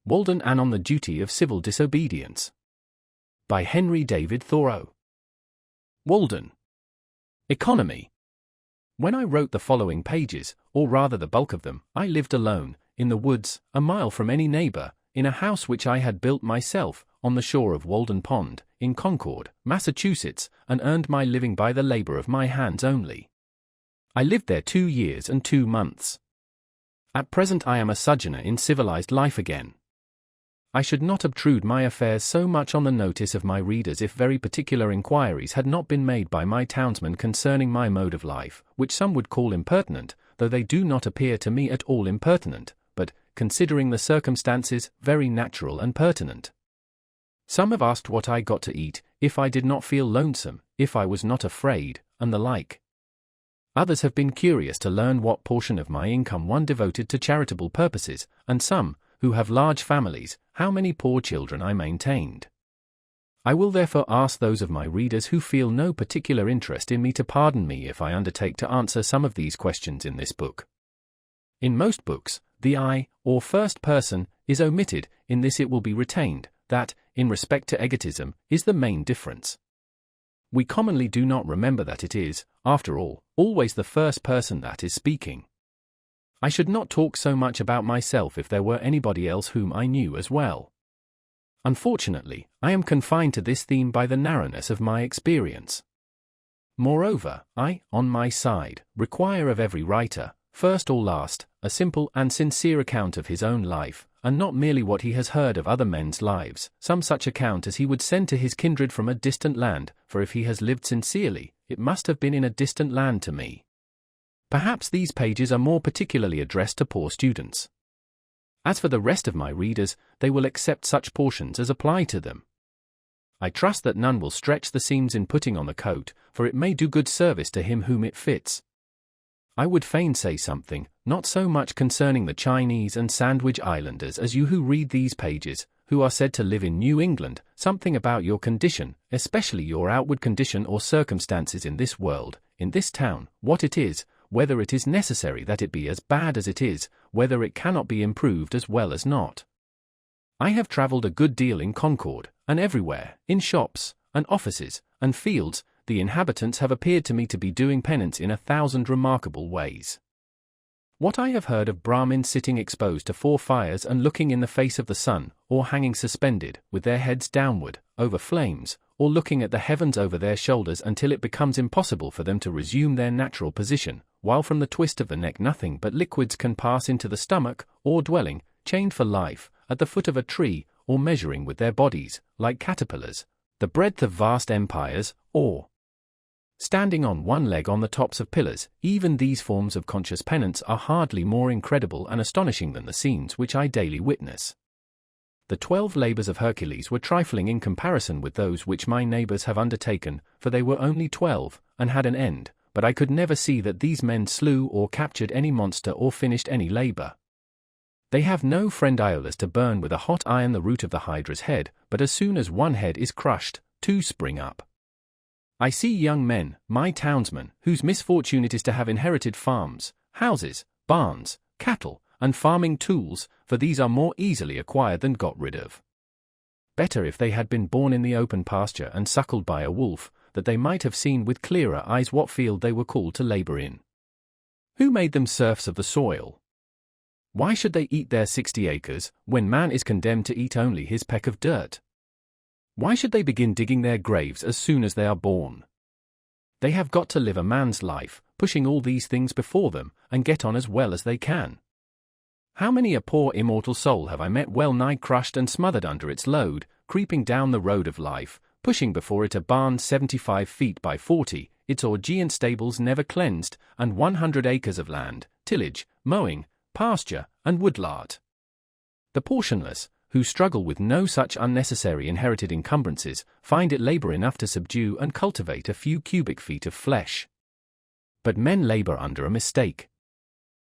Walden and on the Duty of Civil Disobedience. By Henry David Thoreau. Walden. Economy. When I wrote the following pages, or rather the bulk of them, I lived alone, in the woods, a mile from any neighbor, in a house which I had built myself, on the shore of Walden Pond, in Concord, Massachusetts, and earned my living by the labor of my hands only. I lived there 2 years and 2 months. At present I am a sojourner in civilized life again. I should not obtrude my affairs so much on the notice of my readers if very particular inquiries had not been made by my townsmen concerning my mode of life, which some would call impertinent, though they do not appear to me at all impertinent, but, considering the circumstances, very natural and pertinent. Some have asked what I got to eat, if I did not feel lonesome, if I was not afraid, and the like. Others have been curious to learn what portion of my income one devoted to charitable purposes, and some, who have large families, how many poor children I maintained. I will therefore ask those of my readers who feel no particular interest in me to pardon me if I undertake to answer some of these questions in this book. In most books, the I, or first person, is omitted. In this it will be retained. That, in respect to egotism, is the main difference. We commonly do not remember that it is, after all, always the first person that is speaking. I should not talk so much about myself if there were anybody else whom I knew as well. Unfortunately, I am confined to this theme by the narrowness of my experience. Moreover, I, on my side, require of every writer, first or last, a simple and sincere account of his own life, and not merely what he has heard of other men's lives, some such account as he would send to his kindred from a distant land, for if he has lived sincerely, it must have been in a distant land to me. Perhaps these pages are more particularly addressed to poor students. As for the rest of my readers, they will accept such portions as apply to them. I trust that none will stretch the seams in putting on the coat, for it may do good service to him whom it fits. I would fain say something, not so much concerning the Chinese and Sandwich Islanders as you who read these pages, who are said to live in New England, something about your condition, especially your outward condition or circumstances in this world, in this town, what it is, whether it is necessary that it be as bad as it is, whether it cannot be improved as well as not. I have traveled a good deal in Concord, and everywhere, in shops, and offices, and fields, the inhabitants have appeared to me to be doing penance in 1,000 remarkable ways. What I have heard of Brahmins sitting exposed to 4 fires and looking in the face of the sun, or hanging suspended, with their heads downward, over flames, or looking at the heavens over their shoulders until it becomes impossible for them to resume their natural position, while from the twist of the neck nothing but liquids can pass into the stomach, or dwelling, chained for life, at the foot of a tree, or measuring with their bodies, like caterpillars, the breadth of vast empires, or standing on one leg on the tops of pillars, even these forms of conscious penance are hardly more incredible and astonishing than the scenes which I daily witness. The 12 labors of Hercules were trifling in comparison with those which my neighbors have undertaken, for they were only 12, and had an end, but I could never see that these men slew or captured any monster or finished any labor. They have no friend Iolaus to burn with a hot iron the root of the Hydra's head, but as soon as one head is crushed, 2 spring up. I see young men, my townsmen, whose misfortune it is to have inherited farms, houses, barns, cattle, and farming tools, for these are more easily acquired than got rid of. Better if they had been born in the open pasture and suckled by a wolf, that they might have seen with clearer eyes what field they were called to labor in. Who made them serfs of the soil? Why should they eat their 60 acres, when man is condemned to eat only his peck of dirt? Why should they begin digging their graves as soon as they are born? They have got to live a man's life, pushing all these things before them, and get on as well as they can. How many a poor immortal soul have I met well nigh crushed and smothered under its load, creeping down the road of life, pushing before it a barn 75 feet by 40, its Augean stables never cleansed, and 100 acres of land, tillage, mowing, pasture, and woodlot. The portionless, who struggle with no such unnecessary inherited encumbrances, find it labor enough to subdue and cultivate a few cubic feet of flesh. But men labor under a mistake.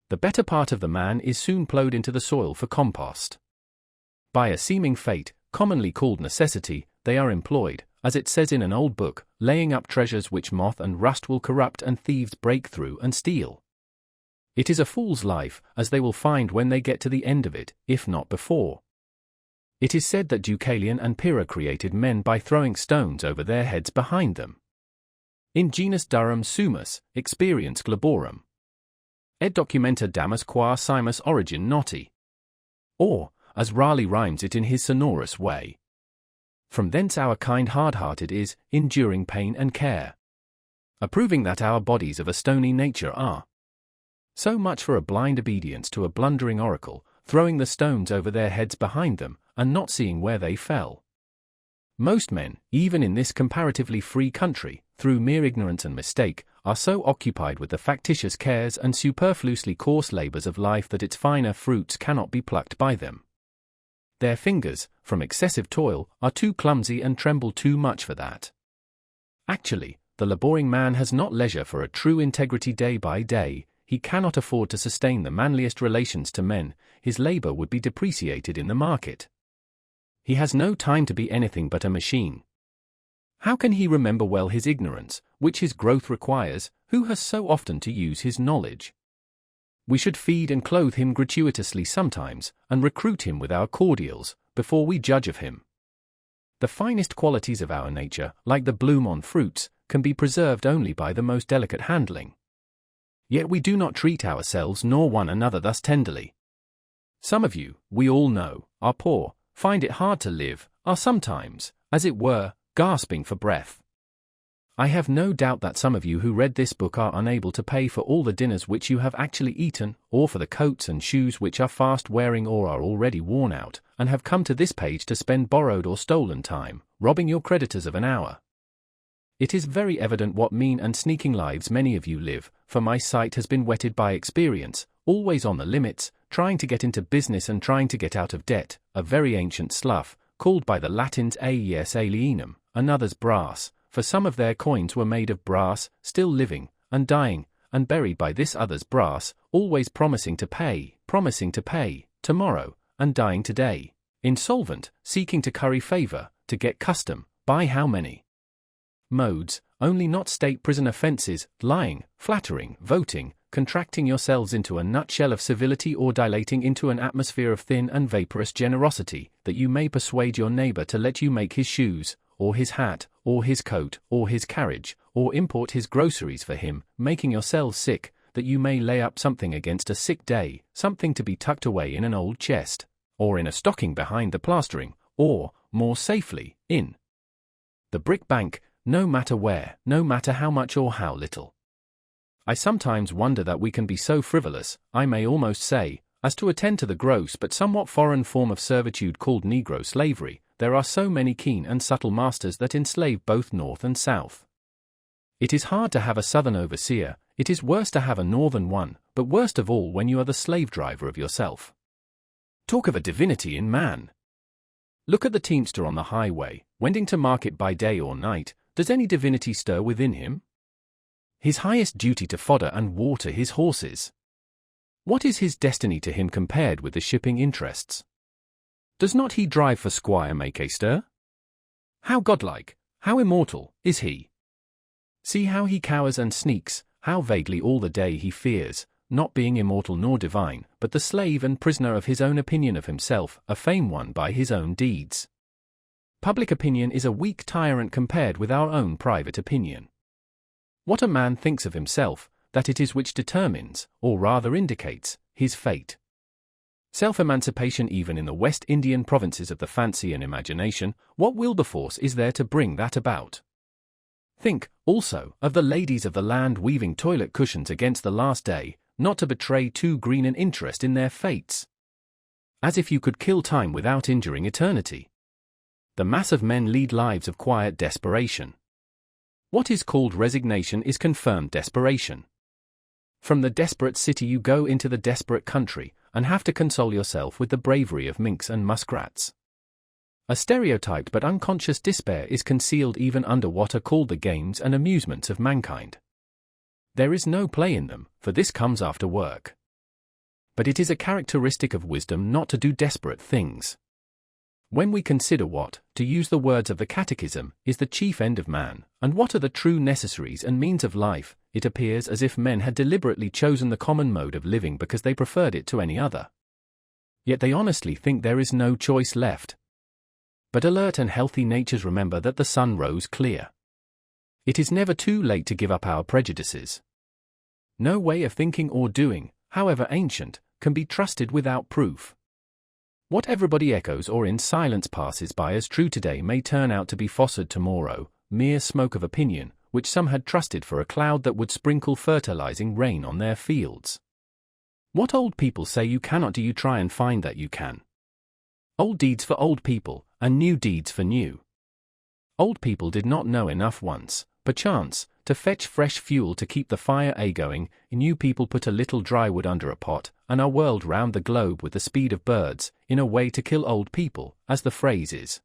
The better part of the man is soon plowed into the soil for compost. By a seeming fate, commonly called necessity, they are employed, as it says in an old book, laying up treasures which moth and rust will corrupt and thieves break through and steal. It is a fool's life, as they will find when they get to the end of it, if not before. It is said that Deucalion and Pyrrha created men by throwing stones over their heads behind them. In genus Durham sumus, experience globorum. Et documenta damus qua simus origin noti. Or, as Raleigh rhymes it in his sonorous way, from thence our kind hard-hearted is, enduring pain and care. Approving that our bodies of a stony nature are. So much for a blind obedience to a blundering oracle, throwing the stones over their heads behind them, and not seeing where they fell. Most men, even in this comparatively free country, through mere ignorance and mistake, are so occupied with the factitious cares and superfluously coarse labors of life that its finer fruits cannot be plucked by them. Their fingers, from excessive toil, are too clumsy and tremble too much for that. Actually, the laboring man has not leisure for a true integrity day by day. He cannot afford to sustain the manliest relations to men. His labor would be depreciated in the market. He has no time to be anything but a machine. How can he remember well his ignorance, which his growth requires, who has so often to use his knowledge? We should feed and clothe him gratuitously sometimes, and recruit him with our cordials, before we judge of him. The finest qualities of our nature, like the bloom on fruits, can be preserved only by the most delicate handling. Yet we do not treat ourselves nor one another thus tenderly. Some of you, we all know, are poor, find it hard to live, are sometimes, as it were, gasping for breath. I have no doubt that some of you who read this book are unable to pay for all the dinners which you have actually eaten, or for the coats and shoes which are fast wearing or are already worn out, and have come to this page to spend borrowed or stolen time, robbing your creditors of an hour. It is very evident what mean and sneaking lives many of you live, for my sight has been whetted by experience, always on the limits, trying to get into business and trying to get out of debt, a very ancient slough, called by the Latins aes alienum, another's brass, for some of their coins were made of brass, still living, and dying, and buried by this other's brass, always promising to pay, tomorrow, and dying today, insolvent, seeking to curry favor, to get custom, by how many modes, only not state prison offenses, lying, flattering, voting, contracting yourselves into a nutshell of civility or dilating into an atmosphere of thin and vaporous generosity, that you may persuade your neighbor to let you make his shoes, or his hat, or his coat, or his carriage, or import his groceries for him, making yourselves sick, that you may lay up something against a sick day, something to be tucked away in an old chest, or in a stocking behind the plastering, or, more safely, in the brick bank, no matter where, no matter how much or how little. I sometimes wonder that we can be so frivolous, I may almost say, as to attend to the gross but somewhat foreign form of servitude called Negro slavery. There are so many keen and subtle masters that enslave both North and South. It is hard to have a Southern overseer, it is worse to have a Northern one, but worst of all when you are the slave driver of yourself. Talk of a divinity in man! Look at the teamster on the highway, wending to market by day or night. Does any divinity stir within him? His highest duty to fodder and water his horses. What is his destiny to him compared with the shipping interests? Does not he drive for Squire make a stir? How godlike, how immortal, is he? See how he cowers and sneaks, how vaguely all the day he fears, not being immortal nor divine, but the slave and prisoner of his own opinion of himself, a fame won by his own deeds. Public opinion is a weak tyrant compared with our own private opinion. What a man thinks of himself, that it is which determines, or rather indicates, his fate. Self-emancipation even in the West Indian provinces of the fancy and imagination, what Wilberforce is there to bring that about? Think, also, of the ladies of the land weaving toilet cushions against the last day, not to betray too green an interest in their fates. As if you could kill time without injuring eternity. The mass of men lead lives of quiet desperation. What is called resignation is confirmed desperation. From the desperate city you go into the desperate country, and have to console yourself with the bravery of minks and muskrats. A stereotyped but unconscious despair is concealed even under what are called the games and amusements of mankind. There is no play in them, for this comes after work. But it is a characteristic of wisdom not to do desperate things. When we consider what, to use the words of the Catechism, is the chief end of man, and what are the true necessaries and means of life, it appears as if men had deliberately chosen the common mode of living because they preferred it to any other. Yet they honestly think there is no choice left. But alert and healthy natures remember that the sun rose clear. It is never too late to give up our prejudices. No way of thinking or doing, however ancient, can be trusted without proof. What everybody echoes or in silence passes by as true today may turn out to be falsehood tomorrow, mere smoke of opinion, which some had trusted for a cloud that would sprinkle fertilizing rain on their fields. What old people say you cannot do, you try and find that you can. Old deeds for old people, and new deeds for new. Old people did not know enough once, perchance, to fetch fresh fuel to keep the fire a-going. New people put a little dry wood under a pot, and are whirled round the globe with the speed of birds, in a way to kill old people, as the phrase is.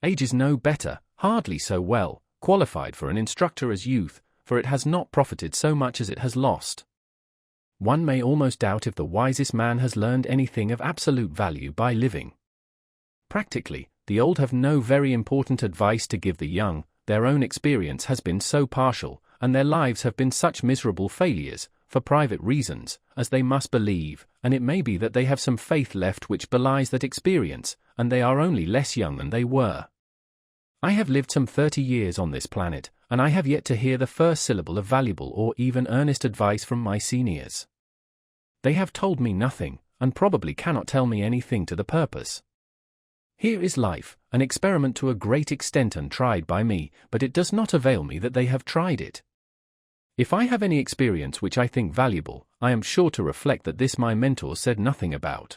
Age is no better, hardly so well, qualified for an instructor as youth, for it has not profited so much as it has lost. One may almost doubt if the wisest man has learned anything of absolute value by living. Practically, the old have no very important advice to give the young. Their own experience has been so partial, and their lives have been such miserable failures, for private reasons, as they must believe, and it may be that they have some faith left which belies that experience, and they are only less young than they were. I have lived some 30 years on this planet, and I have yet to hear the first syllable of valuable or even earnest advice from my seniors. They have told me nothing, and probably cannot tell me anything to the purpose. Here is life, an experiment to a great extent untried by me, but it does not avail me that they have tried it. If I have any experience which I think valuable, I am sure to reflect that this my mentor said nothing about.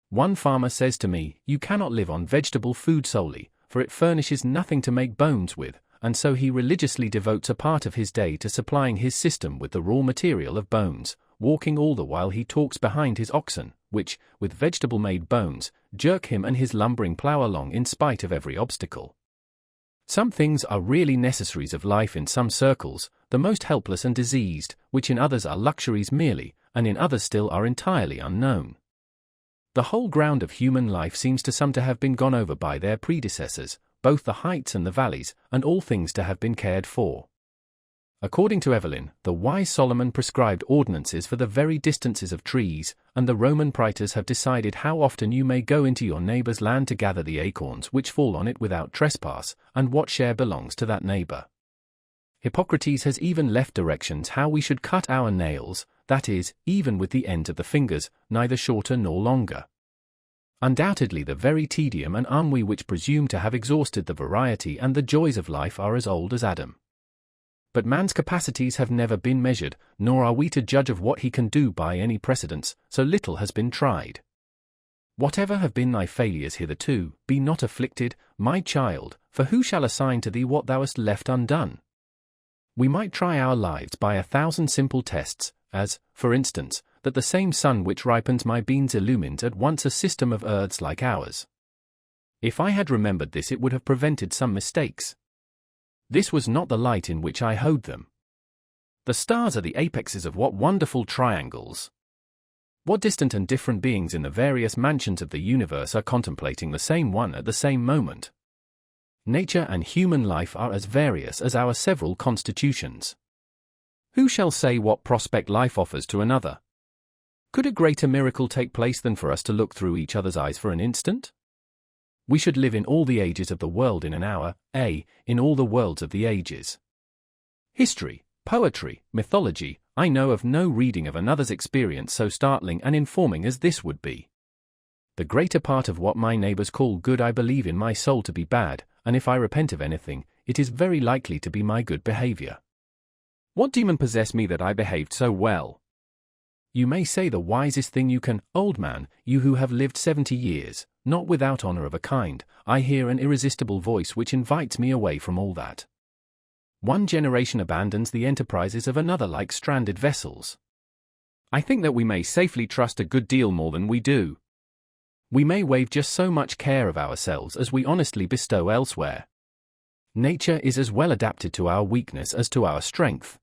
One farmer says to me, "You cannot live on vegetable food solely, for it furnishes nothing to make bones with," and so he religiously devotes a part of his day to supplying his system with the raw material of bones, walking all the while he talks behind his oxen, which, with vegetable-made bones, jerk him and his lumbering plough along in spite of every obstacle. Some things are really necessaries of life in some circles, the most helpless and diseased, which in others are luxuries merely, and in others still are entirely unknown. The whole ground of human life seems to some to have been gone over by their predecessors, both the heights and the valleys, and all things to have been cared for. According to Evelyn, the wise Solomon prescribed ordinances for the very distances of trees, and the Roman praetors have decided how often you may go into your neighbor's land to gather the acorns which fall on it without trespass, and what share belongs to that neighbor. Hippocrates has even left directions how we should cut our nails, that is, even with the ends of the fingers, neither shorter nor longer. Undoubtedly the very tedium and ennui which presume to have exhausted the variety and the joys of life are as old as Adam. But man's capacities have never been measured, nor are we to judge of what he can do by any precedents, so little has been tried. Whatever have been thy failures hitherto, be not afflicted, my child, for who shall assign to thee what thou hast left undone? We might try our lives by 1,000 simple tests, as, for instance, that the same sun which ripens my beans illumines at once a system of earths like ours. If I had remembered this, it would have prevented some mistakes. This was not the light in which I hoed them. The stars are the apexes of what wonderful triangles! What distant and different beings in the various mansions of the universe are contemplating the same one at the same moment? Nature and human life are as various as our several constitutions. Who shall say what prospect life offers to another? Could a greater miracle take place than for us to look through each other's eyes for an instant? We should live in all the ages of the world in an hour, in all the worlds of the ages. History, poetry, mythology, I know of no reading of another's experience so startling and informing as this would be. The greater part of what my neighbors call good I believe in my soul to be bad, and if I repent of anything, it is very likely to be my good behavior. What demon possessed me that I behaved so well? You may say the wisest thing you can, old man, you who have lived 70 years, not without honor of a kind. I hear an irresistible voice which invites me away from all that. One generation abandons the enterprises of another like stranded vessels. I think that we may safely trust a good deal more than we do. We may waive just so much care of ourselves as we honestly bestow elsewhere. Nature is as well adapted to our weakness as to our strength.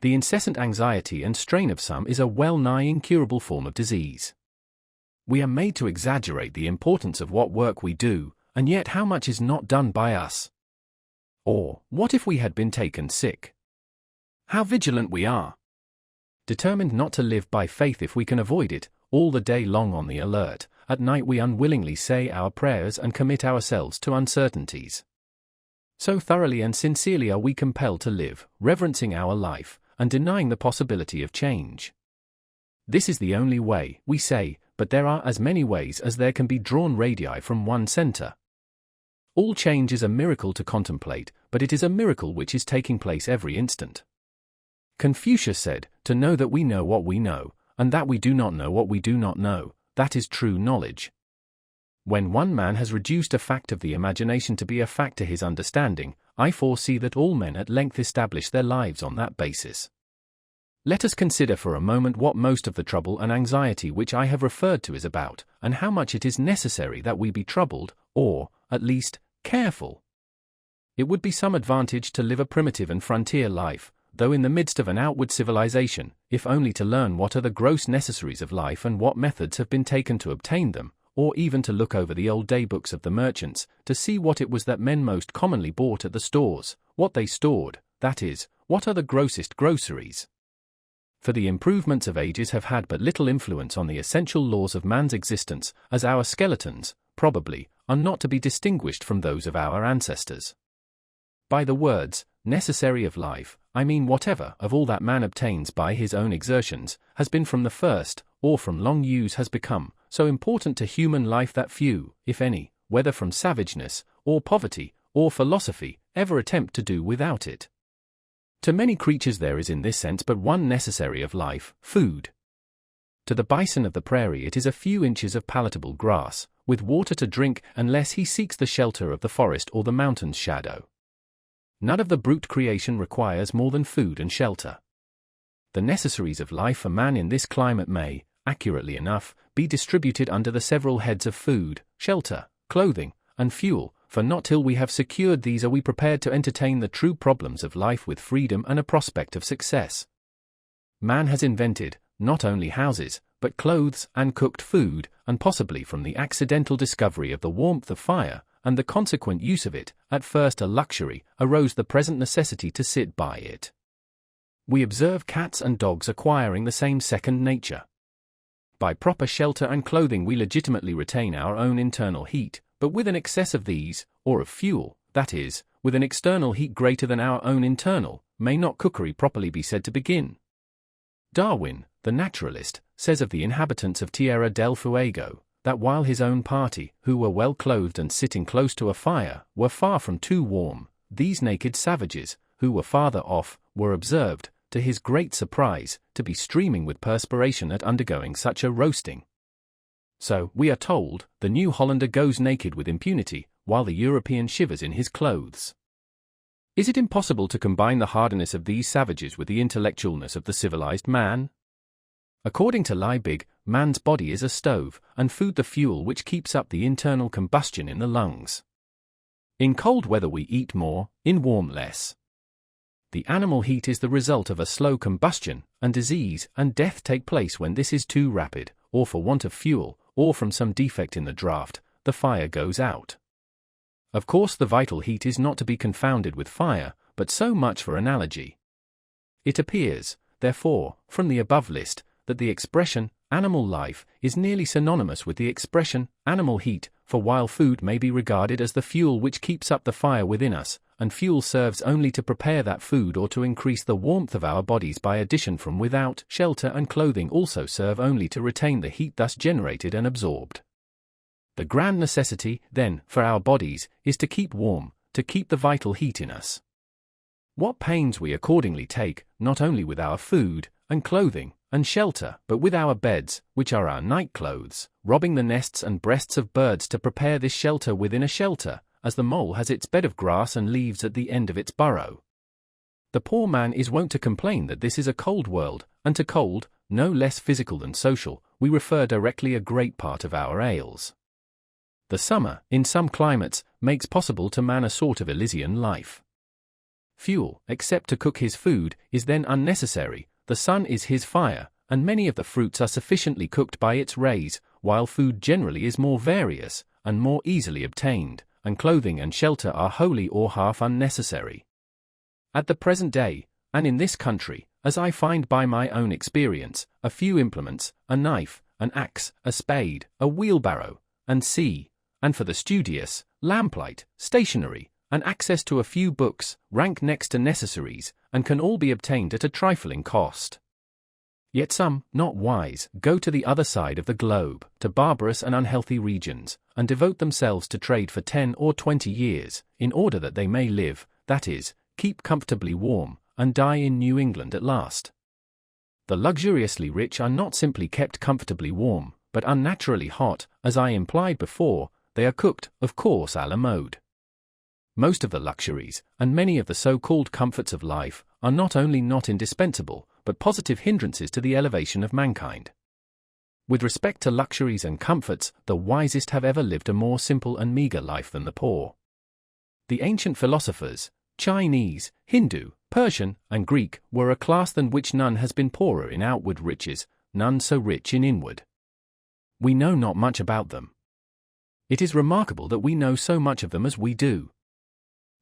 The incessant anxiety and strain of some is a well-nigh incurable form of disease. We are made to exaggerate the importance of what work we do, and yet how much is not done by us? Or, what if we had been taken sick? How vigilant we are! Determined not to live by faith if we can avoid it, all the day long on the alert, at night we unwillingly say our prayers and commit ourselves to uncertainties. So thoroughly and sincerely are we compelled to live, reverencing our life, and denying the possibility of change. This is the only way, we say, but there are as many ways as there can be drawn radii from one center. All change is a miracle to contemplate, but it is a miracle which is taking place every instant. Confucius said, "To know that we know what we know, and that we do not know what we do not know, that is true knowledge." When one man has reduced a fact of the imagination to be a fact to his understanding, I foresee that all men at length establish their lives on that basis. Let us consider for a moment what most of the trouble and anxiety which I have referred to is about, and how much it is necessary that we be troubled, or, at least, careful. It would be some advantage to live a primitive and frontier life, though in the midst of an outward civilization, if only to learn what are the gross necessaries of life and what methods have been taken to obtain them, or even to look over the old daybooks of the merchants, to see what it was that men most commonly bought at the stores, what they stored, that is, what are the grossest groceries. For the improvements of ages have had but little influence on the essential laws of man's existence, as our skeletons, probably, are not to be distinguished from those of our ancestors. By the words, necessary of life, I mean whatever of all that man obtains by his own exertions, has been from the first, or from long use has become, so important to human life that few, if any, whether from savageness, or poverty, or philosophy, ever attempt to do without it. To many creatures there is in this sense but one necessary of life, food. To the bison of the prairie it is a few inches of palatable grass, with water to drink unless he seeks the shelter of the forest or the mountain's shadow. None of the brute creation requires more than food and shelter. The necessaries of life for man in this climate may, accurately enough, be distributed under the several heads of food, shelter, clothing, and fuel, for not till we have secured these are we prepared to entertain the true problems of life with freedom and a prospect of success. Man has invented, not only houses, but clothes and cooked food, and possibly from the accidental discovery of the warmth of fire, and the consequent use of it, at first a luxury, arose the present necessity to sit by it. We observe cats and dogs acquiring the same second nature. By proper shelter and clothing we legitimately retain our own internal heat, but with an excess of these, or of fuel, that is, with an external heat greater than our own internal, may not cookery properly be said to begin. Darwin, the naturalist, says of the inhabitants of Tierra del Fuego, that while his own party, who were well clothed and sitting close to a fire, were far from too warm, these naked savages, who were farther off, were observed, to his great surprise, to be streaming with perspiration at undergoing such a roasting. So, we are told, the New Hollander goes naked with impunity, while the European shivers in his clothes. Is it impossible to combine the hardness of these savages with the intellectualness of the civilized man? According to Liebig, man's body is a stove, and food the fuel which keeps up the internal combustion in the lungs. In cold weather we eat more, in warm less. The animal heat is the result of a slow combustion, and disease and death take place when this is too rapid, or for want of fuel, or from some defect in the draught, the fire goes out. Of course the vital heat is not to be confounded with fire, but so much for analogy. It appears, therefore, from the above list, that the expression, animal life, is nearly synonymous with the expression, animal heat, for while food may be regarded as the fuel which keeps up the fire within us, and fuel serves only to prepare that food or to increase the warmth of our bodies by addition from without, shelter and clothing also serve only to retain the heat thus generated and absorbed. The grand necessity, then, for our bodies, is to keep warm, to keep the vital heat in us. What pains we accordingly take, not only with our food, and clothing, and shelter, but with our beds, which are our night clothes, robbing the nests and breasts of birds to prepare this shelter within a shelter, as the mole has its bed of grass and leaves at the end of its burrow. The poor man is wont to complain that this is a cold world, and to cold, no less physical than social, we refer directly a great part of our ails. The summer, in some climates, makes possible to man a sort of Elysian life. Fuel, except to cook his food, is then unnecessary, the sun is his fire, and many of the fruits are sufficiently cooked by its rays, while food generally is more various, and more easily obtained, and clothing and shelter are wholly or half unnecessary. At the present day, and in this country, as I find by my own experience, a few implements, a knife, an axe, a spade, a wheelbarrow, and c. And for the studious, lamplight, stationery, and access to a few books, rank next to necessaries, and can all be obtained at a trifling cost. Yet some, not wise, go to the other side of the globe, to barbarous and unhealthy regions, and devote themselves to trade for 10 or 20 years, in order that they may live, that is, keep comfortably warm, and die in New England at last. The luxuriously rich are not simply kept comfortably warm, but unnaturally hot, as I implied before. They are cooked, of course, à la mode. Most of the luxuries, and many of the so-called comforts of life, are not only not indispensable, but positive hindrances to the elevation of mankind. With respect to luxuries and comforts, the wisest have ever lived a more simple and meager life than the poor. The ancient philosophers, Chinese, Hindu, Persian, and Greek, were a class than which none has been poorer in outward riches, none so rich in inward. We know not much about them. It is remarkable that we know so much of them as we do.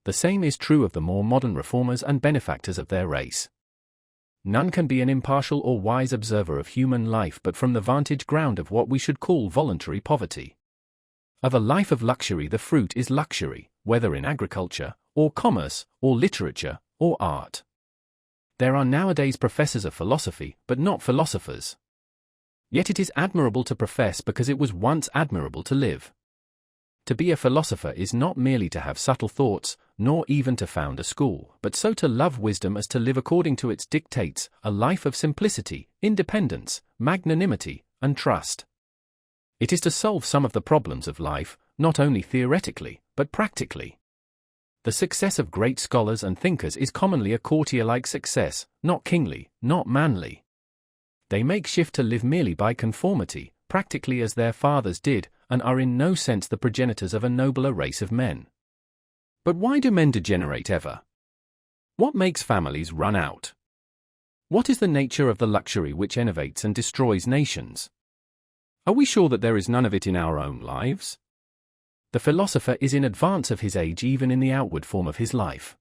The same is true of the more modern reformers and benefactors of their race. None can be an impartial or wise observer of human life but from the vantage ground of what we should call voluntary poverty. Of a life of luxury the fruit is luxury, whether in agriculture, or commerce, or literature, or art. There are nowadays professors of philosophy, but not philosophers. Yet it is admirable to profess because it was once admirable to live. To be a philosopher is not merely to have subtle thoughts, nor even to found a school, but so to love wisdom as to live according to its dictates, a life of simplicity, independence, magnanimity, and trust. It is to solve some of the problems of life, not only theoretically, but practically. The success of great scholars and thinkers is commonly a courtier-like success, not kingly, not manly. They make shift to live merely by conformity, practically as their fathers did, and are in no sense the progenitors of a nobler race of men. But why do men degenerate ever? What makes families run out? What is the nature of the luxury which enervates and destroys nations? Are we sure that there is none of it in our own lives? The philosopher is in advance of his age even in the outward form of his life.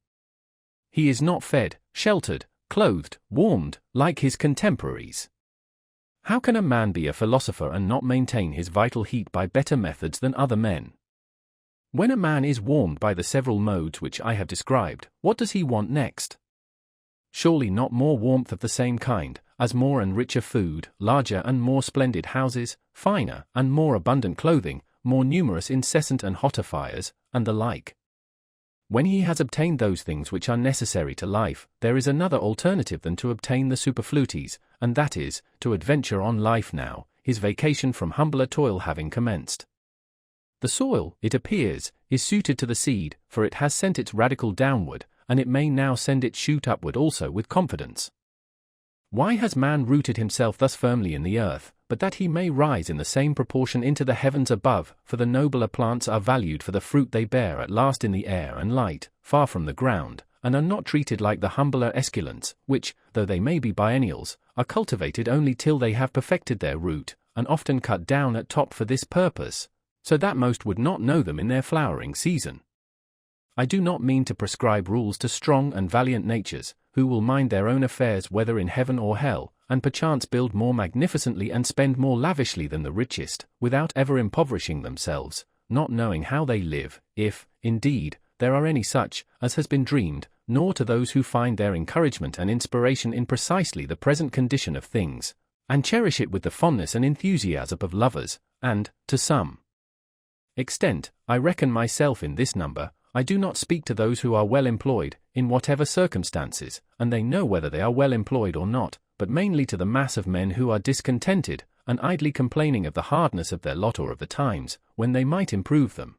He is not fed, sheltered, clothed, warmed, like his contemporaries. How can a man be a philosopher and not maintain his vital heat by better methods than other men? When a man is warmed by the several modes which I have described, what does he want next? Surely not more warmth of the same kind, as more and richer food, larger and more splendid houses, finer and more abundant clothing, more numerous incessant and hotter fires, and the like. When he has obtained those things which are necessary to life, there is another alternative than to obtain the superfluities, and that is, to adventure on life now, his vacation from humbler toil having commenced. The soil, it appears, is suited to the seed, for it has sent its radicle downward, and it may now send its shoot upward also with confidence. Why has man rooted himself thus firmly in the earth, but that he may rise in the same proportion into the heavens above, for the nobler plants are valued for the fruit they bear at last in the air and light, far from the ground, and are not treated like the humbler esculents, which, though they may be biennials, are cultivated only till they have perfected their root, and often cut down at top for this purpose, so that most would not know them in their flowering season. I do not mean to prescribe rules to strong and valiant natures, who will mind their own affairs whether in heaven or hell, and perchance build more magnificently and spend more lavishly than the richest, without ever impoverishing themselves, not knowing how they live, if, indeed, there are any such, as has been dreamed, nor to those who find their encouragement and inspiration in precisely the present condition of things, and cherish it with the fondness and enthusiasm of lovers, and, to some extent, I reckon myself in this number. I do not speak to those who are well employed, in whatever circumstances, and they know whether they are well employed or not, but mainly to the mass of men who are discontented, and idly complaining of the hardness of their lot or of the times, when they might improve them.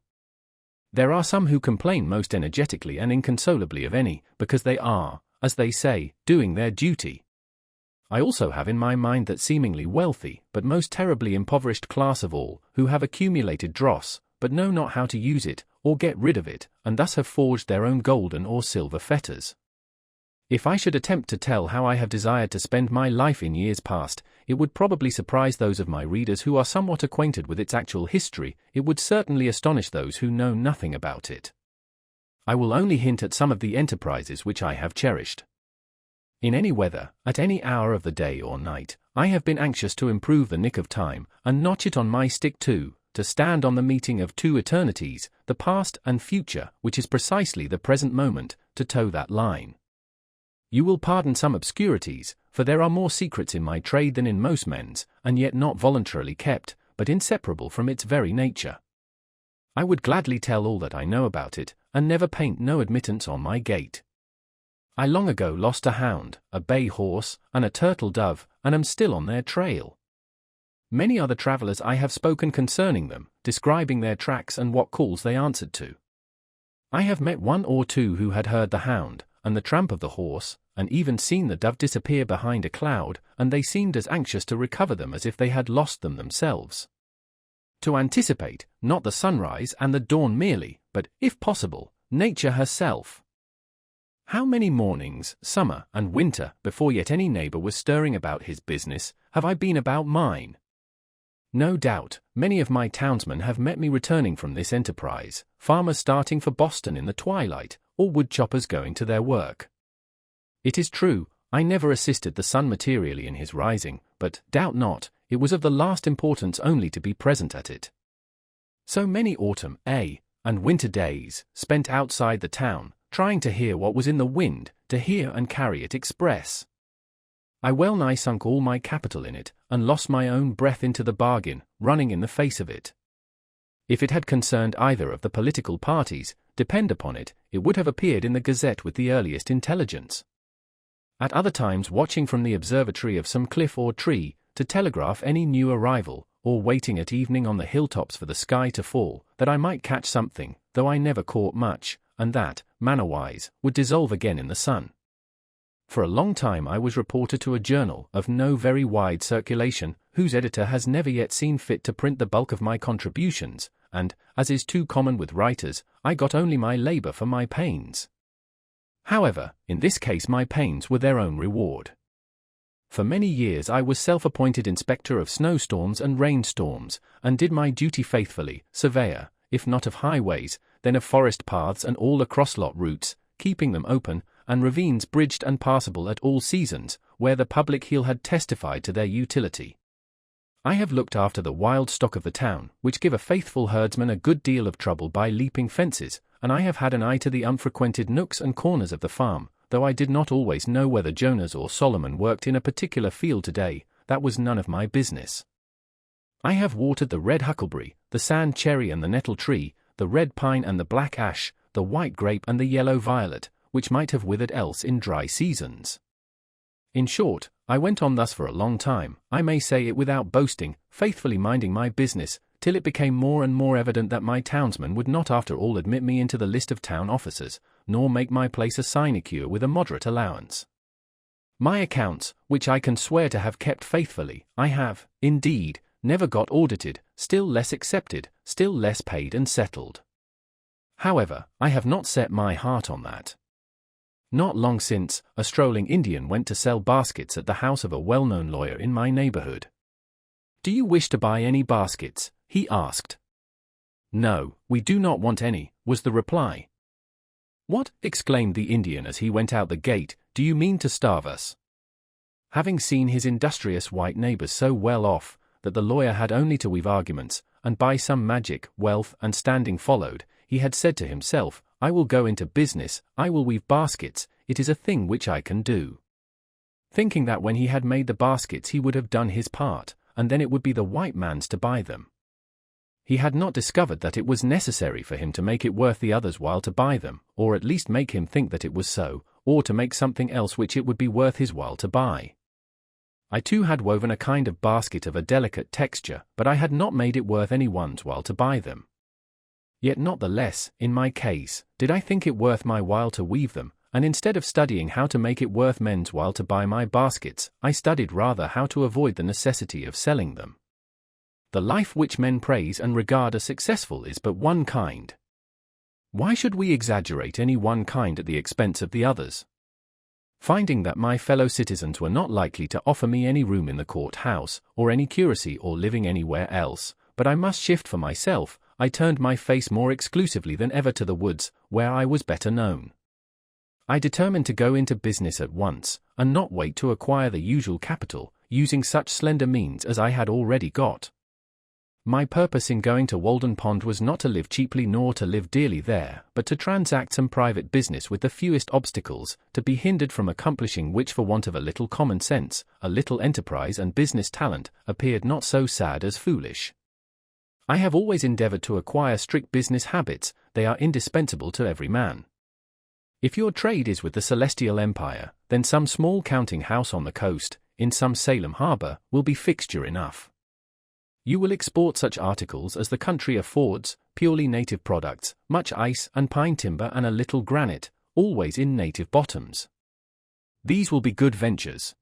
There are some who complain most energetically and inconsolably of any, because they are, as they say, doing their duty. I also have in my mind that seemingly wealthy, but most terribly impoverished class of all, who have accumulated dross, but know not how to use it, or get rid of it, and thus have forged their own golden or silver fetters. If I should attempt to tell how I have desired to spend my life in years past, it would probably surprise those of my readers who are somewhat acquainted with its actual history, it would certainly astonish those who know nothing about it. I will only hint at some of the enterprises which I have cherished. In any weather, at any hour of the day or night, I have been anxious to improve the nick of time, and notch it on my stick too, to stand on the meeting of two eternities, the past and future, which is precisely the present moment, to toe that line. You will pardon some obscurities, for there are more secrets in my trade than in most men's, and yet not voluntarily kept, but inseparable from its very nature. I would gladly tell all that I know about it, and never paint no admittance on my gate. I long ago lost a hound, a bay horse, and a turtle dove, and am still on their trail. Many other travellers I have spoken concerning them, describing their tracks and what calls they answered to. I have met one or two who had heard the hound, and the tramp of the horse, and even seen the dove disappear behind a cloud, and they seemed as anxious to recover them as if they had lost them themselves. To anticipate, not the sunrise and the dawn merely, but, if possible, nature herself. How many mornings, summer and winter, before yet any neighbour was stirring about his business, have I been about mine? No doubt, many of my townsmen have met me returning from this enterprise, farmers starting for Boston in the twilight, or woodchoppers going to their work. It is true, I never assisted the sun materially in his rising, but, doubt not, it was of the last importance only to be present at it. So many autumn, and winter days, spent outside the town, trying to hear what was in the wind, to hear and carry it express. I well nigh sunk all my capital in it, and lost my own breath into the bargain, running in the face of it. If it had concerned either of the political parties, depend upon it, it would have appeared in the Gazette with the earliest intelligence. At other times watching from the observatory of some cliff or tree, to telegraph any new arrival, or waiting at evening on the hilltops for the sky to fall, that I might catch something, though I never caught much, and that, manner-wise, would dissolve again in the sun. For a long time I was reporter to a journal of no very wide circulation, whose editor has never yet seen fit to print the bulk of my contributions, and, as is too common with writers, I got only my labour for my pains. However, in this case my pains were their own reward. For many years I was self-appointed inspector of snowstorms and rainstorms, and did my duty faithfully, surveyor, if not of highways, then of forest paths and all across-lot routes, keeping them open, and ravines bridged and passable at all seasons, where the public heel had testified to their utility. I have looked after the wild stock of the town, which give a faithful herdsman a good deal of trouble by leaping fences, and I have had an eye to the unfrequented nooks and corners of the farm, though I did not always know whether Jonas or Solomon worked in a particular field today, that was none of my business. I have watered the red huckleberry, the sand cherry and the nettle tree, the red pine and the black ash, the white grape and the yellow violet, which might have withered else in dry seasons. In short, I went on thus for a long time, I may say it without boasting, faithfully minding my business, till it became more and more evident that my townsmen would not after all admit me into the list of town officers, nor make my place a sinecure with a moderate allowance. My accounts, which I can swear to have kept faithfully, I have, indeed, never got audited, still less accepted, still less paid and settled. However, I have not set my heart on that. Not long since, a strolling Indian went to sell baskets at the house of a well-known lawyer in my neighborhood. "Do you wish to buy any baskets?" he asked. "No, we do not want any," was the reply. "What?" exclaimed the Indian as he went out the gate, "do you mean to starve us?" Having seen his industrious white neighbors so well off, that the lawyer had only to weave arguments, and by some magic, wealth and standing followed, he had said to himself, "I will go into business, I will weave baskets, it is a thing which I can do." Thinking that when he had made the baskets he would have done his part, and then it would be the white man's to buy them. He had not discovered that it was necessary for him to make it worth the other's while to buy them, or at least make him think that it was so, or to make something else which it would be worth his while to buy. I too had woven a kind of basket of a delicate texture, but I had not made it worth any one's while to buy them. Yet not the less, in my case, did I think it worth my while to weave them, and instead of studying how to make it worth men's while to buy my baskets, I studied rather how to avoid the necessity of selling them. The life which men praise and regard as successful is but one kind. Why should we exaggerate any one kind at the expense of the others? Finding that my fellow citizens were not likely to offer me any room in the court-house, or any curacy or living anywhere else, but I must shift for myself, I turned my face more exclusively than ever to the woods, where I was better known. I determined to go into business at once, and not wait to acquire the usual capital, using such slender means as I had already got. My purpose in going to Walden Pond was not to live cheaply nor to live dearly there, but to transact some private business with the fewest obstacles, to be hindered from accomplishing which for want of a little common sense, a little enterprise and business talent, appeared not so sad as foolish. I have always endeavored to acquire strict business habits, they are indispensable to every man. If your trade is with the Celestial Empire, then some small counting house on the coast, in some Salem harbor, will be fixture enough. You will export such articles as the country affords, purely native products, much ice and pine timber and a little granite, always in native bottoms. These will be good ventures.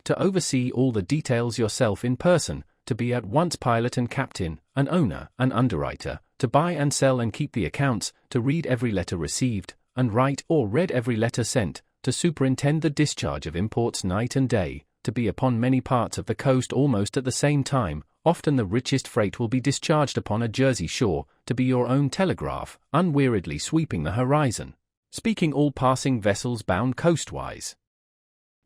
To oversee all the details yourself in person, to be at once pilot and captain, an owner, an underwriter, to buy and sell and keep the accounts, to read every letter received, and write or read every letter sent, to superintend the discharge of imports night and day, to be upon many parts of the coast almost at the same time, often the richest freight will be discharged upon a Jersey shore, to be your own telegraph, unweariedly sweeping the horizon, speaking all passing vessels bound coastwise.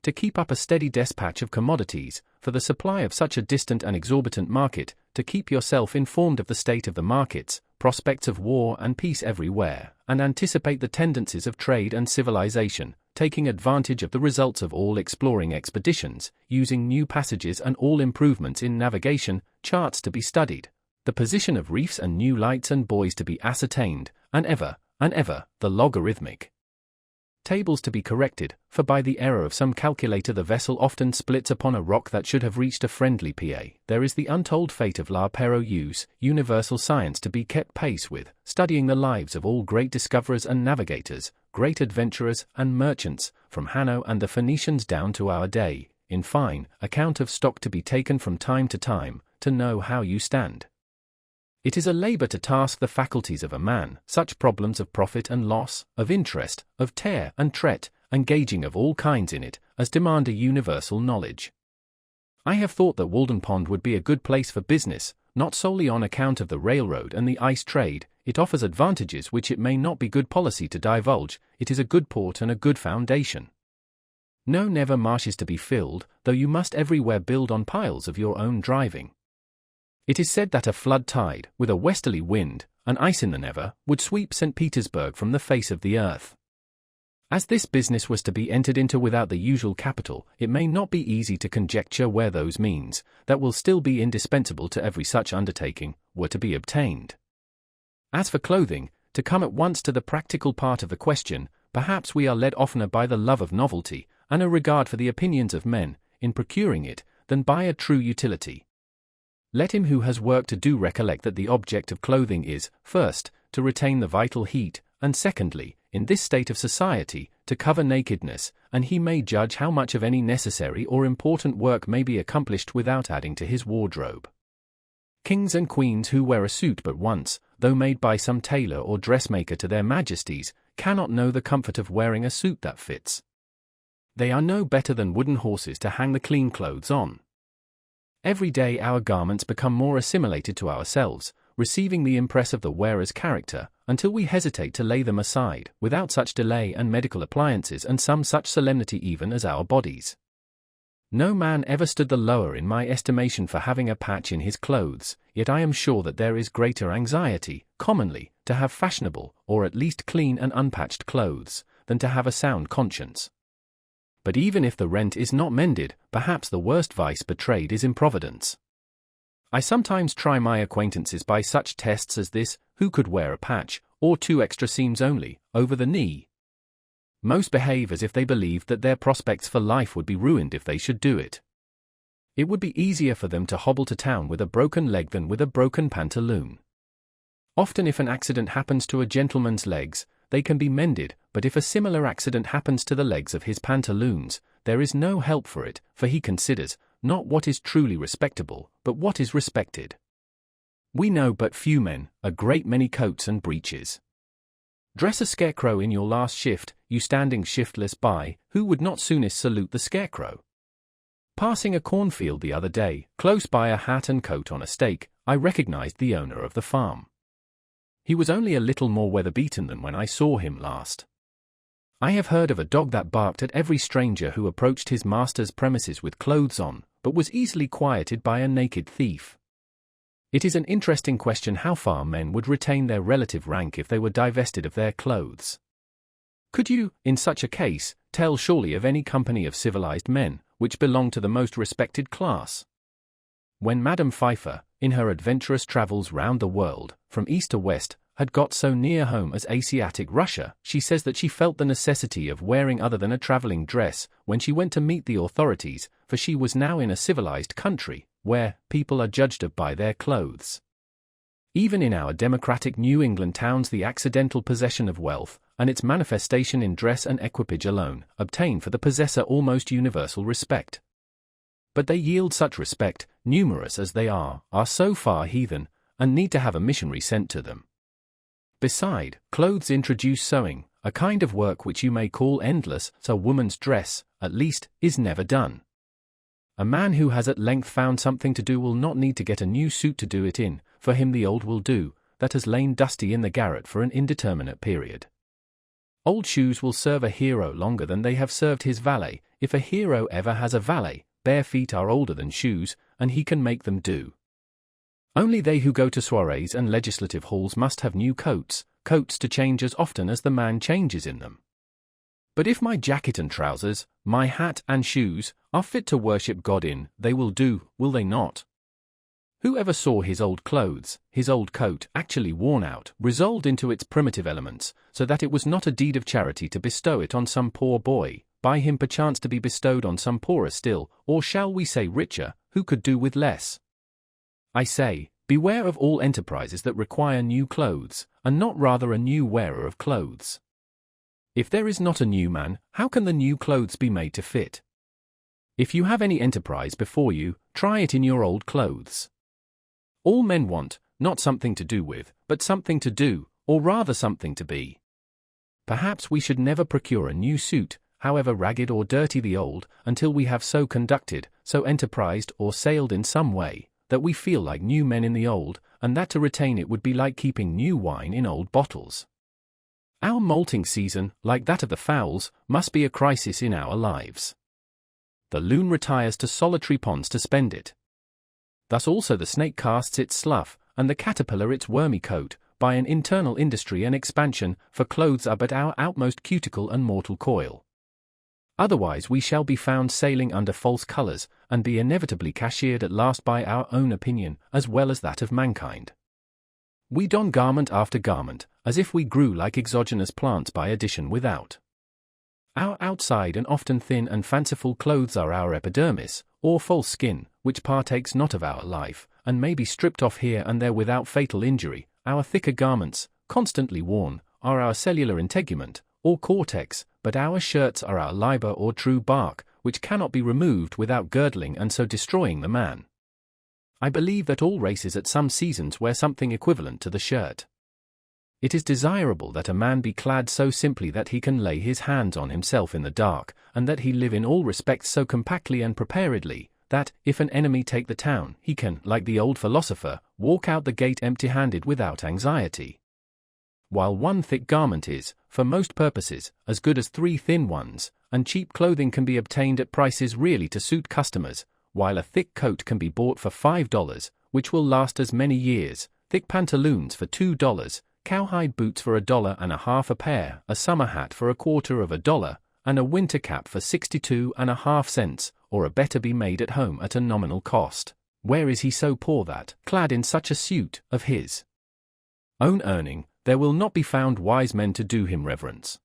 To keep up a steady despatch of commodities, for the supply of such a distant and exorbitant market, to keep yourself informed of the state of the markets, prospects of war and peace everywhere, and anticipate the tendencies of trade and civilization, taking advantage of the results of all exploring expeditions, using new passages and all improvements in navigation, charts to be studied, the position of reefs and new lights and buoys to be ascertained, and ever, the logarithmic tables to be corrected, for by the error of some calculator the vessel often splits upon a rock that should have reached a friendly PA. There is the untold fate of la Perouse, universal science to be kept pace with, studying the lives of all great discoverers and navigators, great adventurers and merchants, from Hanno and the Phoenicians down to our day, in fine, account of stock to be taken from time to time, to know how you stand. It is a labor to task the faculties of a man, such problems of profit and loss, of interest, of tear and tret, engaging of all kinds in it, as demand a universal knowledge. I have thought that Walden Pond would be a good place for business, not solely on account of the railroad and the ice trade. It offers advantages which it may not be good policy to divulge. It is a good port and a good foundation. No never marshes to be filled, though you must everywhere build on piles of your own driving. It is said that a flood tide, with a westerly wind, and ice in the Never, would sweep St. Petersburg from the face of the earth. As this business was to be entered into without the usual capital, it may not be easy to conjecture where those means, that will still be indispensable to every such undertaking, were to be obtained. As for clothing, to come at once to the practical part of the question, perhaps we are led oftener by the love of novelty, and a regard for the opinions of men, in procuring it, than by a true utility. Let him who has work to do recollect that the object of clothing is, first, to retain the vital heat, and secondly, in this state of society, to cover nakedness, and he may judge how much of any necessary or important work may be accomplished without adding to his wardrobe. Kings and queens who wear a suit but once, though made by some tailor or dressmaker to their majesties, cannot know the comfort of wearing a suit that fits. They are no better than wooden horses to hang the clean clothes on. Every day our garments become more assimilated to ourselves, receiving the impress of the wearer's character, until we hesitate to lay them aside, without such delay and medical appliances and some such solemnity even as our bodies. No man ever stood the lower in my estimation for having a patch in his clothes, yet I am sure that there is greater anxiety, commonly, to have fashionable, or at least clean and unpatched clothes, than to have a sound conscience. But even if the rent is not mended, perhaps the worst vice betrayed is improvidence. I sometimes try my acquaintances by such tests as this: who could wear a patch, or 2 extra seams only, over the knee? Most behave as if they believed that their prospects for life would be ruined if they should do it. It would be easier for them to hobble to town with a broken leg than with a broken pantaloon. Often if an accident happens to a gentleman's legs, they can be mended, but if a similar accident happens to the legs of his pantaloons, there is no help for it, for he considers, not what is truly respectable, but what is respected. We know but few men, a great many coats and breeches. Dress a scarecrow in your last shift, you standing shiftless by, who would not soonest salute the scarecrow? Passing a cornfield the other day, close by a hat and coat on a stake, I recognized the owner of the farm. He was only a little more weather-beaten than when I saw him last. I have heard of a dog that barked at every stranger who approached his master's premises with clothes on, but was easily quieted by a naked thief. It is an interesting question how far men would retain their relative rank if they were divested of their clothes. Could you, in such a case, tell surely of any company of civilized men, which belonged to the most respected class? When Madame Pfeiffer, in her adventurous travels round the world, from east to west, had got so near home as Asiatic Russia, she says that she felt the necessity of wearing other than a traveling dress when she went to meet the authorities, for she was now in a civilized country, where people are judged of by their clothes. Even in our democratic New England towns, the accidental possession of wealth, and its manifestation in dress and equipage alone, obtain for the possessor almost universal respect. But they yield such respect, numerous as they are so far heathen, and need to have a missionary sent to them. Beside, clothes introduce sewing, a kind of work which you may call endless, so woman's dress, at least, is never done. A man who has at length found something to do will not need to get a new suit to do it in, for him the old will do, that has lain dusty in the garret for an indeterminate period. Old shoes will serve a hero longer than they have served his valet, if a hero ever has a valet. Bare feet are older than shoes, and he can make them do. Only they who go to soirees and legislative halls must have new coats to change as often as the man changes in them. But if my jacket and trousers, my hat and shoes, are fit to worship God in, they will do, will they not? Who ever saw his old clothes, his old coat, actually worn out, resolved into its primitive elements, so that it was not a deed of charity to bestow it on some poor boy, by him perchance to be bestowed on some poorer still, or shall we say richer, who could do with less? I say, beware of all enterprises that require new clothes, and not rather a new wearer of clothes. If there is not a new man, how can the new clothes be made to fit? If you have any enterprise before you, try it in your old clothes. All men want, not something to do with, but something to do, or rather something to be. Perhaps we should never procure a new suit, however ragged or dirty the old, until we have so conducted, so enterprised or sailed in some way, that we feel like new men in the old, and that to retain it would be like keeping new wine in old bottles. Our molting season, like that of the fowls, must be a crisis in our lives. The loon retires to solitary ponds to spend it. Thus also the snake casts its slough, and the caterpillar its wormy coat, by an internal industry and expansion, for clothes are but our outmost cuticle and mortal coil. Otherwise we shall be found sailing under false colours, and be inevitably cashiered at last by our own opinion, as well as that of mankind. We don garment after garment, as if we grew like exogenous plants by addition without. Our outside and often thin and fanciful clothes are our epidermis, or false skin, which partakes not of our life, and may be stripped off here and there without fatal injury. Our thicker garments, constantly worn, are our cellular integument, or cortex, but our shirts are our liber or true bark, which cannot be removed without girdling and so destroying the man. I believe that all races at some seasons wear something equivalent to the shirt. It is desirable that a man be clad so simply that he can lay his hands on himself in the dark, and that he live in all respects so compactly and preparedly, that, if an enemy take the town, he can, like the old philosopher, walk out the gate empty-handed without anxiety. While one thick garment is, for most purposes, as good as 3 thin ones, and cheap clothing can be obtained at prices really to suit customers, while a thick coat can be bought for $5, which will last as many years, thick pantaloons for $2, cowhide boots for $1.50 a pair, a summer hat for $0.25, and a winter cap for 62.5 cents, or a better be made at home at a nominal cost. Where is he so poor that, clad in such a suit of his own earning, there will not be found wise men to do him reverence?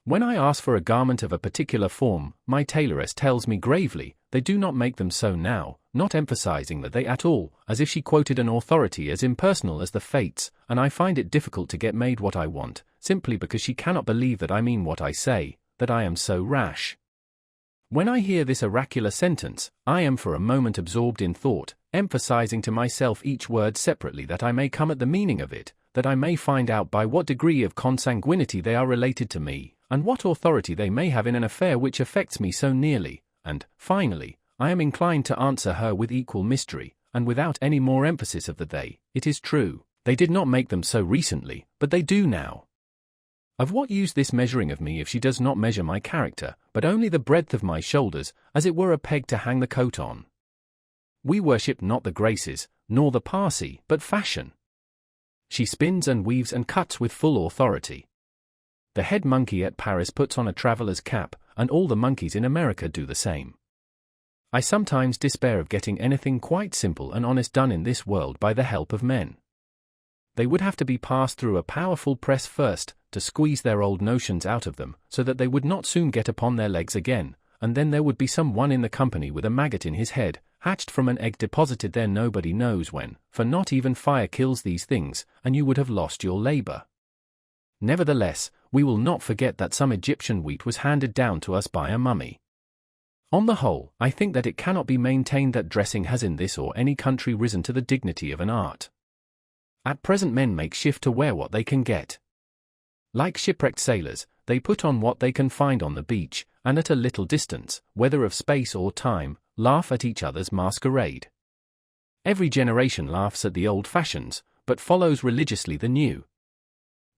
When I ask for a garment of a particular form, my tailoress tells me gravely, they do not make them so now, not emphasizing that they at all, as if she quoted an authority as impersonal as the fates, and I find it difficult to get made what I want, simply because she cannot believe that I mean what I say, that I am so rash. When I hear this oracular sentence, I am for a moment absorbed in thought, emphasizing to myself each word separately that I may come at the meaning of it, that I may find out by what degree of consanguinity they are related to me, and what authority they may have in an affair which affects me so nearly, and, finally, I am inclined to answer her with equal mystery, and without any more emphasis of the they. It is true, they did not make them so recently, but they do now. Of what use this measuring of me if she does not measure my character, but only the breadth of my shoulders, as it were a peg to hang the coat on? We worship not the graces, nor the Parsi, but fashion. She spins and weaves and cuts with full authority. The head monkey at Paris puts on a traveller's cap, and all the monkeys in America do the same. I sometimes despair of getting anything quite simple and honest done in this world by the help of men. They would have to be passed through a powerful press first, to squeeze their old notions out of them, so that they would not soon get upon their legs again, and then there would be some one in the company with a maggot in his head, hatched from an egg deposited there nobody knows when, for not even fire kills these things, and you would have lost your labor. Nevertheless, we will not forget that some Egyptian wheat was handed down to us by a mummy. On the whole, I think that it cannot be maintained that dressing has in this or any country risen to the dignity of an art. At present men make shift to wear what they can get. Like shipwrecked sailors, they put on what they can find on the beach, and at a little distance, whether of space or time, laugh at each other's masquerade. Every generation laughs at the old fashions, but follows religiously the new.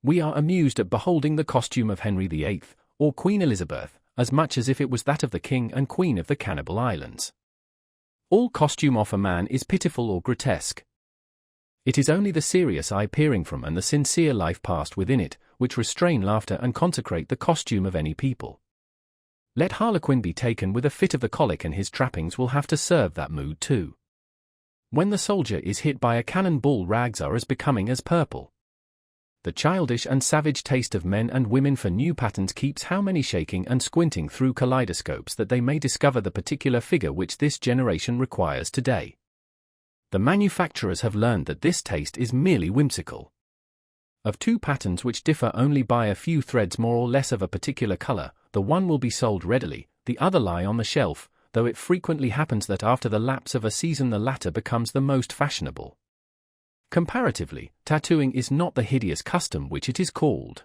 We are amused at beholding the costume of Henry VIII, or Queen Elizabeth, as much as if it was that of the King and Queen of the Cannibal Islands. All costume of a man is pitiful or grotesque. It is only the serious eye peering from and the sincere life passed within it, which restrain laughter and consecrate the costume of any people. Let Harlequin be taken with a fit of the colic and his trappings will have to serve that mood too. When the soldier is hit by a cannon ball, rags are as becoming as purple. The childish and savage taste of men and women for new patterns keeps how many shaking and squinting through kaleidoscopes that they may discover the particular figure which this generation requires today. The manufacturers have learned that this taste is merely whimsical. Of two patterns which differ only by a few threads more or less of a particular color, the one will be sold readily, the other lie on the shelf, though it frequently happens that after the lapse of a season the latter becomes the most fashionable. Comparatively, tattooing is not the hideous custom which it is called.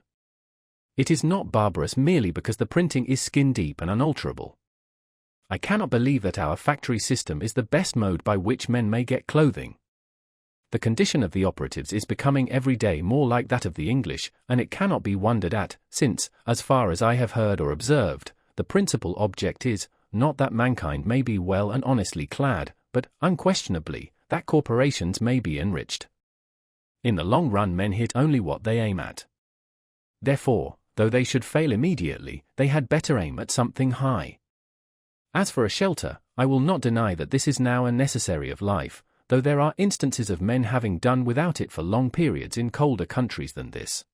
It is not barbarous merely because the printing is skin-deep and unalterable. I cannot believe that our factory system is the best mode by which men may get clothing. The condition of the operatives is becoming every day more like that of the English, and it cannot be wondered at, since, as far as I have heard or observed, the principal object is, not that mankind may be well and honestly clad, but, unquestionably, that corporations may be enriched. In the long run men hit only what they aim at. Therefore, though they should fail immediately, they had better aim at something high. As for a shelter, I will not deny that this is now a necessary of life, though there are instances of men having done without it for long periods in colder countries than this.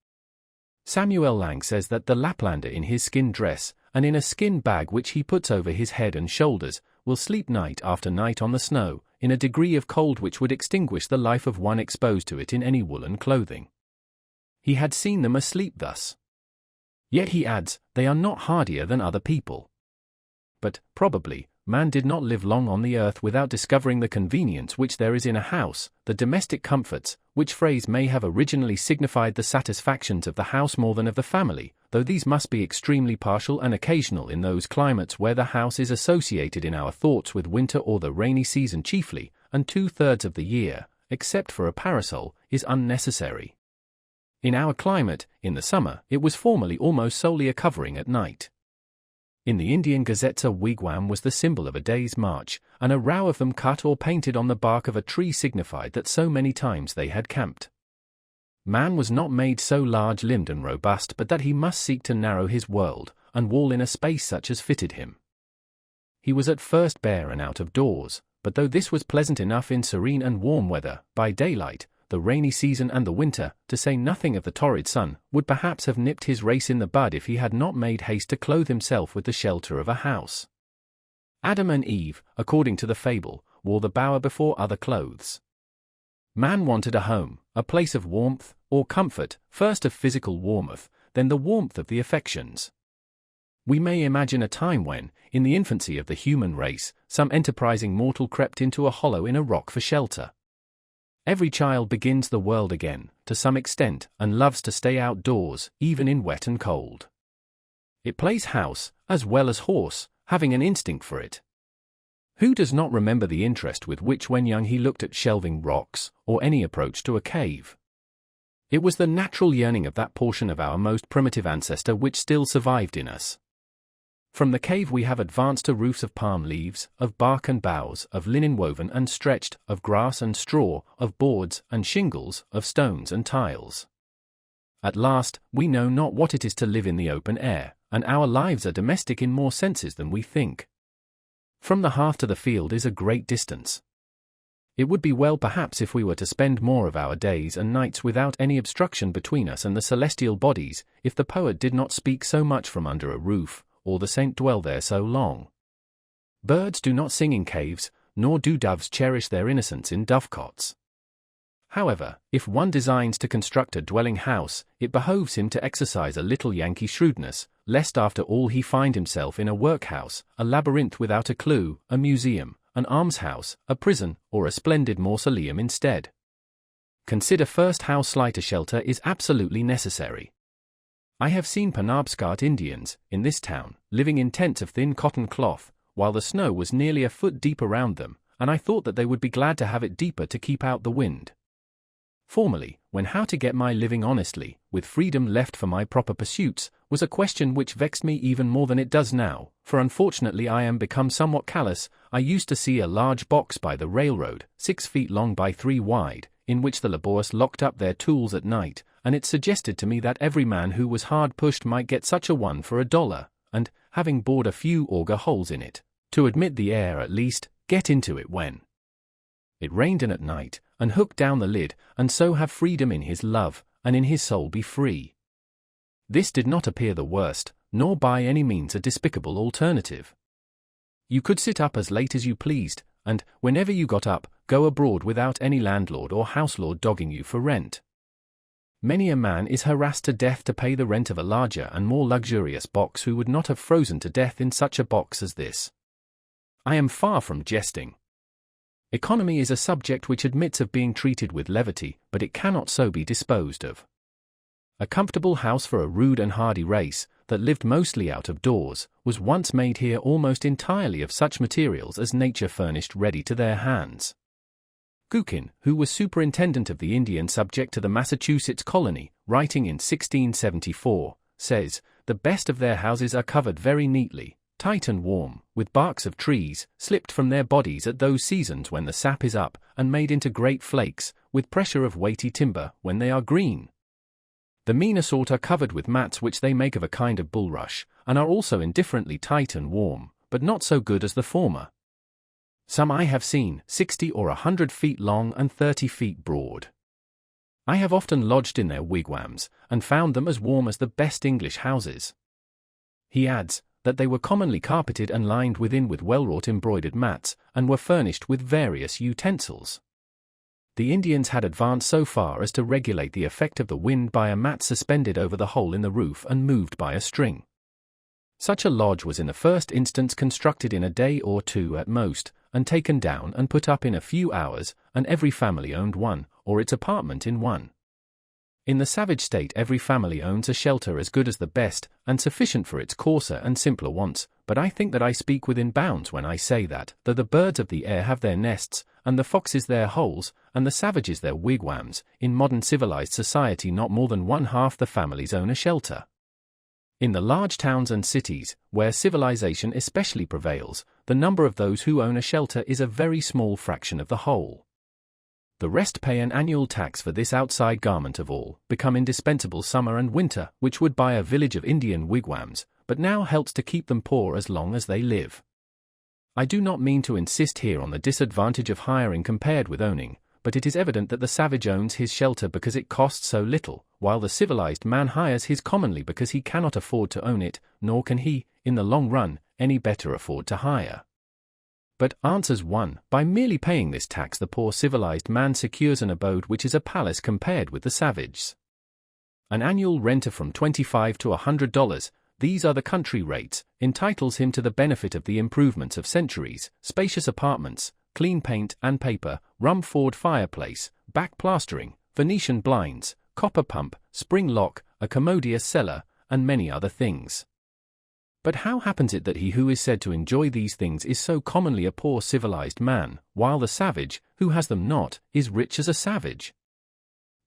Samuel Lang says that the Laplander in his skin dress, and in a skin bag which he puts over his head and shoulders, will sleep night after night on the snow, in a degree of cold which would extinguish the life of one exposed to it in any woolen clothing. He had seen them asleep thus. Yet he adds, they are not hardier than other people. But, probably, man did not live long on the earth without discovering the convenience which there is in a house, the domestic comforts, which phrase may have originally signified the satisfactions of the house more than of the family, though these must be extremely partial and occasional in those climates where the house is associated in our thoughts with winter or the rainy season chiefly, and 2/3 of the year, except for a parasol, is unnecessary. In our climate, in the summer, it was formerly almost solely a covering at night. In the Indian gazettes a wigwam was the symbol of a day's march, and a row of them cut or painted on the bark of a tree signified that so many times they had camped. Man was not made so large-limbed and robust but that he must seek to narrow his world, and wall in a space such as fitted him. He was at first bare and out of doors, but though this was pleasant enough in serene and warm weather, by daylight, the rainy season and the winter, to say nothing of the torrid sun, would perhaps have nipped his race in the bud if he had not made haste to clothe himself with the shelter of a house. Adam and Eve, according to the fable, wore the bower before other clothes. Man wanted a home, a place of warmth, or comfort, first of physical warmth, then the warmth of the affections. We may imagine a time when, in the infancy of the human race, some enterprising mortal crept into a hollow in a rock for shelter. Every child begins the world again, to some extent, and loves to stay outdoors, even in wet and cold. It plays house, as well as horse, having an instinct for it. Who does not remember the interest with which when young he looked at shelving rocks, or any approach to a cave? It was the natural yearning of that portion of our most primitive ancestor which still survived in us. From the cave we have advanced to roofs of palm leaves, of bark and boughs, of linen woven and stretched, of grass and straw, of boards and shingles, of stones and tiles. At last, we know not what it is to live in the open air, and our lives are domestic in more senses than we think. From the hearth to the field is a great distance. It would be well perhaps if we were to spend more of our days and nights without any obstruction between us and the celestial bodies, if the poet did not speak so much from under a roof, or the saint dwell there so long. Birds do not sing in caves, nor do doves cherish their innocence in dovecots. However, if one designs to construct a dwelling house, it behoves him to exercise a little Yankee shrewdness, lest after all he find himself in a workhouse, a labyrinth without a clue, a museum, an almshouse, a prison, or a splendid mausoleum instead. Consider first how slight a shelter is absolutely necessary. I have seen Penobscot Indians, in this town, living in tents of thin cotton cloth, while the snow was nearly a foot deep around them, and I thought that they would be glad to have it deeper to keep out the wind. Formerly, when how to get my living honestly, with freedom left for my proper pursuits, was a question which vexed me even more than it does now, for unfortunately I am become somewhat callous. I used to see a large box by the railroad, 6 feet long by 3 wide, in which the laborious locked up their tools at night, and it suggested to me that every man who was hard pushed might get such a one for $1, and, having bored a few auger holes in it, to admit the air at least, get into it when it rained and at night, and hook down the lid, and so have freedom in his love, and in his soul be free. This did not appear the worst, nor by any means a despicable alternative. You could sit up as late as you pleased, and, whenever you got up, go abroad without any landlord or houselord dogging you for rent. Many a man is harassed to death to pay the rent of a larger and more luxurious box who would not have frozen to death in such a box as this. I am far from jesting. Economy is a subject which admits of being treated with levity, but it cannot so be disposed of. A comfortable house for a rude and hardy race, that lived mostly out of doors, was once made here almost entirely of such materials as nature furnished ready to their hands. Gookin, who was superintendent of the Indian subject to the Massachusetts colony, writing in 1674, says, "The best of their houses are covered very neatly, tight and warm, with barks of trees, slipped from their bodies at those seasons when the sap is up, and made into great flakes, with pressure of weighty timber, when they are green. The meaner sort are covered with mats which they make of a kind of bulrush, and are also indifferently tight and warm, but not so good as the former. Some I have seen, 60 or 100 feet long and 30 feet broad. I have often lodged in their wigwams, and found them as warm as the best English houses." He adds, that they were commonly carpeted and lined within with well-wrought embroidered mats, and were furnished with various utensils. The Indians had advanced so far as to regulate the effect of the wind by a mat suspended over the hole in the roof and moved by a string. Such a lodge was in the first instance constructed in a day or two at most, and taken down and put up in a few hours, and every family owned one, or its apartment in one. In the savage state every family owns a shelter as good as the best, and sufficient for its coarser and simpler wants, but I think that I speak within bounds when I say that, though the birds of the air have their nests, and the foxes their holes, and the savages their wigwams, in modern civilized society not more than 1/2 the families own a shelter. In the large towns and cities, where civilization especially prevails, the number of those who own a shelter is a very small fraction of the whole. The rest pay an annual tax for this outside garment of all, become indispensable summer and winter, which would buy a village of Indian wigwams, but now helps to keep them poor as long as they live. I do not mean to insist here on the disadvantage of hiring compared with owning, but it is evident that the savage owns his shelter because it costs so little, while the civilized man hires his commonly because he cannot afford to own it, nor can he, in the long run, any better afford to hire. But, answers one, by merely paying this tax the poor civilized man secures an abode which is a palace compared with the savage's. An annual rent of from $25 to $100, these are the country rates, entitles him to the benefit of the improvements of centuries, spacious apartments, clean paint and paper, Rumford fireplace, back plastering, Venetian blinds, copper pump, spring lock, a commodious cellar, and many other things. But how happens it that he who is said to enjoy these things is so commonly a poor civilized man, while the savage, who has them not, is rich as a savage?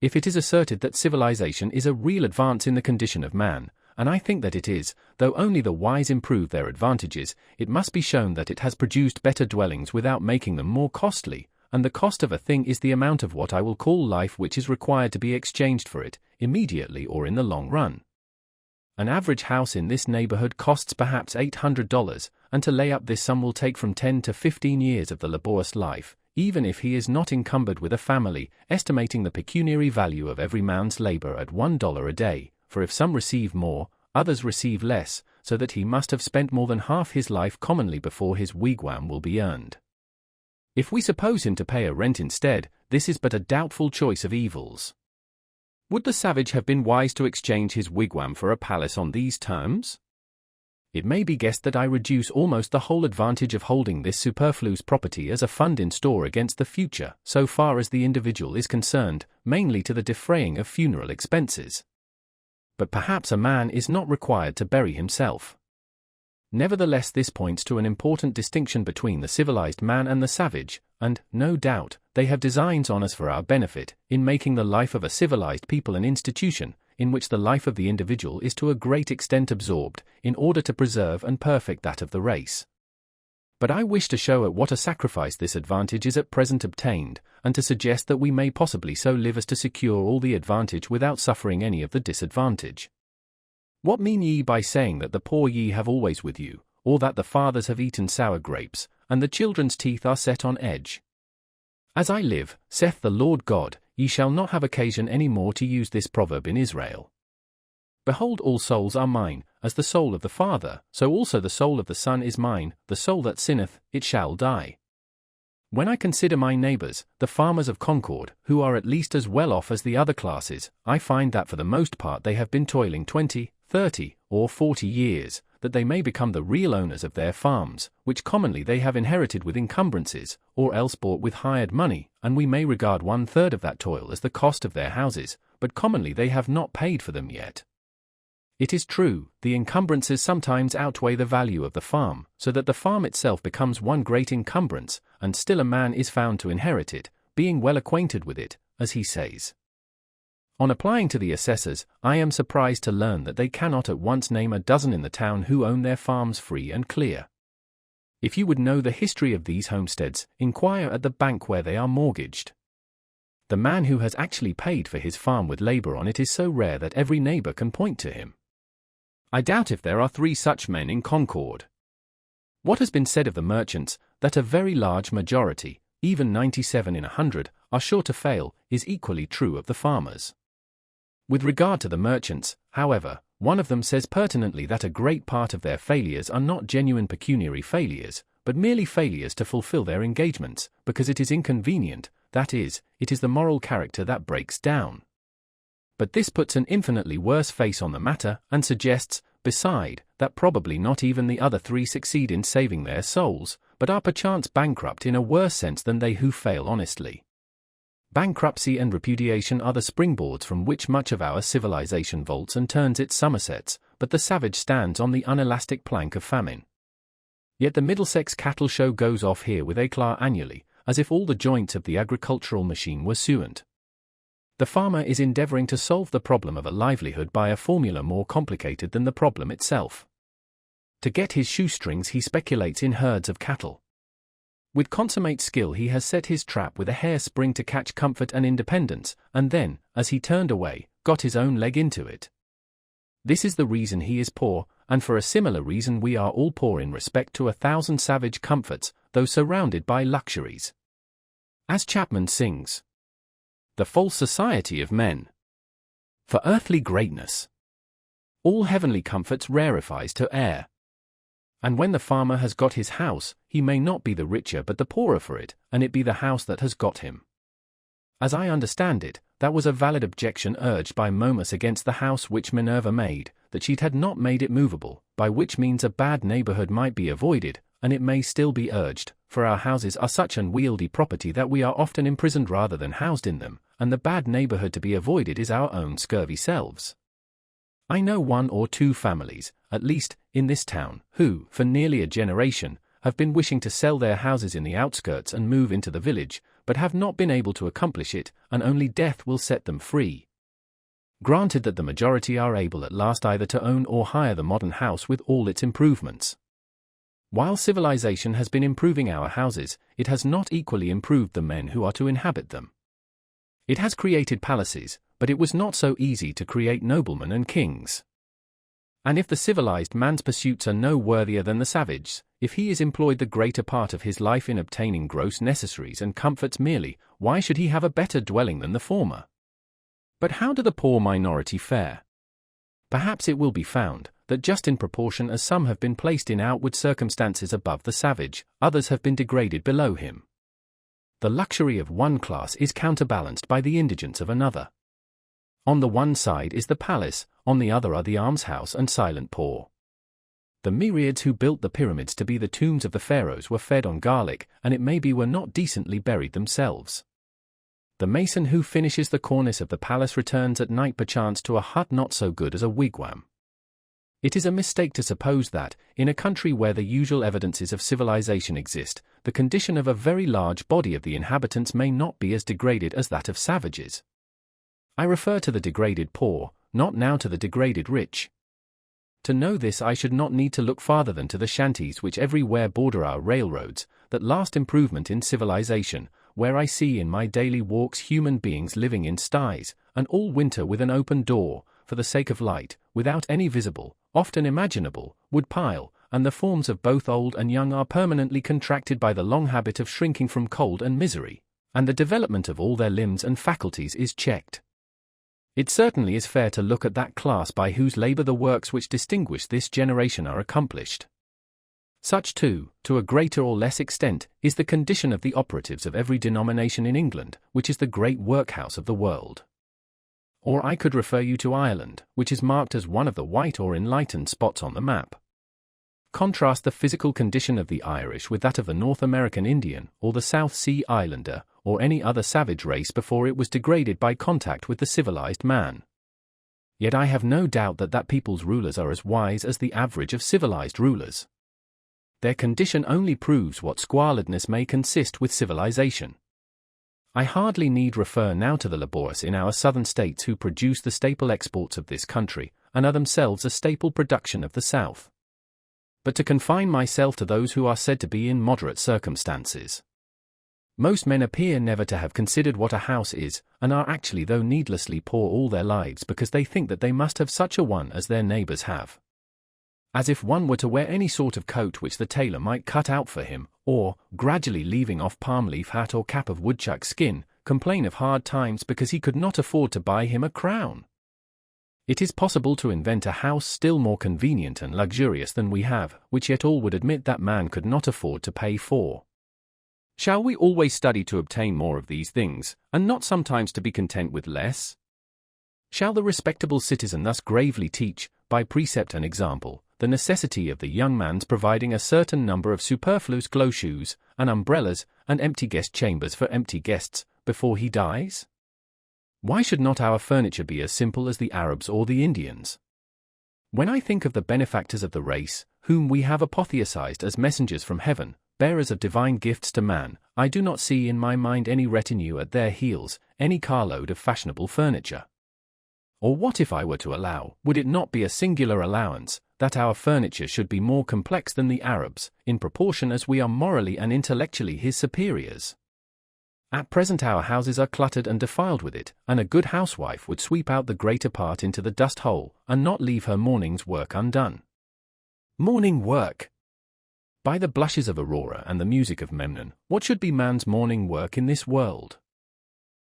If it is asserted that civilization is a real advance in the condition of man, and I think that it is, though only the wise improve their advantages, it must be shown that it has produced better dwellings without making them more costly, and the cost of a thing is the amount of what I will call life which is required to be exchanged for it, immediately or in the long run. An average house in this neighborhood costs perhaps $800, and to lay up this sum will take from 10 to 15 years of the laborious life, even if he is not encumbered with a family, estimating the pecuniary value of every man's labor at $1 a day, for if some receive more, others receive less, so that he must have spent more than half his life commonly before his wigwam will be earned. If we suppose him to pay a rent instead, this is but a doubtful choice of evils. Would the savage have been wise to exchange his wigwam for a palace on these terms? It may be guessed that I reduce almost the whole advantage of holding this superfluous property as a fund in store against the future, so far as the individual is concerned, mainly to the defraying of funeral expenses. But perhaps a man is not required to bury himself. Nevertheless, this points to an important distinction between the civilized man and the savage, and, no doubt, they have designs on us for our benefit, in making the life of a civilized people an institution, in which the life of the individual is to a great extent absorbed, in order to preserve and perfect that of the race. But I wish to show at what a sacrifice this advantage is at present obtained, and to suggest that we may possibly so live as to secure all the advantage without suffering any of the disadvantage. What mean ye by saying that the poor ye have always with you, or that the fathers have eaten sour grapes, and the children's teeth are set on edge? As I live, saith the Lord God, ye shall not have occasion any more to use this proverb in Israel. Behold, all souls are mine, as the soul of the Father, so also the soul of the Son is mine, the soul that sinneth, it shall die. When I consider my neighbors, the farmers of Concord, who are at least as well off as the other classes, I find that for the most part they have been toiling 20, 30, or 40 years, that they may become the real owners of their farms, which commonly they have inherited with encumbrances, or else bought with hired money, and we may regard 1/3 of that toil as the cost of their houses, but commonly they have not paid for them yet. It is true, the encumbrances sometimes outweigh the value of the farm, so that the farm itself becomes one great encumbrance, and still a man is found to inherit it, being well acquainted with it, as he says. On applying to the assessors, I am surprised to learn that they cannot at once name a dozen in the town who own their farms free and clear. If you would know the history of these homesteads, inquire at the bank where they are mortgaged. The man who has actually paid for his farm with labor on it is so rare that every neighbor can point to him. I doubt if there are 3 such men in Concord. What has been said of the merchants, that a very large majority, even 97 in 100, are sure to fail, is equally true of the farmers. With regard to the merchants, however, one of them says pertinently that a great part of their failures are not genuine pecuniary failures, but merely failures to fulfill their engagements, because it is inconvenient, that is, it is the moral character that breaks down. But this puts an infinitely worse face on the matter, and suggests, beside, that probably not even the other 3 succeed in saving their souls, but are perchance bankrupt in a worse sense than they who fail honestly. Bankruptcy and repudiation are the springboards from which much of our civilization vaults and turns its somersets, but the savage stands on the unelastic plank of famine. Yet the Middlesex cattle show goes off here with éclat annually, as if all the joints of the agricultural machine were suant. The farmer is endeavoring to solve the problem of a livelihood by a formula more complicated than the problem itself. To get his shoestrings he speculates in herds of cattle. With consummate skill he has set his trap with a hairspring to catch comfort and independence, and then, as he turned away, got his own leg into it. This is the reason he is poor, and for a similar reason we are all poor in respect to 1,000 savage comforts, though surrounded by luxuries. As Chapman sings, "The false society of men. For earthly greatness, all heavenly comforts rarefies to air. And when the farmer has got his house, he may not be the richer but the poorer for it, and it be the house that has got him." As I understand it, that was a valid objection urged by Momus against the house which Minerva made, that she had not made it movable, by which means a bad neighborhood might be avoided, and it may still be urged, for our houses are such unwieldy property that we are often imprisoned rather than housed in them, and the bad neighborhood to be avoided is our own scurvy selves. I know 1 or 2 families, at least, in this town, who, for nearly a generation, have been wishing to sell their houses in the outskirts and move into the village, but have not been able to accomplish it, and only death will set them free. Granted that the majority are able at last either to own or hire the modern house with all its improvements. While civilization has been improving our houses, it has not equally improved the men who are to inhabit them. It has created palaces, but it was not so easy to create noblemen and kings. And if the civilized man's pursuits are no worthier than the savage's, if he is employed the greater part of his life in obtaining gross necessaries and comforts merely, why should he have a better dwelling than the former? But how do the poor minority fare? Perhaps it will be found that just in proportion as some have been placed in outward circumstances above the savage, others have been degraded below him. The luxury of one class is counterbalanced by the indigence of another. On the one side is the palace, on the other are the almshouse and silent poor. The myriads who built the pyramids to be the tombs of the pharaohs were fed on garlic, and it may be were not decently buried themselves. The mason who finishes the cornice of the palace returns at night perchance to a hut not so good as a wigwam. It is a mistake to suppose that, in a country where the usual evidences of civilization exist, the condition of a very large body of the inhabitants may not be as degraded as that of savages. I refer to the degraded poor, not now to the degraded rich. To know this I should not need to look farther than to the shanties which everywhere border our railroads, that last improvement in civilization, where I see in my daily walks human beings living in sties, and all winter with an open door, for the sake of light, without any visible, often imaginable, wood pile, and the forms of both old and young are permanently contracted by the long habit of shrinking from cold and misery, and the development of all their limbs and faculties is checked. It certainly is fair to look at that class by whose labor the works which distinguish this generation are accomplished. Such too, to a greater or less extent, is the condition of the operatives of every denomination in England, which is the great workhouse of the world. Or I could refer you to Ireland, which is marked as one of the white or enlightened spots on the map. Contrast the physical condition of the Irish with that of the North American Indian, or the South Sea Islander, or any other savage race before it was degraded by contact with the civilized man. Yet I have no doubt that that people's rulers are as wise as the average of civilized rulers. Their condition only proves what squalidness may consist with civilization. I hardly need refer now to the laborious in our southern states who produce the staple exports of this country, and are themselves a staple production of the South. But to confine myself to those who are said to be in moderate circumstances. Most men appear never to have considered what a house is, and are actually though needlessly poor all their lives because they think that they must have such a one as their neighbors have. As if one were to wear any sort of coat which the tailor might cut out for him, or, gradually leaving off palm leaf hat or cap of woodchuck skin, complain of hard times because he could not afford to buy him a crown. It is possible to invent a house still more convenient and luxurious than we have, which yet all would admit that man could not afford to pay for. Shall we always study to obtain more of these things, and not sometimes to be content with less? Shall the respectable citizen thus gravely teach, by precept and example, the necessity of the young man's providing a certain number of superfluous glow shoes, and umbrellas, and empty guest chambers for empty guests, before he dies? Why should not our furniture be as simple as the Arabs or the Indians? When I think of the benefactors of the race, whom we have apotheosized as messengers from heaven, bearers of divine gifts to man, I do not see in my mind any retinue at their heels, any carload of fashionable furniture. Or what if I were to allow, would it not be a singular allowance, that our furniture should be more complex than the Arabs, in proportion as we are morally and intellectually his superiors? At present our houses are cluttered and defiled with it, and a good housewife would sweep out the greater part into the dust hole, and not leave her morning's work undone. Morning work! By the blushes of Aurora and the music of Memnon, what should be man's morning work in this world?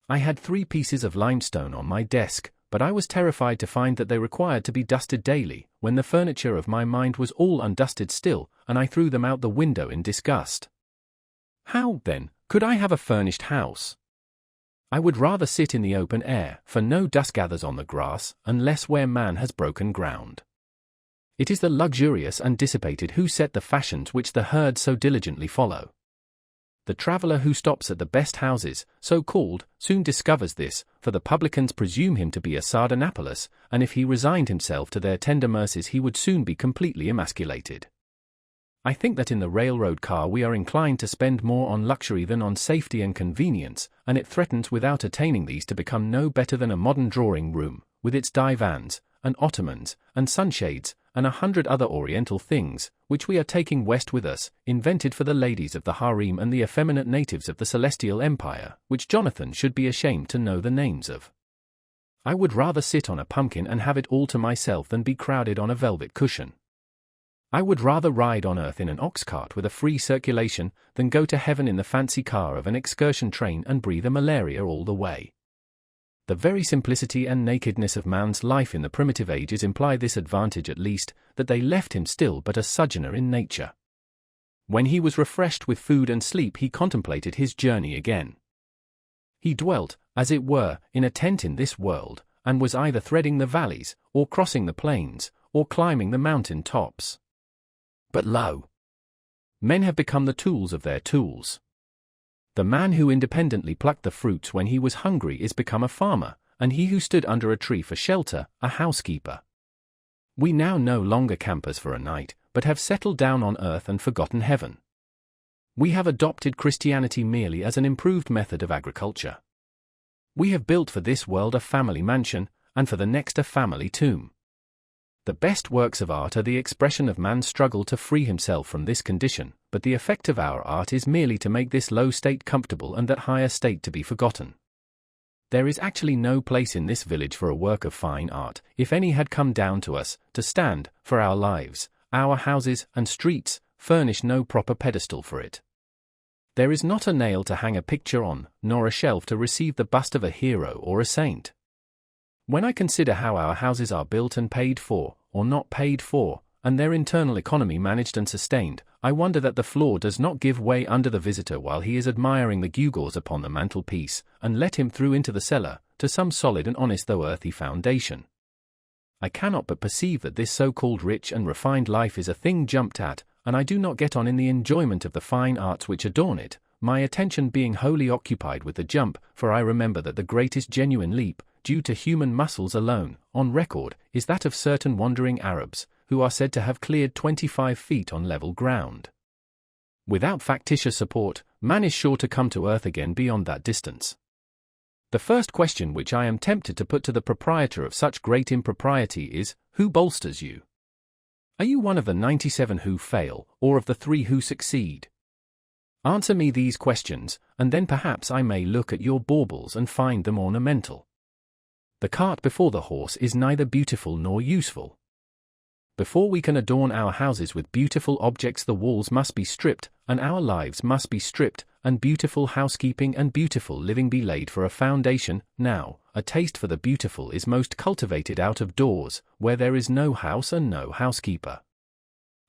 I had 3 pieces of limestone on my desk, but I was terrified to find that they required to be dusted daily, when the furniture of my mind was all undusted still, and I threw them out the window in disgust. How, then, could I have a furnished house? I would rather sit in the open air, for no dust gathers on the grass, unless where man has broken ground. It is the luxurious and dissipated who set the fashions which the herd so diligently follow. The traveller who stops at the best houses, so called, soon discovers this, for the publicans presume him to be a Sardanapalus, and if he resigned himself to their tender mercies he would soon be completely emasculated. I think that in the railroad car we are inclined to spend more on luxury than on safety and convenience, and it threatens without attaining these to become no better than a modern drawing room, with its divans, and ottomans, and sunshades, and 100 other oriental things, which we are taking west with us, invented for the ladies of the harem and the effeminate natives of the Celestial Empire, which Jonathan should be ashamed to know the names of. I would rather sit on a pumpkin and have it all to myself than be crowded on a velvet cushion. I would rather ride on earth in an ox cart with a free circulation than go to heaven in the fancy car of an excursion train and breathe a malaria all the way. The very simplicity and nakedness of man's life in the primitive ages imply this advantage at least, that they left him still but a sojourner in nature. When he was refreshed with food and sleep he contemplated his journey again. He dwelt, as it were, in a tent in this world, and was either threading the valleys, or crossing the plains, or climbing the mountain tops. But lo! Men have become the tools of their tools. The man who independently plucked the fruits when he was hungry is become a farmer, and he who stood under a tree for shelter, a housekeeper. We now no longer campers for a night, but have settled down on earth and forgotten heaven. We have adopted Christianity merely as an improved method of agriculture. We have built for this world a family mansion, and for the next a family tomb. The best works of art are the expression of man's struggle to free himself from this condition, but the effect of our art is merely to make this low state comfortable and that higher state to be forgotten. There is actually no place in this village for a work of fine art, if any had come down to us, to stand, for our lives, our houses and streets, furnish no proper pedestal for it. There is not a nail to hang a picture on, nor a shelf to receive the bust of a hero or a saint. When I consider how our houses are built and paid for, or not paid for, and their internal economy managed and sustained, I wonder that the floor does not give way under the visitor while he is admiring the gewgaws upon the mantelpiece, and let him through into the cellar, to some solid and honest though earthy foundation. I cannot but perceive that this so-called rich and refined life is a thing jumped at, and I do not get on in the enjoyment of the fine arts which adorn it, my attention being wholly occupied with the jump, for I remember that the greatest genuine leap, due to human muscles alone, on record, is that of certain wandering Arabs, who are said to have cleared 25 feet on level ground. Without factitious support, man is sure to come to earth again beyond that distance. The first question which I am tempted to put to the proprietor of such great impropriety is, who bolsters you? Are you one of the 97 who fail, or of the 3 who succeed? Answer me these questions, and then perhaps I may look at your baubles and find them ornamental. The cart before the horse is neither beautiful nor useful. Before we can adorn our houses with beautiful objects the walls must be stripped, and our lives must be stripped, and beautiful housekeeping and beautiful living be laid for a foundation. Now, a taste for the beautiful is most cultivated out of doors, where there is no house and no housekeeper.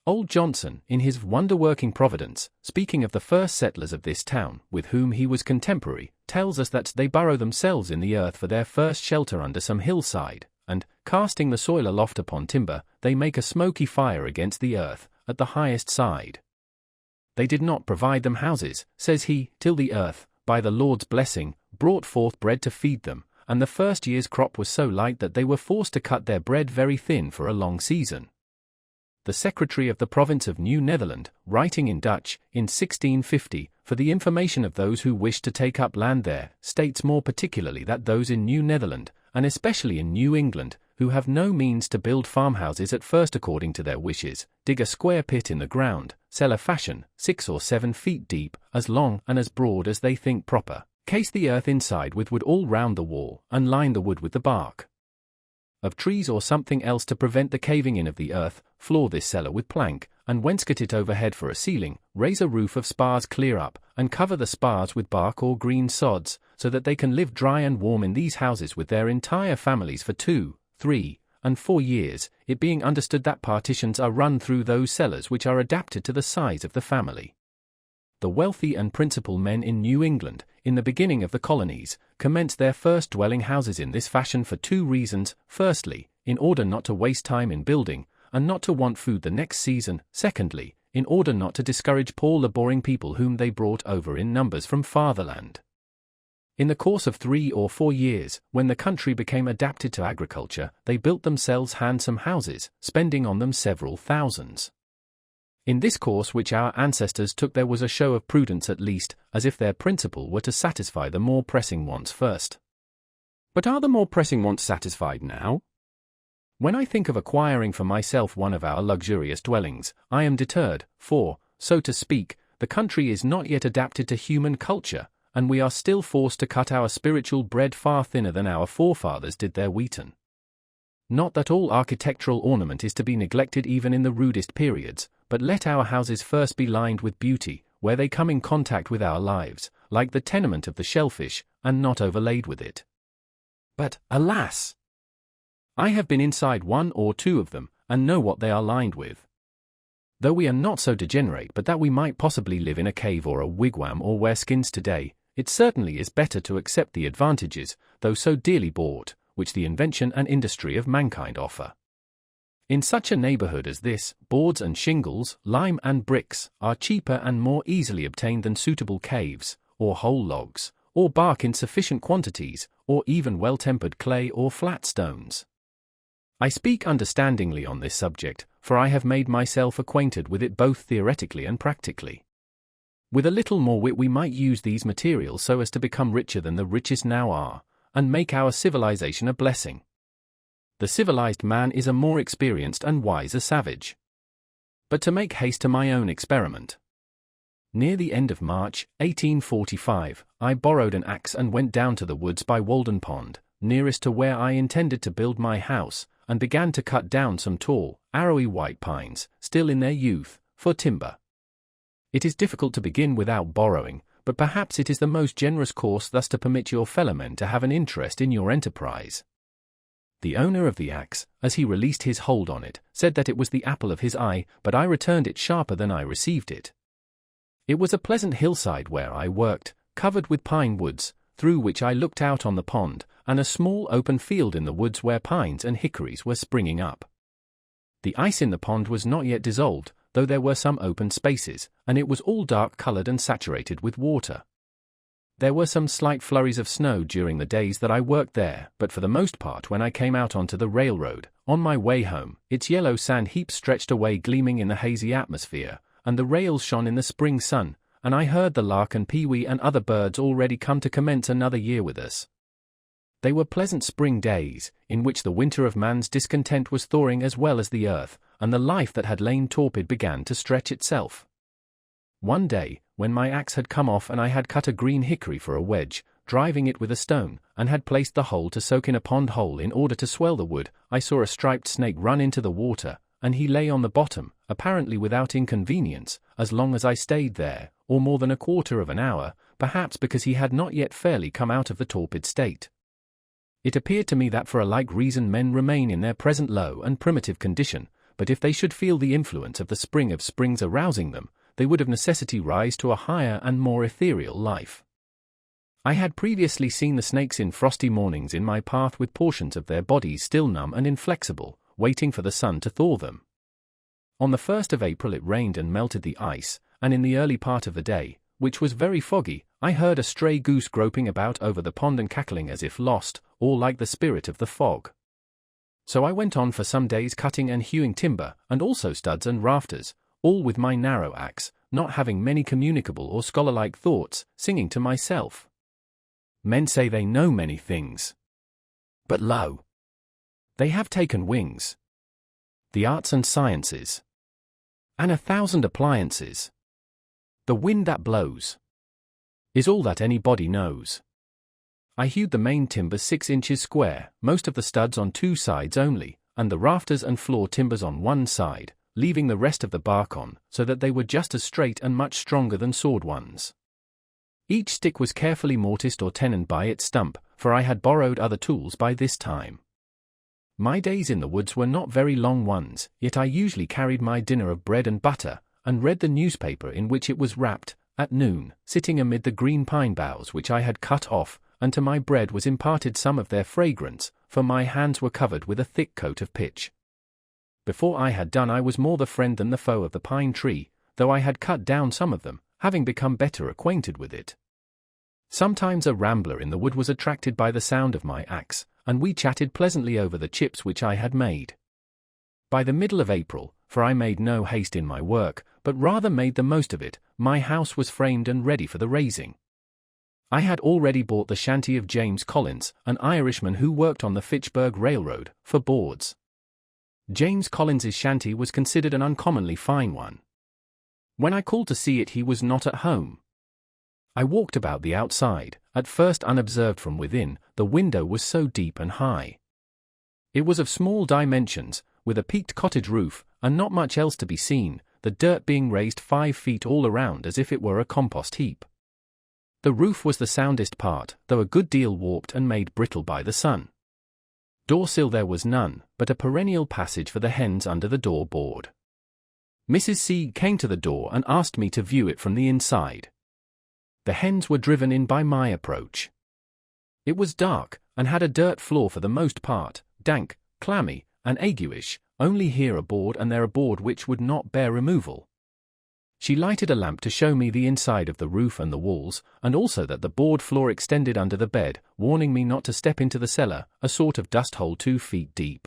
Old Johnson, in his wonder-working Providence, speaking of the first settlers of this town, with whom he was contemporary, tells us that they burrow themselves in the earth for their first shelter under some hillside, and, casting the soil aloft upon timber, they make a smoky fire against the earth, at the highest side. They did not provide them houses, says he, till the earth, by the Lord's blessing, brought forth bread to feed them, and the first year's crop was so light that they were forced to cut their bread very thin for a long season. The Secretary of the Province of New Netherland, writing in Dutch, in 1650, for the information of those who wished to take up land there, states more particularly that those in New Netherland, and especially in New England, who have no means to build farmhouses at first according to their wishes, dig a square pit in the ground, cellar fashion, 6 or 7 feet deep, as long and as broad as they think proper, case the earth inside with wood all round the wall, and line the wood with the bark of trees or something else to prevent the caving in of the earth, floor this cellar with plank, and wainscot it overhead for a ceiling, raise a roof of spars clear up, and cover the spars with bark or green sods, so that they can live dry and warm in these houses with their entire families for 2, 3, and 4 years, it being understood that partitions are run through those cellars which are adapted to the size of the family. The wealthy and principal men in New England, in the beginning of the colonies, commenced their first dwelling houses in this fashion for 2 reasons. Firstly, in order not to waste time in building, and not to want food the next season. Secondly, in order not to discourage poor laboring people whom they brought over in numbers from fatherland. In the course of 3 or 4 years, when the country became adapted to agriculture, they built themselves handsome houses, spending on them several thousands. In this course which our ancestors took there was a show of prudence at least, as if their principle were to satisfy the more pressing wants first. But are the more pressing wants satisfied now? When I think of acquiring for myself one of our luxurious dwellings, I am deterred, for, so to speak, the country is not yet adapted to human culture, and we are still forced to cut our spiritual bread far thinner than our forefathers did their wheaten. Not that all architectural ornament is to be neglected even in the rudest periods, but let our houses first be lined with beauty, where they come in contact with our lives, like the tenement of the shellfish, and not overlaid with it. But, alas! I have been inside one or two of them, and know what they are lined with. Though we are not so degenerate but that we might possibly live in a cave or a wigwam or wear skins today, it certainly is better to accept the advantages, though so dearly bought, which the invention and industry of mankind offer. In such a neighborhood as this, boards and shingles, lime and bricks, are cheaper and more easily obtained than suitable caves, or whole logs, or bark in sufficient quantities, or even well-tempered clay or flat stones. I speak understandingly on this subject, for I have made myself acquainted with it both theoretically and practically. With a little more wit we might use these materials so as to become richer than the richest now are, and make our civilization a blessing. The civilized man is a more experienced and wiser savage. But to make haste to my own experiment. Near the end of March, 1845, I borrowed an axe and went down to the woods by Walden Pond, nearest to where I intended to build my house, and began to cut down some tall, arrowy white pines, still in their youth, for timber. It is difficult to begin without borrowing, but perhaps it is the most generous course thus to permit your fellowmen to have an interest in your enterprise. The owner of the axe, as he released his hold on it, said that it was the apple of his eye, but I returned it sharper than I received it. It was a pleasant hillside where I worked, covered with pine woods, through which I looked out on the pond, and a small open field in the woods where pines and hickories were springing up. The ice in the pond was not yet dissolved, though there were some open spaces, and it was all dark-colored and saturated with water. There were some slight flurries of snow during the days that I worked there, but for the most part when I came out onto the railroad, on my way home, its yellow sand heaps stretched away gleaming in the hazy atmosphere, and the rails shone in the spring sun, and I heard the lark and pewee and other birds already come to commence another year with us. They were pleasant spring days, in which the winter of man's discontent was thawing as well as the earth, and the life that had lain torpid began to stretch itself. One day, when my axe had come off and I had cut a green hickory for a wedge, driving it with a stone, and had placed the hole to soak in a pond hole in order to swell the wood, I saw a striped snake run into the water, and he lay on the bottom, apparently without inconvenience, as long as I stayed there, or more than a quarter of an hour, perhaps because he had not yet fairly come out of the torpid state. It appeared to me that for a like reason men remain in their present low and primitive condition, but if they should feel the influence of the spring of springs arousing them, they would of necessity rise to a higher and more ethereal life. I had previously seen the snakes in frosty mornings in my path with portions of their bodies still numb and inflexible, waiting for the sun to thaw them. On the 1st of April it rained and melted the ice, and in the early part of the day, which was very foggy, I heard a stray goose groping about over the pond and cackling as if lost, or like the spirit of the fog. So I went on for some days cutting and hewing timber, and also studs and rafters, all with my narrow axe, not having many communicable or scholar-like thoughts, singing to myself. Men say they know many things. But lo! They have taken wings. The arts and sciences. And 1,000 appliances. The wind that blows is all that anybody knows. I hewed the main timber 6 inches square, most of the studs on 2 sides only, and the rafters and floor timbers on 1 side, leaving the rest of the bark on, so that they were just as straight and much stronger than sword ones. Each stick was carefully mortised or tenoned by its stump, for I had borrowed other tools by this time. My days in the woods were not very long ones, yet I usually carried my dinner of bread and butter, and read the newspaper in which it was wrapped, at noon, sitting amid the green pine boughs which I had cut off, and to my bread was imparted some of their fragrance, for my hands were covered with a thick coat of pitch. Before I had done I was more the friend than the foe of the pine tree, though I had cut down some of them, having become better acquainted with it. Sometimes a rambler in the wood was attracted by the sound of my axe, and we chatted pleasantly over the chips which I had made. By the middle of April, for I made no haste in my work, but rather made the most of it. My house was framed and ready for the raising. I had already bought the shanty of James Collins, an Irishman who worked on the Fitchburg Railroad, for boards. James Collins's shanty was considered an uncommonly fine one. When I called to see it, he was not at home. I walked about the outside, at first unobserved from within. The window was so deep and high. It was of small dimensions, with a peaked cottage roof, and not much else to be seen, the dirt being raised 5 feet all around as if it were a compost heap. The roof was the soundest part, though a good deal warped and made brittle by the sun. Door-sill there was none, but a perennial passage for the hens under the door board. Mrs. C came to the door and asked me to view it from the inside. The hens were driven in by my approach. It was dark, and had a dirt floor for the most part, dank, clammy, and aguish, only here a board and there a board which would not bear removal. She lighted a lamp to show me the inside of the roof and the walls, and also that the board floor extended under the bed, warning me not to step into the cellar, a sort of dust hole 2 feet deep.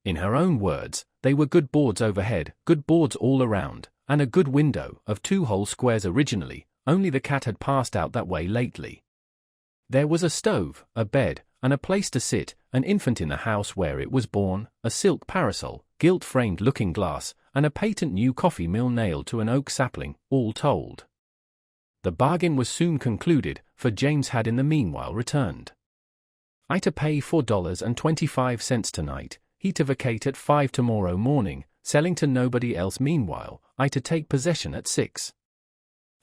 In her own words, they were good boards overhead, good boards all around, and a good window, of 2 whole squares originally, only the cat had passed out that way lately. There was a stove, a bed, and a place to sit, an infant in the house where it was born, a silk parasol, gilt-framed looking-glass, and a patent new coffee mill nailed to an oak sapling, all told. The bargain was soon concluded, for James had in the meanwhile returned. I to pay $4.25 tonight, he to vacate at 5 tomorrow morning, selling to nobody else meanwhile, I to take possession at 6.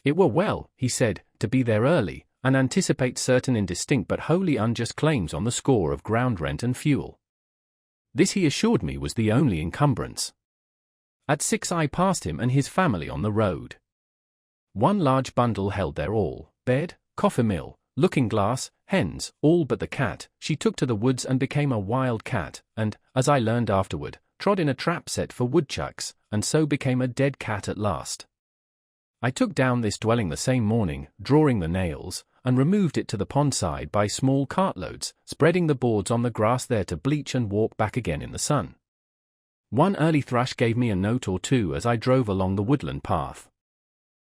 It were well, he said, to be there early, and anticipate certain indistinct but wholly unjust claims on the score of ground rent and fuel. This he assured me was the only encumbrance. At 6 I passed him and his family on the road. One large bundle held their all, bed, coffee mill, looking-glass, hens, all but the cat. She took to the woods and became a wild cat, and, as I learned afterward, trod in a trap set for woodchucks, and so became a dead cat at last. I took down this dwelling the same morning, drawing the nails, and removed it to the pond side by small cartloads, spreading the boards on the grass there to bleach and warp back again in the sun. One early thrush gave me a note or two as I drove along the woodland path.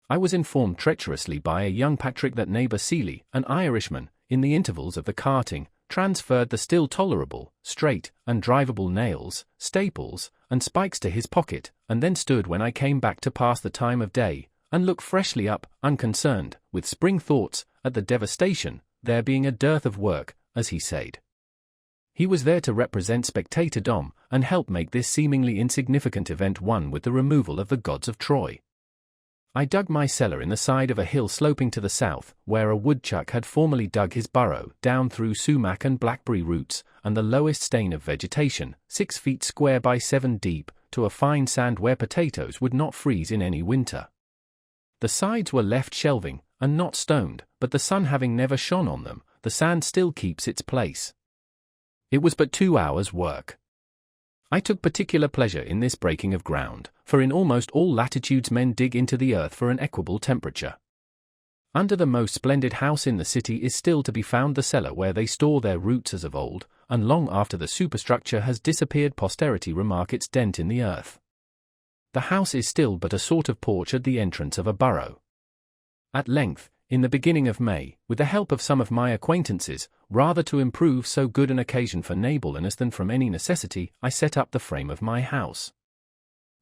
I was informed treacherously by a young Patrick that neighbour Seeley, an Irishman, in the intervals of the carting, transferred the still tolerable, straight, and drivable nails, staples, and spikes to his pocket, and then stood when I came back to pass the time of day, and look freshly up, unconcerned, with spring thoughts, at the devastation, there being a dearth of work, as he said. He was there to represent spectatordom, and help make this seemingly insignificant event one with the removal of the gods of Troy. I dug my cellar in the side of a hill sloping to the south, where a woodchuck had formerly dug his burrow, down through sumac and blackberry roots, and the lowest stain of vegetation, 6 feet square by 7 deep, to a fine sand where potatoes would not freeze in any winter. The sides were left shelving, and not stoned, but the sun having never shone on them, the sand still keeps its place. It was but 2 hours' work. I took particular pleasure in this breaking of ground, for in almost all latitudes men dig into the earth for an equable temperature. Under the most splendid house in the city is still to be found the cellar where they store their roots as of old, and long after the superstructure has disappeared posterity remark its dent in the earth. The house is still but a sort of porch at the entrance of a burrow. At length, in the beginning of May, with the help of some of my acquaintances, rather to improve so good an occasion for neighbourliness than from any necessity, I set up the frame of my house.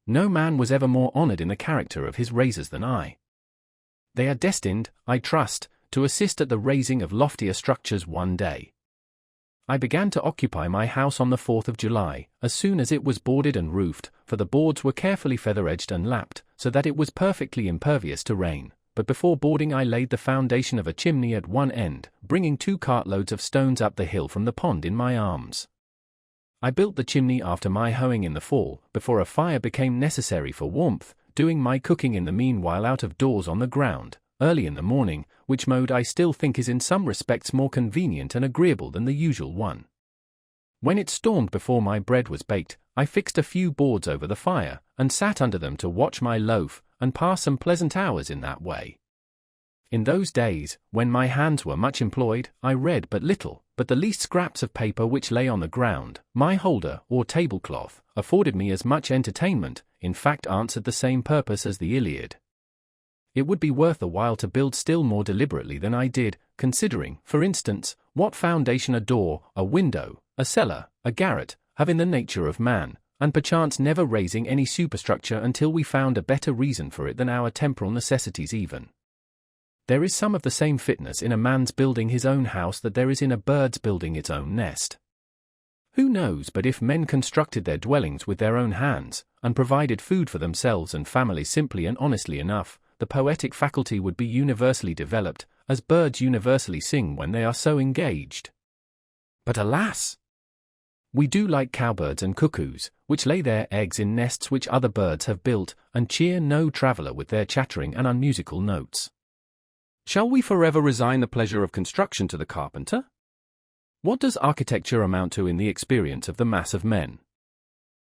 No man was ever more honoured in the character of his raisers than I. They are destined, I trust, to assist at the raising of loftier structures one day. I began to occupy my house on the 4th of July, as soon as it was boarded and roofed, for the boards were carefully feather-edged and lapped, so that it was perfectly impervious to rain. But before boarding I laid the foundation of a chimney at one end, bringing 2 cartloads of stones up the hill from the pond in my arms. I built the chimney after my hoeing in the fall, before a fire became necessary for warmth, doing my cooking in the meanwhile out of doors on the ground, early in the morning, which mode I still think is in some respects more convenient and agreeable than the usual one. When it stormed before my bread was baked, I fixed a few boards over the fire, and sat under them to watch my loaf, and pass some pleasant hours in that way. In those days, when my hands were much employed, I read but little, but the least scraps of paper which lay on the ground, my holder or tablecloth, afforded me as much entertainment, in fact answered the same purpose as the Iliad. It would be worth a while to build still more deliberately than I did, considering, for instance, what foundation a door, a window, a cellar, a garret, have in the nature of man, and perchance never raising any superstructure until we found a better reason for it than our temporal necessities even. There is some of the same fitness in a man's building his own house that there is in a bird's building its own nest. Who knows but if men constructed their dwellings with their own hands, and provided food for themselves and families simply and honestly enough, the poetic faculty would be universally developed, as birds universally sing when they are so engaged. But alas! We do like cowbirds and cuckoos, which lay their eggs in nests which other birds have built, and cheer no traveller with their chattering and unmusical notes. Shall we forever resign the pleasure of construction to the carpenter? What does architecture amount to in the experience of the mass of men?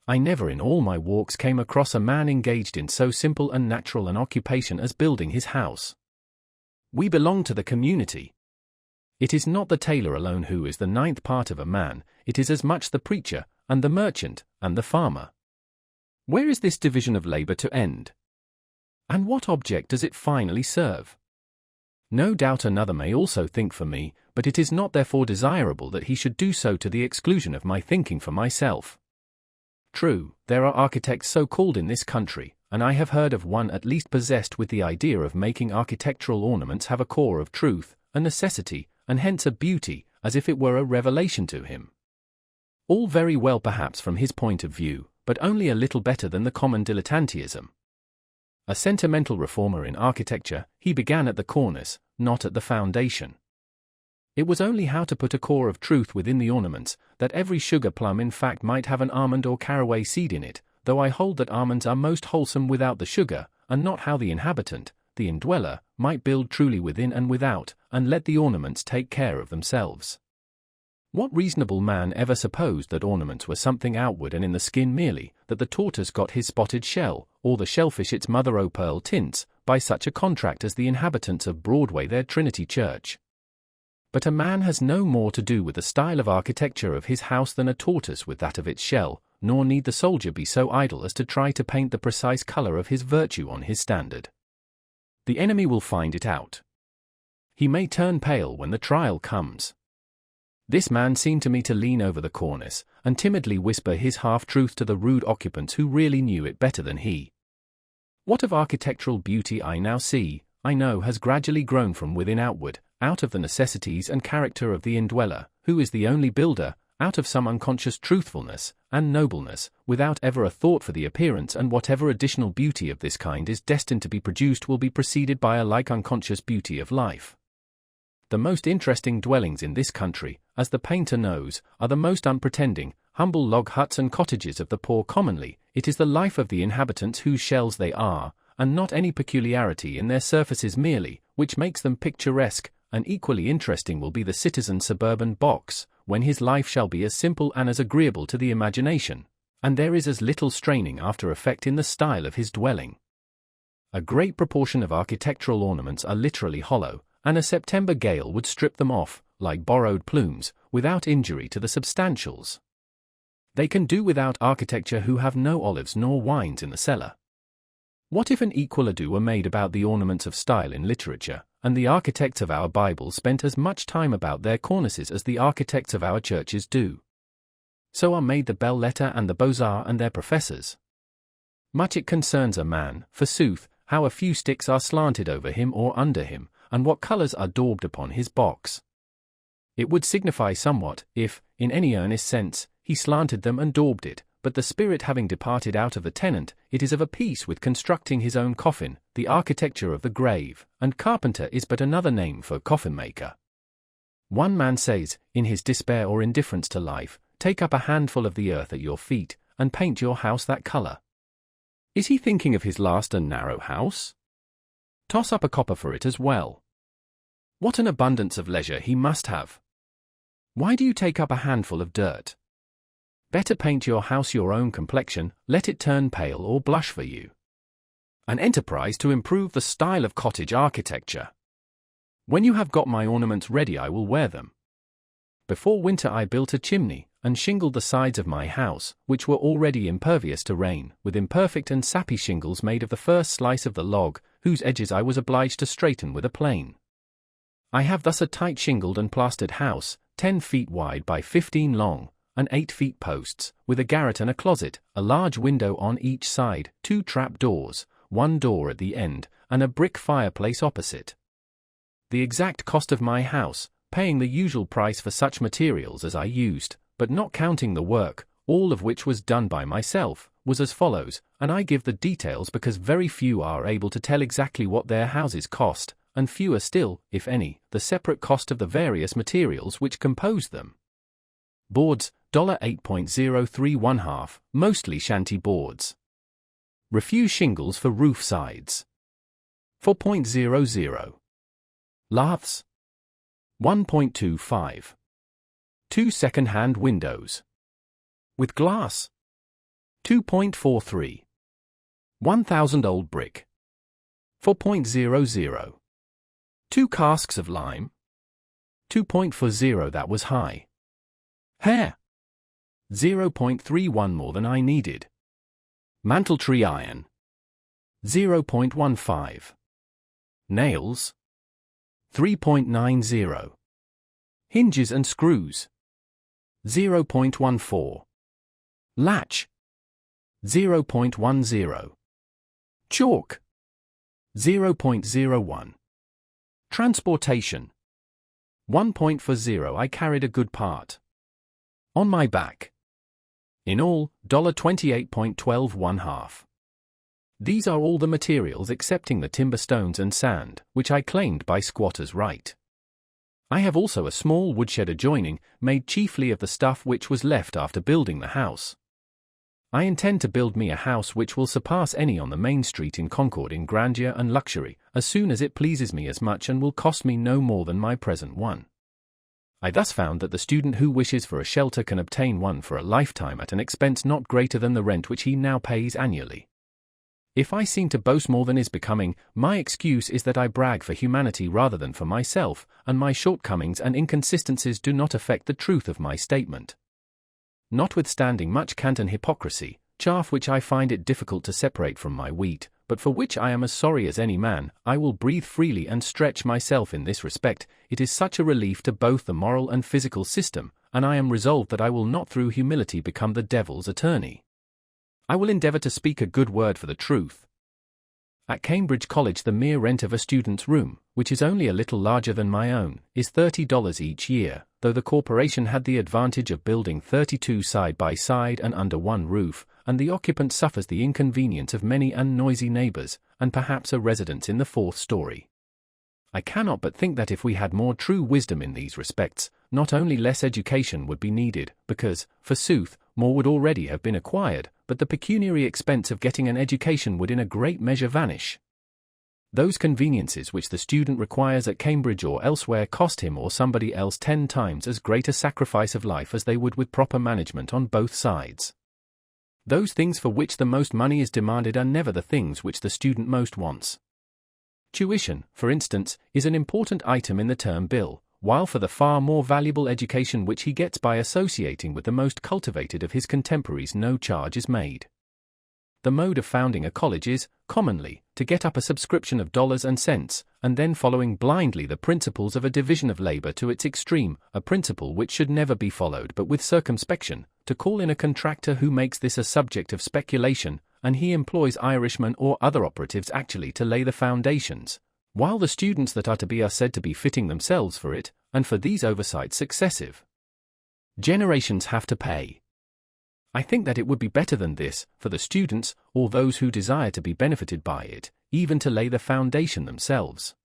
I never in all my walks came across a man engaged in so simple and natural an occupation as building his house. We belong to the community. It is not the tailor alone who is the ninth part of a man, it is as much the preacher, and the merchant, and the farmer. Where is this division of labor to end? And what object does it finally serve? No doubt another may also think for me, but it is not therefore desirable that he should do so to the exclusion of my thinking for myself. True, there are architects so called in this country, and I have heard of one at least possessed with the idea of making architectural ornaments have a core of truth, a necessity, and hence a beauty, as if it were a revelation to him. All very well perhaps from his point of view, but only a little better than the common dilettantism. A sentimental reformer in architecture, he began at the cornice, not at the foundation. It was only how to put a core of truth within the ornaments, that every sugar plum in fact might have an almond or caraway seed in it, though I hold that almonds are most wholesome without the sugar, and not how the inhabitant, the indweller, might build truly within and without, and let the ornaments take care of themselves. What reasonable man ever supposed that ornaments were something outward and in the skin merely, that the tortoise got his spotted shell, or the shellfish its mother-o'-pearl tints, by such a contract as the inhabitants of Broadway their Trinity Church? But a man has no more to do with the style of architecture of his house than a tortoise with that of its shell, nor need the soldier be so idle as to try to paint the precise color of his virtue on his standard. The enemy will find it out. He may turn pale when the trial comes. This man seemed to me to lean over the cornice, and timidly whisper his half-truth to the rude occupants who really knew it better than he. What of architectural beauty I now see, I know has gradually grown from within outward, out of the necessities and character of the indweller, who is the only builder, out of some unconscious truthfulness and nobleness, without ever a thought for the appearance, and whatever additional beauty of this kind is destined to be produced will be preceded by a like unconscious beauty of life. The most interesting dwellings in this country, as the painter knows, are the most unpretending, humble log huts and cottages of the poor commonly. It is the life of the inhabitants whose shells they are, and not any peculiarity in their surfaces merely, which makes them picturesque, and equally interesting will be the citizen's suburban box, when his life shall be as simple and as agreeable to the imagination, and there is as little straining after effect in the style of his dwelling. A great proportion of architectural ornaments are literally hollow, and a September gale would strip them off, like borrowed plumes, without injury to the substantials. They can do without architecture who have no olives nor wines in the cellar. What if an equal ado were made about the ornaments of style in literature, and the architects of our Bible spent as much time about their cornices as the architects of our churches do? So are made the belles-lettres and the beaux-arts and their professors. Much it concerns a man, forsooth, how a few sticks are slanted over him or under him, and what colours are daubed upon his box. It would signify somewhat, if, in any earnest sense, he slanted them and daubed it, but the spirit having departed out of the tenant, it is of a piece with constructing his own coffin, the architecture of the grave, and carpenter is but another name for coffin-maker. One man says, in his despair or indifference to life, take up a handful of the earth at your feet, and paint your house that colour. Is he thinking of his last and narrow house? Toss up a copper for it as well. What an abundance of leisure he must have! Why do you take up a handful of dirt? Better paint your house your own complexion, let it turn pale or blush for you. An enterprise to improve the style of cottage architecture. When you have got my ornaments ready, I will wear them. Before winter I built a chimney, and shingled the sides of my house, which were already impervious to rain, with imperfect and sappy shingles made of the first slice of the log, whose edges I was obliged to straighten with a plane. I have thus a tight shingled and plastered house, 10 feet wide by 15 long, and 8 feet posts, with a garret and a closet, a large window on each side, 2 trap doors, 1 door at the end, and a brick fireplace opposite. The exact cost of my house, paying the usual price for such materials as I used, but not counting the work, all of which was done by myself, was as follows, and I give the details because very few are able to tell exactly what their houses cost, and fewer still, if any, the separate cost of the various materials which compose them. Boards, $8.031/2, mostly shanty boards. Refuse shingles for roof sides. $4.00. Laths. $1.25. 2 second-hand windows. With glass. $2.43. 1,000 old brick. $4.00. 2 casks of lime. $2.40. That was high. Hair. $0.31 more than I needed. Manteltree iron. $0.15. Nails. $3.90. Hinges and screws. $0.14. Latch. $0.10. Chalk. $0.01. Transportation. $1.40. I carried a good part on my back. In all, $28.12 These are all the materials excepting the timber, stones and sand, which I claimed by squatter's right. I have also a small woodshed adjoining, made chiefly of the stuff which was left after building the house. I intend to build me a house which will surpass any on the main street in Concord in grandeur and luxury, as soon as it pleases me as much, and will cost me no more than my present one. I thus found that the student who wishes for a shelter can obtain one for a lifetime at an expense not greater than the rent which he now pays annually. If I seem to boast more than is becoming, my excuse is that I brag for humanity rather than for myself, and my shortcomings and inconsistencies do not affect the truth of my statement. Notwithstanding much cant and hypocrisy, chaff which I find it difficult to separate from my wheat, but for which I am as sorry as any man, I will breathe freely and stretch myself in this respect. It is such a relief to both the moral and physical system, and I am resolved that I will not through humility become the devil's attorney. I will endeavor to speak a good word for the truth. At Cambridge College the mere rent of a student's room, which is only a little larger than my own, is $30 each year, though the corporation had the advantage of building 32 side by side and under one roof, and the occupant suffers the inconvenience of many unnoisy neighbors, and perhaps a residence in the 4th story. I cannot but think that if we had more true wisdom in these respects, not only less education would be needed, because, forsooth, more would already have been acquired, but the pecuniary expense of getting an education would in a great measure vanish. Those conveniences which the student requires at Cambridge or elsewhere cost him or somebody else 10 times as great a sacrifice of life as they would with proper management on both sides. Those things for which the most money is demanded are never the things which the student most wants. Tuition, for instance, is an important item in the term bill, while for the far more valuable education which he gets by associating with the most cultivated of his contemporaries no charge is made. The mode of founding a college is, commonly, to get up a subscription of dollars and cents, and then following blindly the principles of a division of labor to its extreme, a principle which should never be followed but with circumspection, to call in a contractor who makes this a subject of speculation, and he employs Irishmen or other operatives actually to lay the foundations, while the students that are to be are said to be fitting themselves for it, and for these oversights successive generations have to pay. I think that it would be better than this, for the students, or those who desire to be benefited by it, even to lay the foundation themselves.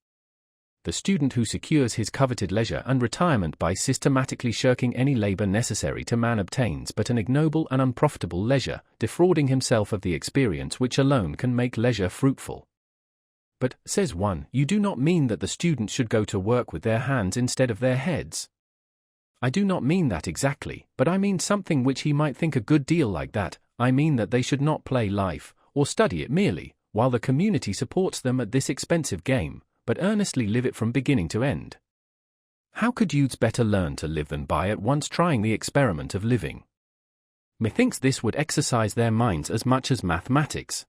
The student who secures his coveted leisure and retirement by systematically shirking any labor necessary to man obtains but an ignoble and unprofitable leisure, defrauding himself of the experience which alone can make leisure fruitful. But, says one, you do not mean that the students should go to work with their hands instead of their heads. I do not mean that exactly, but I mean something which he might think a good deal like that. I mean that they should not play life, or study it merely, while the community supports them at this expensive game, but earnestly live it from beginning to end. How could youths better learn to live than by at once trying the experiment of living? Methinks this would exercise their minds as much as mathematics.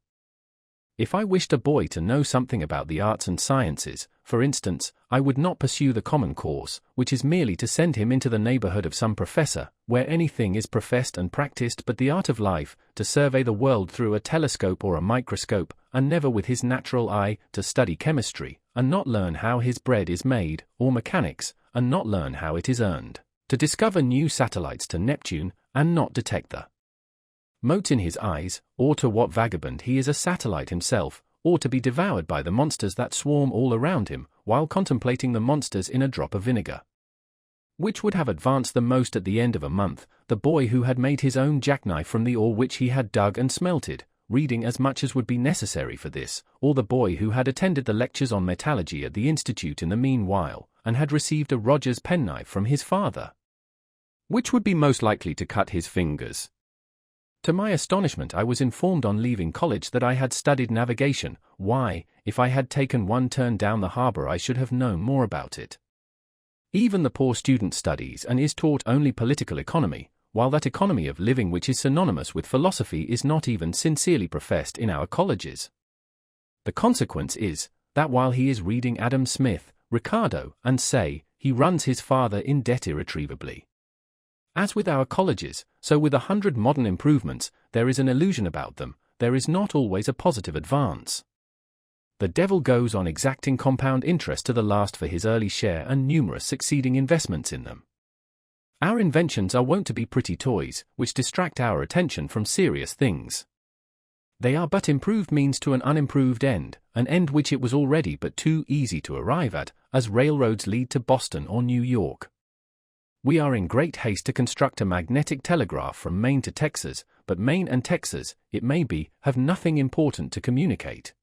If I wished a boy to know something about the arts and sciences, for instance, I would not pursue the common course, which is merely to send him into the neighborhood of some professor, where anything is professed and practiced but the art of life, to survey the world through a telescope or a microscope, and never with his natural eye, to study chemistry, and not learn how his bread is made, or mechanics, and not learn how it is earned, to discover new satellites to Neptune, and not detect the motes in his eyes, or to what vagabond he is a satellite himself, or to be devoured by the monsters that swarm all around him, while contemplating the monsters in a drop of vinegar. Which would have advanced the most at the end of a month, the boy who had made his own jackknife from the ore which he had dug and smelted, reading as much as would be necessary for this, or the boy who had attended the lectures on metallurgy at the Institute in the meanwhile, and had received a Rogers penknife from his father? Which would be most likely to cut his fingers? To my astonishment, I was informed on leaving college that I had studied navigation. Why, if I had taken one turn down the harbor I should have known more about it. Even the poor student studies and is taught only political economy, while that economy of living which is synonymous with philosophy is not even sincerely professed in our colleges. The consequence is, that while he is reading Adam Smith, Ricardo, and Say, he runs his father in debt irretrievably. As with our colleges, so with 100 modern improvements, there is an illusion about them, there is not always a positive advance. The devil goes on exacting compound interest to the last for his early share and numerous succeeding investments in them. Our inventions are wont to be pretty toys, which distract our attention from serious things. They are but improved means to an unimproved end, an end which it was already but too easy to arrive at, as railroads lead to Boston or New York. We are in great haste to construct a magnetic telegraph from Maine to Texas, but Maine and Texas, it may be, have nothing important to communicate.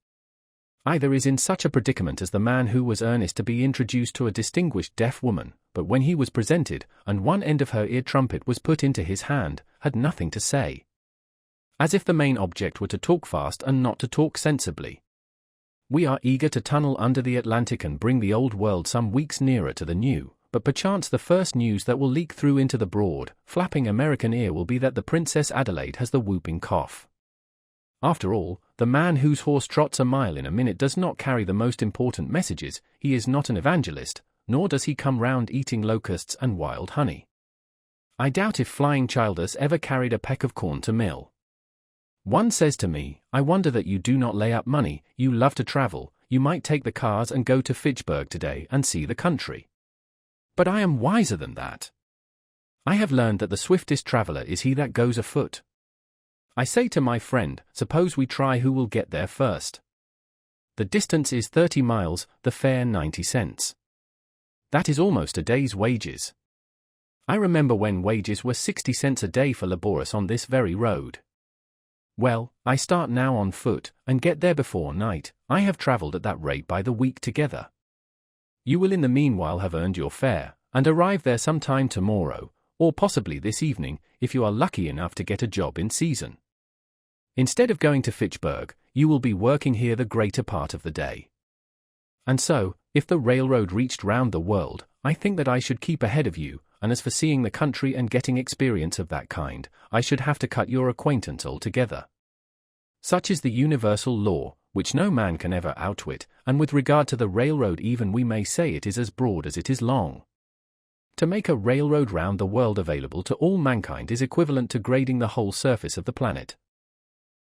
Either is in such a predicament as the man who was earnest to be introduced to a distinguished deaf woman, but when he was presented, and one end of her ear trumpet was put into his hand, had nothing to say. As if the main object were to talk fast and not to talk sensibly. We are eager to tunnel under the Atlantic and bring the old world some weeks nearer to the new. But perchance the first news that will leak through into the broad, flapping American ear will be that the Princess Adelaide has the whooping cough. After all, the man whose horse trots a mile in a minute does not carry the most important messages. He is not an evangelist, nor does he come round eating locusts and wild honey. I doubt if Flying Childers ever carried a peck of corn to mill. One says to me, I wonder that you do not lay up money, you love to travel, you might take the cars and go to Fitchburg today and see the country. But I am wiser than that. I have learned that the swiftest traveler is he that goes afoot. I say to my friend, suppose we try who will get there first. The distance is 30 miles, the fare 90 cents. That is almost a day's wages. I remember when wages were 60 cents a day for laborers on this very road. Well, I start now on foot, and get there before night. I have traveled at that rate by the week together. You will in the meanwhile have earned your fare, and arrive there some time tomorrow, or possibly this evening, if you are lucky enough to get a job in season. Instead of going to Fitchburg, you will be working here the greater part of the day. And so, if the railroad reached round the world, I think that I should keep ahead of you, and as for seeing the country and getting experience of that kind, I should have to cut your acquaintance altogether. Such is the universal law, which no man can ever outwit, and with regard to the railroad even we may say it is as broad as it is long. To make a railroad round the world available to all mankind is equivalent to grading the whole surface of the planet.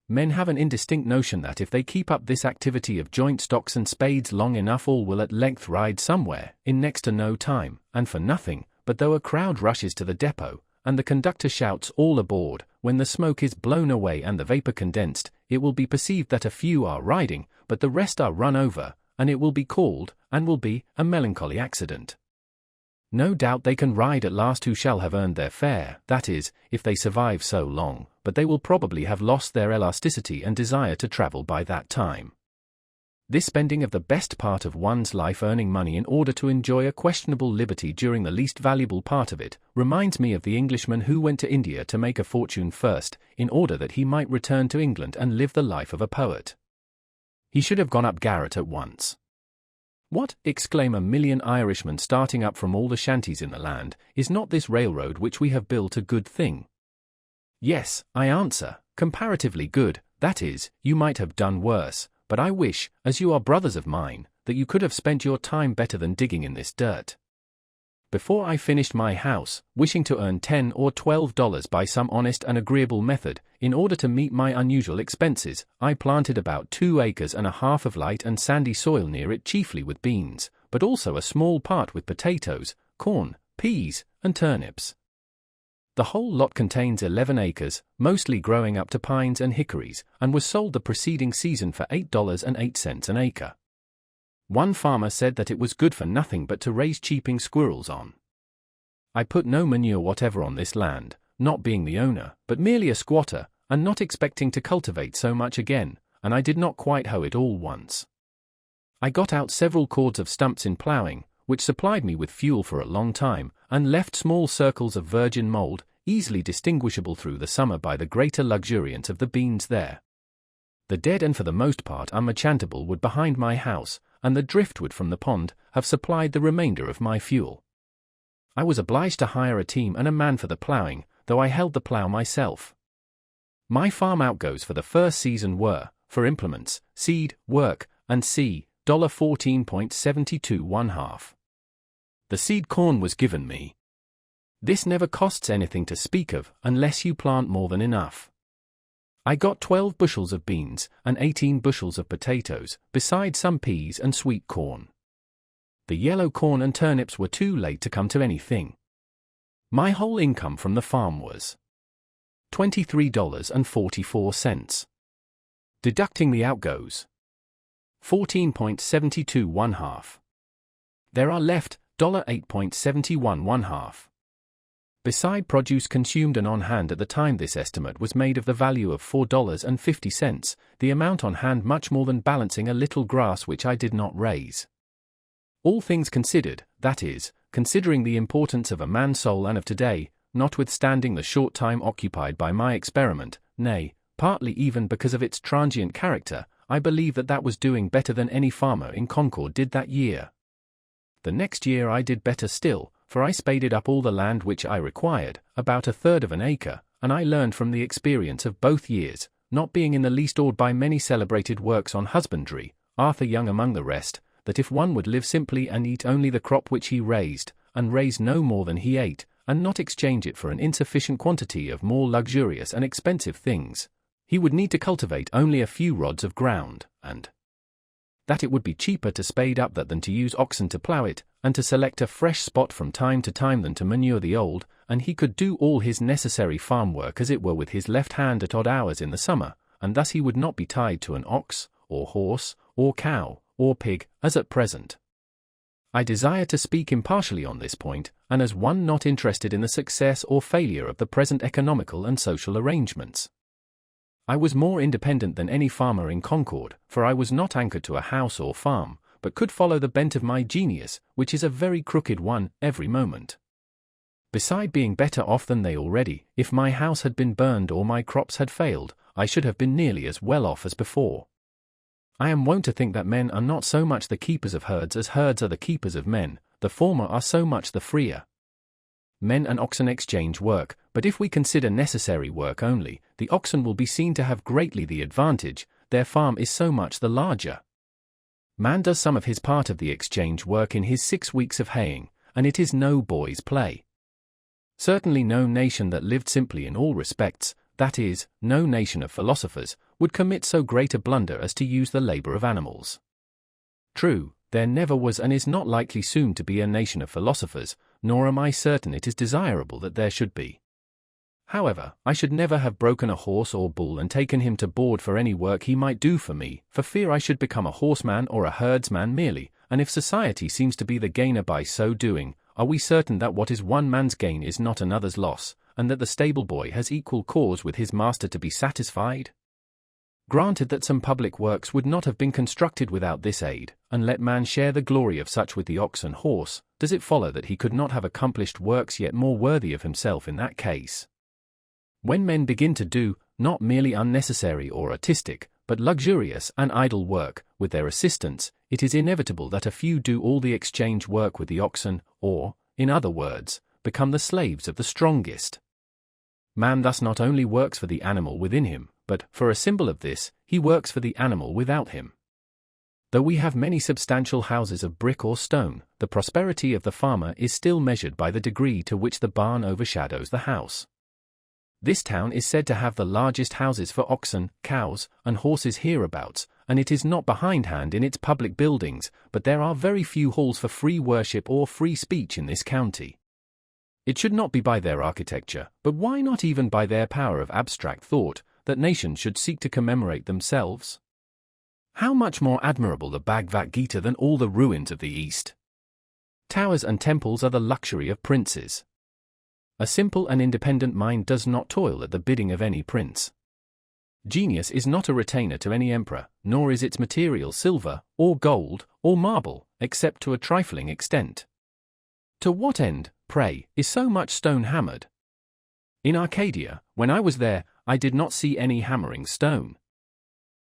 Men have an indistinct notion that if they keep up this activity of joint stocks and spades long enough all will at length ride somewhere, in next to no time, and for nothing, but though a crowd rushes to the depot, and the conductor shouts all aboard, when the smoke is blown away and the vapor condensed, it will be perceived that a few are riding, but the rest are run over, and it will be called, and will be, a melancholy accident. No doubt they can ride at last who shall have earned their fare, that is, if they survive so long, but they will probably have lost their elasticity and desire to travel by that time. This spending of the best part of one's life earning money in order to enjoy a questionable liberty during the least valuable part of it, reminds me of the Englishman who went to India to make a fortune first, in order that he might return to England and live the life of a poet. He should have gone up garret at once. What, exclaim a million Irishmen starting up from all the shanties in the land, is not this railroad which we have built a good thing? Yes, I answer, comparatively good, that is, you might have done worse, but I wish, as you are brothers of mine, that you could have spent your time better than digging in this dirt. Before I finished my house, wishing to earn $10 or $12 by some honest and agreeable method, in order to meet my unusual expenses, I planted about 2 acres and a half of light and sandy soil near it, chiefly with beans, but also a small part with potatoes, corn, peas, and turnips. The whole lot contains 11 acres, mostly growing up to pines and hickories, and was sold the preceding season for $8.08 an acre. One farmer said that it was good for nothing but to raise cheeping squirrels on. I put no manure whatever on this land, not being the owner, but merely a squatter, and not expecting to cultivate so much again, and I did not quite hoe it all once. I got out several cords of stumps in ploughing, which supplied me with fuel for a long time, and left small circles of virgin mold, easily distinguishable through the summer by the greater luxuriance of the beans there. The dead and for the most part unmerchantable wood behind my house, and the driftwood from the pond, have supplied the remainder of my fuel. I was obliged to hire a team and a man for the ploughing, though I held the plough myself. My farm outgoes for the first season were, for implements, seed, work, and $14.72 1/2. The seed corn was given me. This never costs anything to speak of, unless you plant more than enough. I got 12 bushels of beans and 18 bushels of potatoes, besides some peas and sweet corn. The yellow corn and turnips were too late to come to anything. My whole income from the farm was $23.44. Deducting the outgoes, $14.72 1/2. There are left $8.71 1/2. Beside produce consumed and on hand at the time, this estimate was made of the value of $4.50, the amount on hand much more than balancing a little grass which I did not raise. All things considered, that is, considering the importance of a man's soul and of today, notwithstanding the short time occupied by my experiment, nay, partly even because of its transient character, I believe that was doing better than any farmer in Concord did that year. The next year I did better still, for I spaded up all the land which I required, about 1/3 of an acre, and I learned from the experience of both years, not being in the least awed by many celebrated works on husbandry, Arthur Young among the rest, that if one would live simply and eat only the crop which he raised, and raise no more than he ate, and not exchange it for an insufficient quantity of more luxurious and expensive things, he would need to cultivate only a few rods of ground, and that it would be cheaper to spade up that than to use oxen to plough it, and to select a fresh spot from time to time than to manure the old, and he could do all his necessary farm work as it were with his left hand at odd hours in the summer, and thus he would not be tied to an ox, or horse, or cow, or pig, as at present. I desire to speak impartially on this point, and as one not interested in the success or failure of the present economical and social arrangements. I was more independent than any farmer in Concord, for I was not anchored to a house or farm, but could follow the bent of my genius, which is a very crooked one, every moment. Beside being better off than they already, if my house had been burned or my crops had failed, I should have been nearly as well off as before. I am wont to think that men are not so much the keepers of herds as herds are the keepers of men, the former are so much the freer. Men and oxen exchange work, but if we consider necessary work only, the oxen will be seen to have greatly the advantage, their farm is so much the larger. Man does some of his part of the exchange work in his 6 weeks of haying, and it is no boy's play. Certainly no nation that lived simply in all respects, that is, no nation of philosophers, would commit so great a blunder as to use the labor of animals. True, there never was and is not likely soon to be a nation of philosophers, nor am I certain it is desirable that there should be. However, I should never have broken a horse or bull and taken him to board for any work he might do for me, for fear I should become a horseman or a herdsman merely, and if society seems to be the gainer by so doing, are we certain that what is one man's gain is not another's loss, and that the stable boy has equal cause with his master to be satisfied? Granted that some public works would not have been constructed without this aid, and let man share the glory of such with the ox and horse, does it follow that he could not have accomplished works yet more worthy of himself in that case? When men begin to do, not merely unnecessary or artistic, but luxurious and idle work, with their assistants, it is inevitable that a few do all the exchange work with the oxen, or, in other words, become the slaves of the strongest. Man thus not only works for the animal within him, but, for a symbol of this, he works for the animal without him. Though we have many substantial houses of brick or stone, the prosperity of the farmer is still measured by the degree to which the barn overshadows the house. This town is said to have the largest houses for oxen, cows, and horses hereabouts, and it is not behindhand in its public buildings, but there are very few halls for free worship or free speech in this county. It should not be by their architecture, but why not even by their power of abstract thought, that nations should seek to commemorate themselves? How much more admirable the Bhagavad Gita than all the ruins of the East? Towers and temples are the luxury of princes. A simple and independent mind does not toil at the bidding of any prince. Genius is not a retainer to any emperor, nor is its material silver, or gold, or marble, except to a trifling extent. To what end, pray, is so much stone hammered? In Arcadia, when I was there, I did not see any hammering stone.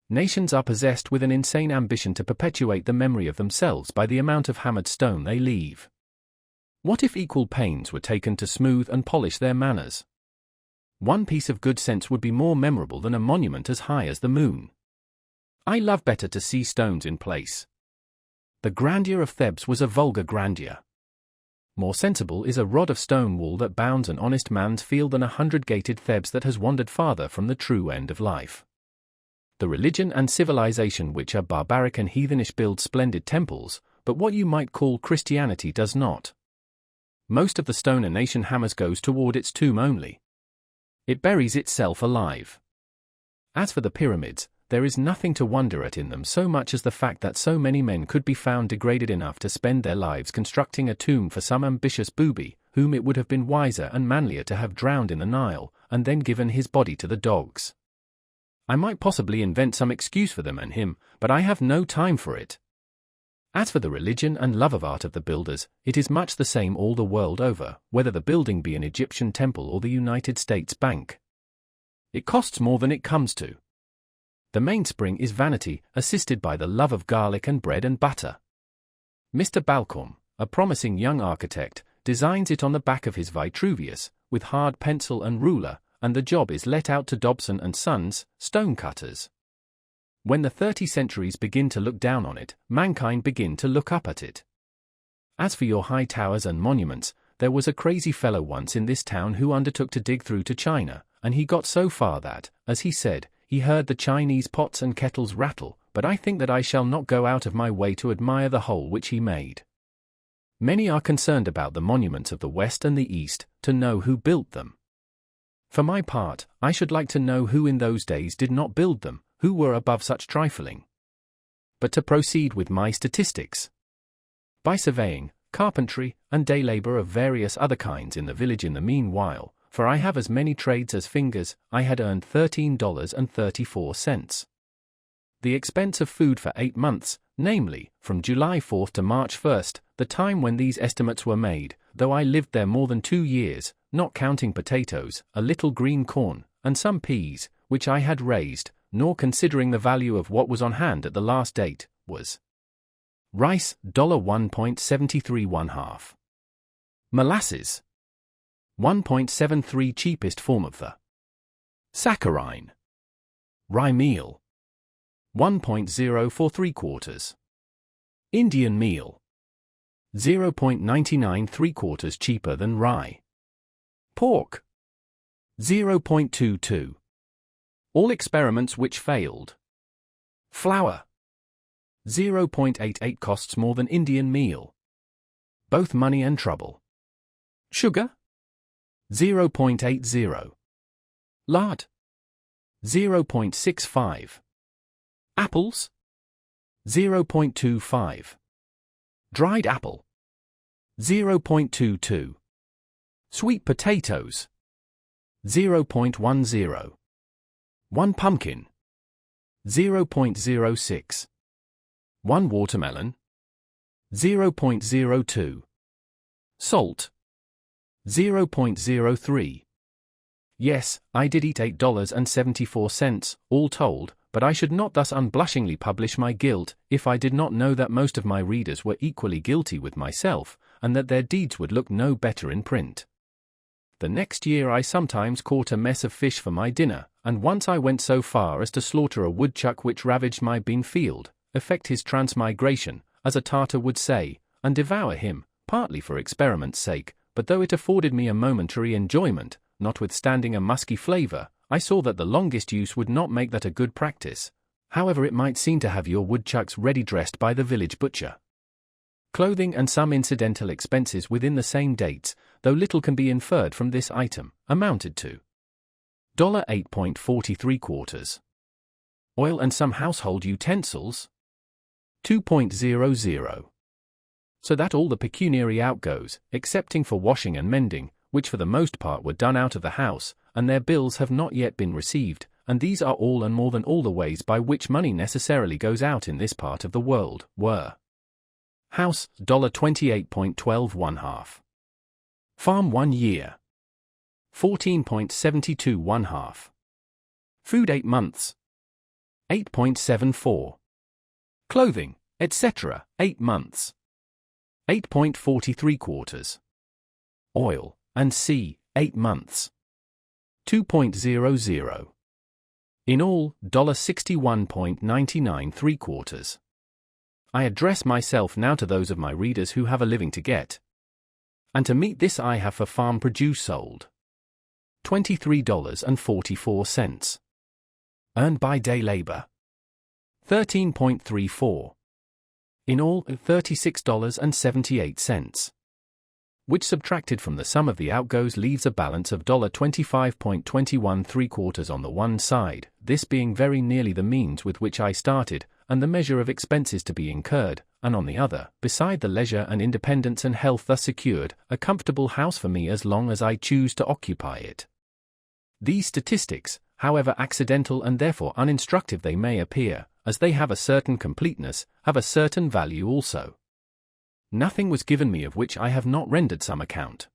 Nations are possessed with an insane ambition to perpetuate the memory of themselves by the amount of hammered stone they leave. What if equal pains were taken to smooth and polish their manners? One piece of good sense would be more memorable than a monument as high as the moon. I love better to see stones in place. The grandeur of Thebes was a vulgar grandeur. More sensible is a rod of stone wall that bounds an honest man's field than 100-gated Thebes that has wandered farther from the true end of life. The religion and civilization which are barbaric and heathenish build splendid temples, but what you might call Christianity does not. Most of the stone a nation hammers goes toward its tomb only. It buries itself alive. As for the pyramids, there is nothing to wonder at in them so much as the fact that so many men could be found degraded enough to spend their lives constructing a tomb for some ambitious booby, whom it would have been wiser and manlier to have drowned in the Nile, and then given his body to the dogs. I might possibly invent some excuse for them and him, but I have no time for it. As for the religion and love of art of the builders, it is much the same all the world over, whether the building be an Egyptian temple or the United States Bank. It costs more than it comes to. The mainspring is vanity, assisted by the love of garlic and bread and butter. Mr. Balcombe, a promising young architect, designs it on the back of his Vitruvius, with hard pencil and ruler, and the job is let out to Dobson and Sons, stonecutters. When the 30 centuries begin to look down on it, mankind begin to look up at it. As for your high towers and monuments, there was a crazy fellow once in this town who undertook to dig through to China, and he got so far that, as he said, he heard the Chinese pots and kettles rattle, but I think that I shall not go out of my way to admire the hole which he made. Many are concerned about the monuments of the West and the East, to know who built them. For my part, I should like to know who in those days did not build them, who were above such trifling. But to proceed with my statistics. By surveying, carpentry, and day labor of various other kinds in the village in the meanwhile, for I have as many trades as fingers, I had earned $13.34. The expense of food for 8 months, namely, from July 4th to March 1st, the time when these estimates were made, though I lived there more than 2 years, not counting potatoes, a little green corn, and some peas, which I had raised, nor considering the value of what was on hand at the last date, was rice, $1.73 molasses, 1.73 cheapest form of the saccharine, rye meal, 1.043 Indian meal, 0.99 cheaper than rye, pork, 0.22. All experiments which failed. Flour, 0.88 costs more than Indian meal. Both money and trouble. Sugar, 0.80. Lard, 0.65. Apples, 0.25. Dried apple, 0.22. Sweet potatoes, 0.10. 1 pumpkin, 0.06. 1 watermelon, 0.02. Salt, 0.03. Yes, I did eat $8.74, all told, but I should not thus unblushingly publish my guilt if I did not know that most of my readers were equally guilty with myself, and that their deeds would look no better in print. The next year I sometimes caught a mess of fish for my dinner, and once I went so far as to slaughter a woodchuck which ravaged my bean field, effect his transmigration, as a Tartar would say, and devour him, partly for experiment's sake, but though it afforded me a momentary enjoyment, notwithstanding a musky flavour, I saw that the longest use would not make that a good practice, however it might seem to have your woodchucks ready dressed by the village butcher. Clothing and some incidental expenses within the same dates, though little can be inferred from this item, amounted to $8.43. Oil and some household utensils, $2.00. So that all the pecuniary outgoes, excepting for washing and mending, which for the most part were done out of the house, and their bills have not yet been received, and these are all and more than all the ways by which money necessarily goes out in this part of the world, were: house, $28.12 farm 1 year, $14.72 food 8 months, $8.74 clothing, etc., 8 months, $8.43 oil and c. 8 months, $2.00 in all, $61.99. I address myself now to those of my readers who have a living to get. And to meet this I have for farm produce sold $23.44. Earned by day labor, $13.34. In all, $36.78. Which subtracted from the sum of the outgoes leaves a balance of $25.21 on the one side, this being very nearly the means with which I started, and the measure of expenses to be incurred, and on the other, beside the leisure and independence and health thus secured, a comfortable house for me as long as I choose to occupy it. These statistics, however accidental and therefore uninstructive they may appear, as they have a certain completeness, have a certain value also. Nothing was given me of which I have not rendered some account.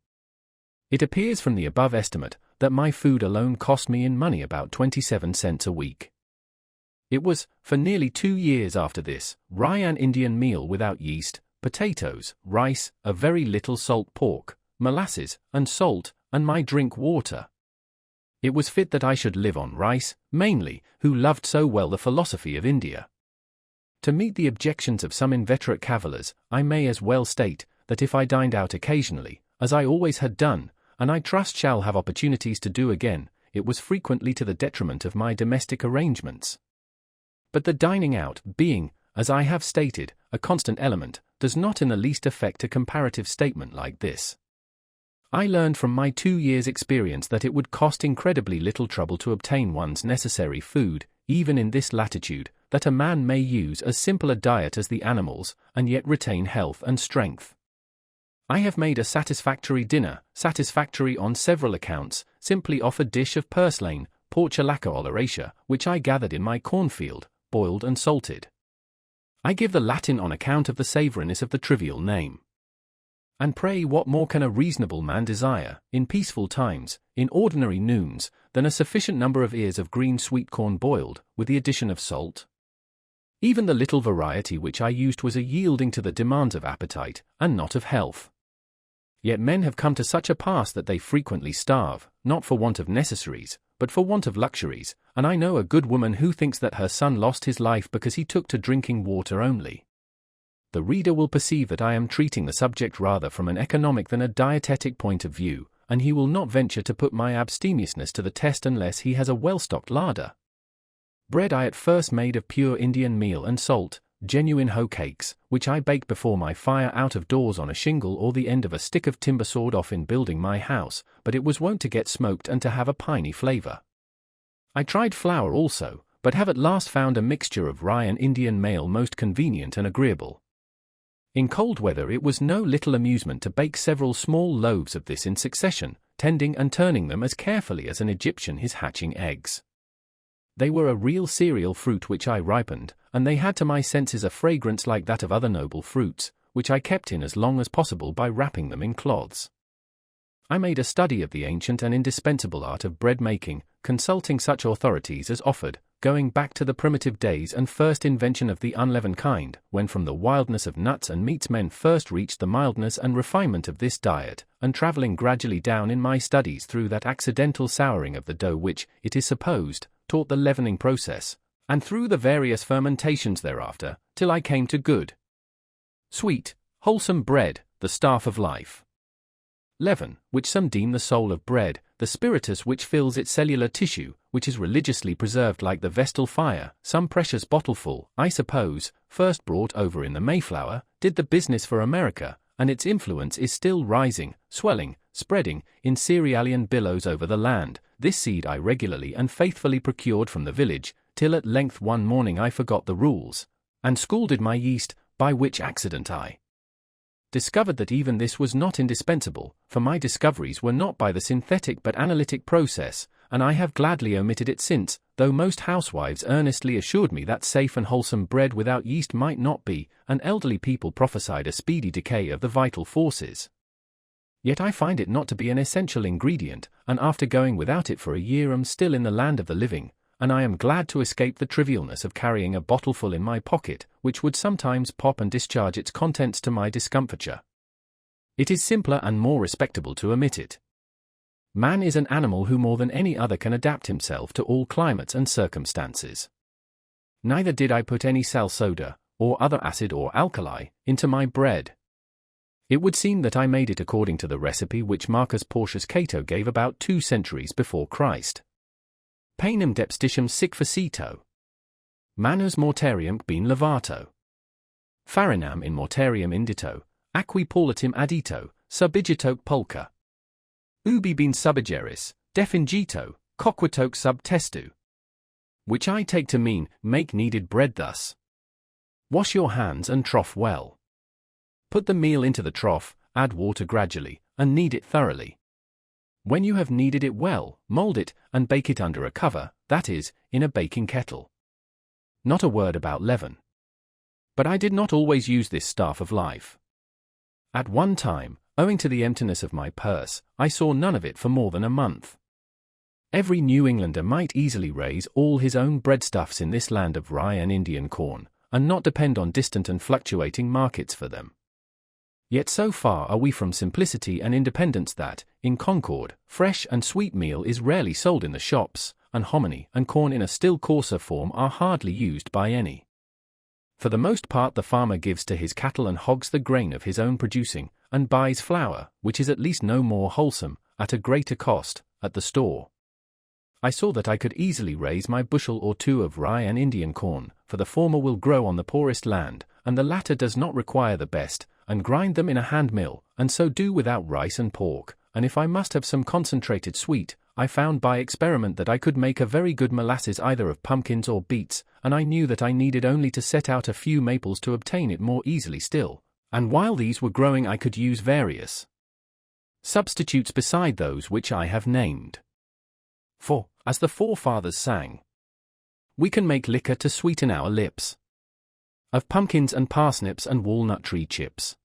It appears from the above estimate that my food alone cost me in money about 27 cents a week. It was, for nearly 2 years after this, rye and Indian meal without yeast, potatoes, rice, a very little salt pork, molasses, and salt, and my drink water. It was fit that I should live on rice, mainly, who loved so well the philosophy of India. To meet the objections of some inveterate cavillers, I may as well state, that if I dined out occasionally, as I always had done, and I trust shall have opportunities to do again, it was frequently to the detriment of my domestic arrangements. But the dining out, being, as I have stated, a constant element, does not in the least affect a comparative statement like this. I learned from my 2 years' experience that it would cost incredibly little trouble to obtain one's necessary food, even in this latitude, that a man may use as simple a diet as the animals, and yet retain health and strength. I have made a satisfactory dinner, satisfactory on several accounts, simply off a dish of purslane, portulaca oleracea, which I gathered in my cornfield, boiled and salted. I give the Latin on account of the savouriness of the trivial name. And pray what more can a reasonable man desire, in peaceful times, in ordinary noons, than a sufficient number of ears of green sweet corn boiled, with the addition of salt? Even the little variety which I used was a yielding to the demands of appetite, and not of health. Yet men have come to such a pass that they frequently starve, not for want of necessaries, but for want of luxuries, and I know a good woman who thinks that her son lost his life because he took to drinking water only. The reader will perceive that I am treating the subject rather from an economic than a dietetic point of view, and he will not venture to put my abstemiousness to the test unless he has a well-stocked larder. Bread I at first made of pure Indian meal and salt, genuine hoe cakes, which I baked before my fire out of doors on a shingle or the end of a stick of timber sawed off in building my house, but it was wont to get smoked and to have a piney flavour. I tried flour also, but have at last found a mixture of rye and Indian meal most convenient and agreeable. In cold weather it was no little amusement to bake several small loaves of this in succession, tending and turning them as carefully as an Egyptian is hatching eggs. They were a real cereal fruit which I ripened, and they had to my senses a fragrance like that of other noble fruits, which I kept in as long as possible by wrapping them in cloths. I made a study of the ancient and indispensable art of bread making, consulting such authorities as offered, going back to the primitive days and first invention of the unleavened kind, when from the wildness of nuts and meats men first reached the mildness and refinement of this diet, and traveling gradually down in my studies through that accidental souring of the dough which, it is supposed, taught the leavening process, and through the various fermentations thereafter, till I came to good, sweet, wholesome bread, the staff of life. Leaven, which some deem the soul of bread, the spiritus which fills its cellular tissue, which is religiously preserved like the vestal fire, some precious bottleful, I suppose, first brought over in the Mayflower, did the business for America, and its influence is still rising, swelling, spreading, in cerealian billows over the land. This seed I regularly and faithfully procured from the village, till at length one morning I forgot the rules, and scalded my yeast, by which accident I discovered that even this was not indispensable, for my discoveries were not by the synthetic but analytic process, and I have gladly omitted it since, though most housewives earnestly assured me that safe and wholesome bread without yeast might not be, and elderly people prophesied a speedy decay of the vital forces. Yet I find it not to be an essential ingredient, and after going without it for a year am still in the land of the living, and I am glad to escape the trivialness of carrying a bottleful in my pocket, which would sometimes pop and discharge its contents to my discomfiture. It is simpler and more respectable to omit it. Man is an animal who more than any other can adapt himself to all climates and circumstances. Neither did I put any sal soda, or other acid or alkali, into my bread. It would seem that I made it according to the recipe which Marcus Porcius Cato gave about 2 centuries before Christ. Panem depstitium sic facito. Manus mortarium ben levato. Farinam in mortarium indito, aqui paulatim addito, subigitoque pulca. Ubi ben subigeris, defingito, coquitoque sub testu. Which I take to mean, make kneaded bread thus. Wash your hands and trough well. Put the meal into the trough, add water gradually, and knead it thoroughly. When you have kneaded it well, mold it, and bake it under a cover, that is, in a baking kettle. Not a word about leaven. But I did not always use this staff of life. At one time, owing to the emptiness of my purse, I saw none of it for more than a month. Every New Englander might easily raise all his own breadstuffs in this land of rye and Indian corn, and not depend on distant and fluctuating markets for them. Yet so far are we from simplicity and independence that, in Concord, fresh and sweet meal is rarely sold in the shops, and hominy and corn in a still coarser form are hardly used by any. For the most part the farmer gives to his cattle and hogs the grain of his own producing, and buys flour, which is at least no more wholesome, at a greater cost, at the store. I saw that I could easily raise my bushel or 2 of rye and Indian corn, for the former will grow on the poorest land, and the latter does not require the best, and grind them in a hand mill, and so do without rice and pork, and if I must have some concentrated sweet, I found by experiment that I could make a very good molasses either of pumpkins or beets, and I knew that I needed only to set out a few maples to obtain it more easily still, and while these were growing I could use various substitutes beside those which I have named. For, as the forefathers sang, we can make liquor to sweeten our lips, of pumpkins and parsnips and walnut tree chips.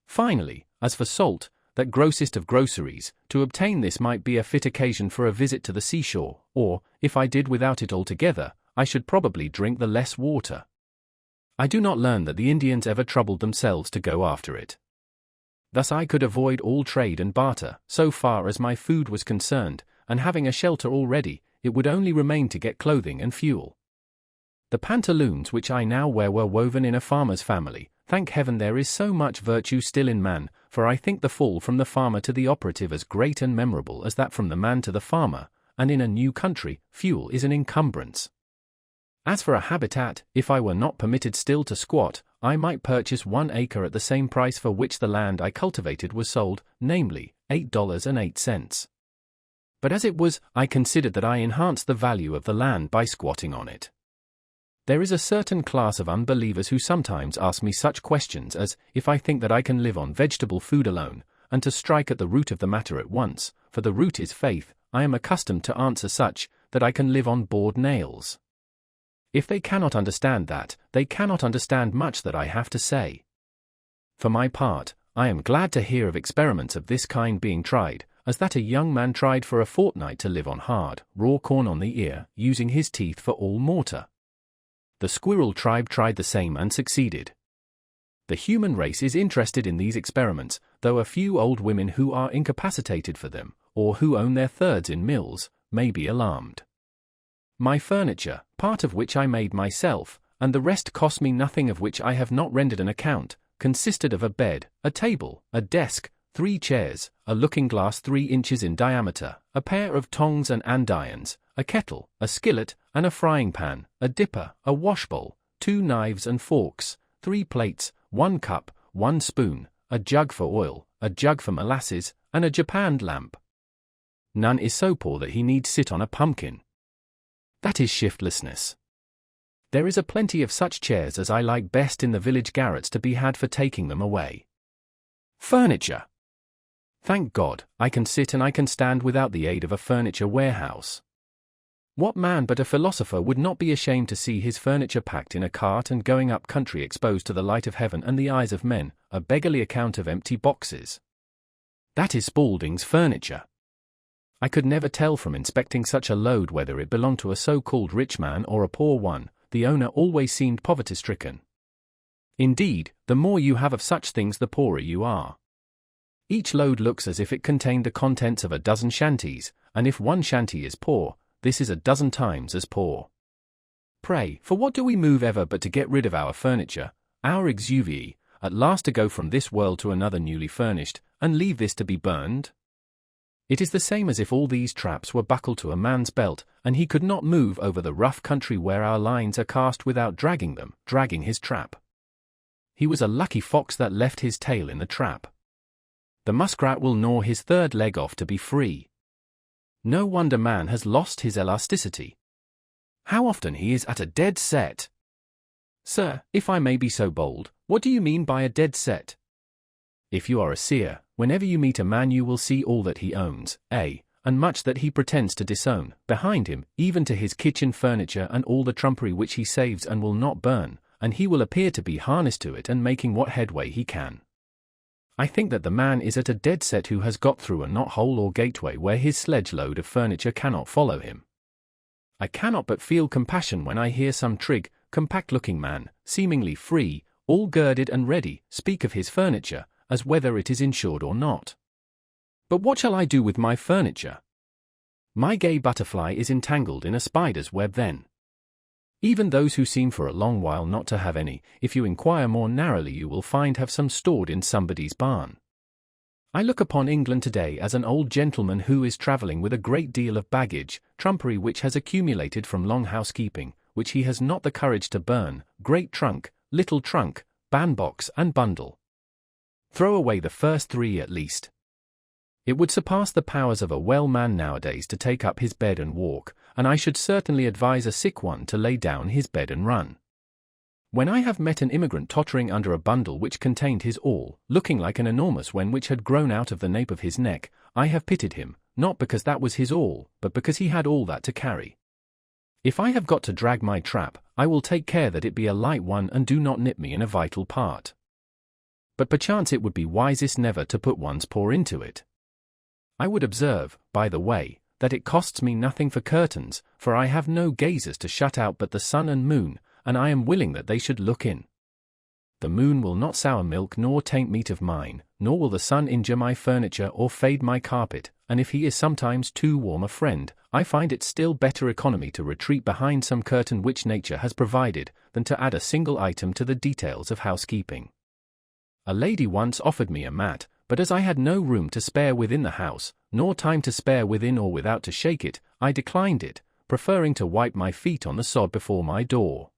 Finally, as for salt, that grossest of groceries, to obtain this might be a fit occasion for a visit to the seashore, or, if I did without it altogether, I should probably drink the less water. I do not learn that the Indians ever troubled themselves to go after it. Thus I could avoid all trade and barter, so far as my food was concerned, and having a shelter already, it would only remain to get clothing and fuel. The pantaloons which I now wear were woven in a farmer's family. Thank heaven there is so much virtue still in man, for I think the fall from the farmer to the operative as great and memorable as that from the man to the farmer, and in a new country, fuel is an encumbrance. As for a habitat, if I were not permitted still to squat, I might purchase 1 acre at the same price for which the land I cultivated was sold, namely, $8.08. But as it was, I considered that I enhanced the value of the land by squatting on it. There is a certain class of unbelievers who sometimes ask me such questions as, if I think that I can live on vegetable food alone, and to strike at the root of the matter at once, for the root is faith, I am accustomed to answer such, that I can live on board nails. If they cannot understand that, they cannot understand much that I have to say. For my part, I am glad to hear of experiments of this kind being tried, as that a young man tried for a fortnight to live on hard, raw corn on the ear, using his teeth for all mortar. The squirrel tribe tried the same and succeeded. The human race is interested in these experiments, though a few old women who are incapacitated for them, or who own their thirds in mills, may be alarmed. My furniture, part of which I made myself, and the rest cost me nothing, of which I have not rendered an account, consisted of a bed, a table, a desk, 3 chairs, a looking-glass 3 inches in diameter, a pair of tongs and andirons, a kettle, a skillet, and a frying pan, a dipper, a washbowl, 2 knives and forks, 3 plates, 1 cup, 1 spoon, a jug for oil, a jug for molasses, and a japanned lamp. None is so poor that he need sit on a pumpkin. That is shiftlessness. There is a plenty of such chairs as I like best in the village garrets to be had for taking them away. Furniture. Thank God, I can sit and I can stand without the aid of a furniture warehouse. What man but a philosopher would not be ashamed to see his furniture packed in a cart and going up country exposed to the light of heaven and the eyes of men, a beggarly account of empty boxes? That is Spaulding's furniture. I could never tell from inspecting such a load whether it belonged to a so-called rich man or a poor one. The owner always seemed poverty-stricken. Indeed, the more you have of such things the poorer you are. Each load looks as if it contained the contents of a dozen shanties, and if one shanty is poor, this is a dozen times as poor. Pray, for what do we move ever but to get rid of our furniture, our exuvie, at last to go from this world to another newly furnished, and leave this to be burned? It is the same as if all these traps were buckled to a man's belt, and he could not move over the rough country where our lines are cast without dragging his trap. He was a lucky fox that left his tail in the trap. The muskrat will gnaw his third leg off to be free. No wonder man has lost his elasticity. How often he is at a dead set! Sir, if I may be so bold, what do you mean by a dead set? If you are a seer, whenever you meet a man you will see all that he owns, and much that he pretends to disown, behind him, even to his kitchen furniture and all the trumpery which he saves and will not burn, and he will appear to be harnessed to it and making what headway he can. I think that the man is at a dead set who has got through a knot-hole or gateway where his sledge-load of furniture cannot follow him. I cannot but feel compassion when I hear some trig, compact-looking man, seemingly free, all girded and ready, speak of his furniture, as whether it is insured or not. But what shall I do with my furniture? My gay butterfly is entangled in a spider's web then. Even those who seem for a long while not to have any, if you inquire more narrowly you will find have some stored in somebody's barn. I look upon England today as an old gentleman who is travelling with a great deal of baggage, trumpery which has accumulated from long housekeeping, which he has not the courage to burn, great trunk, little trunk, bandbox and bundle. Throw away the first 3 at least. It would surpass the powers of a well man nowadays to take up his bed and walk, and I should certainly advise a sick one to lay down his bed and run. When I have met an immigrant tottering under a bundle which contained his all, looking like an enormous wen which had grown out of the nape of his neck, I have pitied him, not because that was his all, but because he had all that to carry. If I have got to drag my trap, I will take care that it be a light one and do not nip me in a vital part. But perchance it would be wisest never to put one's paw into it. I would observe, by the way, that it costs me nothing for curtains, for I have no gazers to shut out but the sun and moon, and I am willing that they should look in. The moon will not sour milk nor taint meat of mine, nor will the sun injure my furniture or fade my carpet, and if he is sometimes too warm a friend, I find it still better economy to retreat behind some curtain which nature has provided, than to add a single item to the details of housekeeping. A lady once offered me a mat, but as I had no room to spare within the house, nor time to spare within or without to shake it, I declined it, preferring to wipe my feet on the sod before my door.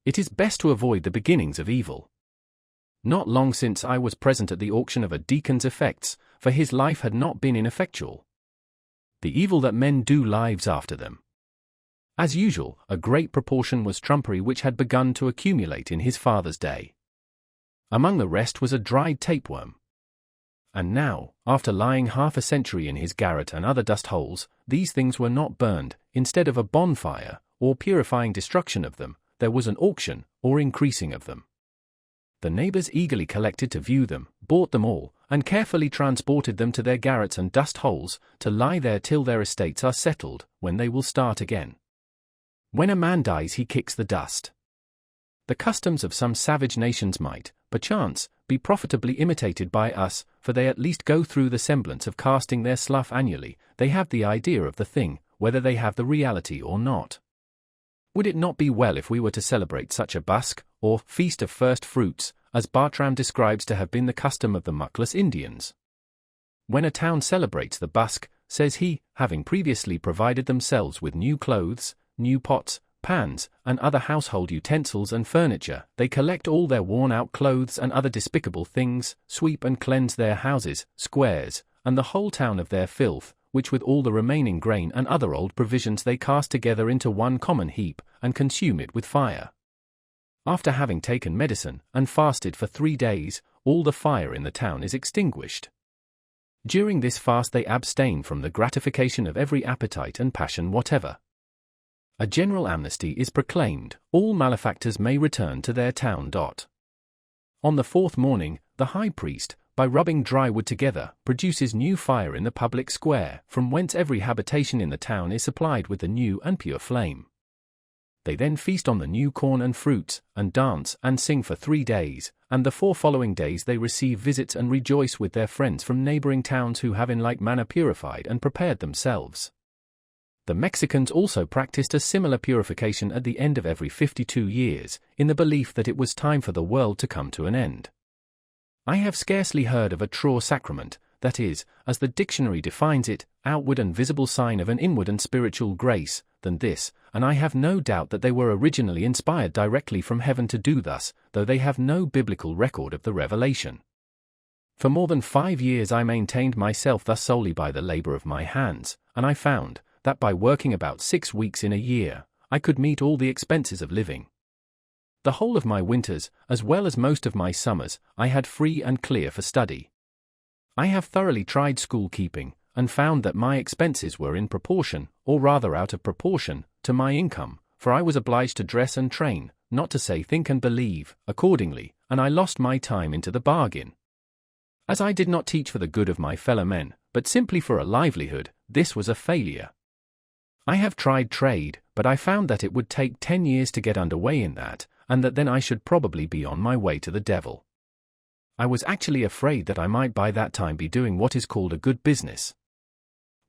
It is best to avoid the beginnings of evil. Not long since I was present at the auction of a deacon's effects, for his life had not been ineffectual. The evil that men do lives after them. As usual, a great proportion was trumpery which had begun to accumulate in his father's day. Among the rest was a dried tapeworm. And now, after lying half a century in his garret and other dust holes, these things were not burned. Instead of a bonfire, or purifying destruction of them, there was an auction, or increasing of them. The neighbors eagerly collected to view them, bought them all, and carefully transported them to their garrets and dust holes, to lie there till their estates are settled, when they will start again. When a man dies he kicks the dust. The customs of some savage nations might, perchance, be profitably imitated by us, for they at least go through the semblance of casting their slough annually. They have the idea of the thing, whether they have the reality or not. Would it not be well if we were to celebrate such a busk, or feast of first fruits, as Bartram describes to have been the custom of the Muckless Indians? When a town celebrates the busk, says he, having previously provided themselves with new clothes, new pots, pans, and other household utensils and furniture, they collect all their worn-out clothes and other despicable things, sweep and cleanse their houses, squares, and the whole town of their filth, which with all the remaining grain and other old provisions they cast together into one common heap, and consume it with fire. After having taken medicine, and fasted for 3 days, all the fire in the town is extinguished. During this fast they abstain from the gratification of every appetite and passion whatever. A general amnesty is proclaimed, all malefactors may return to their town. On the 4th morning, the high priest, by rubbing dry wood together, produces new fire in the public square, from whence every habitation in the town is supplied with the new and pure flame. They then feast on the new corn and fruits, and dance and sing for 3 days, and the 4 following days they receive visits and rejoice with their friends from neighboring towns who have in like manner purified and prepared themselves. The Mexicans also practiced a similar purification at the end of every 52 years, in the belief that it was time for the world to come to an end. I have scarcely heard of a truer sacrament, that is, as the dictionary defines it, outward and visible sign of an inward and spiritual grace, than this, and I have no doubt that they were originally inspired directly from heaven to do thus, though they have no biblical record of the revelation. For more than 5 years I maintained myself thus solely by the labor of my hands, and I found that by working about 6 weeks in a year, I could meet all the expenses of living. The whole of my winters, as well as most of my summers, I had free and clear for study. I have thoroughly tried school-keeping, and found that my expenses were in proportion, or rather out of proportion, to my income, for I was obliged to dress and train, not to say think and believe, accordingly, and I lost my time into the bargain. As I did not teach for the good of my fellow men, but simply for a livelihood, this was a failure. I have tried trade, but I found that it would take 10 years to get under way in that, and that then I should probably be on my way to the devil. I was actually afraid that I might by that time be doing what is called a good business.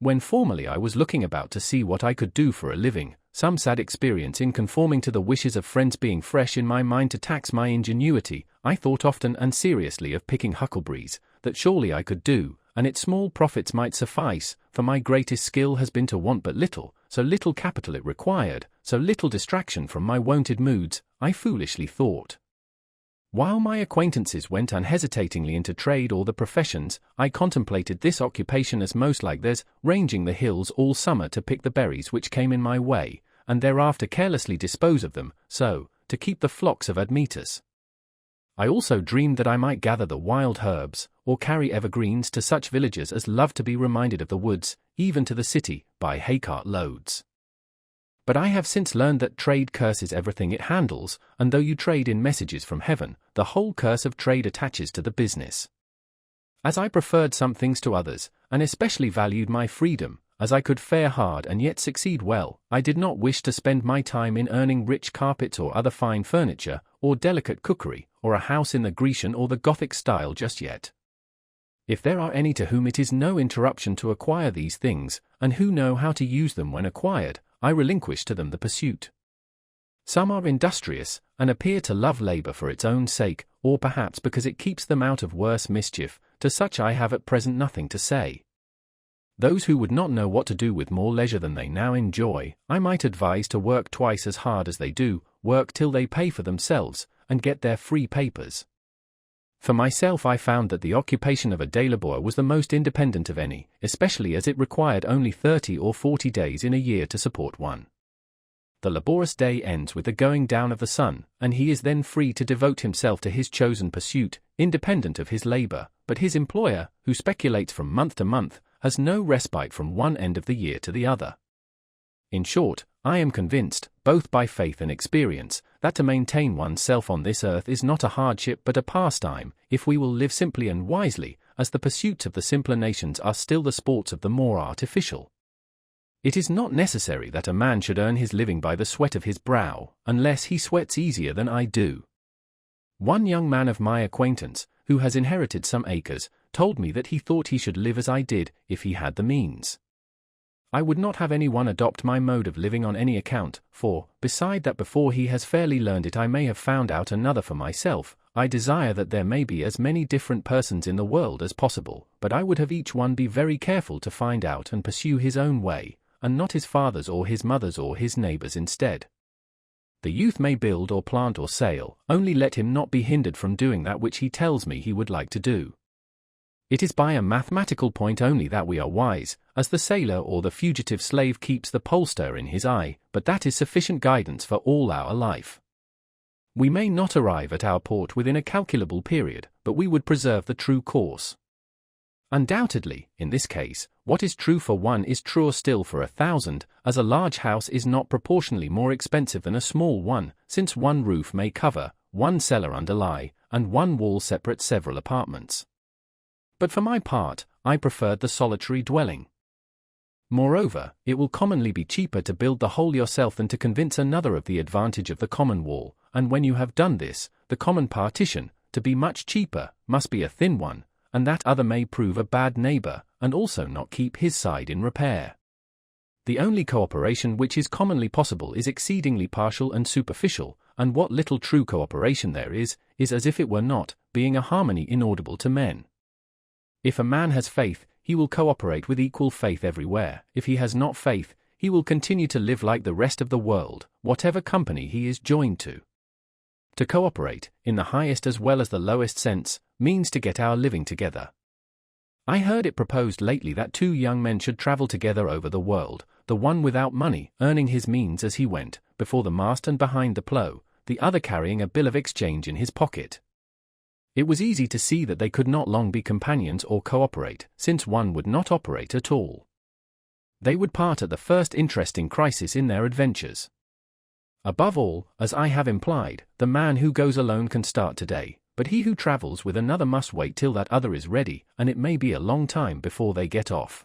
When formerly I was looking about to see what I could do for a living, some sad experience in conforming to the wishes of friends being fresh in my mind to tax my ingenuity, I thought often and seriously of picking huckleberries, that surely I could do, and its small profits might suffice, for my greatest skill has been to want but little, so little capital it required, so little distraction from my wonted moods, I foolishly thought. While my acquaintances went unhesitatingly into trade or the professions, I contemplated this occupation as most like theirs, ranging the hills all summer to pick the berries which came in my way, and thereafter carelessly dispose of them, so, to keep the flocks of Admetus. I also dreamed that I might gather the wild herbs, or carry evergreens to such villagers as loved to be reminded of the woods, even to the city, by haycart loads. But I have since learned that trade curses everything it handles, and though you trade in messages from heaven, the whole curse of trade attaches to the business. As I preferred some things to others, and especially valued my freedom, as I could fare hard and yet succeed well, I did not wish to spend my time in earning rich carpets or other fine furniture, or delicate cookery, or a house in the Grecian or the Gothic style just yet. If there are any to whom it is no interruption to acquire these things, and who know how to use them when acquired, I relinquish to them the pursuit. Some are industrious, and appear to love labor for its own sake, or perhaps because it keeps them out of worse mischief. To such I have at present nothing to say. Those who would not know what to do with more leisure than they now enjoy, I might advise to work twice as hard as they do, work till they pay for themselves, and get their free papers. For myself I found that the occupation of a day laborer was the most independent of any, especially as it required only 30 or 40 days in a year to support one. The laborious day ends with the going down of the sun, and he is then free to devote himself to his chosen pursuit, independent of his labor, but his employer, who speculates from month to month, has no respite from one end of the year to the other. In short, I am convinced, both by faith and experience, that to maintain oneself on this earth is not a hardship but a pastime, if we will live simply and wisely, as the pursuits of the simpler nations are still the sports of the more artificial. It is not necessary that a man should earn his living by the sweat of his brow, unless he sweats easier than I do. One young man of my acquaintance, who has inherited some acres, told me that he thought he should live as I did, if he had the means. I would not have anyone adopt my mode of living on any account, for, beside that before he has fairly learned it I may have found out another for myself, I desire that there may be as many different persons in the world as possible, but I would have each one be very careful to find out and pursue his own way, and not his father's or his mother's or his neighbor's instead. The youth may build or plant or sail, only let him not be hindered from doing that which he tells me he would like to do. It is by a mathematical point only that we are wise, as the sailor or the fugitive slave keeps the polestar in his eye, but that is sufficient guidance for all our life. We may not arrive at our port within a calculable period, but we would preserve the true course. Undoubtedly, in this case, what is true for one is truer still for 1,000, as a large house is not proportionally more expensive than a small one, since one roof may cover, one cellar underlie, and one wall separate several apartments. But for my part, I preferred the solitary dwelling. Moreover, it will commonly be cheaper to build the whole yourself than to convince another of the advantage of the common wall, and when you have done this, the common partition, to be much cheaper, must be a thin one, and that other may prove a bad neighbor, and also not keep his side in repair. The only cooperation which is commonly possible is exceedingly partial and superficial, and what little true cooperation there is as if it were not, being a harmony inaudible to men. If a man has faith, he will cooperate with equal faith everywhere. If he has not faith, he will continue to live like the rest of the world, whatever company he is joined to. To cooperate, in the highest as well as the lowest sense, means to get our living together. I heard it proposed lately that 2 young men should travel together over the world, the one without money, earning his means as he went, before the mast and behind the plough, the other carrying a bill of exchange in his pocket. It was easy to see that they could not long be companions or cooperate, since one would not operate at all. They would part at the first interesting crisis in their adventures. Above all, as I have implied, the man who goes alone can start today, but he who travels with another must wait till that other is ready, and it may be a long time before they get off.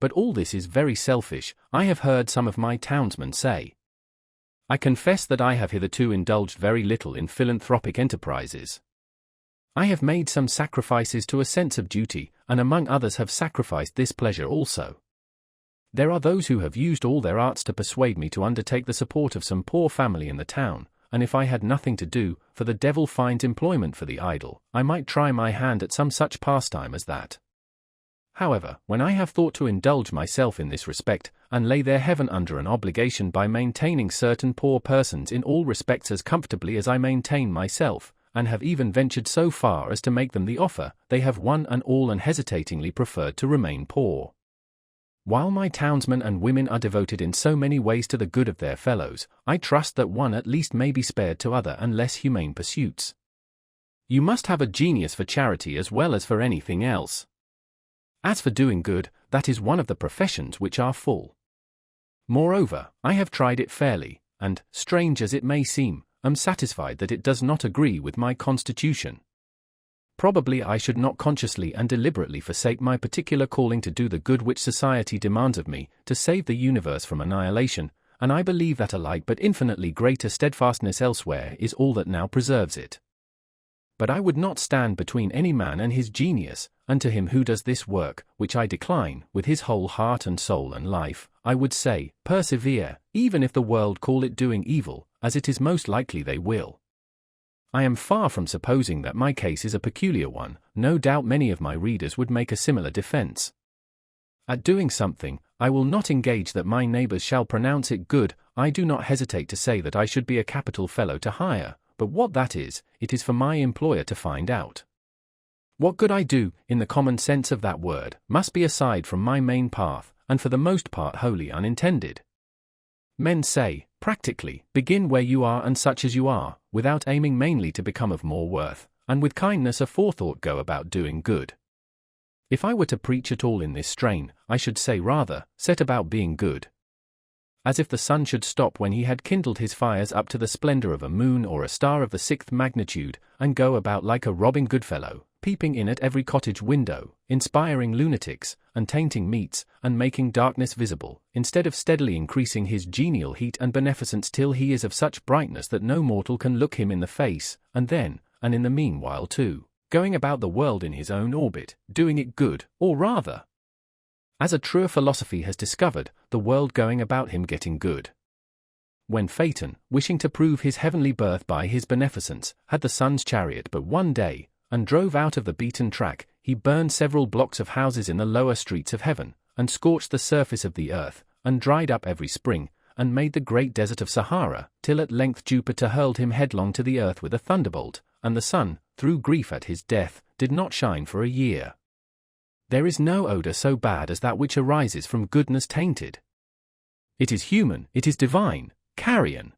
But all this is very selfish, I have heard some of my townsmen say. I confess that I have hitherto indulged very little in philanthropic enterprises. I have made some sacrifices to a sense of duty, and among others have sacrificed this pleasure also. There are those who have used all their arts to persuade me to undertake the support of some poor family in the town, and if I had nothing to do, for the devil finds employment for the idle, I might try my hand at some such pastime as that. However, when I have thought to indulge myself in this respect, and lay their heaven under an obligation by maintaining certain poor persons in all respects as comfortably as I maintain myself, and have even ventured so far as to make them the offer, they have one and all unhesitatingly preferred to remain poor. While my townsmen and women are devoted in so many ways to the good of their fellows, I trust that one at least may be spared to other and less humane pursuits. You must have a genius for charity as well as for anything else. As for doing good, that is one of the professions which are full. Moreover, I have tried it fairly, and, strange as it may seem, am satisfied that it does not agree with my constitution. Probably I should not consciously and deliberately forsake my particular calling to do the good which society demands of me, to save the universe from annihilation, and I believe that a like but infinitely greater steadfastness elsewhere is all that now preserves it. But I would not stand between any man and his genius, and to him who does this work, which I decline, with his whole heart and soul and life, I would say, persevere, even if the world call it doing evil, as it is most likely they will. I am far from supposing that my case is a peculiar one, no doubt many of my readers would make a similar defense. At doing something, I will not engage that my neighbors shall pronounce it good. I do not hesitate to say that I should be a capital fellow to hire, but what that is, it is for my employer to find out. What good I do, in the common sense of that word, must be aside from my main path, and for the most part wholly unintended. Men say, practically, begin where you are and such as you are, without aiming mainly to become of more worth, and with kindness aforethought go about doing good. If I were to preach at all in this strain, I should say rather, set about being good. as if the sun should stop when he had kindled his fires up to the splendor of a moon or a star of the 6th magnitude, and go about like a Robin Goodfellow, peeping in at every cottage window, inspiring lunatics, and tainting meats, and making darkness visible, instead of steadily increasing his genial heat and beneficence till he is of such brightness that no mortal can look him in the face, and then, and in the meanwhile too, going about the world in his own orbit, doing it good, or rather, as a truer philosophy has discovered, the world going about him getting good. When Phaeton, wishing to prove his heavenly birth by his beneficence, had the sun's chariot but one day, and drove out of the beaten track, he burned several blocks of houses in the lower streets of heaven, and scorched the surface of the earth, and dried up every spring, and made the great desert of Sahara, till at length Jupiter hurled him headlong to the earth with a thunderbolt, and the sun, through grief at his death, did not shine for a year. There is no odor so bad as that which arises from goodness tainted. It is human, it is divine, carrion.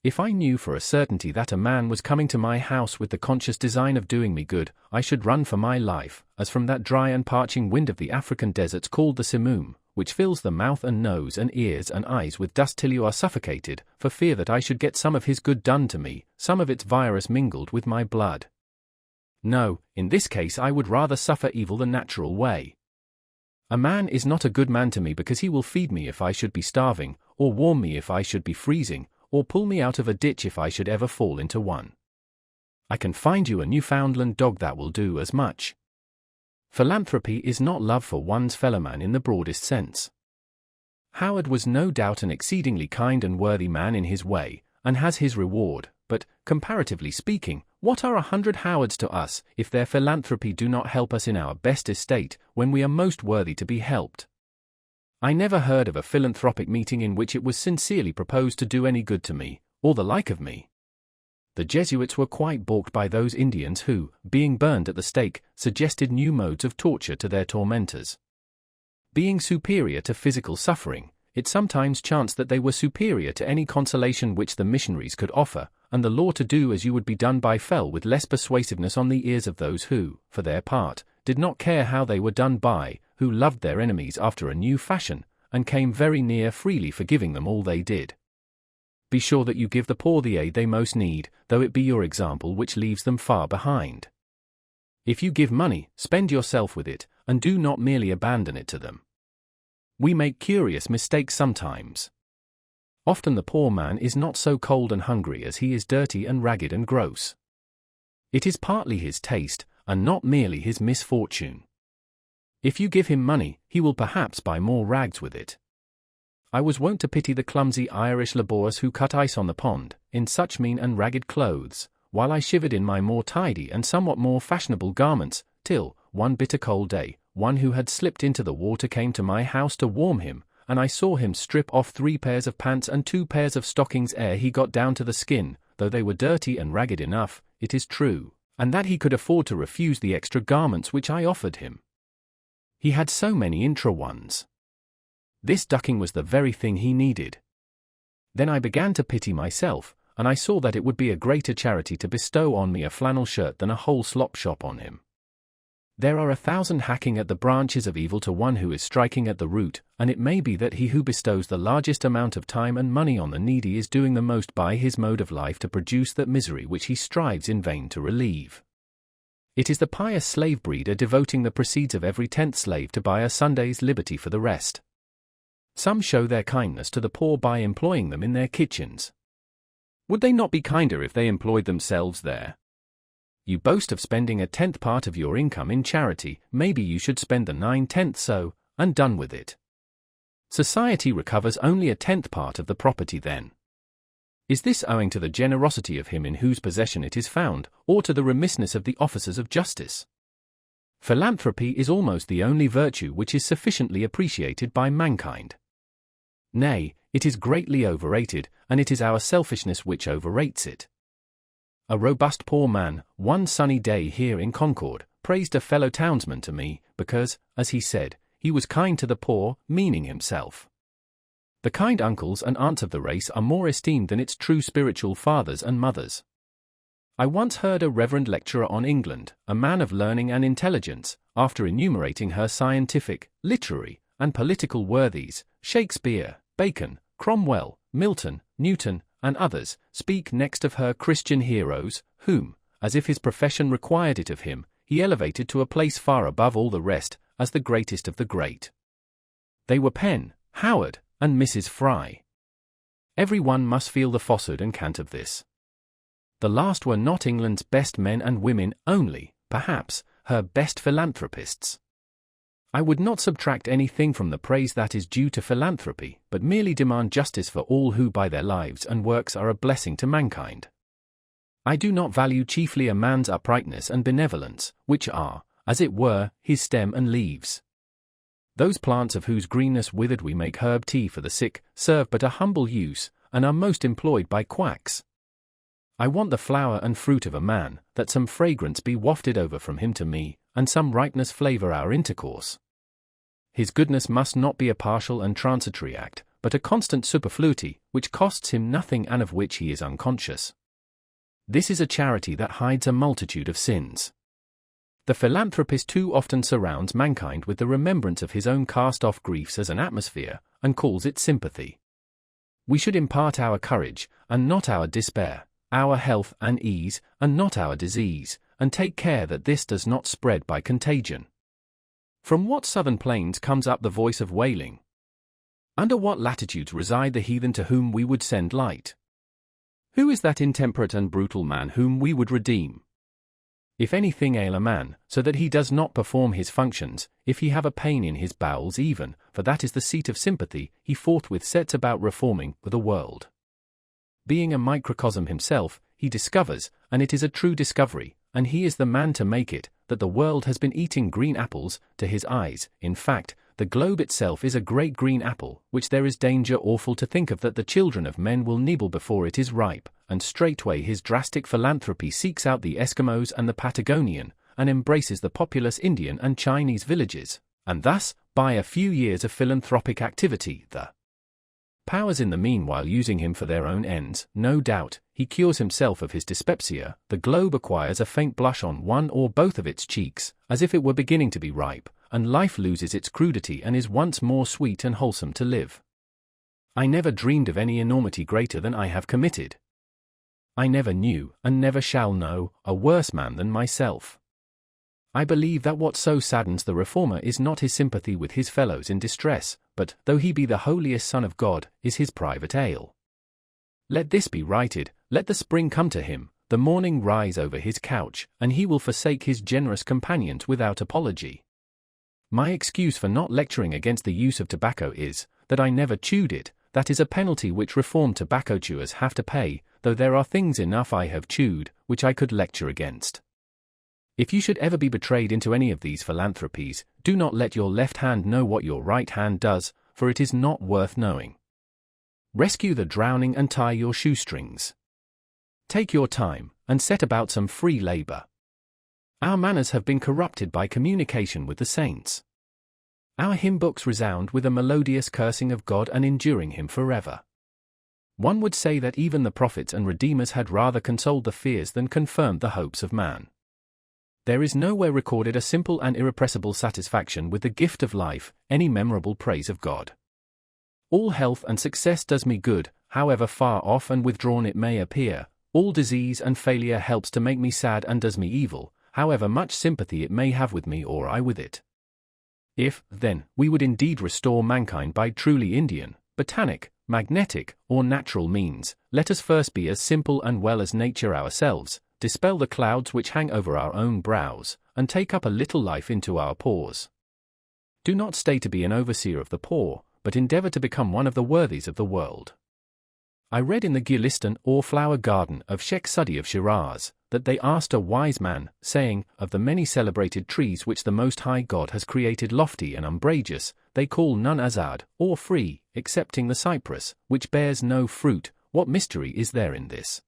If I knew for a certainty that a man was coming to my house with the conscious design of doing me good, I should run for my life, as from that dry and parching wind of the African deserts called the simoom, which fills the mouth and nose and ears and eyes with dust till you are suffocated, for fear that I should get some of his good done to me, some of its virus mingled with my blood. No, in this case I would rather suffer evil the natural way. A man is not a good man to me because he will feed me if I should be starving, or warm me if I should be freezing, or pull me out of a ditch if I should ever fall into one. I can find you a Newfoundland dog that will do as much. Philanthropy is not love for one's fellowman in the broadest sense. Howard was no doubt an exceedingly kind and worthy man in his way, and has his reward, but, comparatively speaking, what are 100 Howards to us, if their philanthropy do not help us in our best estate, when we are most worthy to be helped? I never heard of a philanthropic meeting in which it was sincerely proposed to do any good to me, or the like of me. The Jesuits were quite balked by those Indians who, being burned at the stake, suggested new modes of torture to their tormentors. Being superior to physical suffering, it sometimes chanced that they were superior to any consolation which the missionaries could offer, and the law to do as you would be done by fell with less persuasiveness on the ears of those who, for their part, did not care how they were done by, who loved their enemies after a new fashion, and came very near freely forgiving them all they did. Be sure that you give the poor the aid they most need, though it be your example which leaves them far behind. If you give money, spend yourself with it, and do not merely abandon it to them. We make curious mistakes sometimes. Often the poor man is not so cold and hungry as he is dirty and ragged and gross. It is partly his taste, and not merely his misfortune. If you give him money, he will perhaps buy more rags with it. I was wont to pity the clumsy Irish labourers who cut ice on the pond, in such mean and ragged clothes, while I shivered in my more tidy and somewhat more fashionable garments, till, one bitter cold day, one who had slipped into the water came to my house to warm him, and I saw him strip off 3 pairs of pants and 2 pairs of stockings ere he got down to the skin, though they were dirty and ragged enough, it is true, and that he could afford to refuse the extra garments which I offered him. He had so many intra ones. This ducking was the very thing he needed. Then I began to pity myself, and I saw that it would be a greater charity to bestow on me a flannel shirt than a whole slop shop on him. There are 1,000 hacking at the branches of evil to one who is striking at the root, and it may be that he who bestows the largest amount of time and money on the needy is doing the most by his mode of life to produce that misery which he strives in vain to relieve. It is the pious slave breeder devoting the proceeds of every 10th slave to buy a Sunday's liberty for the rest. Some show their kindness to the poor by employing them in their kitchens. Would they not be kinder if they employed themselves there? You boast of spending a 10th part of your income in charity, maybe you should spend the 9/10 so, and done with it. Society recovers only a 10th part of the property then. Is this owing to the generosity of him in whose possession it is found, or to the remissness of the officers of justice? Philanthropy is almost the only virtue which is sufficiently appreciated by mankind. Nay, it is greatly overrated, and it is our selfishness which overrates it. A robust poor man, one sunny day here in Concord, praised a fellow townsman to me, because, as he said, he was kind to the poor, meaning himself. The kind uncles and aunts of the race are more esteemed than its true spiritual fathers and mothers. I once heard a reverend lecturer on England, a man of learning and intelligence, after enumerating her scientific, literary, and political worthies, Shakespeare, Bacon, Cromwell, Milton, Newton, and others, speak next of her Christian heroes, whom, as if his profession required it of him, he elevated to a place far above all the rest, as the greatest of the great. They were Penn, Howard, and Mrs. Fry. Every one must feel the falsehood and cant of this. The last were not England's best men and women only, perhaps, her best philanthropists. I would not subtract anything from the praise that is due to philanthropy, but merely demand justice for all who by their lives and works are a blessing to mankind. I do not value chiefly a man's uprightness and benevolence, which are, as it were, his stem and leaves. Those plants of whose greenness withered we make herb tea for the sick, serve but a humble use, and are most employed by quacks. I want the flower and fruit of a man, that some fragrance be wafted over from him to me, and some ripeness flavour our intercourse. His goodness must not be a partial and transitory act, but a constant superfluity, which costs him nothing and of which he is unconscious. This is a charity that hides a multitude of sins. The philanthropist too often surrounds mankind with the remembrance of his own cast-off griefs as an atmosphere, and calls it sympathy. We should impart our courage, and not our despair, our health and ease, and not our disease, and take care that this does not spread by contagion. From what southern plains comes up the voice of wailing? Under what latitudes reside the heathen to whom we would send light? Who is that intemperate and brutal man whom we would redeem? If anything ail a man, so that he does not perform his functions, if he have a pain in his bowels even, for that is the seat of sympathy, he forthwith sets about reforming the world. Being a microcosm himself, he discovers, and it is a true discovery, and he is the man to make it, that the world has been eating green apples, to his eyes. In fact, the globe itself is a great green apple, which there is danger awful to think of that the children of men will nibble before it is ripe, and straightway his drastic philanthropy seeks out the Eskimos and the Patagonian, and embraces the populous Indian and Chinese villages, and thus, by a few years of philanthropic activity, the powers in the meanwhile using him for their own ends, no doubt, he cures himself of his dyspepsia, the globe acquires a faint blush on one or both of its cheeks, as if it were beginning to be ripe, and life loses its crudity and is once more sweet and wholesome to live. I never dreamed of any enormity greater than I have committed. I never knew, and never shall know, a worse man than myself. I believe that what so saddens the reformer is not his sympathy with his fellows in distress, but, though he be the holiest Son of God, is his private ail. Let this be righted, let the spring come to him, the morning rise over his couch, and he will forsake his generous companions without apology. My excuse for not lecturing against the use of tobacco is, that I never chewed it. That is a penalty which reformed tobacco chewers have to pay, though there are things enough I have chewed, which I could lecture against. If you should ever be betrayed into any of these philanthropies, do not let your left hand know what your right hand does, for it is not worth knowing. Rescue the drowning and tie your shoestrings. Take your time, and set about some free labor. Our manners have been corrupted by communication with the saints. Our hymn books resound with a melodious cursing of God and enduring him forever. One would say that even the prophets and redeemers had rather consoled the fears than confirmed the hopes of man. There is nowhere recorded a simple and irrepressible satisfaction with the gift of life, any memorable praise of God. All health and success does me good, however far off and withdrawn it may appear. All disease and failure helps to make me sad and does me evil, however much sympathy it may have with me or I with it. If, then, we would indeed restore mankind by truly Indian, botanic, magnetic, or natural means, let us first be as simple and well as nature ourselves, dispel the clouds which hang over our own brows, and take up a little life into our pores. Do not stay to be an overseer of the poor, but endeavor to become one of the worthies of the world. I read in the Gulistan or flower garden of Sheikh Sudi of Shiraz, that they asked a wise man, saying, of the many celebrated trees which the Most High God has created lofty and umbrageous, they call none azad, or free, excepting the cypress, which bears no fruit, what mystery is there in this?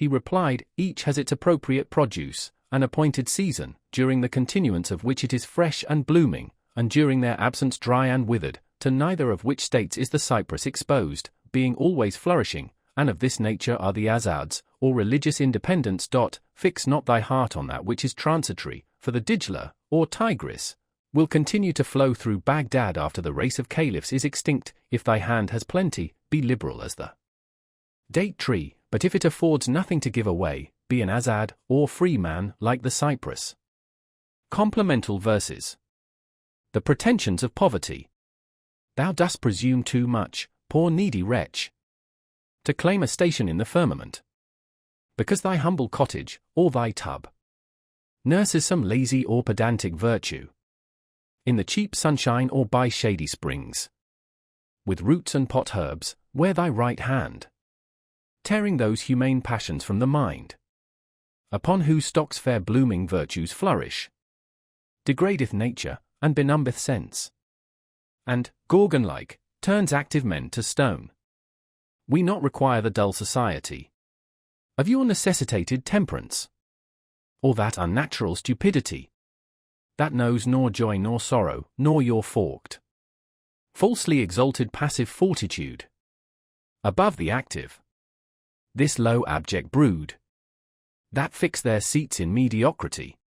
He replied, each has its appropriate produce, an appointed season, during the continuance of which it is fresh and blooming, and during their absence dry and withered, to neither of which states is the cypress exposed, being always flourishing, and of this nature are the azads, or religious independents. Fix not thy heart on that which is transitory, for the Dijla, or Tigris, will continue to flow through Baghdad after the race of caliphs is extinct. If thy hand has plenty, be liberal as the date tree, but if it affords nothing to give away, be an azad, or free man, like the cypress. Complemental verses. The pretensions of poverty. Thou dost presume too much, poor needy wretch, to claim a station in the firmament, because thy humble cottage, or thy tub, nurses some lazy or pedantic virtue, in the cheap sunshine or by shady springs, with roots and pot herbs, where thy right hand, tearing those humane passions from the mind, upon whose stocks fair blooming virtues flourish, degradeth nature, and benumbeth sense, and, Gorgon-like, turns active men to stone. We not require the dull society of your necessitated temperance, or that unnatural stupidity that knows nor joy nor sorrow, nor your forked, falsely exalted passive fortitude above the active, this low abject brood that fix their seats in mediocrity,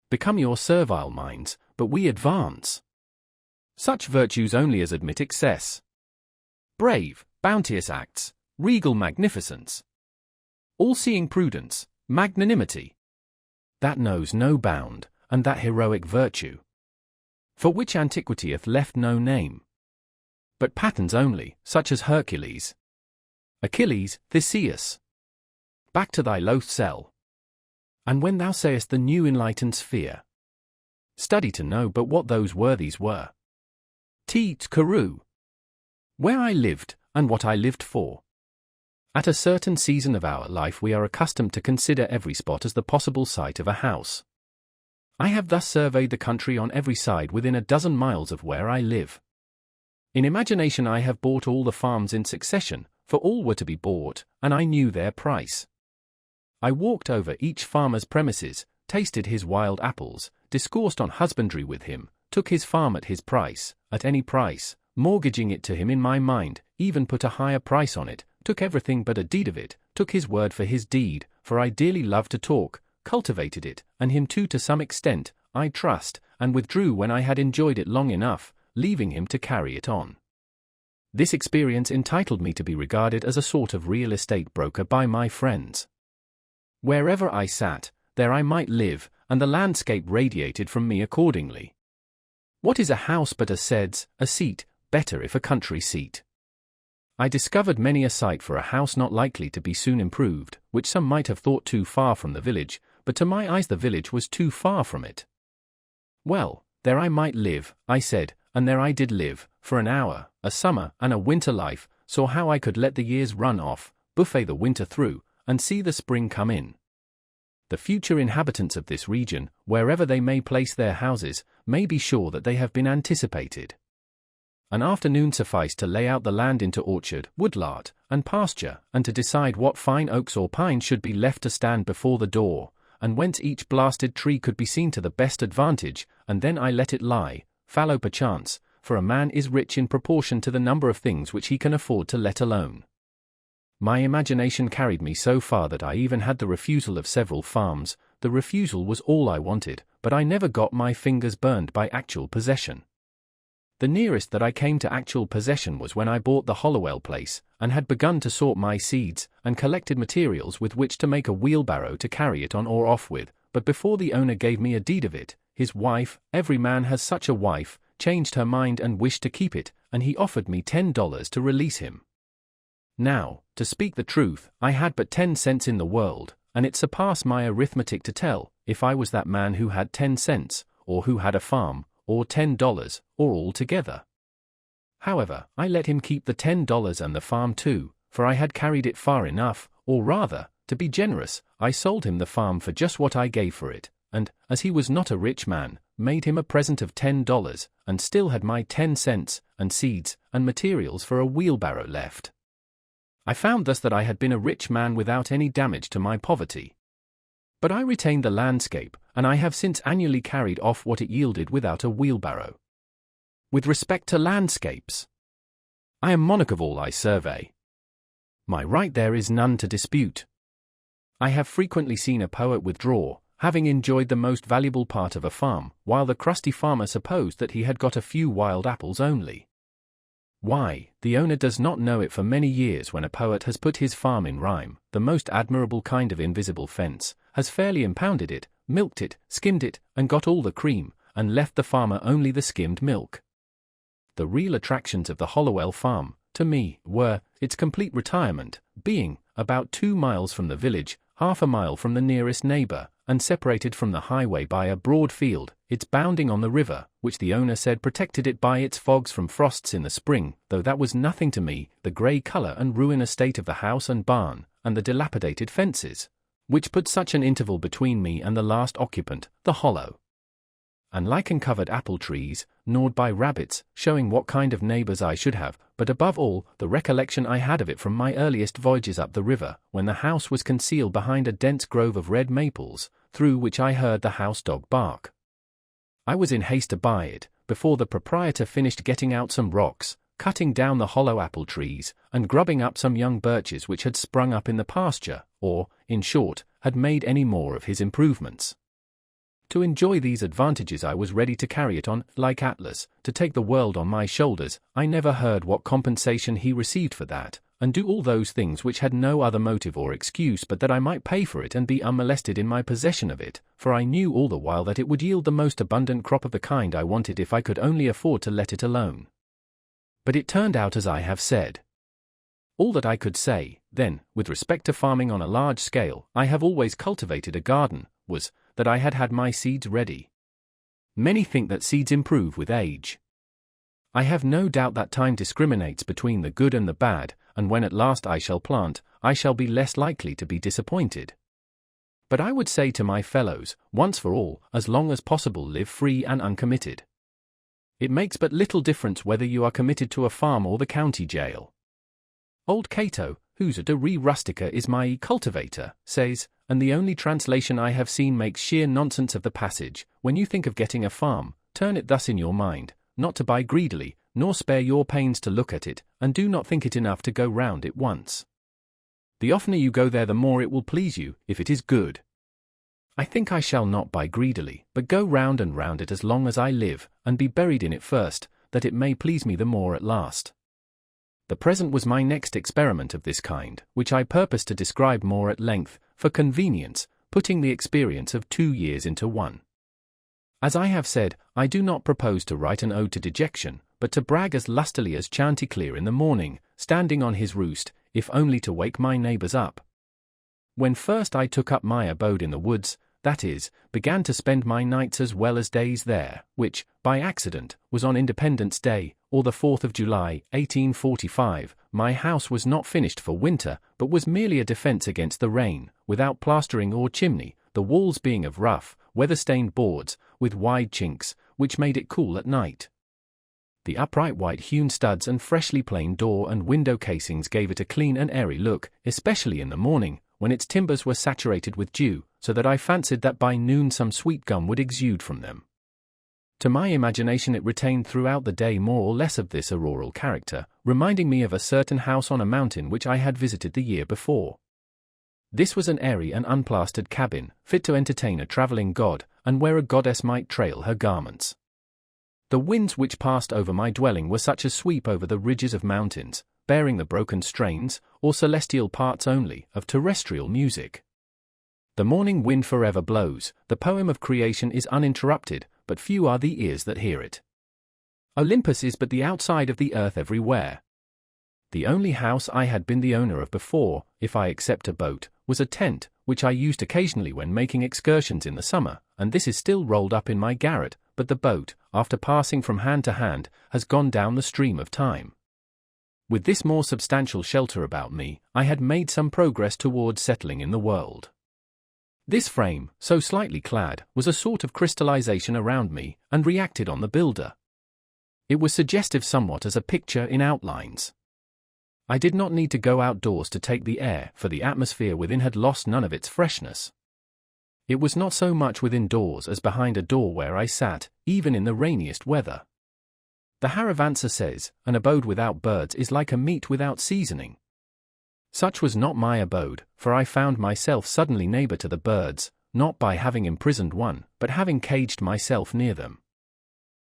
become your servile minds, but we advance such virtues only as admit excess, brave, bounteous acts, regal magnificence, all-seeing prudence, magnanimity, that knows no bound, and that heroic virtue, for which antiquity hath left no name, but patterns only, such as Hercules, Achilles, Theseus. Back to thy loath cell, and when thou sayest the new enlightened sphere, study to know but what those worthies were. Carew. Where I lived, and what I lived for. At a certain season of our life we are accustomed to consider every spot as the possible site of a house. I have thus surveyed the country on every side within a dozen miles of where I live. In imagination I have bought all the farms in succession, for all were to be bought, and I knew their price. I walked over each farmer's premises, tasted his wild apples, discoursed on husbandry with him, took his farm at his price, at any price, mortgaging it to him in my mind, even put a higher price on it, took everything but a deed of it, took his word for his deed, for I dearly loved to talk, cultivated it, and him too to some extent, I trust, and withdrew when I had enjoyed it long enough, leaving him to carry it on. This experience entitled me to be regarded as a sort of real estate broker by my friends. Wherever I sat, there I might live, and the landscape radiated from me accordingly. What is a house but a seat, better if a country seat? I discovered many a site for a house not likely to be soon improved, which some might have thought too far from the village, but to my eyes the village was too far from it. Well, there I might live, I said, and there I did live, for an hour, a summer and a winter life, saw how I could let the years run off, buffet the winter through, and see the spring come in. The future inhabitants of this region, wherever they may place their houses, may be sure that they have been anticipated. An afternoon sufficed to lay out the land into orchard, woodlot, and pasture, and to decide what fine oaks or pines should be left to stand before the door, and whence each blasted tree could be seen to the best advantage, and then I let it lie, fallow perchance, for a man is rich in proportion to the number of things which he can afford to let alone. My imagination carried me so far that I even had the refusal of several farms. The refusal was all I wanted, but I never got my fingers burned by actual possession. The nearest that I came to actual possession was when I bought the Hollowell place, and had begun to sort my seeds, and collected materials with which to make a wheelbarrow to carry it on or off with, but before the owner gave me a deed of it, his wife, every man has such a wife, changed her mind and wished to keep it, and he offered me $10 to release him. Now, to speak the truth, I had but 10 cents in the world, and it surpassed my arithmetic to tell, if I was that man who had 10 cents, or who had a farm, or $10, or all together. However, I let him keep the $10 and the farm too, for I had carried it far enough, or rather, to be generous, I sold him the farm for just what I gave for it, and, as he was not a rich man, made him a present of $10, and still had my 10 cents, and seeds, and materials for a wheelbarrow left. I found thus that I had been a rich man without any damage to my poverty. But I retained the landscape, and I have since annually carried off what it yielded without a wheelbarrow. With respect to landscapes, I am monarch of all I survey. My right there is none to dispute. I have frequently seen a poet withdraw, having enjoyed the most valuable part of a farm, while the crusty farmer supposed that he had got a few wild apples only. Why, the owner does not know it for many years when a poet has put his farm in rhyme, the most admirable kind of invisible fence, has fairly impounded it, milked it, skimmed it, and got all the cream, and left the farmer only the skimmed milk. The real attractions of the Hollowell farm, to me, were its complete retirement, being about 2 miles from the village, half a mile from the nearest neighbor, and separated from the highway by a broad field, its bounding on the river, which the owner said protected it by its fogs from frosts in the spring, though that was nothing to me, the grey colour and ruinous state of the house and barn, and the dilapidated fences, which put such an interval between me and the last occupant, the hollow. And lichen-covered apple trees, gnawed by rabbits, showing what kind of neighbours I should have, but above all, the recollection I had of it from my earliest voyages up the river, when the house was concealed behind a dense grove of red maples, through which I heard the house-dog bark. I was in haste to buy it, before the proprietor finished getting out some rocks, cutting down the hollow apple trees, and grubbing up some young birches which had sprung up in the pasture, or, in short, had made any more of his improvements. To enjoy these advantages I was ready to carry it on, like Atlas, to take the world on my shoulders. I never heard what compensation he received for that, and do all those things which had no other motive or excuse but that I might pay for it and be unmolested in my possession of it, for I knew all the while that it would yield the most abundant crop of the kind I wanted if I could only afford to let it alone. But it turned out as I have said. All that I could say, then, with respect to farming on a large scale, I have always cultivated a garden, was, that I had had my seeds ready. Many think that seeds improve with age. I have no doubt that time discriminates between the good and the bad, and when at last I shall plant, I shall be less likely to be disappointed. But I would say to my fellows, once for all, as long as possible live free and uncommitted. It makes but little difference whether you are committed to a farm or the county jail. Old Cato, whose De Re Rustica is my cultivator, says, and the only translation I have seen makes sheer nonsense of the passage, when you think of getting a farm, turn it thus in your mind, not to buy greedily, nor spare your pains to look at it, and do not think it enough to go round it once. The oftener you go there the more it will please you, if it is good. I think I shall not buy greedily, but go round and round it as long as I live, and be buried in it first, that it may please me the more at last. The present was my next experiment of this kind, which I purpose to describe more at length, for convenience, putting the experience of 2 years into one. As I have said, I do not propose to write an ode to dejection, but to brag as lustily as Chanticleer in the morning, standing on his roost, if only to wake my neighbours up. When first I took up my abode in the woods, that is, began to spend my nights as well as days there, which, by accident, was on Independence Day, or the 4th of July, 1845, my house was not finished for winter, but was merely a defence against the rain, without plastering or chimney, the walls being of rough, weather-stained boards, with wide chinks, which made it cool at night. The upright white-hewn studs and freshly planed door and window casings gave it a clean and airy look, especially in the morning, when its timbers were saturated with dew, so that I fancied that by noon some sweet gum would exude from them. To my imagination it retained throughout the day more or less of this auroral character, reminding me of a certain house on a mountain which I had visited the year before. This was an airy and unplastered cabin, fit to entertain a travelling god, and where a goddess might trail her garments. The winds which passed over my dwelling were such as sweep over the ridges of mountains, bearing the broken strains, or celestial parts only, of terrestrial music. The morning wind forever blows, the poem of creation is uninterrupted, but few are the ears that hear it. Olympus is but the outside of the earth everywhere. The only house I had been the owner of before, if I except a boat, was a tent, which I used occasionally when making excursions in the summer, and this is still rolled up in my garret, but the boat, after passing from hand to hand, has gone down the stream of time. With this more substantial shelter about me, I had made some progress towards settling in the world. This frame, so slightly clad, was a sort of crystallization around me, and reacted on the builder. It was suggestive somewhat as a picture in outlines. I did not need to go outdoors to take the air, for the atmosphere within had lost none of its freshness. It was not so much within doors as behind a door where I sat, even in the rainiest weather. The Harivansa says, an abode without birds is like a meat without seasoning. Such was not my abode, for I found myself suddenly neighbor to the birds, not by having imprisoned one, but having caged myself near them.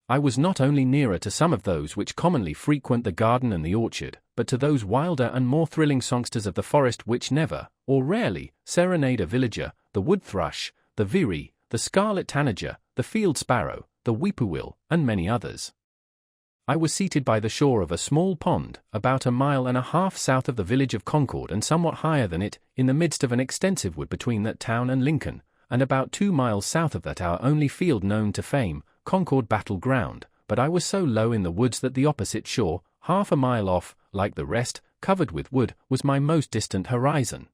I was not only nearer to some of those which commonly frequent the garden and the orchard, but to those wilder and more thrilling songsters of the forest which never, or rarely, serenade a villager, the wood thrush, the veery, the scarlet tanager, the field sparrow, the whippoorwill, and many others. I was seated by the shore of a small pond, about 1.5 miles south of the village of Concord and somewhat higher than it, in the midst of an extensive wood between that town and Lincoln, and about 2 miles south of that our only field known to fame, Concord Battle Ground, but I was so low in the woods that the opposite shore, 1/2 mile off, like the rest, covered with wood, was my most distant horizon.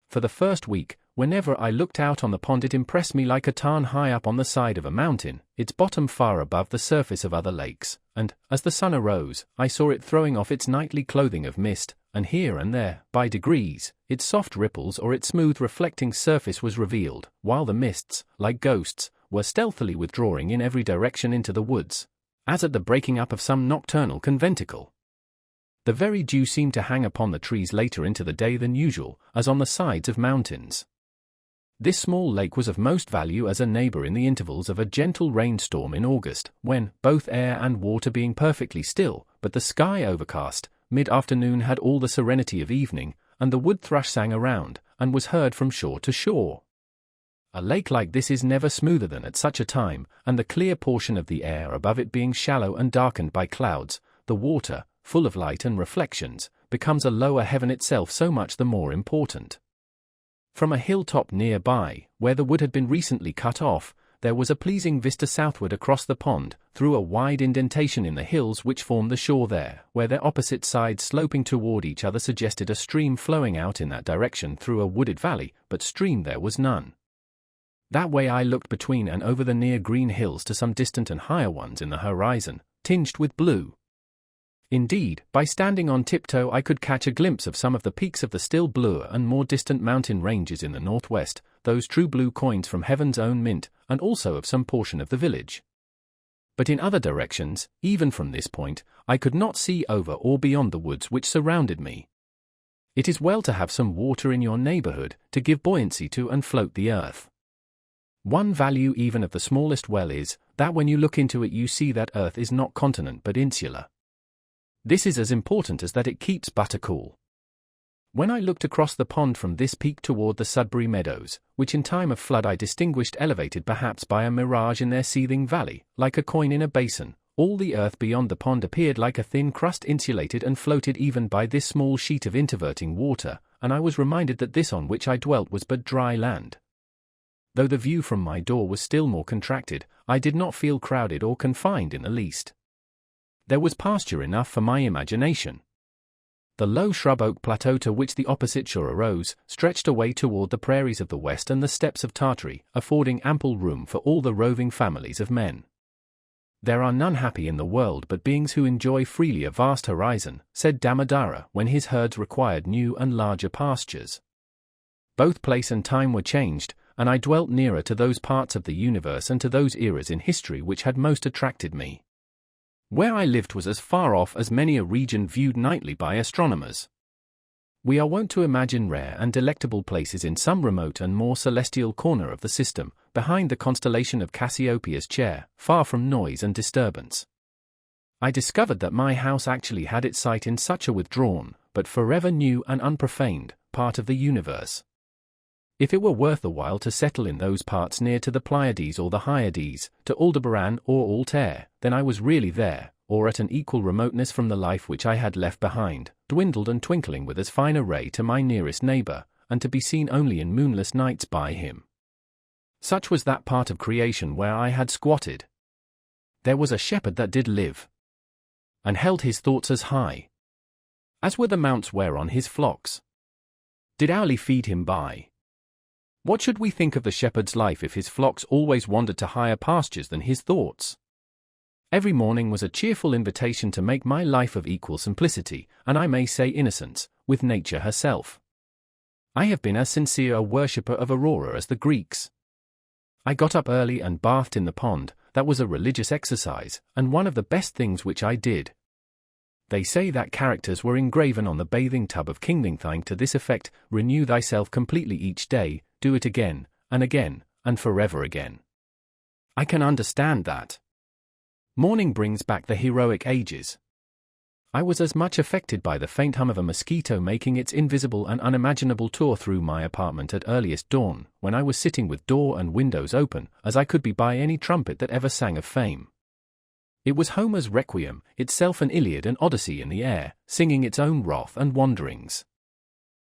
For the first week, whenever I looked out on the pond it impressed me like a tarn high up on the side of a mountain, its bottom far above the surface of other lakes, and, as the sun arose, I saw it throwing off its nightly clothing of mist, and here and there, by degrees, its soft ripples or its smooth reflecting surface was revealed, while the mists, like ghosts, were stealthily withdrawing in every direction into the woods, as at the breaking up of some nocturnal conventicle. The very dew seemed to hang upon the trees later into the day than usual, as on the sides of mountains. This small lake was of most value as a neighbor in the intervals of a gentle rainstorm in August, when, both air and water being perfectly still, but the sky overcast, mid-afternoon had all the serenity of evening, and the wood thrush sang around, and was heard from shore to shore. A lake like this is never smoother than at such a time, and the clear portion of the air above it being shallow and darkened by clouds, the water, full of light and reflections, becomes a lower heaven itself so much the more important. From a hilltop nearby, where the wood had been recently cut off, there was a pleasing vista southward across the pond, through a wide indentation in the hills which formed the shore there, where their opposite sides sloping toward each other suggested a stream flowing out in that direction through a wooded valley, but stream there was none. That way I looked between and over the near green hills to some distant and higher ones in the horizon, tinged with blue. Indeed, by standing on tiptoe I could catch a glimpse of some of the peaks of the still bluer and more distant mountain ranges in the northwest, those true blue coins from heaven's own mint, and also of some portion of the village. But in other directions, even from this point, I could not see over or beyond the woods which surrounded me. It is well to have some water in your neighborhood, to give buoyancy to and float the earth. One value even of the smallest well is, that when you look into it you see that earth is not continent but insular. This is as important as that it keeps butter cool. When I looked across the pond from this peak toward the Sudbury Meadows, which in time of flood I distinguished elevated perhaps by a mirage in their seething valley, like a coin in a basin, all the earth beyond the pond appeared like a thin crust insulated and floated even by this small sheet of interverting water, and I was reminded that this on which I dwelt was but dry land. Though the view from my door was still more contracted, I did not feel crowded or confined in the least. There was pasture enough for my imagination. The low shrub oak plateau to which the opposite shore arose, stretched away toward the prairies of the west and the steppes of Tartary, affording ample room for all the roving families of men. There are none happy in the world but beings who enjoy freely a vast horizon, said Damodara when his herds required new and larger pastures. Both place and time were changed, and I dwelt nearer to those parts of the universe and to those eras in history which had most attracted me. Where I lived was as far off as many a region viewed nightly by astronomers. We are wont to imagine rare and delectable places in some remote and more celestial corner of the system, behind the constellation of Cassiopeia's chair, far from noise and disturbance. I discovered that my house actually had its site in such a withdrawn, but forever new and unprofaned, part of the universe. If it were worth the while to settle in those parts near to the Pleiades or the Hyades, to Aldebaran or Altair, then I was really there, or at an equal remoteness from the life which I had left behind, dwindled and twinkling with as fine a ray to my nearest neighbor, and to be seen only in moonless nights by him. Such was that part of creation where I had squatted. There was a shepherd that did live, and held his thoughts as high as were the mounts whereon his flocks did hourly feed him by. What should we think of the shepherd's life if his flocks always wandered to higher pastures than his thoughts? Every morning was a cheerful invitation to make my life of equal simplicity, and I may say innocence, with nature herself. I have been as sincere a worshipper of Aurora as the Greeks. I got up early and bathed in the pond. That was a religious exercise, and one of the best things which I did. They say that characters were engraven on the bathing tub of King Lingthang to this effect: renew thyself completely each day, do it again, and again, and forever again. I can understand that. Morning brings back the heroic ages. I was as much affected by the faint hum of a mosquito making its invisible and unimaginable tour through my apartment at earliest dawn, when I was sitting with door and windows open, as I could be by any trumpet that ever sang of fame. It was Homer's Requiem, itself an Iliad and Odyssey in the air, singing its own wrath and wanderings.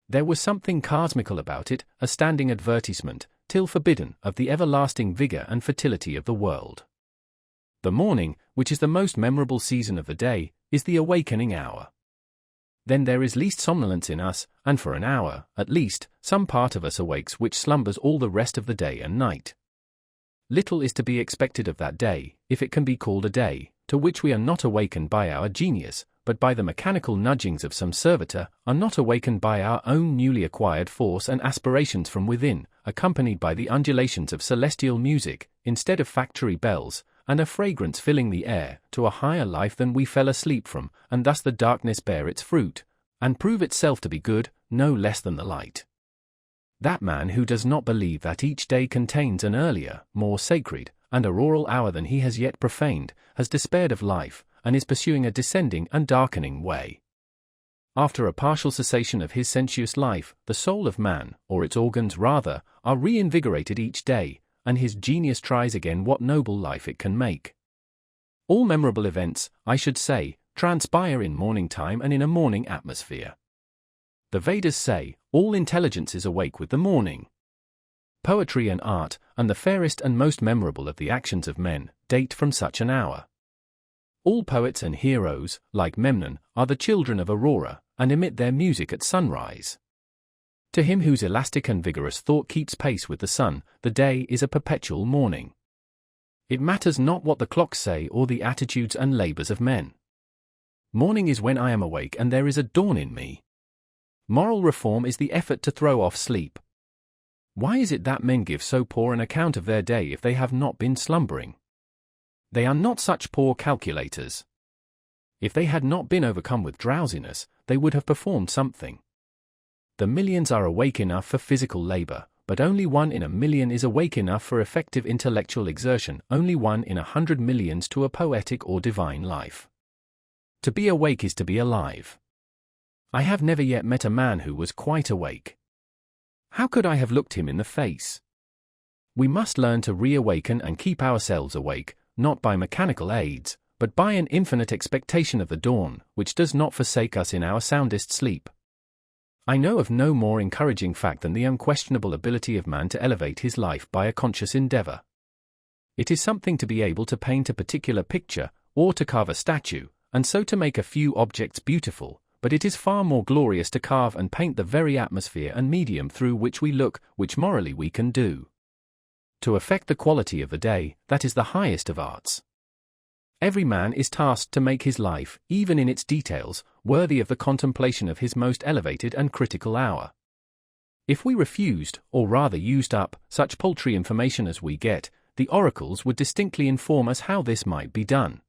There was something cosmical about it, a standing advertisement, till forbidden, of the everlasting vigor and fertility of the world. The morning, which is the most memorable season of the day, is the awakening hour. Then there is least somnolence in us, and for an hour, at least, some part of us awakes which slumbers all the rest of the day and night. Little is to be expected of that day, if it can be called a day, to which we are not awakened by our genius, but by the mechanical nudgings of some servitor, are not awakened by our own newly acquired force and aspirations from within, accompanied by the undulations of celestial music, instead of factory bells, and a fragrance filling the air, to a higher life than we fell asleep from, and thus the darkness bear its fruit, and prove itself to be good, no less than the light. That man who does not believe that each day contains an earlier, more sacred, and auroral hour than he has yet profaned, has despaired of life, and is pursuing a descending and darkening way. After a partial cessation of his sensuous life, the soul of man, or its organs rather, are reinvigorated each day, and his genius tries again what noble life it can make. All memorable events, I should say, transpire in morning time and in a morning atmosphere. The Vedas say, all intelligence is awake with the morning. Poetry and art, and the fairest and most memorable of the actions of men, date from such an hour. All poets and heroes, like Memnon, are the children of Aurora, and emit their music at sunrise. To him whose elastic and vigorous thought keeps pace with the sun, the day is a perpetual morning. It matters not what the clocks say or the attitudes and labors of men. Morning is when I am awake and there is a dawn in me. Moral reform is the effort to throw off sleep. Why is it that men give so poor an account of their day if they have not been slumbering? They are not such poor calculators. If they had not been overcome with drowsiness, they would have performed something. The millions are awake enough for physical labor, but only 1 in a million is awake enough for effective intellectual exertion, only 1 in 100 millions to a poetic or divine life. To be awake is to be alive. I have never yet met a man who was quite awake. How could I have looked him in the face? We must learn to reawaken and keep ourselves awake, not by mechanical aids, but by an infinite expectation of the dawn, which does not forsake us in our soundest sleep. I know of no more encouraging fact than the unquestionable ability of man to elevate his life by a conscious endeavor. It is something to be able to paint a particular picture, or to carve a statue, and so to make a few objects beautiful, but it is far more glorious to carve and paint the very atmosphere and medium through which we look, which morally we can do. To affect the quality of the day, that is the highest of arts. Every man is tasked to make his life, even in its details, worthy of the contemplation of his most elevated and critical hour. If we refused, or rather used up, such paltry information as we get, the oracles would distinctly inform us how this might be done.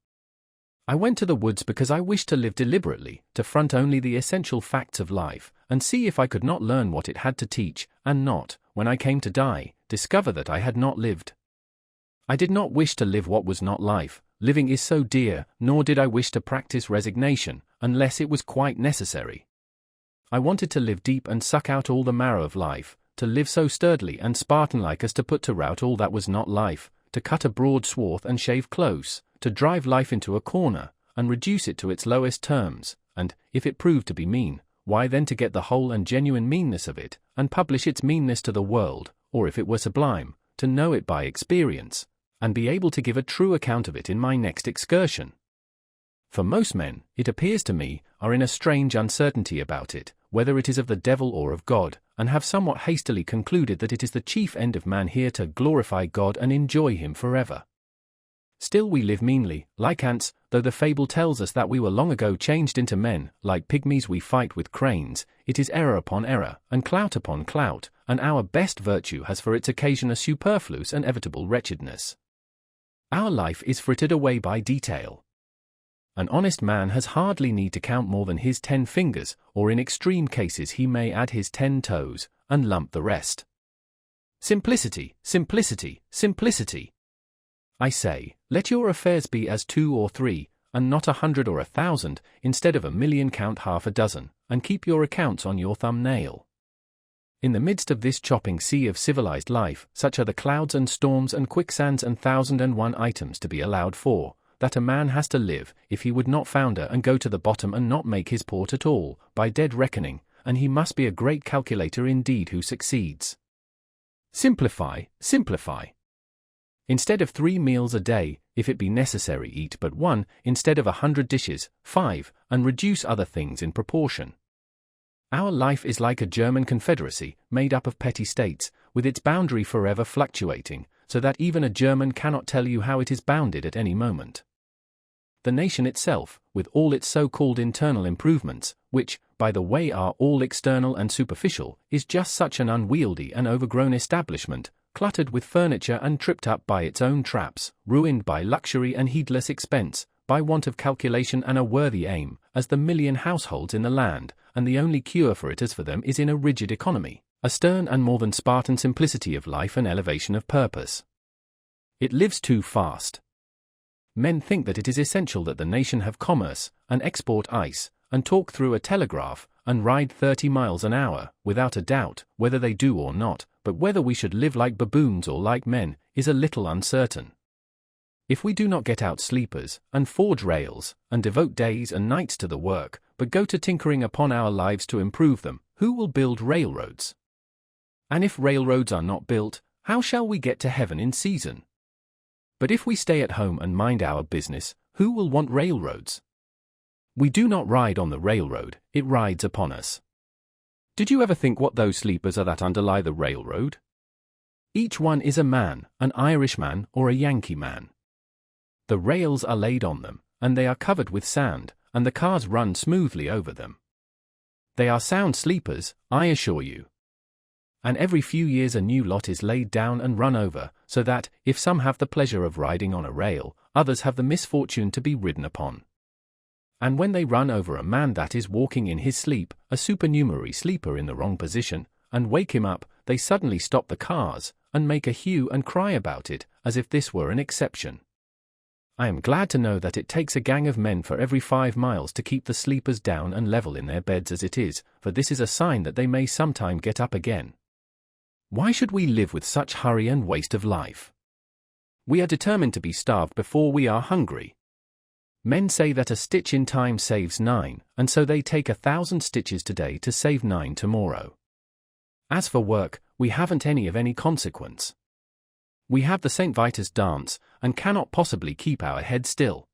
I went to the woods because I wished to live deliberately, to front only the essential facts of life, and see if I could not learn what it had to teach, and not, when I came to die, discover that I had not lived. I did not wish to live what was not life, living is so dear, nor did I wish to practice resignation, unless it was quite necessary. I wanted to live deep and suck out all the marrow of life, to live so sturdily and Spartan-like as to put to rout all that was not life, to cut a broad swath and shave close, to drive life into a corner, and reduce it to its lowest terms, and, if it proved to be mean, why then to get the whole and genuine meanness of it, and publish its meanness to the world, or if it were sublime, to know it by experience, and be able to give a true account of it in my next excursion. For most men, it appears to me, are in a strange uncertainty about it, whether it is of the devil or of God, and have somewhat hastily concluded that it is the chief end of man here to glorify God and enjoy him forever. Still we live meanly, like ants, though the fable tells us that we were long ago changed into men, like pygmies we fight with cranes, it is error upon error, and clout upon clout, and our best virtue has for its occasion a superfluous and inevitable wretchedness. Our life is frittered away by detail. An honest man has hardly need to count more than his 10 fingers, or in extreme cases he may add his 10 toes, and lump the rest. Simplicity, simplicity, simplicity. I say, let your affairs be as 2 or 3, and not 100 or 1,000, instead of 1,000,000 count half a dozen, and keep your accounts on your thumbnail. In the midst of this chopping sea of civilized life, such are the clouds and storms and quicksands and 1,001 items to be allowed for, that a man has to live, if he would not founder and go to the bottom and not make his port at all, by dead reckoning, and he must be a great calculator indeed who succeeds. Simplify, simplify. Instead of 3 meals a day, if it be necessary eat but 1, instead of 100 dishes, 5, and reduce other things in proportion. Our life is like a German confederacy, made up of petty states, with its boundary forever fluctuating, so that even a German cannot tell you how it is bounded at any moment. The nation itself, with all its so-called internal improvements, which, by the way, are all external and superficial, is just such an unwieldy and overgrown establishment, cluttered with furniture and tripped up by its own traps, ruined by luxury and heedless expense, by want of calculation and a worthy aim, as the 1,000,000 households in the land, and the only cure for it as for them is in a rigid economy, a stern and more than Spartan simplicity of life and elevation of purpose. It lives too fast. Men think that it is essential that the nation have commerce, and export ice, and talk through a telegraph, and ride 30 miles an hour, without a doubt, whether they do or not, but whether we should live like baboons or like men, is a little uncertain. If we do not get out sleepers, and forge rails, and devote days and nights to the work, but go to tinkering upon our lives to improve them, who will build railroads? And if railroads are not built, how shall we get to heaven in season? But if we stay at home and mind our business, who will want railroads? We do not ride on the railroad, it rides upon us. Did you ever think what those sleepers are that underlie the railroad? Each one is a man, an Irishman or a Yankee man. The rails are laid on them, and they are covered with sand, and the cars run smoothly over them. They are sound sleepers, I assure you. And every few years a new lot is laid down and run over, so that, if some have the pleasure of riding on a rail, others have the misfortune to be ridden upon. And when they run over a man that is walking in his sleep, a supernumerary sleeper in the wrong position, and wake him up, they suddenly stop the cars, and make a hue and cry about it, as if this were an exception. I am glad to know that it takes a gang of men for every 5 miles to keep the sleepers down and level in their beds as it is, for this is a sign that they may sometime get up again. Why should we live with such hurry and waste of life? We are determined to be starved before we are hungry. Men say that a stitch in time saves 9, and so they take 1,000 stitches today to save 9 tomorrow. As for work, we haven't any of any consequence. We have the St. Vitus dance, and cannot possibly keep our head still.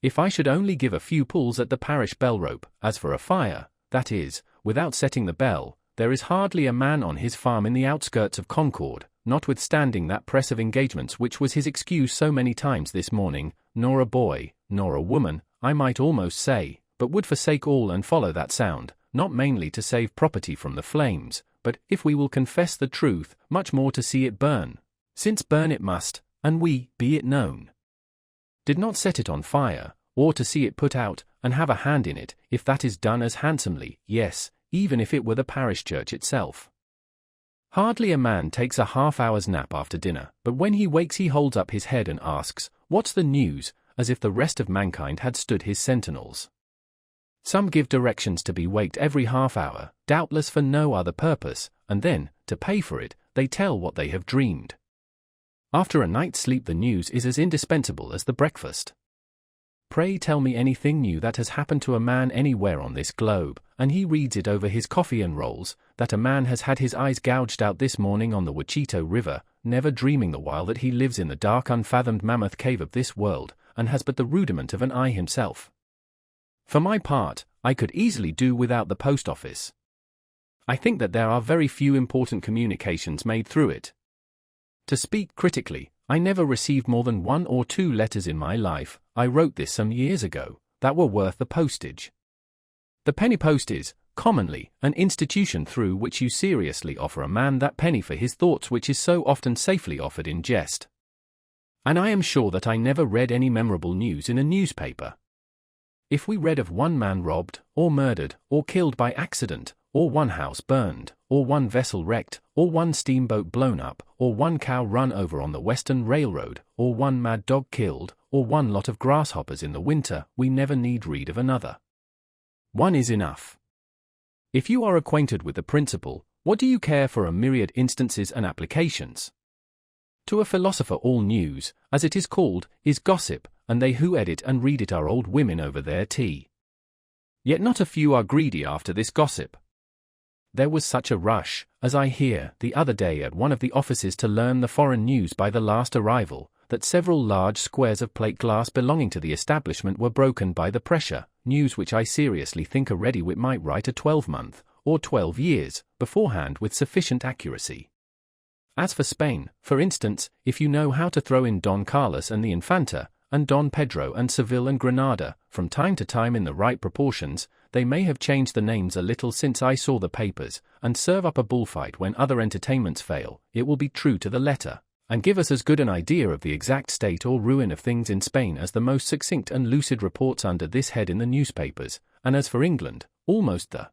If I should only give a few pulls at the parish bell rope, as for a fire, that is, without setting the bell, there is hardly a man on his farm in the outskirts of Concord, notwithstanding that press of engagements which was his excuse so many times this morning, nor a boy, nor a woman, I might almost say, but would forsake all and follow that sound, not mainly to save property from the flames, but, if we will confess the truth, much more to see it burn, since burn it must, and we, be it known, did not set it on fire, or to see it put out, and have a hand in it, if that is done as handsomely, yes, even if it were the parish church itself. Hardly a man takes a half-hour's nap after dinner, but when he wakes he holds up his head and asks, "What's the news?" as if the rest of mankind had stood his sentinels. Some give directions to be waked every half-hour, doubtless for no other purpose, and then, to pay for it, they tell what they have dreamed. After a night's sleep the news is as indispensable as the breakfast. Pray tell me anything new that has happened to a man anywhere on this globe, and he reads it over his coffee and rolls, that a man has had his eyes gouged out this morning on the Wachito River, never dreaming the while that he lives in the dark unfathomed mammoth cave of this world, and has but the rudiment of an eye himself. For my part, I could easily do without the post office. I think that there are very few important communications made through it. To speak critically, I never received more than 1 or 2 letters in my life, I wrote this some years ago, that were worth the postage. The penny post is, commonly, an institution through which you seriously offer a man that penny for his thoughts which is so often safely offered in jest. And I am sure that I never read any memorable news in a newspaper. If we read of one man robbed, or murdered, or killed by accident, or one house burned, or one vessel wrecked, or one steamboat blown up, or one cow run over on the Western Railroad, or one mad dog killed, or one lot of grasshoppers in the winter, we never need read of another. One is enough. If you are acquainted with the principle, what do you care for a myriad instances and applications? To a philosopher all news, as it is called, is gossip, and they who edit and read it are old women over their tea. Yet not a few are greedy after this gossip. There was such a rush, as I hear, the other day at one of the offices to learn the foreign news by the last arrival, that several large squares of plate glass belonging to the establishment were broken by the pressure, news which I seriously think a ready-wit might write a 12-month, or 12 years, beforehand with sufficient accuracy. As for Spain, for instance, if you know how to throw in Don Carlos and the Infanta, and Don Pedro and Seville and Granada, from time to time in the right proportions, they may have changed the names a little since I saw the papers, and serve up a bullfight when other entertainments fail, it will be true to the letter, and give us as good an idea of the exact state or ruin of things in Spain as the most succinct and lucid reports under this head in the newspapers, and as for England, almost the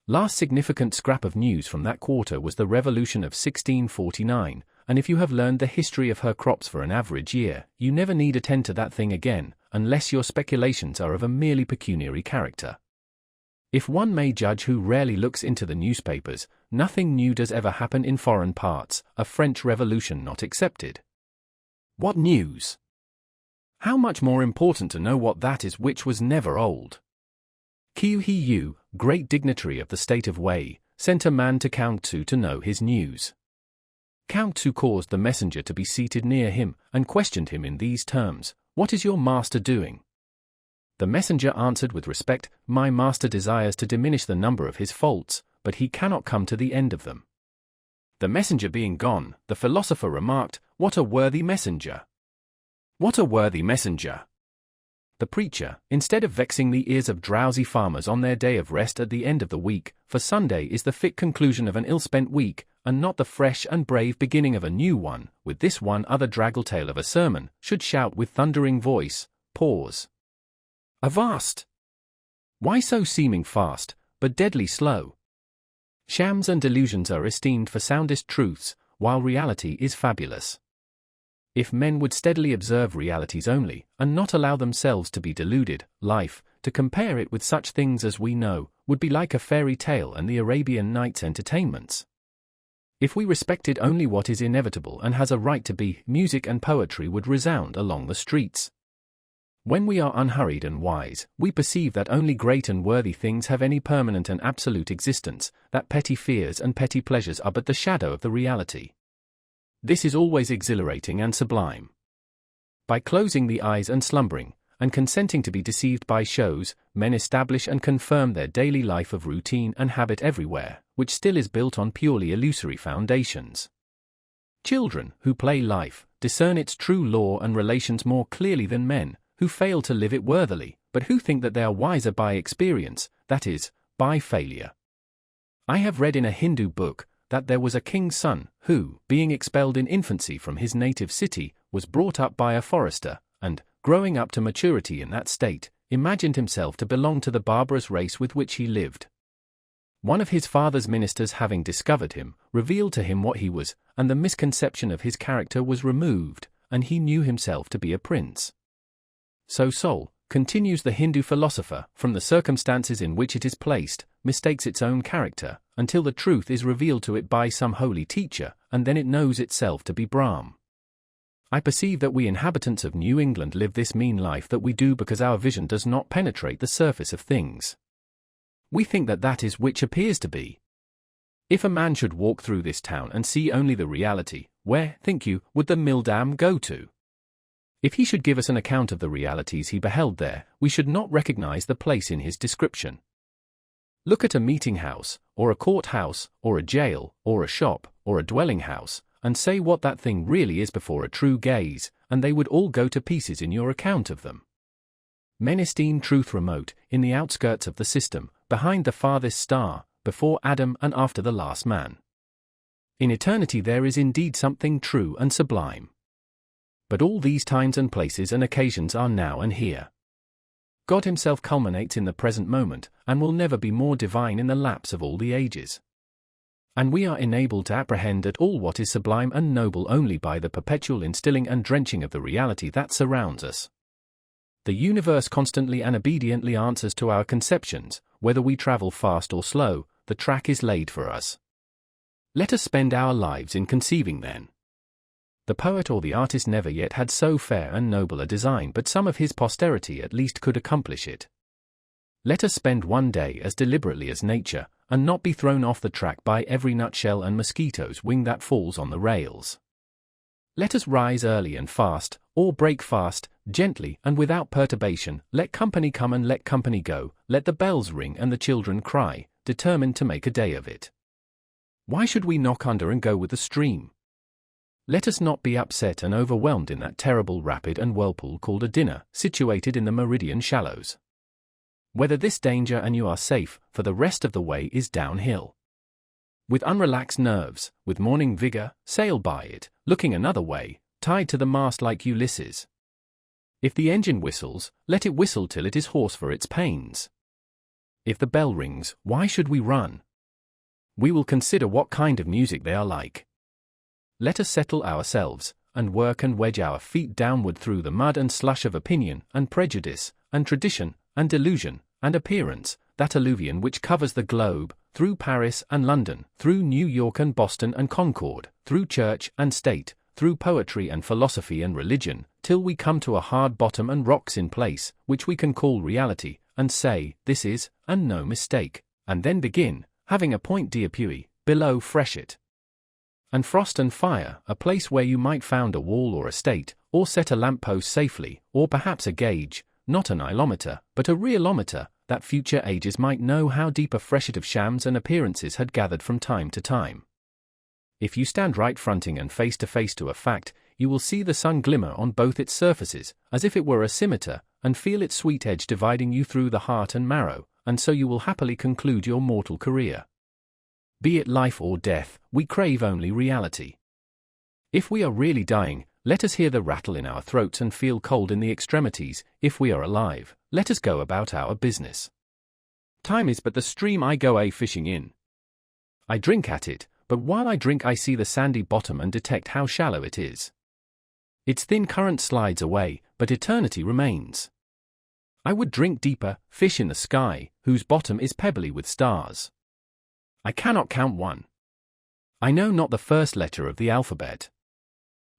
last significant scrap of news from that quarter was the Revolution of 1649, and if you have learned the history of her crops for an average year, you never need attend to that thing again, unless your speculations are of a merely pecuniary character. If one may judge who rarely looks into the newspapers, nothing new does ever happen in foreign parts, a French Revolution not excepted. What news? How much more important to know what that is which was never old. Qiu Yu, great dignitary of the state of Wei, sent a man to Count Tzu to know his news. Count Tzu caused the messenger to be seated near him, and questioned him in these terms, "What is your master doing?" The messenger answered with respect, "My master desires to diminish the number of his faults, but he cannot come to the end of them." The messenger being gone, the philosopher remarked, "What a worthy messenger! What a worthy messenger!" The preacher, instead of vexing the ears of drowsy farmers on their day of rest at the end of the week, for Sunday is the fit conclusion of an ill-spent week, and not the fresh and brave beginning of a new one, with this one other draggle-tail of a sermon, should shout with thundering voice, "Pause! Avast! Why so seeming fast, but deadly slow? Shams and delusions are esteemed for soundest truths, while reality is fabulous. If men would steadily observe realities only, and not allow themselves to be deluded, life, to compare it with such things as we know, would be like a fairy tale and the Arabian Nights' entertainments. If we respected only what is inevitable and has a right to be, music and poetry would resound along the streets. When we are unhurried and wise, we perceive that only great and worthy things have any permanent and absolute existence, that petty fears and petty pleasures are but the shadow of the reality. This is always exhilarating and sublime. By closing the eyes and slumbering, and consenting to be deceived by shows, men establish and confirm their daily life of routine and habit everywhere, which still is built on purely illusory foundations. Children, who play life, discern its true law and relations more clearly than men, who fail to live it worthily, but who think that they are wiser by experience, that is, by failure. I have read in a Hindu book, that there was a king's son, who, being expelled in infancy from his native city, was brought up by a forester, and, growing up to maturity in that state, imagined himself to belong to the barbarous race with which he lived. One of his father's ministers having discovered him, revealed to him what he was, and the misconception of his character was removed, and he knew himself to be a prince. So soul, continues the Hindu philosopher, from the circumstances in which it is placed, mistakes its own character, until the truth is revealed to it by some holy teacher, and then it knows itself to be Brahm. I perceive that we inhabitants of New England live this mean life that we do because our vision does not penetrate the surface of things. We think that that is which appears to be. If a man should walk through this town and see only the reality, where, think you, would the mill dam go to? If he should give us an account of the realities he beheld there, we should not recognize the place in his description. Look at a meeting house, or a court house, or a jail, or a shop, or a dwelling house, and say what that thing really is before a true gaze, and they would all go to pieces in your account of them. Men esteem truth remote, in the outskirts of the system, behind the farthest star, before Adam and after the last man. In eternity there is indeed something true and sublime. But all these times and places and occasions are now and here. God himself culminates in the present moment, and will never be more divine in the lapse of all the ages. And we are enabled to apprehend at all what is sublime and noble only by the perpetual instilling and drenching of the reality that surrounds us. The universe constantly and obediently answers to our conceptions. Whether we travel fast or slow, the track is laid for us. Let us spend our lives in conceiving then. The poet or the artist never yet had so fair and noble a design, but some of his posterity at least could accomplish it. Let us spend one day as deliberately as nature, and not be thrown off the track by every nutshell and mosquito's wing that falls on the rails. Let us rise early and fast, or break fast, gently and without perturbation. Let company come and let company go, let the bells ring and the children cry, determined to make a day of it. Why should we knock under and go with the stream? Let us not be upset and overwhelmed in that terrible rapid and whirlpool called a dinner, situated in the meridian shallows. Weather this danger and you are safe, for the rest of the way is downhill. With unrelaxed nerves, with morning vigor, sail by it, looking another way, tied to the mast like Ulysses. If the engine whistles, let it whistle till it is hoarse for its pains. If the bell rings, why should we run? We will consider what kind of music they are like. Let us settle ourselves, and work and wedge our feet downward through the mud and slush of opinion, and prejudice, and tradition, and delusion, and appearance, that alluvion which covers the globe, through Paris and London, through New York and Boston and Concord, through church and state, through poetry and philosophy and religion, till we come to a hard bottom and rocks in place, which we can call reality, and say, this is, and no mistake, and then begin, having a point d'appui, below freshet. And frost and fire, a place where you might found a wall or a state, or set a lamp-post safely, or perhaps a gauge, not an ilometer, but a realometer, that future ages might know how deep a freshet of shams and appearances had gathered from time to time. If you stand right fronting and face to face to a fact, you will see the sun glimmer on both its surfaces, as if it were a scimitar, and feel its sweet edge dividing you through the heart and marrow, and so you will happily conclude your mortal career. Be it life or death, we crave only reality. If we are really dying, let us hear the rattle in our throats and feel cold in the extremities. If we are alive, let us go about our business. Time is but the stream I go a-fishing in. I drink at it, but while I drink I see the sandy bottom and detect how shallow it is. Its thin current slides away, but eternity remains. I would drink deeper, fish in the sky, whose bottom is pebbly with stars. I cannot count one. I know not the first letter of the alphabet.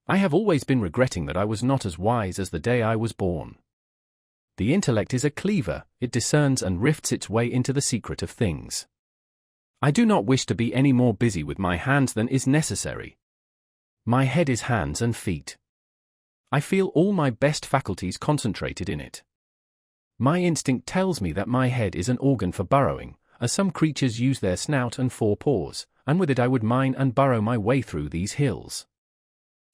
I have always been regretting that I was not as wise as the day I was born. The intellect is a cleaver, it discerns and rifts its way into the secret of things. I do not wish to be any more busy with my hands than is necessary. My head is hands and feet. I feel all my best faculties concentrated in it. My instinct tells me that my head is an organ for burrowing, as some creatures use their snout and four paws, and with it I would mine and burrow my way through these hills.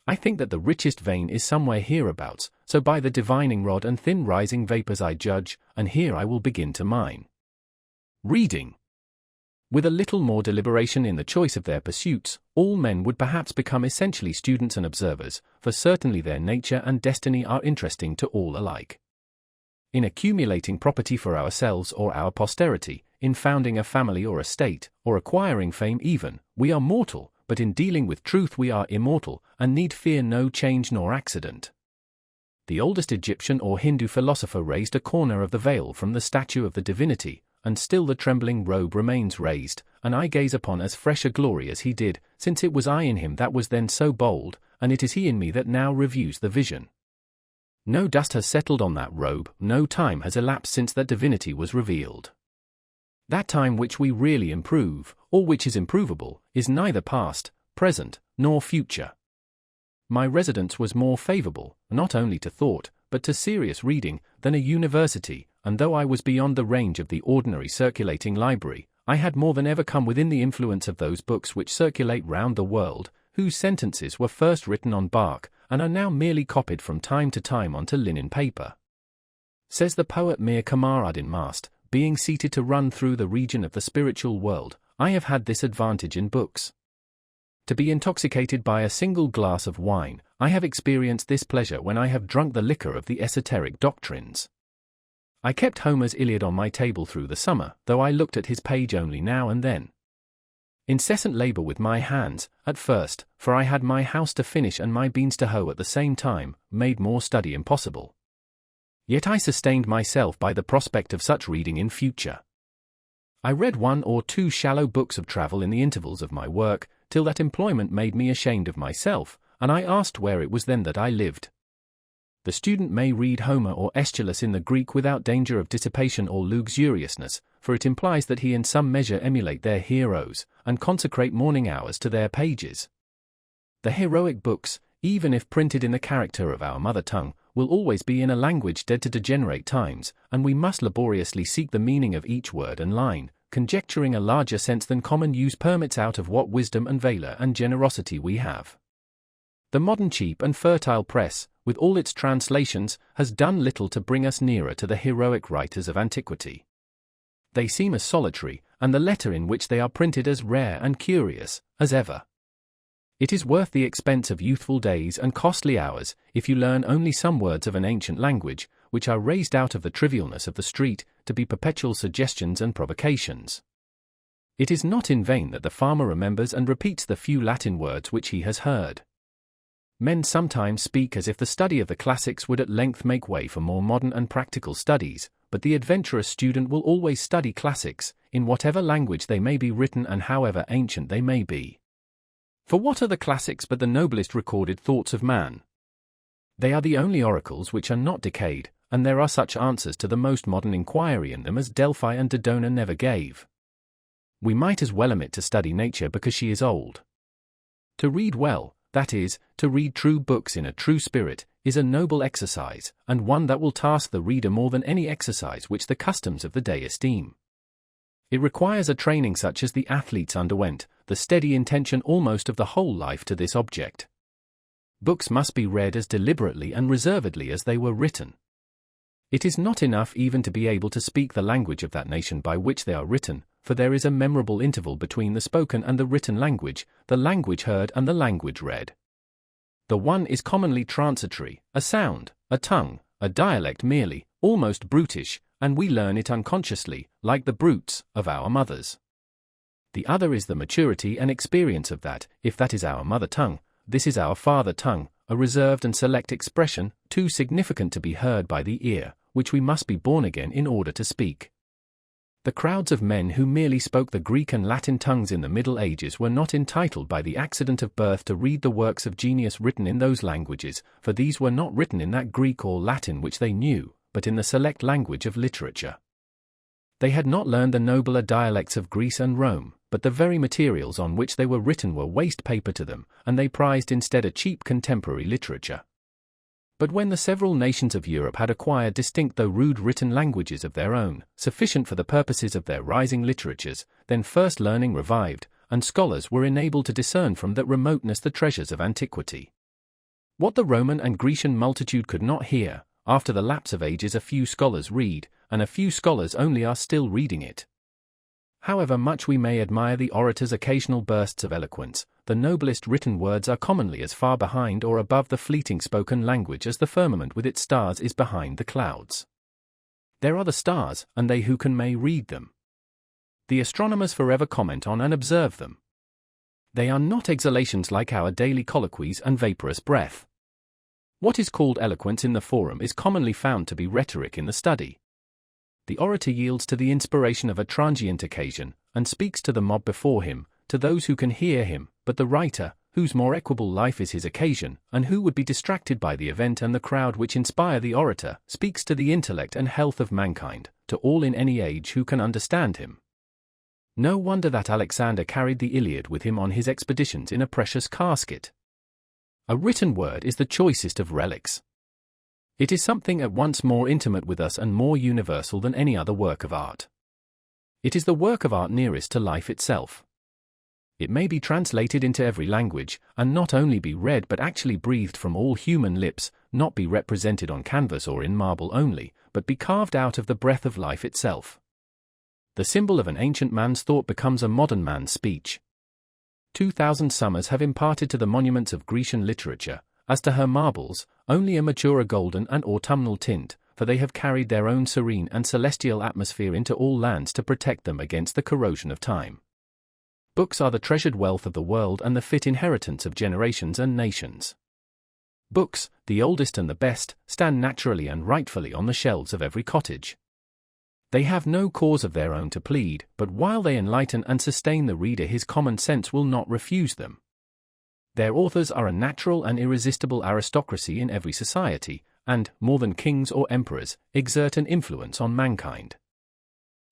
I think that the richest vein is somewhere hereabouts, so by the divining rod and thin rising vapors I judge, and here I will begin to mine. Reading. With a little more deliberation in the choice of their pursuits, all men would perhaps become essentially students and observers, for certainly their nature and destiny are interesting to all alike. In accumulating property for ourselves or our posterity, in founding a family or a state, or acquiring fame even, we are mortal, but in dealing with truth we are immortal, and need fear no change nor accident. The oldest Egyptian or Hindu philosopher raised a corner of the veil from the statue of the divinity, and still the trembling robe remains raised, and I gaze upon as fresh a glory as he did, since it was I in him that was then so bold, and it is he in me that now reviews the vision. No dust has settled on that robe, no time has elapsed since that divinity was revealed. That time which we really improve, or which is improvable, is neither past, present, nor future. My residence was more favorable, not only to thought, but to serious reading, than a university, and though I was beyond the range of the ordinary circulating library, I had more than ever come within the influence of those books which circulate round the world, whose sentences were first written on bark, and are now merely copied from time to time onto linen paper. Says the poet Mir Kamaruddin Mast, being seated to run through the region of the spiritual world, I have had this advantage in books. To be intoxicated by a single glass of wine, I have experienced this pleasure when I have drunk the liquor of the esoteric doctrines. I kept Homer's Iliad on my table through the summer, though I looked at his page only now and then. Incessant labor with my hands, at first, for I had my house to finish and my beans to hoe at the same time, made more study impossible. Yet I sustained myself by the prospect of such reading in future. I read 1 or 2 shallow books of travel in the intervals of my work, till that employment made me ashamed of myself, and I asked where it was then that I lived. The student may read Homer or Aeschylus in the Greek without danger of dissipation or luxuriousness, for it implies that he in some measure emulate their heroes, and consecrate morning hours to their pages. The heroic books, even if printed in the character of our mother tongue, will always be in a language dead to degenerate times, and we must laboriously seek the meaning of each word and line, conjecturing a larger sense than common use permits out of what wisdom and valor and generosity we have. The modern cheap and fertile press, with all its translations, has done little to bring us nearer to the heroic writers of antiquity. They seem as solitary, and the letter in which they are printed as rare and curious, as ever. It is worth the expense of youthful days and costly hours, if you learn only some words of an ancient language, which are raised out of the trivialness of the street, to be perpetual suggestions and provocations. It is not in vain that the farmer remembers and repeats the few Latin words which he has heard. Men sometimes speak as if the study of the classics would at length make way for more modern and practical studies, but the adventurous student will always study classics, in whatever language they may be written and however ancient they may be. For what are the classics but the noblest recorded thoughts of man? They are the only oracles which are not decayed, and there are such answers to the most modern inquiry in them as Delphi and Dodona never gave. We might as well omit to study nature because she is old. To read well, that is, to read true books in a true spirit, is a noble exercise, and one that will task the reader more than any exercise which the customs of the day esteem. It requires a training such as the athletes underwent, the steady intention almost of the whole life to this object. Books must be read as deliberately and reservedly as they were written. It is not enough even to be able to speak the language of that nation by which they are written, for there is a memorable interval between the spoken and the written language, the language heard and the language read. The one is commonly transitory, a sound, a tongue, a dialect merely, almost brutish, and we learn it unconsciously, like the brutes, of our mothers. The other is the maturity and experience of that, if that is our mother tongue, this is our father tongue, a reserved and select expression, too significant to be heard by the ear, which we must be born again in order to speak. The crowds of men who merely spoke the Greek and Latin tongues in the Middle Ages were not entitled by the accident of birth to read the works of genius written in those languages, for these were not written in that Greek or Latin which they knew, but in the select language of literature. They had not learned the nobler dialects of Greece and Rome, but the very materials on which they were written were waste paper to them, and they prized instead a cheap contemporary literature. But when the several nations of Europe had acquired distinct though rude written languages of their own, sufficient for the purposes of their rising literatures, then first learning revived, and scholars were enabled to discern from that remoteness the treasures of antiquity. What the Roman and Grecian multitude could not hear, after the lapse of ages a few scholars read, and a few scholars only are still reading it. However much we may admire the orator's occasional bursts of eloquence, the noblest written words are commonly as far behind or above the fleeting spoken language as the firmament with its stars is behind the clouds. There are the stars, and they who can may read them. The astronomers forever comment on and observe them. They are not exhalations like our daily colloquies and vaporous breath. What is called eloquence in the forum is commonly found to be rhetoric in the study. The orator yields to the inspiration of a transient occasion, and speaks to the mob before him, to those who can hear him, but the writer, whose more equable life is his occasion, and who would be distracted by the event and the crowd which inspire the orator, speaks to the intellect and health of mankind, to all in any age who can understand him. No wonder that Alexander carried the Iliad with him on his expeditions in a precious casket. A written word is the choicest of relics. It is something at once more intimate with us and more universal than any other work of art. It is the work of art nearest to life itself. It may be translated into every language, and not only be read but actually breathed from all human lips, not be represented on canvas or in marble only, but be carved out of the breath of life itself. The symbol of an ancient man's thought becomes a modern man's speech. 2,000 summers have imparted to the monuments of Grecian literature, as to her marbles, only a maturer golden and autumnal tint, for they have carried their own serene and celestial atmosphere into all lands to protect them against the corrosion of time. Books are the treasured wealth of the world and the fit inheritance of generations and nations. Books, the oldest and the best, stand naturally and rightfully on the shelves of every cottage. They have no cause of their own to plead, but while they enlighten and sustain the reader, his common sense will not refuse them. Their authors are a natural and irresistible aristocracy in every society, and, more than kings or emperors, exert an influence on mankind.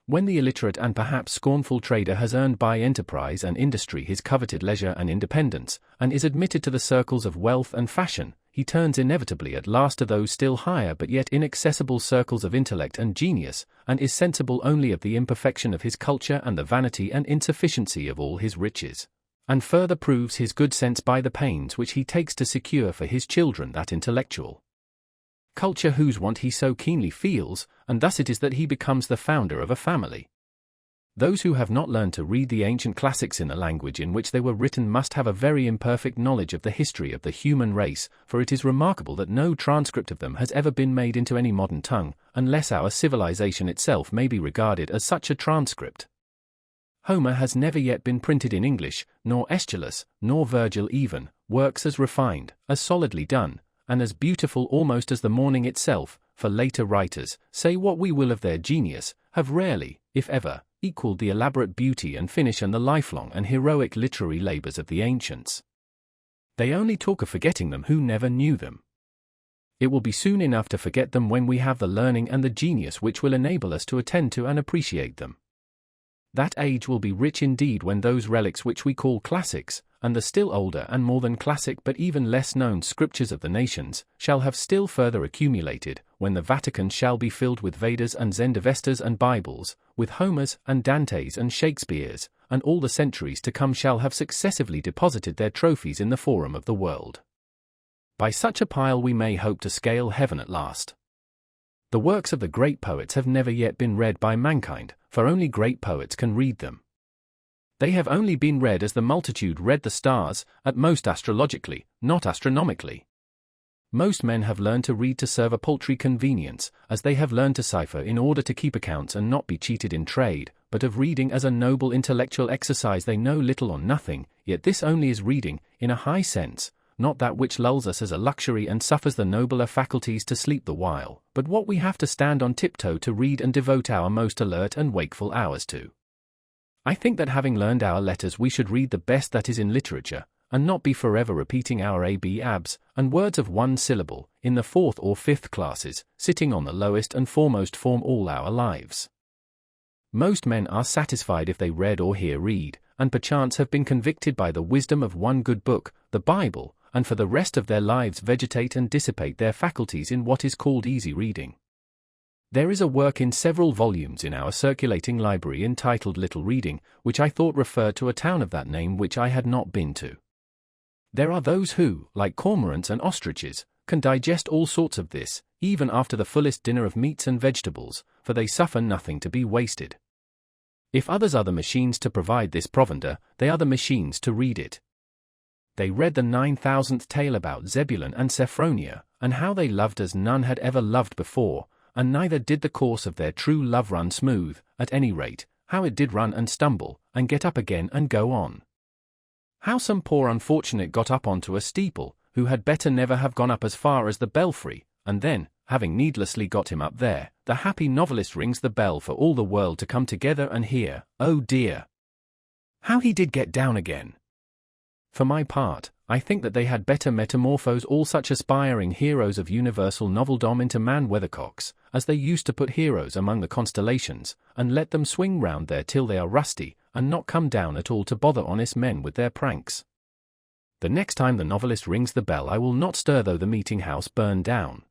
When the illiterate and perhaps scornful trader has earned by enterprise and industry his coveted leisure and independence, and is admitted to the circles of wealth and fashion, he turns inevitably at last to those still higher but yet inaccessible circles of intellect and genius, and is sensible only of the imperfection of his culture and the vanity and insufficiency of all his riches, and further proves his good sense by the pains which he takes to secure for his children that intellectual culture whose want he so keenly feels, and thus it is that he becomes the founder of a family. Those who have not learned to read the ancient classics in the language in which they were written must have a very imperfect knowledge of the history of the human race, for it is remarkable that no transcript of them has ever been made into any modern tongue, unless our civilization itself may be regarded as such a transcript. Homer has never yet been printed in English, nor Aeschylus, nor Virgil even, works as refined, as solidly done, and as beautiful almost as the morning itself, for later writers, say what we will of their genius, have rarely, if ever, equaled the elaborate beauty and finish and the lifelong and heroic literary labors of the ancients. They only talk of forgetting them who never knew them. It will be soon enough to forget them when we have the learning and the genius which will enable us to attend to and appreciate them. That age will be rich indeed when those relics which we call classics, and the still older and more than classic but even less known scriptures of the nations, shall have still further accumulated, when the Vatican shall be filled with Vedas and Zendavestas and Bibles, with Homers and Dantes and Shakespeares, and all the centuries to come shall have successively deposited their trophies in the forum of the world. By such a pile we may hope to scale heaven at last. The works of the great poets have never yet been read by mankind, for only great poets can read them. They have only been read as the multitude read the stars, at most astrologically, not astronomically. Most men have learned to read to serve a paltry convenience, as they have learned to cipher in order to keep accounts and not be cheated in trade, but of reading as a noble intellectual exercise they know little or nothing, yet this only is reading, in a high sense, not that which lulls us as a luxury and suffers the nobler faculties to sleep the while, but what we have to stand on tiptoe to read and devote our most alert and wakeful hours to. I think that having learned our letters we should read the best that is in literature, and not be forever repeating our A-B abs, and words of one syllable, in the 4th or 5th classes, sitting on the lowest and foremost form all our lives. Most men are satisfied if they read or hear read, and perchance have been convicted by the wisdom of one good book, the Bible, and for the rest of their lives vegetate and dissipate their faculties in what is called easy reading. There is a work in several volumes in our circulating library entitled Little Reading, which I thought referred to a town of that name which I had not been to. There are those who, like cormorants and ostriches, can digest all sorts of this, even after the fullest dinner of meats and vegetables, for they suffer nothing to be wasted. If others are the machines to provide this provender, they are the machines to read it. They read the 9,000th tale about Zebulun and Sephronia, and how they loved as none had ever loved before, and neither did the course of their true love run smooth, at any rate, how it did run and stumble, and get up again and go on. How some poor unfortunate got up onto a steeple, who had better never have gone up as far as the belfry, and then, having needlessly got him up there, the happy novelist rings the bell for all the world to come together and hear, oh dear! How he did get down again! For my part, I think that they had better metamorphose all such aspiring heroes of universal noveldom into man-weathercocks, as they used to put heroes among the constellations, and let them swing round there till they are rusty, and not come down at all to bother honest men with their pranks. The next time the novelist rings the bell I will not stir though the meeting-house burn down.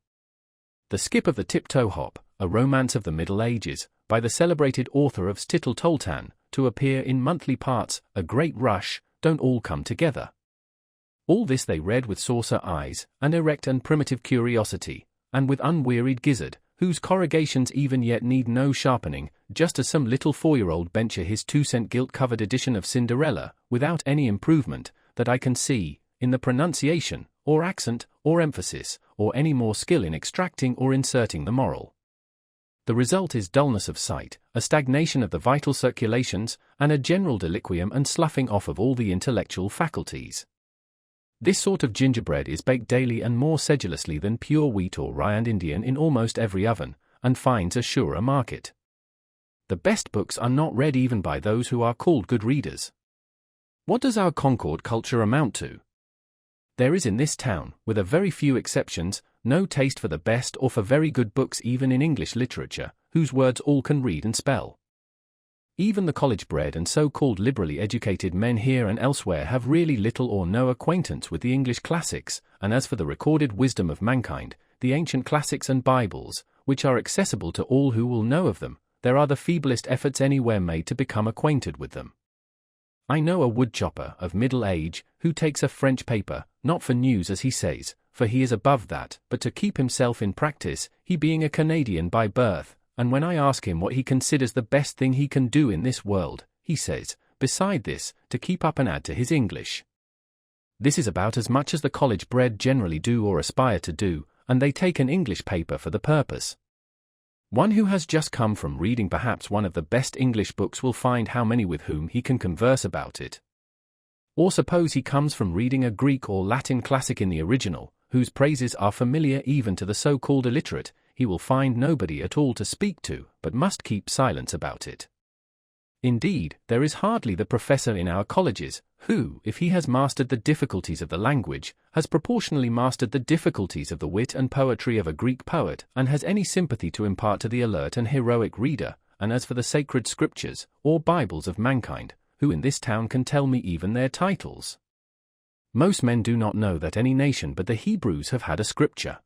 The Skip of the Tiptoe Hop, a romance of the Middle Ages, by the celebrated author of Stittle Toltan, to appear in monthly parts, A Great Rush, don't all come together. All this they read with saucer eyes, and erect and primitive curiosity, and with unwearied gizzard, whose corrugations even yet need no sharpening, just as some little 4-year-old bencher his 2-cent gilt-covered edition of Cinderella, without any improvement, that I can see, in the pronunciation, or accent, or emphasis, or any more skill in extracting or inserting the moral. The result is dullness of sight, a stagnation of the vital circulations, and a general deliquium and sloughing off of all the intellectual faculties. This sort of gingerbread is baked daily and more sedulously than pure wheat or rye and Indian in almost every oven, and finds a surer market. The best books are not read even by those who are called good readers. What does our Concord culture amount to? There is in this town, with a very few exceptions, no taste for the best or for very good books even in English literature, whose words all can read and spell. Even the college-bred and so-called liberally educated men here and elsewhere have really little or no acquaintance with the English classics, and as for the recorded wisdom of mankind, the ancient classics and Bibles, which are accessible to all who will know of them, there are the feeblest efforts anywhere made to become acquainted with them. I know a woodchopper of middle age, who takes a French paper, not for news as he says, for he is above that, but to keep himself in practice, he being a Canadian by birth, and when I ask him what he considers the best thing he can do in this world, he says, beside this, to keep up and add to his English. This is about as much as the college-bred generally do or aspire to do, and they take an English paper for the purpose. One who has just come from reading perhaps one of the best English books will find how many with whom he can converse about it. Or suppose he comes from reading a Greek or Latin classic in the original, whose praises are familiar even to the so-called illiterate, he will find nobody at all to speak to, but must keep silence about it. Indeed, there is hardly the professor in our colleges, who, if he has mastered the difficulties of the language, has proportionally mastered the difficulties of the wit and poetry of a Greek poet, and has any sympathy to impart to the alert and heroic reader, and as for the sacred scriptures, or Bibles of mankind, who in this town can tell me even their titles? Most men do not know that any nation but the Hebrews have had a scripture.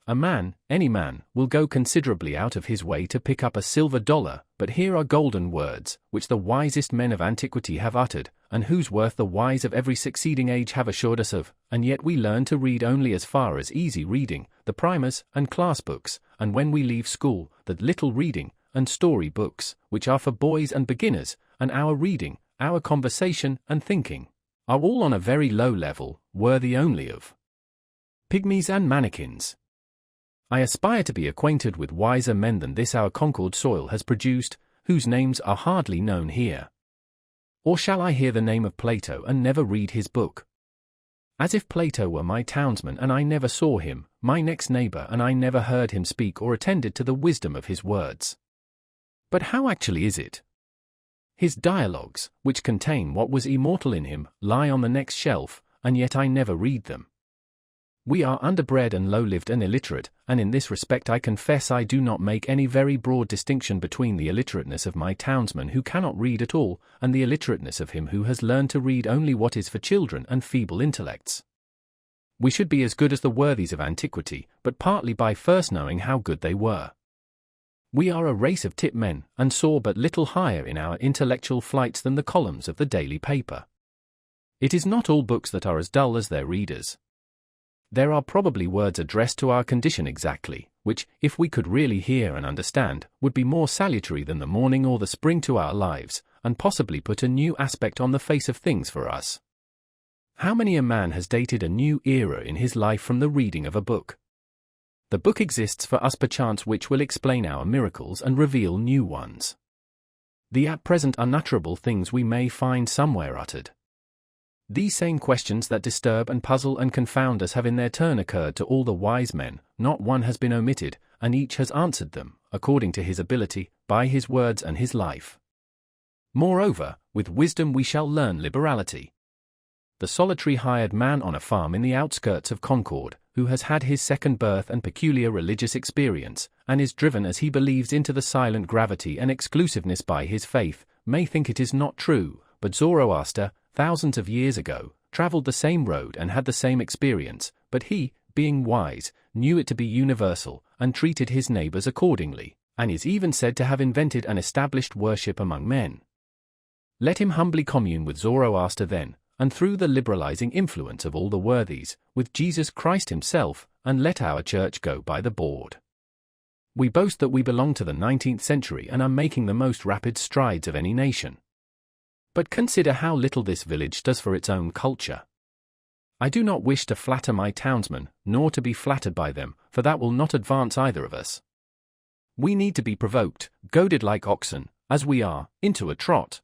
A man, any man, will go considerably out of his way to pick up a silver dollar, but here are golden words, which the wisest men of antiquity have uttered, and whose worth the wise of every succeeding age have assured us of, and yet we learn to read only as far as easy reading, the primers, and class books, and when we leave school, that little reading, and story books, which are for boys and beginners, and our reading, our conversation, and thinking, are all on a very low level, worthy only of pygmies and mannikins. I aspire to be acquainted with wiser men than this our Concord soil has produced, whose names are hardly known here. Or shall I hear the name of Plato and never read his book? As if Plato were my townsman and I never saw him, my next neighbor and I never heard him speak or attended to the wisdom of his words. But how actually is it? His dialogues, which contain what was immortal in him, lie on the next shelf, and yet I never read them. We are underbred and low-lived and illiterate, and in this respect I confess I do not make any very broad distinction between the illiterateness of my townsman who cannot read at all, and the illiterateness of him who has learned to read only what is for children and feeble intellects. We should be as good as the worthies of antiquity, but partly by first knowing how good they were. We are a race of tip men, and soar but little higher in our intellectual flights than the columns of the daily paper. It is not all books that are as dull as their readers. There are probably words addressed to our condition exactly, which, if we could really hear and understand, would be more salutary than the morning or the spring to our lives, and possibly put a new aspect on the face of things for us. How many a man has dated a new era in his life from the reading of a book? The book exists for us perchance which will explain our miracles and reveal new ones. The at present unutterable things we may find somewhere uttered. These same questions that disturb and puzzle and confound us have in their turn occurred to all the wise men, not one has been omitted, and each has answered them, according to his ability, by his words and his life. Moreover, with wisdom we shall learn liberality. The solitary hired man on a farm in the outskirts of Concord, who has had his second birth and peculiar religious experience, and is driven as he believes into the silent gravity and exclusiveness by his faith, may think it is not true, but Zoroaster, thousands of years ago, travelled the same road and had the same experience, but he, being wise, knew it to be universal, and treated his neighbours accordingly, and is even said to have invented an established worship among men. Let him humbly commune with Zoroaster then, and through the liberalizing influence of all the worthies, with Jesus Christ himself, and let our church go by the board. We boast that we belong to the 19th century and are making the most rapid strides of any nation. But consider how little this village does for its own culture. I do not wish to flatter my townsmen, nor to be flattered by them, for that will not advance either of us. We need to be provoked, goaded like oxen, as we are, into a trot.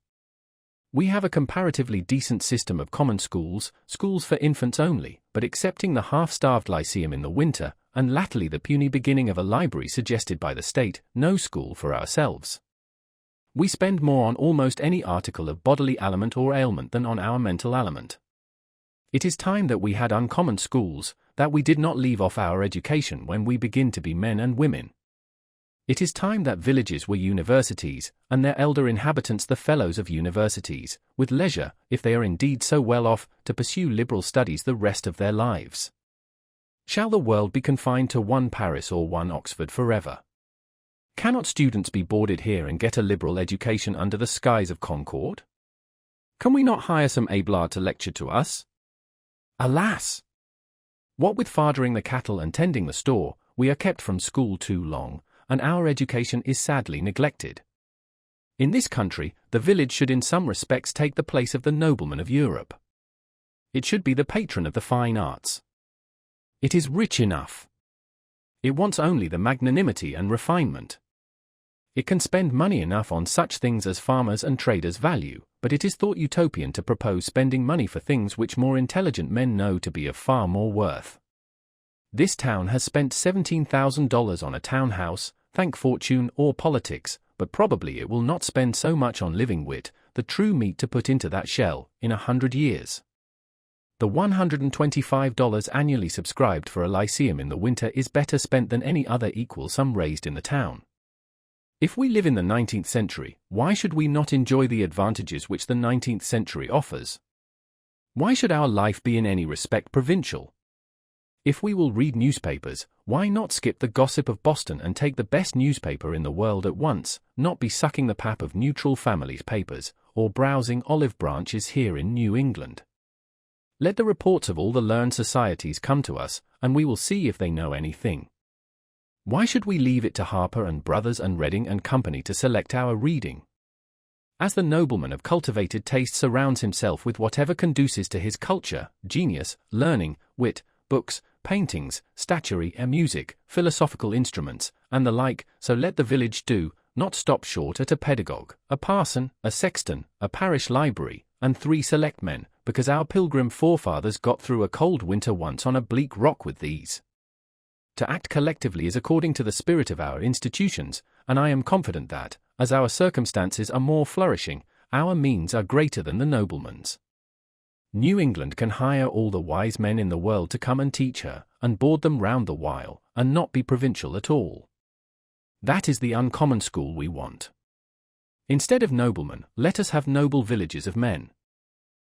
We have a comparatively decent system of common schools, schools for infants only, but excepting the half-starved lyceum in the winter, and latterly the puny beginning of a library suggested by the state, no school for ourselves. We spend more on almost any article of bodily aliment or ailment than on our mental aliment. It is time that we had uncommon schools, that we did not leave off our education when we begin to be men and women. It is time that villages were universities, and their elder inhabitants the fellows of universities, with leisure, if they are indeed so well off, to pursue liberal studies the rest of their lives. Shall the world be confined to one Paris or one Oxford forever? Cannot students be boarded here and get a liberal education under the skies of Concord? Can we not hire some Abelard to lecture to us? Alas! What with fathering the cattle and tending the store, we are kept from school too long, and our education is sadly neglected. In this country, the village should in some respects take the place of the nobleman of Europe. It should be the patron of the fine arts. It is rich enough. It wants only the magnanimity and refinement. It can spend money enough on such things as farmers and traders value, but it is thought utopian to propose spending money for things which more intelligent men know to be of far more worth. This town has spent $17,000 on a townhouse, thank fortune or politics, but probably it will not spend so much on living wit, the true meat to put into that shell, in 100 years. The $125 annually subscribed for a lyceum in the winter is better spent than any other equal sum raised in the town. If we live in the 19th century, why should we not enjoy the advantages which the 19th century offers? Why should our life be in any respect provincial? If we will read newspapers, why not skip the gossip of Boston and take the best newspaper in the world at once, not be sucking the pap of neutral families' papers, or browsing olive branches here in New England? Let the reports of all the learned societies come to us, and we will see if they know anything. Why should we leave it to Harper and Brothers and Reading and Company to select our reading? As the nobleman of cultivated taste surrounds himself with whatever conduces to his culture, genius, learning, wit, books, paintings, statuary and music, philosophical instruments, and the like, so let the village do, not stop short at a pedagogue, a parson, a sexton, a parish library, and 3 selectmen, because our pilgrim forefathers got through a cold winter once on a bleak rock with these. To act collectively is according to the spirit of our institutions, and I am confident that, as our circumstances are more flourishing, our means are greater than the nobleman's. New England can hire all the wise men in the world to come and teach her, and board them round the while, and not be provincial at all. That is the uncommon school we want. Instead of noblemen, let us have noble villages of men.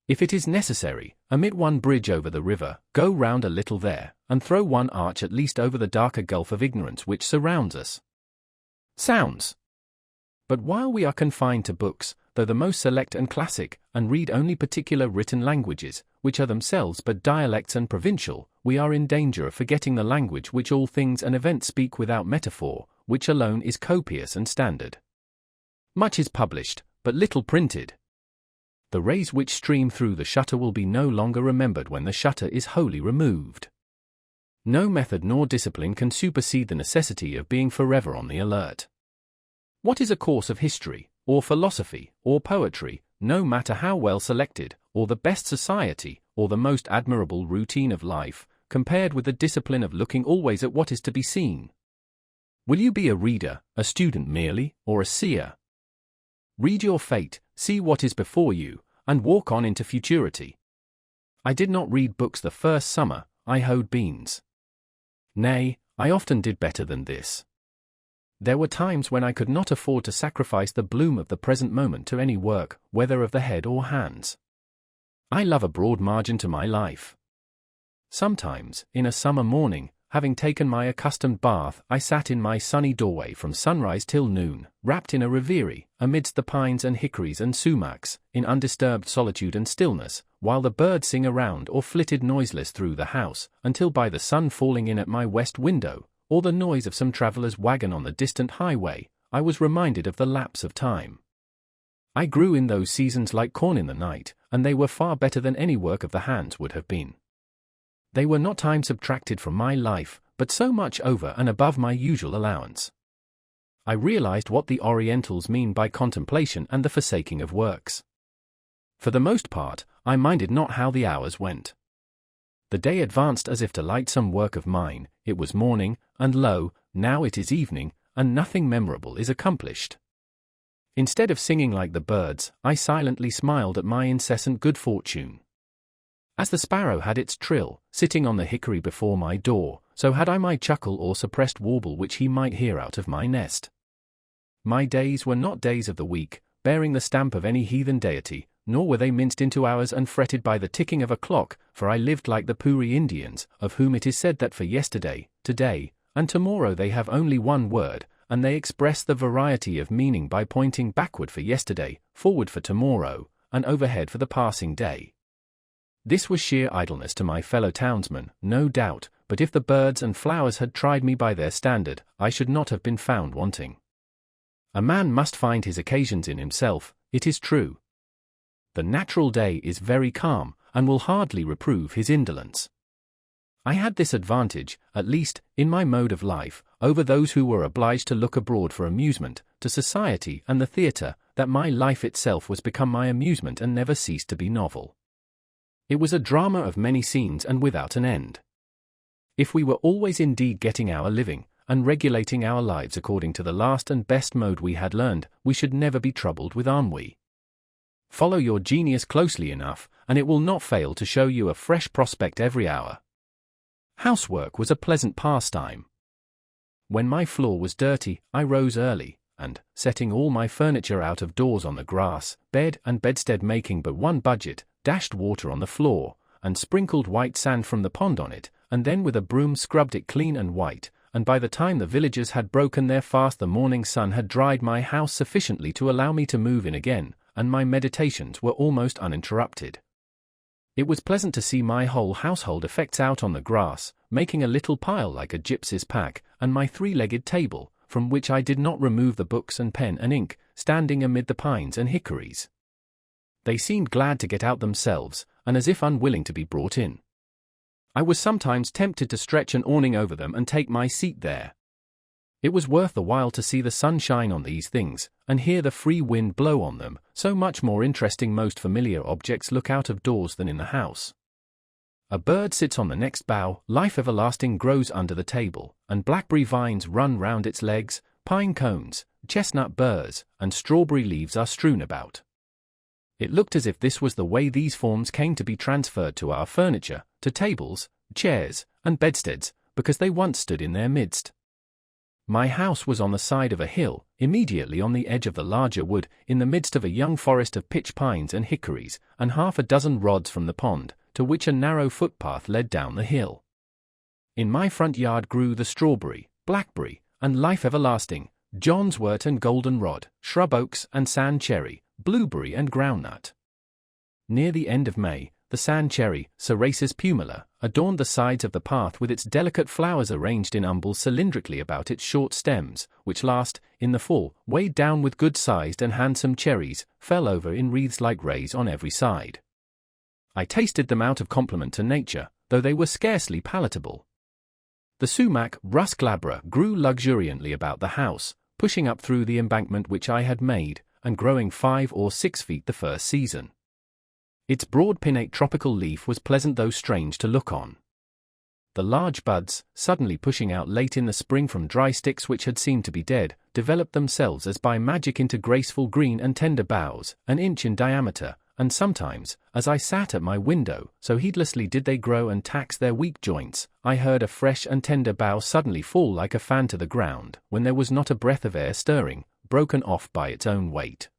If it is necessary, omit one bridge over the river, go round a little there, and throw one arch at least over the darker gulf of ignorance which surrounds us. Sounds. But while we are confined to books, though the most select and classic, and read only particular written languages, which are themselves but dialects and provincial, we are in danger of forgetting the language which all things and events speak without metaphor, which alone is copious and standard. Much is published, but little printed. The rays which stream through the shutter will be no longer remembered when the shutter is wholly removed. No method nor discipline can supersede the necessity of being forever on the alert. What is a course of history, or philosophy, or poetry, no matter how well selected, or the best society, or the most admirable routine of life, compared with the discipline of looking always at what is to be seen? Will you be a reader, a student merely, or a seer? Read your fate, see what is before you, and walk on into futurity. I did not read books the first summer, I hoed beans. Nay, I often did better than this. There were times when I could not afford to sacrifice the bloom of the present moment to any work, whether of the head or hands. I love a broad margin to my life. Sometimes, in a summer morning, having taken my accustomed bath, I sat in my sunny doorway from sunrise till noon, wrapped in a reverie, amidst the pines and hickories and sumacs, in undisturbed solitude and stillness, while the birds sing around or flitted noiseless through the house, until by the sun falling in at my west window, or the noise of some traveller's wagon on the distant highway, I was reminded of the lapse of time. I grew in those seasons like corn in the night, and they were far better than any work of the hands would have been. They were not time subtracted from my life, but so much over and above my usual allowance. I realized what the Orientals mean by contemplation and the forsaking of works. For the most part, I minded not how the hours went. The day advanced as if to light some work of mine. It was morning, and lo, now it is evening, and nothing memorable is accomplished. Instead of singing like the birds, I silently smiled at my incessant good fortune. As the sparrow had its trill, sitting on the hickory before my door, so had I my chuckle or suppressed warble which he might hear out of my nest. My days were not days of the week, bearing the stamp of any heathen deity, nor were they minced into hours and fretted by the ticking of a clock, for I lived like the Puri Indians, of whom it is said that for yesterday, today, and tomorrow they have only one word, and they express the variety of meaning by pointing backward for yesterday, forward for tomorrow, and overhead for the passing day. This was sheer idleness to my fellow townsmen, no doubt, but if the birds and flowers had tried me by their standard, I should not have been found wanting. A man must find his occasions in himself, it is true. The natural day is very calm, and will hardly reprove his indolence. I had this advantage, at least, in my mode of life, over those who were obliged to look abroad for amusement, to society and the theatre, that my life itself was become my amusement and never ceased to be novel. It was a drama of many scenes and without an end. If we were always indeed getting our living, and regulating our lives according to the last and best mode we had learned, we should never be troubled with ennui. Follow your genius closely enough, and it will not fail to show you a fresh prospect every hour. Housework was a pleasant pastime. When my floor was dirty, I rose early, and, setting all my furniture out of doors on the grass, bed and bedstead making but one budget, dashed water on the floor, and sprinkled white sand from the pond on it, and then with a broom scrubbed it clean and white, and by the time the villagers had broken their fast the morning sun had dried my house sufficiently to allow me to move in again, and my meditations were almost uninterrupted. It was pleasant to see my whole household effects out on the grass, making a little pile like a gypsy's pack, and my three-legged table, from which I did not remove the books and pen and ink, standing amid the pines and hickories. They seemed glad to get out themselves, and as if unwilling to be brought in. I was sometimes tempted to stretch an awning over them and take my seat there. It was worth the while to see the sun shine on these things, and hear the free wind blow on them, so much more interesting most familiar objects look out of doors than in the house. A bird sits on the next bough, life everlasting grows under the table, and blackberry vines run round its legs, pine cones, chestnut burrs, and strawberry leaves are strewn about. It looked as if this was the way these forms came to be transferred to our furniture, to tables, chairs, and bedsteads, because they once stood in their midst. My house was on the side of a hill, immediately on the edge of the larger wood, in the midst of a young forest of pitch pines and hickories, and half a dozen rods from the pond, to which a narrow footpath led down the hill. In my front yard grew the strawberry, blackberry, and life everlasting, John's wort and goldenrod, shrub oaks and sand cherry, blueberry and groundnut. Near the end of May, the sand cherry, Cerasus pumila, adorned the sides of the path with its delicate flowers arranged in umbels cylindrically about its short stems, which last, in the fall, weighed down with good-sized and handsome cherries, fell over in wreaths like rays on every side. I tasted them out of compliment to nature, though they were scarcely palatable. The sumac, Rus glabra, grew luxuriantly about the house, pushing up through the embankment which I had made, and growing 5 or 6 feet the first season. Its broad pinnate tropical leaf was pleasant though strange to look on. The large buds, suddenly pushing out late in the spring from dry sticks which had seemed to be dead, developed themselves as by magic into graceful green and tender boughs, an inch in diameter, and sometimes, as I sat at my window, so heedlessly did they grow and tax their weak joints, I heard a fresh and tender bough suddenly fall like a fan to the ground, when there was not a breath of air stirring, broken off by its own weight.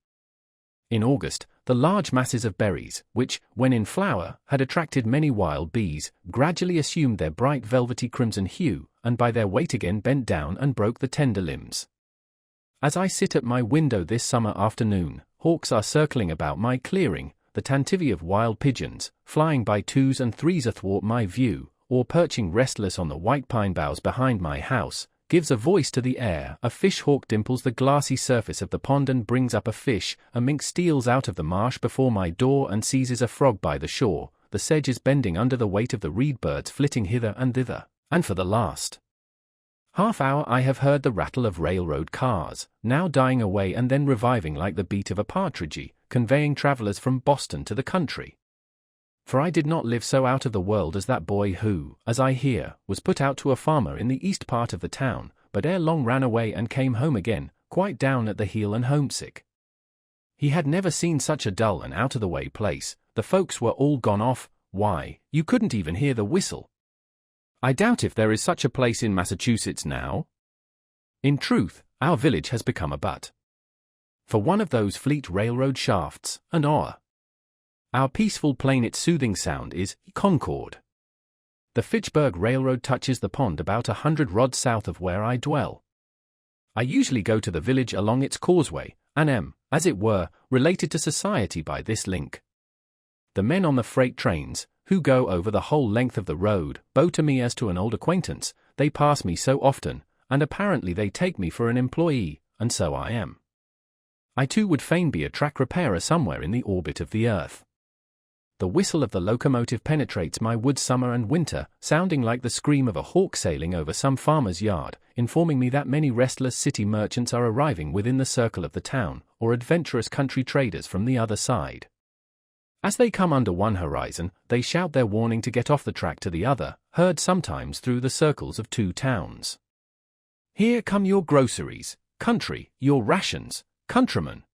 In August, the large masses of berries, which, when in flower, had attracted many wild bees, gradually assumed their bright velvety crimson hue, and by their weight again bent down and broke the tender limbs. As I sit at my window this summer afternoon, hawks are circling about my clearing, the tantivy of wild pigeons, flying by 2s and 3s athwart my view, or perching restless on the white pine boughs behind my house, gives a voice to the air, a fish-hawk dimples the glassy surface of the pond and brings up a fish, a mink steals out of the marsh before my door and seizes a frog by the shore, the sedge is bending under the weight of the reed birds flitting hither and thither, and for the last half hour I have heard the rattle of railroad cars, now dying away and then reviving like the beat of a partridge, conveying travellers from Boston to the country. For I did not live so out of the world as that boy who, as I hear, was put out to a farmer in the east part of the town, but ere long ran away and came home again, quite down at the heel and homesick. He had never seen such a dull and out-of-the-way place. The folks were all gone off. Why, you couldn't even hear the whistle. I doubt if there is such a place in Massachusetts now. In truth, our village has become a butt for one of those fleet railroad shafts, and our peaceful plain its soothing sound is Concord. The Fitchburg Railroad touches the pond about 100 rods south of where I dwell. I usually go to the village along its causeway, and am, as it were, related to society by this link. The men on the freight trains, who go over the whole length of the road, bow to me as to an old acquaintance. They pass me so often, and apparently they take me for an employee, and so I am. I too would fain be a track repairer somewhere in the orbit of the earth. The whistle of the locomotive penetrates my woods summer and winter, sounding like the scream of a hawk sailing over some farmer's yard, informing me that many restless city merchants are arriving within the circle of the town, or adventurous country traders from the other side. As they come under one horizon, they shout their warning to get off the track to the other, heard sometimes through the circles of two towns. Here come your groceries, country, your rations, countrymen.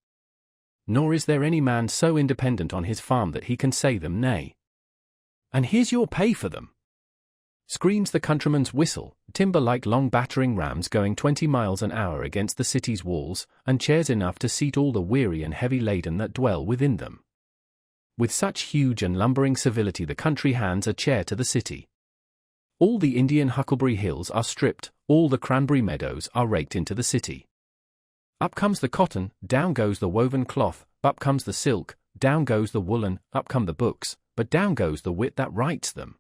Nor is there any man so independent on his farm that he can say them nay. And here's your pay for them. Screams the countryman's whistle, timber like long battering rams going 20 miles an hour against the city's walls, and chairs enough to seat all the weary and heavy laden that dwell within them. With such huge and lumbering civility the country hands a chair to the city. All the Indian huckleberry hills are stripped, all the cranberry meadows are raked into the city. Up comes the cotton, down goes the woven cloth, up comes the silk, down goes the woolen, up come the books, but down goes the wit that writes them.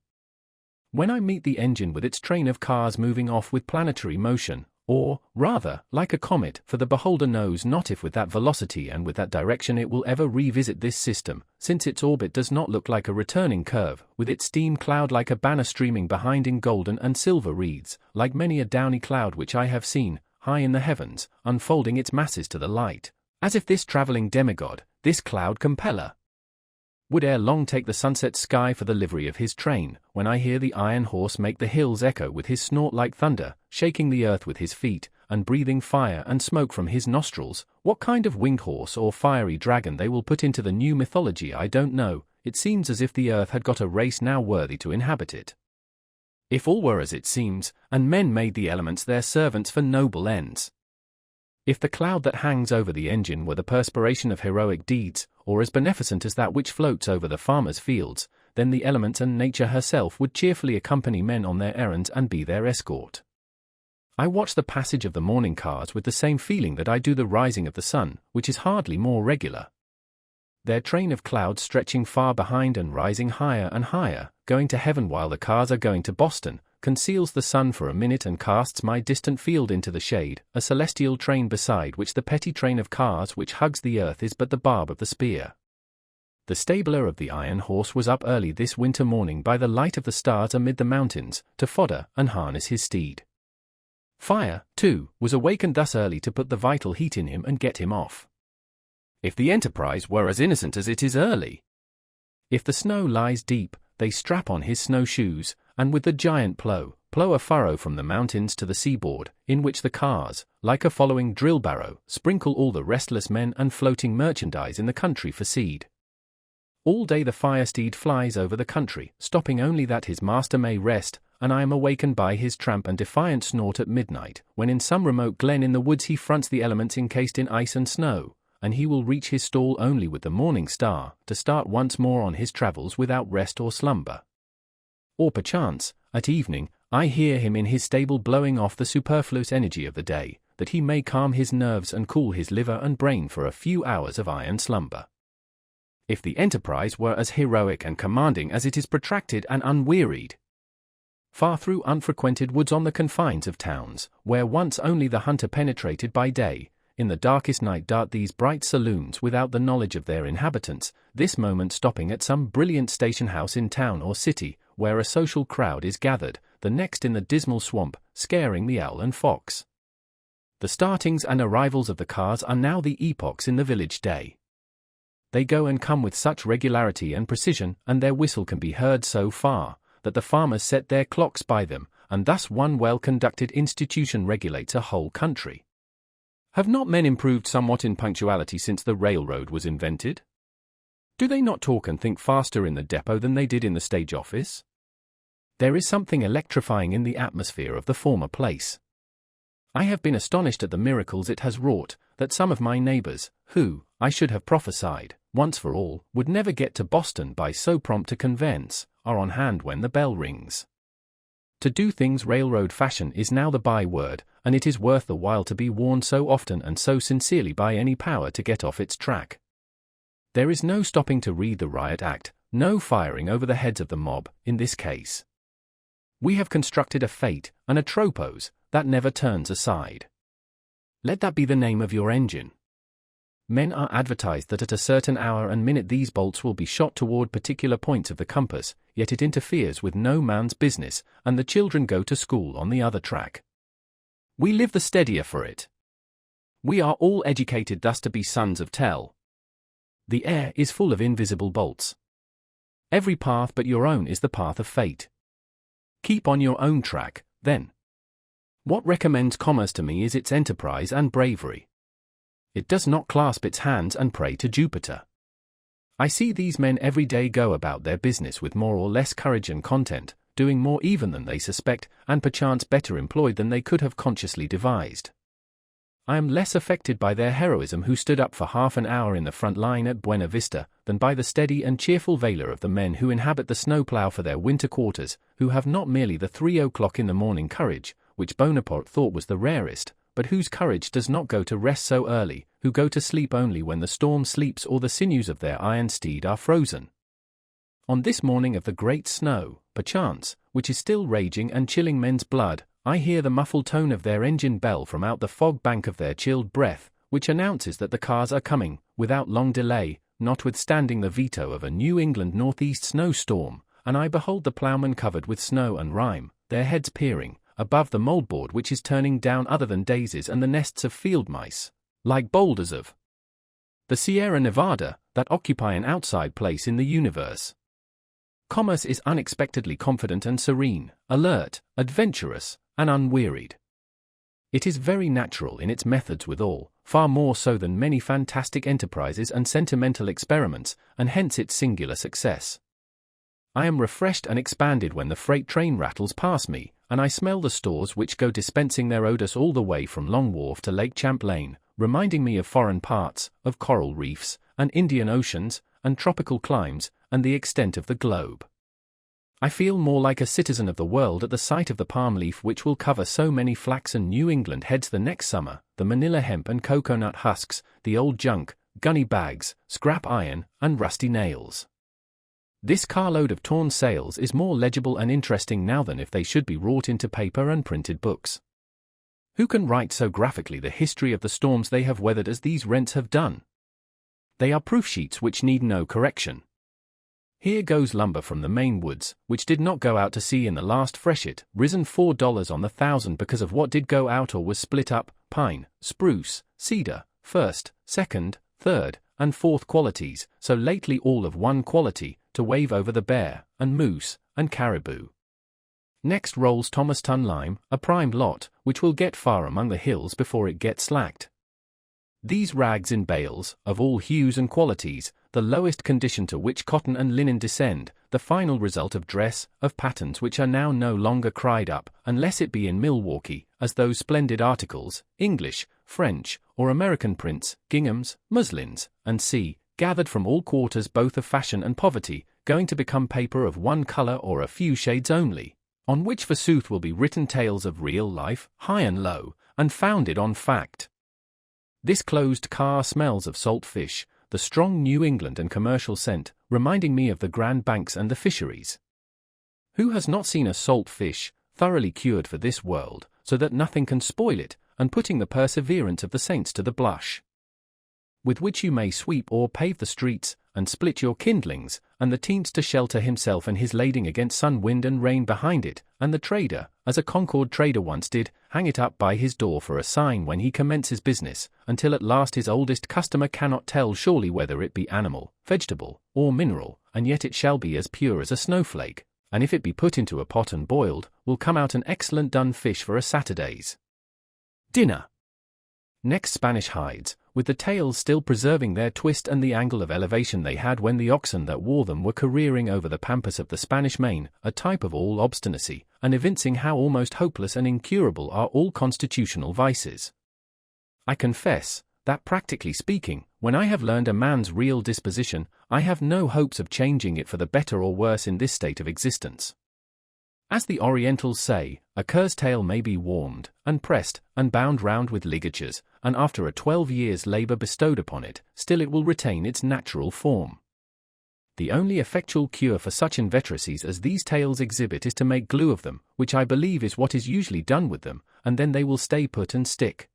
When I meet the engine with its train of cars moving off with planetary motion, or, rather, like a comet, for the beholder knows not if with that velocity and with that direction it will ever revisit this system, since its orbit does not look like a returning curve, with its steam cloud like a banner streaming behind in golden and silver wreaths, like many a downy cloud which I have seen, high in the heavens, unfolding its masses to the light, as if this travelling demigod, this cloud compeller, would ere long take the sunset sky for the livery of his train. When I hear the iron horse make the hills echo with his snort like thunder, shaking the earth with his feet, and breathing fire and smoke from his nostrils, what kind of winged horse or fiery dragon they will put into the new mythology I don't know. It seems as if the earth had got a race now worthy to inhabit it. If all were as it seems, and men made the elements their servants for noble ends. If the cloud that hangs over the engine were the perspiration of heroic deeds, or as beneficent as that which floats over the farmer's fields, then the elements and nature herself would cheerfully accompany men on their errands and be their escort. I watch the passage of the morning cars with the same feeling that I do the rising of the sun, which is hardly more regular. Their train of clouds stretching far behind and rising higher and higher, going to heaven while the cars are going to Boston, conceals the sun for a minute and casts my distant field into the shade, a celestial train beside which the petty train of cars which hugs the earth is but the barb of the spear. The stabler of the iron horse was up early this winter morning by the light of the stars amid the mountains, to fodder and harness his steed. Fire, too, was awakened thus early to put the vital heat in him and get him off. If the enterprise were as innocent as it is early. If the snow lies deep, they strap on his snowshoes, and with the giant plow a furrow from the mountains to the seaboard, in which the cars, like a following drill barrow, sprinkle all the restless men and floating merchandise in the country for seed. All day the fire steed flies over the country, stopping only that his master may rest, and I am awakened by his tramp and defiant snort at midnight, when in some remote glen in the woods he fronts the elements encased in ice and snow, and he will reach his stall only with the morning star, to start once more on his travels without rest or slumber. Or perchance, at evening, I hear him in his stable blowing off the superfluous energy of the day, that he may calm his nerves and cool his liver and brain for a few hours of iron slumber. If the enterprise were as heroic and commanding as it is protracted and unwearied. Far through unfrequented woods on the confines of towns, where once only the hunter penetrated by day, in the darkest night dart these bright saloons without the knowledge of their inhabitants, this moment stopping at some brilliant station house in town or city, where a social crowd is gathered, the next in the dismal swamp, scaring the owl and fox. The startings and arrivals of the cars are now the epochs in the village day. They go and come with such regularity and precision, and their whistle can be heard so far, that the farmers set their clocks by them, and thus one well-conducted institution regulates a whole country. Have not men improved somewhat in punctuality since the railroad was invented? Do they not talk and think faster in the depot than they did in the stage office? There is something electrifying in the atmosphere of the former place. I have been astonished at the miracles it has wrought, that some of my neighbors, who, I should have prophesied, once for all, would never get to Boston by so prompt a conveyance, are on hand when the bell rings. To do things railroad fashion is now the byword, and it is worth the while to be warned so often and so sincerely by any power to get off its track. There is no stopping to read the riot act, no firing over the heads of the mob, in this case. We have constructed a fate, and a tropos, that never turns aside. Let that be the name of your engine. Men are advertised that at a certain hour and minute these bolts will be shot toward particular points of the compass, yet it interferes with no man's business, and the children go to school on the other track. We live the steadier for it. We are all educated thus to be sons of Tell. The air is full of invisible bolts. Every path but your own is the path of fate. Keep on your own track, then. What recommends commerce to me is its enterprise and bravery. It does not clasp its hands and pray to Jupiter. I see these men every day go about their business with more or less courage and content, doing more even than they suspect, and perchance better employed than they could have consciously devised. I am less affected by their heroism who stood up for half an hour in the front line at Buena Vista, than by the steady and cheerful valor of the men who inhabit the snowplow for their winter quarters, who have not merely the 3 o'clock in the morning courage, which Bonaparte thought was the rarest, but whose courage does not go to rest so early, who go to sleep only when the storm sleeps or the sinews of their iron steed are frozen. On this morning of the great snow, perchance, which is still raging and chilling men's blood, I hear the muffled tone of their engine bell from out the fog bank of their chilled breath, which announces that the cars are coming, without long delay, notwithstanding the veto of a New England northeast snowstorm, and I behold the ploughmen covered with snow and rime, their heads peering, above the moldboard which is turning down other than daisies and the nests of field mice, like boulders of the Sierra Nevada, that occupy an outside place in the universe. Commerce is unexpectedly confident and serene, alert, adventurous, and unwearied. It is very natural in its methods withal, far more so than many fantastic enterprises and sentimental experiments, and hence its singular success. I am refreshed and expanded when the freight train rattles past me, and I smell the stores which go dispensing their odors all the way from Long Wharf to Lake Champlain, reminding me of foreign parts, of coral reefs, and Indian oceans, and tropical climes, and the extent of the globe. I feel more like a citizen of the world at the sight of the palm leaf which will cover so many flaxen New England heads the next summer, the manila hemp and coconut husks, the old junk, gunny bags, scrap iron, and rusty nails. This carload of torn sails is more legible and interesting now than if they should be wrought into paper and printed books. Who can write so graphically the history of the storms they have weathered as these rents have done? They are proof sheets which need no correction. Here goes lumber from the Maine woods, which did not go out to sea in the last freshet, risen $4 on the 1,000 because of what did go out or was split up, pine, spruce, cedar, first, second, third, and fourth qualities, so lately all of one quality, to wave over the bear, and moose, and caribou. Next rolls Thomaston lime, a primed lot, which will get far among the hills before it gets slacked. These rags in bales, of all hues and qualities, the lowest condition to which cotton and linen descend, the final result of dress, of patterns which are now no longer cried up, unless it be in Milwaukee, as those splendid articles, English, French, or American prints, ginghams, muslins, and gathered from all quarters both of fashion and poverty, going to become paper of one color or a few shades only, on which forsooth will be written tales of real life, high and low, and founded on fact. This closed car smells of salt fish, the strong New England and commercial scent, reminding me of the Grand Banks and the fisheries. Who has not seen a salt fish, thoroughly cured for this world, so that nothing can spoil it, and putting the perseverance of the saints to the blush. With which you may sweep or pave the streets, and split your kindlings, and the teents to shelter himself and his lading against sun, wind and rain behind it, and the trader, as a Concord trader once did, hang it up by his door for a sign when he commences business, until at last his oldest customer cannot tell surely whether it be animal, vegetable, or mineral, and yet it shall be as pure as a snowflake, and if it be put into a pot and boiled, will come out an excellent done fish for a Saturday's dinner. Next, Spanish hides, with the tails still preserving their twist and the angle of elevation they had when the oxen that wore them were careering over the pampas of the Spanish Main, a type of all obstinacy, and evincing how almost hopeless and incurable are all constitutional vices. I confess that, practically speaking, when I have learned a man's real disposition, I have no hopes of changing it for the better or worse in this state of existence. As the Orientals say, a cur's tail may be warmed, and pressed, and bound round with ligatures, and after a 12 years' labour bestowed upon it, still it will retain its natural form. The only effectual cure for such inveteracies as these tails exhibit is to make glue of them, which I believe is what is usually done with them, and then they will stay put and stick.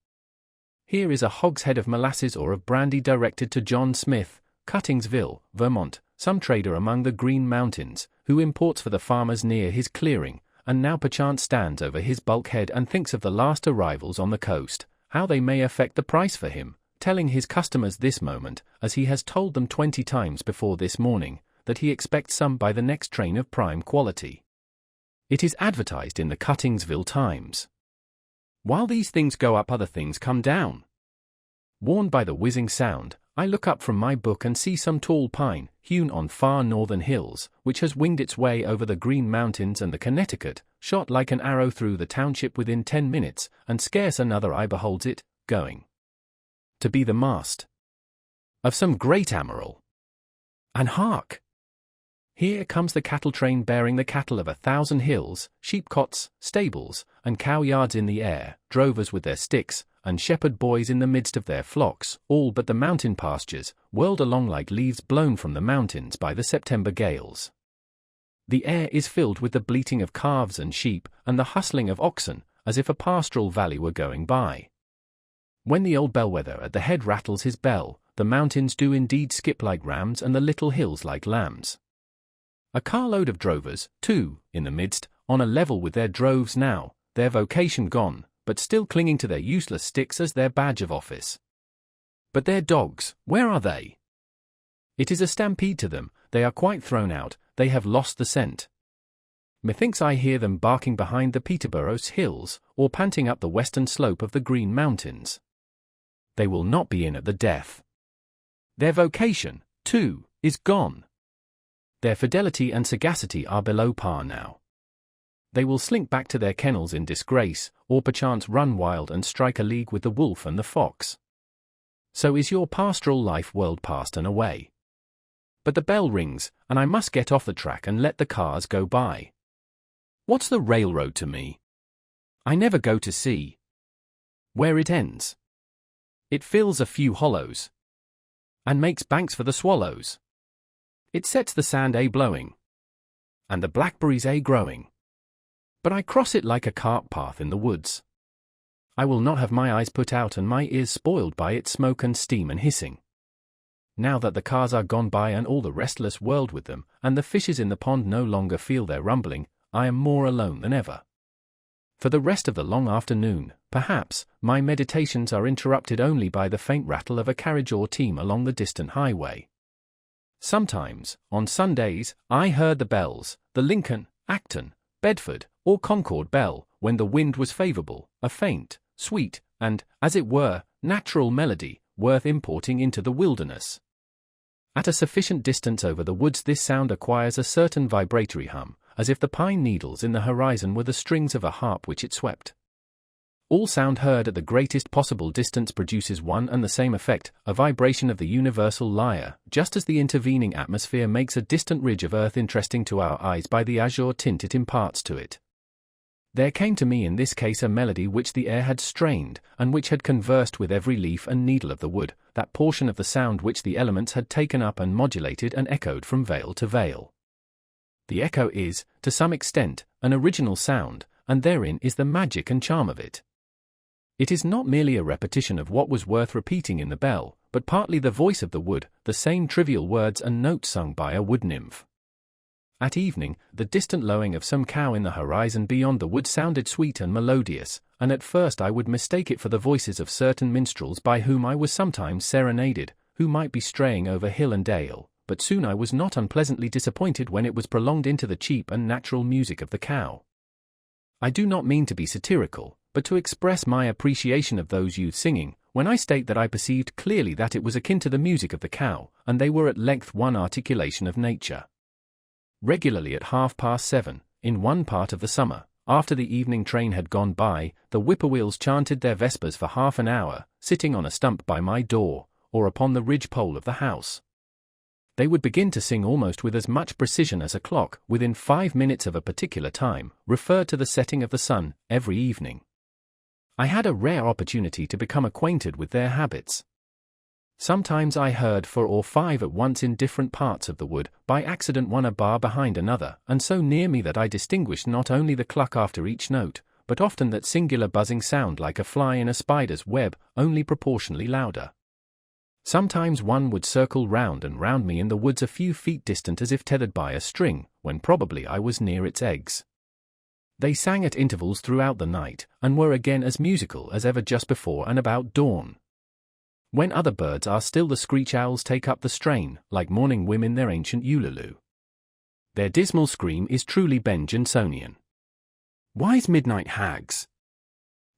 Here is a hogshead of molasses or of brandy directed to John Smith, Cuttingsville, Vermont, some trader among the Green Mountains, who imports for the farmers near his clearing, and now perchance stands over his bulkhead and thinks of the last arrivals on the coast, how they may affect the price for him, telling his customers this moment, as he has told them 20 times before this morning, that he expects some by the next train of prime quality. It is advertised in the Cuttingsville Times. While these things go up, other things come down. Warned by the whizzing sound, I look up from my book and see some tall pine, hewn on far northern hills, which has winged its way over the Green Mountains and the Connecticut, shot like an arrow through the township within 10 minutes, and scarce another eye beholds it, going to be the mast of some great admiral. And hark! Here comes the cattle train bearing the cattle of 1,000 hills, sheep-cots, stables, and cow-yards in the air, drovers with their sticks, and shepherd boys in the midst of their flocks, all but the mountain pastures, whirled along like leaves blown from the mountains by the September gales. The air is filled with the bleating of calves and sheep, and the hustling of oxen, as if a pastoral valley were going by. When the old bellwether at the head rattles his bell, the mountains do indeed skip like rams and the little hills like lambs. A carload of drovers, too, in the midst, on a level with their droves now, their vocation gone, but still clinging to their useless sticks as their badge of office. But their dogs, where are they? It is a stampede to them, they are quite thrown out, they have lost the scent. Methinks I hear them barking behind the Peterborough's hills, or panting up the western slope of the Green Mountains. They will not be in at the death. Their vocation, too, is gone. Their fidelity and sagacity are below par now. They will slink back to their kennels in disgrace, or perchance run wild and strike a league with the wolf and the fox. So is your pastoral life whirled past and away. But the bell rings, and I must get off the track and let the cars go by. What's the railroad to me? I never go to see where it ends. It fills a few hollows, and makes banks for the swallows. It sets the sand a-blowing, and the blackberries a-growing. But I cross it like a cart path in the woods. I will not have my eyes put out and my ears spoiled by its smoke and steam and hissing. Now that the cars are gone by and all the restless world with them, and the fishes in the pond no longer feel their rumbling, I am more alone than ever. For the rest of the long afternoon, perhaps, my meditations are interrupted only by the faint rattle of a carriage or team along the distant highway. Sometimes, on Sundays, I heard the bells, the Lincoln, Acton, Bedford, or Concord bell, when the wind was favourable, a faint, sweet, and, as it were, natural melody, worth importing into the wilderness. At a sufficient distance over the woods this sound acquires a certain vibratory hum, as if the pine needles in the horizon were the strings of a harp which it swept. All sound heard at the greatest possible distance produces one and the same effect, a vibration of the universal lyre, just as the intervening atmosphere makes a distant ridge of earth interesting to our eyes by the azure tint it imparts to it. There came to me in this case a melody which the air had strained, and which had conversed with every leaf and needle of the wood, that portion of the sound which the elements had taken up and modulated and echoed from vale to vale. The echo is, to some extent, an original sound, and therein is the magic and charm of it. It is not merely a repetition of what was worth repeating in the bell, but partly the voice of the wood, the same trivial words and notes sung by a wood nymph. At evening, the distant lowing of some cow in the horizon beyond the wood sounded sweet and melodious, and at first I would mistake it for the voices of certain minstrels by whom I was sometimes serenaded, who might be straying over hill and dale, but soon I was not unpleasantly disappointed when it was prolonged into the cheap and natural music of the cow. I do not mean to be satirical, but to express my appreciation of those youths singing, when I state that I perceived clearly that it was akin to the music of the cow, and they were at length one articulation of nature. Regularly at 7:30, in one part of the summer, after the evening train had gone by, the whippoorwills chanted their vespers for half an hour, sitting on a stump by my door, or upon the ridge-pole of the house. They would begin to sing almost with as much precision as a clock, within 5 minutes of a particular time, referred to the setting of the sun, every evening. I had a rare opportunity to become acquainted with their habits. Sometimes I heard 4 or 5 at once in different parts of the wood, by accident one a bar behind another, and so near me that I distinguished not only the cluck after each note, but often that singular buzzing sound like a fly in a spider's web, only proportionally louder. Sometimes one would circle round and round me in the woods a few feet distant as if tethered by a string, when probably I was near its eggs. They sang at intervals throughout the night, and were again as musical as ever just before and about dawn. When other birds are still, the screech owls take up the strain, like morning women their ancient ululu. Their dismal scream is truly Ben Jonsonian. Wise midnight hags!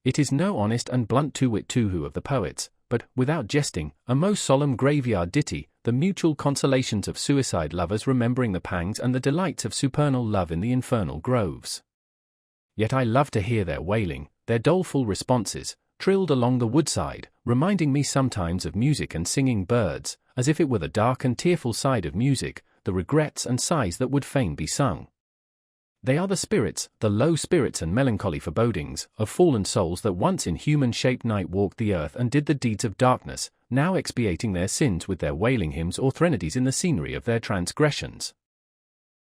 It is no honest and blunt two-wit too-hoo of the poets, but, without jesting, a most solemn graveyard ditty, the mutual consolations of suicide lovers remembering the pangs and the delights of supernal love in the infernal groves. Yet I love to hear their wailing, their doleful responses, trilled along the woodside, reminding me sometimes of music and singing birds, as if it were the dark and tearful side of music, the regrets and sighs that would fain be sung. They are the spirits, the low spirits and melancholy forebodings, of fallen souls that once in human-shaped night walked the earth and did the deeds of darkness, now expiating their sins with their wailing hymns or threnodies in the scenery of their transgressions.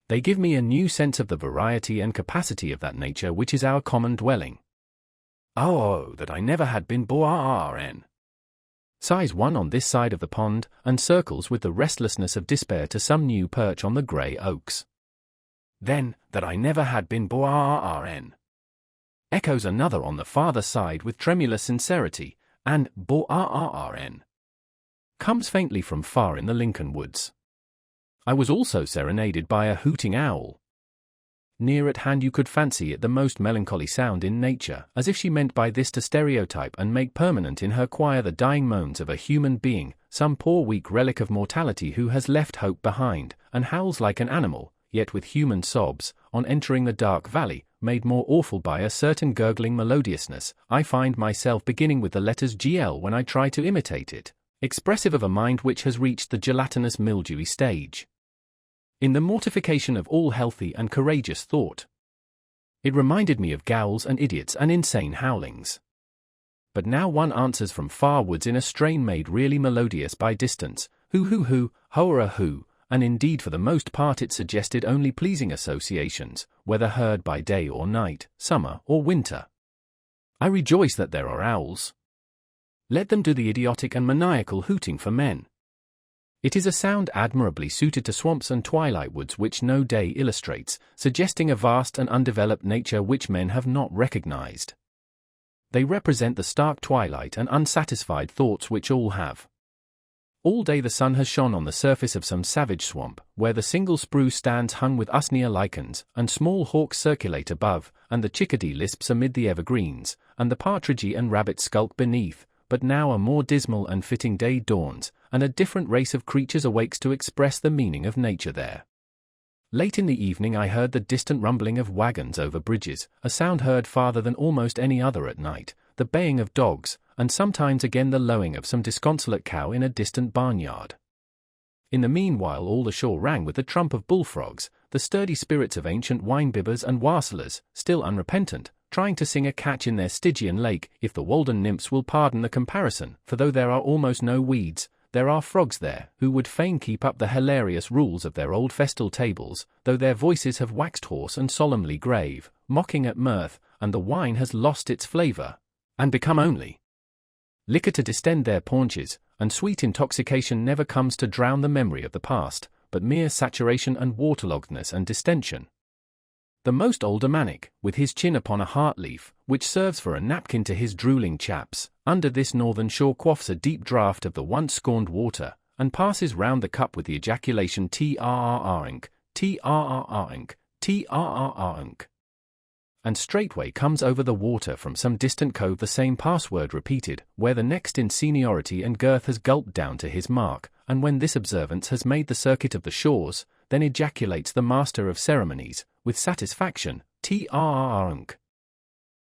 They give me a new sense of the variety and capacity of that nature which is our common dwelling. Oh, that I never had been born! Sighs one on this side of the pond, and circles with the restlessness of despair to some new perch on the grey oaks. Then, that I never had been born! Echoes another on the farther side with tremulous sincerity, and born! Comes faintly from far in the Lincoln woods. I was also serenaded by a hooting owl. Near at hand you could fancy it the most melancholy sound in nature, as if she meant by this to stereotype and make permanent in her choir the dying moans of a human being, some poor weak relic of mortality who has left hope behind, and howls like an animal, yet with human sobs, on entering the dark valley, made more awful by a certain gurgling melodiousness. I find myself beginning with the letters GL when I try to imitate it, expressive of a mind which has reached the gelatinous mildewy stage. In the mortification of all healthy and courageous thought. It reminded me of gowls and idiots and insane howlings. But now one answers from far woods in a strain made really melodious by distance, hoo, hoa hoo, and indeed for the most part it suggested only pleasing associations, whether heard by day or night, summer or winter. I rejoice that there are owls. Let them do the idiotic and maniacal hooting for men. It is a sound admirably suited to swamps and twilight woods which no day illustrates, suggesting a vast and undeveloped nature which men have not recognized. They represent the stark twilight and unsatisfied thoughts which all have. All day the sun has shone on the surface of some savage swamp, where the single spruce stands hung with usnea lichens, and small hawks circulate above, and the chickadee lisps amid the evergreens, and the partridge and rabbit skulk beneath. But now a more dismal and fitting day dawns, and a different race of creatures awakes to express the meaning of nature there. Late in the evening I heard the distant rumbling of wagons over bridges, a sound heard farther than almost any other at night, the baying of dogs, and sometimes again the lowing of some disconsolate cow in a distant barnyard. In the meanwhile all the shore rang with the trump of bullfrogs, the sturdy spirits of ancient wine-bibbers and wassailers, still unrepentant, trying to sing a catch in their Stygian lake, if the Walden nymphs will pardon the comparison, for though there are almost no weeds, there are frogs there, who would fain keep up the hilarious rules of their old festal tables, though their voices have waxed hoarse and solemnly grave, mocking at mirth, and the wine has lost its flavour. and become only liquor to distend their paunches, and sweet intoxication never comes to drown the memory of the past, but mere saturation and waterloggedness and distension. The most aldermanic, with his chin upon a heart-leaf, which serves for a napkin to his drooling chaps, under this northern shore quaffs a deep draught of the once scorned water, and passes round the cup with the ejaculation trrrrnk, trrrrnk, trrrrnk. And straightway comes over the water from some distant cove the same password repeated, where the next in seniority and girth has gulped down to his mark, and when this observance has made the circuit of the shores, then ejaculates the master of ceremonies, with satisfaction, trrrrnk.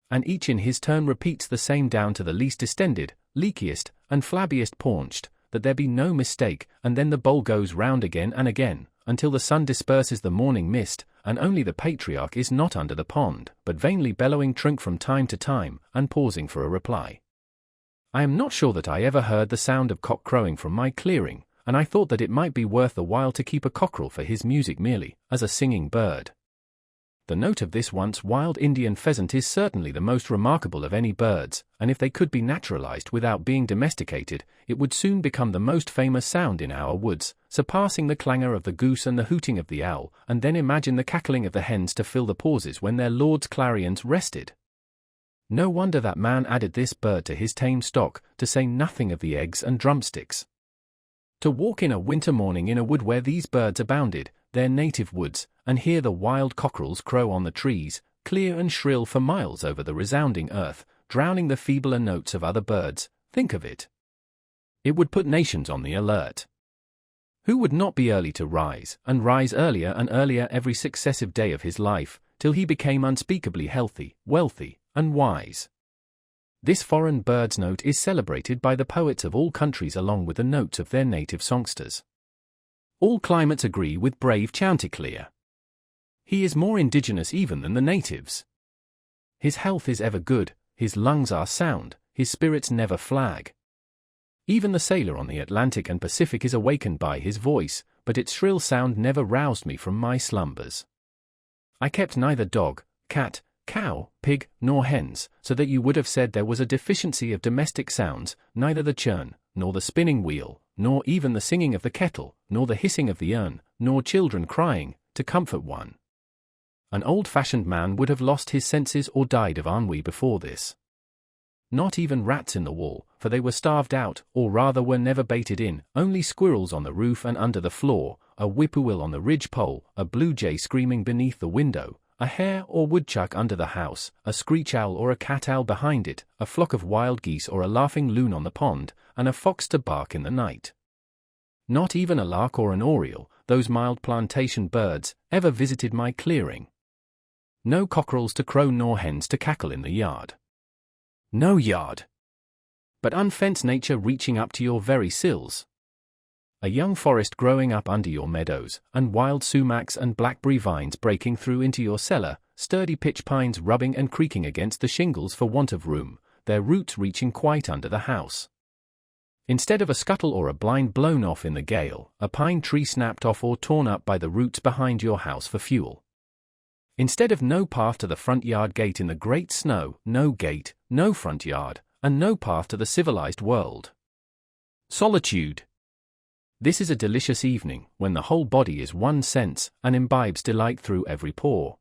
And each in his turn repeats the same down to the least distended, leakiest, and flabbiest paunched, that there be no mistake, and then the bowl goes round again and again, until the sun disperses the morning mist, and only the patriarch is not under the pond, but vainly bellowing trink from time to time, and pausing for a reply. I am not sure that I ever heard the sound of cock crowing from my clearing, and I thought that it might be worth the while to keep a cockerel for his music merely, as a singing bird. The note of this once wild Indian pheasant is certainly the most remarkable of any birds, and if they could be naturalized without being domesticated, it would soon become the most famous sound in our woods, surpassing the clangor of the goose and the hooting of the owl, and then imagine the cackling of the hens to fill the pauses when their lords' clarions rested. No wonder that man added this bird to his tame stock, to say nothing of the eggs and drumsticks. To walk in a winter morning in a wood where these birds abounded, their native woods, and hear the wild cockerels crow on the trees, clear and shrill for miles over the resounding earth, drowning the feebler notes of other birds, think of it. It would put nations on the alert. Who would not be early to rise, and rise earlier and earlier every successive day of his life, till he became unspeakably healthy, wealthy, and wise? This foreign bird's note is celebrated by the poets of all countries along with the notes of their native songsters. All climates agree with brave Chanticleer. He is more indigenous even than the natives. His health is ever good, his lungs are sound, his spirits never flag. Even the sailor on the Atlantic and Pacific is awakened by his voice, but its shrill sound never roused me from my slumbers. I kept neither dog, cat, cow, pig, nor hens, so that you would have said there was a deficiency of domestic sounds, neither the churn, nor the spinning wheel, nor even the singing of the kettle, nor the hissing of the urn, nor children crying, to comfort one. An old-fashioned man would have lost his senses or died of ennui before this. Not even rats in the wall, for they were starved out, or rather were never baited in, only squirrels on the roof and under the floor, a whippoorwill on the ridge-pole, a blue jay screaming beneath the window, a hare or woodchuck under the house, a screech owl or a cat owl behind it, a flock of wild geese or a laughing loon on the pond, and a fox to bark in the night. Not even a lark or an oriole, those mild plantation birds, ever visited my clearing. No cockerels to crow nor hens to cackle in the yard. No yard, but unfenced nature reaching up to your very sills. A young forest growing up under your meadows, and wild sumacs and blackberry vines breaking through into your cellar, sturdy pitch pines rubbing and creaking against the shingles for want of room, their roots reaching quite under the house. Instead of a scuttle or a blind blown off in the gale, a pine tree snapped off or torn up by the roots behind your house for fuel. Instead of no path to the front yard gate in the great snow, no gate, no front yard, and no path to the civilized world. Solitude. This is a delicious evening, when the whole body is one sense, and imbibes delight through every pore.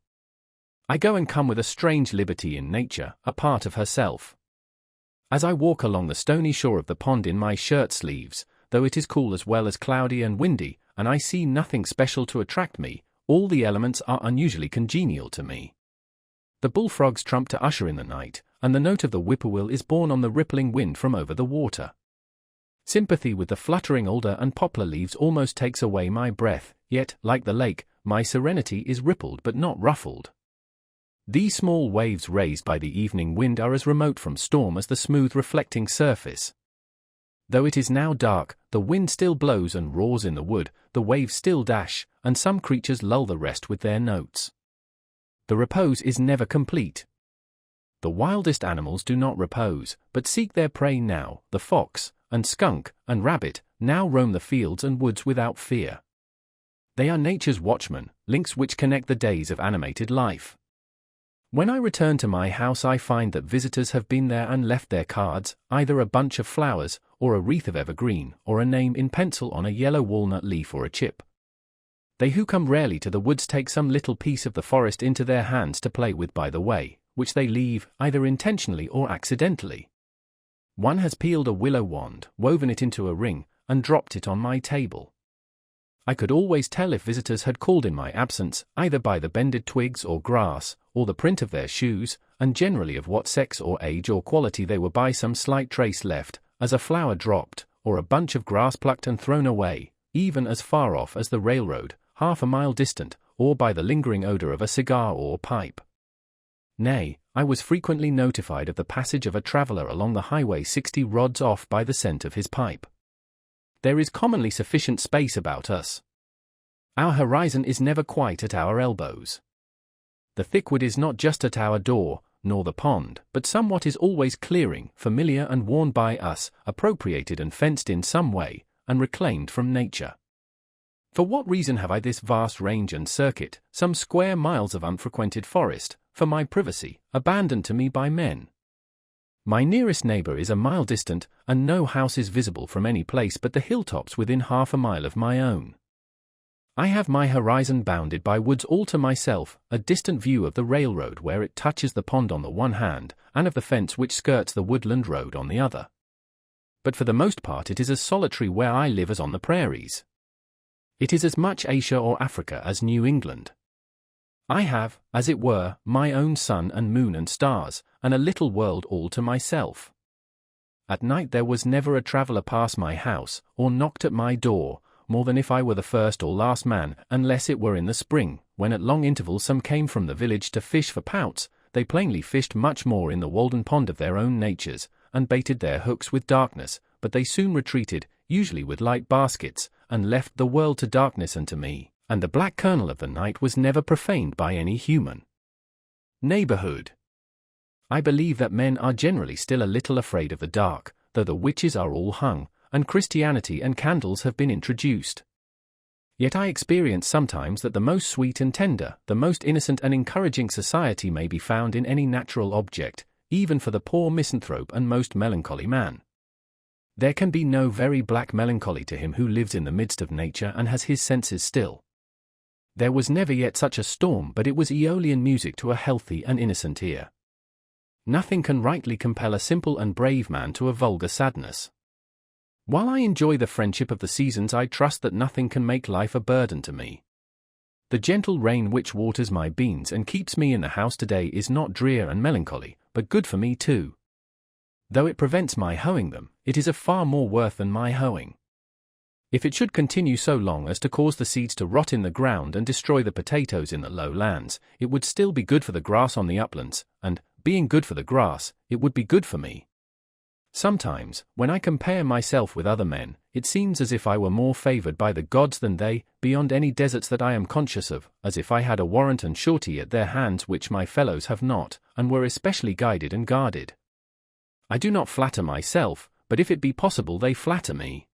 I go and come with a strange liberty in nature, a part of herself. As I walk along the stony shore of the pond in my shirt sleeves, though it is cool as well as cloudy and windy, and I see nothing special to attract me, all the elements are unusually congenial to me. The bullfrogs trump to usher in the night, and the note of the whippoorwill is borne on the rippling wind from over the water. Sympathy with the fluttering alder and poplar leaves almost takes away my breath, yet, like the lake, my serenity is rippled but not ruffled. These small waves raised by the evening wind are as remote from storm as the smooth reflecting surface. Though it is now dark, the wind still blows and roars in the wood, the waves still dash, and some creatures lull the rest with their notes. The repose is never complete. The wildest animals do not repose, but seek their prey now. The fox, and skunk, and rabbit, now roam the fields and woods without fear. They are nature's watchmen, links which connect the days of animated life. When I return to my house, I find that visitors have been there and left their cards, either a bunch of flowers, or a wreath of evergreen, or a name in pencil on a yellow walnut leaf or a chip. They who come rarely to the woods take some little piece of the forest into their hands to play with by the way, which they leave, either intentionally or accidentally. One has peeled a willow wand, woven it into a ring, and dropped it on my table. I could always tell if visitors had called in my absence, either by the bended twigs or grass, or the print of their shoes, and generally of what sex or age or quality they were by some slight trace left, as a flower dropped, or a bunch of grass plucked and thrown away, even as far off as the railroad, half a mile distant, or by the lingering odor of a cigar or pipe. Nay, I was frequently notified of the passage of a traveler along the highway 60 rods off by the scent of his pipe. There is commonly sufficient space about us. Our horizon is never quite at our elbows. The thickwood is not just at our door, nor the pond, but somewhat is always clearing, familiar and worn by us, appropriated and fenced in some way, and reclaimed from nature. For what reason have I this vast range and circuit, some square miles of unfrequented forest, for my privacy, abandoned to me by men? My nearest neighbor is a mile distant, and no house is visible from any place but the hilltops within half a mile of my own. I have my horizon bounded by woods all to myself, a distant view of the railroad where it touches the pond on the one hand, and of the fence which skirts the woodland road on the other. But for the most part it is as solitary where I live as on the prairies. It is as much Asia or Africa as New England. I have, as it were, my own sun and moon and stars, and a little world all to myself. At night there was never a traveller past my house, or knocked at my door, more than if I were the first or last man, unless it were in the spring, when at long intervals some came from the village to fish for pouts. They plainly fished much more in the Walden Pond of their own natures, and baited their hooks with darkness, but they soon retreated, usually with light baskets, and left the world to darkness and to me, and the black kernel of the night was never profaned by any human neighborhood. I believe that men are generally still a little afraid of the dark, though the witches are all hung, and Christianity and candles have been introduced. Yet I experience sometimes that the most sweet and tender, the most innocent and encouraging society may be found in any natural object, even for the poor misanthrope and most melancholy man. There can be no very black melancholy to him who lives in the midst of nature and has his senses still. There was never yet such a storm, but it was Aeolian music to a healthy and innocent ear. Nothing can rightly compel a simple and brave man to a vulgar sadness. While I enjoy the friendship of the seasons, I trust that nothing can make life a burden to me. The gentle rain which waters my beans and keeps me in the house today is not drear and melancholy, but good for me too. Though it prevents my hoeing them, it is of far more worth than my hoeing. If it should continue so long as to cause the seeds to rot in the ground and destroy the potatoes in the low lands, it would still be good for the grass on the uplands, and, being good for the grass, it would be good for me. Sometimes, when I compare myself with other men, it seems as if I were more favored by the gods than they, beyond any deserts that I am conscious of, as if I had a warrant and surety at their hands which my fellows have not, and were especially guided and guarded. I do not flatter myself, but if it be possible they flatter me.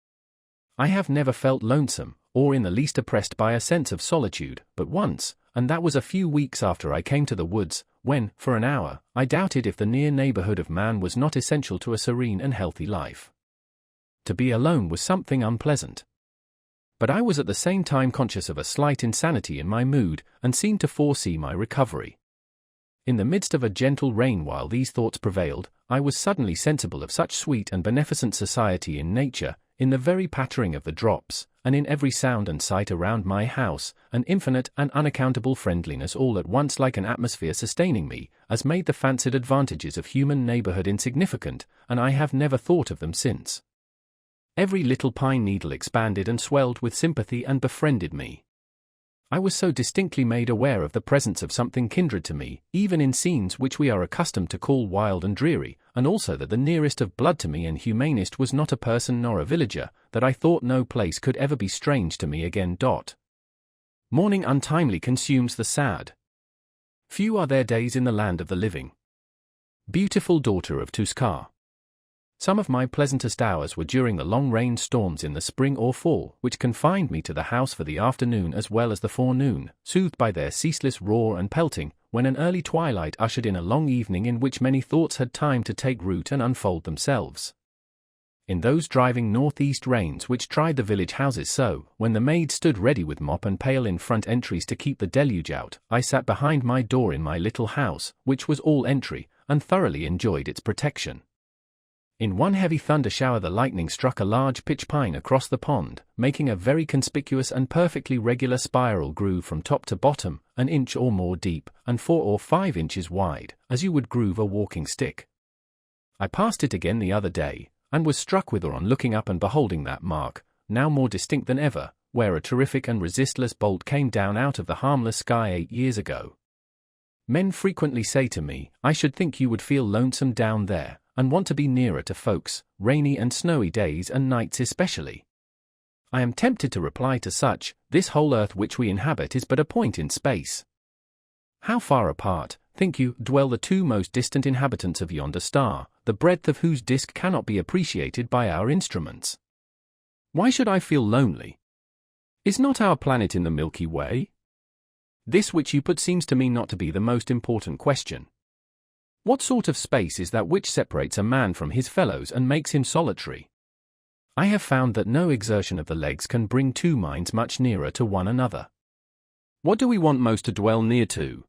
I have never felt lonesome, or in the least oppressed by a sense of solitude, but once, and that was a few weeks after I came to the woods, when, for an hour, I doubted if the near neighborhood of man was not essential to a serene and healthy life. To be alone was something unpleasant. But I was at the same time conscious of a slight insanity in my mood, and seemed to foresee my recovery. In the midst of a gentle rain, while these thoughts prevailed, I was suddenly sensible of such sweet and beneficent society in nature, in the very pattering of the drops, and in every sound and sight around my house, an infinite and unaccountable friendliness all at once like an atmosphere sustaining me, as made the fancied advantages of human neighborhood insignificant, and I have never thought of them since. Every little pine needle expanded and swelled with sympathy and befriended me. I was so distinctly made aware of the presence of something kindred to me, even in scenes which we are accustomed to call wild and dreary, and also that the nearest of blood to me and humanest was not a person nor a villager, that I thought no place could ever be strange to me again. Mourning untimely consumes the sad. Few are their days in the land of the living. Beautiful daughter of Tuskar. Some of my pleasantest hours were during the long rain storms in the spring or fall, which confined me to the house for the afternoon as well as the forenoon, soothed by their ceaseless roar and pelting, when an early twilight ushered in a long evening in which many thoughts had time to take root and unfold themselves. In those driving northeast rains which tried the village houses so, when the maid stood ready with mop and pail in front entries to keep the deluge out, I sat behind my door in my little house, which was all entry, and thoroughly enjoyed its protection. In one heavy thunder shower the lightning struck a large pitch pine across the pond, making a very conspicuous and perfectly regular spiral groove from top to bottom, an inch or more deep, and 4 or 5 inches wide, as you would groove a walking stick. I passed it again the other day, and was struck with awe on looking up and beholding that mark, now more distinct than ever, where a terrific and resistless bolt came down out of the harmless sky 8 years ago. Men frequently say to me, I should think you would feel lonesome down there, and want to be nearer to folks, rainy and snowy days and nights especially. I am tempted to reply to such, this whole earth which we inhabit is but a point in space. How far apart, think you, dwell the 2 most distant inhabitants of yonder star, the breadth of whose disk cannot be appreciated by our instruments? Why should I feel lonely? Is not our planet in the Milky Way? This which you put seems to me not to be the most important question. What sort of space is that which separates a man from his fellows and makes him solitary? I have found that no exertion of the legs can bring 2 minds much nearer to one another. What do we want most to dwell near to?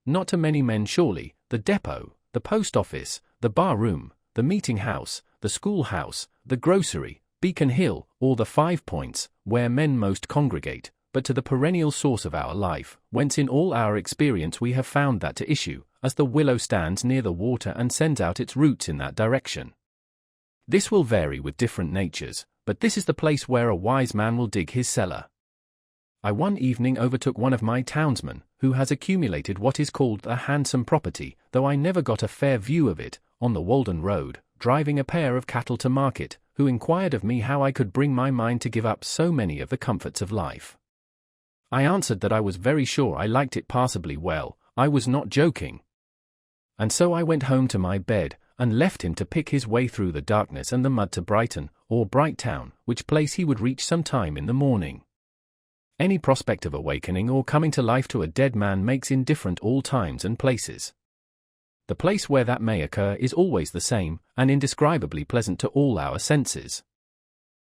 Not to many men surely, the depot, the post office, the bar room, the meeting house, the school house, the grocery, Beacon Hill, or the 5 Points, where men most congregate, but to the perennial source of our life, whence in all our experience we have found that to issue, as the willow stands near the water and sends out its roots in that direction. This will vary with different natures, but this is the place where a wise man will dig his cellar. I one evening overtook one of my townsmen, who has accumulated what is called a handsome property, though I never got a fair view of it, on the Walden road, driving a pair of cattle to market, who inquired of me how I could bring my mind to give up so many of the comforts of life. I answered that I was very sure I liked it passably well, I was not joking. And so I went home to my bed, and left him to pick his way through the darkness and the mud to Brighton, or Brighttown, which place he would reach some time in the morning. Any prospect of awakening or coming to life to a dead man makes indifferent all times and places. The place where that may occur is always the same, and indescribably pleasant to all our senses.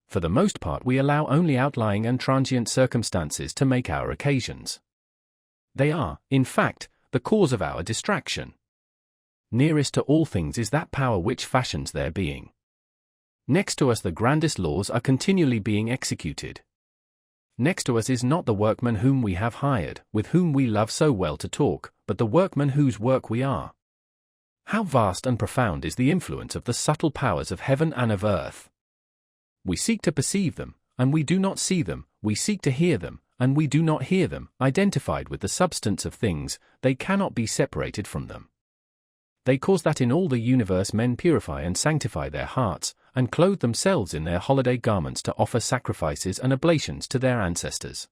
For the most part we allow only outlying and transient circumstances to make our occasions. They are, in fact, the cause of our distraction. Nearest to all things is that power which fashions their being. Next to us the grandest laws are continually being executed. Next to us is not the workman whom we have hired, with whom we love so well to talk, but the workman whose work we are. How vast and profound is the influence of the subtle powers of heaven and of earth! We seek to perceive them, and we do not see them, we seek to hear them, and we do not hear them, identified with the substance of things, they cannot be separated from them. They cause that in all the universe men purify and sanctify their hearts, and clothe themselves in their holiday garments to offer sacrifices and oblations to their ancestors.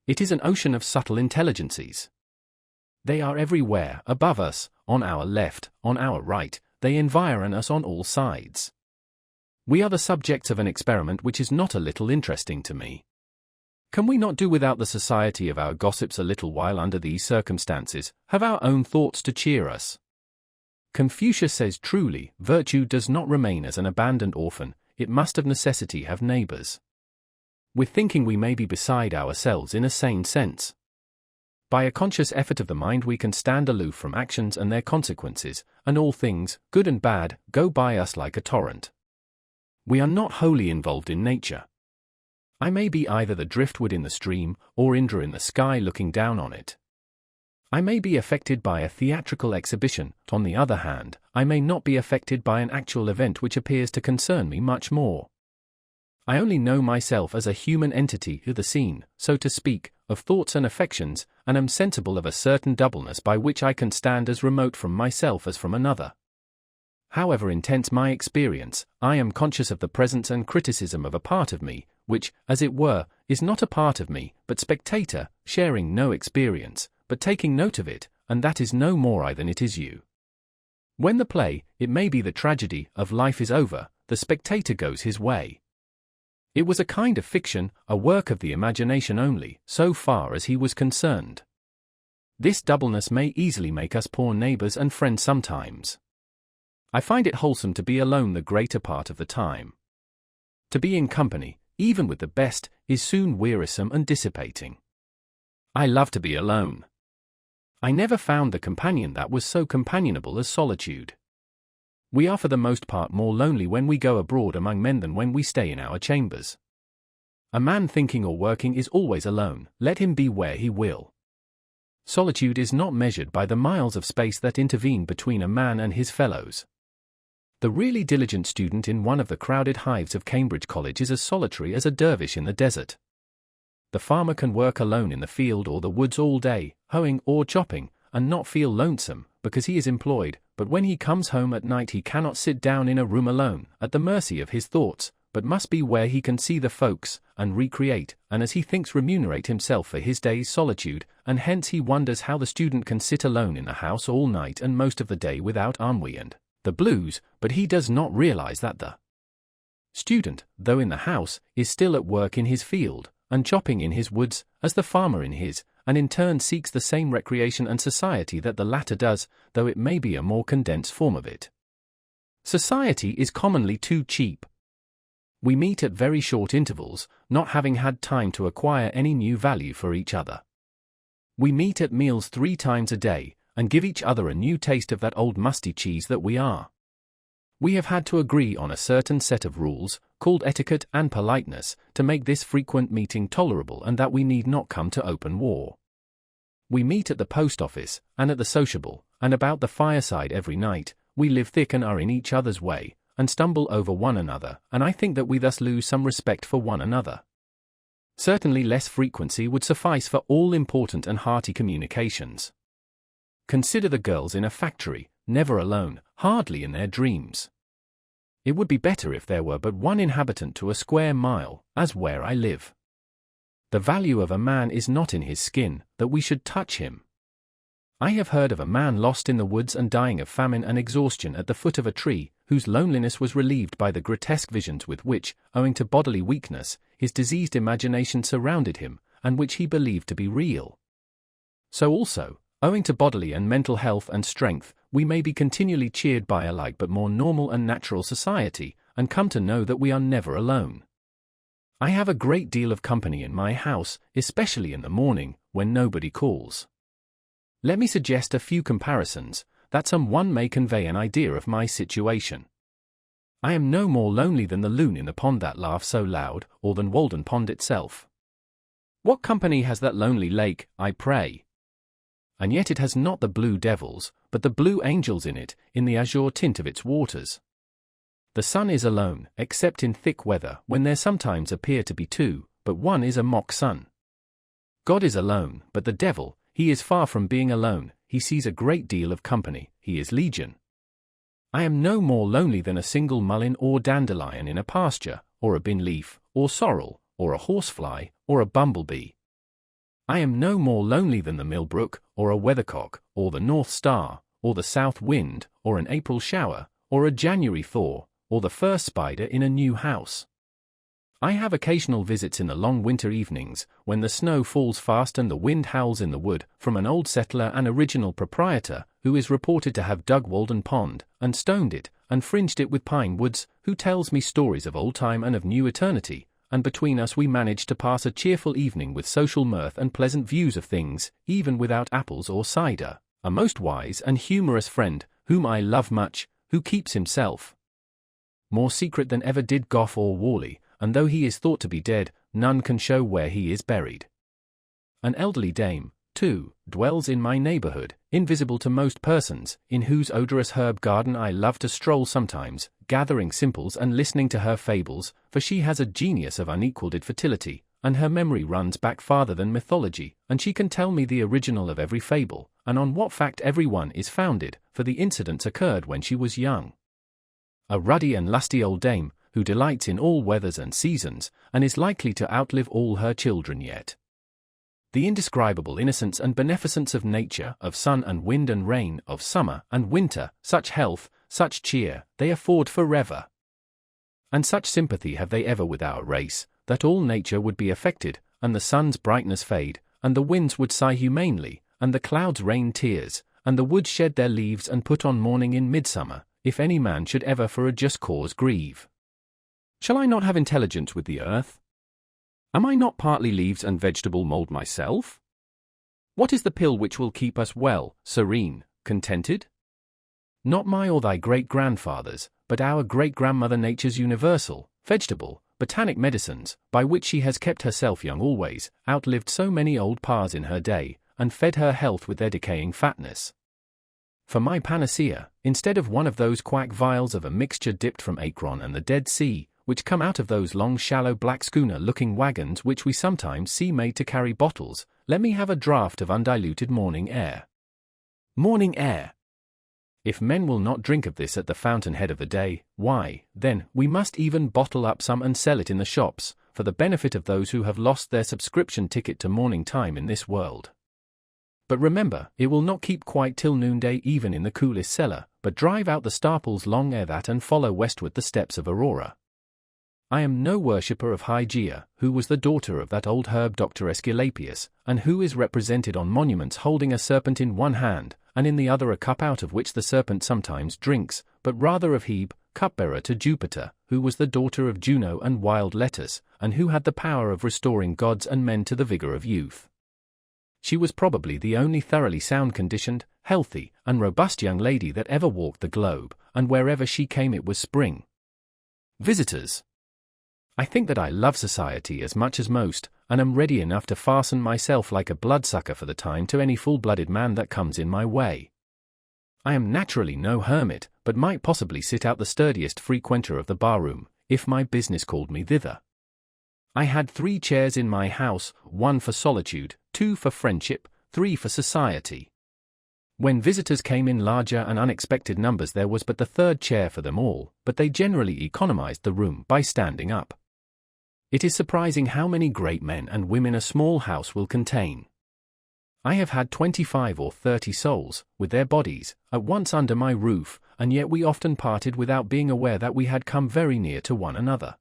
It is an ocean of subtle intelligences. They are everywhere, above us, on our left, on our right, they environ us on all sides. We are the subjects of an experiment which is not a little interesting to me. Can we not do without the society of our gossips a little while under these circumstances, have our own thoughts to cheer us? Confucius says truly, virtue does not remain as an abandoned orphan, it must of necessity have neighbors. With thinking we may be beside ourselves in a sane sense. By a conscious effort of the mind we can stand aloof from actions and their consequences, and all things, good and bad, go by us like a torrent. We are not wholly involved in nature. I may be either the driftwood in the stream, or Indra in the sky looking down on it. I may be affected by a theatrical exhibition, on the other hand, I may not be affected by an actual event which appears to concern me much more. I only know myself as a human entity the scene, so to speak, of thoughts and affections, and am sensible of a certain doubleness by which I can stand as remote from myself as from another. However intense my experience, I am conscious of the presence and criticism of a part of me, which, as it were, is not a part of me, but spectator, sharing no experience, but taking note of it, and that is no more I than it is you. When the play, it may be the tragedy of life is over, the spectator goes his way. It was a kind of fiction, a work of the imagination only, so far as he was concerned. This doubleness may easily make us poor neighbors and friends sometimes. I find it wholesome to be alone the greater part of the time. To be in company, even with the best, is soon wearisome and dissipating. I love to be alone. I never found the companion that was so companionable as solitude. We are for the most part more lonely when we go abroad among men than when we stay in our chambers. A man thinking or working is always alone, let him be where he will. Solitude is not measured by the miles of space that intervene between a man and his fellows. The really diligent student in one of the crowded hives of Cambridge College is as solitary as a dervish in the desert. The farmer can work alone in the field or the woods all day, hoeing or chopping, and not feel lonesome, because he is employed, but when he comes home at night he cannot sit down in a room alone, at the mercy of his thoughts, but must be where he can see the folks, and recreate, and as he thinks remunerate himself for his day's solitude, and hence he wonders how the student can sit alone in the house all night and most of the day without ennui and the blues, but he does not realize that the student, though in the house, is still at work in his field, and chopping in his woods, as the farmer in his, and in turn seeks the same recreation and society that the latter does, though it may be a more condensed form of it. Society is commonly too cheap. We meet at very short intervals, not having had time to acquire any new value for each other. We meet at meals 3 times a day, and give each other a new taste of that old musty cheese that we are. We have had to agree on a certain set of rules, called etiquette and politeness, to make this frequent meeting tolerable and that we need not come to open war. We meet at the post office, and at the sociable, and about the fireside every night. We live thick and are in each other's way, and stumble over one another, and I think that we thus lose some respect for one another. Certainly less frequency would suffice for all important and hearty communications. Consider the girls in a factory, never alone, hardly in their dreams. It would be better if there were but one inhabitant to a square mile, as where I live. The value of a man is not in his skin, that we should touch him. I have heard of a man lost in the woods and dying of famine and exhaustion at the foot of a tree, whose loneliness was relieved by the grotesque visions with which, owing to bodily weakness, his diseased imagination surrounded him, and which he believed to be real. So also, owing to bodily and mental health and strength, we may be continually cheered by a like but more normal and natural society, and come to know that we are never alone. I have a great deal of company in my house, especially in the morning, when nobody calls. Let me suggest a few comparisons, that some one may convey an idea of my situation. I am no more lonely than the loon in the pond that laughs so loud, or than Walden Pond itself. What company has that lonely lake, I pray? And yet it has not the blue devils, but the blue angels in it, in the azure tint of its waters. The sun is alone, except in thick weather, when there sometimes appear to be 2, but one is a mock sun. God is alone, but the devil, he is far from being alone, he sees a great deal of company, he is legion. I am no more lonely than a single mullein or dandelion in a pasture, or a bin leaf, or sorrel, or a horsefly, or a bumblebee. I am no more lonely than the millbrook, or a weathercock, or the north star, or the south wind, or an April shower, or a January thaw, or the first spider in a new house. I have occasional visits in the long winter evenings, when the snow falls fast and the wind howls in the wood, from an old settler and original proprietor, who is reported to have dug Walden Pond, and stoned it, and fringed it with pine woods, who tells me stories of old time and of new eternity, and between us we manage to pass a cheerful evening with social mirth and pleasant views of things, even without apples or cider, a most wise and humorous friend, whom I love much, who keeps himself more secret than ever did Gough or Worley, and though he is thought to be dead, none can show where he is buried. An elderly dame, too, dwells in my neighborhood, invisible to most persons, in whose odorous herb garden I love to stroll sometimes, gathering simples and listening to her fables, for she has a genius of unequalled fertility, and her memory runs back farther than mythology, and she can tell me the original of every fable, and on what fact every one is founded, for the incidents occurred when she was young. A ruddy and lusty old dame, who delights in all weathers and seasons, and is likely to outlive all her children yet. The indescribable innocence and beneficence of nature, of sun and wind and rain, of summer and winter, such health, such cheer they afford forever. And such sympathy have they ever with our race, that all nature would be affected, and the sun's brightness fade, and the winds would sigh humanely, and the clouds rain tears, and the woods shed their leaves and put on mourning in midsummer, if any man should ever for a just cause grieve. Shall I not have intelligence with the earth? Am I not partly leaves and vegetable mould myself? What is the pill which will keep us well, serene, contented? Not my or thy great-grandfather's, but our great-grandmother Nature's universal, vegetable, botanic medicines, by which she has kept herself young always, outlived so many old pas in her day, and fed her health with their decaying fatness. For my panacea, instead of one of those quack vials of a mixture dipped from Akron and the Dead Sea, which come out of those long shallow black schooner-looking wagons which we sometimes see made to carry bottles, let me have a draught of undiluted morning air. Morning air! If men will not drink of this at the fountainhead of the day, why, then, we must even bottle up some and sell it in the shops, for the benefit of those who have lost their subscription ticket to morning time in this world. But remember, it will not keep quite till noonday even in the coolest cellar, but drive out the starples long ere that and follow westward the steps of Aurora. I am no worshipper of Hygeia, who was the daughter of that old herb doctor Aesculapius, and who is represented on monuments holding a serpent in one hand, and in the other a cup out of which the serpent sometimes drinks, but rather of Hebe, cupbearer to Jupiter, who was the daughter of Juno and wild Lettus, and who had the power of restoring gods and men to the vigor of youth. She was probably the only thoroughly sound-conditioned, healthy, and robust young lady that ever walked the globe, and wherever she came it was spring. Visitors. I think that I love society as much as most, and am ready enough to fasten myself like a bloodsucker for the time to any full-blooded man that comes in my way. I am naturally no hermit, but might possibly sit out the sturdiest frequenter of the barroom, if my business called me thither. I had 3 chairs in my house, 1 for solitude, 2 for friendship, 3 for society. When visitors came in larger and unexpected numbers there was but the 3rd chair for them all, but they generally economized the room by standing up. It is surprising how many great men and women a small house will contain. I have had 25 or 30 souls, with their bodies, at once under my roof, and yet we often parted without being aware that we had come very near to one another.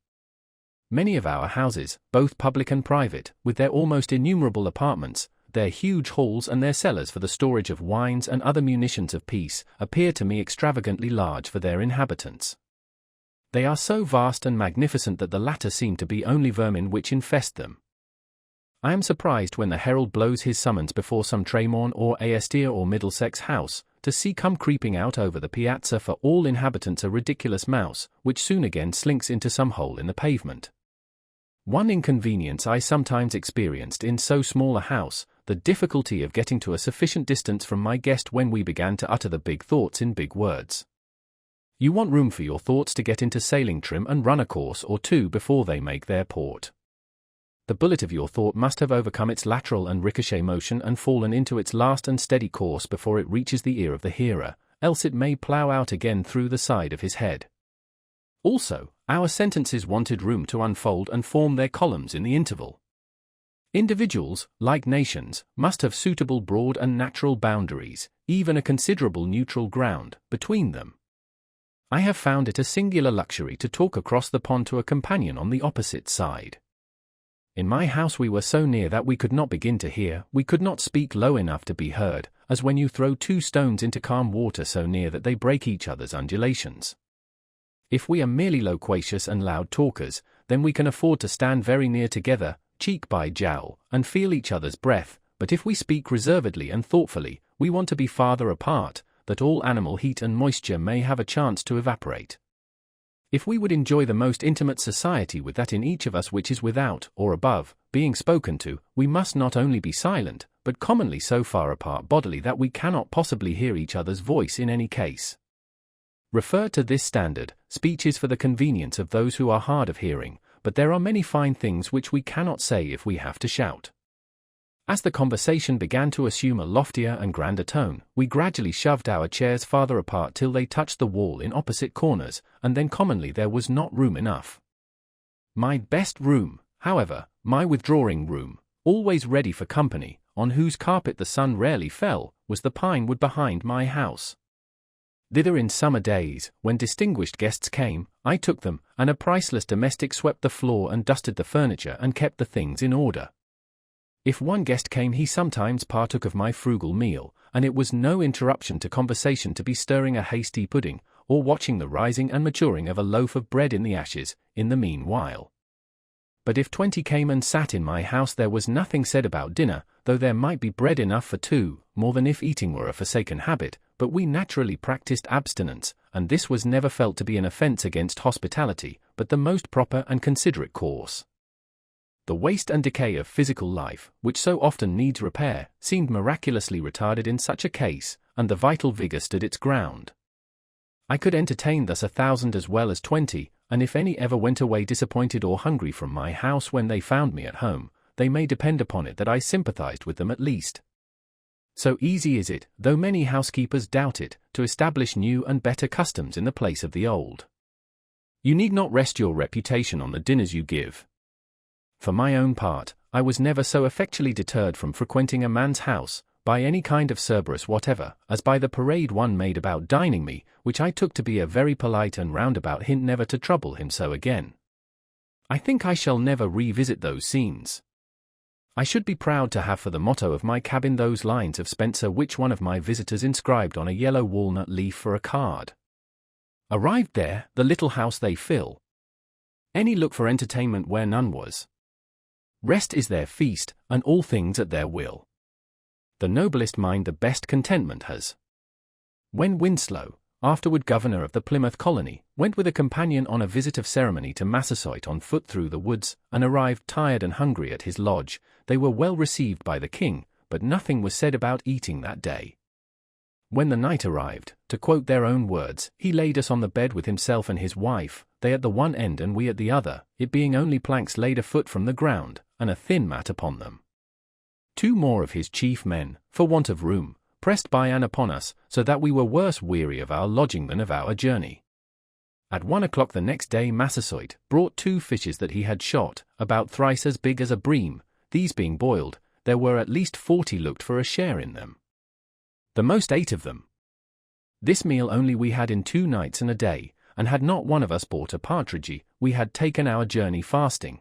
Many of our houses, both public and private, with their almost innumerable apartments, their huge halls and their cellars for the storage of wines and other munitions of peace, appear to me extravagantly large for their inhabitants. They are so vast and magnificent that the latter seem to be only vermin which infest them. I am surprised when the herald blows his summons before some Tremorne or Aestir or Middlesex house, to see come creeping out over the piazza for all inhabitants a ridiculous mouse, which soon again slinks into some hole in the pavement. One inconvenience I sometimes experienced in so small a house, the difficulty of getting to a sufficient distance from my guest when we began to utter the big thoughts in big words. You want room for your thoughts to get into sailing trim and run a course or 2 before they make their port. The bullet of your thought must have overcome its lateral and ricochet motion and fallen into its last and steady course before it reaches the ear of the hearer, else it may plough out again through the side of his head. Also, our sentences wanted room to unfold and form their columns in the interval. Individuals, like nations, must have suitable broad and natural boundaries, even a considerable neutral ground, between them. I have found it a singular luxury to talk across the pond to a companion on the opposite side. In my house we were so near that we could not begin to hear, we could not speak low enough to be heard, as when you throw 2 stones into calm water so near that they break each other's undulations. If we are merely loquacious and loud talkers, then we can afford to stand very near together, cheek by jowl, and feel each other's breath, but if we speak reservedly and thoughtfully, we want to be farther apart, that all animal heat and moisture may have a chance to evaporate. If we would enjoy the most intimate society with that in each of us which is without, or above, being spoken to, we must not only be silent, but commonly so far apart bodily that we cannot possibly hear each other's voice in any case. Refer to this standard, speech is for the convenience of those who are hard of hearing, but there are many fine things which we cannot say if we have to shout. As the conversation began to assume a loftier and grander tone, we gradually shoved our chairs farther apart till they touched the wall in opposite corners, and then commonly there was not room enough. My best room, however, my withdrawing room, always ready for company, on whose carpet the sun rarely fell, was the pine wood behind my house. Thither in summer days, when distinguished guests came, I took them, and a priceless domestic swept the floor and dusted the furniture and kept the things in order. If one guest came, he sometimes partook of my frugal meal, and it was no interruption to conversation to be stirring a hasty pudding, or watching the rising and maturing of a loaf of bread in the ashes, in the meanwhile. But if 20 came and sat in my house, there was nothing said about dinner, though there might be bread enough for 2, more than if eating were a forsaken habit, but we naturally practiced abstinence, and this was never felt to be an offence against hospitality, but the most proper and considerate course. The waste and decay of physical life, which so often needs repair, seemed miraculously retarded in such a case, and the vital vigour stood its ground. I could entertain thus 1,000 as well as 20, and if any ever went away disappointed or hungry from my house when they found me at home, they may depend upon it that I sympathized with them at least. So easy is it, though many housekeepers doubt it, to establish new and better customs in the place of the old. You need not rest your reputation on the dinners you give. For my own part, I was never so effectually deterred from frequenting a man's house, by any kind of Cerberus whatever, as by the parade one made about dining me, which I took to be a very polite and roundabout hint never to trouble him so again. I think I shall never revisit those scenes. I should be proud to have for the motto of my cabin those lines of Spenser which one of my visitors inscribed on a yellow walnut leaf for a card. Arrived there, the little house they fill. Any look for entertainment where none was. Rest is their feast, and all things at their will. The noblest mind the best contentment has. When Winslow, afterward governor of the Plymouth colony, went with a companion on a visit of ceremony to Massasoit on foot through the woods, and arrived tired and hungry at his lodge, they were well received by the king, but nothing was said about eating that day. When the night arrived, to quote their own words, he laid us on the bed with himself and his wife, they at the one end and we at the other, it being only planks laid a foot from the ground, and a thin mat upon them. 2 more of his chief men, for want of room, pressed by and upon us, so that we were worse weary of our lodging than of our journey. At 1 o'clock the next day Massasoit brought 2 fishes that he had shot, about thrice as big as a bream. These being boiled, there were at least 40 looked for a share in them. The most 8 of them. This meal only we had in 2 nights and a day, and had not one of us bought a partridge, we had taken our journey fasting.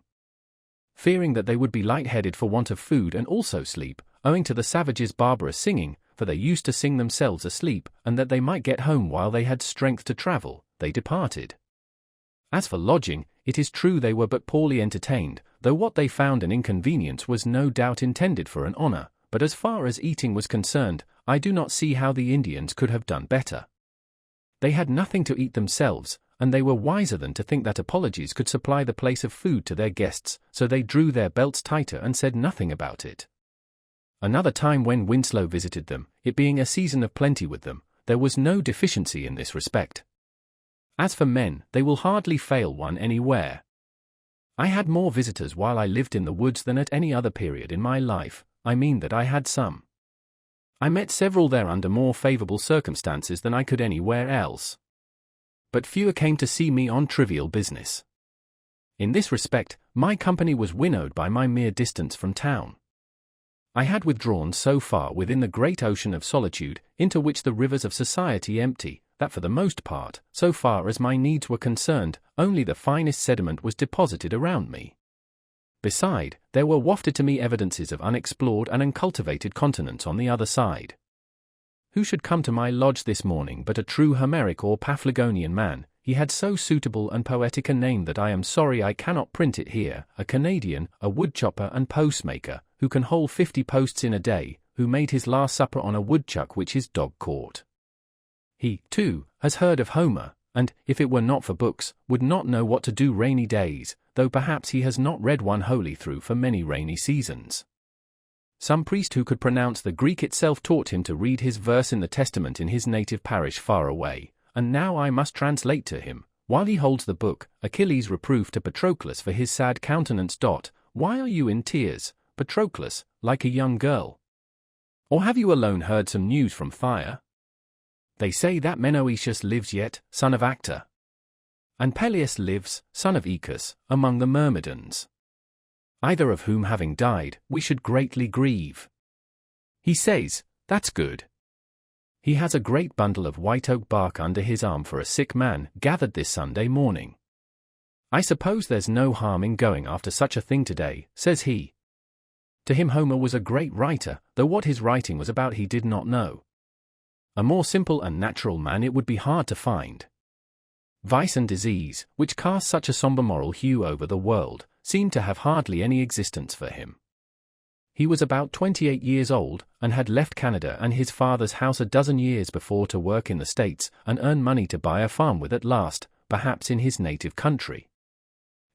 Fearing that they would be light-headed for want of food and also sleep, owing to the savages' barbarous singing, for they used to sing themselves asleep, and that they might get home while they had strength to travel, they departed. As for lodging, it is true they were but poorly entertained, though what they found an inconvenience was no doubt intended for an honor, but as far as eating was concerned, I do not see how the Indians could have done better. They had nothing to eat themselves, and they were wiser than to think that apologies could supply the place of food to their guests, so they drew their belts tighter and said nothing about it. Another time when Winslow visited them, it being a season of plenty with them, there was no deficiency in this respect. As for men, they will hardly fail one anywhere. I had more visitors while I lived in the woods than at any other period in my life, I mean that I had some. I met several there under more favourable circumstances than I could anywhere else. But fewer came to see me on trivial business. In this respect, my company was winnowed by my mere distance from town. I had withdrawn so far within the great ocean of solitude, into which the rivers of society empty, that for the most part, so far as my needs were concerned, only the finest sediment was deposited around me. Beside, there were wafted to me evidences of unexplored and uncultivated continents on the other side. Who should come to my lodge this morning but a true Homeric or Paphlagonian man? He had so suitable and poetic a name that I am sorry I cannot print it here, a Canadian, a woodchopper and postmaker, who can hold 50 posts in a day, who made his last supper on a woodchuck which his dog caught. He, too, has heard of Homer, and, if it were not for books, would not know what to do rainy days, though perhaps he has not read one wholly through for many rainy seasons. Some priest who could pronounce the Greek itself taught him to read his verse in the Testament in his native parish far away, and now I must translate to him, while he holds the book, Achilles' reproof to Patroclus for his sad countenance. Why are you in tears, Patroclus, like a young girl? Or have you alone heard some news from Tyre? They say that Menoetius lives yet, son of Actor. And Peleus lives, son of Aeacus, among the Myrmidons. Either of whom having died, we should greatly grieve. He says, that's good. He has a great bundle of white oak bark under his arm for a sick man, gathered this Sunday morning. I suppose there's no harm in going after such a thing today, says he. To him Homer was a great writer, though what his writing was about he did not know. A more simple and natural man it would be hard to find. Vice and disease, which cast such a somber moral hue over the world, seemed to have hardly any existence for him. He was about 28 years old, and had left Canada and his father's house a dozen years before to work in the States and earn money to buy a farm with at last, perhaps in his native country.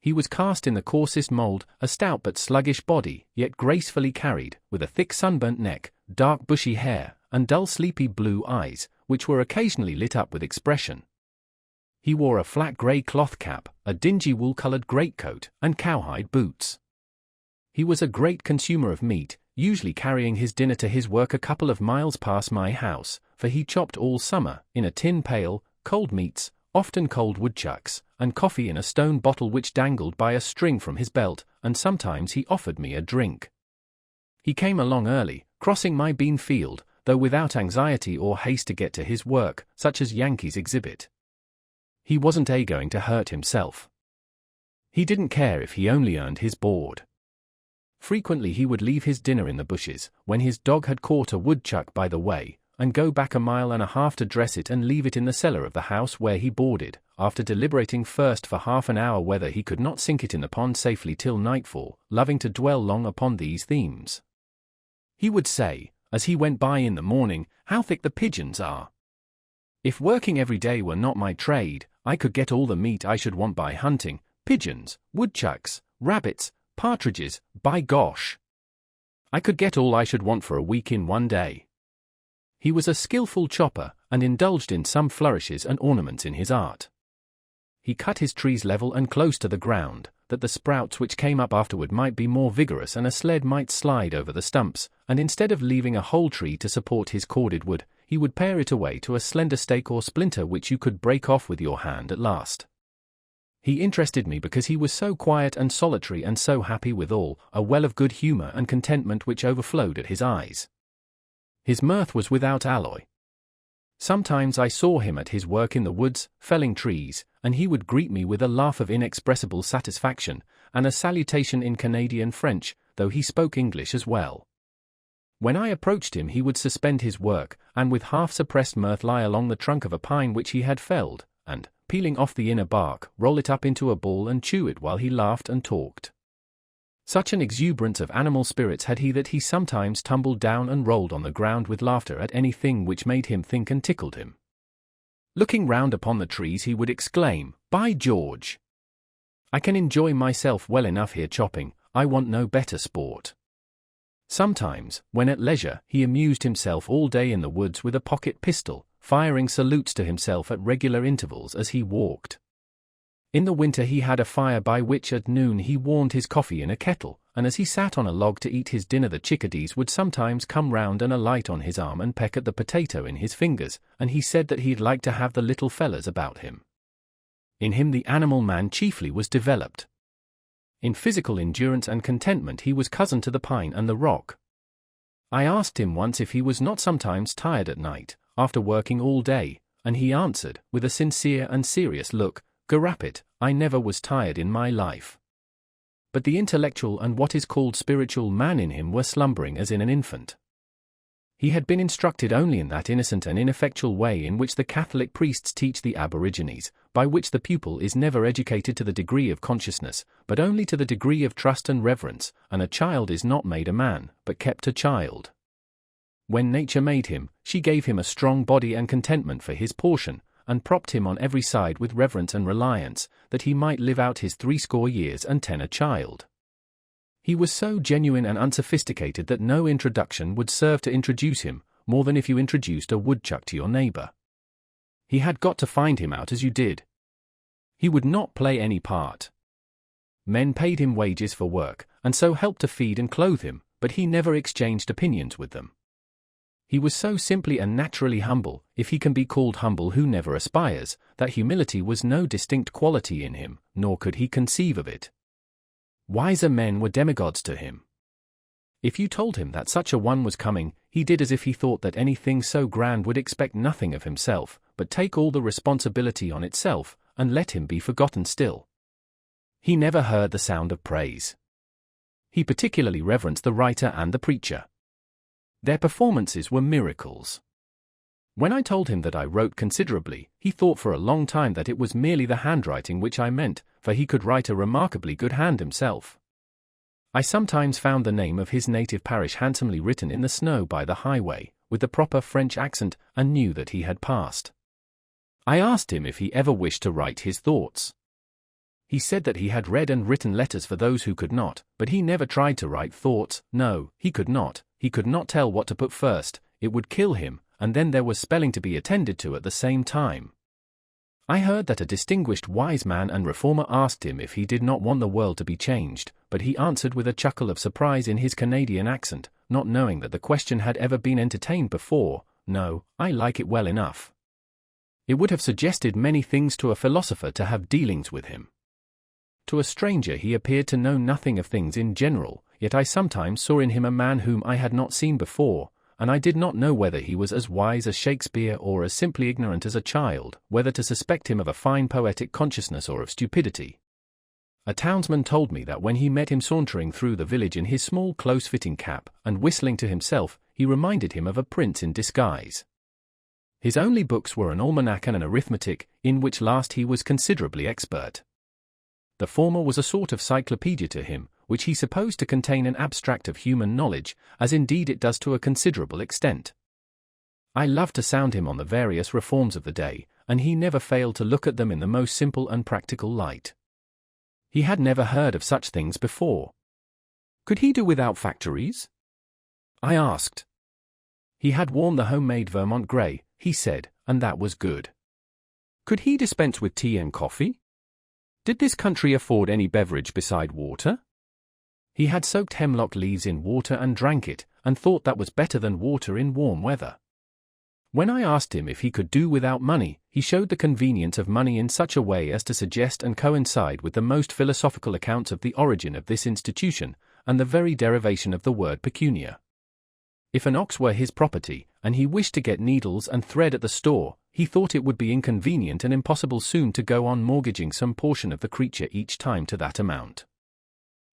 He was cast in the coarsest mold, a stout but sluggish body, yet gracefully carried, with a thick sunburnt neck, dark bushy hair, and dull sleepy blue eyes, which were occasionally lit up with expression. He wore a flat grey cloth cap, a dingy wool-coloured greatcoat, and cowhide boots. He was a great consumer of meat, usually carrying his dinner to his work a couple of miles past my house, for he chopped all summer, in a tin pail, cold meats, often cold woodchucks, and coffee in a stone bottle which dangled by a string from his belt, and sometimes he offered me a drink. He came along early, crossing my bean field, though without anxiety or haste to get to his work, such as Yankees exhibit. He wasn't going to hurt himself. He didn't care if he only earned his board. Frequently he would leave his dinner in the bushes, when his dog had caught a woodchuck by the way, and go back a mile and a half to dress it and leave it in the cellar of the house where he boarded, after deliberating first for half an hour whether he could not sink it in the pond safely till nightfall, loving to dwell long upon these themes. He would say, as he went by in the morning, how thick the pigeons are. If working every day were not my trade, I could get all the meat I should want by hunting, pigeons, woodchucks, rabbits, partridges, by gosh. I could get all I should want for a week in one day. He was a skillful chopper, and indulged in some flourishes and ornaments in his art. He cut his trees level and close to the ground, that the sprouts which came up afterward might be more vigorous and a sled might slide over the stumps, and instead of leaving a whole tree to support his corded wood, he would pare it away to a slender stake or splinter which you could break off with your hand at last. He interested me because he was so quiet and solitary and so happy withal, a well of good humour and contentment which overflowed at his eyes. His mirth was without alloy. Sometimes I saw him at his work in the woods, felling trees, and he would greet me with a laugh of inexpressible satisfaction, and a salutation in Canadian French, though he spoke English as well. When I approached him he would suspend his work, and with half-suppressed mirth lie along the trunk of a pine which he had felled, and, peeling off the inner bark, roll it up into a ball and chew it while he laughed and talked. Such an exuberance of animal spirits had he that he sometimes tumbled down and rolled on the ground with laughter at anything which made him think and tickled him. Looking round upon the trees he would exclaim, "By George! I can enjoy myself well enough here chopping, I want no better sport." Sometimes, when at leisure, he amused himself all day in the woods with a pocket pistol, firing salutes to himself at regular intervals as he walked. In the winter he had a fire by which at noon he warmed his coffee in a kettle, and as he sat on a log to eat his dinner the chickadees would sometimes come round and alight on his arm and peck at the potato in his fingers, and he said that he'd like to have the little fellas about him. In him the animal man chiefly was developed. In physical endurance and contentment he was cousin to the pine and the rock. I asked him once if he was not sometimes tired at night, after working all day, and he answered, with a sincere and serious look, "Garapit, I never was tired in my life." But the intellectual and what is called spiritual man in him were slumbering as in an infant. He had been instructed only in that innocent and ineffectual way in which the Catholic priests teach the aborigines, by which the pupil is never educated to the degree of consciousness, but only to the degree of trust and reverence, and a child is not made a man, but kept a child. When nature made him, she gave him a strong body and contentment for his portion, and propped him on every side with reverence and reliance, that he might live out his 80 years and 10 a child. He was so genuine and unsophisticated that no introduction would serve to introduce him, more than if you introduced a woodchuck to your neighbor. He had got to find him out as you did. He would not play any part. Men paid him wages for work, and so helped to feed and clothe him, but he never exchanged opinions with them. He was so simply and naturally humble, if he can be called humble who never aspires, that humility was no distinct quality in him, nor could he conceive of it. Wiser men were demigods to him. If you told him that such a one was coming, he did as if he thought that anything so grand would expect nothing of himself, but take all the responsibility on itself, and let him be forgotten still. He never heard the sound of praise. He particularly reverenced the writer and the preacher. Their performances were miracles. When I told him that I wrote considerably, he thought for a long time that it was merely the handwriting which I meant, for he could write a remarkably good hand himself. I sometimes found the name of his native parish handsomely written in the snow by the highway, with the proper French accent, and knew that he had passed. I asked him if he ever wished to write his thoughts. He said that he had read and written letters for those who could not, but he never tried to write thoughts. No, he could not tell what to put first, it would kill him, and then there was spelling to be attended to at the same time. I heard that a distinguished wise man and reformer asked him if he did not want the world to be changed, but he answered with a chuckle of surprise in his Canadian accent, not knowing that the question had ever been entertained before. No, I like it well enough. It would have suggested many things to a philosopher to have dealings with him. To a stranger he appeared to know nothing of things in general, yet I sometimes saw in him a man whom I had not seen before, and I did not know whether he was as wise as Shakespeare or as simply ignorant as a child, whether to suspect him of a fine poetic consciousness or of stupidity. A townsman told me that when he met him sauntering through the village in his small close-fitting cap and whistling to himself, he reminded him of a prince in disguise. His only books were an almanac and an arithmetic, in which last he was considerably expert. The former was a sort of cyclopedia to him, which he supposed to contain an abstract of human knowledge, as indeed it does to a considerable extent. I loved to sound him on the various reforms of the day, and he never failed to look at them in the most simple and practical light. He had never heard of such things before. Could he do without factories? I asked. He had worn the homemade Vermont grey, he said, and that was good. Could he dispense with tea and coffee? Did this country afford any beverage beside water? He had soaked hemlock leaves in water and drank it, and thought that was better than water in warm weather. When I asked him if he could do without money, he showed the convenience of money in such a way as to suggest and coincide with the most philosophical accounts of the origin of this institution, and the very derivation of the word pecunia. If an ox were his property, and he wished to get needles and thread at the store, he thought it would be inconvenient and impossible soon to go on mortgaging some portion of the creature each time to that amount.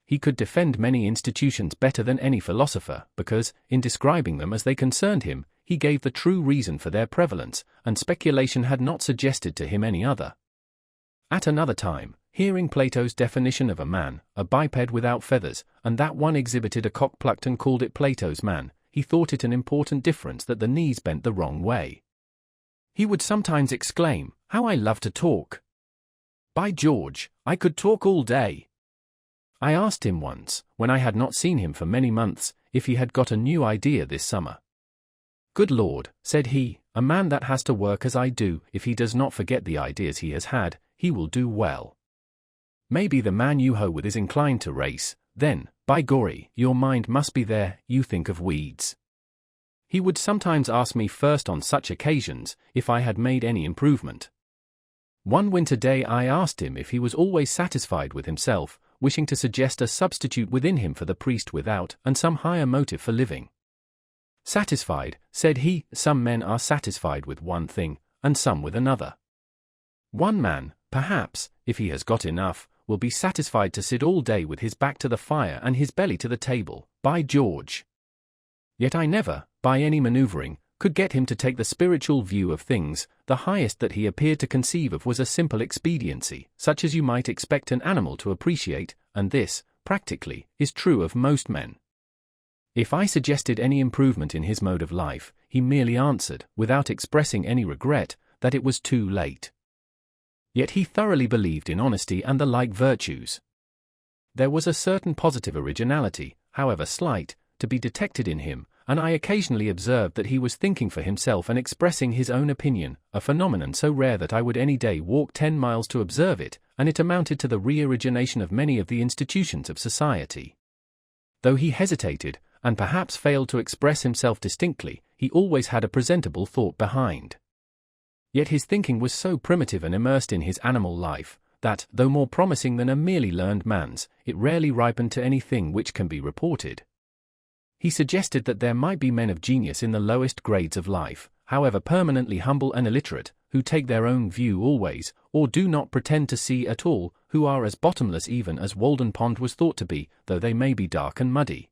He could defend many institutions better than any philosopher, because, in describing them as they concerned him, he gave the true reason for their prevalence, and speculation had not suggested to him any other. At another time, hearing Plato's definition of a man, a biped without feathers, and that one exhibited a cock plucked and called it Plato's man, he thought it an important difference that the knees bent the wrong way. He would sometimes exclaim, "How I love to talk! By George, I could talk all day!" I asked him once, when I had not seen him for many months, if he had got a new idea this summer. "Good Lord," said he, "a man that has to work as I do, if he does not forget the ideas he has had, he will do well. Maybe the man you hoe with is inclined to race, then, by gory, your mind must be there, you think of weeds." He would sometimes ask me first on such occasions, if I had made any improvement. One winter day I asked him if he was always satisfied with himself, wishing to suggest a substitute within him for the priest without, and some higher motive for living. "Satisfied," said he, "some men are satisfied with one thing, and some with another. One man, perhaps, if he has got enough, will be satisfied to sit all day with his back to the fire and his belly to the table, by George. Yet I never, by any manoeuvring, could get him to take the spiritual view of things. The highest that he appeared to conceive of was a simple expediency, such as you might expect an animal to appreciate, and this, practically, is true of most men. If I suggested any improvement in his mode of life, he merely answered, without expressing any regret, that it was too late. Yet he thoroughly believed in honesty and the like virtues. There was a certain positive originality, however slight, to be detected in him, and I occasionally observed that he was thinking for himself and expressing his own opinion, a phenomenon so rare that I would any day walk 10 miles to observe it, and it amounted to the re-origination of many of the institutions of society. Though he hesitated, and perhaps failed to express himself distinctly, he always had a presentable thought behind. Yet his thinking was so primitive and immersed in his animal life, that, though more promising than a merely learned man's, it rarely ripened to anything which can be reported. He suggested that there might be men of genius in the lowest grades of life, however permanently humble and illiterate, who take their own view always, or do not pretend to see at all, who are as bottomless even as Walden Pond was thought to be, though they may be dark and muddy.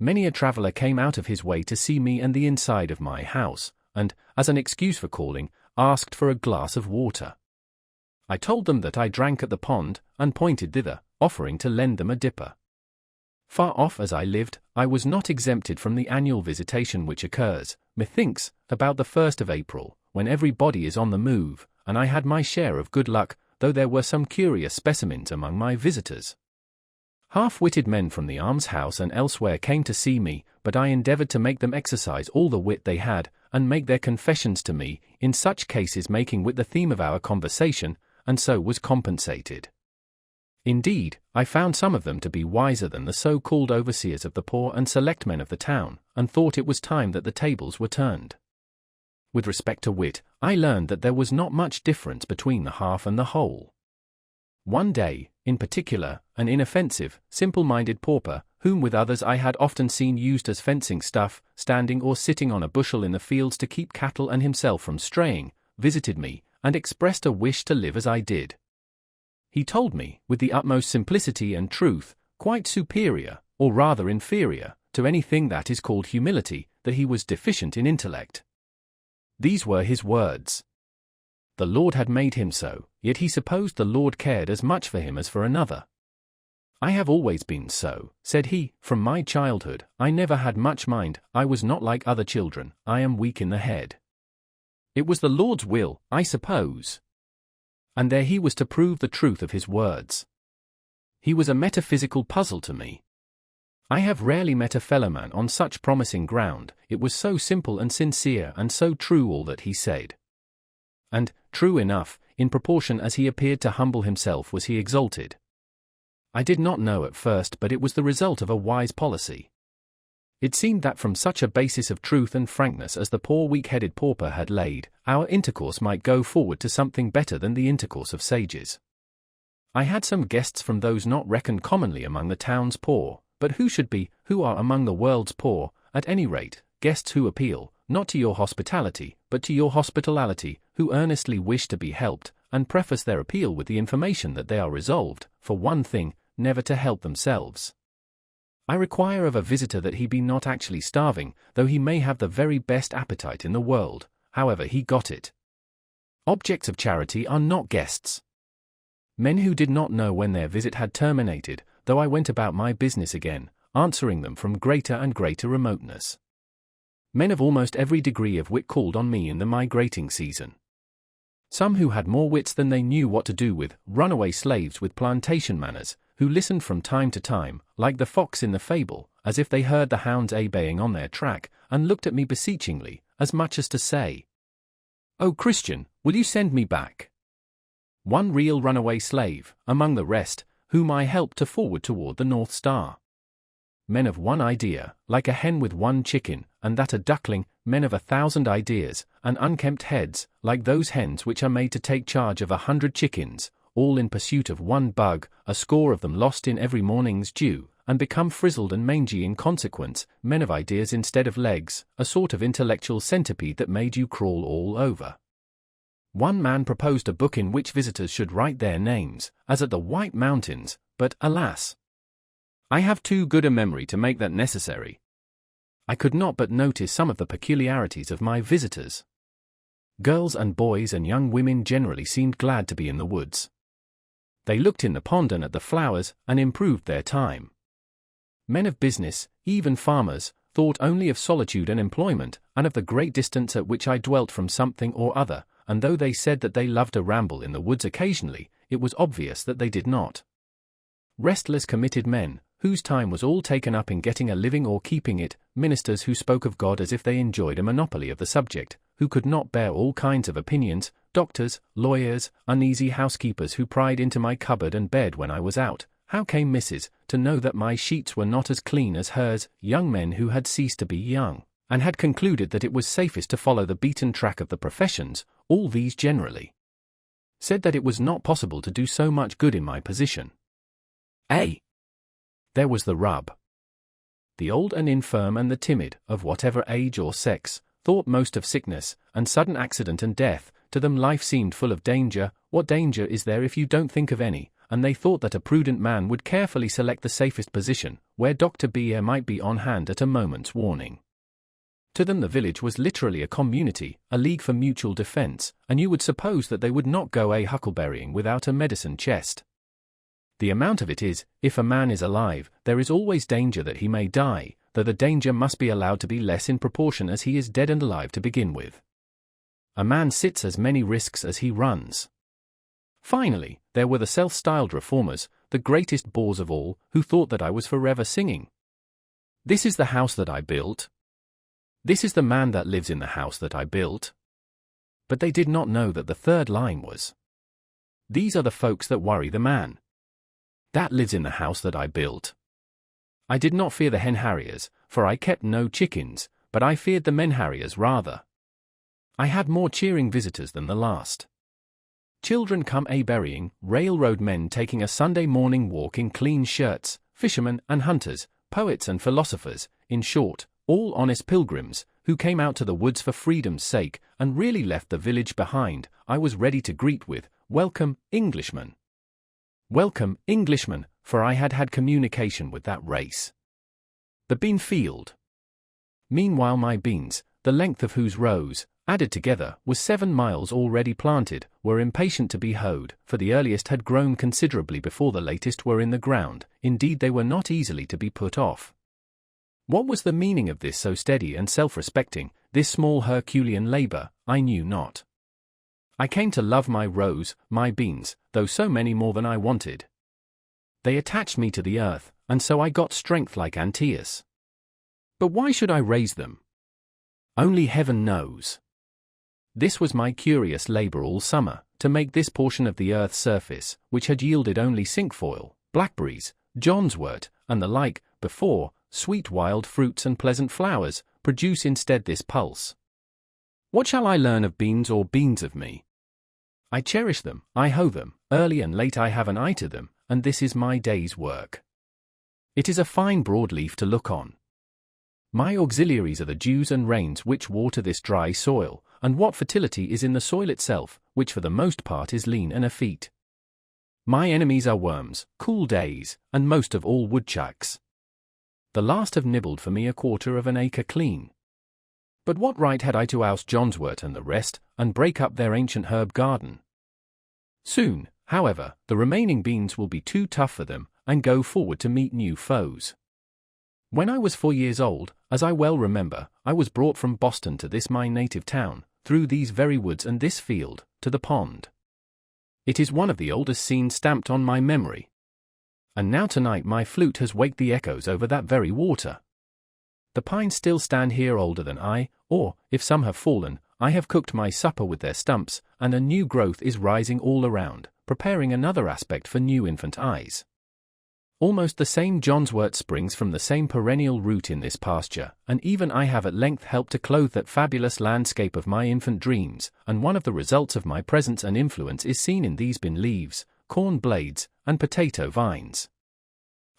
Many a traveller came out of his way to see me and the inside of my house, and, as an excuse for calling, asked for a glass of water. I told them that I drank at the pond, and pointed thither, offering to lend them a dipper. Far off as I lived, I was not exempted from the annual visitation which occurs, methinks, about the 1st of April, when every body is on the move, and I had my share of good luck, though there were some curious specimens among my visitors. Half-witted men from the almshouse and elsewhere came to see me, but I endeavoured to make them exercise all the wit they had, and make their confessions to me, in such cases making wit the theme of our conversation, and so was compensated. Indeed, I found some of them to be wiser than the so-called overseers of the poor and select men of the town, and thought it was time that the tables were turned. With respect to wit, I learned that there was not much difference between the half and the whole. One day, in particular, an inoffensive, simple-minded pauper, whom with others I had often seen used as fencing stuff, standing or sitting on a bushel in the fields to keep cattle and himself from straying, visited me, and expressed a wish to live as I did. He told me, with the utmost simplicity and truth, quite superior, or rather inferior, to anything that is called humility, that he was deficient in intellect. These were his words. The Lord had made him so, yet he supposed the Lord cared as much for him as for another. I have always been so, said he, from my childhood. I never had much mind, I was not like other children, I am weak in the head. It was the Lord's will, I suppose. And there he was to prove the truth of his words. He was a metaphysical puzzle to me. I have rarely met a fellowman on such promising ground, it was so simple and sincere and so true all that he said. And, true enough, in proportion as he appeared to humble himself was he exalted. I did not know at first, but it was the result of a wise policy. It seemed that from such a basis of truth and frankness as the poor weak-headed pauper had laid, our intercourse might go forward to something better than the intercourse of sages. I had some guests from those not reckoned commonly among the town's poor, but who are among the world's poor, at any rate, guests who appeal, not to your hospitality, but to your hospitality, who earnestly wish to be helped, and preface their appeal with the information that they are resolved, for one thing, never to help themselves. I require of a visitor that he be not actually starving, though he may have the very best appetite in the world, however he got it. Objects of charity are not guests. Men who did not know when their visit had terminated, though I went about my business again, answering them from greater and greater remoteness. Men of almost every degree of wit called on me in the migrating season. Some who had more wits than they knew what to do with, runaway slaves with plantation manners, who listened from time to time, like the fox in the fable, as if they heard the hounds baying on their track, and looked at me beseechingly, as much as to say, "O Christian, will you send me back?" One real runaway slave, among the rest, whom I helped to forward toward the North Star. Men of one idea, like a hen with one chicken, and that a duckling, men of 1,000 ideas, and unkempt heads, like those hens which are made to take charge of 100 chickens, all in pursuit of one bug, a score of them lost in every morning's dew, and become frizzled and mangy in consequence, men of ideas instead of legs, a sort of intellectual centipede that made you crawl all over. One man proposed a book in which visitors should write their names, as at the White Mountains, but, alas! I have too good a memory to make that necessary. I could not but notice some of the peculiarities of my visitors. Girls and boys and young women generally seemed glad to be in the woods. They looked in the pond and at the flowers, and improved their time. Men of business, even farmers, thought only of solitude and employment, and of the great distance at which I dwelt from something or other, and though they said that they loved a ramble in the woods occasionally, it was obvious that they did not. Restless committed men, whose time was all taken up in getting a living or keeping it, ministers who spoke of God as if they enjoyed a monopoly of the subject, who could not bear all kinds of opinions, doctors, lawyers, uneasy housekeepers who pried into my cupboard and bed when I was out. How came Mrs. to know that my sheets were not as clean as hers? Young men who had ceased to be young, and had concluded that it was safest to follow the beaten track of the professions, all these generally said that it was not possible to do so much good in my position. There was the rub. the old and infirm and the timid, of whatever age or sex, thought most of sickness, and sudden accident and death. To them life seemed full of danger. What danger is there if you don't think of any? And they thought that a prudent man would carefully select the safest position, where Dr. Beer might be on hand at a moment's warning. To them the village was literally a community, a league for mutual defense, and you would suppose that they would not go huckleberrying without a medicine chest. The amount of it is, if a man is alive, there is always danger that he may die, though the danger must be allowed to be less in proportion as he is dead and alive to begin with. A man sits as many risks as he runs. Finally, there were the self-styled reformers, the greatest bores of all, who thought that I was forever singing, "This is the house that I built. This is the man that lives in the house that I built." But they did not know that the third line was, "These are the folks that worry the man that lives in the house that I built." I did not fear the hen harriers, for I kept no chickens, but I feared the men harriers rather. I had more cheering visitors than the last. Children come berrying, railroad men taking a Sunday morning walk in clean shirts, fishermen and hunters, poets and philosophers, in short, all honest pilgrims, who came out to the woods for freedom's sake, and really left the village behind. I was ready to greet with, "Welcome, Englishmen." Welcome, Englishmen, for I had had communication with that race. The bean field. Meanwhile my beans, the length of whose rows, added together, was 7 miles already planted, were impatient to be hoed, for the earliest had grown considerably before the latest were in the ground. Indeed they were not easily to be put off. What was the meaning of this so steady and self-respecting, this small Herculean labor, I knew not. I came to love my rows, my beans, though so many more than I wanted. They attached me to the earth, and so I got strength like Antaeus. But why should I raise them? Only heaven knows. This was my curious labor all summer, to make this portion of the earth's surface, which had yielded only cinquefoil, blackberries, johnswort, and the like, before, sweet wild fruits and pleasant flowers, produce instead this pulse. What shall I learn of beans or beans of me? I cherish them, I hoe them, early and late I have an eye to them, and this is my day's work. It is a fine broadleaf to look on. My auxiliaries are the dews and rains which water this dry soil, and what fertility is in the soil itself, which for the most part is lean and effete. My enemies are worms, cool days, and most of all woodchucks. The last have nibbled for me 1/4 of an acre clean. But what right had I to oust johnswort and the rest, and break up their ancient herb garden? Soon, however, the remaining beans will be too tough for them, and go forward to meet new foes. When I was 4 years old, as I well remember, I was brought from Boston to this my native town, through these very woods and this field, to the pond. It is one of the oldest scenes stamped on my memory. And now tonight my flute has waked the echoes over that very water. The pines still stand here older than I, or, if some have fallen, I have cooked my supper with their stumps, and a new growth is rising all around, preparing another aspect for new infant eyes. Almost the same johnswort springs from the same perennial root in this pasture, and even I have at length helped to clothe that fabulous landscape of my infant dreams, and one of the results of my presence and influence is seen in these bean leaves, corn blades, and potato vines.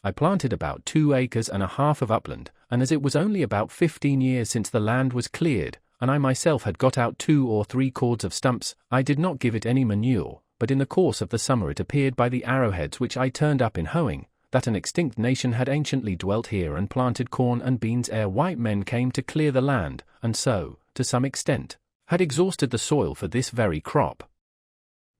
I planted about 2 acres and a half of upland, and as it was only about 15 years since the land was cleared, and I myself had got out 2 or 3 cords of stumps, I did not give it any manure, but in the course of the summer it appeared by the arrowheads which I turned up in hoeing, that an extinct nation had anciently dwelt here and planted corn and beans ere white men came to clear the land, and so, to some extent, had exhausted the soil for this very crop.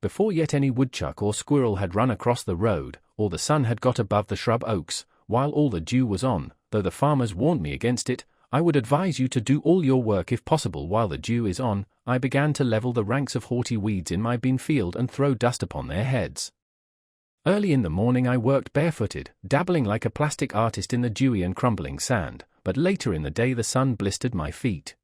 Before yet any woodchuck or squirrel had run across the road, or the sun had got above the shrub oaks, while all the dew was on, though the farmers warned me against it, I would advise you to do all your work if possible while the dew is on. I began to level the ranks of haughty weeds in my bean field and throw dust upon their heads. Early in the morning I worked barefooted, dabbling like a plastic artist in the dewy and crumbling sand, but later in the day the sun blistered my feet.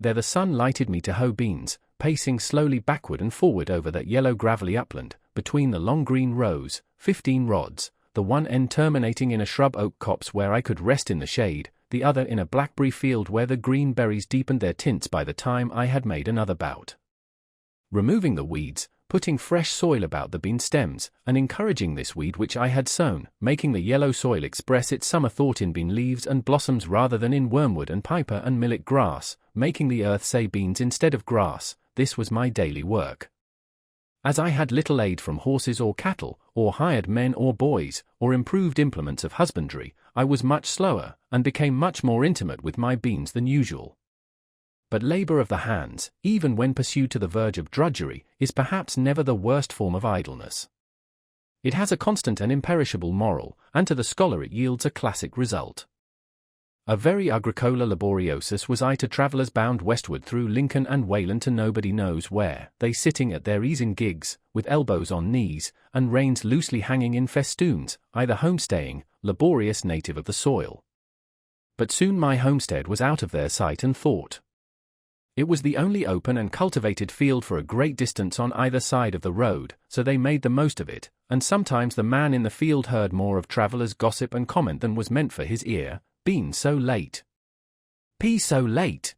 There the sun lighted me to hoe beans, pacing slowly backward and forward over that yellow gravelly upland, between the long green rows, 15 rods, the one end terminating in a shrub oak copse where I could rest in the shade, the other in a blackberry field where the green berries deepened their tints by the time I had made another bout. Removing the weeds, putting fresh soil about the bean stems, and encouraging this weed which I had sown, making the yellow soil express its summer thought in bean leaves and blossoms rather than in wormwood and piper and millet grass, making the earth say beans instead of grass. This was my daily work. As I had little aid from horses or cattle, or hired men or boys, or improved implements of husbandry, I was much slower, and became much more intimate with my beans than usual. But labor of the hands, even when pursued to the verge of drudgery, is perhaps never the worst form of idleness. It has a constant and imperishable moral, and to the scholar it yields a classic result. A very agricola laboriosus was I to travellers bound westward through Lincoln and Wayland to nobody knows where, they sitting at their ease in gigs, with elbows on knees, and reins loosely hanging in festoons, I the homestaying, laborious native of the soil. But soon my homestead was out of their sight and thought. It was the only open and cultivated field for a great distance on either side of the road, so they made the most of it, and sometimes the man in the field heard more of travellers' gossip and comment than was meant for his ear. Bean so late. Pea so late.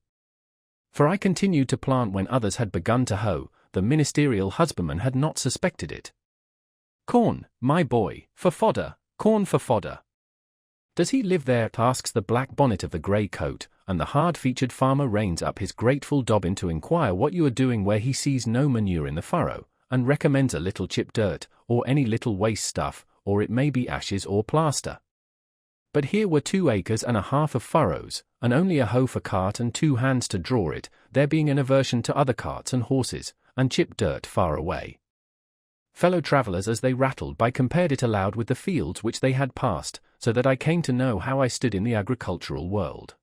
For I continued to plant when others had begun to hoe, the ministerial husbandman had not suspected it. Corn, my boy, for fodder, corn for fodder. Does he live there? Asks the black bonnet of the grey coat, and the hard-featured farmer reins up his grateful dobbin to inquire what you are doing where he sees no manure in the furrow, and recommends a little chip dirt, or any little waste stuff, or it may be ashes or plaster. But here were 2 acres and a half of furrows, and only a hoe for cart and 2 hands to draw it, there being an aversion to other carts and horses, and chip dirt far away. Fellow travellers as they rattled by compared it aloud with the fields which they had passed, so that I came to know how I stood in the agricultural world.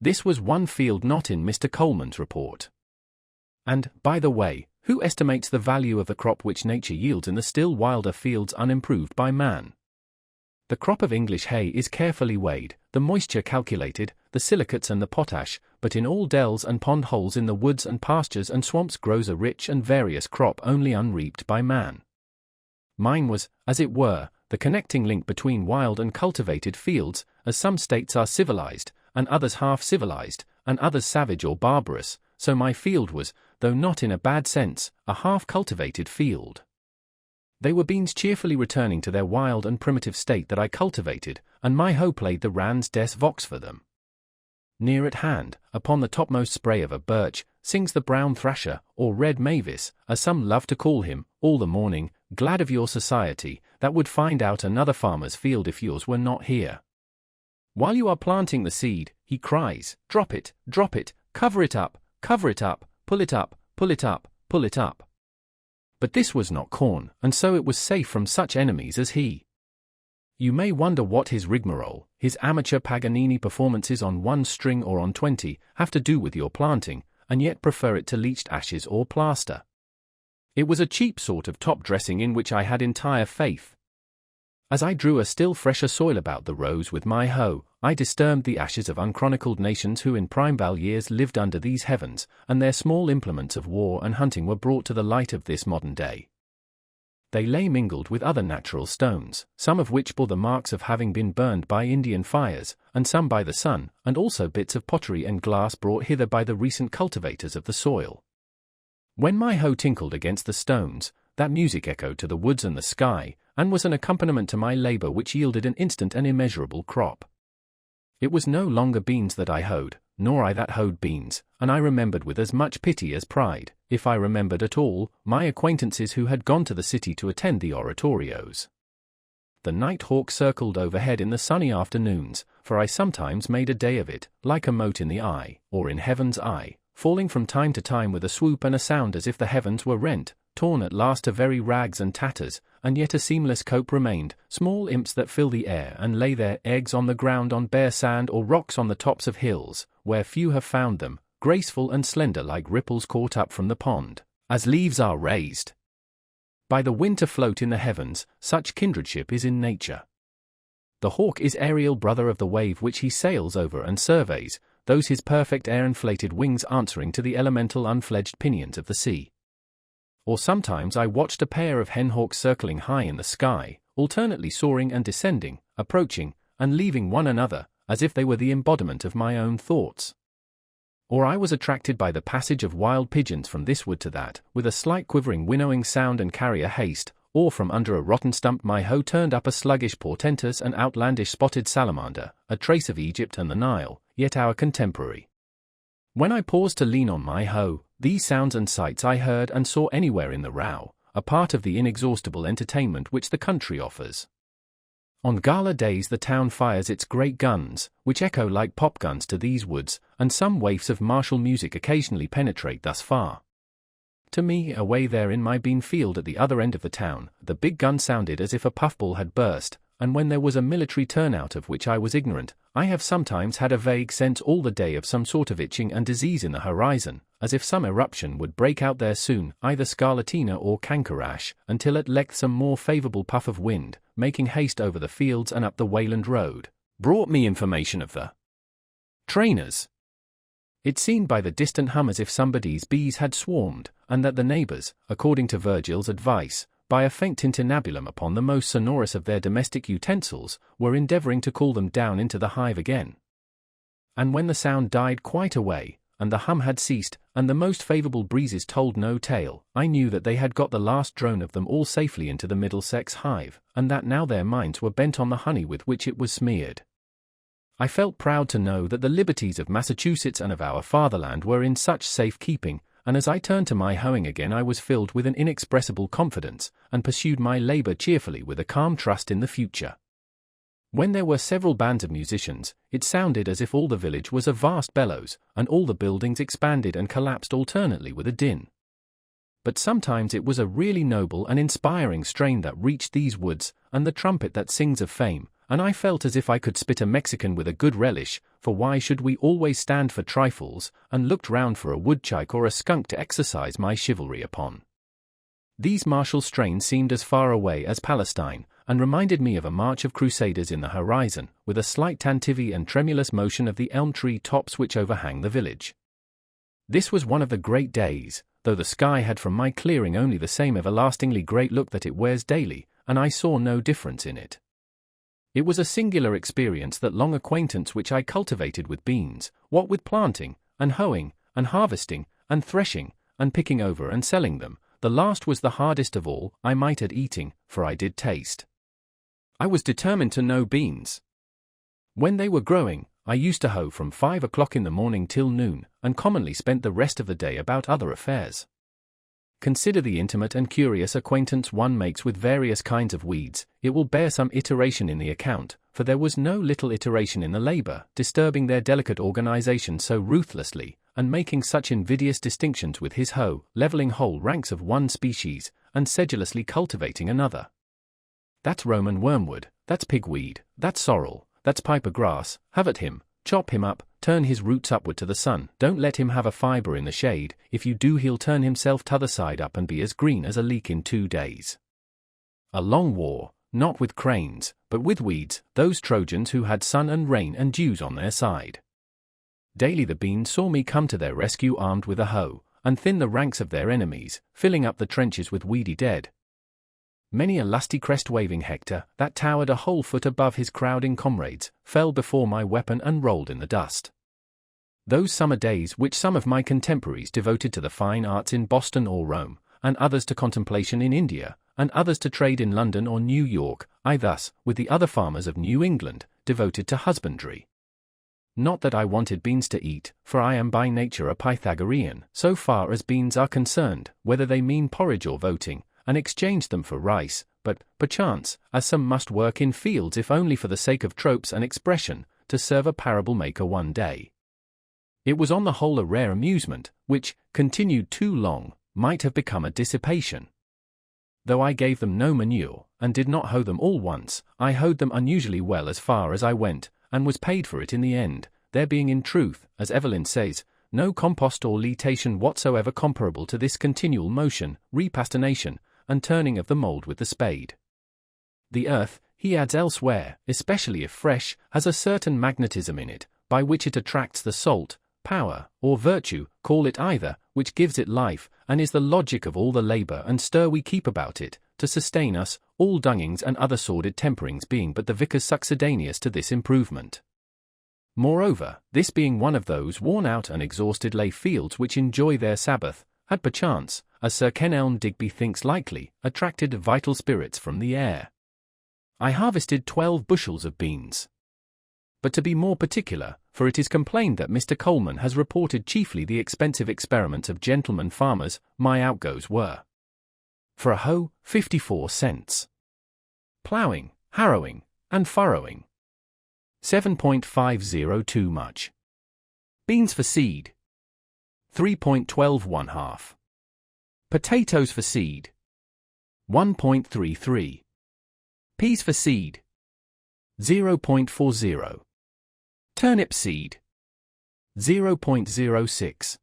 This was one field not in Mr. Coleman's report. And, by the way, who estimates the value of the crop which nature yields in the still wilder fields unimproved by man? The crop of English hay is carefully weighed, the moisture calculated, the silicates and the potash, but in all dells and pond holes in the woods and pastures and swamps grows a rich and various crop only unreaped by man. Mine was, as it were, the connecting link between wild and cultivated fields, as some states are civilized, and others half-civilized, and others savage or barbarous, so my field was, though not in a bad sense, a half-cultivated field. They were beans cheerfully returning to their wild and primitive state that I cultivated, and my hoe played the Ranz des Vox for them. Near at hand, upon the topmost spray of a birch, sings the brown thrasher, or red mavis, as some love to call him, all the morning, glad of your society, that would find out another farmer's field if yours were not here. While you are planting the seed, he cries, drop it, cover it up, pull it up, pull it up, pull it up. But this was not corn, and so it was safe from such enemies as he. You may wonder what his rigmarole, his amateur Paganini performances on 1 string or on 20, have to do with your planting, and yet prefer it to leached ashes or plaster. It was a cheap sort of top-dressing in which I had entire faith. As I drew a still fresher soil about the rows with my hoe, I disturbed the ashes of unchronicled nations who in primeval years lived under these heavens, and their small implements of war and hunting were brought to the light of this modern day. They lay mingled with other natural stones, some of which bore the marks of having been burned by Indian fires, and some by the sun, and also bits of pottery and glass brought hither by the recent cultivators of the soil. When my hoe tinkled against the stones, that music echoed to the woods and the sky, and was an accompaniment to my labor which yielded an instant and immeasurable crop. It was no longer beans that I hoed, nor I that hoed beans, and I remembered with as much pity as pride, if I remembered at all, my acquaintances who had gone to the city to attend the oratorios. The night hawk circled overhead in the sunny afternoons, for I sometimes made a day of it, like a mote in the eye, or in heaven's eye, falling from time to time with a swoop and a sound as if the heavens were rent, torn at last to very rags and tatters, and yet a seamless cope remained, small imps that fill the air and lay their eggs on the ground on bare sand or rocks on the tops of hills, where few have found them, graceful and slender like ripples caught up from the pond, as leaves are raised by the wind to float in the heavens. Such kindredship is in nature. The hawk is aerial brother of the wave which he sails over and surveys, those his perfect air-inflated wings answering to the elemental unfledged pinions of the sea. Or sometimes I watched a pair of hen-hawks circling high in the sky, alternately soaring and descending, approaching, and leaving one another, as if they were the embodiment of my own thoughts. Or I was attracted by the passage of wild pigeons from this wood to that, with a slight quivering winnowing sound and carrier haste, or from under a rotten stump my hoe turned up a sluggish portentous and outlandish spotted salamander, a trace of Egypt and the Nile, yet our contemporary. When I paused to lean on my hoe, these sounds and sights I heard and saw anywhere in the row, a part of the inexhaustible entertainment which the country offers. On gala days the town fires its great guns, which echo like pop guns to these woods, and some waifs of martial music occasionally penetrate thus far. To me, away there in my bean field at the other end of the town, the big gun sounded as if a puffball had burst, and when there was a military turnout of which I was ignorant, I have sometimes had a vague sense all the day of some sort of itching and disease in the horizon, as if some eruption would break out there soon, either scarlatina or cankerash, until at length some more favourable puff of wind, making haste over the fields and up the Wayland road, brought me information of the trainers. It seemed by the distant hum as if somebody's bees had swarmed, and that the neighbours, according to Virgil's advice, by a faint tintinnabulum upon the most sonorous of their domestic utensils, were endeavouring to cool them down into the hive again. And when the sound died quite away, and the hum had ceased, and the most favourable breezes told no tale, I knew that they had got the last drone of them all safely into the Middlesex hive, and that now their minds were bent on the honey with which it was smeared. I felt proud to know that the liberties of Massachusetts and of our fatherland were in such safe keeping, and as I turned to my hoeing again I was filled with an inexpressible confidence, and pursued my labour cheerfully with a calm trust in the future. When there were several bands of musicians, it sounded as if all the village was a vast bellows, and all the buildings expanded and collapsed alternately with a din. But sometimes it was a really noble and inspiring strain that reached these woods, and the trumpet that sings of fame, and I felt as if I could spit a Mexican with a good relish, for why should we always stand for trifles, and looked round for a woodchuck or a skunk to exercise my chivalry upon. These martial strains seemed as far away as Palestine, and reminded me of a march of crusaders in the horizon, with a slight tantivy and tremulous motion of the elm tree tops which overhang the village. This was one of the great days, though the sky had from my clearing only the same everlastingly great look that it wears daily, and I saw no difference in it. It was a singular experience, that long acquaintance which I cultivated with beans, what with planting, and hoeing, and harvesting, and threshing, and picking over and selling them. The last was the hardest of all, I might add eating, for I did taste. I was determined to know beans. When they were growing, I used to hoe from 5 o'clock in the morning till noon, and commonly spent the rest of the day about other affairs. Consider the intimate and curious acquaintance one makes with various kinds of weeds. It will bear some iteration in the account, for there was no little iteration in the labour, disturbing their delicate organization so ruthlessly, and making such invidious distinctions with his hoe, levelling whole ranks of one species, and sedulously cultivating another. That's Roman wormwood, that's pigweed, that's sorrel, that's piper grass, have at him, chop him up, turn his roots upward to the sun, don't let him have a fibre in the shade, if you do he'll turn himself t'other side up and be as green as a leek in 2 days. A long war, not with cranes, but with weeds, those Trojans who had sun and rain and dews on their side. Daily the beans saw me come to their rescue armed with a hoe, and thin the ranks of their enemies, filling up the trenches with weedy dead. Many a lusty crest-waving Hector, that towered a whole foot above his crowding comrades, fell before my weapon and rolled in the dust. Those summer days which some of my contemporaries devoted to the fine arts in Boston or Rome, and others to contemplation in India, and others to trade in London or New York, I thus, with the other farmers of New England, devoted to husbandry. Not that I wanted beans to eat, for I am by nature a Pythagorean, so far as beans are concerned, whether they mean porridge or voting, and exchanged them for rice, but, perchance, as some must work in fields if only for the sake of tropes and expression, to serve a parable maker one day. It was on the whole a rare amusement, which, continued too long, might have become a dissipation. Though I gave them no manure, and did not hoe them all once, I hoed them unusually well as far as I went, and was paid for it in the end, there being in truth, as Evelyn says, no compost or letation whatsoever comparable to this continual motion, repastination, and turning of the mould with the spade. The earth, he adds elsewhere, especially if fresh, has a certain magnetism in it, by which it attracts the salt, power, or virtue, call it either, which gives it life, and is the logic of all the labour and stir we keep about it, to sustain us, all dungings and other sordid temperings being but the vicars succedaneous to this improvement. Moreover, this being one of those worn-out and exhausted lay fields which enjoy their Sabbath, had perchance, as Sir Kenelm Digby thinks likely, attracted vital spirits from the air. I harvested 12 bushels of beans. But to be more particular, for it is complained that Mr. Coleman has reported chiefly the expensive experiments of gentlemen farmers, my outgoes were: for a hoe, 54 cents. Ploughing, harrowing, and furrowing, 7.502 much. Beans for seed, 3.12 1/2. Potatoes for seed, 1.33. Peas for seed, 0.40. Turnip seed, 0.06.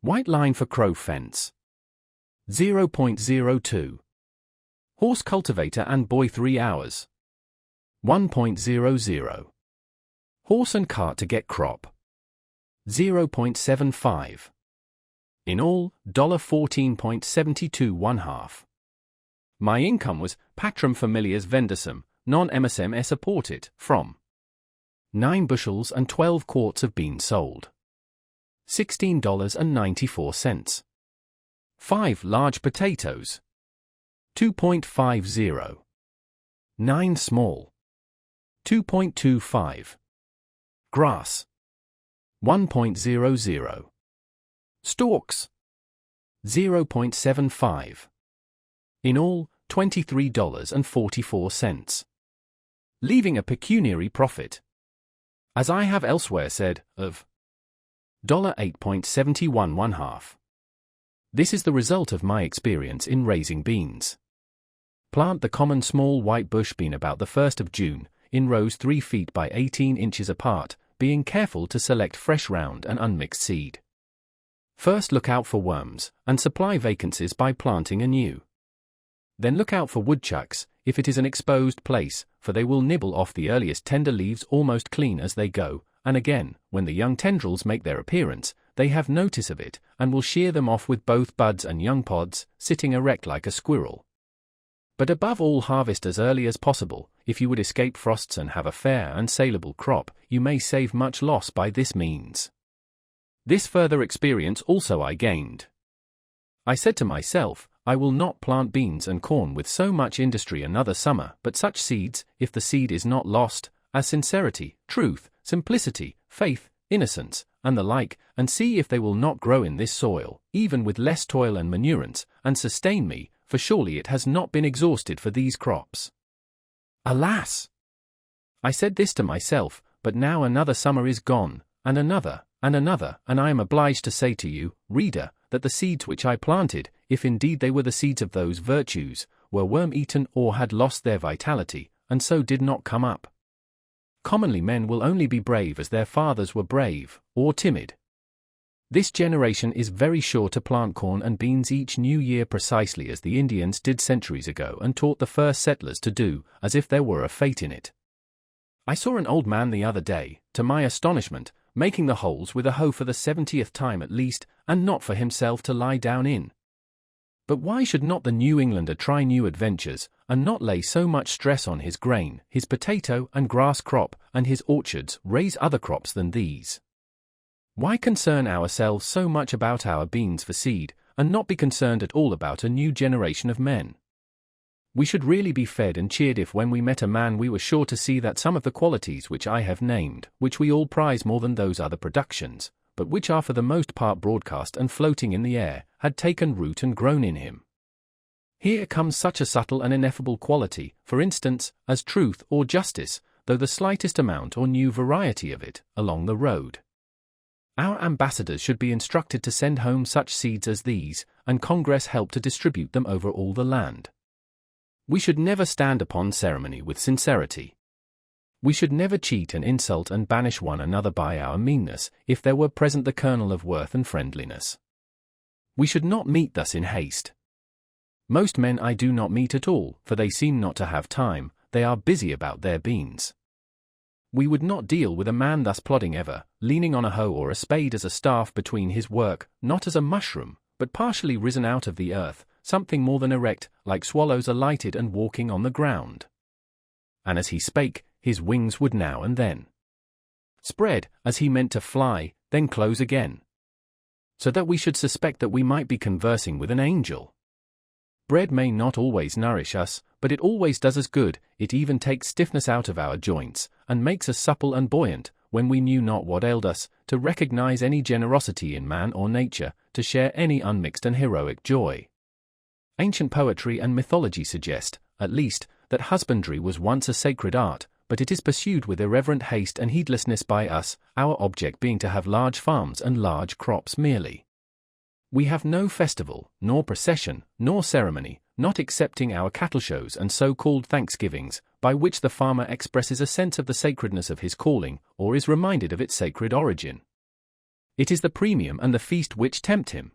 White line for crow fence, 0.02. Horse cultivator and boy 3 hours, 1.00. Horse and cart to get crop, 0.75. In all, $14.72 1/2. My income was patrum familias vendusum, non emisem esse apportit, from 9 bushels and 12 quarts of beans sold, $16.94. 5 large potatoes, 2.50. 9 small, 2.25. Grass, 1.00. Stalks, 0.75. In all, $23.44. Leaving a pecuniary profit, as I have elsewhere said, of $8.71 1/2. This is the result of my experience in raising beans. Plant the common small white bush bean about the 1st of June, in rows 3 feet by 18 inches apart, being careful to select fresh round and unmixed seed. First look out for worms, and supply vacancies by planting anew. Then look out for woodchucks, if it is an exposed place, for they will nibble off the earliest tender leaves almost clean as they go, and again, when the young tendrils make their appearance, they have notice of it, and will shear them off with both buds and young pods, sitting erect like a squirrel. But above all, harvest as early as possible. If you would escape frosts and have a fair and saleable crop, you may save much loss by this means. This further experience also I gained. I said to myself, I will not plant beans and corn with so much industry another summer, but such seeds, if the seed is not lost, as sincerity, truth, simplicity, faith, innocence, and the like, and see if they will not grow in this soil, even with less toil and manurance, and sustain me, for surely it has not been exhausted for these crops. Alas! I said this to myself, but now another summer is gone, and another, and I am obliged to say to you, reader, that the seeds which I planted, if indeed they were the seeds of those virtues, were worm-eaten or had lost their vitality, and so did not come up. Commonly men will only be brave as their fathers were brave, or timid. This generation is very sure to plant corn and beans each new year precisely as the Indians did centuries ago and taught the first settlers to do, as if there were a fate in it. I saw an old man the other day, to my astonishment, making the holes with a hoe for the 70th time at least, and not for himself to lie down in. But why should not the New Englander try new adventures, and not lay so much stress on his grain, his potato and grass crop, and his orchards, raise other crops than these? Why concern ourselves so much about our beans for seed, and not be concerned at all about a new generation of men? We should really be fed and cheered if when we met a man we were sure to see that some of the qualities which I have named, which we all prize more than those other productions, but which are for the most part broadcast and floating in the air, had taken root and grown in him. Here comes such a subtle and ineffable quality, for instance, as truth or justice, though the slightest amount or new variety of it, along the road. Our ambassadors should be instructed to send home such seeds as these, and Congress help to distribute them over all the land. We should never stand upon ceremony with sincerity. We should never cheat and insult and banish one another by our meanness, if there were present the kernel of worth and friendliness. We should not meet thus in haste. Most men I do not meet at all, for they seem not to have time, they are busy about their beans. We would not deal with a man thus plodding ever, leaning on a hoe or a spade as a staff between his work, not as a mushroom, but partially risen out of the earth, something more than erect, like swallows alighted and walking on the ground. And as he spake, his wings would now and then spread, as he meant to fly, then close again, so that we should suspect that we might be conversing with an angel. Bread may not always nourish us, but it always does us good. It even takes stiffness out of our joints, and makes us supple and buoyant, when we knew not what ailed us, to recognize any generosity in man or nature, to share any unmixed and heroic joy. Ancient poetry and mythology suggest, at least, that husbandry was once a sacred art, but it is pursued with irreverent haste and heedlessness by us, our object being to have large farms and large crops merely. We have no festival, nor procession, nor ceremony, not excepting our cattle shows and so-called thanksgivings, by which the farmer expresses a sense of the sacredness of his calling, or is reminded of its sacred origin. It is the premium and the feast which tempt him.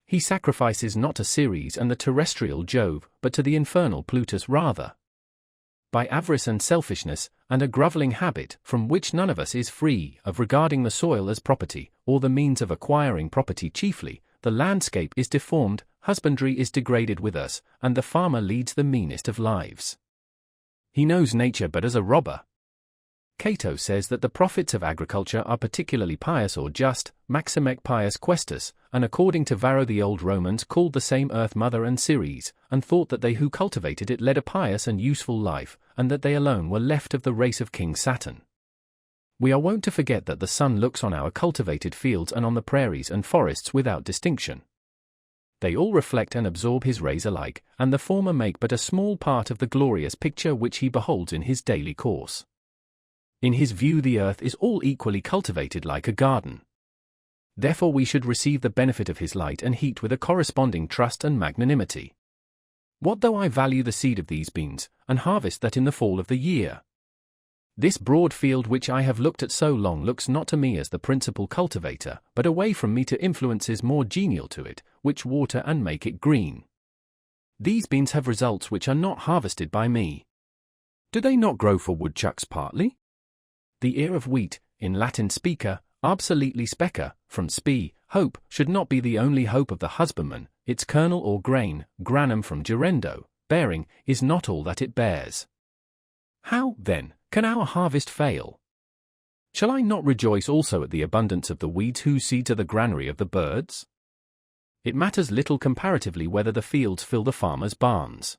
He sacrifices not to Ceres and the terrestrial Jove, but to the infernal Plutus rather. By avarice and selfishness, and a grovelling habit, from which none of us is free, of regarding the soil as property, or the means of acquiring property chiefly, the landscape is deformed, husbandry is degraded with us, and the farmer leads the meanest of lives. He knows nature but as a robber. Cato says that the prophets of agriculture are particularly pious or just, maximec pius questus, and according to Varro the old Romans called the same earth mother and Ceres, and thought that they who cultivated it led a pious and useful life, and that they alone were left of the race of King Saturn. We are wont to forget that the sun looks on our cultivated fields and on the prairies and forests without distinction. They all reflect and absorb his rays alike, and the former make but a small part of the glorious picture which he beholds in his daily course. In his view the earth is all equally cultivated like a garden. Therefore we should receive the benefit of his light and heat with a corresponding trust and magnanimity. What though I value the seed of these beans, and harvest that in the fall of the year? This broad field which I have looked at so long looks not to me as the principal cultivator, but away from me to influences more genial to it, which water and make it green. These beans have results which are not harvested by me. Do they not grow for woodchucks partly? The ear of wheat, in Latin spica, obsoletely speca, from spe, hope, should not be the only hope of the husbandman. Its kernel or grain, granum from gerendo, bearing, is not all that it bears. How, then, can our harvest fail? Shall I not rejoice also at the abundance of the weeds whose seeds are the granary of the birds? It matters little comparatively whether the fields fill the farmer's barns.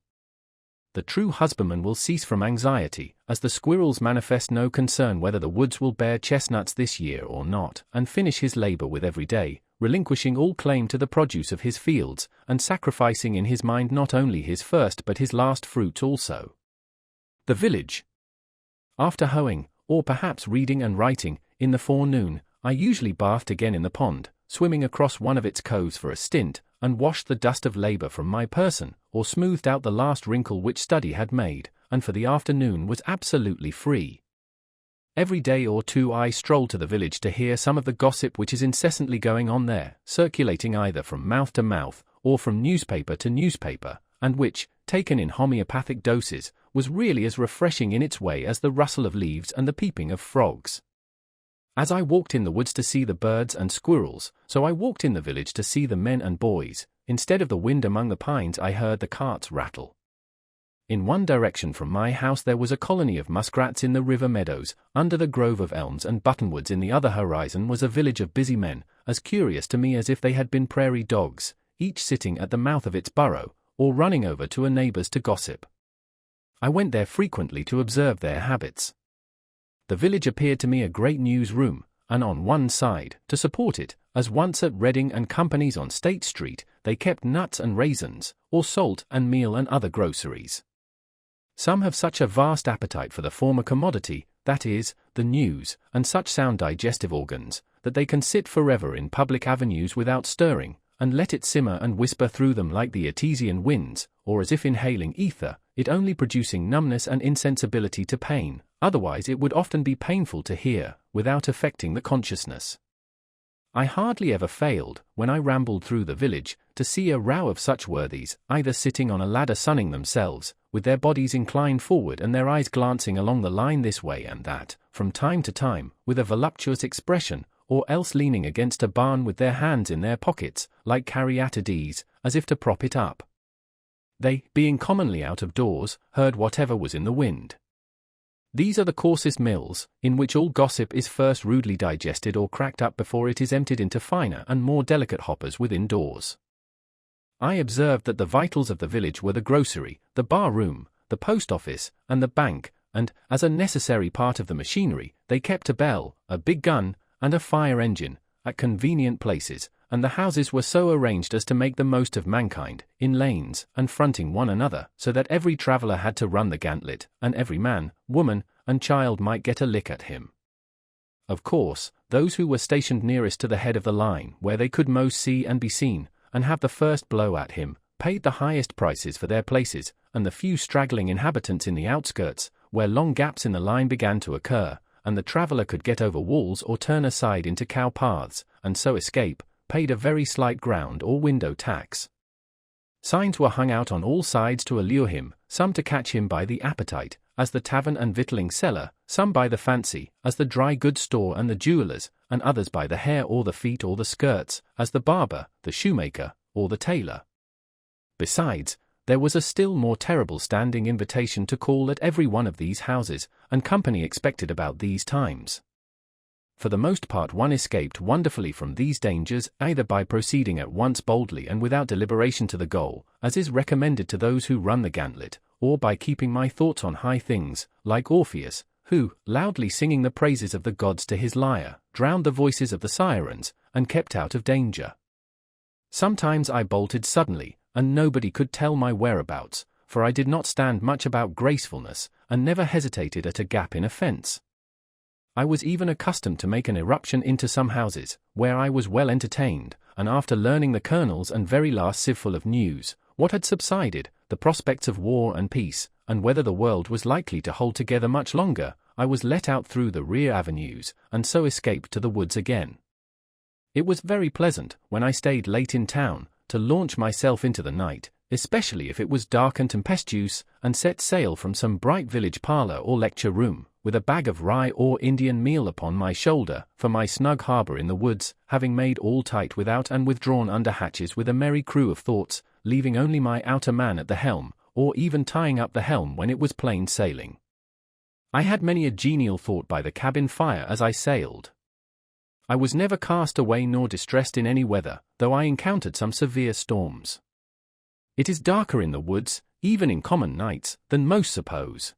The true husbandman will cease from anxiety, as the squirrels manifest no concern whether the woods will bear chestnuts this year or not, and finish his labor with every day, relinquishing all claim to the produce of his fields, and sacrificing in his mind not only his first but his last fruits also. The village. After hoeing, or perhaps reading and writing, in the forenoon, I usually bathed again in the pond, swimming across one of its coves for a stint, and washed the dust of labor from my person, or smoothed out the last wrinkle which study had made, and for the afternoon was absolutely free. Every day or two I strolled to the village to hear some of the gossip which is incessantly going on there, circulating either from mouth to mouth, or from newspaper to newspaper, and which, taken in homeopathic doses, was really as refreshing in its way as the rustle of leaves and the peeping of frogs. As I walked in the woods to see the birds and squirrels, so I walked in the village to see the men and boys. Instead of the wind among the pines I heard the carts rattle. In one direction from my house there was a colony of muskrats in the river meadows, under the grove of elms and buttonwoods. In the other horizon was a village of busy men, as curious to me as if they had been prairie dogs, each sitting at the mouth of its burrow, or running over to a neighbor's to gossip. I went there frequently to observe their habits. The village appeared to me a great newsroom, and on one side, to support it, as once at Reading and Company's on State Street, they kept nuts and raisins, or salt and meal and other groceries. Some have such a vast appetite for the former commodity, that is, the news, and such sound digestive organs, that they can sit forever in public avenues without stirring, and let it simmer and whisper through them like the Etesian winds, or as if inhaling ether, it only producing numbness and insensibility to pain. Otherwise it would often be painful to hear, without affecting the consciousness. I hardly ever failed, when I rambled through the village, to see a row of such worthies, either sitting on a ladder sunning themselves, with their bodies inclined forward and their eyes glancing along the line this way and that, from time to time, with a voluptuous expression, or else leaning against a barn with their hands in their pockets, like caryatides, as if to prop it up. They, being commonly out of doors, heard whatever was in the wind. These are the coarsest mills, in which all gossip is first rudely digested or cracked up before it is emptied into finer and more delicate hoppers within doors. I observed that the vitals of the village were the grocery, the bar room, the post office, and the bank, and, as a necessary part of the machinery, they kept a bell, a big gun, and a fire engine, at convenient places, and the houses were so arranged as to make the most of mankind, in lanes, and fronting one another, so that every traveller had to run the gauntlet, and every man, woman, and child might get a lick at him. Of course, those who were stationed nearest to the head of the line, where they could most see and be seen, and have the first blow at him, paid the highest prices for their places, and the few straggling inhabitants in the outskirts, where long gaps in the line began to occur, and the traveller could get over walls or turn aside into cow paths, and so escape, paid a very slight ground or window tax. Signs were hung out on all sides to allure him, some to catch him by the appetite, as the tavern and victualling cellar, some by the fancy, as the dry goods store and the jeweller's, and others by the hair or the feet or the skirts, as the barber, the shoemaker, or the tailor. Besides, there was a still more terrible standing invitation to call at every one of these houses, and company expected about these times. For the most part one escaped wonderfully from these dangers, either by proceeding at once boldly and without deliberation to the goal, as is recommended to those who run the gauntlet, or by keeping my thoughts on high things, like Orpheus, who, loudly singing the praises of the gods to his lyre, drowned the voices of the sirens, and kept out of danger. Sometimes I bolted suddenly, and nobody could tell my whereabouts, for I did not stand much about gracefulness, and never hesitated at a gap in a fence. I was even accustomed to make an irruption into some houses, where I was well entertained, and after learning the colonel's and very last sieveful of news, what had subsided, the prospects of war and peace, and whether the world was likely to hold together much longer, I was let out through the rear avenues, and so escaped to the woods again. It was very pleasant, when I stayed late in town, to launch myself into the night, especially if it was dark and tempestuous, and set sail from some bright village parlour or lecture room, with a bag of rye or Indian meal upon my shoulder, for my snug harbour in the woods, having made all tight without and withdrawn under hatches with a merry crew of thoughts, leaving only my outer man at the helm, or even tying up the helm when it was plain sailing. I had many a genial thought by the cabin fire as I sailed. I was never cast away nor distressed in any weather, though I encountered some severe storms. It is darker in the woods, even in common nights, than most suppose.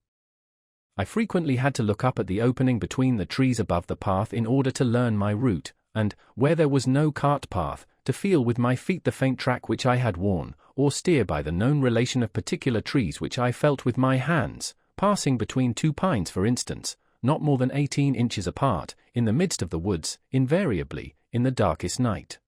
I frequently had to look up at the opening between the trees above the path in order to learn my route, and, where there was no cart path, to feel with my feet the faint track which I had worn, or steer by the known relation of particular trees which I felt with my hands, passing between two pines for instance, not more than 18 inches apart, in the midst of the woods, invariably, in the darkest night.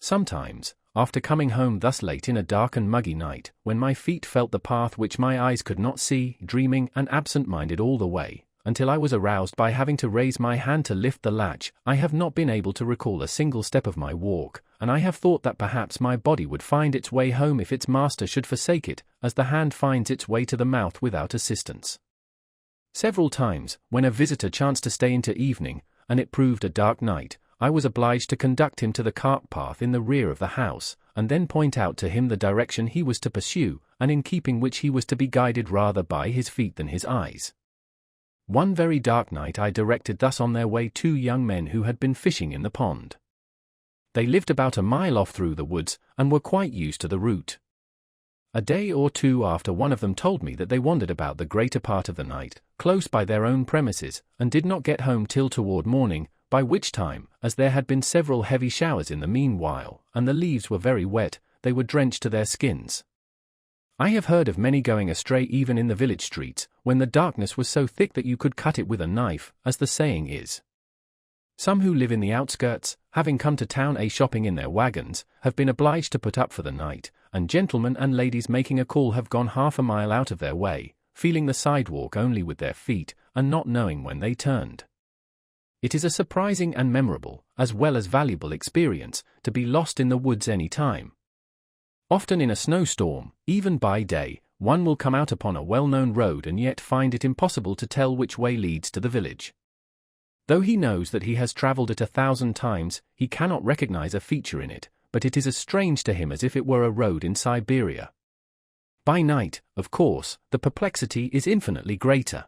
Sometimes, after coming home thus late in a dark and muggy night, when my feet felt the path which my eyes could not see, dreaming and absent-minded all the way, until I was aroused by having to raise my hand to lift the latch, I have not been able to recall a single step of my walk, and I have thought that perhaps my body would find its way home if its master should forsake it, as the hand finds its way to the mouth without assistance. Several times, when a visitor chanced to stay into evening, and it proved a dark night, I was obliged to conduct him to the cart path in the rear of the house, and then point out to him the direction he was to pursue, and in keeping which he was to be guided rather by his feet than his eyes. One very dark night I directed thus on their way 2 young men who had been fishing in the pond. They lived about a mile off through the woods, and were quite used to the route. A day or 2 after one of them told me that they wandered about the greater part of the night, close by their own premises, and did not get home till toward morning, by which time, as there had been several heavy showers in the meanwhile, and the leaves were very wet, they were drenched to their skins. I have heard of many going astray even in the village streets, when the darkness was so thick that you could cut it with a knife, as the saying is. Some who live in the outskirts, having come to town shopping in their wagons, have been obliged to put up for the night, and gentlemen and ladies making a call have gone half a mile out of their way, feeling the sidewalk only with their feet, and not knowing when they turned. It is a surprising and memorable, as well as valuable experience, to be lost in the woods any time. Often in a snowstorm, even by day, one will come out upon a well-known road and yet find it impossible to tell which way leads to the village. Though he knows that he has travelled it 1,000 times, he cannot recognize a feature in it, but it is as strange to him as if it were a road in Siberia. By night, of course, the perplexity is infinitely greater.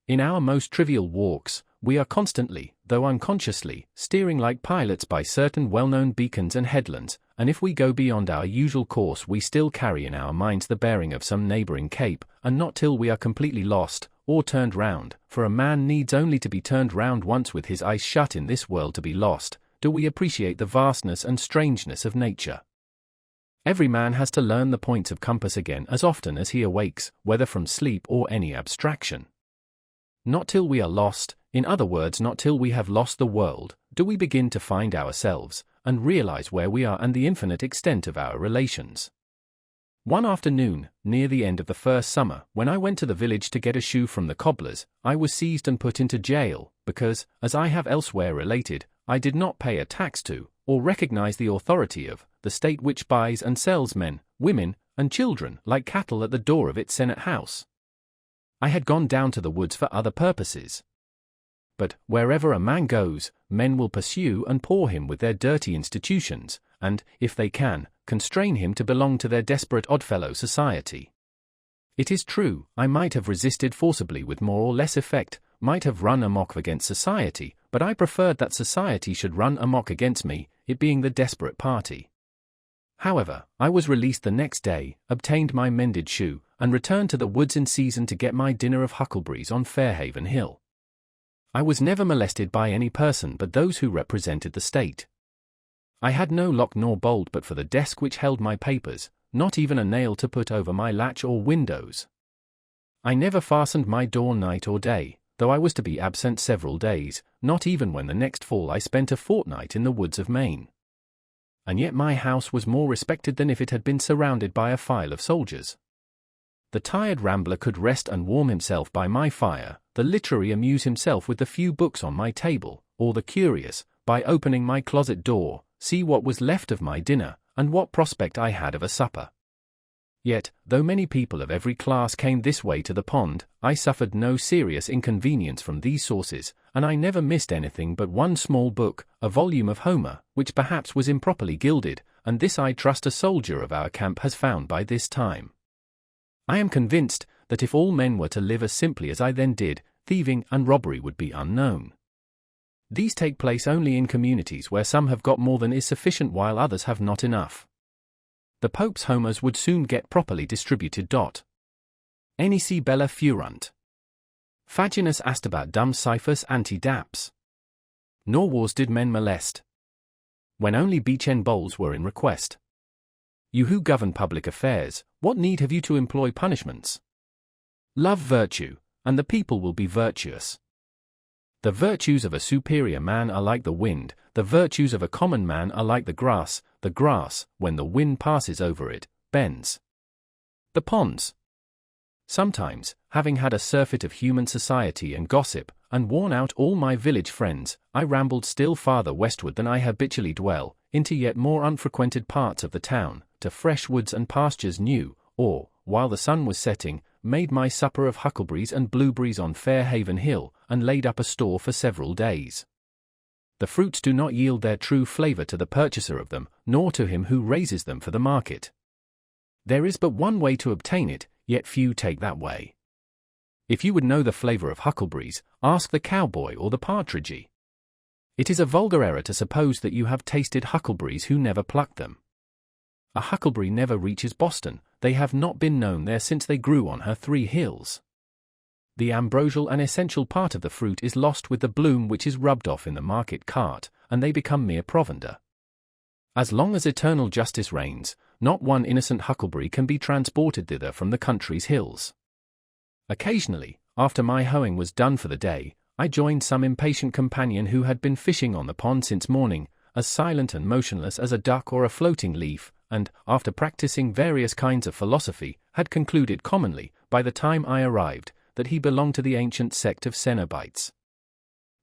In our most trivial walks, we are constantly, though unconsciously, steering like pilots by certain well-known beacons and headlands, and if we go beyond our usual course we still carry in our minds the bearing of some neighboring cape, and not till we are completely lost, or turned round, for a man needs only to be turned round once with his eyes shut in this world to be lost, do we appreciate the vastness and strangeness of nature. Every man has to learn the points of compass again as often as he awakes, whether from sleep or any abstraction. Not till we are lost, in other words not till we have lost the world, do we begin to find ourselves, and realize where we are and the infinite extent of our relations. One afternoon, near the end of the first summer, when I went to the village to get a shoe from the cobbler's, I was seized and put into jail, because, as I have elsewhere related, I did not pay a tax to, or recognize the authority of, the state which buys and sells men, women, and children like cattle at the door of its senate house. I had gone down to the woods for other purposes. But, wherever a man goes, men will pursue and paw him with their dirty institutions, and, if they can, constrain him to belong to their desperate oddfellow society. It is true, I might have resisted forcibly with more or less effect, might have run amok against society, but I preferred that society should run amok against me, it being the desperate party. However, I was released the next day, obtained my mended shoe, and returned to the woods in season to get my dinner of huckleberries on Fairhaven Hill. I was never molested by any person but those who represented the state. I had no lock nor bolt but for the desk which held my papers, not even a nail to put over my latch or windows. I never fastened my door night or day, though I was to be absent several days, not even when the next fall I spent a fortnight in the woods of Maine. And yet my house was more respected than if it had been surrounded by a file of soldiers. The tired rambler could rest and warm himself by my fire, the literary amuse himself with the few books on my table, or the curious, by opening my closet door, see what was left of my dinner, and what prospect I had of a supper. Yet, though many people of every class came this way to the pond, I suffered no serious inconvenience from these sources, and I never missed anything but one small book, a volume of Homer, which perhaps was improperly gilded, and this I trust a soldier of our camp has found by this time. I am convinced that if all men were to live as simply as I then did, thieving and robbery would be unknown. These take place only in communities where some have got more than is sufficient while others have not enough. The Pope's Homers would soon get properly distributed. Nec bella furunt. Faginus astabat dum cyphers anti-daps. Nor wars did men molest, when only beechen bowls were in request. You who govern public affairs, what need have you to employ punishments? Love virtue, and the people will be virtuous. The virtues of a superior man are like the wind, the virtues of a common man are like the grass, when the wind passes over it, bends. The ponds. Sometimes, having had a surfeit of human society and gossip, and worn out all my village friends, I rambled still farther westward than I habitually dwell, into yet more unfrequented parts of the town, to fresh woods and pastures new, or, while the sun was setting, made my supper of huckleberries and blueberries on Fairhaven Hill, and laid up a store for several days. The fruits do not yield their true flavor to the purchaser of them, nor to him who raises them for the market. There is but one way to obtain it, yet few take that way. If you would know the flavor of huckleberries, ask the cowboy or the partridgee. It is a vulgar error to suppose that you have tasted huckleberries who never plucked them. A huckleberry never reaches Boston, they have not been known there since they grew on her 3 hills. The ambrosial and essential part of the fruit is lost with the bloom which is rubbed off in the market cart, and they become mere provender. As long as eternal justice reigns, not one innocent huckleberry can be transported thither from the country's hills. Occasionally, after my hoeing was done for the day, I joined some impatient companion who had been fishing on the pond since morning, as silent and motionless as a duck or a floating leaf, and, after practicing various kinds of philosophy, had concluded commonly, by the time I arrived, that he belonged to the ancient sect of Cenobites.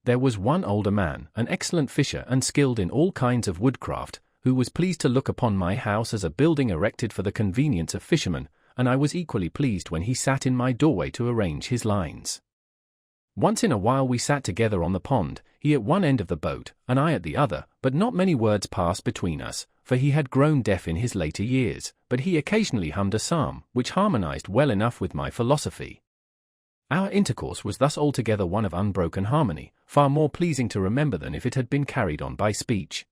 There was one older man, an excellent fisher and skilled in all kinds of woodcraft, who was pleased to look upon my house as a building erected for the convenience of fishermen, and I was equally pleased when he sat in my doorway to arrange his lines. Once in a while we sat together on the pond, he at one end of the boat, and I at the other, but not many words passed between us, for he had grown deaf in his later years, but he occasionally hummed a psalm, which harmonized well enough with my philosophy. Our intercourse was thus altogether one of unbroken harmony, far more pleasing to remember than if it had been carried on by speech.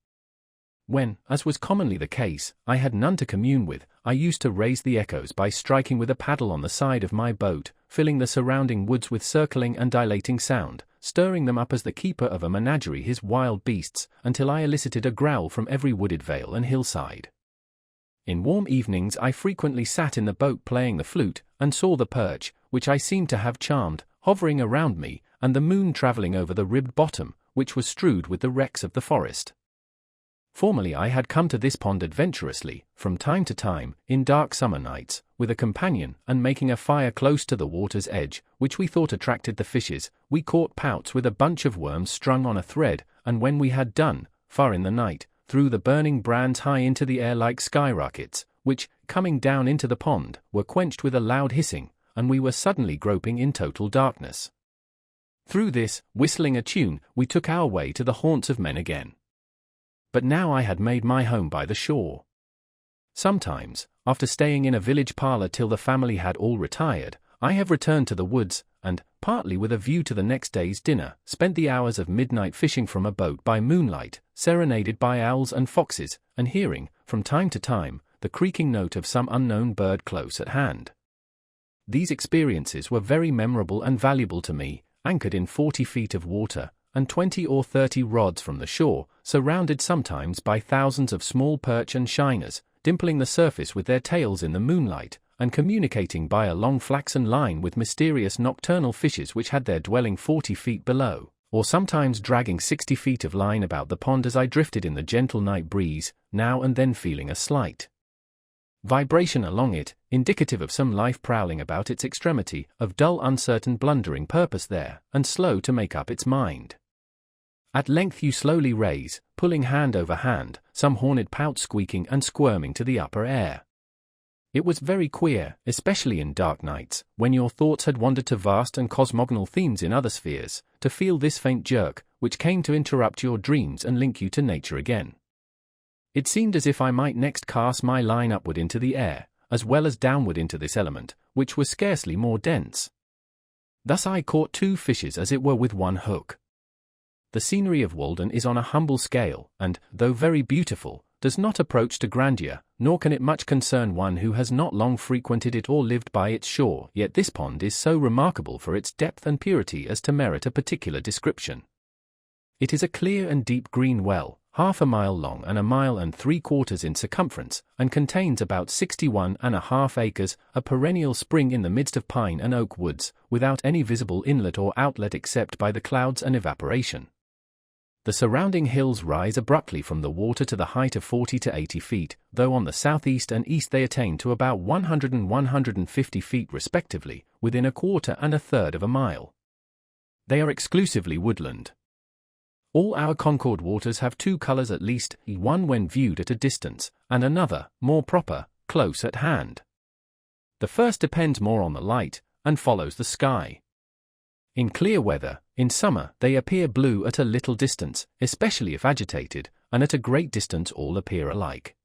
When, as was commonly the case, I had none to commune with, I used to raise the echoes by striking with a paddle on the side of my boat, filling the surrounding woods with circling and dilating sound, stirring them up as the keeper of a menagerie his wild beasts, until I elicited a growl from every wooded vale and hillside. In warm evenings I frequently sat in the boat playing the flute, and saw the perch, which I seemed to have charmed, hovering around me, and the moon travelling over the ribbed bottom, which was strewed with the wrecks of the forest. Formerly I had come to this pond adventurously, from time to time, in dark summer nights, with a companion, and making a fire close to the water's edge, which we thought attracted the fishes, we caught pouts with a bunch of worms strung on a thread, and when we had done, far in the night, threw the burning brands high into the air like skyrockets, which, coming down into the pond, were quenched with a loud hissing, and we were suddenly groping in total darkness. Through this, whistling a tune, we took our way to the haunts of men again. But now I had made my home by the shore. Sometimes, after staying in a village parlour till the family had all retired, I have returned to the woods, and, partly with a view to the next day's dinner, spent the hours of midnight fishing from a boat by moonlight, serenaded by owls and foxes, and hearing, from time to time, the creaking note of some unknown bird close at hand. These experiences were very memorable and valuable to me, anchored in 40 feet of water, and 20 or 30 rods from the shore, surrounded sometimes by thousands of small perch and shiners, dimpling the surface with their tails in the moonlight, and communicating by a long flaxen line with mysterious nocturnal fishes which had their dwelling 40 feet below, or sometimes dragging 60 feet of line about the pond as I drifted in the gentle night breeze, now and then feeling a slight vibration along it, indicative of some life prowling about its extremity, of dull uncertain blundering purpose there, and slow to make up its mind. At length you slowly raise, pulling hand over hand, some horned pout squeaking and squirming to the upper air. It was very queer, especially in dark nights, when your thoughts had wandered to vast and cosmogonal themes in other spheres, to feel this faint jerk, which came to interrupt your dreams and link you to nature again. It seemed as if I might next cast my line upward into the air, as well as downward into this element, which was scarcely more dense. Thus I caught 2 fishes as it were with one hook. The scenery of Walden is on a humble scale, and, though very beautiful, does not approach to grandeur, nor can it much concern one who has not long frequented it or lived by its shore, yet this pond is so remarkable for its depth and purity as to merit a particular description. It is a clear and deep green well, half a mile long and 1.75 miles in circumference, and contains about 61.5 acres, a perennial spring in the midst of pine and oak woods, without any visible inlet or outlet except by the clouds and evaporation. The surrounding hills rise abruptly from the water to the height of 40 to 80 feet, though on the southeast and east they attain to about 100 and 150 feet respectively, within 1/4 and 1/3 of a mile. They are exclusively woodland. All our Concord waters have 2 colors at least, one when viewed at a distance, and another, more proper, close at hand. The first depends more on the light, and follows the sky. In clear weather, in summer, they appear blue at a little distance, especially if agitated, and at a great distance all appear alike.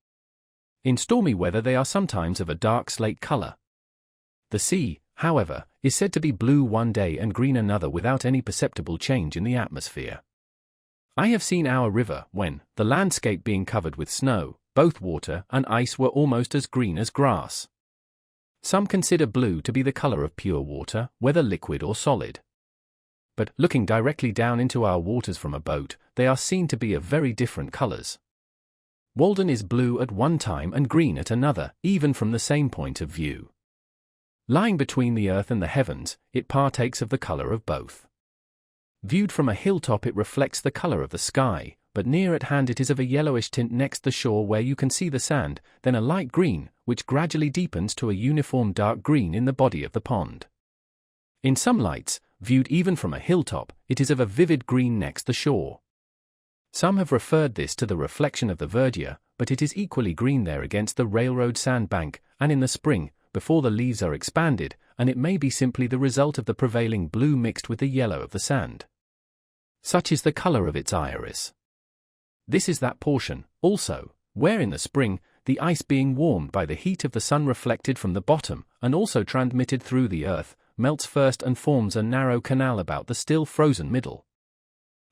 In stormy weather they are sometimes of a dark slate color. The sea, however, is said to be blue one day and green another without any perceptible change in the atmosphere. I have seen our river when, the landscape being covered with snow, both water and ice were almost as green as grass. Some consider blue to be the color of pure water, whether liquid or solid. But, looking directly down into our waters from a boat, they are seen to be of very different colors. Walden is blue at one time and green at another, even from the same point of view. Lying between the earth and the heavens, it partakes of the color of both. Viewed from a hilltop it reflects the color of the sky, but near at hand it is of a yellowish tint next the shore where you can see the sand, then a light green, which gradually deepens to a uniform dark green in the body of the pond. In some lights, viewed even from a hilltop, it is of a vivid green next the shore. Some have referred this to the reflection of the verdure, but it is equally green there against the railroad sand bank, and in the spring, before the leaves are expanded, and it may be simply the result of the prevailing blue mixed with the yellow of the sand. Such is the color of its iris. This is that portion, also, where in the spring, the ice being warmed by the heat of the sun reflected from the bottom, and also transmitted through the earth, melts first and forms a narrow canal about the still frozen middle.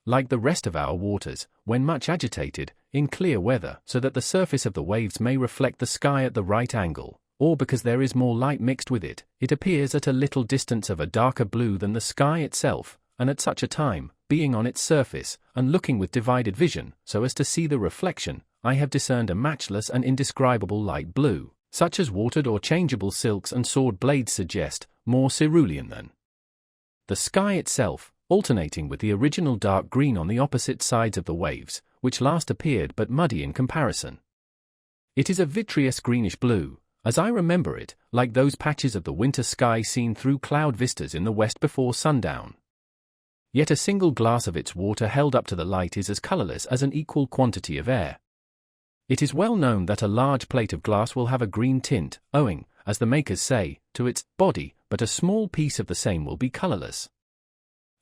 Like the rest of our waters, when much agitated, in clear weather, so that the surface of the waves may reflect the sky at the right angle, or because there is more light mixed with it, it appears at a little distance of a darker blue than the sky itself, and at such a time, being on its surface, and looking with divided vision, so as to see the reflection, I have discerned a matchless and indescribable light blue, such as watered or changeable silks and sword blades suggest, more cerulean than the sky itself, alternating with the original dark green on the opposite sides of the waves, which last appeared but muddy in comparison. It is a vitreous greenish blue, as I remember it, like those patches of the winter sky seen through cloud vistas in the west before sundown. Yet a single glass of its water held up to the light is as colorless as an equal quantity of air. It is well known that a large plate of glass will have a green tint, owing, as the makers say, to its body, but a small piece of the same will be colorless.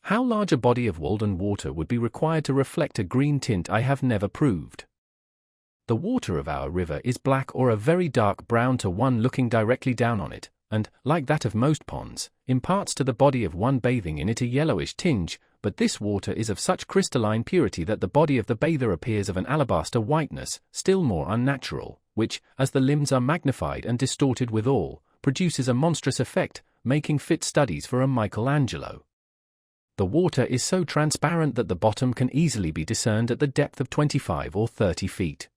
How large a body of Walden water would be required to reflect a green tint I have never proved. The water of our river is black or a very dark brown to one looking directly down on it, and, like that of most ponds, imparts to the body of one bathing in it a yellowish tinge, but this water is of such crystalline purity that the body of the bather appears of an alabaster whiteness, still more unnatural, which, as the limbs are magnified and distorted withal, produces a monstrous effect, making fit studies for a Michelangelo. The water is so transparent that the bottom can easily be discerned at the depth of 25 or 30 feet.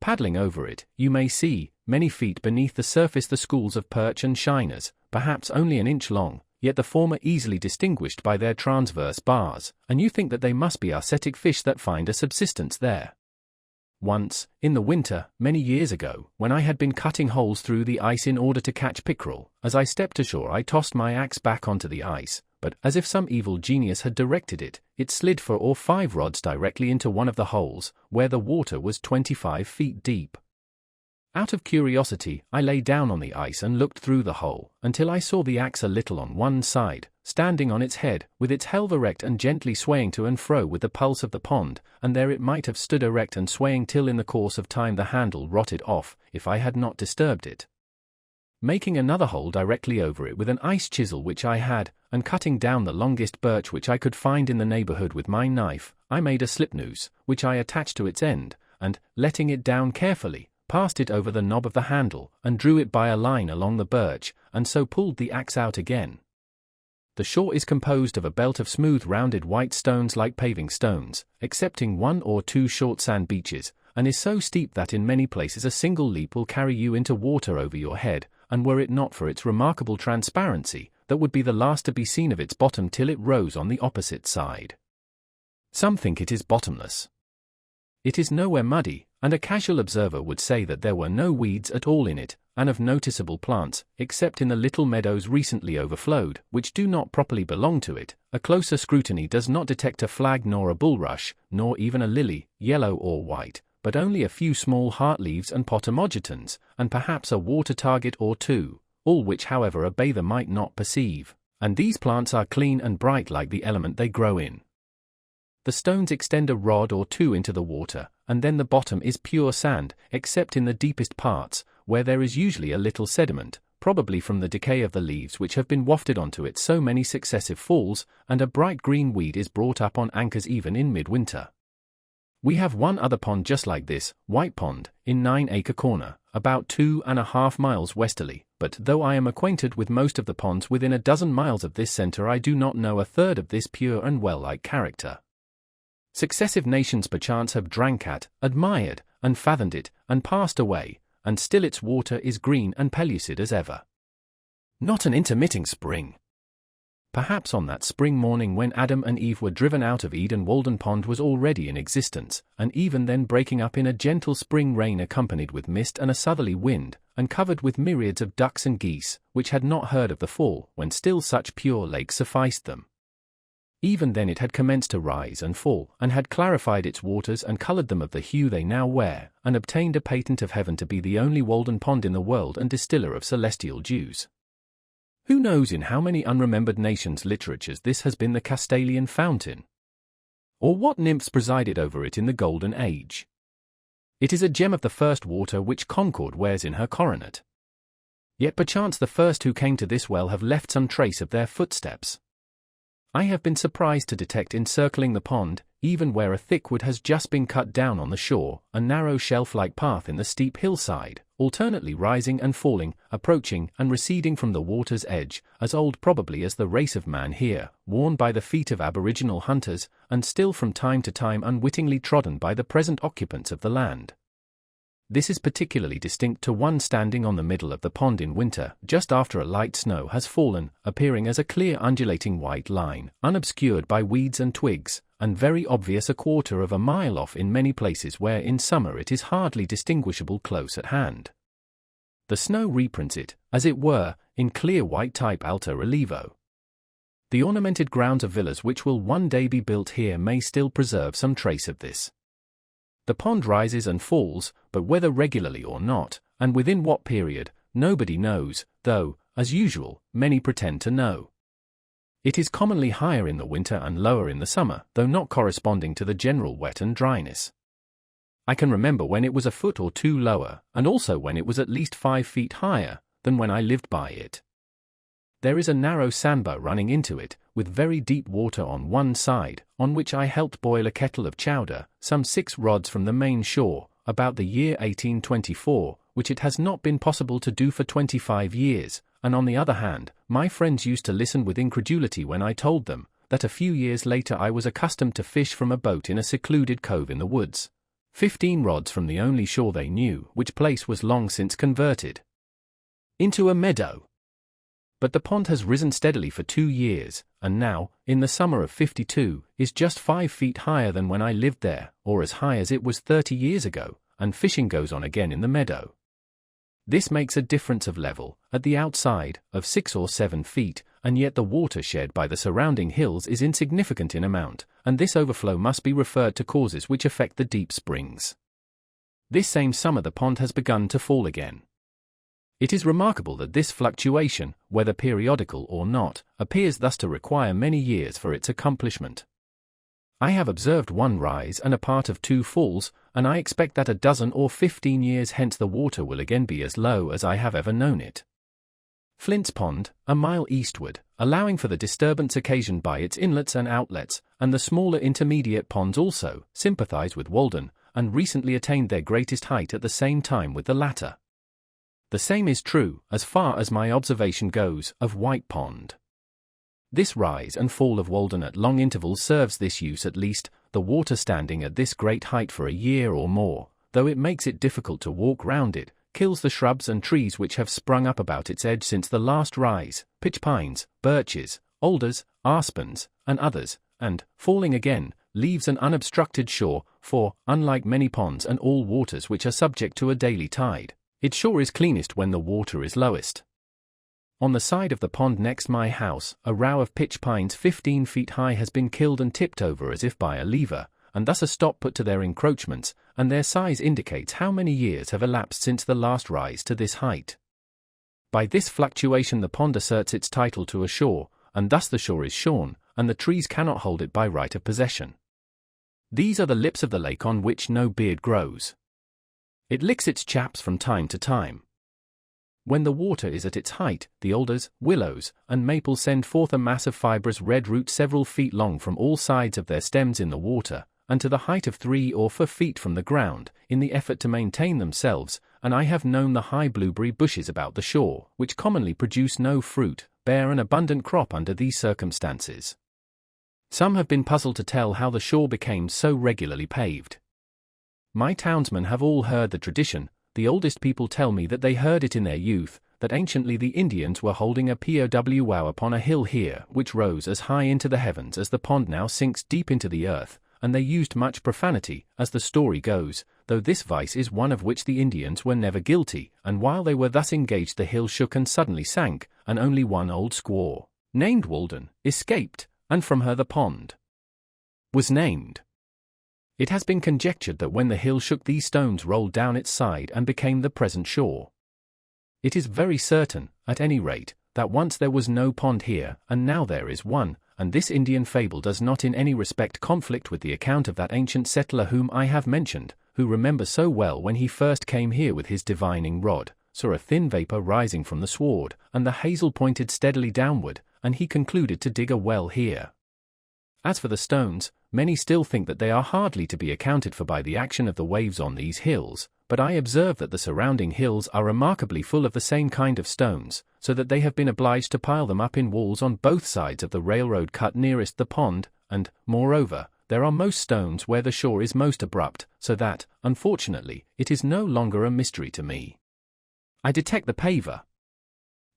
Paddling over it, you may see, many feet beneath the surface, the schools of perch and shiners, perhaps only an inch long, yet the former easily distinguished by their transverse bars, and you think that they must be ascetic fish that find a subsistence there. Once, in the winter, many years ago, when I had been cutting holes through the ice in order to catch pickerel, as I stepped ashore I tossed my axe back onto the ice, but, as if some evil genius had directed it, it slid 4 or 5 rods directly into one of the holes, where the water was 25 feet deep. Out of curiosity, I lay down on the ice and looked through the hole, until I saw the axe a little on one side, standing on its head, with its helve erect and gently swaying to and fro with the pulse of the pond, and there it might have stood erect and swaying till in the course of time the handle rotted off, if I had not disturbed it. Making another hole directly over it with an ice chisel which I had, and cutting down the longest birch which I could find in the neighborhood with my knife, I made a slip noose, which I attached to its end, and, letting it down carefully, passed it over the knob of the handle, and drew it by a line along the birch, and so pulled the axe out again. The shore is composed of a belt of smooth rounded white stones like paving stones, excepting 1 or 2 short sand beaches, and is so steep that in many places a single leap will carry you into water over your head, and were it not for its remarkable transparency, that would be the last to be seen of its bottom till it rose on the opposite side. Some think it is bottomless. It is nowhere muddy, and a casual observer would say that there were no weeds at all in it, and of noticeable plants, except in the little meadows recently overflowed, which do not properly belong to it. A closer scrutiny does not detect a flag nor a bulrush, nor even a lily, yellow or white, but only a few small heart leaves and potamogetons, and perhaps a water target or 2, all which however a bather might not perceive, and these plants are clean and bright like the element they grow in. The stones extend a rod or 2 into the water, and then the bottom is pure sand, except in the deepest parts, where there is usually a little sediment, probably from the decay of the leaves which have been wafted onto it so many successive falls, and a bright green weed is brought up on anchors even in midwinter. We have one other pond just like this, White Pond, in 9 Acre Corner, about 2½ miles westerly, but though I am acquainted with most of the ponds within a dozen miles of this centre, I do not know a third of this pure and well-like character. Successive nations perchance have drank at, admired, and fathomed it, and passed away, and still its water is green and pellucid as ever. Not an intermitting spring. Perhaps on that spring morning when Adam and Eve were driven out of Eden, Walden Pond was already in existence, and even then breaking up in a gentle spring rain accompanied with mist and a southerly wind, and covered with myriads of ducks and geese, which had not heard of the fall, when still such pure lake sufficed them. Even then it had commenced to rise and fall, and had clarified its waters and coloured them of the hue they now wear, and obtained a patent of heaven to be the only Walden Pond in the world and distiller of celestial dews. Who knows in how many unremembered nations' literatures this has been the Castalian fountain? Or what nymphs presided over it in the Golden Age? It is a gem of the first water which Concord wears in her coronet. Yet perchance the first who came to this well have left some trace of their footsteps. I have been surprised to detect encircling the pond, even where a thick wood has just been cut down on the shore, a narrow shelf-like path in the steep hillside, alternately rising and falling, approaching and receding from the water's edge, as old probably as the race of man here, worn by the feet of aboriginal hunters, and still from time to time unwittingly trodden by the present occupants of the land. This is particularly distinct to one standing on the middle of the pond in winter, just after a light snow has fallen, appearing as a clear undulating white line, unobscured by weeds and twigs, and very obvious a quarter of a mile off in many places where in summer it is hardly distinguishable close at hand. The snow reprints it, as it were, in clear white type alto relievo. The ornamented grounds of villas which will one day be built here may still preserve some trace of this. The pond rises and falls, but whether regularly or not, and within what period, nobody knows, though, as usual, many pretend to know. It is commonly higher in the winter and lower in the summer, though not corresponding to the general wet and dryness. I can remember when it was a foot or two lower, and also when it was at least 5 feet higher, than when I lived by it. There is a narrow sandbar running into it, with very deep water on one side, on which I helped boil a kettle of chowder, some 6 rods from the main shore, about the year 1824, which it has not been possible to do for 25 years, and on the other hand, my friends used to listen with incredulity when I told them that a few years later I was accustomed to fish from a boat in a secluded cove in the woods, 15 rods from the only shore they knew, which place was long since converted into a meadow. But the pond has risen steadily for 2 years, and now, in the summer of '52, is just 5 feet higher than when I lived there, or as high as it was 30 years ago, and fishing goes on again in the meadow. This makes a difference of level, at the outside, of 6 or 7 feet, and yet the water shed by the surrounding hills is insignificant in amount, and this overflow must be referred to causes which affect the deep springs. This same summer the pond has begun to fall again. It is remarkable that this fluctuation, whether periodical or not, appears thus to require many years for its accomplishment. I have observed 1 rise and a part of 2 falls, and I expect that a dozen or 15 years hence the water will again be as low as I have ever known it. Flint's Pond, a mile eastward, allowing for the disturbance occasioned by its inlets and outlets, and the smaller intermediate ponds also, sympathize with Walden, and recently attained their greatest height at the same time with the latter. The same is true, as far as my observation goes, of White Pond. This rise and fall of Walden at long intervals serves this use at least, the water standing at this great height for a year or more, though it makes it difficult to walk round it, kills the shrubs and trees which have sprung up about its edge since the last rise, pitch pines, birches, alders, aspens, and others, and, falling again, leaves an unobstructed shore, for, unlike many ponds and all waters which are subject to a daily tide, its shore is cleanest when the water is lowest. On the side of the pond next my house, a row of pitch pines 15 feet high has been killed and tipped over as if by a lever, and thus a stop put to their encroachments, and their size indicates how many years have elapsed since the last rise to this height. By this fluctuation the pond asserts its title to a shore, and thus the shore is shorn, and the trees cannot hold it by right of possession. These are the lips of the lake on which no beard grows. It licks its chaps from time to time. When the water is at its height, the alders, willows, and maples send forth a mass of fibrous red roots several feet long from all sides of their stems in the water, and to the height of 3 or 4 feet from the ground, in the effort to maintain themselves, and I have known the high blueberry bushes about the shore, which commonly produce no fruit, bear an abundant crop under these circumstances. Some have been puzzled to tell how the shore became so regularly paved. My townsmen have all heard the tradition. The oldest people tell me that they heard it in their youth, that anciently the Indians were holding a powwow upon a hill here which rose as high into the heavens as the pond now sinks deep into the earth, and they used much profanity, as the story goes, though this vice is one of which the Indians were never guilty, and while they were thus engaged the hill shook and suddenly sank, and only one old squaw, named Walden, escaped, and from her the pond was named. It has been conjectured that when the hill shook these stones rolled down its side and became the present shore. It is very certain, at any rate, that once there was no pond here, and now there is one, and this Indian fable does not in any respect conflict with the account of that ancient settler whom I have mentioned, who remember so well when he first came here with his divining rod, saw a thin vapor rising from the sward, and the hazel pointed steadily downward, and he concluded to dig a well here. As for the stones, many still think that they are hardly to be accounted for by the action of the waves on these hills, but I observe that the surrounding hills are remarkably full of the same kind of stones, so that they have been obliged to pile them up in walls on both sides of the railroad cut nearest the pond, and, moreover, there are most stones where the shore is most abrupt, so that, unfortunately, it is no longer a mystery to me. I detect the paver.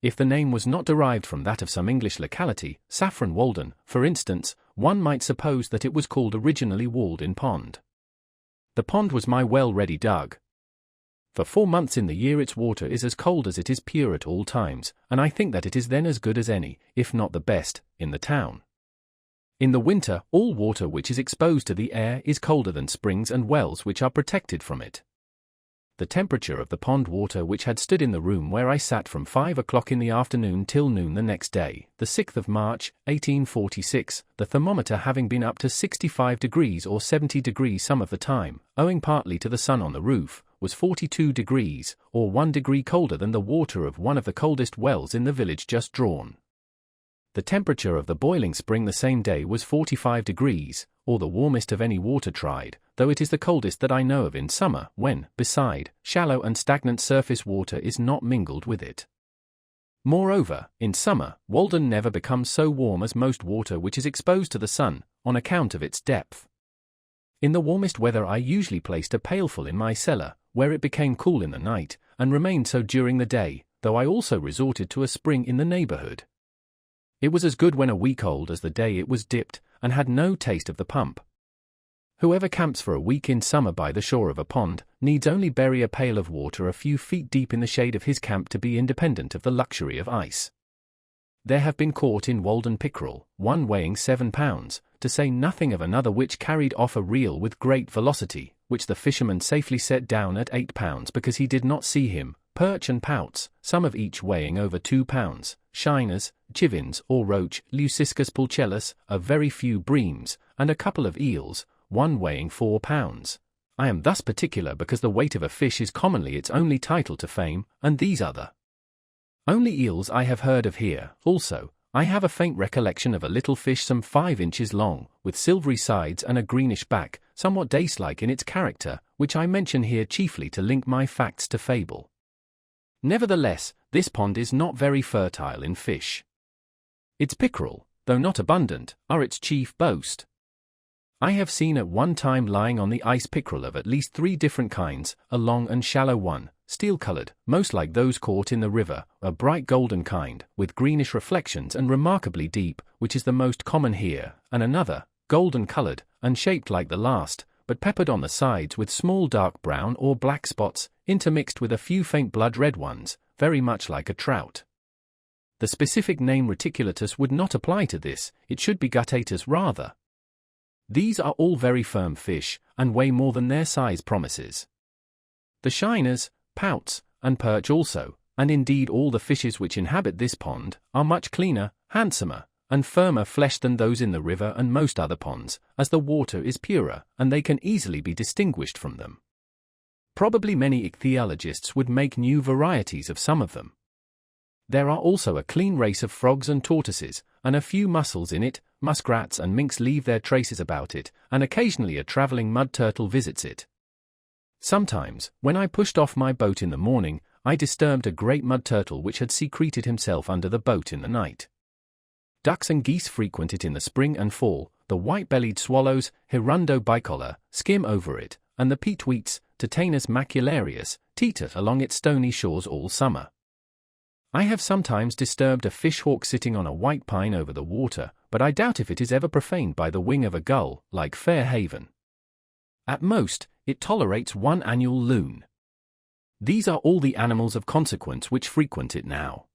If the name was not derived from that of some English locality, Saffron Walden, for instance, one might suppose that it was called originally Walden Pond. The pond was my well ready dug. For 4 months in the year its water is as cold as it is pure at all times, and I think that it is then as good as any, if not the best, in the town. In the winter, all water which is exposed to the air is colder than springs and wells which are protected from it. The temperature of the pond water which had stood in the room where I sat from 5 o'clock in the afternoon till noon the next day, the 6th of March, 1846, the thermometer having been up to 65 degrees or 70 degrees some of the time, owing partly to the sun on the roof, was 42 degrees, or 1 degree colder than the water of one of the coldest wells in the village just drawn. The temperature of the boiling spring the same day was 45 degrees, or the warmest of any water tried, though it is the coldest that I know of in summer, when, beside, shallow and stagnant surface water is not mingled with it. Moreover, in summer, Walden never becomes so warm as most water which is exposed to the sun, on account of its depth. In the warmest weather I usually placed a pailful in my cellar, where it became cool in the night, and remained so during the day, though I also resorted to a spring in the neighborhood. It was as good when a week old as the day it was dipped, and had no taste of the pump. Whoever camps for a week in summer by the shore of a pond, needs only bury a pail of water a few feet deep in the shade of his camp to be independent of the luxury of ice. There have been caught in Walden pickerel, one weighing 7 pounds, to say nothing of another which carried off a reel with great velocity, which the fisherman safely set down at 8 pounds because he did not see him, perch and pouts, some of each weighing over 2 pounds, shiners, chivins or roach, Leuciscus pulchellus, a very few breams, and a couple of eels, one weighing 4 pounds. I am thus particular because the weight of a fish is commonly its only title to fame, and these are the only eels I have heard of here. Also, I have a faint recollection of a little fish some 5 inches long, with silvery sides and a greenish back, somewhat dace-like in its character, which I mention here chiefly to link my facts to fable. Nevertheless, this pond is not very fertile in fish. Its pickerel, though not abundant, are its chief boast. I have seen at one time lying on the ice pickerel of at least 3 different kinds, a long and shallow one, steel-colored, most like those caught in the river, a bright golden kind, with greenish reflections and remarkably deep, which is the most common here, and another, golden-colored, and shaped like the last, but peppered on the sides with small dark brown or black spots, intermixed with a few faint blood-red ones, very much like a trout. The specific name reticulatus would not apply to this, it should be guttatus rather. These are all very firm fish, and weigh more than their size promises. The shiners, pouts, and perch also, and indeed all the fishes which inhabit this pond, are much cleaner, handsomer, and firmer fleshed than those in the river and most other ponds, as the water is purer, and they can easily be distinguished from them. Probably many ichthyologists would make new varieties of some of them. There are also a clean race of frogs and tortoises, and a few mussels in it. Muskrats and minks leave their traces about it, and occasionally a traveling mud turtle visits it. Sometimes, when I pushed off my boat in the morning, I disturbed a great mud turtle which had secreted himself under the boat in the night. Ducks and geese frequent it in the spring and fall, the white-bellied swallows, hirundo bicolor, skim over it, and the peetweets, Titanus macularius, teeter along its stony shores all summer. I have sometimes disturbed a fishhawk sitting on a white pine over the water, but I doubt if it is ever profaned by the wing of a gull, like Fair Haven. At most, it tolerates 1 annual loon. These are all the animals of consequence which frequent it now.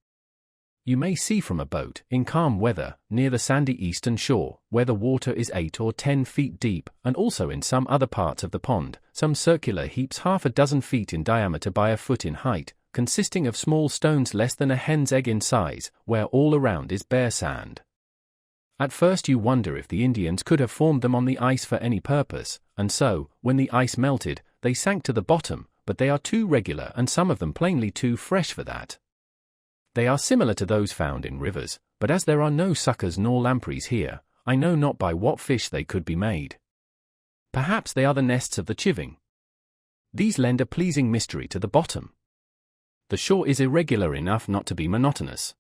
You may see from a boat, in calm weather, near the sandy eastern shore, where the water is 8 or 10 feet deep, and also in some other parts of the pond, some circular heaps half a dozen feet in diameter by a foot in height, consisting of small stones less than a hen's egg in size, where all around is bare sand. At first you wonder if the Indians could have formed them on the ice for any purpose, and so, when the ice melted, they sank to the bottom, but they are too regular and some of them plainly too fresh for that. They are similar to those found in rivers, but as there are no suckers nor lampreys here, I know not by what fish they could be made. Perhaps they are the nests of the chiving. These lend a pleasing mystery to the bottom. The shore is irregular enough not to be monotonous.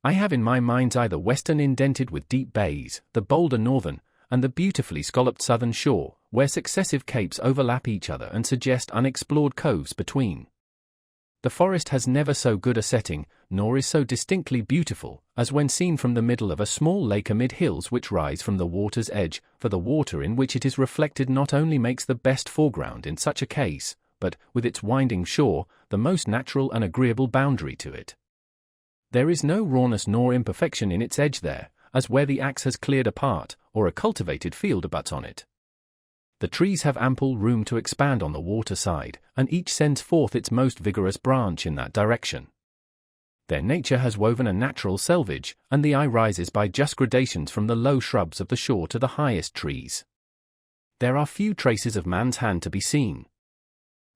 I have in my mind's eye the western indented with deep bays, the bolder northern, and the beautifully scalloped southern shore, where successive capes overlap each other and suggest unexplored coves between. The forest has never so good a setting, nor is so distinctly beautiful, as when seen from the middle of a small lake amid hills which rise from the water's edge, for the water in which it is reflected not only makes the best foreground in such a case, but, with its winding shore, the most natural and agreeable boundary to it. There is no rawness nor imperfection in its edge there, as where the axe has cleared a part, or a cultivated field abuts on it. The trees have ample room to expand on the water side, and each sends forth its most vigorous branch in that direction. Their nature has woven a natural selvage, and the eye rises by just gradations from the low shrubs of the shore to the highest trees. There are few traces of man's hand to be seen.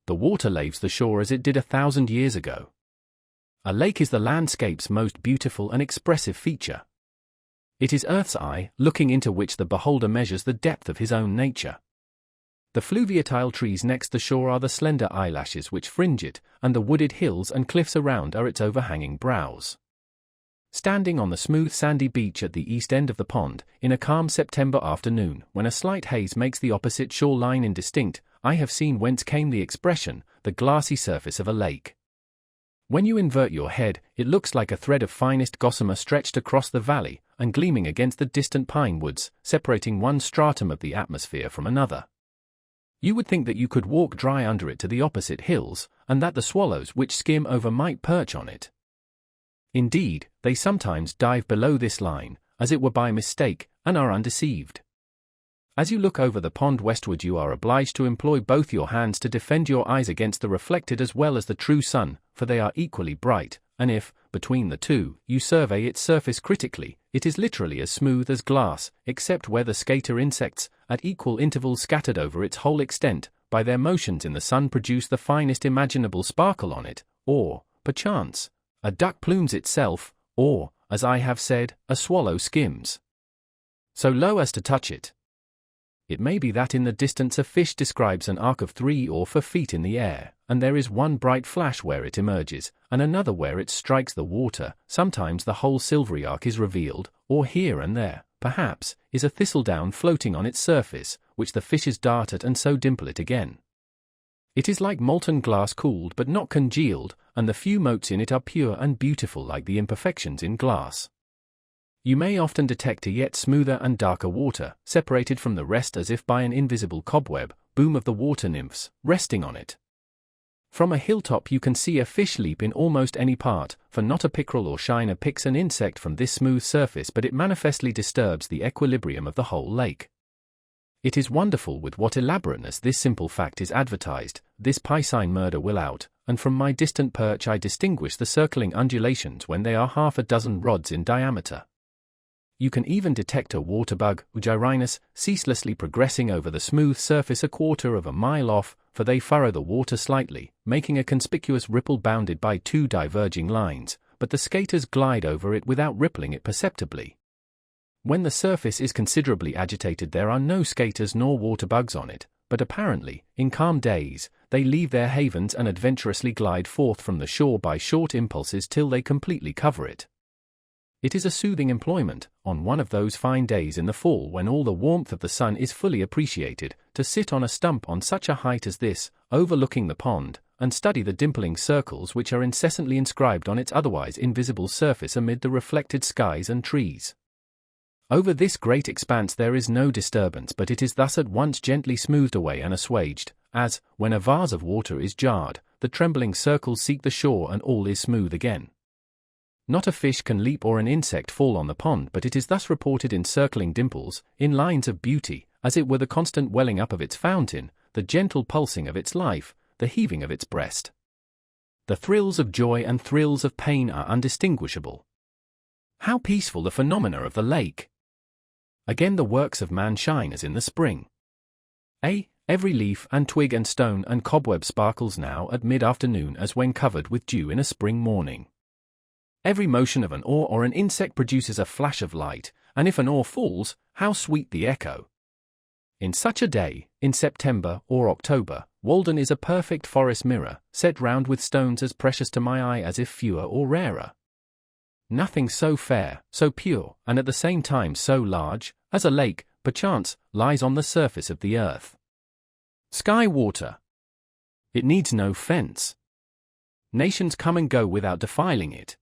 The water laves the shore as it did 1,000 years ago. A lake is the landscape's most beautiful and expressive feature. It is Earth's eye, looking into which the beholder measures the depth of his own nature. The fluviatile trees next the shore are the slender eyelashes which fringe it, and the wooded hills and cliffs around are its overhanging brows. Standing on the smooth sandy beach at the east end of the pond, in a calm September afternoon, when a slight haze makes the opposite shore line indistinct, I have seen whence came the expression, the glassy surface of a lake. When you invert your head, it looks like a thread of finest gossamer stretched across the valley, and gleaming against the distant pine woods, separating one stratum of the atmosphere from another. You would think that you could walk dry under it to the opposite hills, and that the swallows which skim over might perch on it. Indeed, they sometimes dive below this line, as it were by mistake, and are undeceived. As you look over the pond westward, you are obliged to employ both your hands to defend your eyes against the reflected as well as the true sun, for they are equally bright, and if, between the two, you survey its surface critically, it is literally as smooth as glass, except where the skater insects, at equal intervals scattered over its whole extent, by their motions in the sun produce the finest imaginable sparkle on it, or, perchance, a duck plumes itself, or, as I have said, a swallow skims so low as to touch it. It may be that in the distance a fish describes an arc of 3 or 4 feet in the air, and there is one bright flash where it emerges, and another where it strikes the water. Sometimes the whole silvery arc is revealed, or here and there, perhaps, is a thistledown floating on its surface, which the fishes dart at and so dimple it again. It is like molten glass cooled but not congealed, and the few motes in it are pure and beautiful like the imperfections in glass. You may often detect a yet smoother and darker water, separated from the rest as if by an invisible cobweb, boom of the water nymphs, resting on it. From a hilltop you can see a fish leap in almost any part, for not a pickerel or shiner picks an insect from this smooth surface, but it manifestly disturbs the equilibrium of the whole lake. It is wonderful with what elaborateness this simple fact is advertised. This piscine murder will out, and from my distant perch I distinguish the circling undulations when they are 6 rods in diameter. You can even detect a waterbug, Gyrhinus, ceaselessly progressing over the smooth surface 1/4 mile off, for they furrow the water slightly, making a conspicuous ripple bounded by 2 diverging lines, but the skaters glide over it without rippling it perceptibly. When the surface is considerably agitated there are no skaters nor waterbugs on it, but apparently, in calm days, they leave their havens and adventurously glide forth from the shore by short impulses till they completely cover it. It is a soothing employment, on one of those fine days in the fall when all the warmth of the sun is fully appreciated, to sit on a stump on such a height as this, overlooking the pond, and study the dimpling circles which are incessantly inscribed on its otherwise invisible surface amid the reflected skies and trees. Over this great expanse there is no disturbance, but it is thus at once gently smoothed away and assuaged, as, when a vase of water is jarred, the trembling circles seek the shore and all is smooth again. Not a fish can leap or an insect fall on the pond, but it is thus reported in circling dimples, in lines of beauty, as it were the constant welling up of its fountain, the gentle pulsing of its life, the heaving of its breast. The thrills of joy and thrills of pain are undistinguishable. How peaceful the phenomena of the lake! Again the works of man shine as in the spring. Every leaf and twig and stone and cobweb sparkles now at mid-afternoon as when covered with dew in a spring morning. Every motion of an oar or an insect produces a flash of light, and if an oar falls, how sweet the echo! In such a day, in September or October, Walden is a perfect forest mirror, set round with stones as precious to my eye as if fewer or rarer. Nothing so fair, so pure, and at the same time so large, as a lake, perchance, lies on the surface of the earth. Sky water. It needs no fence. Nations come and go without defiling it.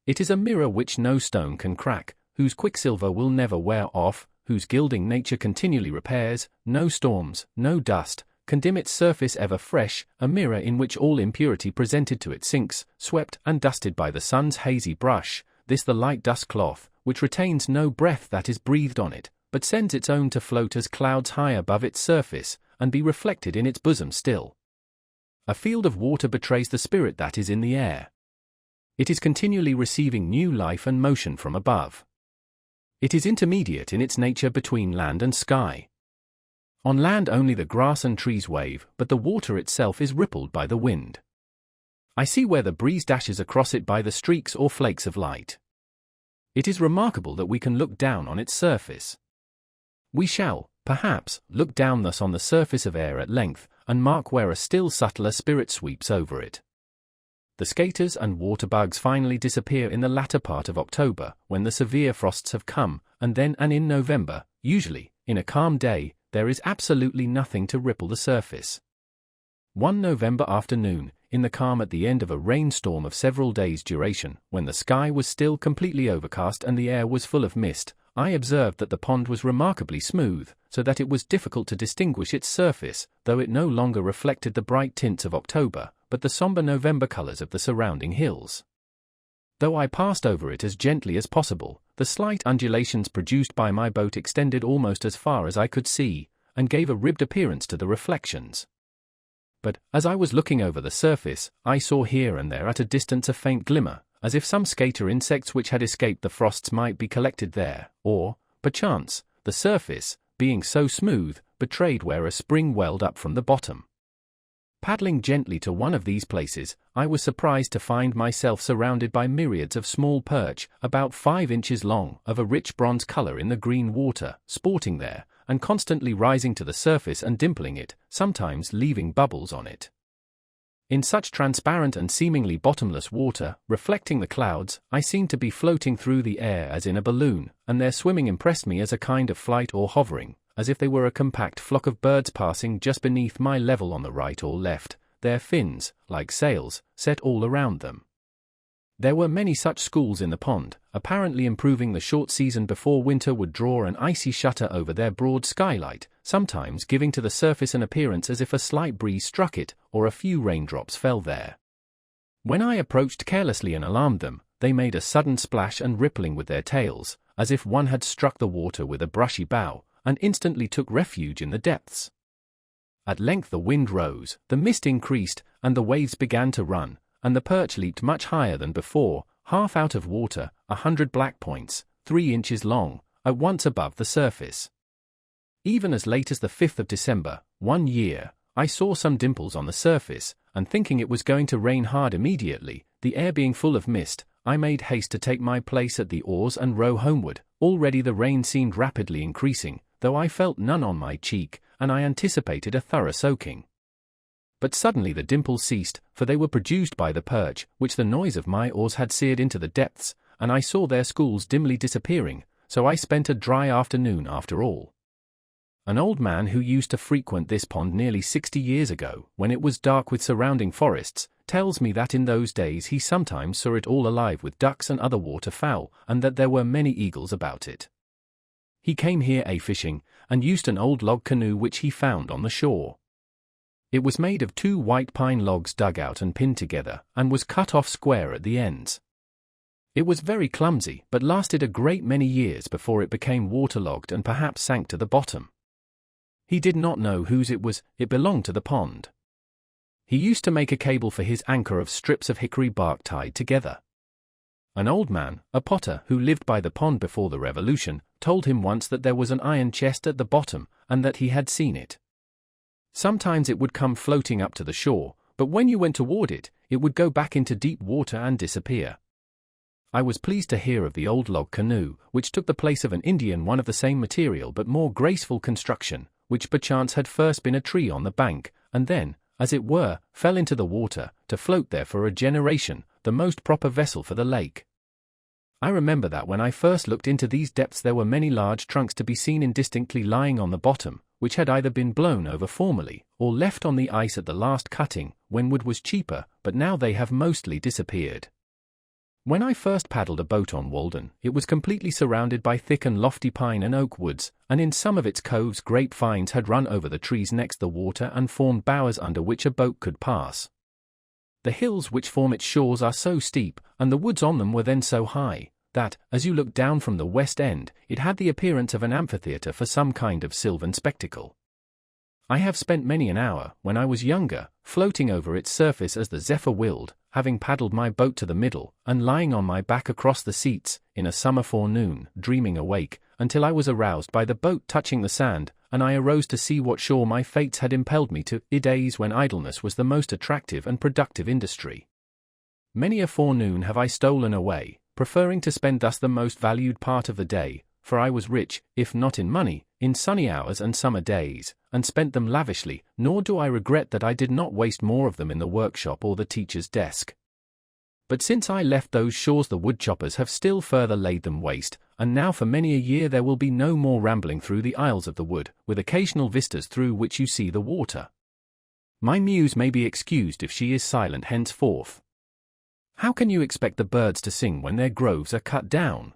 It is a mirror which no stone can crack, whose quicksilver will never wear off, whose gilding nature continually repairs, no storms, no dust, can dim its surface ever fresh, a mirror in which all impurity presented to it sinks, swept and dusted by the sun's hazy brush, this the light dust cloth, which retains no breath that is breathed on it, but sends its own to float as clouds high above its surface, and be reflected in its bosom still. A field of water betrays the spirit that is in the air. It is continually receiving new life and motion from above. It is intermediate in its nature between land and sky. On land only the grass and trees wave, but the water itself is rippled by the wind. I see where the breeze dashes across it by the streaks or flakes of light. It is remarkable that we can look down on its surface. We shall, perhaps, look down thus on the surface of air at length, and mark where a still subtler spirit sweeps over it. The skaters and water bugs finally disappear in the latter part of October, when the severe frosts have come, and then and in November, usually, in a calm day, there is absolutely nothing to ripple the surface. One November afternoon, in the calm at the end of a rainstorm of several days' duration, when the sky was still completely overcast and the air was full of mist, I observed that the pond was remarkably smooth, so that it was difficult to distinguish its surface, though it no longer reflected the bright tints of October, but the somber November colors of the surrounding hills. Though I passed over it as gently as possible, the slight undulations produced by my boat extended almost as far as I could see, and gave a ribbed appearance to the reflections. But, as I was looking over the surface, I saw here and there at a distance a faint glimmer, as if some skater insects which had escaped the frosts might be collected there, or, perchance, the surface, being so smooth, betrayed where a spring welled up from the bottom. Paddling gently to one of these places, I was surprised to find myself surrounded by myriads of small perch, about 5 inches long, of a rich bronze color in the green water, sporting there, and constantly rising to the surface and dimpling it, sometimes leaving bubbles on it. In such transparent and seemingly bottomless water, reflecting the clouds, I seemed to be floating through the air as in a balloon, and their swimming impressed me as a kind of flight or hovering, as if they were a compact flock of birds passing just beneath my level on the right or left, their fins, like sails, set all around them. There were many such schools in the pond, apparently improving the short season before winter would draw an icy shutter over their broad skylight, sometimes giving to the surface an appearance as if a slight breeze struck it, or a few raindrops fell there. When I approached carelessly and alarmed them, they made a sudden splash and rippling with their tails, as if one had struck the water with a brushy bough, and instantly took refuge in the depths. At length the wind rose, the mist increased, and the waves began to run, and the perch leaped much higher than before, half out of water, 100 black points, 3 inches long, at once above the surface. Even as late as the 5th of December, one year, I saw some dimples on the surface, and thinking it was going to rain hard immediately, the air being full of mist, I made haste to take my place at the oars and row homeward. Already the rain seemed rapidly increasing, though I felt none on my cheek, and I anticipated a thorough soaking. But suddenly the dimples ceased, for they were produced by the perch, which the noise of my oars had seared into the depths, and I saw their schools dimly disappearing, so I spent a dry afternoon after all. An old man who used to frequent this pond nearly 60 years ago, when it was dark with surrounding forests, tells me that in those days he sometimes saw it all alive with ducks and other water fowl, and that there were many eagles about it. He came here a-fishing, and used an old log canoe which he found on the shore. It was made of 2 white pine logs dug out and pinned together, and was cut off square at the ends. It was very clumsy, but lasted a great many years before it became waterlogged and perhaps sank to the bottom. He did not know whose it was, it belonged to the pond. He used to make a cable for his anchor of strips of hickory bark tied together. An old man, a potter who lived by the pond before the Revolution, told him once that there was an iron chest at the bottom, and that he had seen it. Sometimes it would come floating up to the shore, but when you went toward it, it would go back into deep water and disappear. I was pleased to hear of the old log canoe, which took the place of an Indian one of the same material but more graceful construction, which perchance had first been a tree on the bank, and then, as it were, fell into the water, to float there for a generation, the most proper vessel for the lake. I remember that when I first looked into these depths there were many large trunks to be seen indistinctly lying on the bottom, which had either been blown over formerly, or left on the ice at the last cutting, when wood was cheaper, but now they have mostly disappeared. When I first paddled a boat on Walden, it was completely surrounded by thick and lofty pine and oak woods, and in some of its coves grapevines had run over the trees next the water and formed bowers under which a boat could pass. The hills which form its shores are so steep, and the woods on them were then so high, that, as you looked down from the west end, it had the appearance of an amphitheatre for some kind of sylvan spectacle. I have spent many an hour, when I was younger, floating over its surface as the zephyr willed, having paddled my boat to the middle, and lying on my back across the seats, in a summer forenoon, dreaming awake, until I was aroused by the boat touching the sand, and I arose to see what shore my fates had impelled me to, days when idleness was the most attractive and productive industry. Many a forenoon have I stolen away, preferring to spend thus the most valued part of the day, for I was rich, if not in money, in sunny hours and summer days, and spent them lavishly, nor do I regret that I did not waste more of them in the workshop or the teacher's desk. But since I left those shores the woodchoppers have still further laid them waste, and now for many a year there will be no more rambling through the aisles of the wood, with occasional vistas through which you see the water. My muse may be excused if she is silent henceforth. How can you expect the birds to sing when their groves are cut down?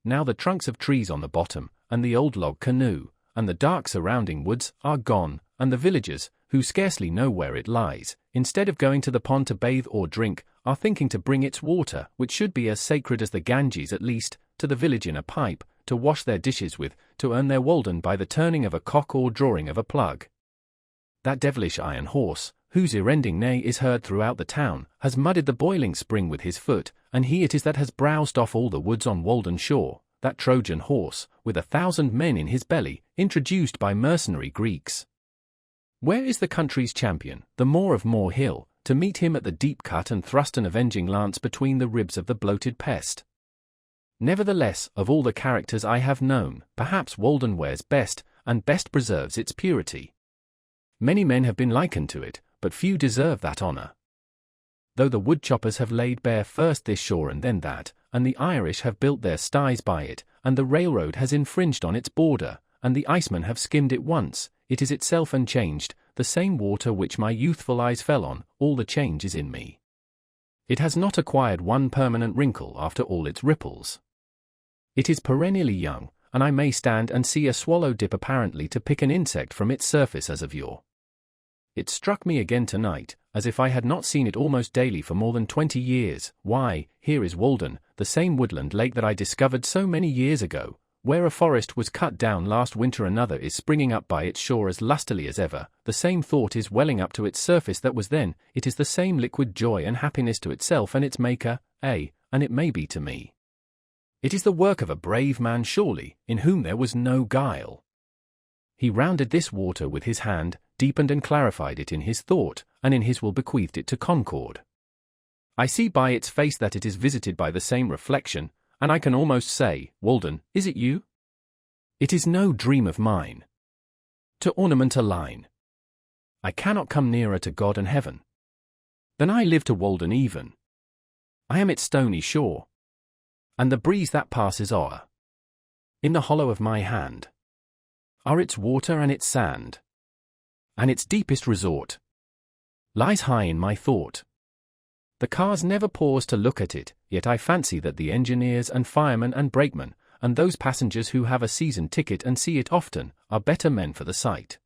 Now the trunks of trees on the bottom, and the old log canoe, and the dark surrounding woods are gone, and the villagers, who scarcely know where it lies, instead of going to the pond to bathe or drink, are thinking to bring its water, which should be as sacred as the Ganges at least, to the village in a pipe, to wash their dishes with, to earn their Walden by the turning of a cock or drawing of a plug. That devilish iron horse, whose ear-rending neigh is heard throughout the town, has muddied the boiling spring with his foot, and he it is that has browsed off all the woods on Walden shore, that Trojan horse, with 1,000 men in his belly, introduced by mercenary Greeks. Where is the country's champion, the Moor of Moor Hill, to meet him at the deep cut and thrust an avenging lance between the ribs of the bloated pest? Nevertheless, of all the characters I have known, perhaps Walden wears best, and best preserves its purity. Many men have been likened to it, but few deserve that honor. Though the woodchoppers have laid bare first this shore and then that, and the Irish have built their sties by it, and the railroad has infringed on its border, and the icemen have skimmed it once, it is itself unchanged, the same water which my youthful eyes fell on, all the change is in me. It has not acquired one permanent wrinkle after all its ripples. It is perennially young, and I may stand and see a swallow dip apparently to pick an insect from its surface as of yore. It struck me again tonight, as if I had not seen it almost daily for more than 20 years, why, here is Walden, the same woodland lake that I discovered so many years ago, where a forest was cut down last winter another is springing up by its shore as lustily as ever, the same thought is welling up to its surface that was then, it is the same liquid joy and happiness to itself and its maker, and it may be to me. It is the work of a brave man surely, in whom there was no guile. He rounded this water with his hand, deepened and clarified it in his thought, and in his will bequeathed it to Concord. I see by its face that it is visited by the same reflection, and I can almost say, Walden, is it you? It is no dream of mine. To ornament a line. I cannot come nearer to God and heaven than I live to Walden even. I am its stony shore, and the breeze that passes o'er. In the hollow of my hand are its water and its sand, and its deepest resort lies high in my thought. The cars never pause to look at it, yet I fancy that the engineers and firemen and brakemen, and those passengers who have a season ticket and see it often, are better men for the sight.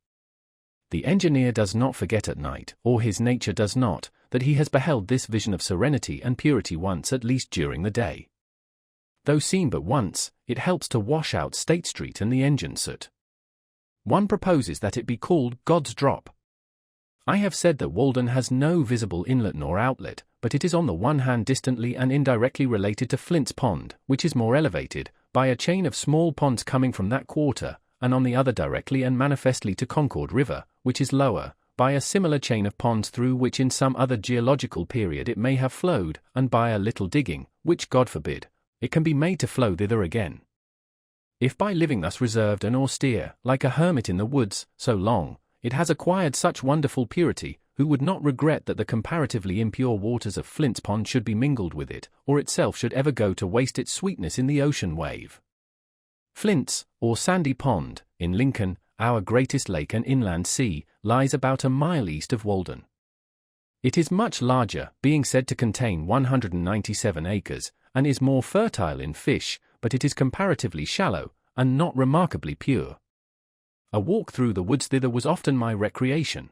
The engineer does not forget at night, or his nature does not, that he has beheld this vision of serenity and purity once at least during the day. Though seen but once, it helps to wash out State Street and the engine soot. One proposes that it be called God's Drop. I have said that Walden has no visible inlet nor outlet, but it is on the one hand distantly and indirectly related to Flint's Pond, which is more elevated, by a chain of small ponds coming from that quarter, and on the other directly and manifestly to Concord River, which is lower, by a similar chain of ponds through which in some other geological period it may have flowed, and by a little digging, which God forbid, it can be made to flow thither again. If by living thus reserved and austere, like a hermit in the woods, so long, it has acquired such wonderful purity, who would not regret that the comparatively impure waters of Flint's Pond should be mingled with it, or itself should ever go to waste its sweetness in the ocean wave? Flint's, or Sandy Pond, in Lincoln, our greatest lake and inland sea, lies about a mile east of Walden. It is much larger, being said to contain 197 acres, and is more fertile in fish, but it is comparatively shallow, and not remarkably pure. A walk through the woods thither was often my recreation.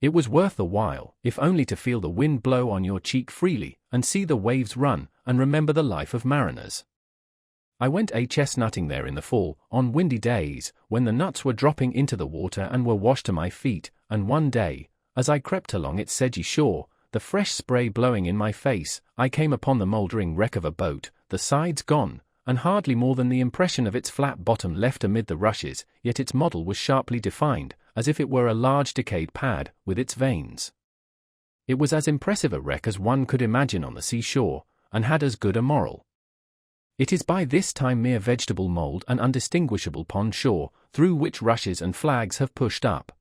It was worth the while, if only to feel the wind blow on your cheek freely, and see the waves run, and remember the life of mariners. I went chestnutting there in the fall, on windy days, when the nuts were dropping into the water and were washed to my feet, and one day, as I crept along its sedgy shore, the fresh spray blowing in my face, I came upon the mouldering wreck of a boat, the sides gone, and hardly more than the impression of its flat bottom left amid the rushes, yet its model was sharply defined, as if it were a large decayed pad, with its vanes. It was as impressive a wreck as one could imagine on the seashore, and had as good a moral. It is by this time mere vegetable mould and undistinguishable pond shore, through which rushes and flags have pushed up.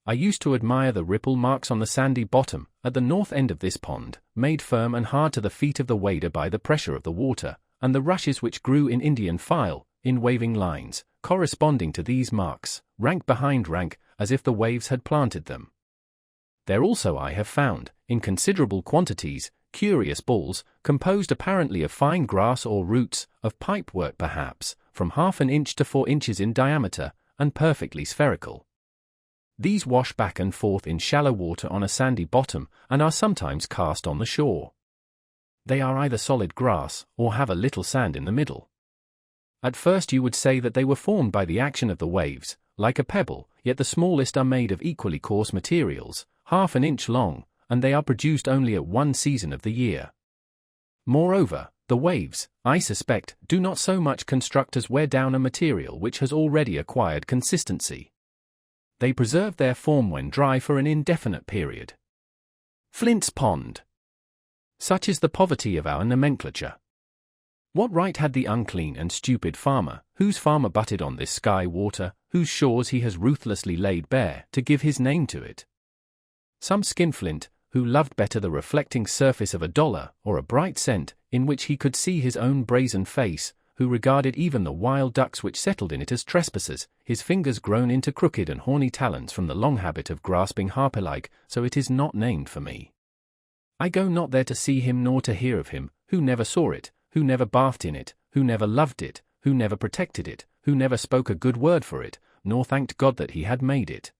I used to admire the ripple marks on the sandy bottom, at the north end of this pond, made firm and hard to the feet of the wader by the pressure of the water, and the rushes which grew in Indian file, in waving lines, corresponding to these marks, rank behind rank, as if the waves had planted them. There also I have found, in considerable quantities, curious balls, composed apparently of fine grass or roots, of pipework perhaps, from half an inch to 4 inches in diameter, and perfectly spherical. These wash back and forth in shallow water on a sandy bottom, and are sometimes cast on the shore. They are either solid grass, or have a little sand in the middle. At first you would say that they were formed by the action of the waves, like a pebble, yet the smallest are made of equally coarse materials, half an inch long, and they are produced only at one season of the year. Moreover, the waves, I suspect, do not so much construct as wear down a material which has already acquired consistency. They preserve their form when dry for an indefinite period. Flint's Pond. Such is the poverty of our nomenclature. What right had the unclean and stupid farmer, whose farm abutted on this sky water, whose shores he has ruthlessly laid bare, to give his name to it? Some skinflint, who loved better the reflecting surface of a dollar, or a bright cent, in which he could see his own brazen face, who regarded even the wild ducks which settled in it as trespassers, his fingers grown into crooked and horny talons from the long habit of grasping harper-like, so it is not named for me. I go not there to see him nor to hear of him, who never saw it, who never bathed in it, who never loved it, who never protected it, who never spoke a good word for it, nor thanked God that he had made it.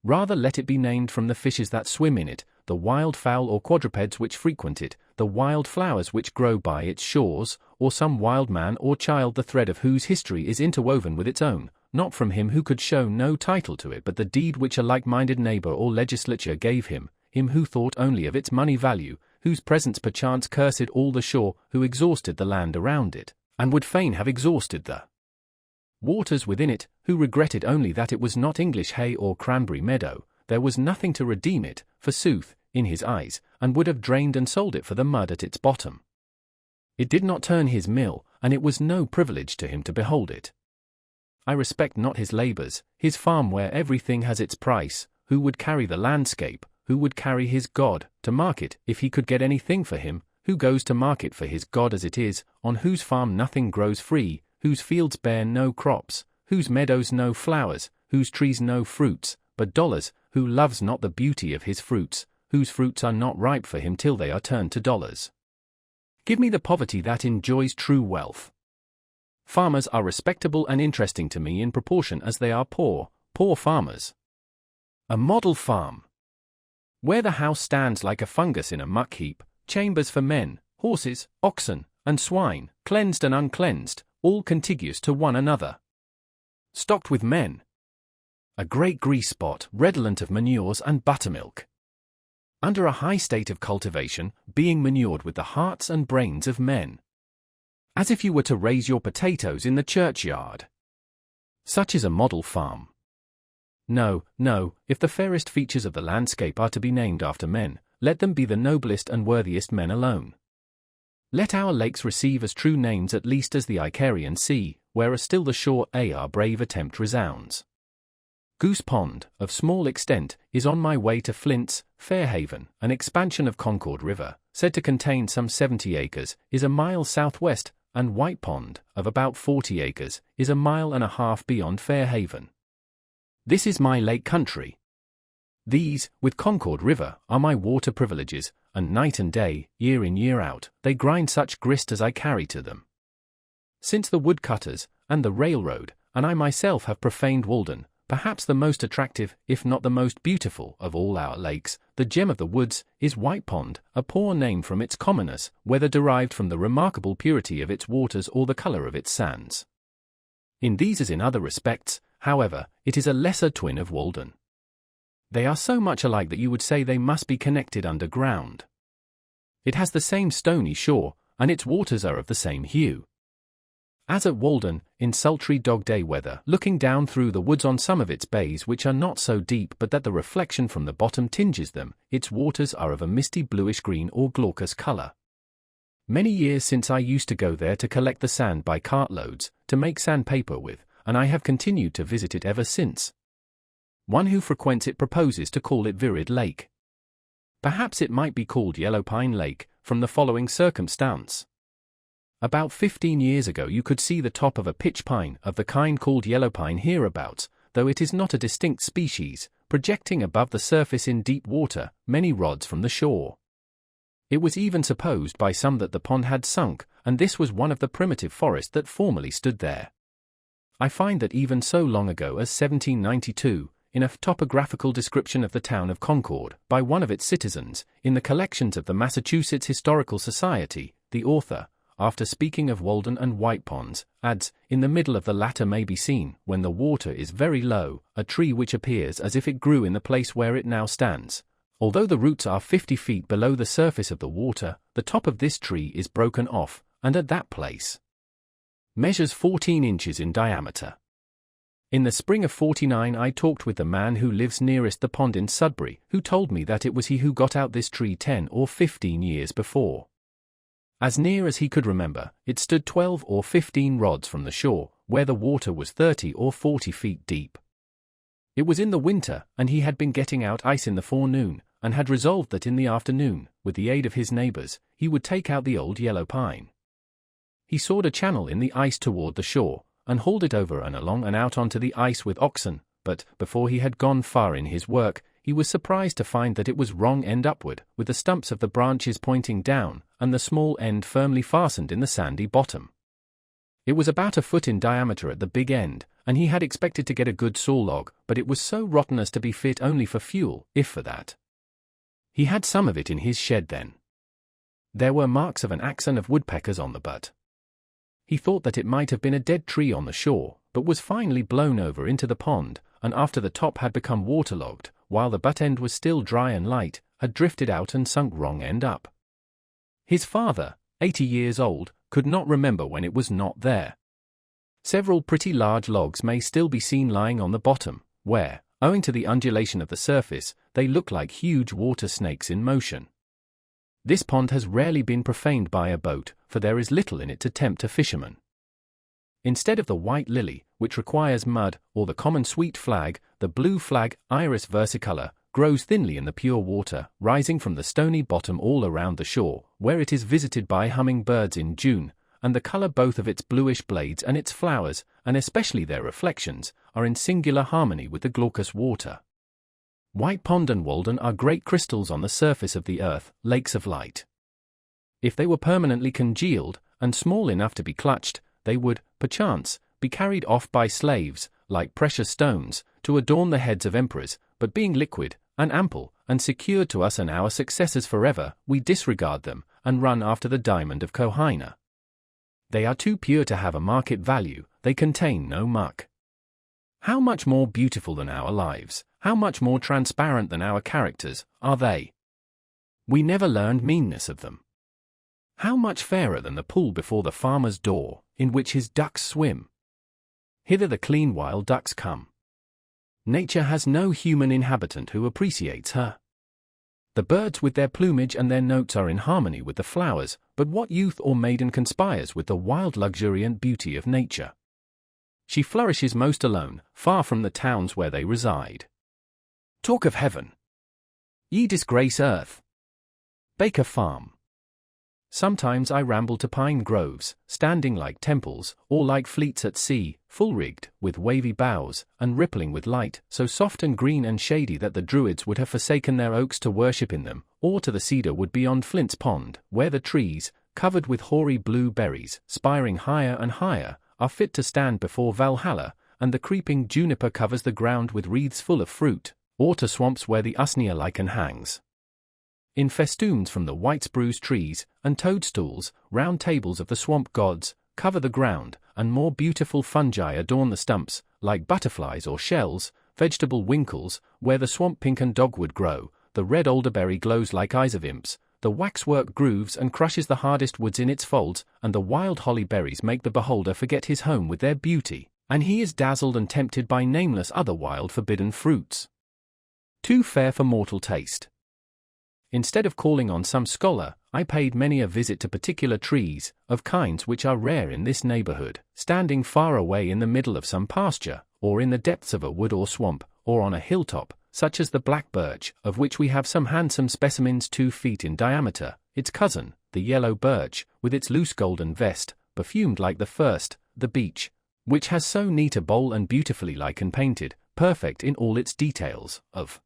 Rather let it be named from the fishes that swim in it, the wild fowl or quadrupeds which frequent it, the wild flowers which grow by its shores, or some wild man or child the thread of whose history is interwoven with its own, not from him who could show no title to it but the deed which a like-minded neighbor or legislature gave him who thought only of its money value, whose presence perchance cursed all the shore, who exhausted the land around it, and would fain have exhausted the waters within it, who regretted only that it was not English hay or cranberry meadow. There was nothing to redeem it, forsooth, in his eyes, and would have drained and sold it for the mud at its bottom. It did not turn his mill, and it was no privilege to him to behold it. I respect not his labours, his farm where everything has its price, who would carry the landscape, who would carry his God, to market if he could get anything for him, who goes to market for his God as it is, on whose farm nothing grows free, whose fields bear no crops, whose meadows no flowers, whose trees no fruits, but dollars, who loves not the beauty of his fruits, whose fruits are not ripe for him till they are turned to dollars. Give me the poverty that enjoys true wealth. Farmers are respectable and interesting to me in proportion as they are poor farmers. A model farm. Where the house stands like a fungus in a muck heap, chambers for men, horses, oxen, and swine, cleansed and uncleansed, all contiguous to one another. Stocked with men. A great grease spot, redolent of manures and buttermilk. Under a high state of cultivation, being manured with the hearts and brains of men. As if you were to raise your potatoes in the churchyard. Such is a model farm. No, no, if the fairest features of the landscape are to be named after men, let them be the noblest and worthiest men alone. Let our lakes receive as true names at least as the Icarian Sea, where still the shore our brave attempt resounds. Goose Pond, of small extent, is on my way to Flint's, Fairhaven, an expansion of Concord River, said to contain some 70 acres, is a mile southwest, and White Pond, of about 40 acres, is a mile and a half beyond Fairhaven. This is my lake country. These, with Concord River, are my water privileges, and night and day, year in year out, they grind such grist as I carry to them. Since the woodcutters, and the railroad, and I myself have profaned Walden, perhaps the most attractive, if not the most beautiful, of all our lakes, the gem of the woods, is White Pond, a poor name from its commonness, whether derived from the remarkable purity of its waters or the color of its sands. In these as in other respects, however, it is a lesser twin of Walden. They are so much alike that you would say they must be connected underground. It has the same stony shore, and its waters are of the same hue. As at Walden, in sultry dog-day weather, looking down through the woods on some of its bays which are not so deep but that the reflection from the bottom tinges them, its waters are of a misty bluish-green or glaucous color. Many years since I used to go there to collect the sand by cartloads, to make sandpaper with, and I have continued to visit it ever since. One who frequents it proposes to call it Virid Lake. Perhaps it might be called Yellow Pine Lake, from the following circumstance. About 15 years ago you could see the top of a pitch pine of the kind called yellow pine hereabouts, though it is not a distinct species, projecting above the surface in deep water, many rods from the shore. It was even supposed by some that the pond had sunk, and this was one of the primitive forests that formerly stood there. I find that even so long ago as 1792, in a topographical description of the town of Concord, by one of its citizens, in the collections of the Massachusetts Historical Society, the author, after speaking of Walden and White Ponds, adds, in the middle of the latter may be seen, when the water is very low, a tree which appears as if it grew in the place where it now stands. Although the roots are 50 feet below the surface of the water, the top of this tree is broken off, and at that place measures 14 inches in diameter. In the spring of '49 I talked with the man who lives nearest the pond in Sudbury, who told me that it was he who got out this tree 10 or 15 years before. As near as he could remember, it stood 12 or 15 rods from the shore, where the water was 30 or 40 feet deep. It was in the winter, and he had been getting out ice in the forenoon, and had resolved that in the afternoon, with the aid of his neighbors, he would take out the old yellow pine. He sawed a channel in the ice toward the shore, and hauled it over and along and out onto the ice with oxen, but, before he had gone far in his work, he was surprised to find that it was wrong end upward, with the stumps of the branches pointing down, and the small end firmly fastened in the sandy bottom. It was about a foot in diameter at the big end, and he had expected to get a good saw log, but it was so rotten as to be fit only for fuel, if for that. He had some of it in his shed then. There were marks of an axe and of woodpeckers on the butt. He thought that it might have been a dead tree on the shore, but was finally blown over into the pond, and after the top had become waterlogged, while the butt end was still dry and light, had drifted out and sunk wrong end up. His father, 80 years old, could not remember when it was not there. Several pretty large logs may still be seen lying on the bottom, where, owing to the undulation of the surface, they look like huge water snakes in motion. This pond has rarely been profaned by a boat, for there is little in it to tempt a fisherman. Instead of the white lily, which requires mud, or the common sweet flag, the blue flag, Iris versicolor, grows thinly in the pure water, rising from the stony bottom all around the shore, where it is visited by hummingbirds in June, and the color both of its bluish blades and its flowers, and especially their reflections, are in singular harmony with the glaucous water. White Pond and Walden are great crystals on the surface of the earth, lakes of light. If they were permanently congealed, and small enough to be clutched, they would, perchance, be carried off by slaves, like precious stones, to adorn the heads of emperors, but being liquid, and ample, and secured to us and our successors forever, we disregard them, and run after the diamond of Kohina. They are too pure to have a market value, they contain no muck. How much more beautiful than our lives, how much more transparent than our characters, are they? We never learned meanness of them. How much fairer than the pool before the farmer's door, in which his ducks swim? Hither the clean wild ducks come. Nature has no human inhabitant who appreciates her. The birds with their plumage and their notes are in harmony with the flowers, but what youth or maiden conspires with the wild luxuriant beauty of nature? She flourishes most alone, far from the towns where they reside. Talk of heaven. Ye disgrace earth. Baker Farm. Sometimes I ramble to pine groves, standing like temples, or like fleets at sea, full-rigged, with wavy boughs, and rippling with light, so soft and green and shady that the Druids would have forsaken their oaks to worship in them, or to the cedar wood beyond Flint's Pond, where the trees, covered with hoary blue berries, spiring higher and higher, are fit to stand before Valhalla, and the creeping juniper covers the ground with wreaths full of fruit, or to swamps where the usnea lichen hangs in festoons from the white spruce trees, and toadstools, round tables of the swamp gods, cover the ground, and more beautiful fungi adorn the stumps, like butterflies or shells, vegetable winkles, where the swamp pink and dogwood grow, the red alderberry glows like eyes of imps, the waxwork grooves and crushes the hardest woods in its folds, and the wild holly berries make the beholder forget his home with their beauty, and he is dazzled and tempted by nameless other wild forbidden fruits. Too fair for mortal taste. Instead of calling on some scholar, I paid many a visit to particular trees, of kinds which are rare in this neighborhood, standing far away in the middle of some pasture, or in the depths of a wood or swamp, or on a hilltop, such as the black birch, of which we have some handsome specimens 2 feet in diameter, its cousin, the yellow birch, with its loose golden vest, perfumed like the first, the beech, which has so neat a bole and beautifully lichen painted, perfect in all its details, of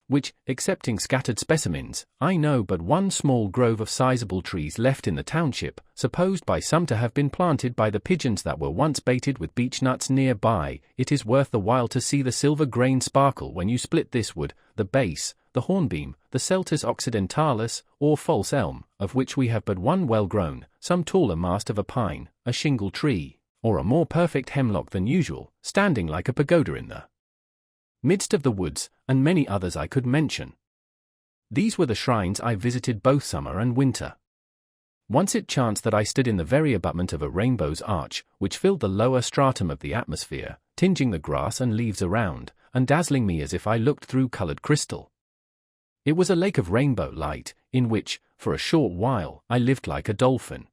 which, excepting scattered specimens, I know but one small grove of sizable trees left in the township, supposed by some to have been planted by the pigeons that were once baited with beech nuts near by. It is worth the while to see the silver grain sparkle when you split this wood, the base, the hornbeam, the Celtis occidentalis, or false elm, of which we have but one well-grown, some taller mast of a pine, a shingle tree, or a more perfect hemlock than usual, standing like a pagoda in the midst of the woods, and many others I could mention. These were the shrines I visited both summer and winter. Once it chanced that I stood in the very abutment of a rainbow's arch, which filled the lower stratum of the atmosphere, tinging the grass and leaves around, and dazzling me as if I looked through colored crystal. It was a lake of rainbow light, in which, for a short while, I lived like a dolphin.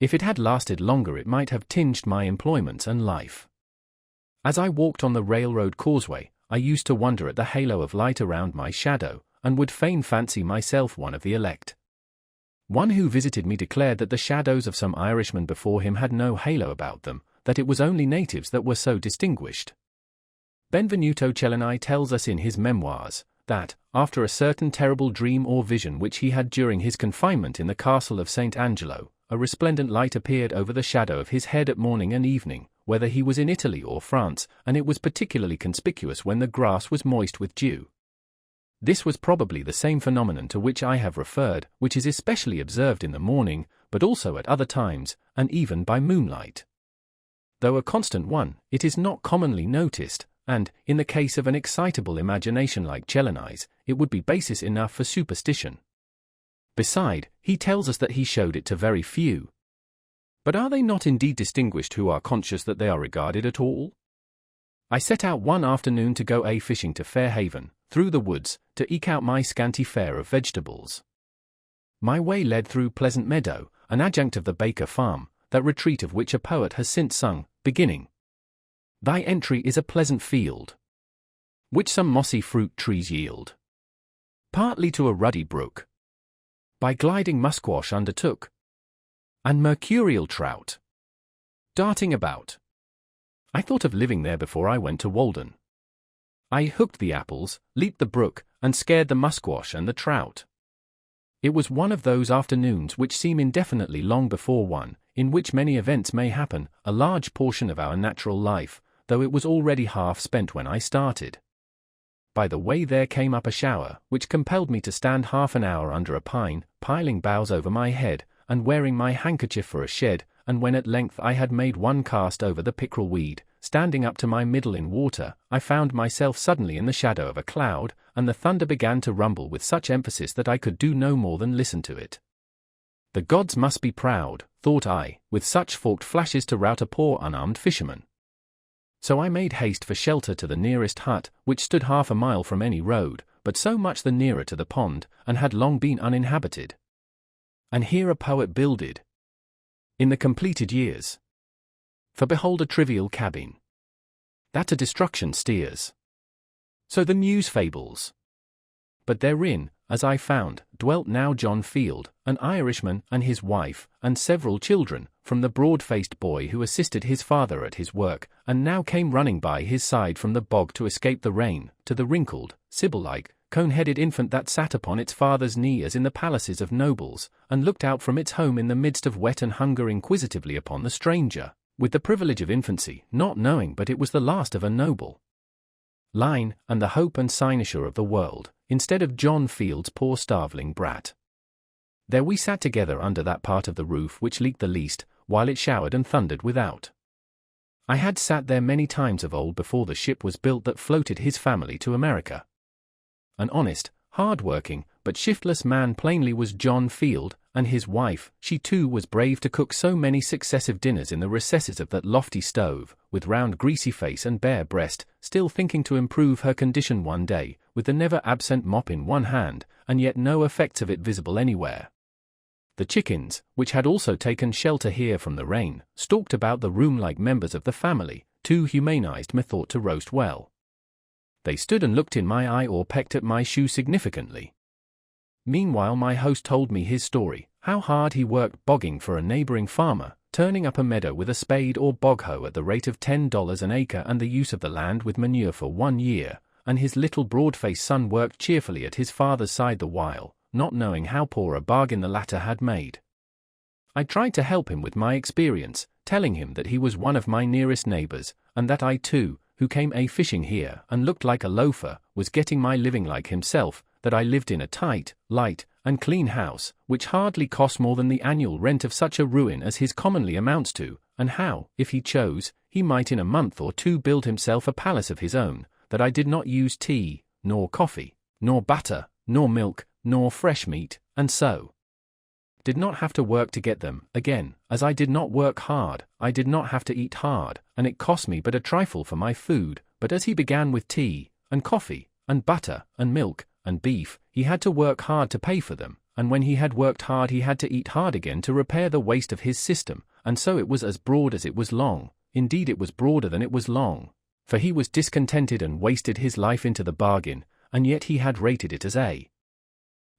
If it had lasted longer it might have tinged my employments and life. As I walked on the railroad causeway, I used to wonder at the halo of light around my shadow, and would fain fancy myself one of the elect. One who visited me declared that the shadows of some Irishmen before him had no halo about them, that it was only natives that were so distinguished. Benvenuto Cellini tells us in his memoirs, that, after a certain terrible dream or vision which he had during his confinement in the castle of St. Angelo, a resplendent light appeared over the shadow of his head at morning and evening, whether he was in Italy or France, and it was particularly conspicuous when the grass was moist with dew. This was probably the same phenomenon to which I have referred, which is especially observed in the morning, but also at other times, and even by moonlight. Though a constant one, it is not commonly noticed, and, in the case of an excitable imagination like Cellini's, it would be basis enough for superstition. Beside, he tells us that he showed it to very few. But are they not indeed distinguished who are conscious that they are regarded at all? I set out one afternoon to go fishing to Fairhaven, through the woods, to eke out my scanty fare of vegetables. My way led through Pleasant Meadow, an adjunct of the Baker Farm, that retreat of which a poet has since sung, beginning, "Thy entry is a pleasant field, which some mossy fruit trees yield, partly to a ruddy brook, by gliding musquash undertook, and mercurial trout darting about." I thought of living there before I went to Walden. I hooked the apples, leaped the brook, and scared the musquash and the trout. It was one of those afternoons which seem indefinitely long before one, in which many events may happen, a large portion of our natural life, though it was already half spent when I started. By the way there came up a shower, which compelled me to stand half an hour under a pine, piling boughs over my head, and wearing my handkerchief for a shed, and when at length I had made one cast over the pickerel weed, standing up to my middle in water, I found myself suddenly in the shadow of a cloud, and the thunder began to rumble with such emphasis that I could do no more than listen to it. The gods must be proud, thought I, with such forked flashes to rout a poor unarmed fisherman. So I made haste for shelter to the nearest hut, which stood half a mile from any road, but so much the nearer to the pond, and had long been uninhabited. And here a poet builded, in the completed years. For behold a trivial cabin, that to destruction steers. So the news fables. But therein, as I found, dwelt now John Field, an Irishman, and his wife, and several children, from the broad-faced boy who assisted his father at his work, and now came running by his side from the bog to escape the rain, to the wrinkled, Sibyl-like, cone-headed infant that sat upon its father's knee as in the palaces of nobles, and looked out from its home in the midst of wet and hunger inquisitively upon the stranger, with the privilege of infancy, not knowing but it was the last of a noble line, and the hope and cynosure of the world, instead of John Field's poor starveling brat. There we sat together under that part of the roof which leaked the least, while it showered and thundered without. I had sat there many times of old before the ship was built that floated his family to America. An honest, hard-working, but shiftless man plainly was John Field, and his wife, she too was brave to cook so many successive dinners in the recesses of that lofty stove, with round greasy face and bare breast, still thinking to improve her condition one day, with the never-absent mop in one hand, and yet no effects of it visible anywhere. The chickens, which had also taken shelter here from the rain, stalked about the room like members of the family, too humanized methought to roast well. They stood and looked in my eye or pecked at my shoe significantly. Meanwhile my host told me his story, how hard he worked bogging for a neighboring farmer, turning up a meadow with a spade or bog hoe at the rate of $10 an acre and the use of the land with manure for 1 year, and his little broad-faced son worked cheerfully at his father's side the while, not knowing how poor a bargain the latter had made. I tried to help him with my experience, telling him that he was one of my nearest neighbors, and that I too, who came fishing here and looked like a loafer, was getting my living like himself, that I lived in a tight, light, and clean house, which hardly cost more than the annual rent of such a ruin as his commonly amounts to, and how, if he chose, he might in a month or two build himself a palace of his own, that I did not use tea, nor coffee, nor butter, nor milk, nor fresh meat, and so did not have to work to get them. Again, as I did not work hard, I did not have to eat hard, and it cost me but a trifle for my food, but as he began with tea, and coffee, and butter, and milk, and beef, he had to work hard to pay for them, and when he had worked hard he had to eat hard again to repair the waste of his system, and so it was as broad as it was long, indeed it was broader than it was long, for he was discontented and wasted his life into the bargain, and yet he had rated it as a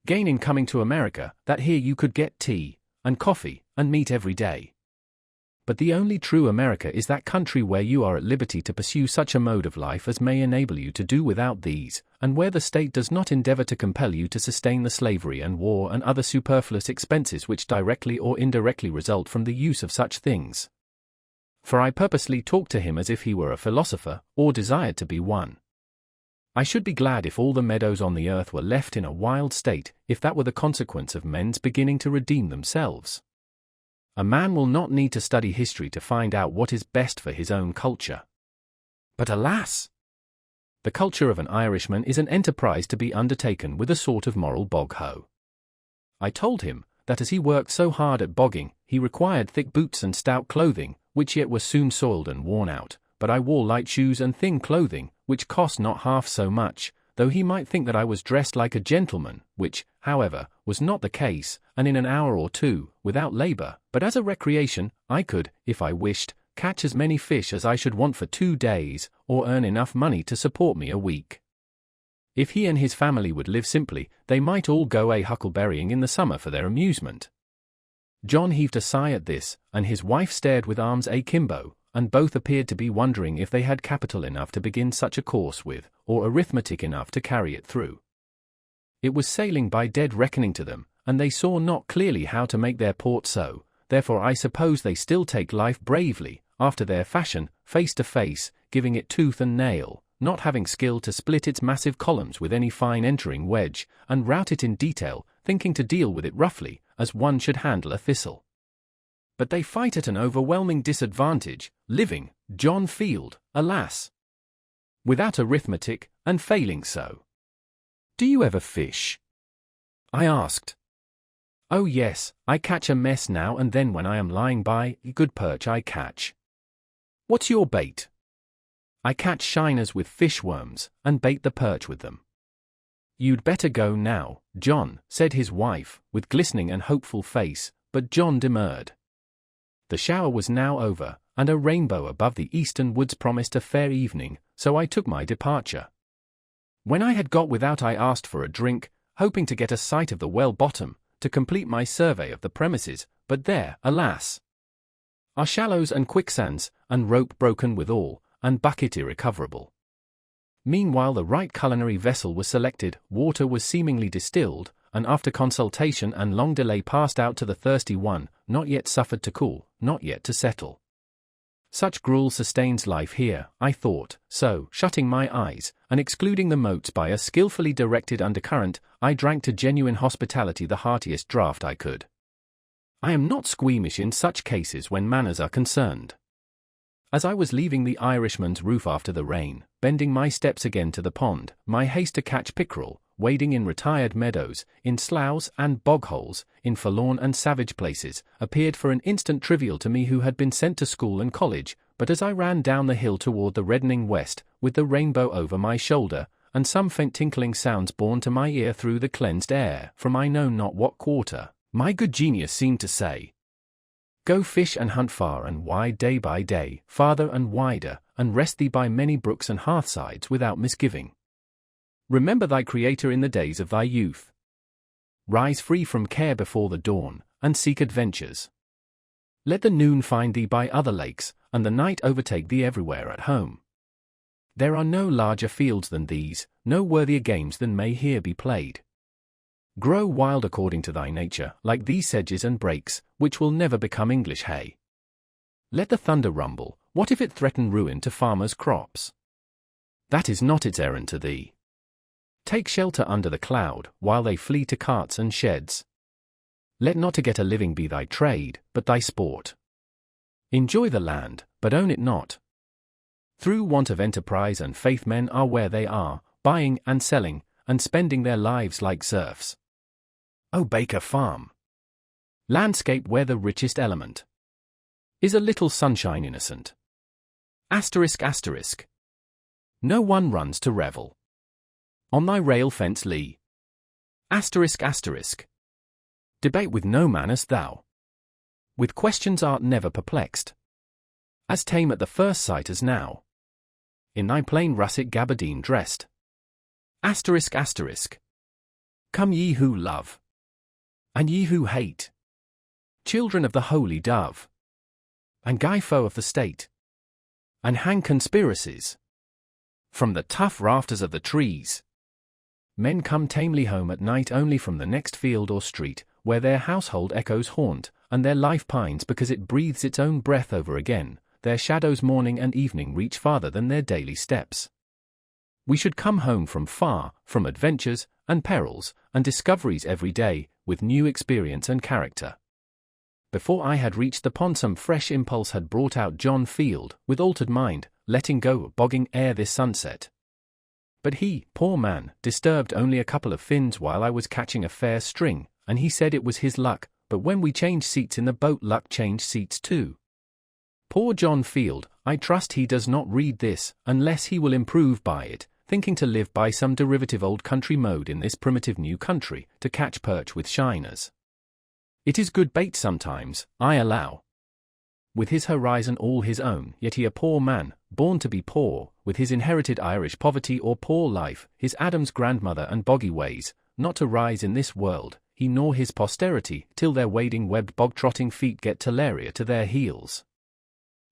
gain in coming to America, that here you could get tea, and coffee, and meat every day. But the only true America is that country where you are at liberty to pursue such a mode of life as may enable you to do without these, and where the state does not endeavor to compel you to sustain the slavery and war and other superfluous expenses which directly or indirectly result from the use of such things. For I purposely talked to him as if he were a philosopher, or desired to be one. I should be glad if all the meadows on the earth were left in a wild state, if that were the consequence of men's beginning to redeem themselves. A man will not need to study history to find out what is best for his own culture. But alas! The culture of an Irishman is an enterprise to be undertaken with a sort of moral bog hoe. I told him that as he worked so hard at bogging, he required thick boots and stout clothing, which yet were soon soiled and worn out, but I wore light shoes and thin clothing, which cost not half so much, though he might think that I was dressed like a gentleman, which, however, was not the case, and in an hour or two, without labor, but as a recreation, I could, if I wished, catch as many fish as I should want for 2 days, or earn enough money to support me a week. If he and his family would live simply, they might all go huckleberrying in the summer for their amusement. John heaved a sigh at this, and his wife stared with arms akimbo, and both appeared to be wondering if they had capital enough to begin such a course with, or arithmetic enough to carry it through. It was sailing by dead reckoning to them, and they saw not clearly how to make their port so, therefore I suppose they still take life bravely, after their fashion, face to face, giving it tooth and nail, not having skill to split its massive columns with any fine entering wedge, and route it in detail, thinking to deal with it roughly, as one should handle a thistle. But they fight at an overwhelming disadvantage, living, John Field, alas! without arithmetic, and failing so. "Do you ever fish?" I asked. "Oh yes, I catch a mess now and then when I am lying by, good perch I catch." "What's your bait?" I catch shiners with fishworms, and bait the perch with them. "You'd better go now, John," said his wife, with glistening and hopeful face, but John demurred. The shower was now over, and a rainbow above the eastern woods promised a fair evening, so I took my departure. When I had got without, I asked for a drink, hoping to get a sight of the well bottom, to complete my survey of the premises, but there, alas, are shallows and quicksands, and rope broken withal, and bucket irrecoverable. Meanwhile the right culinary vessel was selected, water was seemingly distilled, and after consultation and long delay passed out to the thirsty one, not yet suffered to cool, not yet to settle. Such gruel sustains life here, I thought, so, shutting my eyes, and excluding the motes by a skillfully directed undercurrent, I drank to genuine hospitality the heartiest draught I could. I am not squeamish in such cases when manners are concerned. As I was leaving the Irishman's roof after the rain, bending my steps again to the pond, my haste to catch pickerel, wading in retired meadows, in sloughs and bog-holes, in forlorn and savage places, appeared for an instant trivial to me who had been sent to school and college, but as I ran down the hill toward the reddening west, with the rainbow over my shoulder, and some faint tinkling sounds borne to my ear through the cleansed air, from I know not what quarter, my good genius seemed to say, "Go fish and hunt far and wide day by day, farther and wider, and rest thee by many brooks and hearthsides without misgiving. Remember thy Creator in the days of thy youth. Rise free from care before the dawn, and seek adventures. Let the noon find thee by other lakes, and the night overtake thee everywhere at home. There are no larger fields than these, no worthier games than may here be played. Grow wild according to thy nature, like these sedges and brakes, which will never become English hay. Let the thunder rumble, what if it threaten ruin to farmers' crops? That is not its errand to thee. Take shelter under the cloud, while they flee to carts and sheds. Let not to get a living be thy trade, but thy sport. Enjoy the land, but own it not. Through want of enterprise and faith men are where they are, buying and selling, and spending their lives like serfs. O Baker Farm! Landscape where the richest element is a little sunshine innocent. Asterisk asterisk. No one runs to revel on thy rail fence lee. Asterisk asterisk. Debate with no man as thou. With questions art never perplexed. As tame at the first sight as now. In thy plain russet gabardine dressed. Asterisk asterisk. Come ye who love, and ye who hate, children of the holy dove, and guy foe of the state, and hang conspiracies from the tough rafters of the trees. Men come tamely home at night only from the next field or street, where their household echoes haunt, and their life pines because it breathes its own breath over again. Their shadows morning and evening reach farther than their daily steps. We should come home from far, from adventures, and perils, and discoveries every day, with new experience and character. Before I had reached the pond some fresh impulse had brought out John Field, with altered mind, letting go bogging ere this sunset. But he, poor man, disturbed only a couple of fins while I was catching a fair string, and he said it was his luck, but when we changed seats in the boat luck changed seats too. Poor John Field, I trust he does not read this, unless he will improve by it, thinking to live by some derivative old country mode in this primitive new country, to catch perch with shiners. It is good bait sometimes, I allow. With his horizon all his own, yet he a poor man, born to be poor, with his inherited Irish poverty or poor life, his Adam's grandmother and boggy ways, not to rise in this world, he nor his posterity, till their wading webbed bog-trotting feet get talaria to their heels.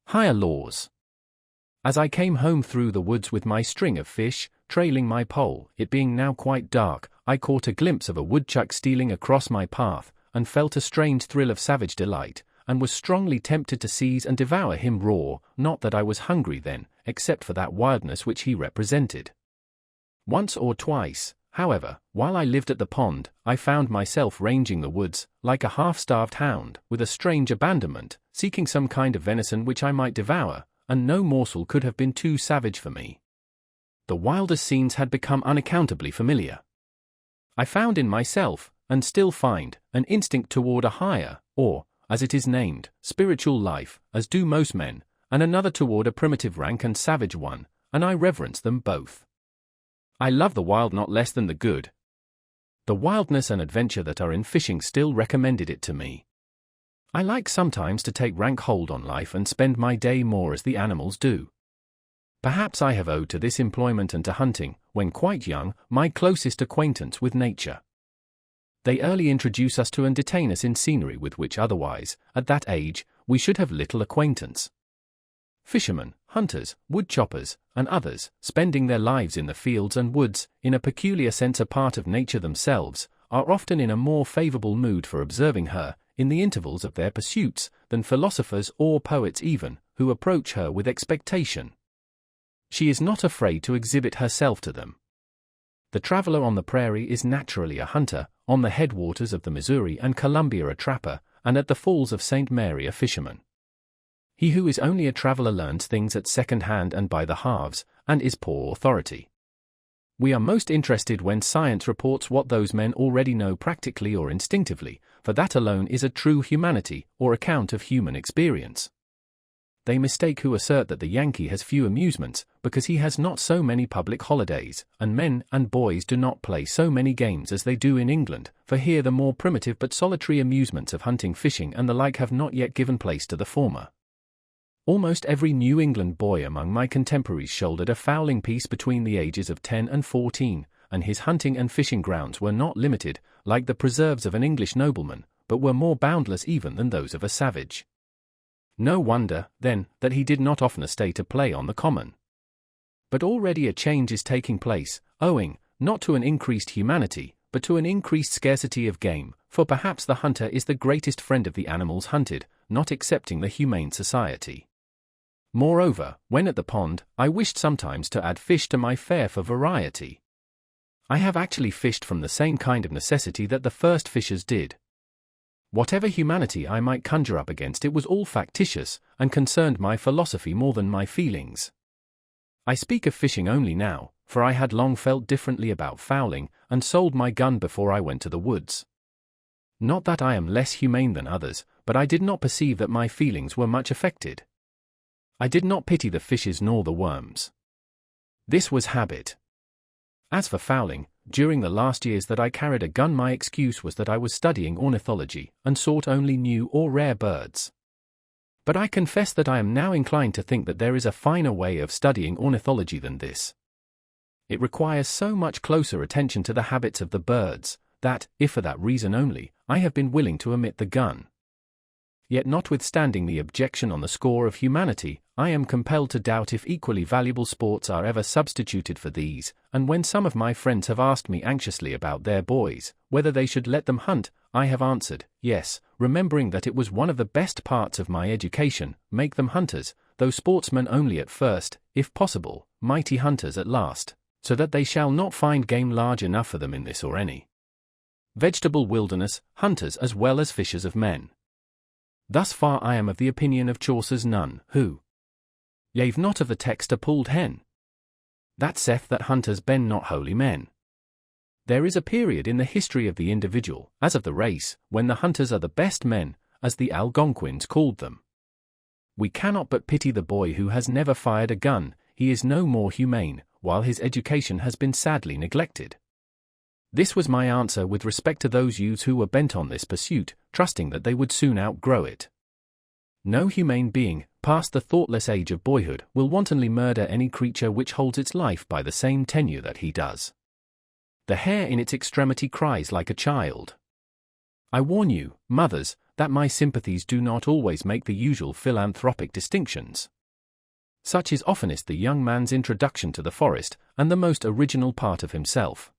Higher laws. As I came home through the woods with my string of fish, trailing my pole, it being now quite dark, I caught a glimpse of a woodchuck stealing across my path, and felt a strange thrill of savage delight, and was strongly tempted to seize and devour him raw, not that I was hungry then, except for that wildness which he represented. Once or twice, however, while I lived at the pond, I found myself ranging the woods, like a half-starved hound, with a strange abandonment, seeking some kind of venison which I might devour, and no morsel could have been too savage for me. The wildest scenes had become unaccountably familiar. I found in myself, and still find, an instinct toward a higher, or, as it is named, spiritual life, as do most men, and another toward a primitive rank and savage one, and I reverence them both. I love the wild not less than the good. The wildness and adventure that are in fishing still recommended it to me. I like sometimes to take rank hold on life and spend my day more as the animals do. Perhaps I have owed to this employment and to hunting, when quite young, my closest acquaintance with nature. They early introduce us to and detain us in scenery with which otherwise, at that age, we should have little acquaintance. Fishermen, hunters, woodchoppers, and others, spending their lives in the fields and woods, in a peculiar sense a part of nature themselves, are often in a more favorable mood for observing her, in the intervals of their pursuits, than philosophers or poets even, who approach her with expectation. She is not afraid to exhibit herself to them. The traveler on the prairie is naturally a hunter, on the headwaters of the Missouri and Columbia a trapper, and at the Falls of St. Mary a fisherman. He who is only a traveler learns things at second hand and by the halves, and is poor authority. We are most interested when science reports what those men already know practically or instinctively, for that alone is a true humanity, or account of human experience. They mistake who assert that the Yankee has few amusements, because he has not so many public holidays, and men and boys do not play so many games as they do in England, for here the more primitive but solitary amusements of hunting, fishing, and the like have not yet given place to the former. Almost every New England boy among my contemporaries shouldered a fowling piece between the ages of 10 and 14, and his hunting and fishing grounds were not limited, like the preserves of an English nobleman, but were more boundless even than those of a savage. No wonder, then, that he did not oftener stay to play on the common. But already a change is taking place, owing, not to an increased humanity, but to an increased scarcity of game, for perhaps the hunter is the greatest friend of the animals hunted, not excepting the Humane Society. Moreover, when at the pond, I wished sometimes to add fish to my fare for variety. I have actually fished from the same kind of necessity that the first fishers did. Whatever humanity I might conjure up against it was all factitious, and concerned my philosophy more than my feelings. I speak of fishing only now, for I had long felt differently about fowling, and sold my gun before I went to the woods. Not that I am less humane than others, but I did not perceive that my feelings were much affected. I did not pity the fishes nor the worms. This was habit. As for fowling, during the last years that I carried a gun my excuse was that I was studying ornithology, and sought only new or rare birds. But I confess that I am now inclined to think that there is a finer way of studying ornithology than this. It requires so much closer attention to the habits of the birds, that, if for that reason only, I have been willing to omit the gun. Yet notwithstanding the objection on the score of humanity, I am compelled to doubt if equally valuable sports are ever substituted for these, and when some of my friends have asked me anxiously about their boys, whether they should let them hunt, I have answered, yes, remembering that it was one of the best parts of my education, make them hunters, though sportsmen only at first, if possible, mighty hunters at last, so that they shall not find game large enough for them in this or any vegetable wilderness, hunters as well as fishers of men. Thus far I am of the opinion of Chaucer's nun, who gave not of the text a pulled hen. That saith that hunters ben not holy men. There is a period in the history of the individual, as of the race, when the hunters are the best men, as the Algonquins called them. We cannot but pity the boy who has never fired a gun, he is no more humane, while his education has been sadly neglected. This was my answer with respect to those youths who were bent on this pursuit, trusting that they would soon outgrow it. No humane being, past the thoughtless age of boyhood, will wantonly murder any creature which holds its life by the same tenure that he does. The hare in its extremity cries like a child. I warn you, mothers, that my sympathies do not always make the usual philanthropic distinctions. Such is oftenest the young man's introduction to the forest, and the most original part of himself.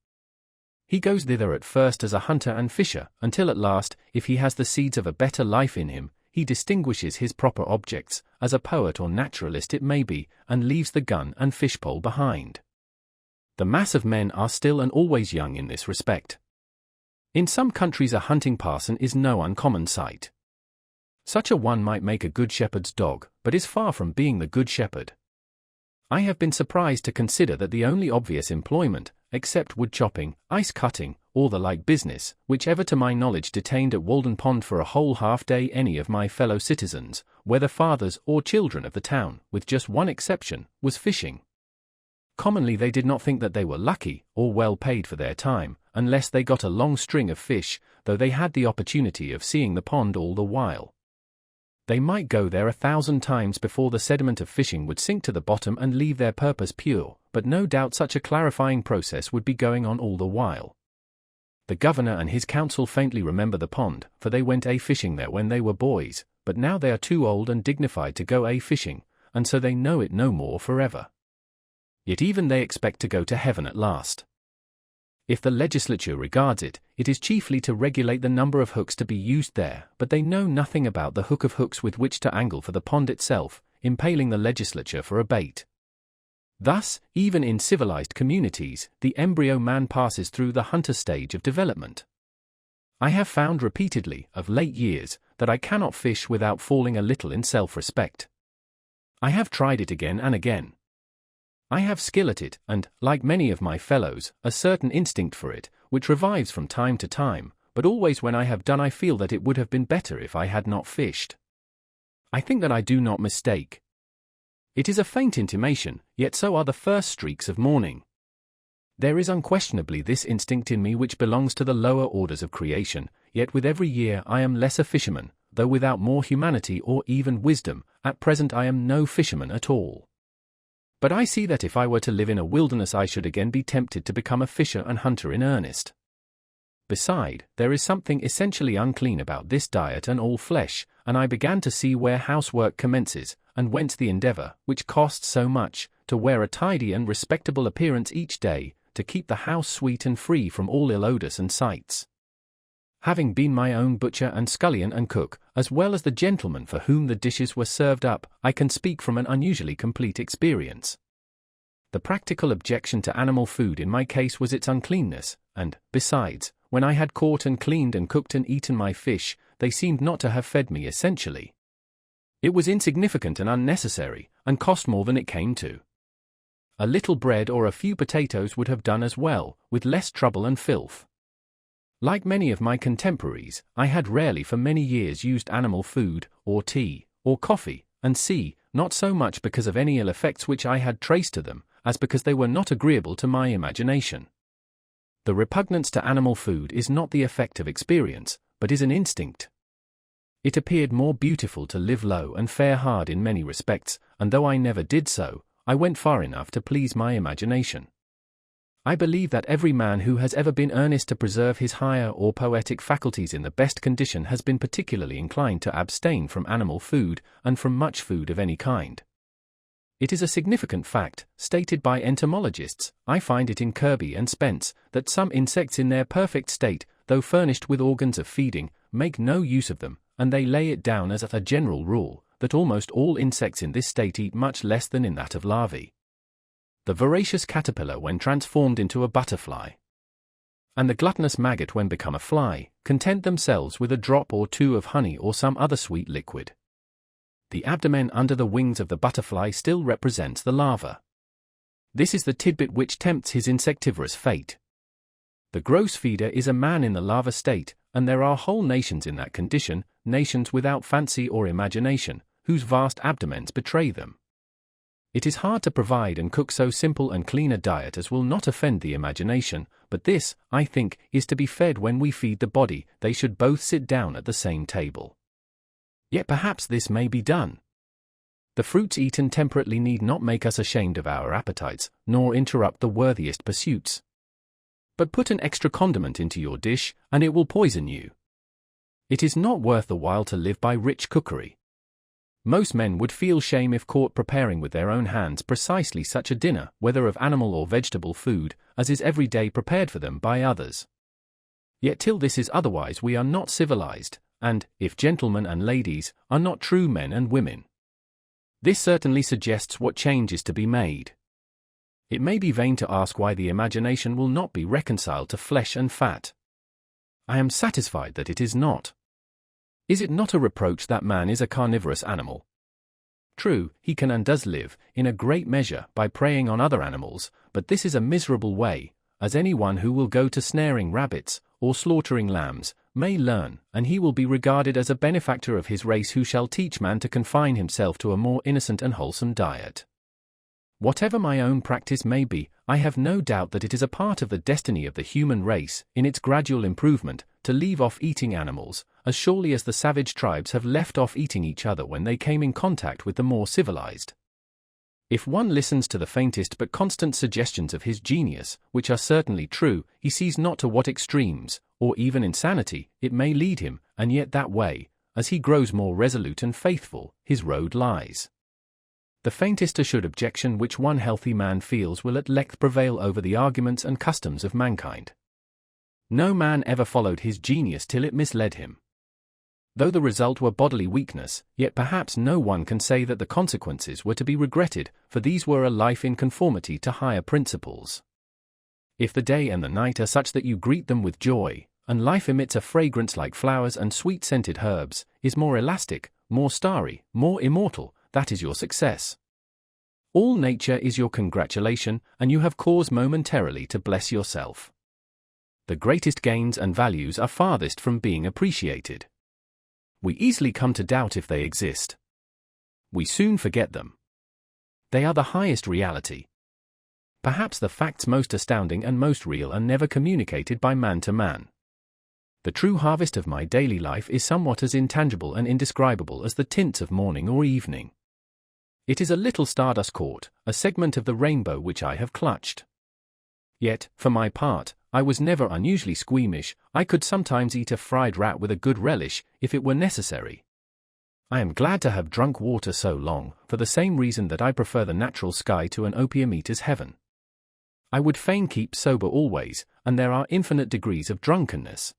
He goes thither at first as a hunter and fisher, until at last, if he has the seeds of a better life in him, he distinguishes his proper objects, as a poet or naturalist it may be, and leaves the gun and fishpole behind. The mass of men are still and always young in this respect. In some countries a hunting parson is no uncommon sight. Such a one might make a good shepherd's dog, but is far from being the good shepherd. I have been surprised to consider that the only obvious employment, except wood chopping, ice cutting, or the like business, which ever to my knowledge detained at Walden Pond for a whole half-day any of my fellow citizens, whether fathers or children of the town, with just one exception, was fishing. Commonly they did not think that they were lucky or well paid for their time, unless they got a long string of fish, though they had the opportunity of seeing the pond all the while. They might go there 1,000 times before the sediment of fishing would sink to the bottom and leave their purpose pure, but no doubt such a clarifying process would be going on all the while. The governor and his council faintly remember the pond, for they went fishing there when they were boys, but now they are too old and dignified to go fishing, and so they know it no more forever. Yet even they expect to go to heaven at last. If the legislature regards it, it is chiefly to regulate the number of hooks to be used there, but they know nothing about the hook of hooks with which to angle for the pond itself, impaling the legislature for a bait. Thus, even in civilized communities, the embryo man passes through the hunter stage of development. I have found repeatedly, of late years, that I cannot fish without falling a little in self-respect. I have tried it again and again. I have skill at it, and, like many of my fellows, a certain instinct for it, which revives from time to time, but always when I have done I feel that it would have been better if I had not fished. I think that I do not mistake. It is a faint intimation, yet so are the first streaks of morning. There is unquestionably this instinct in me which belongs to the lower orders of creation, yet with every year I am less a fisherman, though without more humanity or even wisdom, at present I am no fisherman at all. But I see that if I were to live in a wilderness I should again be tempted to become a fisher and hunter in earnest. Beside, there is something essentially unclean about this diet and all flesh, and I began to see where housework commences, and whence the endeavor, which costs so much, to wear a tidy and respectable appearance each day, to keep the house sweet and free from all ill odors and sights. Having been my own butcher and scullion and cook, as well as the gentleman for whom the dishes were served up, I can speak from an unusually complete experience. The practical objection to animal food in my case was its uncleanness, and, besides, when I had caught and cleaned and cooked and eaten my fish, they seemed not to have fed me essentially. It was insignificant and unnecessary, and cost more than it came to. A little bread or a few potatoes would have done as well, with less trouble and filth. Like many of my contemporaries, I had rarely for many years used animal food, or tea, or coffee, and not so much because of any ill effects which I had traced to them, as because they were not agreeable to my imagination. The repugnance to animal food is not the effect of experience, but is an instinct. It appeared more beautiful to live low and fare hard in many respects, and though I never did so, I went far enough to please my imagination. I believe that every man who has ever been earnest to preserve his higher or poetic faculties in the best condition has been particularly inclined to abstain from animal food, and from much food of any kind. It is a significant fact, stated by entomologists, I find it in Kirby and Spence, that some insects in their perfect state, though furnished with organs of feeding, make no use of them, and they lay it down as a general rule, that almost all insects in this state eat much less than in that of larvae. The voracious caterpillar when transformed into a butterfly, and the gluttonous maggot when become a fly, content themselves with a drop or two of honey or some other sweet liquid. The abdomen under the wings of the butterfly still represents the larva. This is the tidbit which tempts his insectivorous fate. The gross feeder is a man in the larva state, and there are whole nations in that condition, nations without fancy or imagination, whose vast abdomens betray them. It is hard to provide and cook so simple and clean a diet as will not offend the imagination, but this, I think, is to be fed when we feed the body. They should both sit down at the same table. Yet perhaps this may be done. The fruits eaten temperately need not make us ashamed of our appetites, nor interrupt the worthiest pursuits. But put an extra condiment into your dish, and it will poison you. It is not worth the while to live by rich cookery. Most men would feel shame if caught preparing with their own hands precisely such a dinner, whether of animal or vegetable food, as is every day prepared for them by others. Yet till this is otherwise we are not civilized, and, if gentlemen and ladies, are not true men and women. This certainly suggests what change is to be made. It may be vain to ask why the imagination will not be reconciled to flesh and fat. I am satisfied that it is not. Is it not a reproach that man is a carnivorous animal? True, he can and does live, in a great measure, by preying on other animals, but this is a miserable way, as any one who will go to snaring rabbits, or slaughtering lambs, may learn, and he will be regarded as a benefactor of his race who shall teach man to confine himself to a more innocent and wholesome diet. Whatever my own practice may be, I have no doubt that it is a part of the destiny of the human race, in its gradual improvement, to leave off eating animals, as surely as the savage tribes have left off eating each other when they came in contact with the more civilized. If one listens to the faintest but constant suggestions of his genius, which are certainly true, he sees not to what extremes, or even insanity, it may lead him, and yet that way, as he grows more resolute and faithful, his road lies. The faintest assured objection which one healthy man feels will at length prevail over the arguments and customs of mankind. No man ever followed his genius till it misled him. Though the result were bodily weakness, yet perhaps no one can say that the consequences were to be regretted, for these were a life in conformity to higher principles. If the day and the night are such that you greet them with joy, and life emits a fragrance like flowers and sweet-scented herbs, is more elastic, more starry, more immortal, that is your success. All nature is your congratulation, and you have cause momentarily to bless yourself. The greatest gains and values are farthest from being appreciated. We easily come to doubt if they exist. We soon forget them. They are the highest reality. Perhaps the facts most astounding and most real are never communicated by man to man. The true harvest of my daily life is somewhat as intangible and indescribable as the tints of morning or evening. It is a little stardust caught, a segment of the rainbow which I have clutched. Yet, for my part, I was never unusually squeamish. I could sometimes eat a fried rat with a good relish, if it were necessary. I am glad to have drunk water so long, for the same reason that I prefer the natural sky to an opium-eater's heaven. I would fain keep sober always, and there are infinite degrees of drunkenness.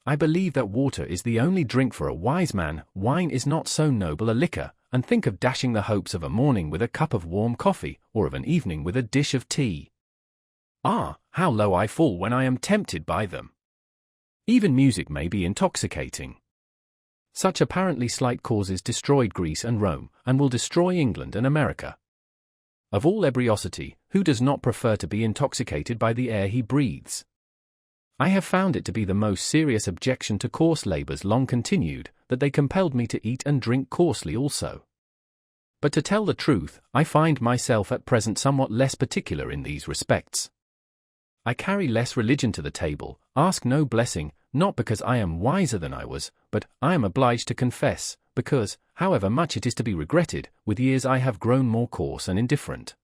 I believe that water is the only drink for a wise man. Wine is not so noble a liquor, and think of dashing the hopes of a morning with a cup of warm coffee, or of an evening with a dish of tea. Ah, how low I fall when I am tempted by them. Even music may be intoxicating. Such apparently slight causes destroyed Greece and Rome, and will destroy England and America. Of all ebriosity, who does not prefer to be intoxicated by the air he breathes? I have found it to be the most serious objection to coarse labors long continued, that they compelled me to eat and drink coarsely also. But to tell the truth, I find myself at present somewhat less particular in these respects. I carry less religion to the table, ask no blessing, not because I am wiser than I was, but I am obliged to confess, because, however much it is to be regretted, with years I have grown more coarse and indifferent.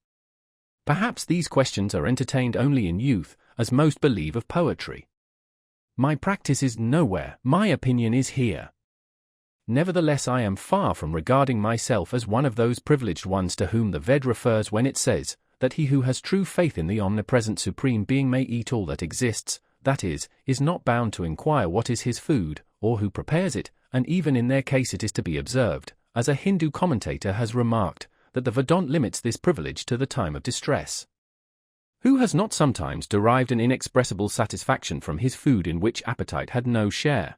Perhaps these questions are entertained only in youth, as most believe of poetry. My practice is nowhere, my opinion is here. Nevertheless, I am far from regarding myself as one of those privileged ones to whom the Ved refers when it says that he who has true faith in the omnipresent Supreme Being may eat all that exists, that is not bound to inquire what is his food, or who prepares it, and even in their case it is to be observed, as a Hindu commentator has remarked, that the Vedant limits this privilege to the time of distress. Who has not sometimes derived an inexpressible satisfaction from his food in which appetite had no share?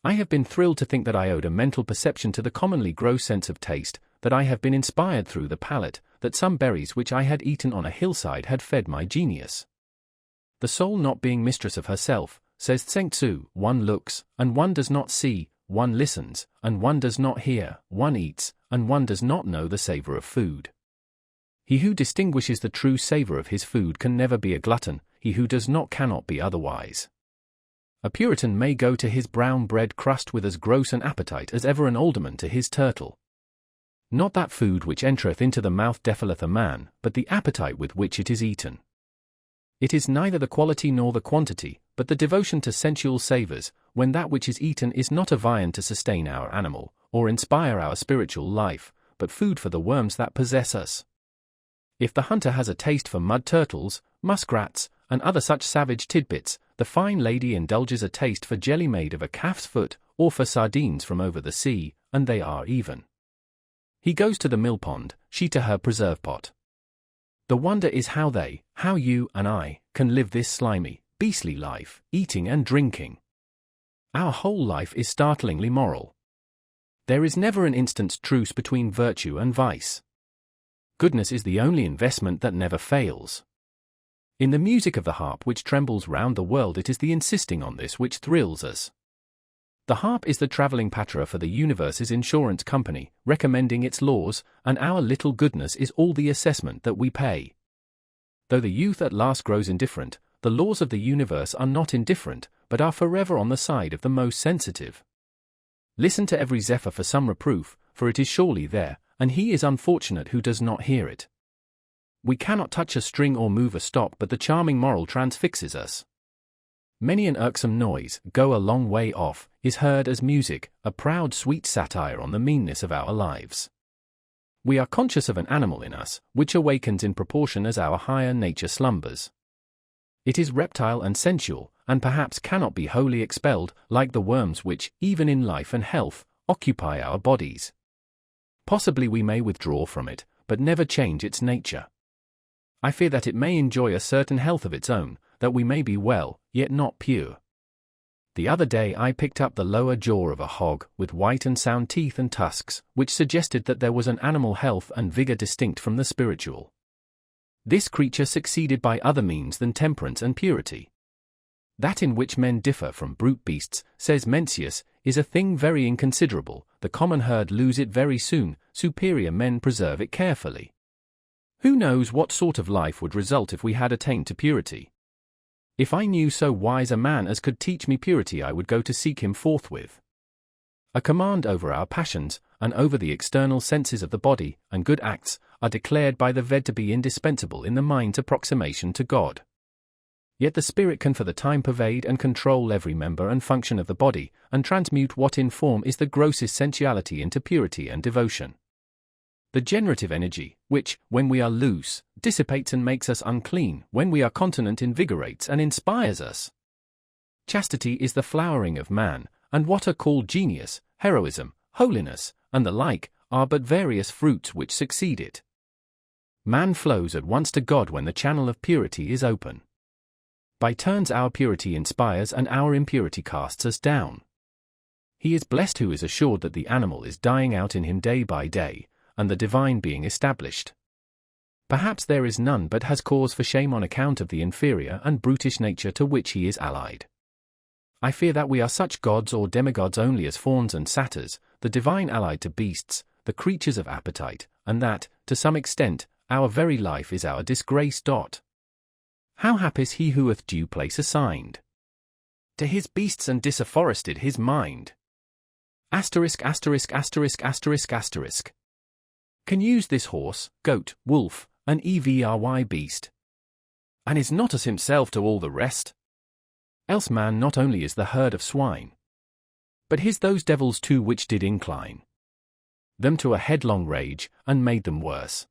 I have been thrilled to think that I owed a mental perception to the commonly gross sense of taste, that I have been inspired through the palate, that some berries which I had eaten on a hillside had fed my genius. The soul not being mistress of herself, says Tseng Tzu, one looks, and one does not see, one listens, and one does not hear, one eats, and one does not know the savor of food. He who distinguishes the true savor of his food can never be a glutton, he who does not cannot be otherwise. A Puritan may go to his brown bread crust with as gross an appetite as ever an alderman to his turtle. Not that food which entereth into the mouth defileth a man, but the appetite with which it is eaten. It is neither the quality nor the quantity, but the devotion to sensual savors, when that which is eaten is not a viand to sustain our animal, or inspire our spiritual life, but food for the worms that possess us. If the hunter has a taste for mud turtles, muskrats, and other such savage tidbits, the fine lady indulges a taste for jelly made of a calf's foot, or for sardines from over the sea, and they are even. He goes to the mill pond, she to her preserve pot. The wonder is how you and I, can live this slimy, beastly life, eating and drinking. Our whole life is startlingly moral. There is never an instant's truce between virtue and vice. Goodness is the only investment that never fails. In the music of the harp which trembles round the world, it is the insisting on this which thrills us. The harp is the traveling patra for the universe's insurance company, recommending its laws, and our little goodness is all the assessment that we pay. Though the youth at last grows indifferent, the laws of the universe are not indifferent, but are forever on the side of the most sensitive. Listen to every zephyr for some reproof, for it is surely there, and he is unfortunate who does not hear it. We cannot touch a string or move a stop, but the charming moral transfixes us. Many an irksome noise, go a long way off, is heard as music, a proud sweet satire on the meanness of our lives. We are conscious of an animal in us, which awakens in proportion as our higher nature slumbers. It is reptile and sensual, and perhaps cannot be wholly expelled, like the worms which, even in life and health, occupy our bodies. Possibly we may withdraw from it, but never change its nature. I fear that it may enjoy a certain health of its own, that we may be well, yet not pure. The other day I picked up the lower jaw of a hog, with white and sound teeth and tusks, which suggested that there was an animal health and vigor distinct from the spiritual. This creature succeeded by other means than temperance and purity. That in which men differ from brute beasts, says Mencius, is a thing very inconsiderable, the common herd lose it very soon, superior men preserve it carefully. Who knows what sort of life would result if we had attained to purity? If I knew so wise a man as could teach me purity, I would go to seek him forthwith. A command over our passions, and over the external senses of the body, and good acts, are declared by the Ved to be indispensable in the mind's approximation to God. Yet the spirit can for the time pervade and control every member and function of the body, and transmute what in form is the grossest sensuality into purity and devotion. The generative energy, which, when we are loose, dissipates and makes us unclean, when we are continent invigorates and inspires us. Chastity is the flowering of man, and what are called genius, heroism, holiness, and the like, are but various fruits which succeed it. Man flows at once to God when the channel of purity is open. By turns our purity inspires and our impurity casts us down. He is blessed who is assured that the animal is dying out in him day by day, and the divine being established. Perhaps there is none but has cause for shame on account of the inferior and brutish nature to which he is allied. I fear that we are such gods or demigods only as fauns and satyrs, the divine allied to beasts, the creatures of appetite, and that, to some extent, our very life is our disgrace. How happy is he who hath due place assigned to his beasts and disafforested his mind. Asterisk, asterisk, asterisk, asterisk, asterisk. Can use this horse, goat, wolf, an every beast, and is not as himself to all the rest. Else man not only is the herd of swine, but his those devils too which did incline them to a headlong rage, and made them worse.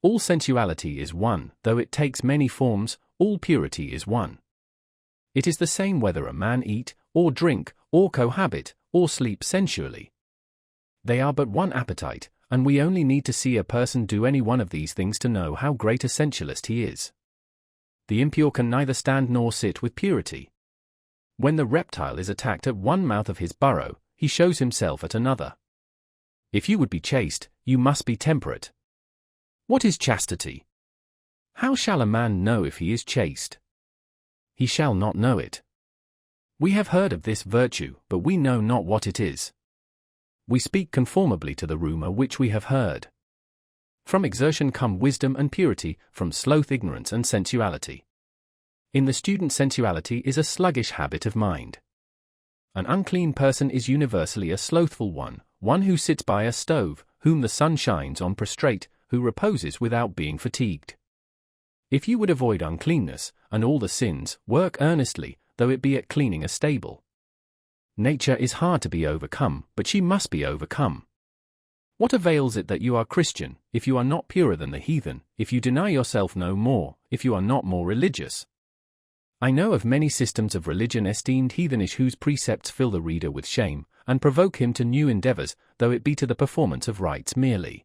All sensuality is one, though it takes many forms, all purity is one. It is the same whether a man eat, or drink, or cohabit, or sleep sensually. They are but one appetite, and we only need to see a person do any one of these things to know how great a sensualist he is. The impure can neither stand nor sit with purity. When the reptile is attacked at one mouth of his burrow, he shows himself at another. If you would be chaste, you must be temperate. What is chastity? How shall a man know if he is chaste? He shall not know it. We have heard of this virtue, but we know not what it is. We speak conformably to the rumor which we have heard. From exertion come wisdom and purity, from sloth ignorance and sensuality. In the student sensuality is a sluggish habit of mind. An unclean person is universally a slothful one, one who sits by a stove, whom the sun shines on prostrate, who reposes without being fatigued. If you would avoid uncleanness, and all the sins, work earnestly, though it be at cleaning a stable. Nature is hard to be overcome, but she must be overcome. What avails it that you are Christian, if you are not purer than the heathen, if you deny yourself no more, if you are not more religious? I know of many systems of religion esteemed heathenish whose precepts fill the reader with shame, and provoke him to new endeavors, though it be to the performance of rites merely.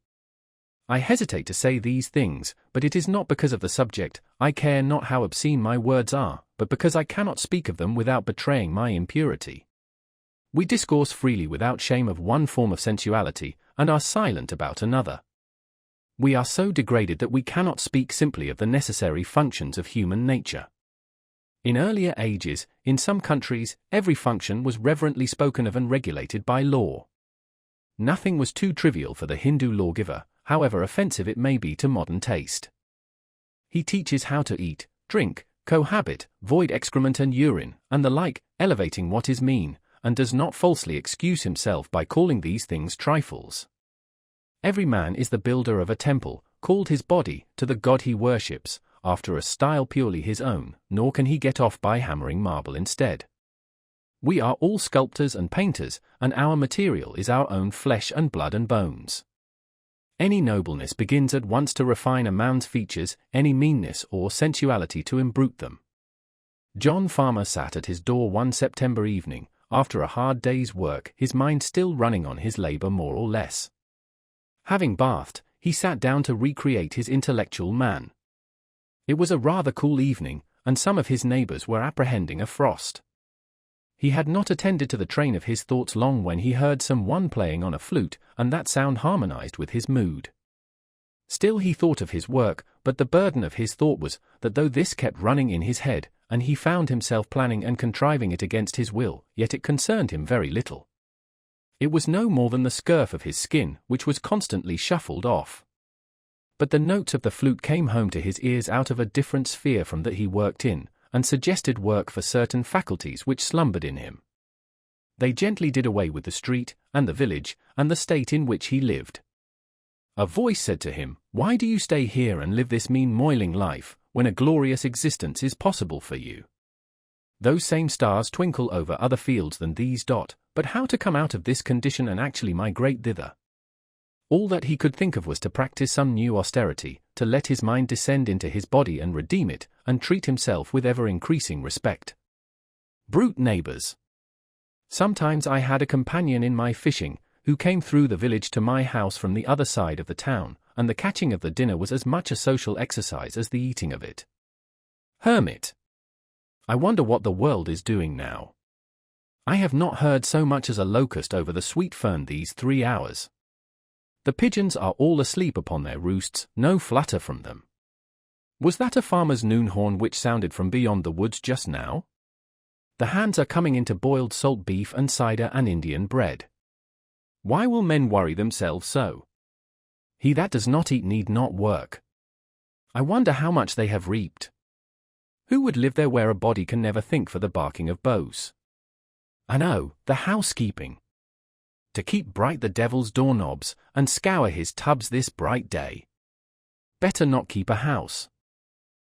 I hesitate to say these things, but it is not because of the subject, I care not how obscene my words are, but because I cannot speak of them without betraying my impurity. We discourse freely without shame of one form of sensuality, and are silent about another. We are so degraded that we cannot speak simply of the necessary functions of human nature. In earlier ages, in some countries, every function was reverently spoken of and regulated by law. Nothing was too trivial for the Hindu lawgiver, however offensive it may be to modern taste. He teaches how to eat, drink, cohabit, void excrement and urine, and the like, elevating what is mean, and does not falsely excuse himself by calling these things trifles. Every man is the builder of a temple, called his body, to the God he worships, after a style purely his own, nor can he get off by hammering marble instead. We are all sculptors and painters, and our material is our own flesh and blood and bones. Any nobleness begins at once to refine a man's features, any meanness or sensuality to imbrute them. John Farmer sat at his door one September evening, after a hard day's work, his mind still running on his labor more or less. Having bathed, he sat down to recreate his intellectual man. It was a rather cool evening, and some of his neighbors were apprehending a frost. He had not attended to the train of his thoughts long when he heard some one playing on a flute, and that sound harmonized with his mood. Still he thought of his work, but the burden of his thought was, that though this kept running in his head, and he found himself planning and contriving it against his will, yet it concerned him very little. It was no more than the scurf of his skin, which was constantly shuffled off. But the notes of the flute came home to his ears out of a different sphere from that he worked in, and suggested work for certain faculties which slumbered in him. They gently did away with the street, and the village, and the state in which he lived. A voice said to him, "Why do you stay here and live this mean moiling life, when a glorious existence is possible for you? Those same stars twinkle over other fields than these. But how to come out of this condition and actually migrate thither?" All that he could think of was to practice some new austerity, to let his mind descend into his body and redeem it, and treat himself with ever-increasing respect. Brute neighbors. Sometimes I had a companion in my fishing, who came through the village to my house from the other side of the town, and the catching of the dinner was as much a social exercise as the eating of it. Hermit. I wonder what the world is doing now. I have not heard so much as a locust over the sweet fern these 3 hours. The pigeons are all asleep upon their roosts, no flutter from them. Was that a farmer's noon horn which sounded from beyond the woods just now? The hands are coming into boiled salt beef and cider and Indian bread. Why will men worry themselves so? He that does not eat need not work. I wonder how much they have reaped. Who would live there where a body can never think for the barking of bows? And oh, the housekeeping! To keep bright the devil's doorknobs, and scour his tubs this bright day. Better not keep a house.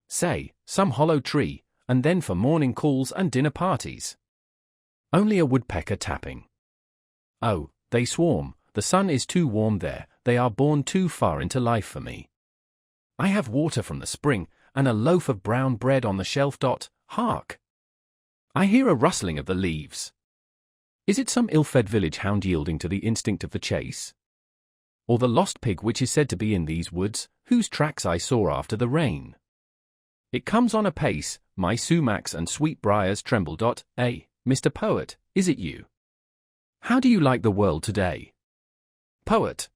Say, some hollow tree, and then for morning calls and dinner parties. Only a woodpecker tapping. Oh, they swarm, the sun is too warm there, they are born too far into life for me. I have water from the spring, and a loaf of brown bread on the shelf. Hark! I hear a rustling of the leaves. Is it some ill-fed village hound yielding to the instinct of the chase? Or the lost pig which is said to be in these woods, whose tracks I saw after the rain? It comes on apace, my sumacs and sweetbriars tremble. Mr. Poet, is it you? How do you like the world today? Poet.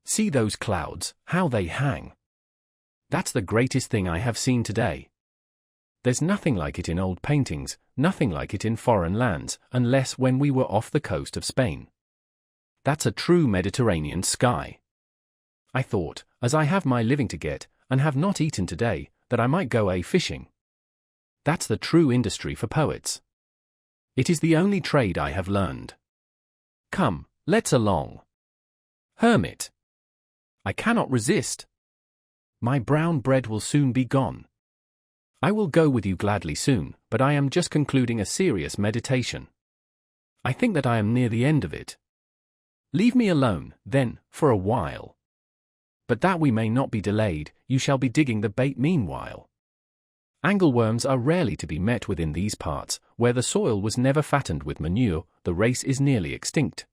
See those clouds, how they hang. That's the greatest thing I have seen today. There's nothing like it in old paintings, nothing like it in foreign lands, unless when we were off the coast of Spain. That's a true Mediterranean sky. I thought, as I have my living to get, and have not eaten today, that I might go fishing. That's the true industry for poets. It is the only trade I have learned. Come, let's along. Hermit. I cannot resist. My brown bread will soon be gone. I will go with you gladly soon, but I am just concluding a serious meditation. I think that I am near the end of it. Leave me alone, then, for a while. But that we may not be delayed, you shall be digging the bait meanwhile. Angleworms are rarely to be met with in these parts, where the soil was never fattened with manure, the race is nearly extinct.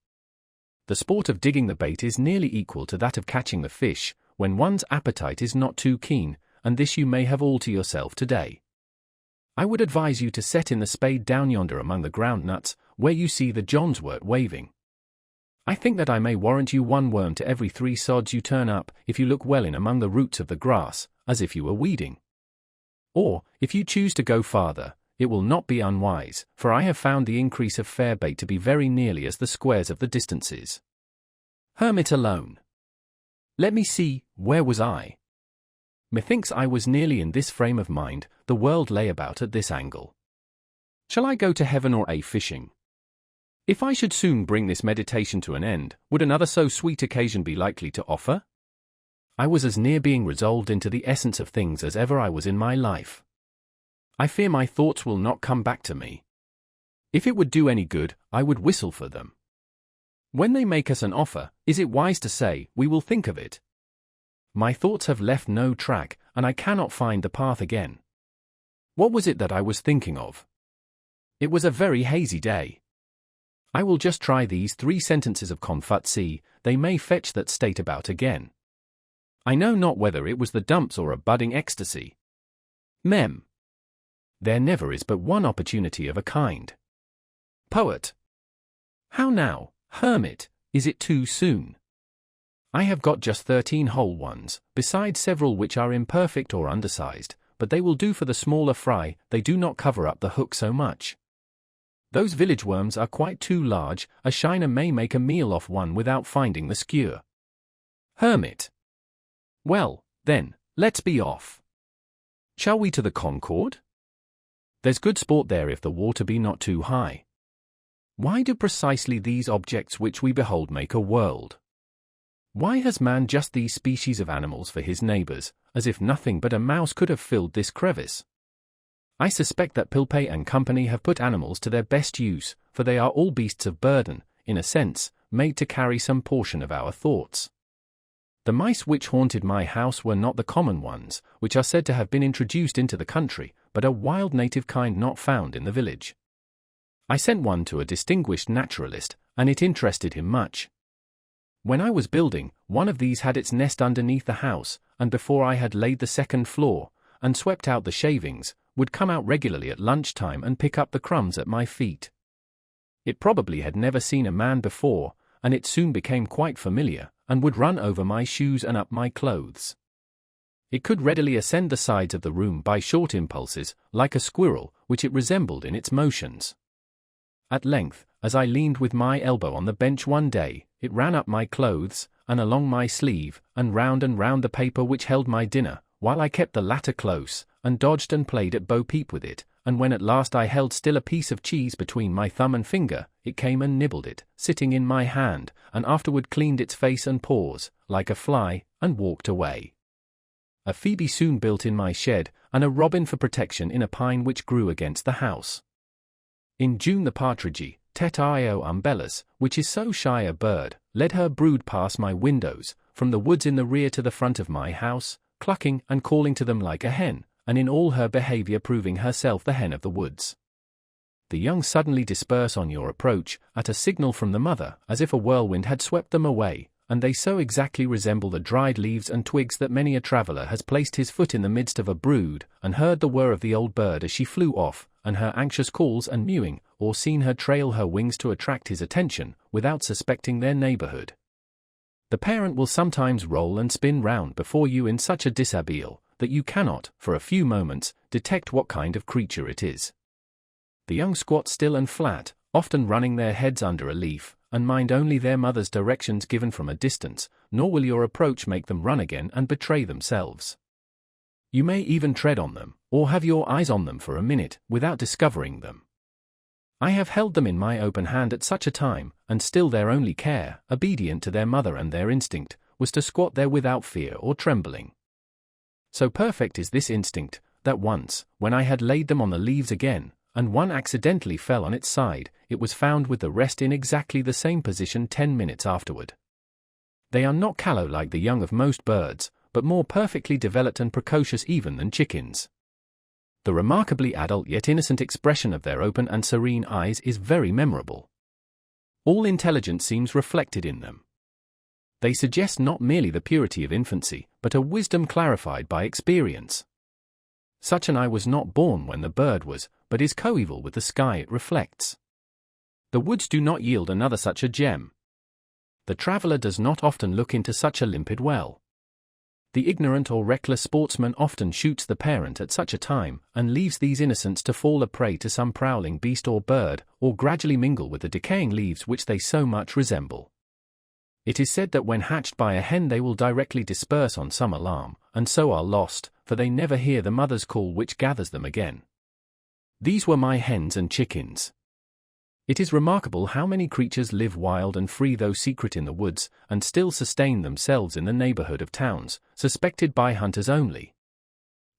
The sport of digging the bait is nearly equal to that of catching the fish, when one's appetite is not too keen, and this you may have all to yourself today. I would advise you to set in the spade down yonder among the groundnuts, where you see the johnswort waving. I think that I may warrant you 1 worm to every 3 sods you turn up, if you look well in among the roots of the grass, as if you were weeding. Or, if you choose to go farther, it will not be unwise, for I have found the increase of fair bait to be very nearly as the squares of the distances. Hermit alone. Let me see, where was I? Methinks I was nearly in this frame of mind, the world lay about at this angle. Shall I go to heaven or fishing? If I should soon bring this meditation to an end, would another so sweet occasion be likely to offer? I was as near being resolved into the essence of things as ever I was in my life. I fear my thoughts will not come back to me. If it would do any good, I would whistle for them. When they make us an offer, is it wise to say, we will think of it? My thoughts have left no track, and I cannot find the path again. What was it that I was thinking of? It was a very hazy day. I will just try these 3 sentences of Confutsi, they may fetch that state about again. I know not whether it was the dumps or a budding ecstasy. Mem. There never is but one opportunity of a kind. Poet. How now, hermit, is it too soon? I have got just 13 whole ones, besides several which are imperfect or undersized, but they will do for the smaller fry, they do not cover up the hook so much. Those village worms are quite too large, a shiner may make a meal off one without finding the skewer. Hermit. Well, then, let's be off. Shall we to the Concord? There's good sport there if the water be not too high. Why do precisely these objects which we behold make a world? Why has man just these species of animals for his neighbors, as if nothing but a mouse could have filled this crevice? I suspect that Pilpay and company have put animals to their best use, for they are all beasts of burden, in a sense, made to carry some portion of our thoughts. The mice which haunted my house were not the common ones, which are said to have been introduced into the country, but a wild native kind not found in the village. I sent one to a distinguished naturalist, and it interested him much. When I was building, one of these had its nest underneath the house, and before I had laid the second floor, and swept out the shavings, would come out regularly at lunchtime and pick up the crumbs at my feet. It probably had never seen a man before, and it soon became quite familiar, and would run over my shoes and up my clothes. It could readily ascend the sides of the room by short impulses, like a squirrel, which it resembled in its motions. At length, as I leaned with my elbow on the bench one day, it ran up my clothes, and along my sleeve, and round the paper which held my dinner, while I kept the latter close, and dodged and played at bo-peep with it, and when at last I held still a piece of cheese between my thumb and finger, it came and nibbled it, sitting in my hand, and afterward cleaned its face and paws, like a fly, and walked away. A phoebe soon built in my shed, and a robin for protection in a pine which grew against the house. In June the partridge, Tetio umbellus, which is so shy a bird, led her brood past my windows, from the woods in the rear to the front of my house, clucking and calling to them like a hen, and in all her behavior proving herself the hen of the woods. The young suddenly disperse on your approach, at a signal from the mother, as if a whirlwind had swept them away, and they so exactly resemble the dried leaves and twigs that many a traveller has placed his foot in the midst of a brood, and heard the whir of the old bird as she flew off, and her anxious calls and mewing, or seen her trail her wings to attract his attention, without suspecting their neighbourhood. The parent will sometimes roll and spin round before you in such a dishabille, that you cannot, for a few moments, detect what kind of creature it is. The young squat still and flat, often running their heads under a leaf, and mind only their mother's directions given from a distance, nor will your approach make them run again and betray themselves. You may even tread on them, or have your eyes on them for a minute, without discovering them. I have held them in my open hand at such a time, and still their only care, obedient to their mother and their instinct, was to squat there without fear or trembling. So perfect is this instinct, that once, when I had laid them on the leaves again, and one accidentally fell on its side, it was found with the rest in exactly the same position 10 minutes afterward. They are not callow like the young of most birds, but more perfectly developed and precocious even than chickens. The remarkably adult yet innocent expression of their open and serene eyes is very memorable. All intelligence seems reflected in them. They suggest not merely the purity of infancy, but a wisdom clarified by experience. Such an eye was not born when the bird was, but is coeval with the sky it reflects. The woods do not yield another such a gem. The traveller does not often look into such a limpid well. The ignorant or reckless sportsman often shoots the parent at such a time, and leaves these innocents to fall a prey to some prowling beast or bird, or gradually mingle with the decaying leaves which they so much resemble. It is said that when hatched by a hen they will directly disperse on some alarm, and so are lost, for they never hear the mother's call which gathers them again. These were my hens and chickens. It is remarkable how many creatures live wild and free though secret in the woods, and still sustain themselves in the neighborhood of towns, suspected by hunters only.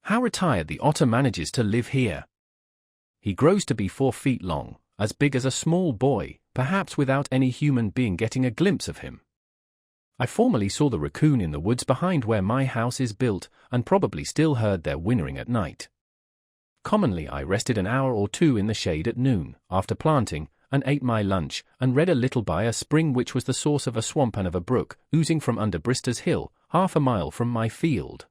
How retired the otter manages to live here! He grows to be 4 feet long, as big as a small boy, perhaps without any human being getting a glimpse of him. I formerly saw the raccoon in the woods behind where my house is built, and probably still heard their whinnering at night. Commonly I rested an hour or 2 in the shade at noon, after planting, and ate my lunch, and read a little by a spring which was the source of a swamp and of a brook, oozing from under Brister's Hill, 1/2 mile from my field.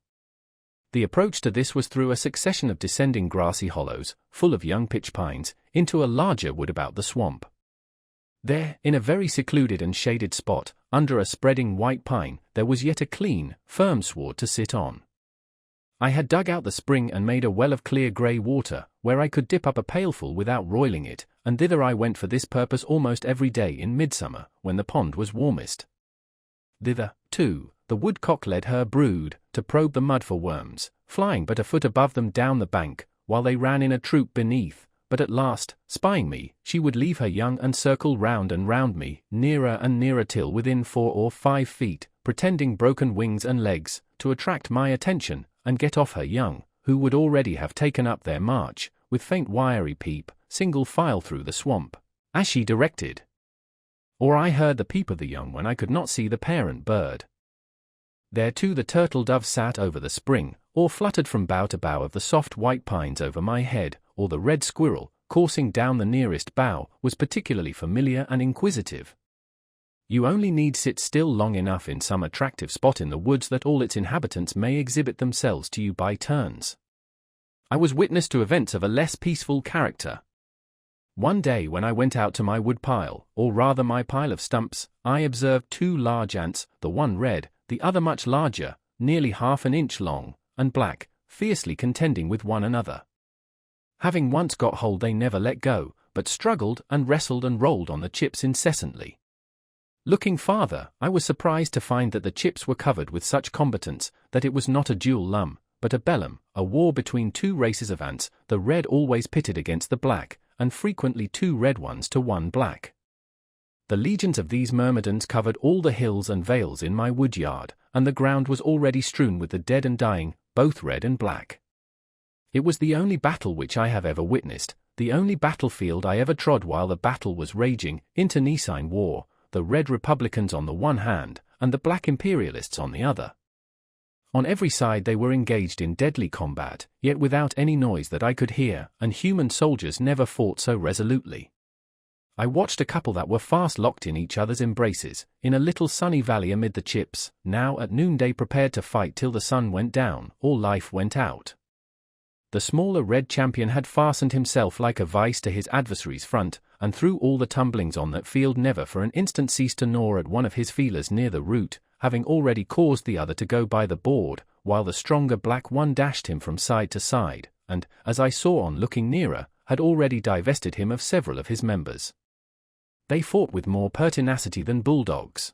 The approach to this was through a succession of descending grassy hollows, full of young pitch pines, into a larger wood about the swamp. There, in a very secluded and shaded spot, under a spreading white pine, there was yet a clean, firm sward to sit on. I had dug out the spring and made a well of clear grey water, where I could dip up a pailful without roiling it, and thither I went for this purpose almost every day in midsummer, when the pond was warmest. Thither, too, the woodcock led her brood, to probe the mud for worms, flying but a foot above them down the bank, while they ran in a troop beneath, but at last, spying me, she would leave her young and circle round and round me, nearer and nearer till within 4 or 5 feet, pretending broken wings and legs, to attract my attention, and get off her young, who would already have taken up their march, with faint wiry peep, single file through the swamp, as she directed. Or I heard the peep of the young when I could not see the parent bird. There too the turtle dove sat over the spring, or fluttered from bough to bough of the soft white pines over my head, or the red squirrel, coursing down the nearest bough, was particularly familiar and inquisitive. You only need sit still long enough in some attractive spot in the woods that all its inhabitants may exhibit themselves to you by turns. I was witness to events of a less peaceful character. One day when I went out to my wood pile, or rather my pile of stumps, I observed 2 large ants, the one red, the other much larger, nearly 1/2 an inch long, and black, fiercely contending with one another. Having once got hold they never let go, but struggled and wrestled and rolled on the chips incessantly. Looking farther, I was surprised to find that the chips were covered with such combatants, that it was not a duel lum, but a bellum, a war between 2 races of ants, the red always pitted against the black, and frequently 2 red ones to 1 black. The legions of these myrmidons covered all the hills and vales in my wood yard, and the ground was already strewn with the dead and dying, both red and black. It was the only battle which I have ever witnessed, the only battlefield I ever trod while the battle was raging, internecine war, the red republicans on the one hand, and the black imperialists on the other. On every side they were engaged in deadly combat, yet without any noise that I could hear, and human soldiers never fought so resolutely. I watched a couple that were fast locked in each other's embraces, in a little sunny valley amid the chips, now at noonday prepared to fight till the sun went down, or life went out. The smaller red champion had fastened himself like a vice to his adversary's front, and through all the tumblings on that field never for an instant ceased to gnaw at one of his feelers near the root, having already caused the other to go by the board, while the stronger black one dashed him from side to side, and, as I saw on looking nearer, had already divested him of several of his members. They fought with more pertinacity than bulldogs.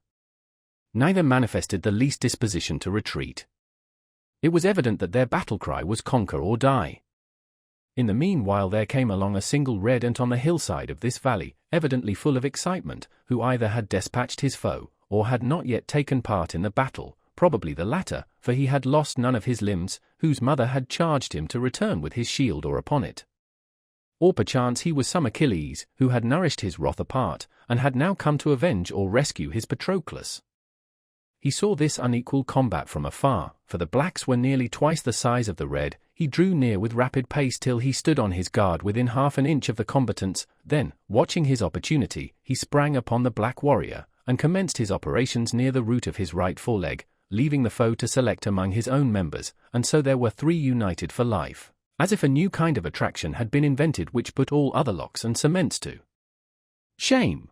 Neither manifested the least disposition to retreat. It was evident that their battle cry was conquer or die. In the meanwhile there came along a single red ant on the hillside of this valley, evidently full of excitement, who either had despatched his foe, or had not yet taken part in the battle, probably the latter, for he had lost none of his limbs, whose mother had charged him to return with his shield or upon it. Or perchance he was some Achilles, who had nourished his wrath apart, and had now come to avenge or rescue his Patroclus. He saw this unequal combat from afar, for the blacks were nearly twice the size of the red. He drew near with rapid pace till he stood on his guard within 1/2 an inch of the combatants, then, watching his opportunity, he sprang upon the black warrior, and commenced his operations near the root of his right foreleg, leaving the foe to select among his own members, and so there were 3 united for life, as if a new kind of attraction had been invented which put all other locks and cements to shame.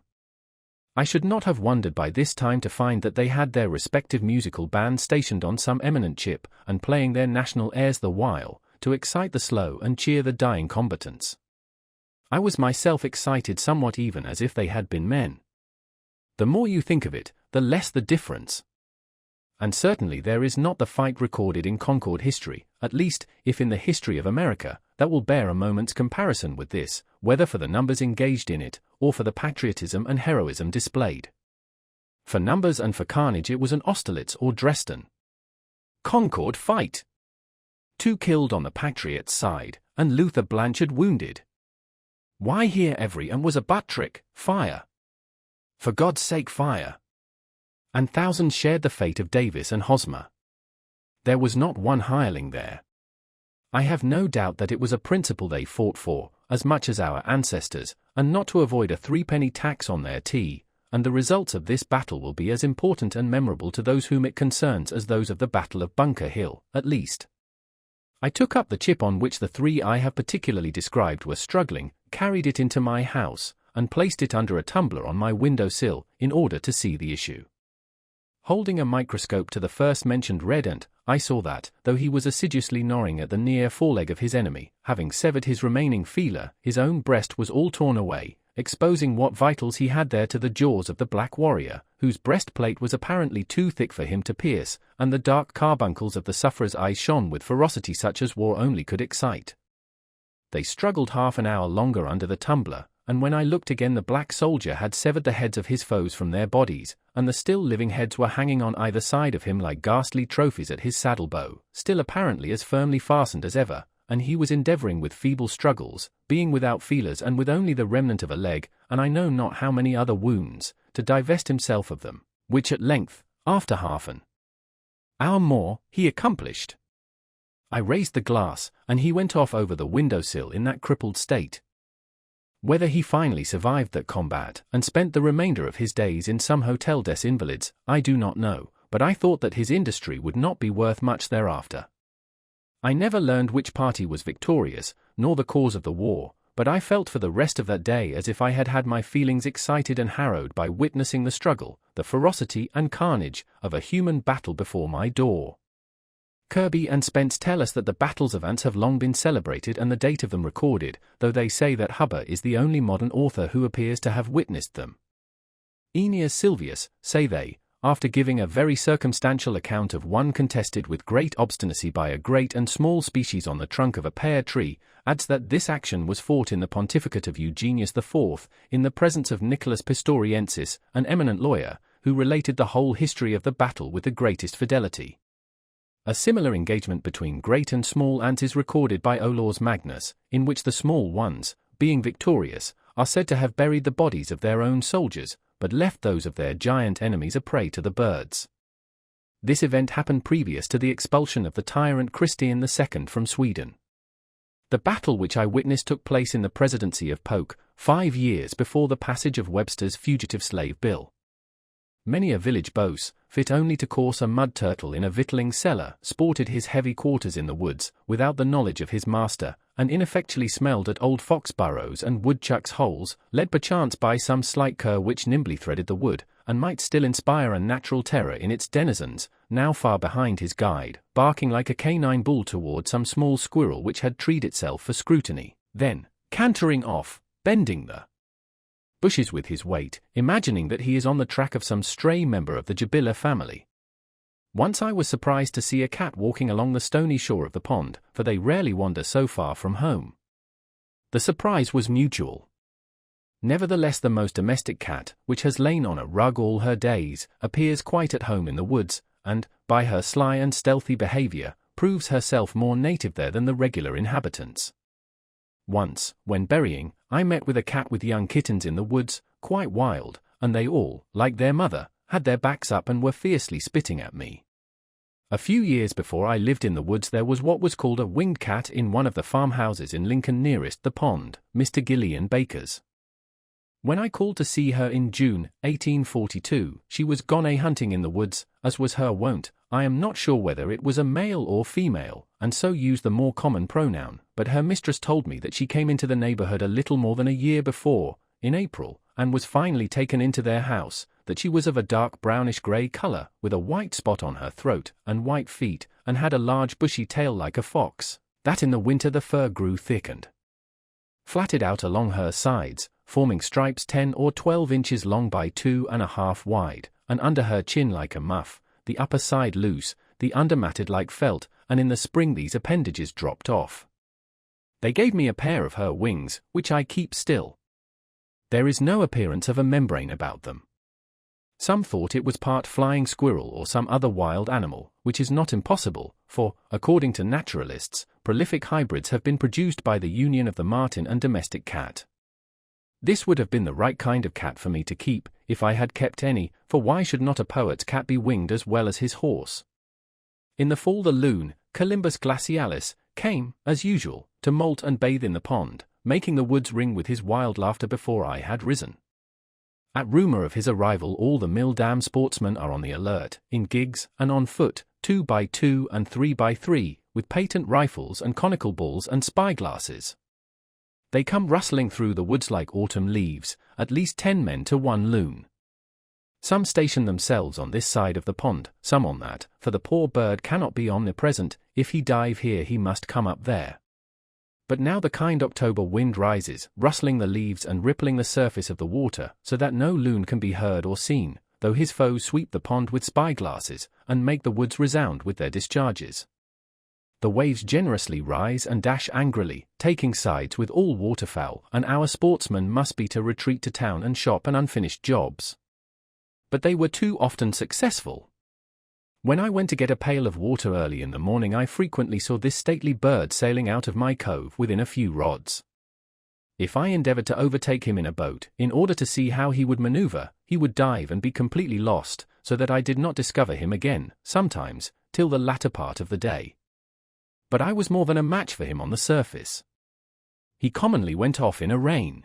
I should not have wondered by this time to find that they had their respective musical bands stationed on some eminent ship, and playing their national airs the while, to excite the slow and cheer the dying combatants. I was myself excited somewhat, even as if they had been men. The more you think of it, the less the difference. And certainly there is not the fight recorded in Concord history, at least, if in the history of America, that will bear a moment's comparison with this, whether for the numbers engaged in it, or for the patriotism and heroism displayed. For numbers and for carnage it was an Austerlitz or Dresden. Concord fight! 2 killed on the patriots' side, and Luther Blanchard wounded. Why here every and was a butt trick, fire! For God's sake, fire! And thousands shared the fate of Davis and Hosmer. There was not one hireling there. I have no doubt that it was a principle they fought for, as much as our ancestors, and not to avoid a 3-penny tax on their tea, and the results of this battle will be as important and memorable to those whom it concerns as those of the Battle of Bunker Hill, at least. I took up the chip on which the 3 I have particularly described were struggling, carried it into my house, and placed it under a tumbler on my window sill, in order to see the issue. Holding a microscope to the first mentioned red ant, I saw that, though he was assiduously gnawing at the near foreleg of his enemy, having severed his remaining feeler, his own breast was all torn away, exposing what vitals he had there to the jaws of the black warrior, whose breastplate was apparently too thick for him to pierce, and the dark carbuncles of the sufferer's eyes shone with ferocity such as war only could excite. They struggled half an hour longer under the tumbler, and when I looked again the black soldier had severed the heads of his foes from their bodies, and the still living heads were hanging on either side of him like ghastly trophies at his saddle bow, still apparently as firmly fastened as ever, and he was endeavoring with feeble struggles, being without feelers and with only the remnant of a leg, and I know not how many other wounds, to divest himself of them, which at length, after half an hour more, he accomplished. I raised the glass, and he went off over the window-sill in that crippled state. Whether he finally survived that combat, and spent the remainder of his days in some hotel des Invalides, I do not know, but I thought that his industry would not be worth much thereafter. I never learned which party was victorious, nor the cause of the war, but I felt for the rest of that day as if I had had my feelings excited and harrowed by witnessing the struggle, the ferocity and carnage, of a human battle before my door. Kirby and Spence tell us that the battles of ants have long been celebrated and the date of them recorded, though they say that Hubbard is the only modern author who appears to have witnessed them. Aeneas Sylvius, say they, after giving a very circumstantial account of one contested with great obstinacy by a great and small species on the trunk of a pear tree, adds that this action was fought in the pontificate of Eugenius IV, in the presence of Nicholas Pistoriensis, an eminent lawyer, who related the whole history of the battle with the greatest fidelity. A similar engagement between great and small ants is recorded by Olaus Magnus, in which the small ones, being victorious, are said to have buried the bodies of their own soldiers, but left those of their giant enemies a prey to the birds. This event happened previous to the expulsion of the tyrant Christian II from Sweden. The battle which I witnessed took place in the presidency of Polk, 5 years before the passage of Webster's Fugitive Slave Bill. Many a village boss, fit only to course a mud turtle in a victualling cellar, sported his heavy quarters in the woods, without the knowledge of his master, and ineffectually smelled at old fox burrows and woodchucks' holes, led perchance by some slight cur which nimbly threaded the wood, and might still inspire a natural terror in its denizens, now far behind his guide, barking like a canine bull toward some small squirrel which had treed itself for scrutiny, then, cantering off, bending the bushes with his weight, imagining that he is on the track of some stray member of the Jabilla family. Once I was surprised to see a cat walking along the stony shore of the pond, for they rarely wander so far from home. The surprise was mutual. Nevertheless, the most domestic cat, which has lain on a rug all her days, appears quite at home in the woods, and, by her sly and stealthy behavior, proves herself more native there than the regular inhabitants. Once, when berrying, I met with a cat with young kittens in the woods, quite wild, and they all, like their mother, had their backs up and were fiercely spitting at me. A few years before I lived in the woods there was what was called a winged cat in one of the farmhouses in Lincoln nearest the pond, Mr. Gillian Baker's. When I called to see her in June, 1842, she was gone a-hunting in the woods, as was her wont. I am not sure whether it was a male or female, and so used the more common pronoun, but her mistress told me that she came into the neighborhood a little more than a year before, in April, and was finally taken into their house, that she was of a dark brownish-grey colour, with a white spot on her throat, and white feet, and had a large bushy tail like a fox, that in the winter the fur grew thick and flatted out along her sides, forming stripes 10 or 12 inches long by 2.5 wide, and under her chin like a muff, the upper side loose, the under matted like felt, and in the spring these appendages dropped off. They gave me a pair of her wings, which I keep still. There is no appearance of a membrane about them. Some thought it was part flying squirrel or some other wild animal, which is not impossible, for, according to naturalists, prolific hybrids have been produced by the union of the marten and domestic cat. This would have been the right kind of cat for me to keep, if I had kept any, for why should not a poet's cat be winged as well as his horse? In the fall the loon, Columbus glacialis, came, as usual, to molt and bathe in the pond, making the woods ring with his wild laughter before I had risen. At rumour of his arrival all the mill dam sportsmen are on the alert, in gigs, and on foot, 2 by 2 and 3 by 3, with patent rifles and conical balls and spyglasses. They come rustling through the woods like autumn leaves, at least 10 men to 1 loon. Some station themselves on this side of the pond, some on that, for the poor bird cannot be omnipresent, if he dive here he must come up there. But now the kind October wind rises, rustling the leaves and rippling the surface of the water, so that no loon can be heard or seen, though his foes sweep the pond with spyglasses, and make the woods resound with their discharges. The waves generously rise and dash angrily, taking sides with all waterfowl, and our sportsmen must be to retreat to town and shop and unfinished jobs. But they were too often successful. When I went to get a pail of water early in the morning I frequently saw this stately bird sailing out of my cove within a few rods. If I endeavoured to overtake him in a boat, in order to see how he would manoeuvre, he would dive and be completely lost, so that I did not discover him again, sometimes, till the latter part of the day. But I was more than a match for him on the surface. He commonly went off in a rain.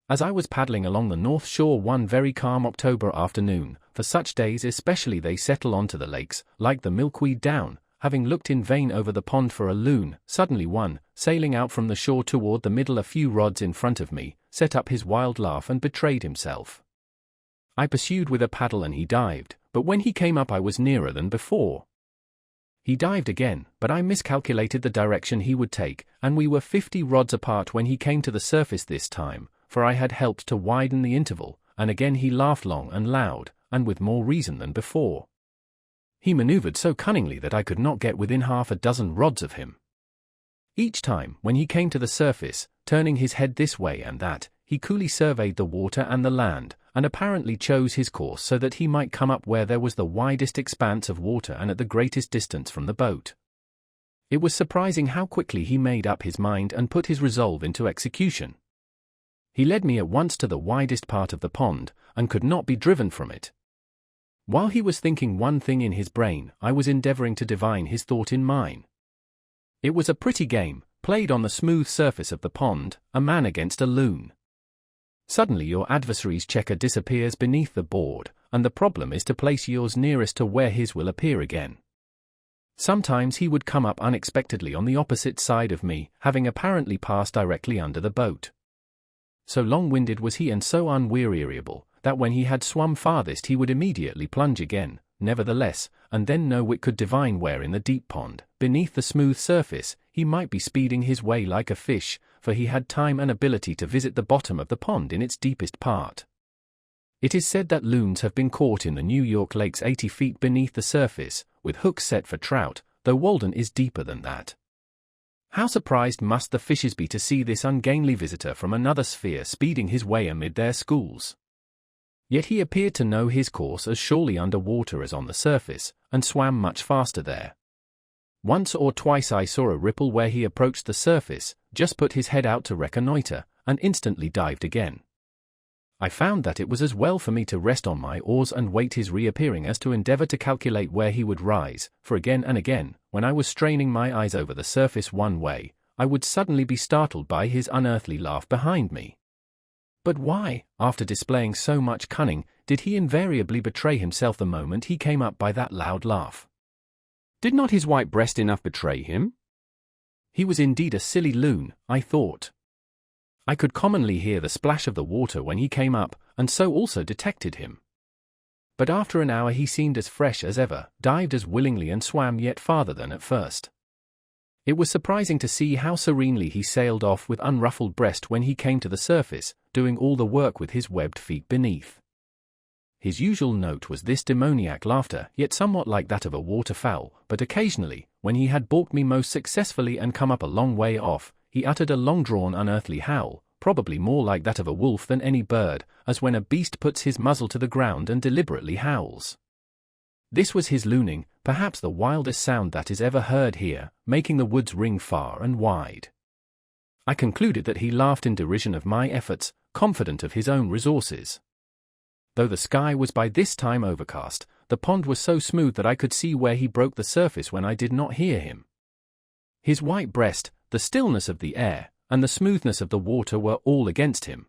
As I was paddling along the north shore one very calm October afternoon, for such days especially they settle onto the lakes, like the milkweed down, having looked in vain over the pond for a loon, suddenly one, sailing out from the shore toward the middle a few rods in front of me, set up his wild laugh and betrayed himself. I pursued with a paddle and he dived, but when he came up I was nearer than before. He dived again, but I miscalculated the direction he would take, and we were 50 rods apart when he came to the surface this time, for I had helped to widen the interval, and again he laughed long and loud, and with more reason than before. He manoeuvred so cunningly that I could not get within 6 rods of him. Each time, when he came to the surface, turning his head this way and that, he coolly surveyed the water and the land, and apparently chose his course so that he might come up where there was the widest expanse of water and at the greatest distance from the boat. It was surprising how quickly he made up his mind and put his resolve into execution. He led me at once to the widest part of the pond, and could not be driven from it. While he was thinking one thing in his brain, I was endeavouring to divine his thought in mine. It was a pretty game, played on the smooth surface of the pond, a man against a loon. Suddenly your adversary's checker disappears beneath the board, and the problem is to place yours nearest to where his will appear again. Sometimes he would come up unexpectedly on the opposite side of me, having apparently passed directly under the boat. So long-winded was he and so unweariable, that when he had swum farthest he would immediately plunge again, nevertheless, and then no wit could divine where in the deep pond, beneath the smooth surface, he might be speeding his way like a fish, for he had time and ability to visit the bottom of the pond in its deepest part. It is said that loons have been caught in the New York lakes 80 feet beneath the surface, with hooks set for trout, though Walden is deeper than that. How surprised must the fishes be to see this ungainly visitor from another sphere speeding his way amid their schools. Yet he appeared to know his course as surely under water as on the surface, and swam much faster there. Once or twice I saw a ripple where he approached the surface, just put his head out to reconnoitre, and instantly dived again. I found that it was as well for me to rest on my oars and wait his reappearing as to endeavour to calculate where he would rise, for again and again, when I was straining my eyes over the surface one way, I would suddenly be startled by his unearthly laugh behind me. But why, after displaying so much cunning, did he invariably betray himself the moment he came up by that loud laugh? Did not his white breast enough betray him? He was indeed a silly loon, I thought. I could commonly hear the splash of the water when he came up, and so also detected him. But after an hour he seemed as fresh as ever, dived as willingly and swam yet farther than at first. It was surprising to see how serenely he sailed off with unruffled breast when he came to the surface, doing all the work with his webbed feet beneath. His usual note was this demoniac laughter, yet somewhat like that of a waterfowl, but occasionally, when he had balked me most successfully and come up a long way off, he uttered a long-drawn unearthly howl, probably more like that of a wolf than any bird, as when a beast puts his muzzle to the ground and deliberately howls. This was his looning, perhaps the wildest sound that is ever heard here, making the woods ring far and wide. I concluded that he laughed in derision of my efforts, confident of his own resources. Though the sky was by this time overcast, the pond was so smooth that I could see where he broke the surface when I did not hear him. His white breast, the stillness of the air, and the smoothness of the water were all against him.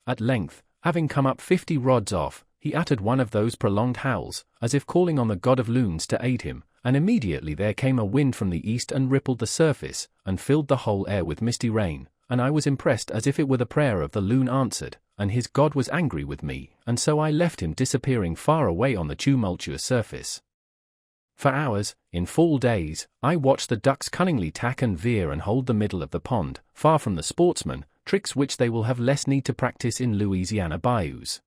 At length, having come up 50 rods off, he uttered one of those prolonged howls, as if calling on the god of loons to aid him, and immediately there came a wind from the east and rippled the surface, and filled the whole air with misty rain, and I was impressed as if it were the prayer of the loon answered, and his god was angry with me, and so I left him disappearing far away on the tumultuous surface. For hours, in fall days, I watched the ducks cunningly tack and veer and hold the middle of the pond, far from the sportsmen, tricks which they will have less need to practice in Louisiana bayous.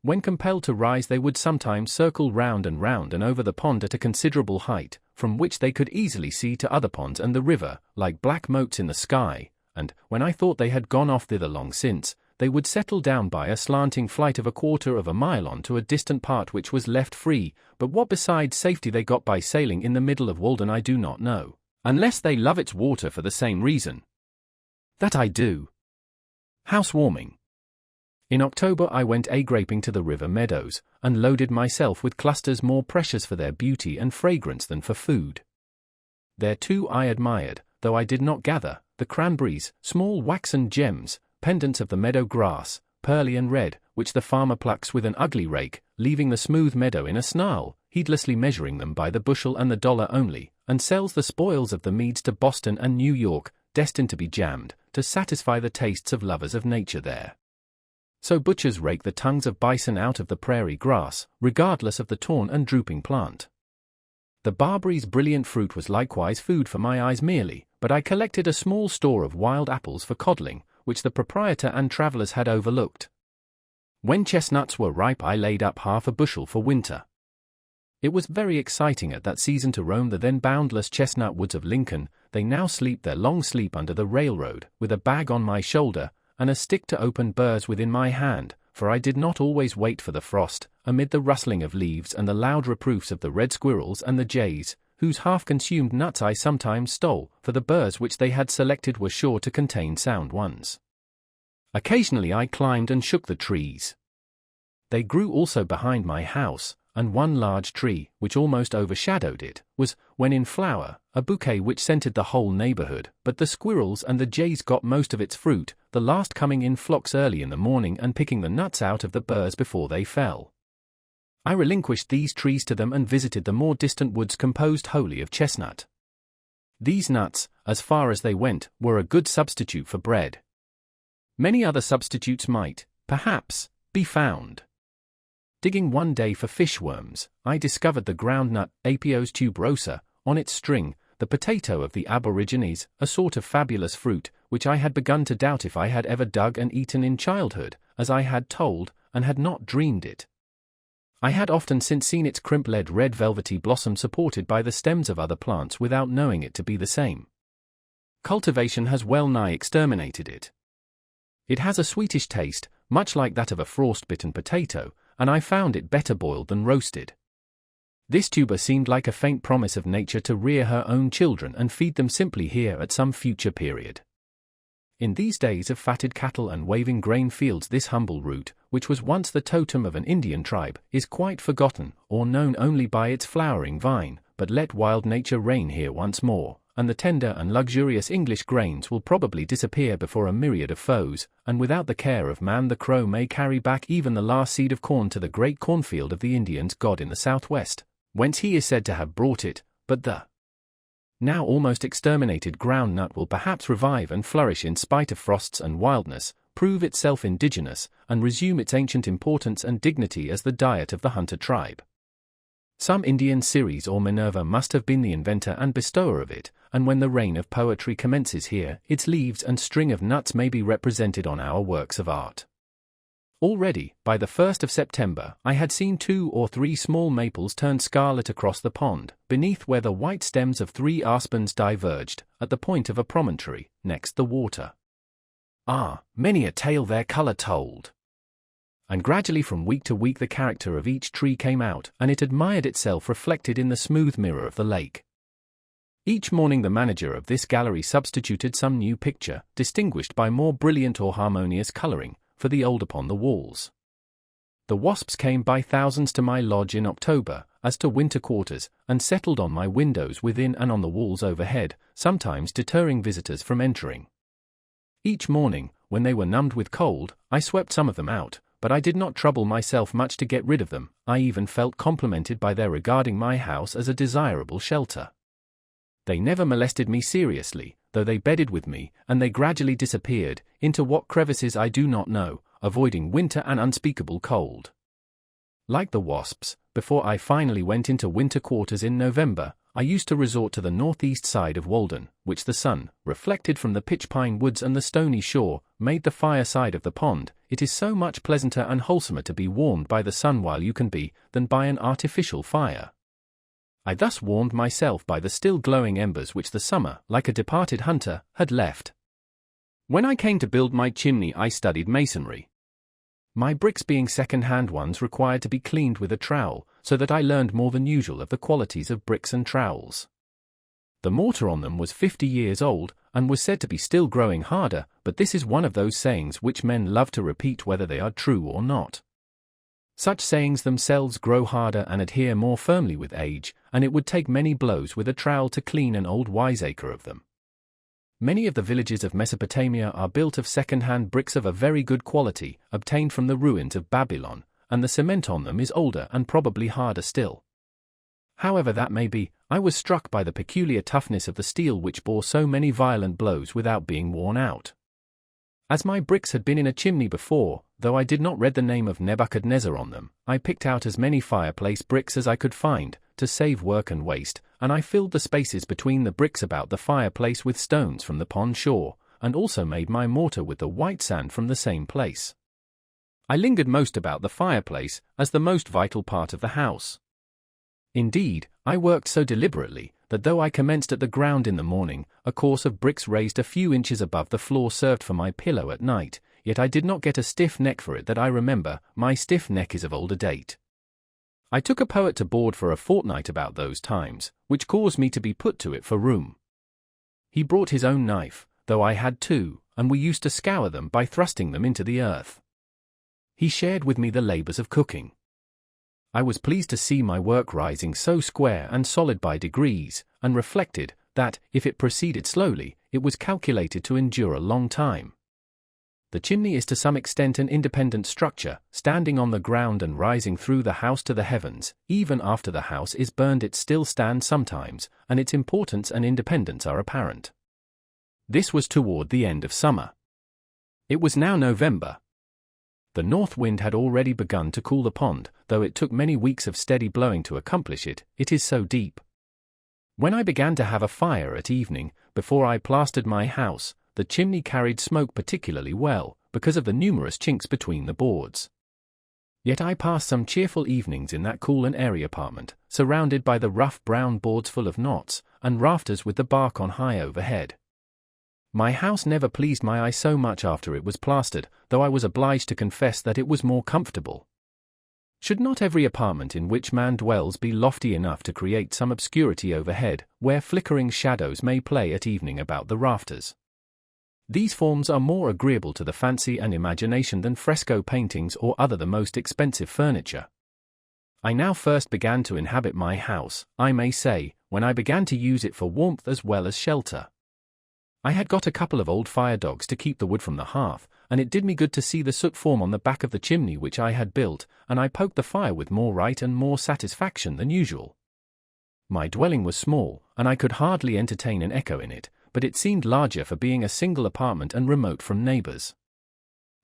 When compelled to rise they would sometimes circle round and over the pond at a considerable height, from which they could easily see to other ponds and the river, like black motes in the sky, and, when I thought they had gone off thither long since, they would settle down by a slanting flight of 1/4 of a mile on to a distant part which was left free, but what besides safety they got by sailing in the middle of Walden I do not know, unless they love its water for the same reason. That I do. Housewarming. In October I went a-graping to the river meadows, and loaded myself with clusters more precious for their beauty and fragrance than for food. There too I admired, though I did not gather, the cranberries, small waxen gems, pendants of the meadow grass, pearly and red, which the farmer plucks with an ugly rake, leaving the smooth meadow in a snarl, heedlessly measuring them by the bushel and the dollar only, and sells the spoils of the meads to Boston and New York, destined to be jammed, to satisfy the tastes of lovers of nature there. So butchers rake the tongues of bison out of the prairie grass, regardless of the torn and drooping plant. The barberry's brilliant fruit was likewise food for my eyes merely, but I collected a small store of wild apples for coddling, which the proprietor and travellers had overlooked. When chestnuts were ripe I laid up 1/2 a bushel for winter. It was very exciting at that season to roam the then boundless chestnut woods of Lincoln. They now sleep their long sleep under the railroad, with a bag on my shoulder, and a stick to open burrs within my hand, for I did not always wait for the frost, amid the rustling of leaves and the loud reproofs of the red squirrels and the jays, whose half-consumed nuts I sometimes stole, for the burrs which they had selected were sure to contain sound ones. Occasionally I climbed and shook the trees. They grew also behind my house, and one large tree, which almost overshadowed it, was, when in flower, a bouquet which scented the whole neighborhood, but the squirrels and the jays got most of its fruit, the last coming in flocks early in the morning and picking the nuts out of the burrs before they fell. I relinquished these trees to them and visited the more distant woods composed wholly of chestnut. These nuts, as far as they went, were a good substitute for bread. Many other substitutes might, perhaps, be found. Digging one day for fishworms, I discovered the groundnut, Apios tuberosa, on its string, the potato of the aborigines, a sort of fabulous fruit, which I had begun to doubt if I had ever dug and eaten in childhood, as I had told, and had not dreamed it. I had often since seen its crimp-led red velvety blossom supported by the stems of other plants without knowing it to be the same. Cultivation has well nigh exterminated it. It has a sweetish taste, much like that of a frost-bitten potato, and I found it better boiled than roasted. This tuber seemed like a faint promise of nature to rear her own children and feed them simply here at some future period. In these days of fatted cattle and waving grain fields this humble root, which was once the totem of an Indian tribe, is quite forgotten, or known only by its flowering vine, but let wild nature reign here once more, and the tender and luxurious English grains will probably disappear before a myriad of foes, and without the care of man the crow may carry back even the last seed of corn to the great cornfield of the Indians' God in the southwest, whence he is said to have brought it, but the now almost exterminated groundnut will perhaps revive and flourish in spite of frosts and wildness, prove itself indigenous, and resume its ancient importance and dignity as the diet of the hunter tribe. Some Indian Ceres or Minerva must have been the inventor and bestower of it, and when the reign of poetry commences here, its leaves and string of nuts may be represented on our works of art. Already, by the 1st of September, I had seen 2 or 3 small maples turn scarlet across the pond, beneath where the white stems of 3 aspens diverged, at the point of a promontory, next the water. Ah, many a tale their color told! And gradually from week to week the character of each tree came out, and it admired itself reflected in the smooth mirror of the lake. Each morning the manager of this gallery substituted some new picture, distinguished by more brilliant or harmonious coloring, for the old upon the walls. The wasps came by thousands to my lodge in October, as to winter quarters, and settled on my windows within and on the walls overhead, sometimes deterring visitors from entering. Each morning, when they were numbed with cold, I swept some of them out, but I did not trouble myself much to get rid of them. I even felt complimented by their regarding my house as a desirable shelter. They never molested me seriously, though they bedded with me, and they gradually disappeared, into what crevices I do not know, avoiding winter and unspeakable cold. Like the wasps, before I finally went into winter quarters in November, I used to resort to the northeast side of Walden, which the sun, reflected from the pitch pine woods and the stony shore, made the fireside of the pond. It is so much pleasanter and wholesomer to be warmed by the sun while you can be, than by an artificial fire. I thus warmed myself by the still glowing embers which the summer, like a departed hunter, had left. When I came to build my chimney I studied masonry. My bricks being second-hand ones required to be cleaned with a trowel, so that I learned more than usual of the qualities of bricks and trowels. The mortar on them was 50 years old, and was said to be still growing harder, but this is one of those sayings which men love to repeat whether they are true or not. Such sayings themselves grow harder and adhere more firmly with age, and it would take many blows with a trowel to clean an old wiseacre of them. Many of the villages of Mesopotamia are built of second-hand bricks of a very good quality, obtained from the ruins of Babylon, and the cement on them is older and probably harder still. However that may be, I was struck by the peculiar toughness of the steel which bore so many violent blows without being worn out. As my bricks had been in a chimney before, though I did not read the name of Nebuchadnezzar on them, I picked out as many fireplace bricks as I could find, to save work and waste, and I filled the spaces between the bricks about the fireplace with stones from the pond shore, and also made my mortar with the white sand from the same place. I lingered most about the fireplace, as the most vital part of the house. Indeed, I worked so deliberately, that though I commenced at the ground in the morning, a course of bricks raised a few inches above the floor served for my pillow at night, yet I did not get a stiff neck for it that I remember. My stiff neck is of older date. I took a poet to board for a fortnight about those times, which caused me to be put to it for room. He brought his own knife, though I had two, and we used to scour them by thrusting them into the earth. He shared with me the labors of cooking. I was pleased to see my work rising so square and solid by degrees, and reflected that, if it proceeded slowly, it was calculated to endure a long time. The chimney is to some extent an independent structure, standing on the ground and rising through the house to the heavens. Even after the house is burned it still stands sometimes, and its importance and independence are apparent. This was toward the end of summer. It was now November. The north wind had already begun to cool the pond, though it took many weeks of steady blowing to accomplish it, it is so deep. When I began to have a fire at evening, before I plastered my house, the chimney carried smoke particularly well, because of the numerous chinks between the boards. Yet I passed some cheerful evenings in that cool and airy apartment, surrounded by the rough brown boards full of knots, and rafters with the bark on high overhead. My house never pleased my eye so much after it was plastered, though I was obliged to confess that it was more comfortable. Should not every apartment in which man dwells be lofty enough to create some obscurity overhead, where flickering shadows may play at evening about the rafters? These forms are more agreeable to the fancy and imagination than fresco paintings or other the most expensive furniture. I now first began to inhabit my house, I may say, when I began to use it for warmth as well as shelter. I had got a couple of old fire dogs to keep the wood from the hearth, and it did me good to see the soot form on the back of the chimney which I had built, and I poked the fire with more right and more satisfaction than usual. My dwelling was small, and I could hardly entertain an echo in it, but it seemed larger for being a single apartment and remote from neighbors.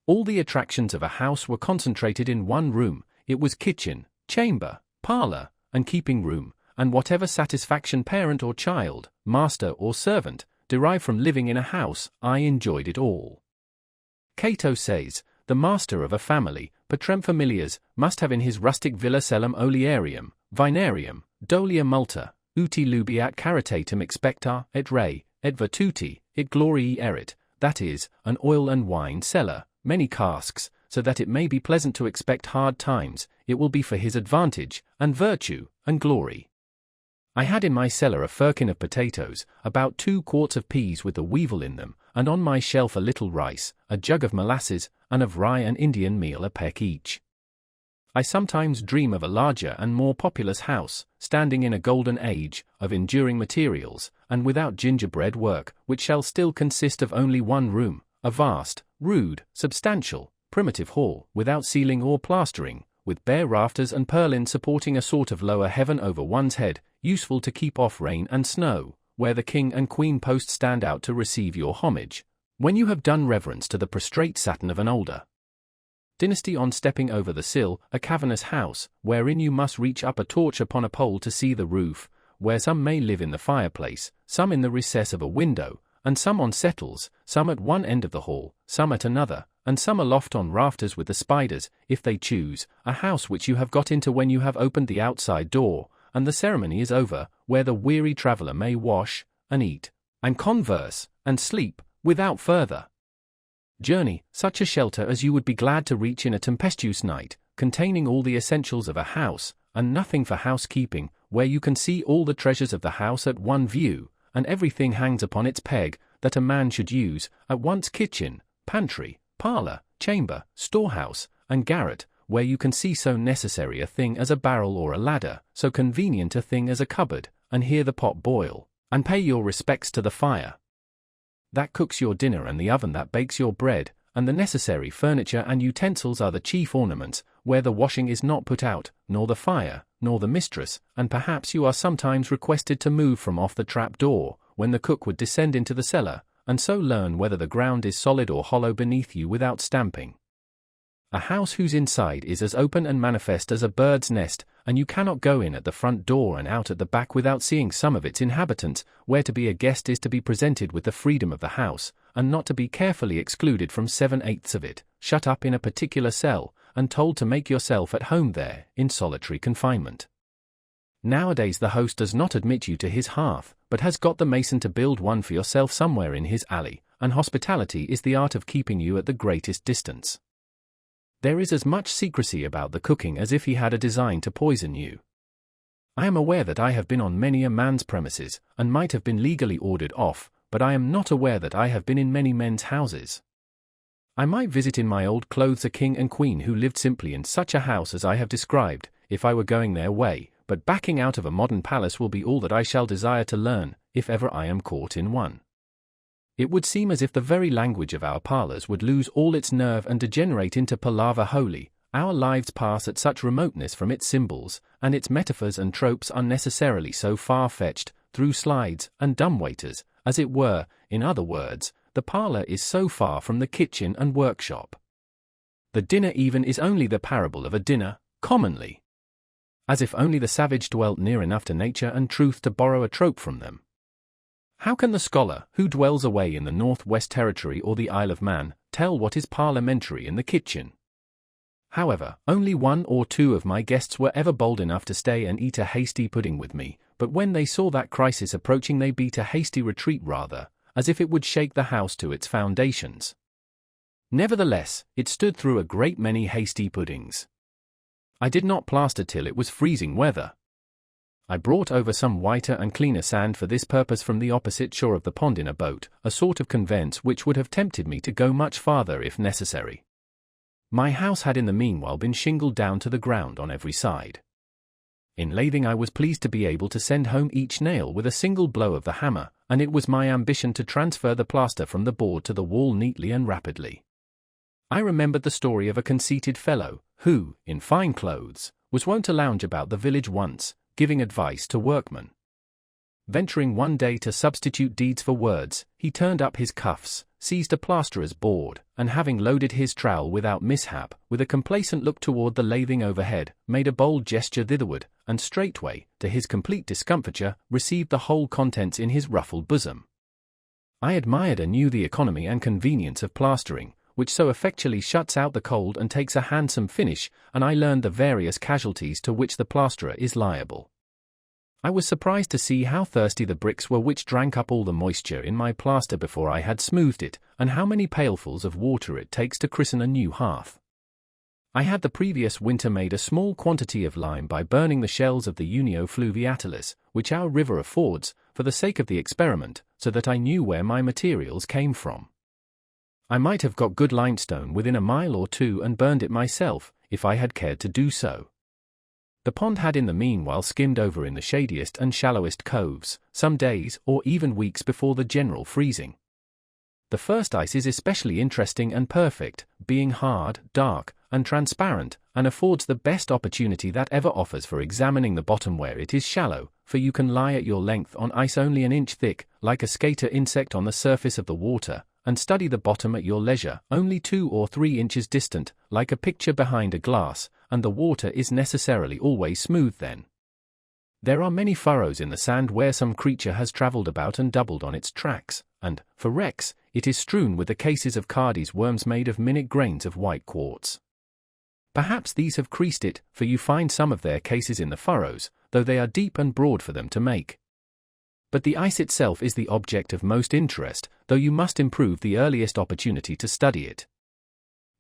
All the attractions of a house were concentrated in one room. It was kitchen, chamber, parlor, and keeping room, and whatever satisfaction parent or child, master or servant, derive from living in a house, I enjoyed it all. Cato says, the master of a family, patrem familias, must have in his rustic villa cellum olearium, vinarium, dolia multa, uti lubiat caritatum expectar, et re, et virtuti, et gloriae erit, that is, an oil and wine cellar, many casks, so that it may be pleasant to expect hard times, it will be for his advantage, and virtue, and glory. I had in my cellar a firkin of potatoes, about 2 quarts of peas with a weevil in them, and on my shelf a little rice, a jug of molasses, and of rye and Indian meal a peck each. I sometimes dream of a larger and more populous house, standing in a golden age, of enduring materials, and without gingerbread work, which shall still consist of only one room, a vast, rude, substantial, primitive hall, without ceiling or plastering, with bare rafters and purlins supporting a sort of lower heaven over one's head, useful to keep off rain and snow, where the king and queen post stand out to receive your homage, when you have done reverence to the prostrate Saturn of an older dynasty on stepping over the sill, a cavernous house, wherein you must reach up a torch upon a pole to see the roof, where some may live in the fireplace, some in the recess of a window, and some on settles, some at one end of the hall, some at another, and some aloft on rafters with the spiders, if they choose, a house which you have got into when you have opened the outside door, and the ceremony is over, where the weary traveller may wash, and eat, and converse, and sleep, without further journey, such a shelter as you would be glad to reach in a tempestuous night, containing all the essentials of a house, and nothing for housekeeping, where you can see all the treasures of the house at one view, and everything hangs upon its peg, that a man should use, at once kitchen, pantry, parlor, chamber, storehouse, and garret, where you can see so necessary a thing as a barrel or a ladder, so convenient a thing as a cupboard, and hear the pot boil, and pay your respects to the fire that cooks your dinner and the oven that bakes your bread, and the necessary furniture and utensils are the chief ornaments, where the washing is not put out, nor the fire, nor the mistress, and perhaps you are sometimes requested to move from off the trap door, when the cook would descend into the cellar, and so learn whether the ground is solid or hollow beneath you without stamping. A house whose inside is as open and manifest as a bird's nest, and you cannot go in at the front door and out at the back without seeing some of its inhabitants, where to be a guest is to be presented with the freedom of the house, and not to be carefully excluded from 7/8 of it, shut up in a particular cell, and told to make yourself at home there, in solitary confinement. Nowadays the host does not admit you to his hearth, but has got the mason to build one for yourself somewhere in his alley, and hospitality is the art of keeping you at the greatest distance. There is as much secrecy about the cooking as if he had a design to poison you. I am aware that I have been on many a man's premises, and might have been legally ordered off, but I am not aware that I have been in many men's houses. I might visit in my old clothes a king and queen who lived simply in such a house as I have described, if I were going their way, but backing out of a modern palace will be all that I shall desire to learn, if ever I am caught in one. It would seem as if the very language of our parlors would lose all its nerve and degenerate into palaver wholly. Our lives pass at such remoteness from its symbols, and its metaphors and tropes are necessarily so far-fetched, through slides and dumbwaiters, as it were. In other words, the parlor is so far from the kitchen and workshop. The dinner even is only the parable of a dinner, commonly. As if only the savage dwelt near enough to nature and truth to borrow a trope from them. How can the scholar, who dwells away in the North-West Territory or the Isle of Man, tell what is parliamentary in the kitchen? However, only 1 or 2 of my guests were ever bold enough to stay and eat a hasty pudding with me, but when they saw that crisis approaching they beat a hasty retreat rather, as if it would shake the house to its foundations. Nevertheless, it stood through a great many hasty puddings. I did not plaster till it was freezing weather. I brought over some whiter and cleaner sand for this purpose from the opposite shore of the pond in a boat, a sort of conveyance which would have tempted me to go much farther if necessary. My house had in the meanwhile been shingled down to the ground on every side. In lathing I was pleased to be able to send home each nail with a single blow of the hammer, and it was my ambition to transfer the plaster from the board to the wall neatly and rapidly. I remembered the story of a conceited fellow, who, in fine clothes, was wont to lounge about the village once, giving advice to workmen. Venturing one day to substitute deeds for words, he turned up his cuffs, seized a plasterer's board, and having loaded his trowel without mishap, with a complacent look toward the lathing overhead, made a bold gesture thitherward, and straightway, to his complete discomfiture, received the whole contents in his ruffled bosom. I admired anew the economy and convenience of plastering, which so effectually shuts out the cold and takes a handsome finish, and I learned the various casualties to which the plasterer is liable. I was surprised to see how thirsty the bricks were which drank up all the moisture in my plaster before I had smoothed it, and how many pailfuls of water it takes to christen a new hearth. I had the previous winter made a small quantity of lime by burning the shells of the Unio fluviatilis, which our river affords, for the sake of the experiment, so that I knew where my materials came from. I might have got good limestone within a mile or two and burned it myself, if I had cared to do so. The pond had in the meanwhile skimmed over in the shadiest and shallowest coves, some days or even weeks before the general freezing. The first ice is especially interesting and perfect, being hard, dark, and transparent, and affords the best opportunity that ever offers for examining the bottom where it is shallow, for you can lie at your length on ice only an inch thick, like a skater insect on the surface of the water, and study the bottom at your leisure, only 2 or 3 inches distant, like a picture behind a glass, and the water is necessarily always smooth then. There are many furrows in the sand where some creature has travelled about and doubled on its tracks, and, for wrecks, it is strewn with the cases of Cardi's worms made of minute grains of white quartz. Perhaps these have creased it, for you find some of their cases in the furrows, though they are deep and broad for them to make. But the ice itself is the object of most interest, though you must improve the earliest opportunity to study it.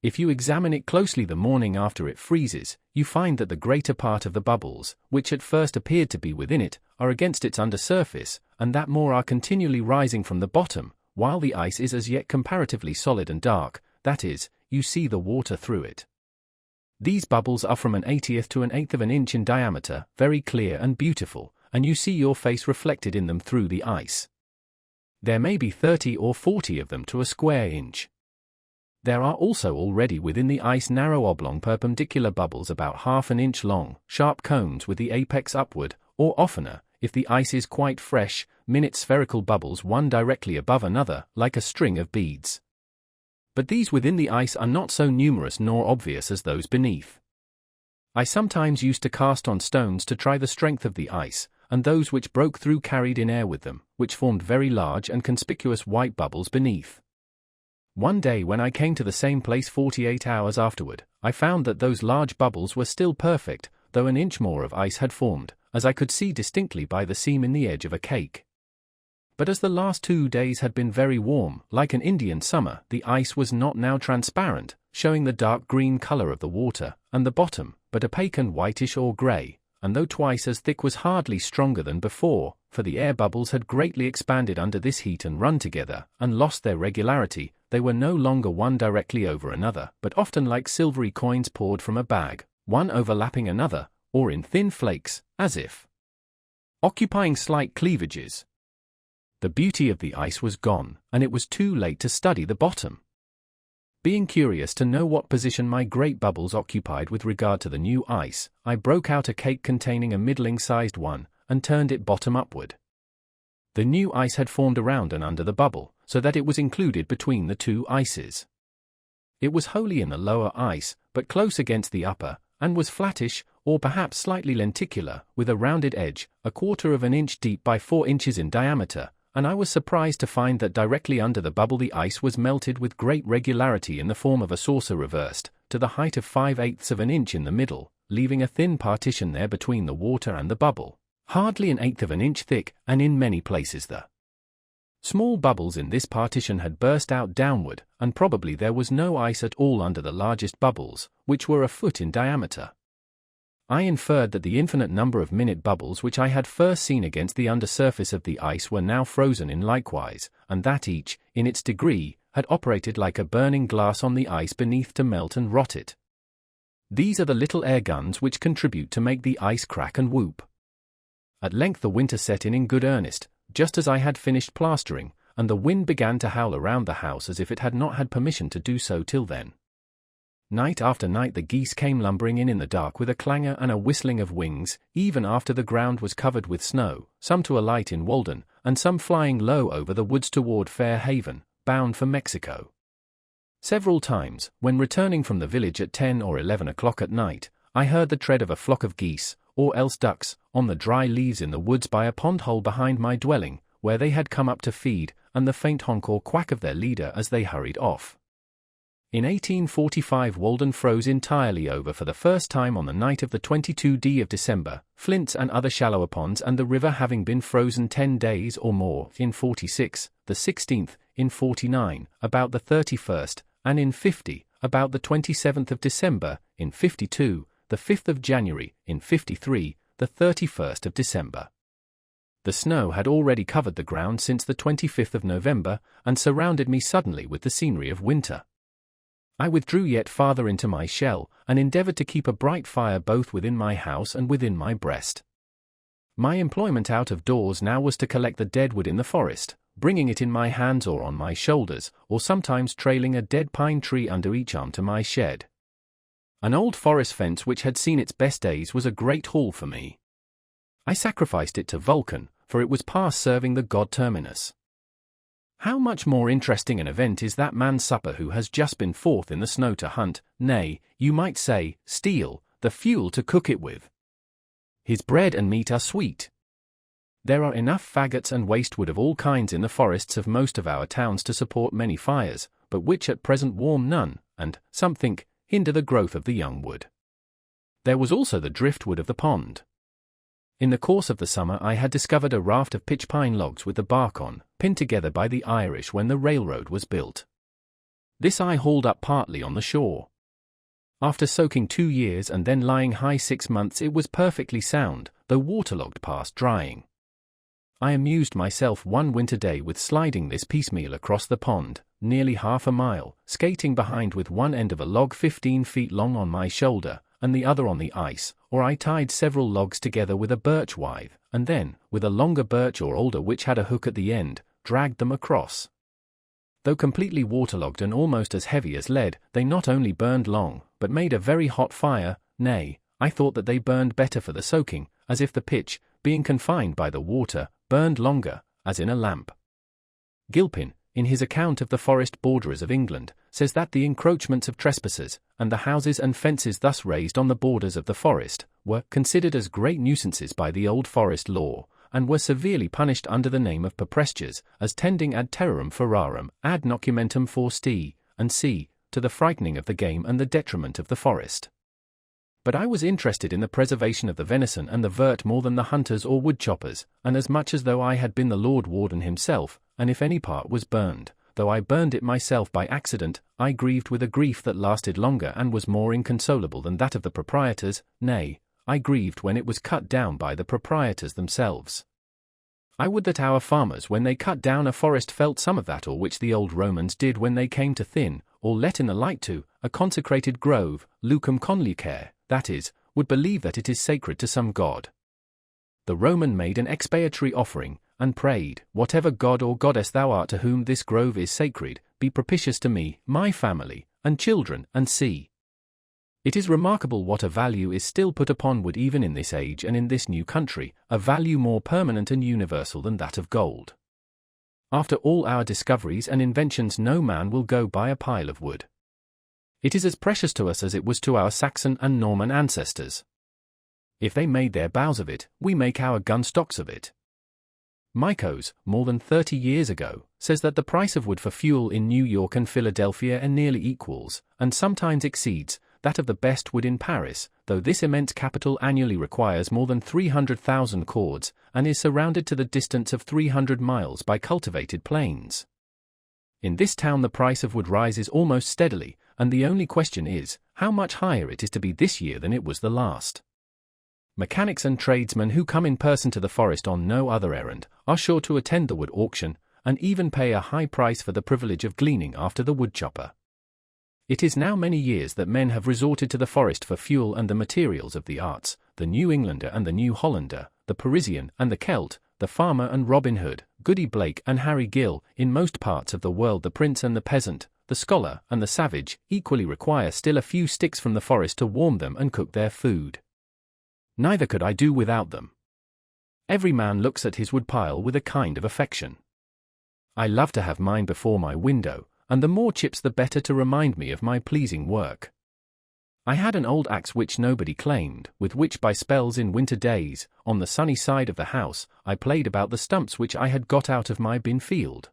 If you examine it closely the morning after it freezes, you find that the greater part of the bubbles, which at first appeared to be within it, are against its undersurface, and that more are continually rising from the bottom, while the ice is as yet comparatively solid and dark, that is, you see the water through it. These bubbles are from 1/80th to 1/8 of an inch in diameter, very clear and beautiful, and you see your face reflected in them through the ice. There may be 30 or 40 of them to a square inch. There are also already within the ice narrow oblong perpendicular bubbles about half an inch long, sharp cones with the apex upward, or oftener, if the ice is quite fresh, minute spherical bubbles one directly above another, like a string of beads. But these within the ice are not so numerous nor obvious as those beneath. I sometimes used to cast on stones to try the strength of the ice, and those which broke through carried in air with them, which formed very large and conspicuous white bubbles beneath. One day when I came to the same place 48 hours afterward, I found that those large bubbles were still perfect, though an inch more of ice had formed, as I could see distinctly by the seam in the edge of a cake. But as the last 2 days had been very warm, like an Indian summer, the ice was not now transparent, showing the dark green color of the water, and the bottom, but opaque and whitish or grey, and though twice as thick was hardly stronger than before, for the air bubbles had greatly expanded under this heat and run together, and lost their regularity. They were no longer one directly over another, but often like silvery coins poured from a bag, one overlapping another, or in thin flakes, as if occupying slight cleavages. The beauty of the ice was gone, and it was too late to study the bottom. Being curious to know what position my great bubbles occupied with regard to the new ice, I broke out a cake containing a middling-sized one, and turned it bottom upward. The new ice had formed around and under the bubble, so that it was included between the two ices. It was wholly in the lower ice, but close against the upper, and was flattish, or perhaps slightly lenticular, with a rounded edge, 1/4 of an inch deep by 4 inches in diameter, and I was surprised to find that directly under the bubble the ice was melted with great regularity in the form of a saucer reversed, to the height of 5/8 of an inch in the middle, leaving a thin partition there between the water and the bubble, hardly 1/8 of an inch thick, and in many places the small bubbles in this partition had burst out downward, and probably there was no ice at all under the largest bubbles, which were 1 foot in diameter. I inferred that the infinite number of minute bubbles which I had first seen against the undersurface of the ice were now frozen in likewise, and that each, in its degree, had operated like a burning glass on the ice beneath to melt and rot it. These are the little air guns which contribute to make the ice crack and whoop. At length the winter set in good earnest, just as I had finished plastering, and the wind began to howl around the house as if it had not had permission to do so till then. Night after night the geese came lumbering in the dark with a clangor and a whistling of wings, even after the ground was covered with snow, some to alight in Walden, and some flying low over the woods toward Fair Haven, bound for Mexico. Several times, when returning from the village at 10 or 11 o'clock at night, I heard the tread of a flock of geese, or else ducks, on the dry leaves in the woods by a pond hole behind my dwelling, where they had come up to feed, and the faint honk or quack of their leader as they hurried off. In 1845 Walden froze entirely over for the first time on the night of the 22d of December, Flints and other shallower ponds and the river having been frozen 10 days or more in 46, the 16th, in 49, about the 31st, and in 50, about the 27th of December, in 52, the 5th of January, in 53, the 31st of December. The snow had already covered the ground since the 25th of November, and surrounded me suddenly with the scenery of winter. I withdrew yet farther into my shell, and endeavored to keep a bright fire both within my house and within my breast. My employment out of doors now was to collect the dead wood in the forest, bringing it in my hands or on my shoulders, or sometimes trailing a dead pine tree under each arm to my shed. An old forest fence which had seen its best days was a great haul for me. I sacrificed it to Vulcan, for it was past serving the god Terminus. How much more interesting an event is that man's supper who has just been forth in the snow to hunt, nay, you might say, steal, the fuel to cook it with. His bread and meat are sweet. There are enough faggots and waste wood of all kinds in the forests of most of our towns to support many fires, but which at present warm none, and, some think, hinder the growth of the young wood. There was also the driftwood of the pond. In the course of the summer I had discovered a raft of pitch pine logs with the bark on, pinned together by the Irish when the railroad was built. This I hauled up partly on the shore. After soaking 2 years and then lying high 6 months it was perfectly sound, though waterlogged past drying. I amused myself one winter day with sliding this piecemeal across the pond, nearly half a mile, skating behind with one end of a log 15 feet long on my shoulder, and the other on the ice, or I tied several logs together with a birch withe, and then, with a longer birch or alder which had a hook at the end, dragged them across. Though completely waterlogged and almost as heavy as lead, they not only burned long, but made a very hot fire, nay, I thought that they burned better for the soaking, as if the pitch, being confined by the water, burned longer, as in a lamp. Gilpin, in his account of the forest borderers of England, says that the encroachments of trespassers, and the houses and fences thus raised on the borders of the forest, were considered as great nuisances by the old forest law, and were severely punished under the name of perprestures, as tending ad terrorem ferarum, ad nocumentum forsti, and c, to the frightening of the game and the detriment of the forest. But I was interested in the preservation of the venison and the vert more than the hunters or woodchoppers, and as much as though I had been the Lord Warden himself, and if any part was burned, though I burned it myself by accident, I grieved with a grief that lasted longer and was more inconsolable than that of the proprietors, nay, I grieved when it was cut down by the proprietors themselves. I would that our farmers when they cut down a forest felt some of that or which the old Romans did when they came to thin, or let in the light to, a consecrated grove, lucum conlucere, that is, would believe that it is sacred to some god. The Roman made an expiatory offering, and prayed, whatever god or goddess thou art to whom this grove is sacred, be propitious to me, my family, and children, and see. It is remarkable what a value is still put upon wood even in this age and in this new country, a value more permanent and universal than that of gold. After all our discoveries and inventions no man will go by a pile of wood. It is as precious to us as it was to our Saxon and Norman ancestors. If they made their bows of it, we make our gun stocks of it. Mykos, more than 30 years ago, says that the price of wood for fuel in New York and Philadelphia nearly equals, and sometimes exceeds, that of the best wood in Paris, though this immense capital annually requires more than 300,000 cords, and is surrounded to the distance of 300 miles by cultivated plains. In this town the price of wood rises almost steadily, and the only question is, how much higher it is to be this year than it was the last. Mechanics and tradesmen who come in person to the forest on no other errand, are sure to attend the wood auction, and even pay a high price for the privilege of gleaning after the woodchopper. It is now many years that men have resorted to the forest for fuel and the materials of the arts, the New Englander and the New Hollander, the Parisian and the Celt, the farmer and Robin Hood, Goody Blake and Harry Gill, in most parts of the world the prince and the peasant, the scholar, and the savage, equally require still a few sticks from the forest to warm them and cook their food. Neither could I do without them. Every man looks at his woodpile with a kind of affection. I love to have mine before my window, and the more chips the better to remind me of my pleasing work. I had an old axe which nobody claimed, with which by spells in winter days, on the sunny side of the house, I played about the stumps which I had got out of my bin field.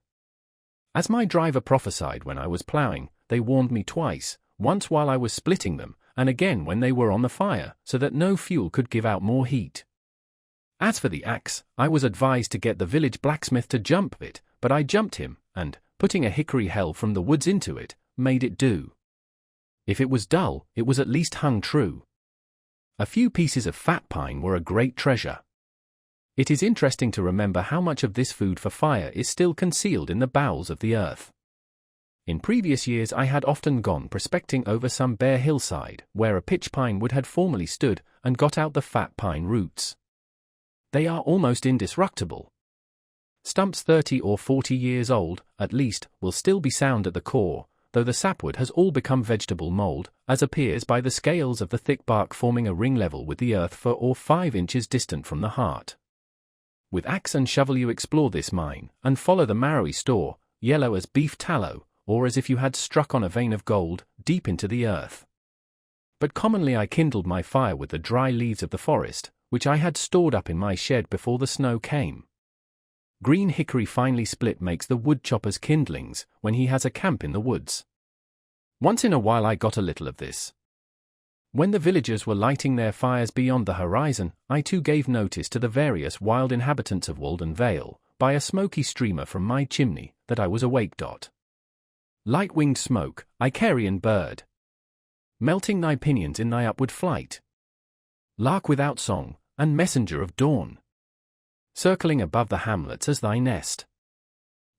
As my driver prophesied when I was ploughing, they warned me twice, once while I was splitting them, and again when they were on the fire, so that no fuel could give out more heat. As for the axe, I was advised to get the village blacksmith to jump it, but I jumped him, and, putting a hickory helve from the woods into it, made it do. If it was dull, it was at least hung true. A few pieces of fat pine were a great treasure. It is interesting to remember how much of this food for fire is still concealed in the bowels of the earth. In previous years I had often gone prospecting over some bare hillside, where a pitch pine wood had formerly stood, and got out the fat pine roots. They are almost indestructible. Stumps 30 or 40 years old, at least, will still be sound at the core, though the sapwood has all become vegetable mold, as appears by the scales of the thick bark forming a ring level with the earth 4 or 5 inches distant from the heart. With axe and shovel you explore this mine, and follow the marrowy store, yellow as beef tallow, or as if you had struck on a vein of gold, deep into the earth. But commonly I kindled my fire with the dry leaves of the forest, which I had stored up in my shed before the snow came. Green hickory finely split makes the wood chopper's kindlings, when he has a camp in the woods. Once in a while I got a little of this. When the villagers were lighting their fires beyond the horizon, I too gave notice to the various wild inhabitants of Walden Vale, by a smoky streamer from my chimney, that I was awake. Light-winged smoke, Icarian bird, melting thy pinions in thy upward flight. Lark without song, and messenger of dawn, circling above the hamlets as thy nest.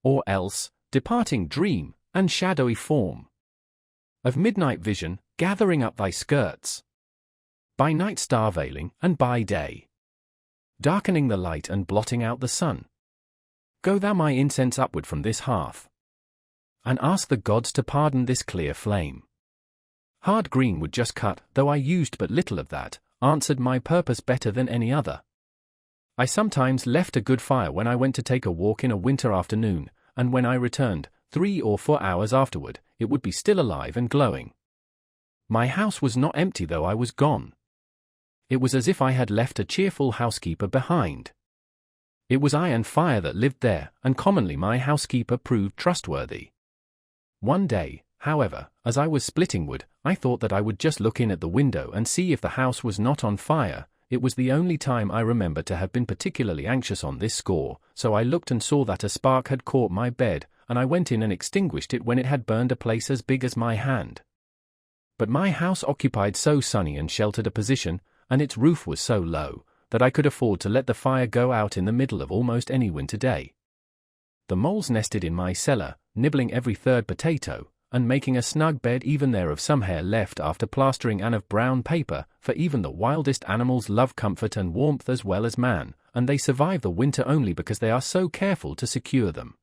Or else, departing dream, and shadowy form of midnight vision, gathering up thy skirts. By night star veiling, and by day darkening the light and blotting out the sun. Go thou my incense upward from this hearth, and ask the gods to pardon this clear flame. Hard green would just cut, though I used but little of that, answered my purpose better than any other. I sometimes left a good fire when I went to take a walk in a winter afternoon, and when I returned, 3 or 4 hours afterward, it would be still alive and glowing. My house was not empty though I was gone. It was as if I had left a cheerful housekeeper behind. It was I and fire that lived there, and commonly my housekeeper proved trustworthy. One day, however, as I was splitting wood, I thought that I would just look in at the window and see if the house was not on fire. It was the only time I remember to have been particularly anxious on this score, so I looked and saw that a spark had caught my bed, and I went in and extinguished it when it had burned a place as big as my hand. But my house occupied so sunny and sheltered a position, and its roof was so low, that I could afford to let the fire go out in the middle of almost any winter day. The moles nested in my cellar, nibbling every third potato, and making a snug bed even there of some hair left after plastering and of brown paper, for even the wildest animals love comfort and warmth as well as man, and they survive the winter only because they are so careful to secure them.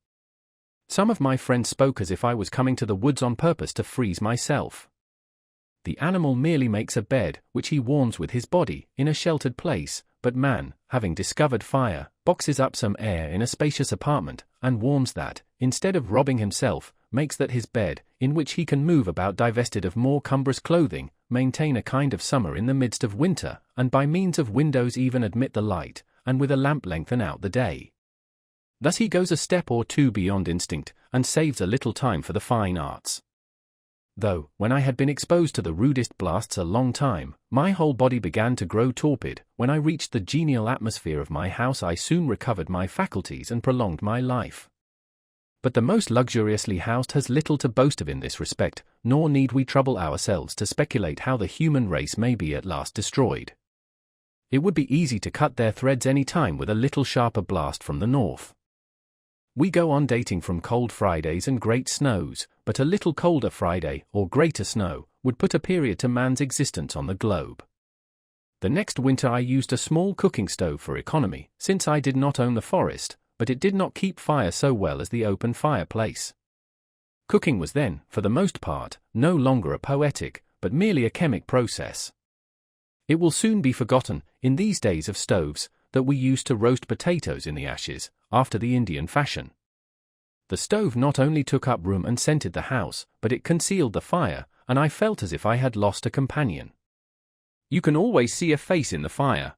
Some of my friends spoke as if I was coming to the woods on purpose to freeze myself. The animal merely makes a bed, which he warms with his body, in a sheltered place, but man, having discovered fire, boxes up some air in a spacious apartment, and warms that, instead of robbing himself, makes that his bed, in which he can move about divested of more cumbrous clothing, maintain a kind of summer in the midst of winter, and by means of windows even admit the light, and with a lamp lengthen out the day. Thus he goes a step or two beyond instinct, and saves a little time for the fine arts. Though, when I had been exposed to the rudest blasts a long time, my whole body began to grow torpid, when I reached the genial atmosphere of my house I soon recovered my faculties and prolonged my life. But the most luxuriously housed has little to boast of in this respect, nor need we trouble ourselves to speculate how the human race may be at last destroyed. It would be easy to cut their threads any time with a little sharper blast from the north. We go on dating from cold Fridays and great snows, but a little colder Friday, or greater snow, would put a period to man's existence on the globe. The next winter I used a small cooking stove for economy, since I did not own the forest, but it did not keep fire so well as the open fireplace. Cooking was then, for the most part, no longer a poetic, but merely a chemic process. It will soon be forgotten, in these days of stoves, that we used to roast potatoes in the ashes, after the Indian fashion. The stove not only took up room and scented the house, but it concealed the fire, and I felt as if I had lost a companion. You can always see a face in the fire.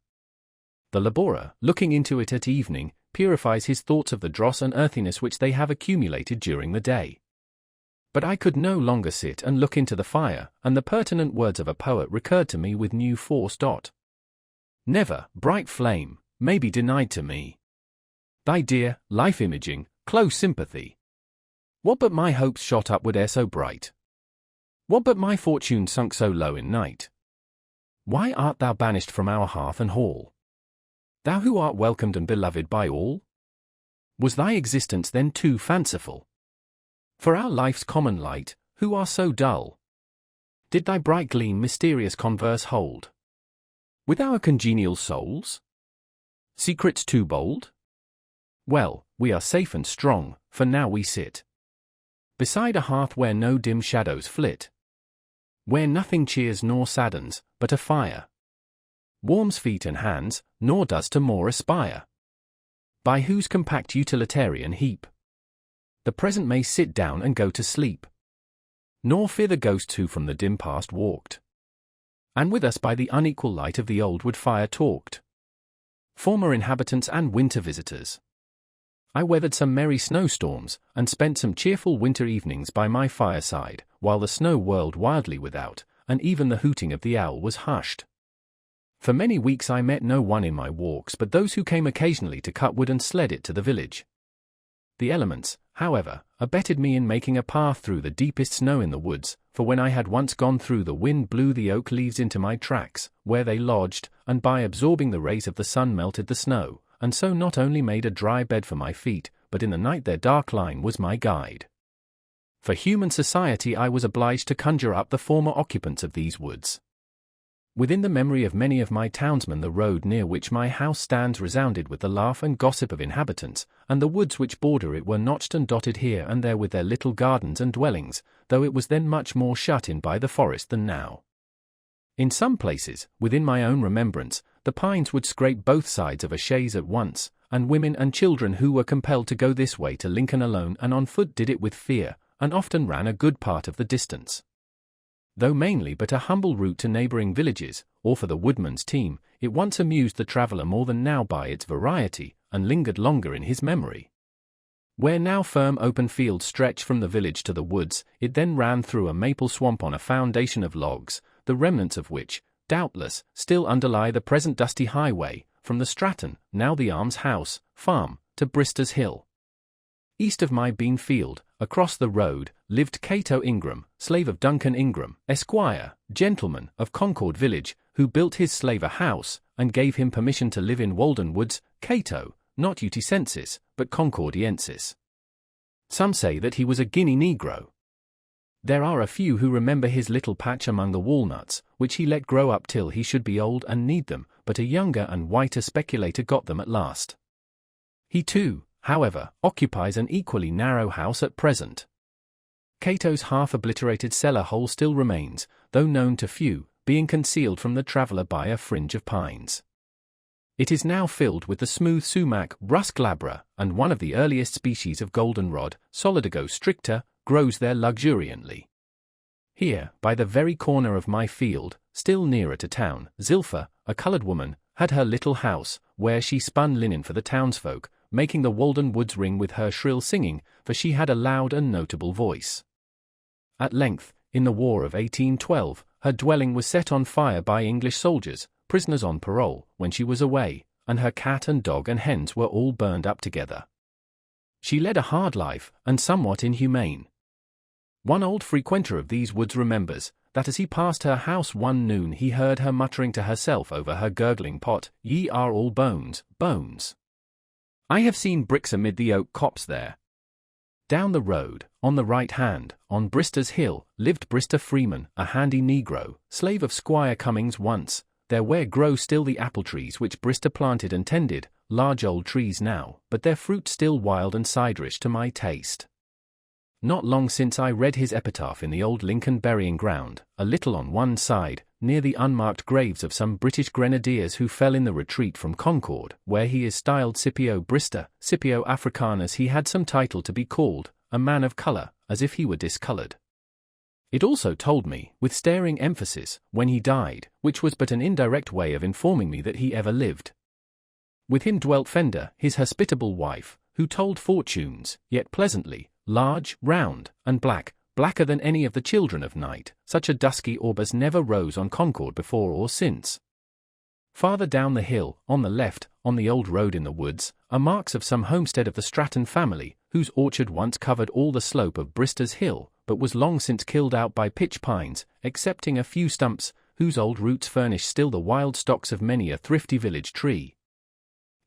The laborer, looking into it at evening, purifies his thoughts of the dross and earthiness which they have accumulated during the day. But I could no longer sit and look into the fire, and the pertinent words of a poet recurred to me with new force. Never, bright flame, may be denied to me. Thy dear, life-imaging, close sympathy. What but my hopes shot upward ere so bright? What but my fortune sunk so low in night? Why art thou banished from our hearth and hall? Thou who art welcomed and beloved by all? Was thy existence then too fanciful? For our life's common light, who are so dull? Did thy bright gleam mysterious converse hold with our congenial souls? Secrets too bold? Well, we are safe and strong, for now we sit beside a hearth where no dim shadows flit, where nothing cheers nor saddens, but a fire warms feet and hands, nor does to more aspire, by whose compact utilitarian heap the present may sit down and go to sleep, nor fear the ghosts who from the dim past walked, and with us by the unequal light of the old wood fire talked, former inhabitants and winter visitors. I weathered some merry snowstorms, and spent some cheerful winter evenings by my fireside, while the snow whirled wildly without, and even the hooting of the owl was hushed. For many weeks I met no one in my walks but those who came occasionally to cut wood and sled it to the village. The elements, however, abetted me in making a path through the deepest snow in the woods, for when I had once gone through the wind blew the oak leaves into my tracks, where they lodged, and by absorbing the rays of the sun melted the snow, and so not only made a dry bed for my feet, but in the night their dark line was my guide. For human society I was obliged to conjure up the former occupants of these woods. Within the memory of many of my townsmen the road near which my house stands resounded with the laugh and gossip of inhabitants, and the woods which border it were notched and dotted here and there with their little gardens and dwellings, though it was then much more shut in by the forest than now. In some places, within my own remembrance, the pines would scrape both sides of a chaise at once, and women and children who were compelled to go this way to Lincoln alone and on foot did it with fear, and often ran a good part of the distance. Though mainly but a humble route to neighboring villages, or for the woodman's team, it once amused the traveller more than now by its variety, and lingered longer in his memory. Where now firm open fields stretch from the village to the woods, it then ran through a maple swamp on a foundation of logs, the remnants of which, doubtless, still underlie the present dusty highway, from the Stratton, now the almshouse, farm, to Brister's Hill. East of my bean field, across the road, lived Cato Ingram, slave of Duncan Ingram, Esquire, gentleman, of Concord village, who built his slave a house, and gave him permission to live in Walden Woods, Cato, not Uticensis, but Concordiensis. Some say that he was a Guinea Negro. There are a few who remember his little patch among the walnuts, which he let grow up till he should be old and need them, but a younger and whiter speculator got them at last. He too, however, occupies an equally narrow house at present. Cato's half-obliterated cellar hole still remains, though known to few, being concealed from the traveller by a fringe of pines. It is now filled with the smooth sumac, Rus glabra, and one of the earliest species of goldenrod, Solidago stricta, grows there luxuriantly. Here, by the very corner of my field, still nearer to town, Zilpha, a coloured woman, had her little house, where she spun linen for the townsfolk, making the Walden Woods ring with her shrill singing, for she had a loud and notable voice. At length, in the War of 1812, her dwelling was set on fire by English soldiers, prisoners on parole, when she was away, and her cat and dog and hens were all burned up together. She led a hard life, and somewhat inhumane. One old frequenter of these woods remembers that as he passed her house one noon he heard her muttering to herself over her gurgling pot, "Ye are all bones, bones. I have seen bricks amid the oak copse there." Down the road, on the right hand, on Brister's Hill, lived Brister Freeman, a handy Negro, slave of Squire Cummings once. There where grow still the apple trees which Brister planted and tended, large old trees now, but their fruit still wild and ciderish to my taste. Not long since I read his epitaph in the old Lincoln burying ground, a little on one side, near the unmarked graves of some British grenadiers who fell in the retreat from Concord, where he is styled Scipio Brister, Scipio Africanus. He had some title to be called, a man of colour, as if he were discoloured. It also told me, with staring emphasis, when he died, which was but an indirect way of informing me that he ever lived. With him dwelt Fender, his hospitable wife, who told fortunes, yet pleasantly, large, round, and black, blacker than any of the children of night. Such a dusky orb as never rose on Concord before or since. Farther down the hill, on the left, on the old road in the woods, are marks of some homestead of the Stratton family, whose orchard once covered all the slope of Brister's Hill, but was long since killed out by pitch pines, excepting a few stumps, whose old roots furnish still the wild stocks of many a thrifty village tree.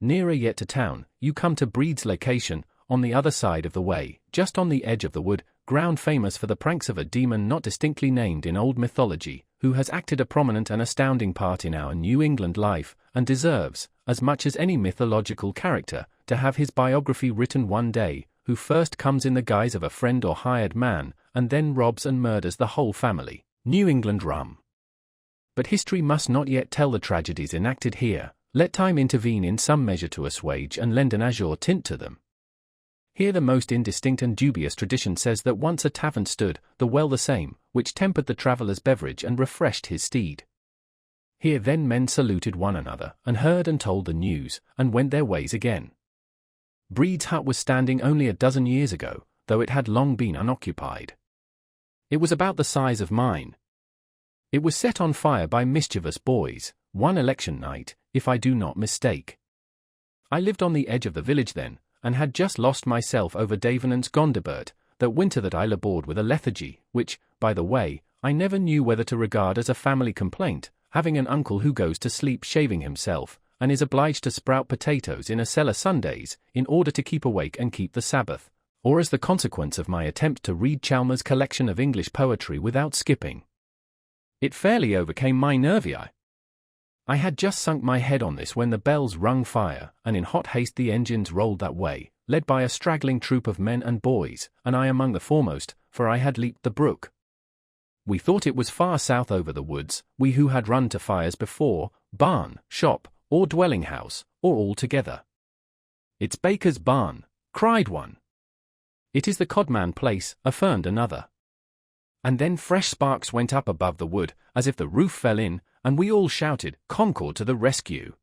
Nearer yet to town, you come to Breed's location, on the other side of the way, just on the edge of the wood, ground famous for the pranks of a demon not distinctly named in old mythology, who has acted a prominent and astounding part in our New England life, and deserves, as much as any mythological character, to have his biography written one day, who first comes in the guise of a friend or hired man, and then robs and murders the whole family. New England rum. But history must not yet tell the tragedies enacted here. Let time intervene in some measure to assuage and lend an azure tint to them. Here the most indistinct and dubious tradition says that once a tavern stood, the well the same, which tempered the traveller's beverage and refreshed his steed. Here then men saluted one another, and heard and told the news, and went their ways again. Breed's hut was standing only a dozen years ago, though it had long been unoccupied. It was about the size of mine. It was set on fire by mischievous boys, one election night, if I do not mistake. I lived on the edge of the village then, and had just lost myself over Davenant's Gondibert, that winter that I labored with a lethargy, which, by the way, I never knew whether to regard as a family complaint, having an uncle who goes to sleep shaving himself, and is obliged to sprout potatoes in a cellar Sundays, in order to keep awake and keep the Sabbath, or as the consequence of my attempt to read Chalmers' collection of English poetry without skipping. It fairly overcame my nervii. I had just sunk my head on this when the bells rung fire, and in hot haste the engines rolled that way, led by a straggling troop of men and boys, and I among the foremost, for I had leaped the brook. We thought it was far south over the woods, we who had run to fires before, barn, shop, or dwelling house, or all together. "It's Baker's barn," cried one. "It is the Codman place," affirmed another. And then fresh sparks went up above the wood, as if the roof fell in, and we all shouted, "Concord to the rescue!"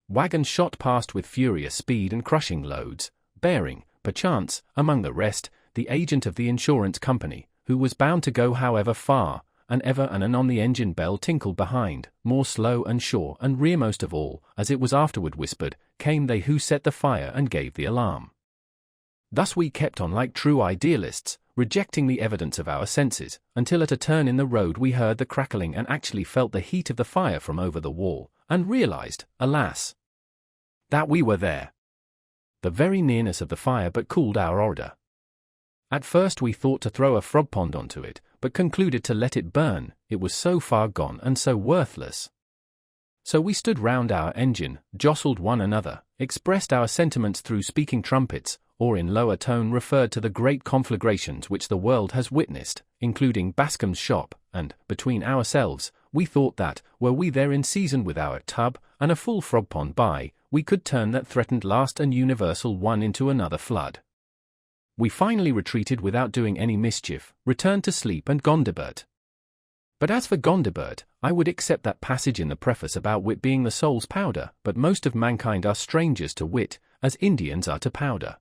Wagons shot past with furious speed and crushing loads, bearing, perchance, among the rest, the agent of the insurance company, who was bound to go however far, and ever and anon the engine bell tinkled behind, more slow and sure, and rearmost of all, as it was afterward whispered, came they who set the fire and gave the alarm. Thus we kept on like true idealists, rejecting the evidence of our senses, until at a turn in the road we heard the crackling and actually felt the heat of the fire from over the wall, and realized, alas, that we were there. The very nearness of the fire but cooled our ardor. At first we thought to throw a frog pond onto it, but concluded to let it burn, it was so far gone and so worthless. So we stood round our engine, jostled one another, expressed our sentiments through speaking trumpets, or in lower tone referred to the great conflagrations which the world has witnessed, including Bascom's shop, and, between ourselves, we thought that, were we there in season with our tub, and a full frog pond by, we could turn that threatened last and universal one into another flood. We finally retreated without doing any mischief, returned to sleep and Gondibert. But as for Gondibert, I would accept that passage in the preface about wit being the soul's powder, but most of mankind are strangers to wit, as Indians are to powder.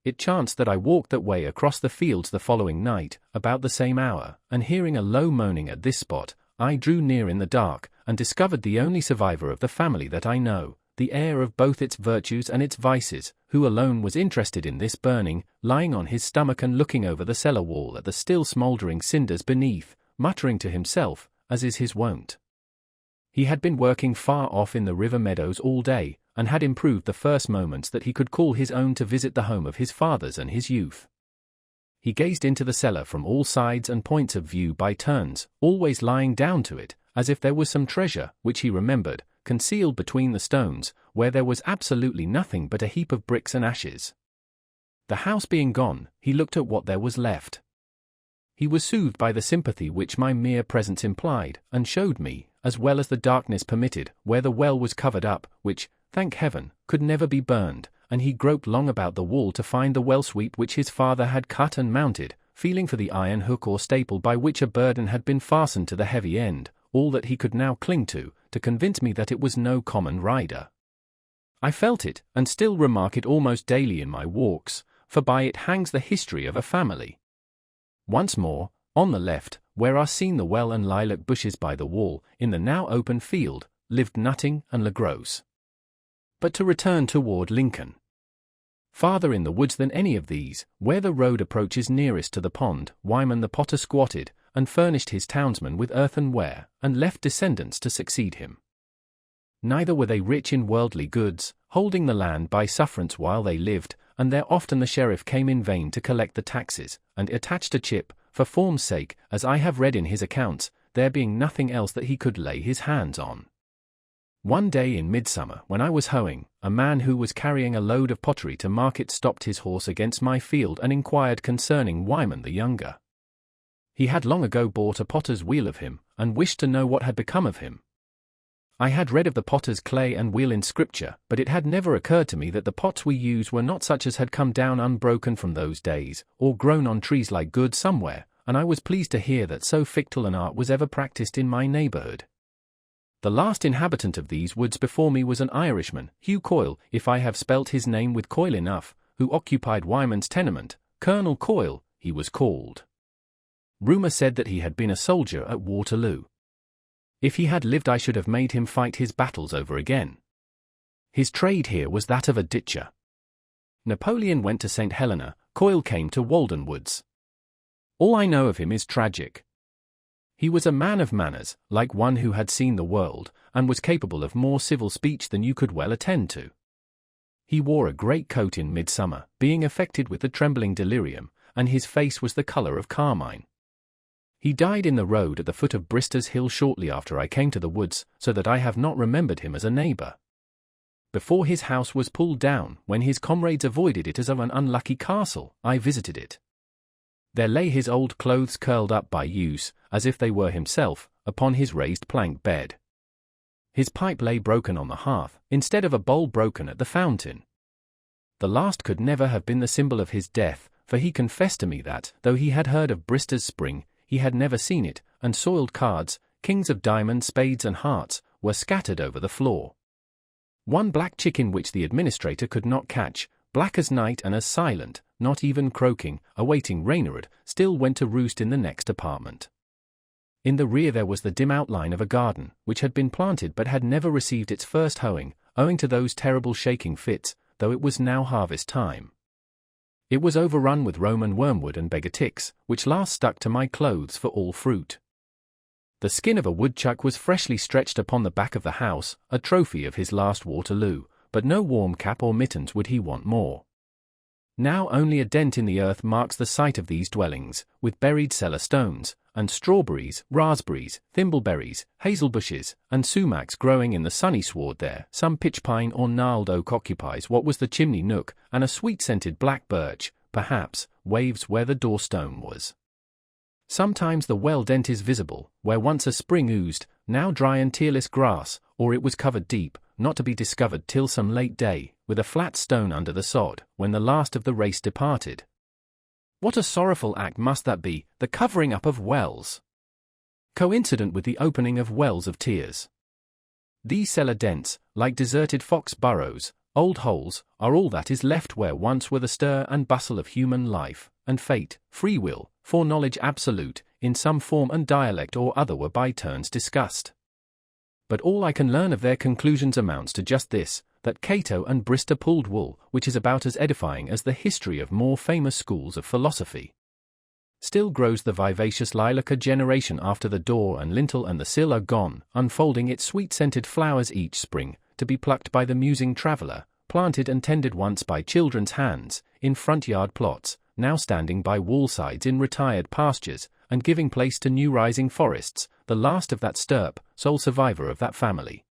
It chanced that I walked that way across the fields the following night, about the same hour, and hearing a low moaning at this spot, I drew near in the dark, and discovered the only survivor of the family that I know, the heir of both its virtues and its vices, who alone was interested in this burning, lying on his stomach and looking over the cellar wall at the still smouldering cinders beneath, muttering to himself, as is his wont. He had been working far off in the river meadows all day, and had improved the first moments that he could call his own to visit the home of his fathers and his youth. He gazed into the cellar from all sides and points of view by turns, always lying down to it, as if there was some treasure, which he remembered, concealed between the stones, where there was absolutely nothing but a heap of bricks and ashes. The house being gone, he looked at what there was left. He was soothed by the sympathy which my mere presence implied, and showed me, as well as the darkness permitted, where the well was covered up, which, thank heaven, could never be burned, and he groped long about the wall to find the well sweep which his father had cut and mounted, feeling for the iron hook or staple by which a burden had been fastened to the heavy end, all that he could now cling to convince me that it was no common rider. I felt it, and still remark it almost daily in my walks, for by it hangs the history of a family. Once more, on the left, where are seen the well and lilac bushes by the wall, in the now open field, lived Nutting and LaGrosse. But to return toward Lincoln. Farther in the woods than any of these, where the road approaches nearest to the pond, Wyman the potter squatted, and furnished his townsmen with earthenware, and left descendants to succeed him. Neither were they rich in worldly goods, holding the land by sufferance while they lived, and there often the sheriff came in vain to collect the taxes, and attached a chip, for form's sake, as I have read in his accounts, there being nothing else that he could lay his hands on. One day in midsummer, when I was hoeing, a man who was carrying a load of pottery to market stopped his horse against my field and inquired concerning Wyman the younger. He had long ago bought a potter's wheel of him, and wished to know what had become of him. I had read of the potter's clay and wheel in Scripture, but it had never occurred to me that the pots we use were not such as had come down unbroken from those days, or grown on trees like good somewhere, and I was pleased to hear that so fictile an art was ever practiced in my neighborhood. The last inhabitant of these woods before me was an Irishman, Hugh Coyle, if I have spelt his name with Coyle enough, who occupied Wyman's tenement. Colonel Coyle, he was called. Rumor said that he had been a soldier at Waterloo. If he had lived I should have made him fight his battles over again. His trade here was that of a ditcher. Napoleon went to St. Helena, Coyle came to Walden Woods. All I know of him is tragic. He was a man of manners, like one who had seen the world, and was capable of more civil speech than you could well attend to. He wore a great coat in midsummer, being affected with the trembling delirium, and his face was the colour of carmine. He died in the road at the foot of Brister's Hill shortly after I came to the woods, so that I have not remembered him as a neighbour. Before his house was pulled down, when his comrades avoided it as of an unlucky castle, I visited it. There lay his old clothes curled up by use, as if they were himself, upon his raised plank bed. His pipe lay broken on the hearth, instead of a bowl broken at the fountain. The last could never have been the symbol of his death, for he confessed to me that, though he had heard of Brister's spring, he had never seen it, and soiled cards, kings of diamonds, spades and hearts, were scattered over the floor. One black chicken which the administrator could not catch, black as night and as silent, not even croaking, awaiting Rainerud, still went to roost in the next apartment. In the rear there was the dim outline of a garden, which had been planted but had never received its first hoeing, owing to those terrible shaking fits, though it was now harvest time. It was overrun with Roman wormwood and beggar ticks, which last stuck to my clothes for all fruit. The skin of a woodchuck was freshly stretched upon the back of the house, a trophy of his last Waterloo, but no warm cap or mittens would he want more. Now only a dent in the earth marks the site of these dwellings, with buried cellar stones, and strawberries, raspberries, thimbleberries, hazel bushes, and sumacs growing in the sunny sward there. Some pitch pine or gnarled oak occupies what was the chimney nook, and a sweet-scented black birch, perhaps, waves where the door stone was. Sometimes the well dent is visible, where once a spring oozed, now dry and tearless grass, or it was covered deep, not to be discovered till some late day, with a flat stone under the sod, when the last of the race departed. What a sorrowful act must that be, the covering up of wells! Coincident with the opening of wells of tears. These cellar dents, like deserted fox burrows, old holes, are all that is left where once were the stir and bustle of human life, and fate, free will, foreknowledge absolute, in some form and dialect or other were by turns discussed. But all I can learn of their conclusions amounts to just this, that Cato and Brister pulled wool, which is about as edifying as the history of more famous schools of philosophy. Still grows the vivacious lilac a generation after the door and lintel and the sill are gone, unfolding its sweet-scented flowers each spring, to be plucked by the musing traveller, planted and tended once by children's hands, in front-yard plots, now standing by wall-sides in retired pastures, and giving place to new rising forests, the last of that stirp, sole survivor of that family.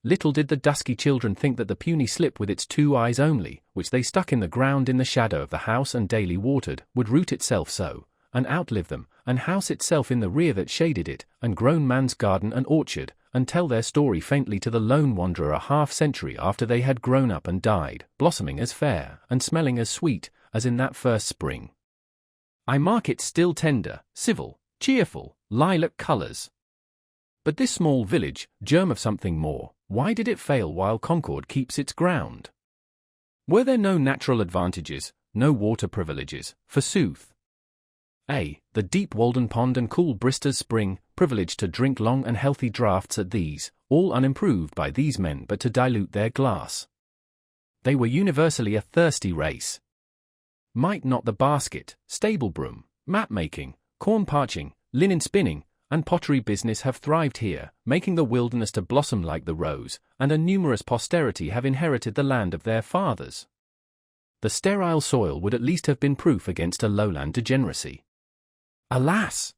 Little did the dusky children think that the puny slip with its 2 eyes only, which they stuck in the ground in the shadow of the house and daily watered, would root itself so, and outlive them, and house itself in the rear that shaded it, and grown man's garden and orchard, and tell their story faintly to the lone wanderer a half-century after they had grown up and died, blossoming as fair, and smelling as sweet, as in that first spring. I mark it still tender, civil, cheerful, lilac colors. But this small village, germ of something more, why did it fail while Concord keeps its ground? Were there no natural advantages, no water privileges, forsooth? A. The deep Walden Pond and cool Brister's spring, privileged to drink long and healthy draughts at these, all unimproved by these men but to dilute their glass. They were universally a thirsty race. Might not the basket, stable broom, map-making, corn-parching, linen spinning, and pottery business have thrived here, making the wilderness to blossom like the rose, and a numerous posterity have inherited the land of their fathers? The sterile soil would at least have been proof against a lowland degeneracy. Alas!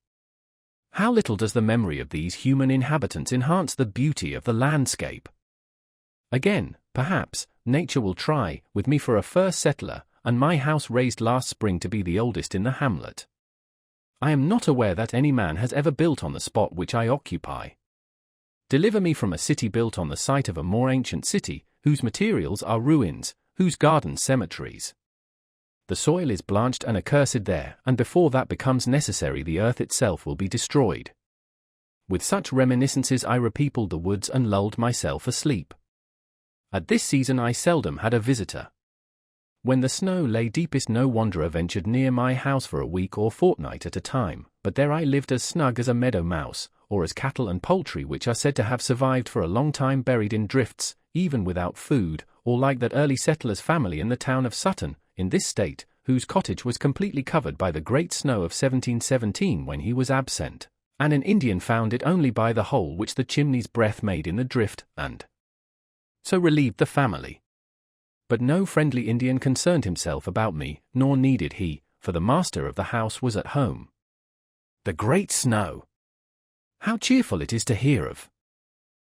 How little does the memory of these human inhabitants enhance the beauty of the landscape! Again, perhaps, nature will try, with me for a first settler, and my house raised last spring to be the oldest in the hamlet. I am not aware that any man has ever built on the spot which I occupy. Deliver me from a city built on the site of a more ancient city, whose materials are ruins, whose gardens cemeteries. The soil is blanched and accursed there, and before that becomes necessary the earth itself will be destroyed. With such reminiscences I repeopled the woods and lulled myself asleep. At this season I seldom had a visitor. When the snow lay deepest no wanderer ventured near my house for a week or fortnight at a time, but there I lived as snug as a meadow mouse, or as cattle and poultry which are said to have survived for a long time buried in drifts, even without food, or like that early settler's family in the town of Sutton, in this state, whose cottage was completely covered by the great snow of 1717 when he was absent, and an Indian found it only by the hole which the chimney's breath made in the drift, and so relieved the family. But no friendly Indian concerned himself about me, nor needed he, for the master of the house was at home. The great snow! How cheerful it is to hear of!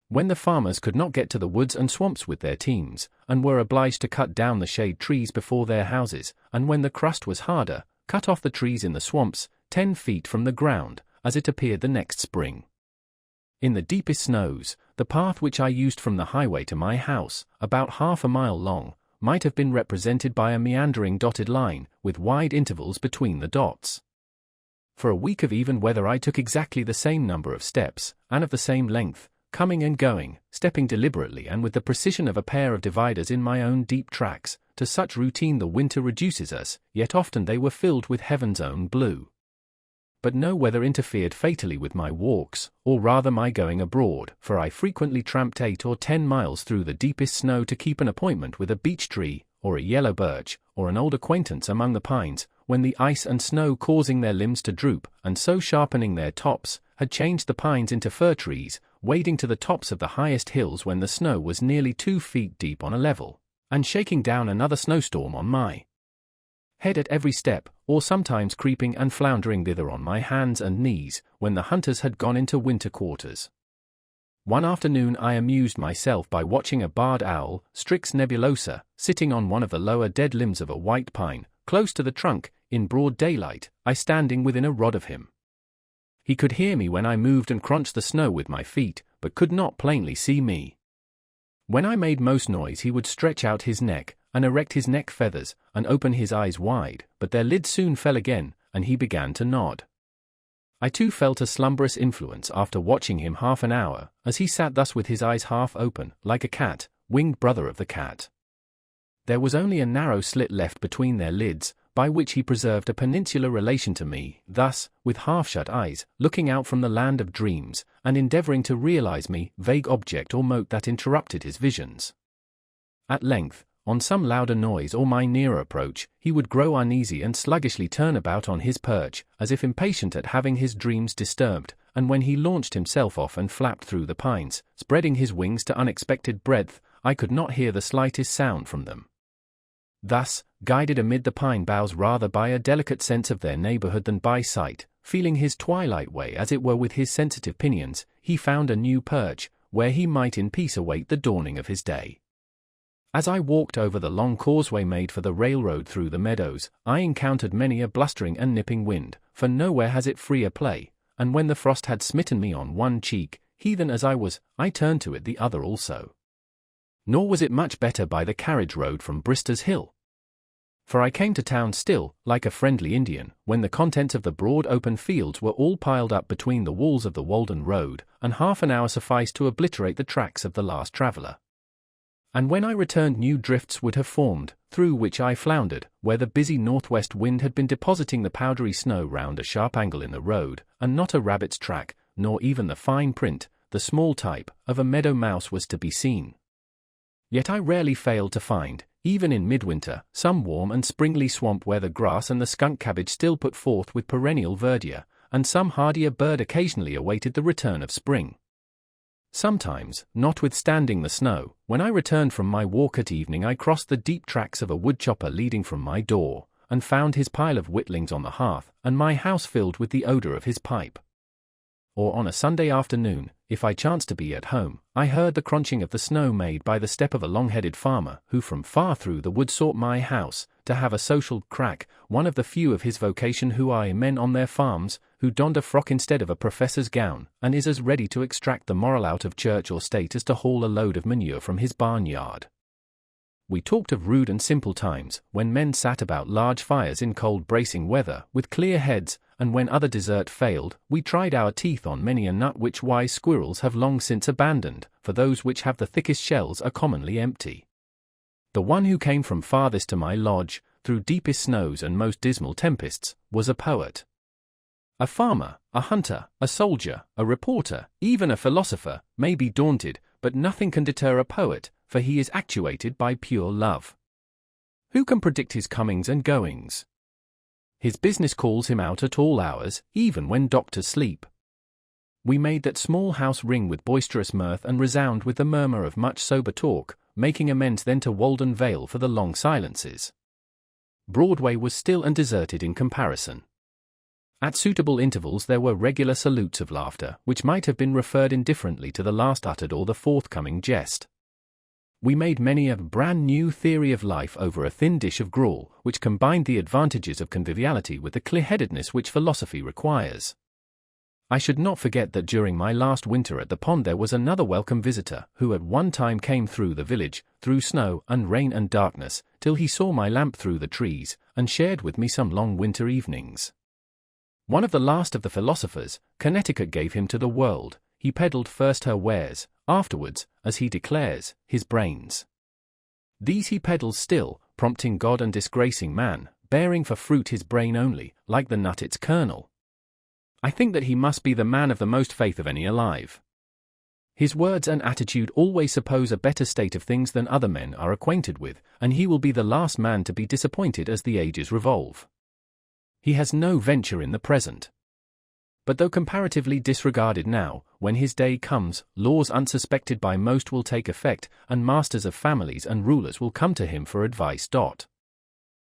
When the farmers could not get to the woods and swamps with their teams, and were obliged to cut down the shade trees before their houses, and when the crust was harder, cut off the trees in the swamps, 10 feet from the ground, as it appeared the next spring. In the deepest snows, the path which I used from the highway to my house, about half a mile long, might have been represented by a meandering dotted line, with wide intervals between the dots. For a week of even weather I took exactly the same number of steps, and of the same length, coming and going, stepping deliberately and with the precision of a pair of dividers in my own deep tracks. To such routine the winter reduces us, yet often they were filled with heaven's own blue. But no weather interfered fatally with my walks, or rather my going abroad, for I frequently tramped 8 or 10 miles through the deepest snow to keep an appointment with a beech tree, or a yellow birch, or an old acquaintance among the pines, when the ice and snow causing their limbs to droop, and so sharpening their tops, had changed the pines into fir trees, wading to the tops of the highest hills when the snow was nearly 2 feet deep on a level, and shaking down another snowstorm on my head at every step, or sometimes creeping and floundering thither on my hands and knees, when the hunters had gone into winter quarters. One afternoon I amused myself by watching a barred owl, Strix nebulosa, sitting on one of the lower dead limbs of a white pine, close to the trunk, in broad daylight, I standing within a rod of him. He could hear me when I moved and crunched the snow with my feet, but could not plainly see me. When I made most noise he would stretch out his neck, and erect his neck feathers, and open his eyes wide, but their lids soon fell again, and he began to nod. I too felt a slumberous influence after watching him half an hour, as he sat thus with his eyes half open, like a cat, winged brother of the cat. There was only a narrow slit left between their lids, by which he preserved a peninsular relation to me, thus, with half-shut eyes, looking out from the land of dreams, and endeavoring to realize me, vague object or mote that interrupted his visions. At length, on some louder noise or my nearer approach, he would grow uneasy and sluggishly turn about on his perch, as if impatient at having his dreams disturbed, and when he launched himself off and flapped through the pines, spreading his wings to unexpected breadth, I could not hear the slightest sound from them. Thus, guided amid the pine boughs rather by a delicate sense of their neighborhood than by sight, feeling his twilight way as it were with his sensitive pinions, he found a new perch, where he might in peace await the dawning of his day. As I walked over the long causeway made for the railroad through the meadows, I encountered many a blustering and nipping wind, for nowhere has it freer play, and when the frost had smitten me on one cheek, heathen as I was, I turned to it the other also. Nor was it much better by the carriage road from Brister's Hill. For I came to town still, like a friendly Indian, when the contents of the broad open fields were all piled up between the walls of the Walden road, and half an hour sufficed to obliterate the tracks of the last traveller. And when I returned new drifts would have formed, through which I floundered, where the busy northwest wind had been depositing the powdery snow round a sharp angle in the road, and not a rabbit's track, nor even the fine print, the small type, of a meadow mouse was to be seen. Yet I rarely failed to find, even in midwinter, some warm and springly swamp where the grass and the skunk cabbage still put forth with perennial verdure, and some hardier bird occasionally awaited the return of spring. Sometimes, notwithstanding the snow, when I returned from my walk at evening I crossed the deep tracks of a woodchopper leading from my door, and found his pile of whittlings on the hearth, and my house filled with the odour of his pipe. Or on a Sunday afternoon, if I chanced to be at home, I heard the crunching of the snow made by the step of a long-headed farmer who from far through the wood sought my house, to have a social crack, one of the few of his vocation who are men on their farms, who donned a frock instead of a professor's gown, and is as ready to extract the moral out of church or state as to haul a load of manure from his barnyard. We talked of rude and simple times, when men sat about large fires in cold bracing weather, with clear heads, and when other desert failed, we tried our teeth on many a nut which wise squirrels have long since abandoned, for those which have the thickest shells are commonly empty. The one who came from farthest to my lodge, through deepest snows and most dismal tempests, was a poet. A farmer, a hunter, a soldier, a reporter, even a philosopher, may be daunted, but nothing can deter a poet, for he is actuated by pure love. Who can predict his comings and goings? His business calls him out at all hours, even when doctors sleep. We made that small house ring with boisterous mirth and resound with the murmur of much sober talk, making amends then to Walden Vale for the long silences. Broadway was still and deserted in comparison. At suitable intervals there were regular salutes of laughter, which might have been referred indifferently to the last uttered or the forthcoming jest. We made many a brand-new theory of life over a thin dish of gruel, which combined the advantages of conviviality with the clear-headedness which philosophy requires. I should not forget that during my last winter at the pond there was another welcome visitor, who at one time came through the village, through snow and rain and darkness, till he saw my lamp through the trees, and shared with me some long winter evenings. One of the last of the philosophers, Connecticut gave him to the world. He peddled first her wares, afterwards, as he declares, his brains. These he peddles still, prompting God and disgracing man, bearing for fruit his brain only, like the nut its kernel. I think that he must be the man of the most faith of any alive. His words and attitude always suppose a better state of things than other men are acquainted with, and he will be the last man to be disappointed as the ages revolve. He has no venture in the present. But though comparatively disregarded now, when his day comes, laws unsuspected by most will take effect, and masters of families and rulers will come to him for advice.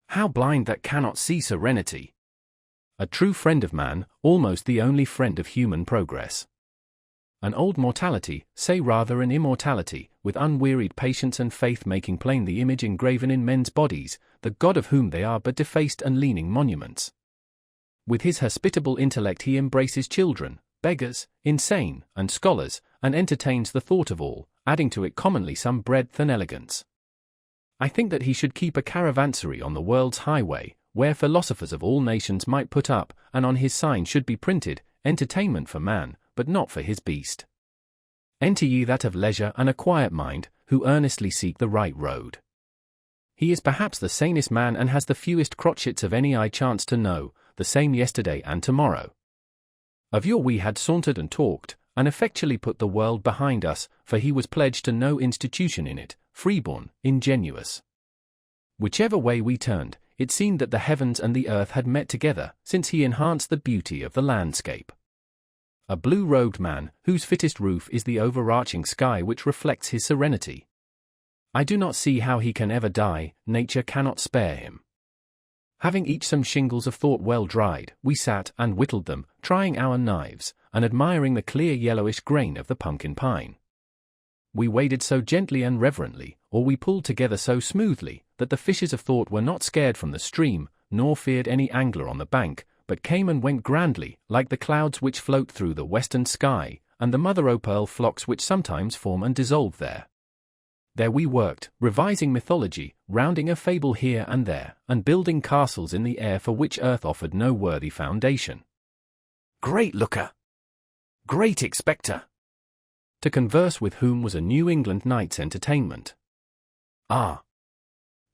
How blind that cannot see serenity! A true friend of man, almost the only friend of human progress. An old mortality, say rather an immortality, with unwearied patience and faith making plain the image engraven in men's bodies, the God of whom they are but defaced and leaning monuments. With his hospitable intellect he embraces children, beggars, insane, and scholars, and entertains the thought of all, adding to it commonly some breadth and elegance. I think that he should keep a caravansary on the world's highway, where philosophers of all nations might put up, and on his sign should be printed, entertainment for man, but not for his beast. Enter ye that of leisure and a quiet mind, who earnestly seek the right road. He is perhaps the sanest man and has the fewest crotchets of any I chance to know, the same yesterday and tomorrow. Of yore we had sauntered and talked, and effectually put the world behind us, for he was pledged to no institution in it, freeborn, ingenuous. Whichever way we turned, it seemed that the heavens and the earth had met together, since he enhanced the beauty of the landscape. A blue-robed man, whose fittest roof is the overarching sky which reflects his serenity. I do not see how he can ever die, nature cannot spare him. Having each some shingles of thought well dried, we sat and whittled them, trying our knives, and admiring the clear yellowish grain of the pumpkin pine. We waded so gently and reverently, or we pulled together so smoothly, that the fishes of thought were not scared from the stream, nor feared any angler on the bank, but came and went grandly, like the clouds which float through the western sky, and the mother-o'-pearl flocks which sometimes form and dissolve there. There we worked, revising mythology, rounding a fable here and there, and building castles in the air for which earth offered no worthy foundation. Great looker! Great expector! To converse with whom was a New England night's entertainment. Ah!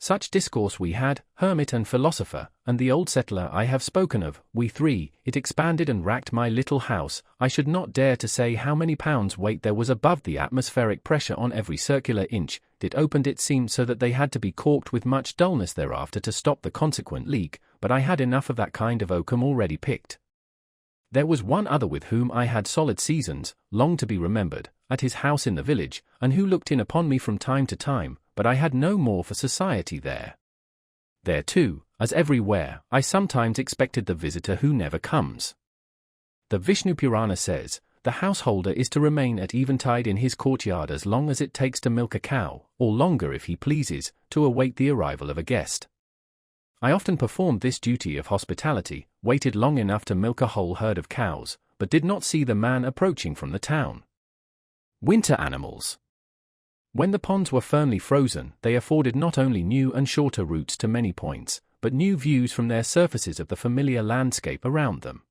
Such discourse we had, hermit and philosopher, and the old settler I have spoken of, we three. It expanded and racked my little house. I should not dare to say how many pounds weight there was above the atmospheric pressure on every circular inch. It opened, it seemed, so that they had to be corked with much dullness thereafter to stop the consequent leak, but I had enough of that kind of oakum already picked. There was one other with whom I had solid seasons, long to be remembered, at his house in the village, and who looked in upon me from time to time, but I had no more for society there. There too, as everywhere, I sometimes expected the visitor who never comes. The Vishnu Purana says, the householder is to remain at eventide in his courtyard as long as it takes to milk a cow, or longer if he pleases, to await the arrival of a guest. I often performed this duty of hospitality, waited long enough to milk a whole herd of cows, but did not see the man approaching from the town. Winter animals. When the ponds were firmly frozen, they afforded not only new and shorter routes to many points, but new views from their surfaces of the familiar landscape around them.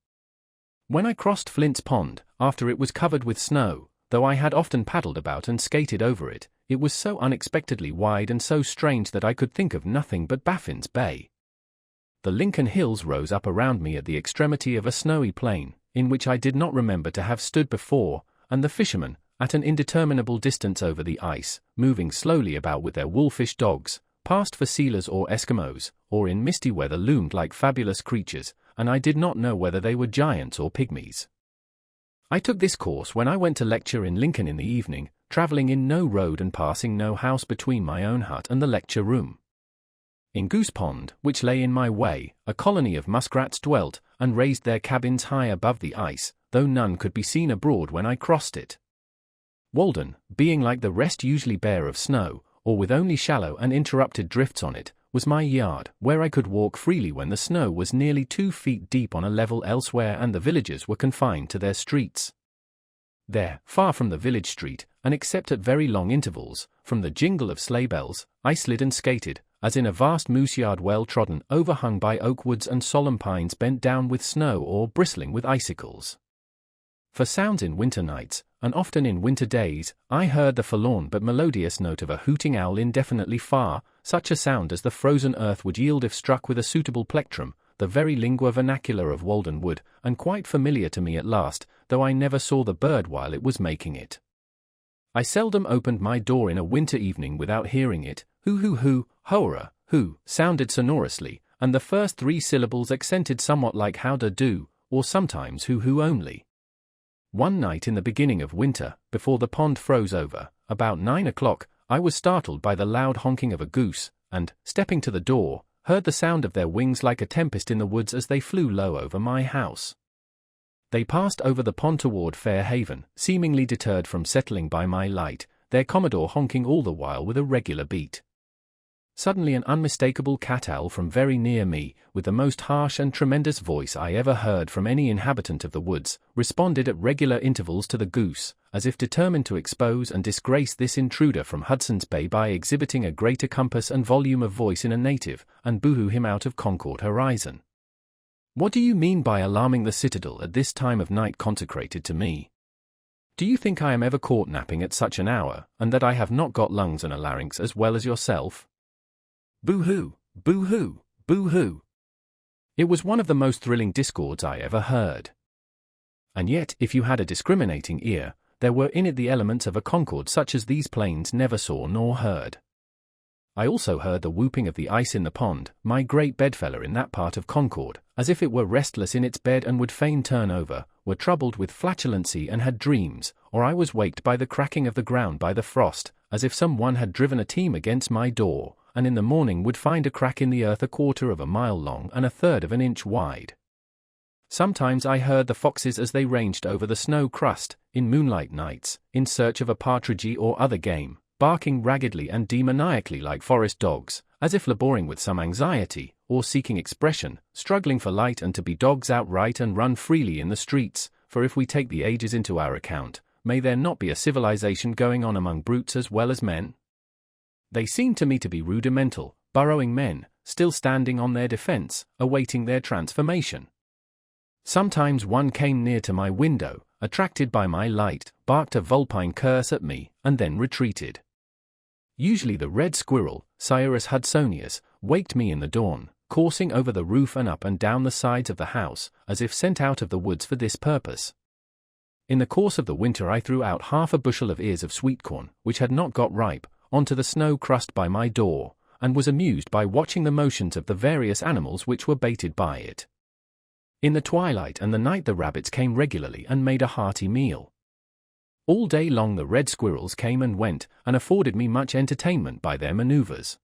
When I crossed Flint's Pond, after it was covered with snow, though I had often paddled about and skated over it, it was so unexpectedly wide and so strange that I could think of nothing but Baffin's Bay. The Lincoln Hills rose up around me at the extremity of a snowy plain, in which I did not remember to have stood before, and the fishermen, at an indeterminable distance over the ice, moving slowly about with their wolfish dogs, passed for sealers or Eskimos, or in misty weather loomed like fabulous creatures, and I did not know whether they were giants or pygmies. I took this course when I went to lecture in Lincoln in the evening, travelling in no road and passing no house between my own hut and the lecture room. In Goose Pond, which lay in my way, a colony of muskrats dwelt, and raised their cabins high above the ice, though none could be seen abroad when I crossed it. Walden, being like the rest usually bare of snow, or with only shallow and interrupted drifts on it, was my yard, where I could walk freely when the snow was nearly 2 feet deep on a level elsewhere and the villagers were confined to their streets. There, far from the village street, and except at very long intervals, from the jingle of sleigh bells, I slid and skated, as in a vast moose yard well trodden, overhung by oak woods and solemn pines bent down with snow or bristling with icicles. For sounds in winter nights, and often in winter days, I heard the forlorn but melodious note of a hooting owl indefinitely far, such a sound as the frozen earth would yield if struck with a suitable plectrum, the very lingua vernacular of Walden Wood, and quite familiar to me at last, though I never saw the bird while it was making it. I seldom opened my door in a winter evening without hearing it, hoo, hoera, who, sounded sonorously, and the first 3 syllables accented somewhat like how-do, or sometimes hoo only. One night in the beginning of winter, before the pond froze over, about 9 o'clock, I was startled by the loud honking of a goose, and, stepping to the door, heard the sound of their wings like a tempest in the woods as they flew low over my house. They passed over the pond toward Fair Haven, seemingly deterred from settling by my light, their commodore honking all the while with a regular beat. Suddenly an unmistakable cat-owl from very near me, with the most harsh and tremendous voice I ever heard from any inhabitant of the woods, responded at regular intervals to the goose, as if determined to expose and disgrace this intruder from Hudson's Bay by exhibiting a greater compass and volume of voice in a native, and boohoo him out of Concord horizon. What do you mean by alarming the citadel at this time of night consecrated to me? Do you think I am ever caught napping at such an hour, and that I have not got lungs and a larynx as well as yourself? Boo-hoo, boo-hoo, boo-hoo. It was one of the most thrilling discords I ever heard. And yet, if you had a discriminating ear, there were in it the elements of a concord such as these plains never saw nor heard. I also heard the whooping of the ice in the pond, my great bedfellow in that part of Concord, as if it were restless in its bed and would fain turn over, were troubled with flatulency and had dreams, or I was waked by the cracking of the ground by the frost, as if some one had driven a team against my door, and in the morning would find a crack in the earth 1/4 of a mile long and 1/3 of an inch wide. Sometimes I heard the foxes as they ranged over the snow crust, in moonlight nights, in search of a partridge or other game, barking raggedly and demoniacally like forest dogs, as if laboring with some anxiety, or seeking expression, struggling for light and to be dogs outright and run freely in the streets, for if we take the ages into our account, may there not be a civilization going on among brutes as well as men? They seem to me to be rudimental, burrowing men, still standing on their defense, awaiting their transformation. Sometimes one came near to my window, attracted by my light, barked a vulpine curse at me, and then retreated. Usually the red squirrel, Sciurus hudsonius, waked me in the dawn, coursing over the roof and up and down the sides of the house, as if sent out of the woods for this purpose. In the course of the winter I threw out half a bushel of ears of sweet corn, which had not got ripe, onto the snow crust by my door, and was amused by watching the motions of the various animals which were baited by it. In the twilight and the night the rabbits came regularly and made a hearty meal. All day long the red squirrels came and went, and afforded me much entertainment by their maneuvers.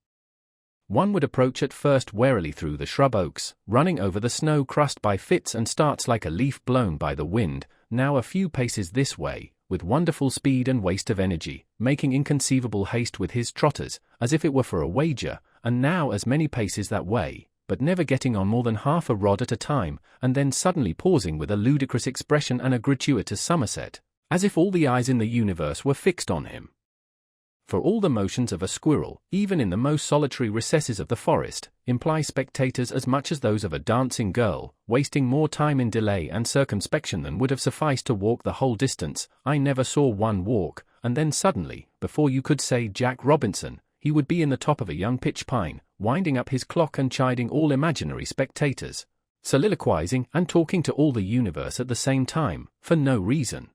One would approach at first warily through the shrub oaks, running over the snow crust by fits and starts like a leaf blown by the wind, now a few paces this way, with wonderful speed and waste of energy, making inconceivable haste with his trotters, as if it were for a wager, and now as many paces that way, but never getting on more than half a rod at a time, and then suddenly pausing with a ludicrous expression and a gratuitous somerset, as if all the eyes in the universe were fixed on him. For all the motions of a squirrel, even in the most solitary recesses of the forest, imply spectators as much as those of a dancing girl, wasting more time in delay and circumspection than would have sufficed to walk the whole distance. I never saw one walk, and then suddenly, before you could say Jack Robinson, he would be in the top of a young pitch pine, winding up his clock and chiding all imaginary spectators, soliloquizing and talking to all the universe at the same time, for no reason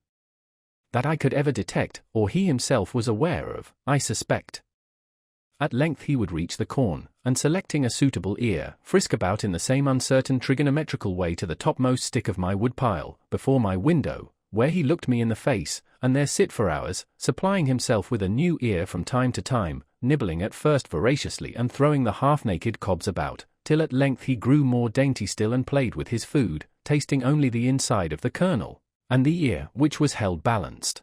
that I could ever detect, or he himself was aware of, I suspect. At length he would reach the corn, and selecting a suitable ear, frisk about in the same uncertain trigonometrical way to the topmost stick of my woodpile, before my window, where he looked me in the face, and there sit for hours, supplying himself with a new ear from time to time, nibbling at first voraciously and throwing the half-naked cobs about, till at length he grew more dainty still and played with his food, tasting only the inside of the kernel, and the ear, which was held balanced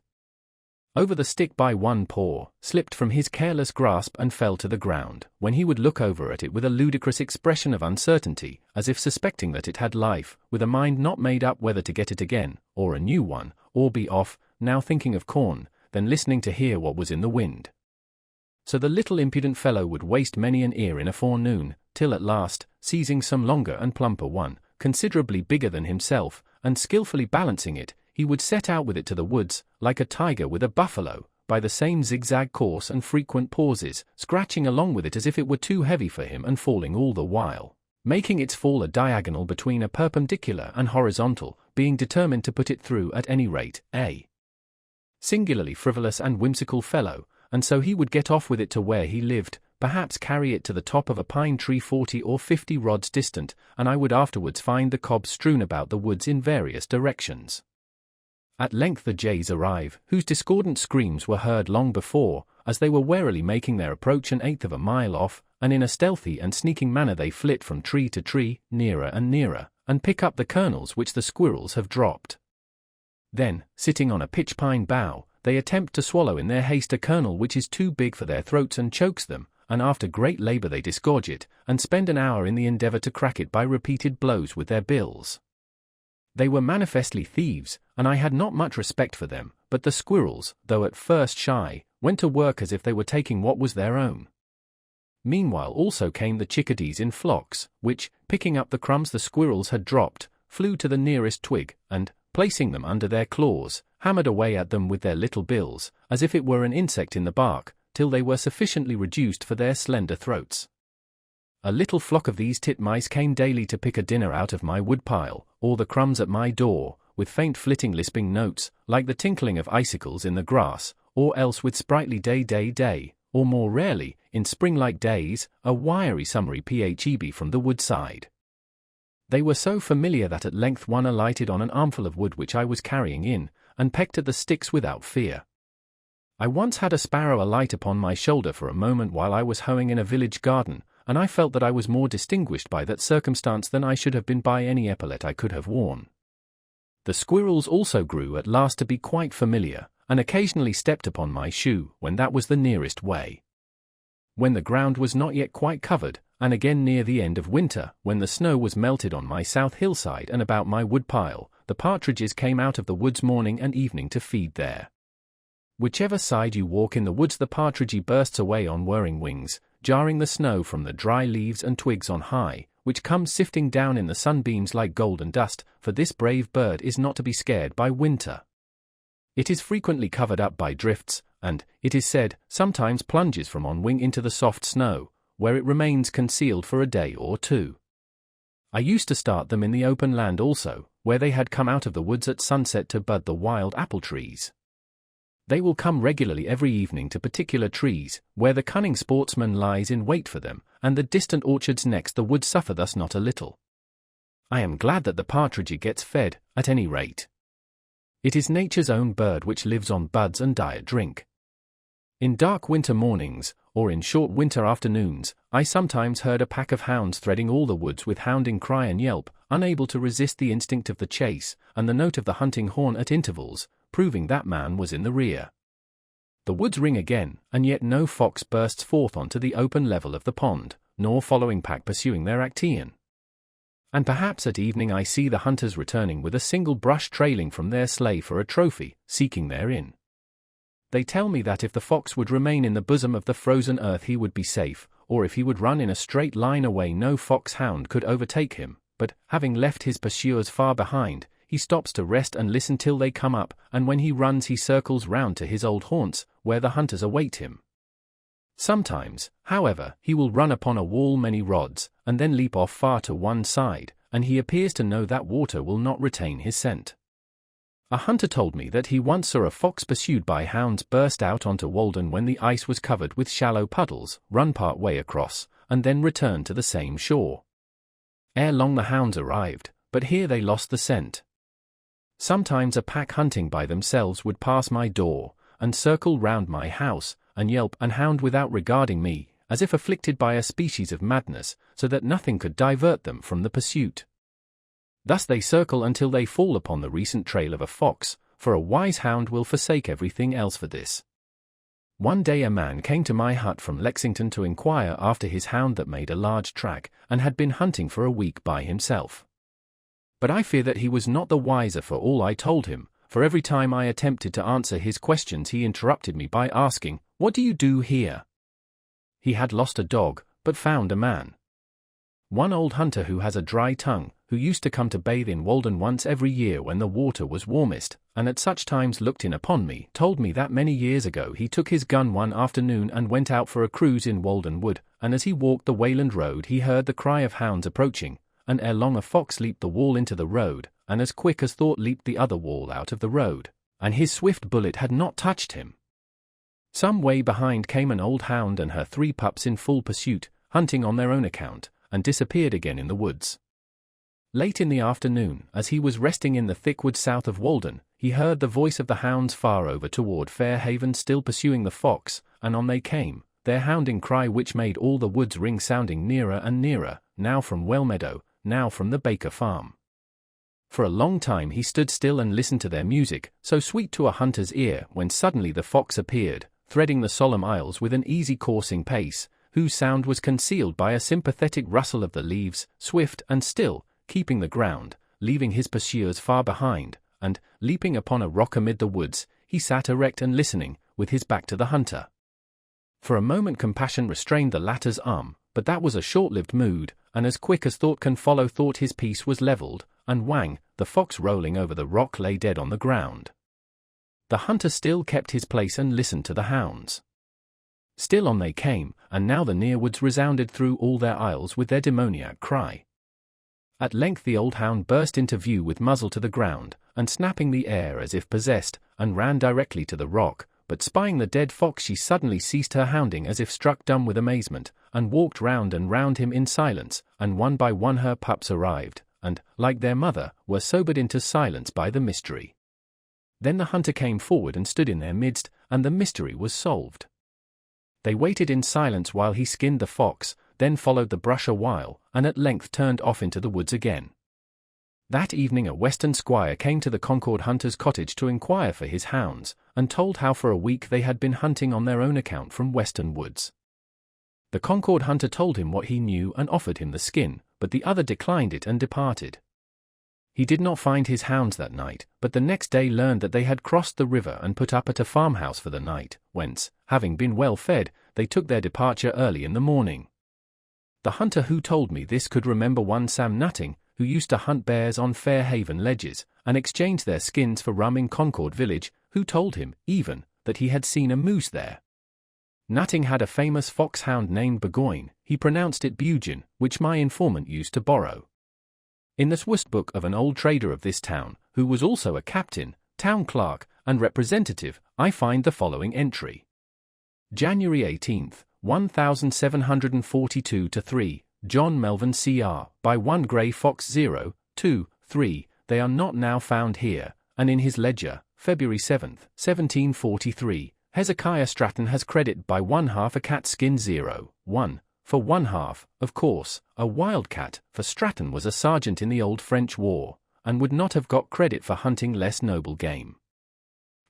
over the stick by one paw, slipped from his careless grasp and fell to the ground, when he would look over at it with a ludicrous expression of uncertainty, as if suspecting that it had life, with a mind not made up whether to get it again, or a new one, or be off, now thinking of corn, then listening to hear what was in the wind. So the little impudent fellow would waste many an ear in a forenoon, till at last, seizing some longer and plumper one, considerably bigger than himself, and skillfully balancing it, he would set out with it to the woods, like a tiger with a buffalo, by the same zigzag course and frequent pauses, scratching along with it as if it were too heavy for him and falling all the while, making its fall a diagonal between a perpendicular and horizontal, being determined to put it through at any rate, a singularly frivolous and whimsical fellow, and so he would get off with it to where he lived, perhaps carry it to the top of a pine tree 40 or 50 rods distant, and I would afterwards find the cobs strewn about the woods in various directions. At length the jays arrive, whose discordant screams were heard long before, as they were warily making their approach an eighth of a mile off, and in a stealthy and sneaking manner they flit from tree to tree, nearer and nearer, and pick up the kernels which the squirrels have dropped. Then, sitting on a pitch pine bough, they attempt to swallow in their haste a kernel which is too big for their throats and chokes them, and after great labor they disgorge it, and spend an hour in the endeavor to crack it by repeated blows with their bills. They were manifestly thieves, and I had not much respect for them, but the squirrels, though at first shy, went to work as if they were taking what was their own. Meanwhile also came the chickadees in flocks, which, picking up the crumbs the squirrels had dropped, flew to the nearest twig, and, placing them under their claws, hammered away at them with their little bills, as if it were an insect in the bark, till they were sufficiently reduced for their slender throats. A little flock of these titmice came daily to pick a dinner out of my woodpile, or the crumbs at my door, with faint flitting lisping notes, like the tinkling of icicles in the grass, or else with sprightly day, or more rarely, in spring-like days, a wiry summary pheb from the woodside. They were so familiar that at length one alighted on an armful of wood which I was carrying in, and pecked at the sticks without fear. I once had a sparrow alight upon my shoulder for a moment while I was hoeing in a village garden, and I felt that I was more distinguished by that circumstance than I should have been by any epaulet I could have worn. The squirrels also grew at last to be quite familiar, and occasionally stepped upon my shoe when that was the nearest way. When the ground was not yet quite covered, and again near the end of winter, when the snow was melted on my south hillside and about my woodpile, the partridges came out of the woods morning and evening to feed there. Whichever side you walk in the woods, the partridge bursts away on whirring wings, jarring the snow from the dry leaves and twigs on high, which comes sifting down in the sunbeams like golden dust, for this brave bird is not to be scared by winter. It is frequently covered up by drifts, and, it is said, sometimes plunges from on wing into the soft snow, where it remains concealed for a day or two. I used to start them in the open land also, where they had come out of the woods at sunset to bud the wild apple trees. They will come regularly every evening to particular trees, where the cunning sportsman lies in wait for them, and the distant orchards next the wood suffer thus not a little. I am glad that the partridge gets fed, at any rate. It is nature's own bird which lives on buds and diet drink. In dark winter mornings, or in short winter afternoons, I sometimes heard a pack of hounds threading all the woods with hounding cry and yelp, unable to resist the instinct of the chase, and the note of the hunting horn at intervals, proving that man was in the rear. The woods ring again, and yet no fox bursts forth onto the open level of the pond, nor following pack pursuing their Actaeon. And perhaps at evening I see the hunters returning with a single brush trailing from their sleigh for a trophy, seeking therein. They tell me that if the fox would remain in the bosom of the frozen earth he would be safe, or if he would run in a straight line away no foxhound could overtake him, but, having left his pursuers far behind, he stops to rest and listen till they come up, and when he runs he circles round to his old haunts, where the hunters await him. Sometimes, however, he will run upon a wall many rods, and then leap off far to one side, and he appears to know that water will not retain his scent. A hunter told me that he once saw a fox pursued by hounds burst out onto Walden when the ice was covered with shallow puddles, run part way across, and then return to the same shore. Ere long the hounds arrived, but here they lost the scent. Sometimes a pack hunting by themselves would pass my door, and circle round my house, and yelp and hound without regarding me, as if afflicted by a species of madness, so that nothing could divert them from the pursuit. Thus they circle until they fall upon the recent trail of a fox, for a wise hound will forsake everything else for this. One day a man came to my hut from Lexington to inquire after his hound that made a large track, and had been hunting for a week by himself. But I fear that he was not the wiser for all I told him, for every time I attempted to answer his questions he interrupted me by asking, "What do you do here?" He had lost a dog, but found a man. One old hunter who has a dry tongue, who used to come to bathe in Walden once every year when the water was warmest, and at such times looked in upon me, told me that many years ago he took his gun one afternoon and went out for a cruise in Walden Wood, and as he walked the Wayland Road he heard the cry of hounds approaching, and ere long a fox leaped the wall into the road, and as quick as thought leaped the other wall out of the road, and his swift bullet had not touched him. Some way behind came an old hound and her 3 pups in full pursuit, hunting on their own account, and disappeared again in the woods. Late in the afternoon, as he was resting in the thick wood south of Walden, he heard the voice of the hounds far over toward Fairhaven still pursuing the fox, and on they came, their hounding cry which made all the woods ring sounding nearer and nearer, now from Wellmeadow, now from the Baker farm. For a long time he stood still and listened to their music, so sweet to a hunter's ear, when suddenly the fox appeared, threading the solemn aisles with an easy coursing pace, whose sound was concealed by a sympathetic rustle of the leaves, swift and still, keeping the ground, leaving his pursuers far behind, and, leaping upon a rock amid the woods, he sat erect and listening, with his back to the hunter. For a moment compassion restrained the latter's arm, but that was a short-lived mood, and as quick as thought can follow thought his piece was levelled, and whang, the fox rolling over the rock lay dead on the ground. The hunter still kept his place and listened to the hounds. Still on they came, and now the near woods resounded through all their aisles with their demoniac cry. At length the old hound burst into view with muzzle to the ground, and snapping the air as if possessed, and ran directly to the rock, but spying the dead fox she suddenly ceased her hounding as if struck dumb with amazement, and walked round and round him in silence, and one by one her pups arrived, and, like their mother, were sobered into silence by the mystery. Then the hunter came forward and stood in their midst, and the mystery was solved. They waited in silence while he skinned the fox, then followed the brush a while, and at length turned off into the woods again. That evening a western squire came to the Concord hunter's cottage to inquire for his hounds, and told how for a week they had been hunting on their own account from western woods. The Concord hunter told him what he knew and offered him the skin, but the other declined it and departed. He did not find his hounds that night, but the next day learned that they had crossed the river and put up at a farmhouse for the night, whence, having been well fed, they took their departure early in the morning. The hunter who told me this could remember one Sam Nutting, who used to hunt bears on Fairhaven ledges, and exchange their skins for rum in Concord village, who told him, even, that he had seen a moose there. Nutting had a famous foxhound named Burgoyne, he pronounced it Bugin, which my informant used to borrow. In the Swiss book of an old trader of this town, who was also a captain, town clerk, and representative, I find the following entry. January 18th, 1742-3, John Melvin Cr. by 1 Grey Fox 0, 2, 3, they are not now found here, and in his ledger, February 7th, 1743, Hezekiah Stratton has credit by 1/2 a cat skin 0, 1, for 1/2, of course, a wildcat, for Stratton was a sergeant in the old French war, and would not have got credit for hunting less noble game.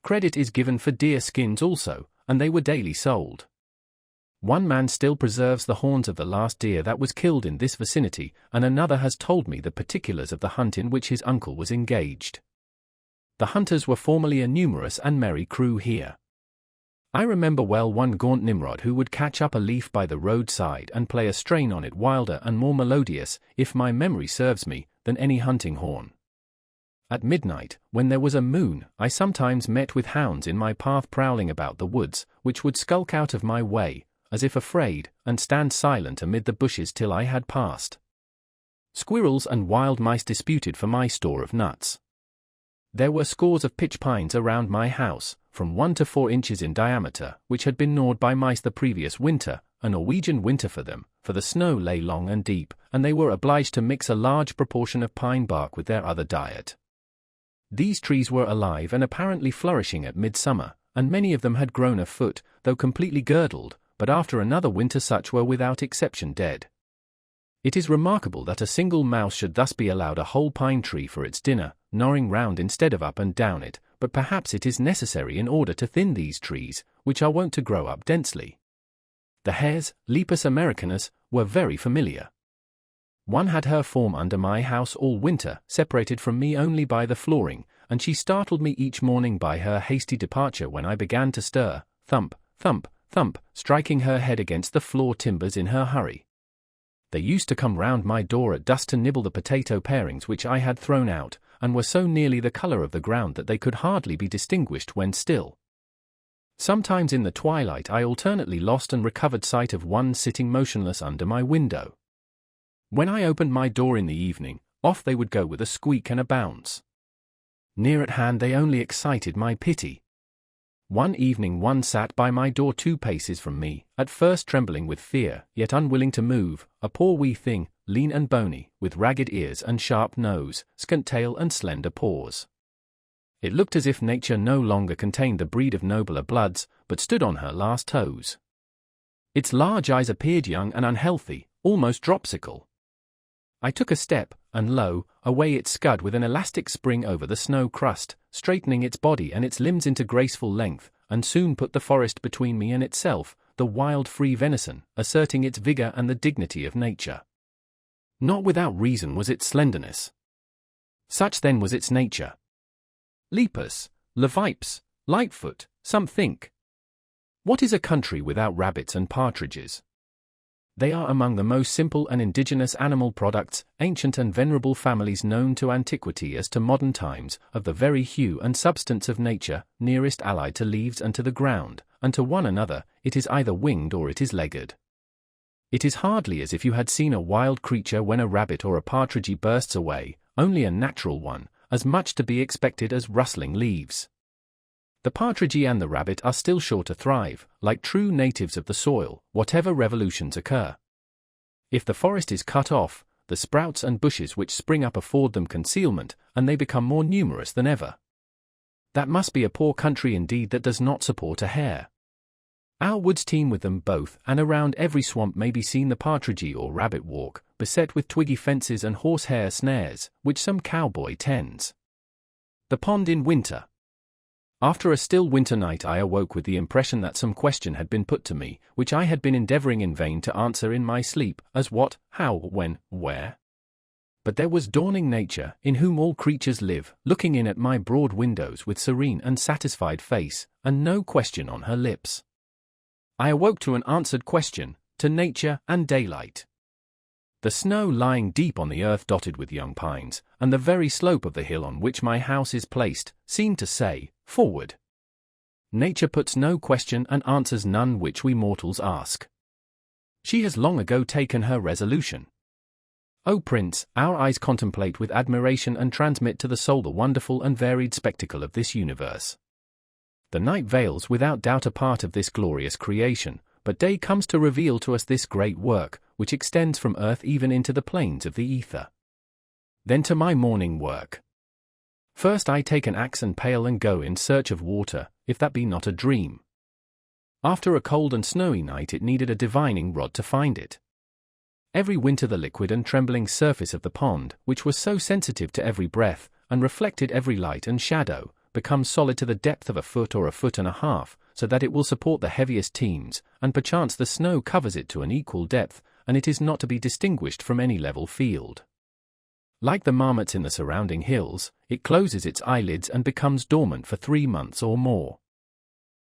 Credit is given for deer skins also, and they were daily sold. One man still preserves the horns of the last deer that was killed in this vicinity, and another has told me the particulars of the hunt in which his uncle was engaged. The hunters were formerly a numerous and merry crew here. I remember well one gaunt Nimrod who would catch up a leaf by the roadside and play a strain on it wilder and more melodious, if my memory serves me, than any hunting horn. At midnight, when there was a moon, I sometimes met with hounds in my path prowling about the woods, which would skulk out of my way, as if afraid, and stand silent amid the bushes till I had passed. Squirrels and wild mice disputed for my store of nuts. There were scores of pitch pines around my house, from 1 to 4 inches in diameter, which had been gnawed by mice the previous winter, a Norwegian winter for them, for the snow lay long and deep, and they were obliged to mix a large proportion of pine bark with their other diet. These trees were alive and apparently flourishing at midsummer, and many of them had grown a foot, though completely girdled, but after another winter such were without exception dead. It is remarkable that a single mouse should thus be allowed a whole pine tree for its dinner, gnawing round instead of up and down it, but perhaps it is necessary in order to thin these trees, which are wont to grow up densely. The hares, Lepus americanus, were very familiar. One had her form under my house all winter, separated from me only by the flooring, and she startled me each morning by her hasty departure when I began to stir, thump, thump, thump, striking her head against the floor timbers in her hurry. They used to come round my door at dusk to nibble the potato parings which I had thrown out, and were so nearly the colour of the ground that they could hardly be distinguished when still. Sometimes in the twilight I alternately lost and recovered sight of one sitting motionless under my window. When I opened my door in the evening, off they would go with a squeak and a bounce. Near at hand they only excited my pity. One evening one sat by my door 2 paces from me, at first trembling with fear, yet unwilling to move, a poor wee thing, lean and bony, with ragged ears and sharp nose, scant tail and slender paws. It looked as if nature no longer contained the breed of nobler bloods, but stood on her last toes. Its large eyes appeared young and unhealthy, almost dropsical. I took a step, and lo, away it scud with an elastic spring over the snow crust, straightening its body and its limbs into graceful length, and soon put the forest between me and itself, the wild free venison, asserting its vigor and the dignity of nature. Not without reason was its slenderness. Such then was its nature. Lepus, Levipes, Lightfoot, some think. What is a country without rabbits and partridges? They are among the most simple and indigenous animal products, ancient and venerable families known to antiquity as to modern times, of the very hue and substance of nature, nearest allied to leaves and to the ground, and to one another, it is either winged or it is legged. It is hardly as if you had seen a wild creature when a rabbit or a partridge bursts away, only a natural one, as much to be expected as rustling leaves. The partridge and the rabbit are still sure to thrive, like true natives of the soil, whatever revolutions occur. If the forest is cut off, the sprouts and bushes which spring up afford them concealment, and they become more numerous than ever. That must be a poor country indeed that does not support a hare. Our woods teem with them both, and around every swamp may be seen the partridge or rabbit walk, beset with twiggy fences and horsehair snares, which some cowboy tends. The pond in winter. After a still winter night I awoke with the impression that some question had been put to me, which I had been endeavoring in vain to answer in my sleep, as what, how, when, where. But there was dawning nature, in whom all creatures live, looking in at my broad windows with serene and satisfied face, and no question on her lips. I awoke to an answered question, to nature and daylight. The snow lying deep on the earth dotted with young pines, and the very slope of the hill on which my house is placed, seemed to say, forward. Nature puts no question and answers none which we mortals ask. She has long ago taken her resolution. O Prince, our eyes contemplate with admiration and transmit to the soul the wonderful and varied spectacle of this universe. The night veils without doubt a part of this glorious creation, but day comes to reveal to us this great work, which extends from earth even into the plains of the ether. Then to my morning work. First I take an axe and pail and go in search of water, if that be not a dream. After a cold and snowy night it needed a divining rod to find it. Every winter the liquid and trembling surface of the pond, which was so sensitive to every breath, and reflected every light and shadow, becomes solid to the depth of a foot or a foot and a half, so that it will support the heaviest teams, and perchance the snow covers it to an equal depth, and it is not to be distinguished from any level field. Like the marmots in the surrounding hills, it closes its eyelids and becomes dormant for 3 months or more.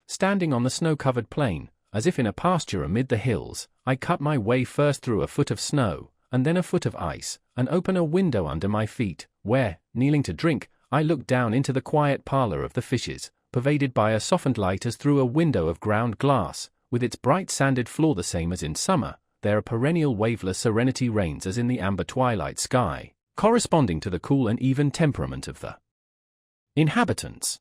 Standing on the snow-covered plain, as if in a pasture amid the hills, I cut my way first through a foot of snow, and then a foot of ice, and open a window under my feet, where, kneeling to drink, I look down into the quiet parlor of the fishes, pervaded by a softened light as through a window of ground glass, with its bright sanded floor the same as in summer. There a perennial waveless serenity reigns as in the amber twilight sky, corresponding to the cool and even temperament of the inhabitants.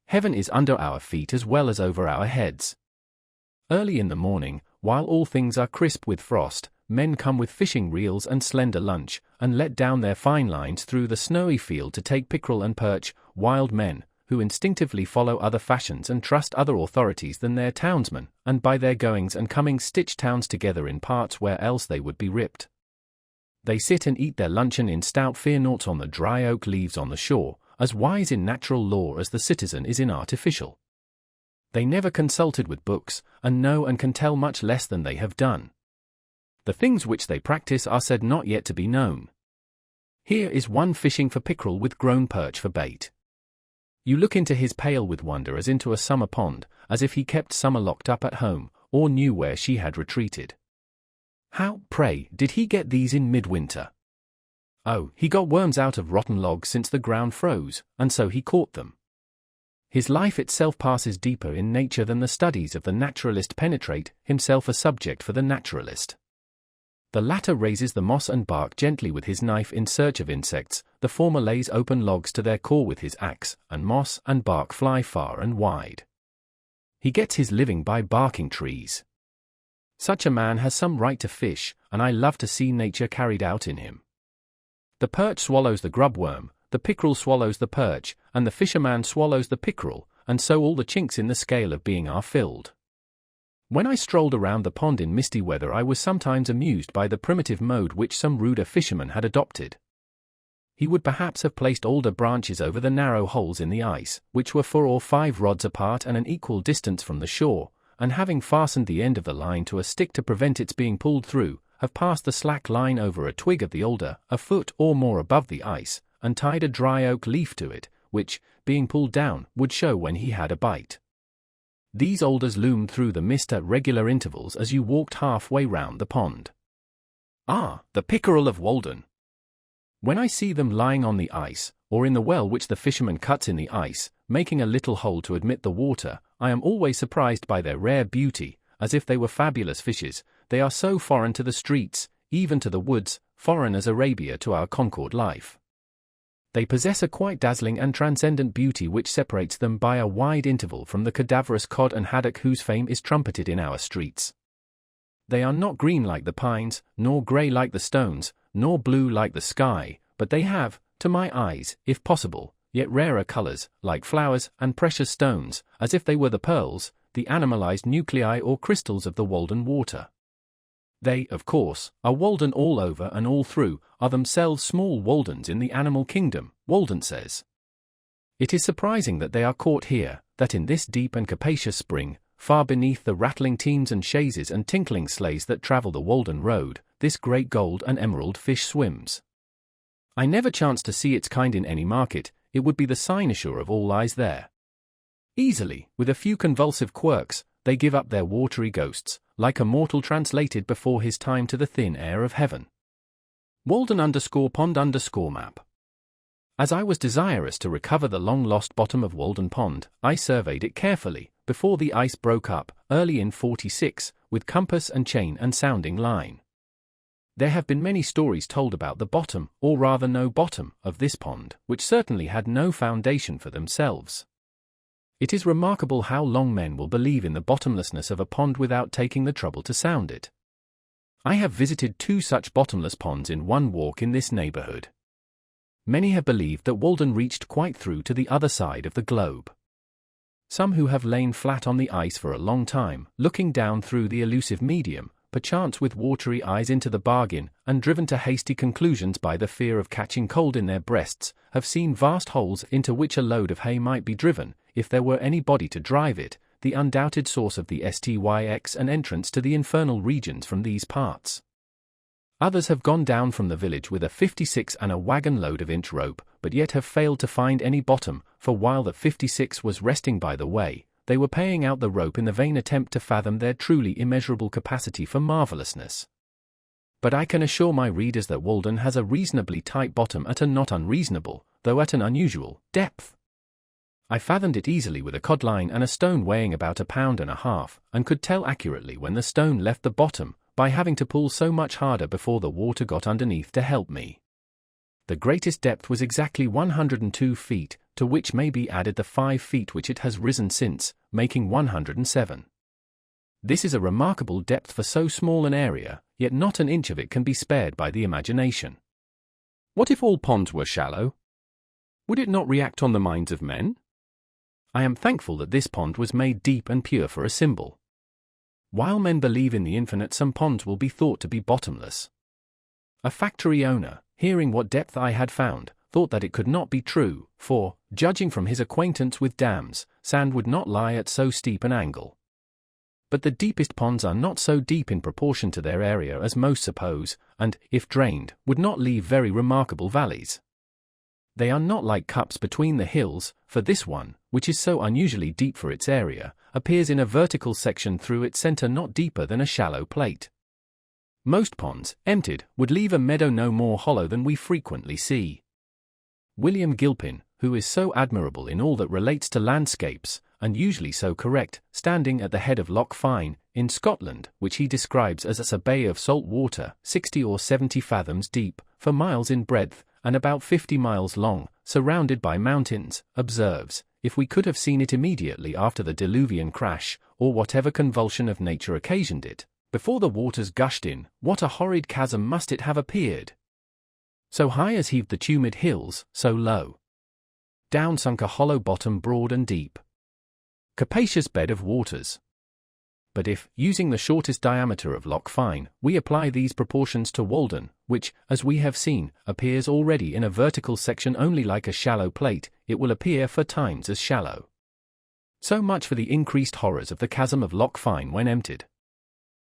Heaven is under our feet as well as over our heads. Early in the morning, while all things are crisp with frost, men come with fishing reels and slender lunch, and let down their fine lines through the snowy field to take pickerel and perch, wild men, who instinctively follow other fashions and trust other authorities than their townsmen, and by their goings and comings stitch towns together in parts where else they would be ripped. They sit and eat their luncheon in stout fear-noughts on the dry oak leaves on the shore, as wise in natural law as the citizen is in artificial. They never consulted with books, and know and can tell much less than they have done. The things which they practice are said not yet to be known. Here is one fishing for pickerel with grown perch for bait. You look into his pail with wonder as into a summer pond, as if he kept summer locked up at home, or knew where she had retreated. How, pray, did he get these in midwinter? Oh, he got worms out of rotten logs since the ground froze, and so he caught them. His life itself passes deeper in nature than the studies of the naturalist penetrate, himself a subject for the naturalist. The latter raises the moss and bark gently with his knife in search of insects, the former lays open logs to their core with his axe, and moss and bark fly far and wide. He gets his living by barking trees. Such a man has some right to fish, and I love to see nature carried out in him. The perch swallows the grubworm, the pickerel swallows the perch, and the fisherman swallows the pickerel, and so all the chinks in the scale of being are filled. When I strolled around the pond in misty weather I was sometimes amused by the primitive mode which some ruder fisherman had adopted. He would perhaps have placed alder branches over the narrow holes in the ice, which were 4 or 5 rods apart and an equal distance from the shore, and having fastened the end of the line to a stick to prevent its being pulled through, have passed the slack line over a twig of the alder, a foot or more above the ice, and tied a dry oak leaf to it, which, being pulled down, would show when he had a bite. These alders loomed through the mist at regular intervals as you walked halfway round the pond. Ah, the pickerel of Walden! When I see them lying on the ice, or in the well which the fisherman cuts in the ice, making a little hole to admit the water, I am always surprised by their rare beauty, as if they were fabulous fishes. They are so foreign to the streets, even to the woods, foreign as Arabia to our Concord life. They possess a quite dazzling and transcendent beauty which separates them by a wide interval from the cadaverous cod and haddock whose fame is trumpeted in our streets. They are not green like the pines, nor grey like the stones, nor blue like the sky, but they have, to my eyes, if possible, yet rarer colours, like flowers and precious stones, as if they were the pearls, the animalized nuclei or crystals of the Walden water. They, of course, are Walden all over and all through, are themselves small Waldens in the animal kingdom, Walden says. It is surprising that they are caught here, that in this deep and capacious spring, far beneath the rattling teams and chaises and tinkling sleighs that travel the Walden road, this great gold and emerald fish swims. I never chanced to see its kind in any market. It would be the cynosure of all eyes there. Easily, with a few convulsive quirks, they give up their watery ghosts, like a mortal translated before his time to the thin air of heaven. Walden_pond_map. As I was desirous to recover the long-lost bottom of Walden Pond, I surveyed it carefully, before the ice broke up, early in '46, with compass and chain and sounding line. There have been many stories told about the bottom, or rather no bottom, of this pond, which certainly had no foundation for themselves. It is remarkable how long men will believe in the bottomlessness of a pond without taking the trouble to sound it. I have visited 2 such bottomless ponds in one walk in this neighborhood. Many have believed that Walden reached quite through to the other side of the globe. Some who have lain flat on the ice for a long time, looking down through the elusive medium, perchance with watery eyes into the bargain, and driven to hasty conclusions by the fear of catching cold in their breasts, have seen vast holes into which a load of hay might be driven, if there were any body to drive it, the undoubted source of the STYX and entrance to the infernal regions from these parts. Others have gone down from the village with a 56 and a wagon load of inch rope, but yet have failed to find any bottom, for while the 56 was resting by the way, they were paying out the rope in the vain attempt to fathom their truly immeasurable capacity for marvelousness. But I can assure my readers that Walden has a reasonably tight bottom at a not unreasonable, though at an unusual, depth. I fathomed it easily with a codline and a stone weighing about 1.5 pounds, and could tell accurately when the stone left the bottom, by having to pull so much harder before the water got underneath to help me. The greatest depth was exactly 102 feet, to which may be added the 5 feet which it has risen since, making 107. This is a remarkable depth for so small an area, yet not an inch of it can be spared by the imagination. What if all ponds were shallow? Would it not react on the minds of men? I am thankful that this pond was made deep and pure for a symbol. While men believe in the infinite, some ponds will be thought to be bottomless. A factory owner, hearing what depth I had found, thought that it could not be true, for, judging from his acquaintance with dams, sand would not lie at so steep an angle. But the deepest ponds are not so deep in proportion to their area as most suppose, and, if drained, would not leave very remarkable valleys. They are not like cups between the hills, for this one, which is so unusually deep for its area, appears in a vertical section through its center not deeper than a shallow plate. Most ponds, emptied, would leave a meadow no more hollow than we frequently see. William Gilpin, who is so admirable in all that relates to landscapes, and usually so correct, standing at the head of Loch Fyne, in Scotland, which he describes as a bay of salt water, 60 or 70 fathoms deep, for miles in breadth, and about 50 miles long, surrounded by mountains, observes, if we could have seen it immediately after the diluvian crash, or whatever convulsion of nature occasioned it, before the waters gushed in, what a horrid chasm must it have appeared! So high as heaved the tumid hills, so low. Down sunk a hollow bottom broad and deep. Capacious bed of waters. But if, using the shortest diameter of Loch Fyne, we apply these proportions to Walden, which, as we have seen, appears already in a vertical section only like a shallow plate, it will appear 4 times as shallow. So much for the increased horrors of the chasm of Loch Fyne when emptied.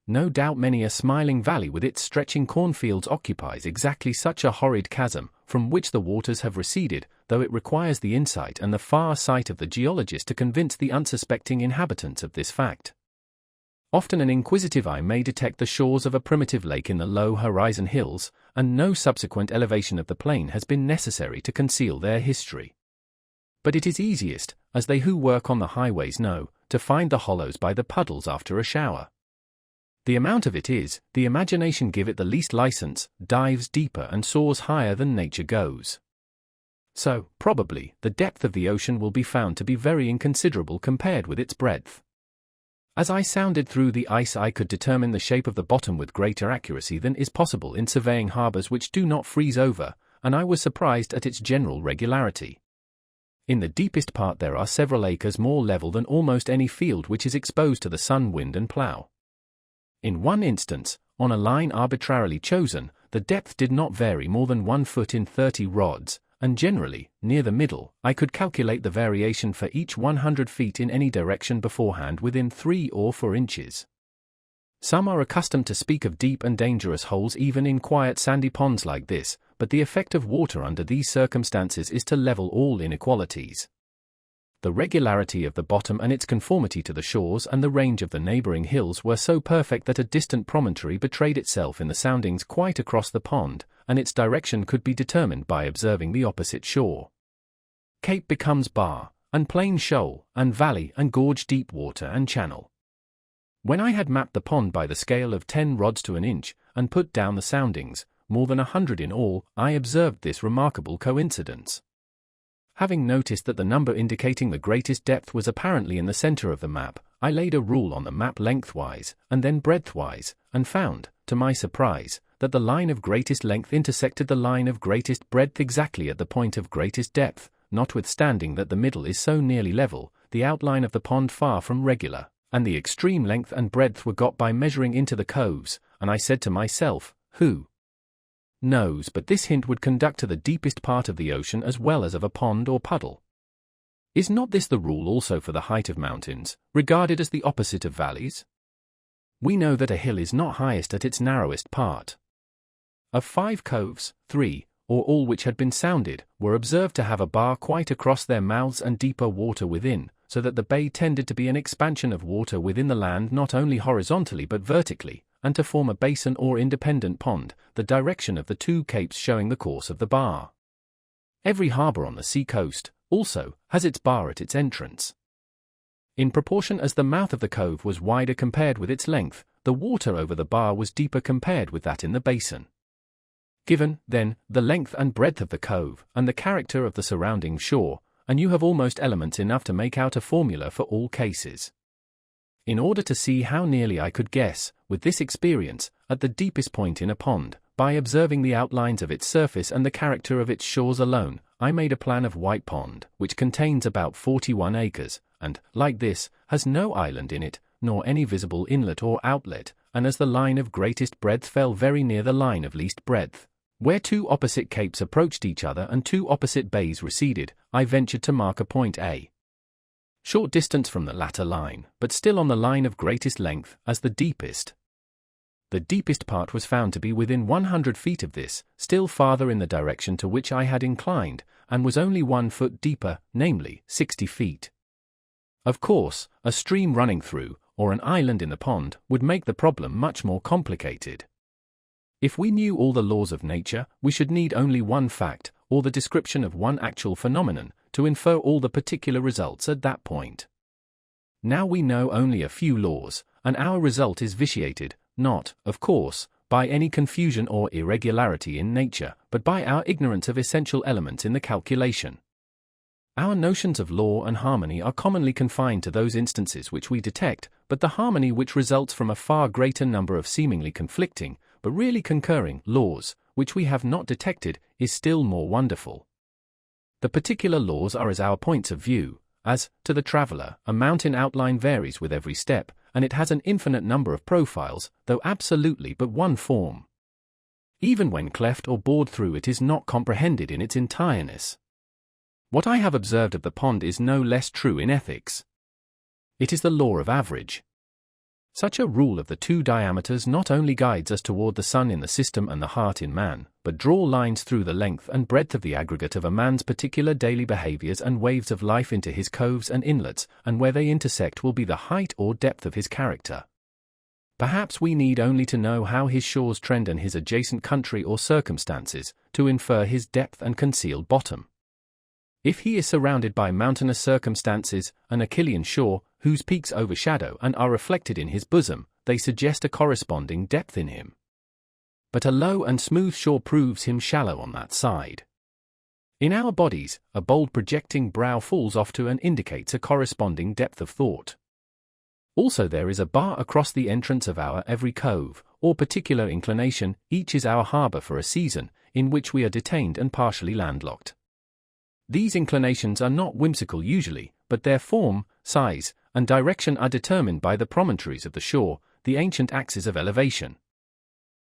No doubt many a smiling valley with its stretching cornfields occupies exactly such a horrid chasm, from which the waters have receded, though it requires the insight and the far sight of the geologist to convince the unsuspecting inhabitants of this fact. Often an inquisitive eye may detect the shores of a primitive lake in the low horizon hills, and no subsequent elevation of the plain has been necessary to conceal their history. But it is easiest, as they who work on the highways know, to find the hollows by the puddles after a shower. The amount of it is, the imagination give it the least license, dives deeper and soars higher than nature goes. So, probably, the depth of the ocean will be found to be very inconsiderable compared with its breadth. As I sounded through the ice, I could determine the shape of the bottom with greater accuracy than is possible in surveying harbors which do not freeze over, and I was surprised at its general regularity. In the deepest part there are several acres more level than almost any field which is exposed to the sun, wind and plough. In one instance, on a line arbitrarily chosen, the depth did not vary more than 1 foot in 30 rods, and generally, near the middle, I could calculate the variation for each 100 feet in any direction beforehand within 3 or 4 inches. Some are accustomed to speak of deep and dangerous holes even in quiet sandy ponds like this, but the effect of water under these circumstances is to level all inequalities. The regularity of the bottom and its conformity to the shores and the range of the neighboring hills were so perfect that a distant promontory betrayed itself in the soundings quite across the pond, and its direction could be determined by observing the opposite shore. Cape becomes bar, and plain shoal, and valley and gorge deep water and channel. When I had mapped the pond by the scale of 10 rods to an inch, and put down the soundings, more than 100 in all, I observed this remarkable coincidence. Having noticed that the number indicating the greatest depth was apparently in the center of the map, I laid a rule on the map lengthwise, and then breadthwise, and found, to my surprise, that the line of greatest length intersected the line of greatest breadth exactly at the point of greatest depth, notwithstanding that the middle is so nearly level, the outline of the pond far from regular, and the extreme length and breadth were got by measuring into the coves, and I said to myself, who knows but this hint would conduct to the deepest part of the ocean as well as of a pond or puddle? Is not this the rule also for the height of mountains, regarded as the opposite of valleys? We know that a hill is not highest at its narrowest part. Of 5 coves, 3, or all which had been sounded, were observed to have a bar quite across their mouths and deeper water within, so that the bay tended to be an expansion of water within the land not only horizontally but vertically, and to form a basin or independent pond, the direction of the 2 capes showing the course of the bar. Every harbor on the sea coast, also, has its bar at its entrance. In proportion as the mouth of the cove was wider compared with its length, the water over the bar was deeper compared with that in the basin. Given, then, the length and breadth of the cove, and the character of the surrounding shore, and you have almost elements enough to make out a formula for all cases. In order to see how nearly I could guess, with this experience, at the deepest point in a pond, by observing the outlines of its surface and the character of its shores alone, I made a plan of White Pond, which contains about 41 acres, and, like this, has no island in it, nor any visible inlet or outlet, and as the line of greatest breadth fell very near the line of least breadth, where 2 opposite capes approached each other and 2 opposite bays receded, I ventured to mark a point A. Short distance from the latter line, but still on the line of greatest length, as the deepest. The deepest part was found to be within 100 feet of this, still farther in the direction to which I had inclined, and was only 1 foot deeper, namely, 60 feet. Of course, a stream running through, or an island in the pond, would make the problem much more complicated. If we knew all the laws of nature, we should need only one fact, or the description of one actual phenomenon, to infer all the particular results at that point. Now we know only a few laws, and our result is vitiated, not, of course, by any confusion or irregularity in nature, but by our ignorance of essential elements in the calculation. Our notions of law and harmony are commonly confined to those instances which we detect, but the harmony which results from a far greater number of seemingly conflicting, but really concurring, laws, which we have not detected, is still more wonderful. The particular laws are as our points of view, as, to the traveler, a mountain outline varies with every step, and it has an infinite number of profiles, though absolutely but one form. Even when cleft or bored through, it is not comprehended in its entireness. What I have observed of the pond is no less true in ethics. It is the law of average. Such a rule of the 2 diameters not only guides us toward the sun in the system and the heart in man, but draw lines through the length and breadth of the aggregate of a man's particular daily behaviors and waves of life into his coves and inlets, and where they intersect will be the height or depth of his character. Perhaps we need only to know how his shores trend and his adjacent country or circumstances, to infer his depth and concealed bottom. If he is surrounded by mountainous circumstances, an Achillean shore, whose peaks overshadow and are reflected in his bosom, they suggest a corresponding depth in him. But a low and smooth shore proves him shallow on that side. In our bodies, a bold projecting brow falls off to and indicates a corresponding depth of thought. Also there is a bar across the entrance of our every cove, or particular inclination, each is our harbour for a season, in which we are detained and partially landlocked. These inclinations are not whimsical usually, but their form, size, and direction are determined by the promontories of the shore, the ancient axis of elevation.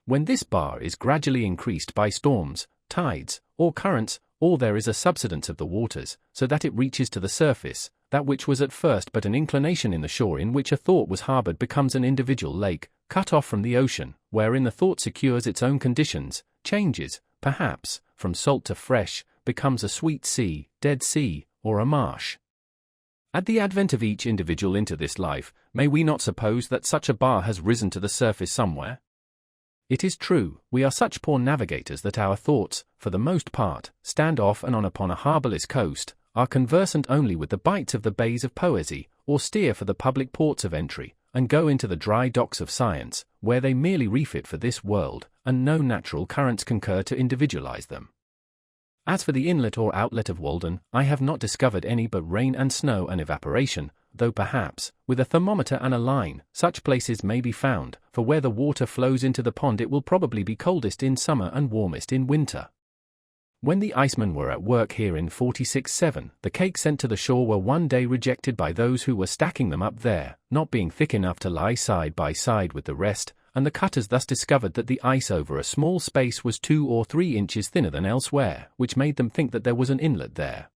When this bar is gradually increased by storms, tides, or currents, or there is a subsidence of the waters, so that it reaches to the surface, that which was at first but an inclination in the shore in which a thought was harbored becomes an individual lake, cut off from the ocean, wherein the thought secures its own conditions, changes, perhaps, from salt to fresh, becomes a sweet sea, dead sea, or a marsh. At the advent of each individual into this life, may we not suppose that such a bar has risen to the surface somewhere? It is true, we are such poor navigators that our thoughts, for the most part, stand off and on upon a harbourless coast, are conversant only with the bights of the bays of poesy, or steer for the public ports of entry, and go into the dry docks of science, where they merely refit for this world, and no natural currents concur to individualize them. As for the inlet or outlet of Walden, I have not discovered any but rain and snow and evaporation, though perhaps, with a thermometer and a line, such places may be found, for where the water flows into the pond it will probably be coldest in summer and warmest in winter. When the icemen were at work here in 46-7, the cakes sent to the shore were one day rejected by those who were stacking them up there, not being thick enough to lie side by side with the rest, and the cutters thus discovered that the ice over a small space was 2 or 3 inches thinner than elsewhere, which made them think that there was an inlet there.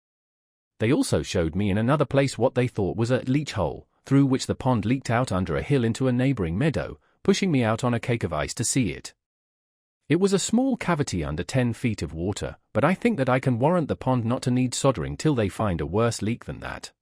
They also showed me in another place what they thought was a leach hole, through which the pond leaked out under a hill into a neighbouring meadow, pushing me out on a cake of ice to see it. It was a small cavity under 10 feet of water, but I think that I can warrant the pond not to need soldering till they find a worse leak than that.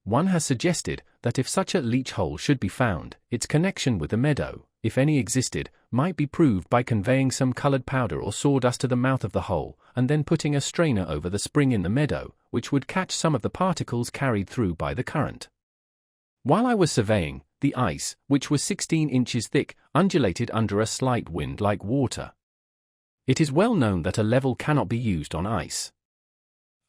One has suggested that if such a leach hole should be found, its connection with the meadow, if any existed, might be proved by conveying some coloured powder or sawdust to the mouth of the hole, and then putting a strainer over the spring in the meadow, which would catch some of the particles carried through by the current. While I was surveying, the ice, which was 16 inches thick, undulated under a slight wind like water. It is well known that a level cannot be used on ice.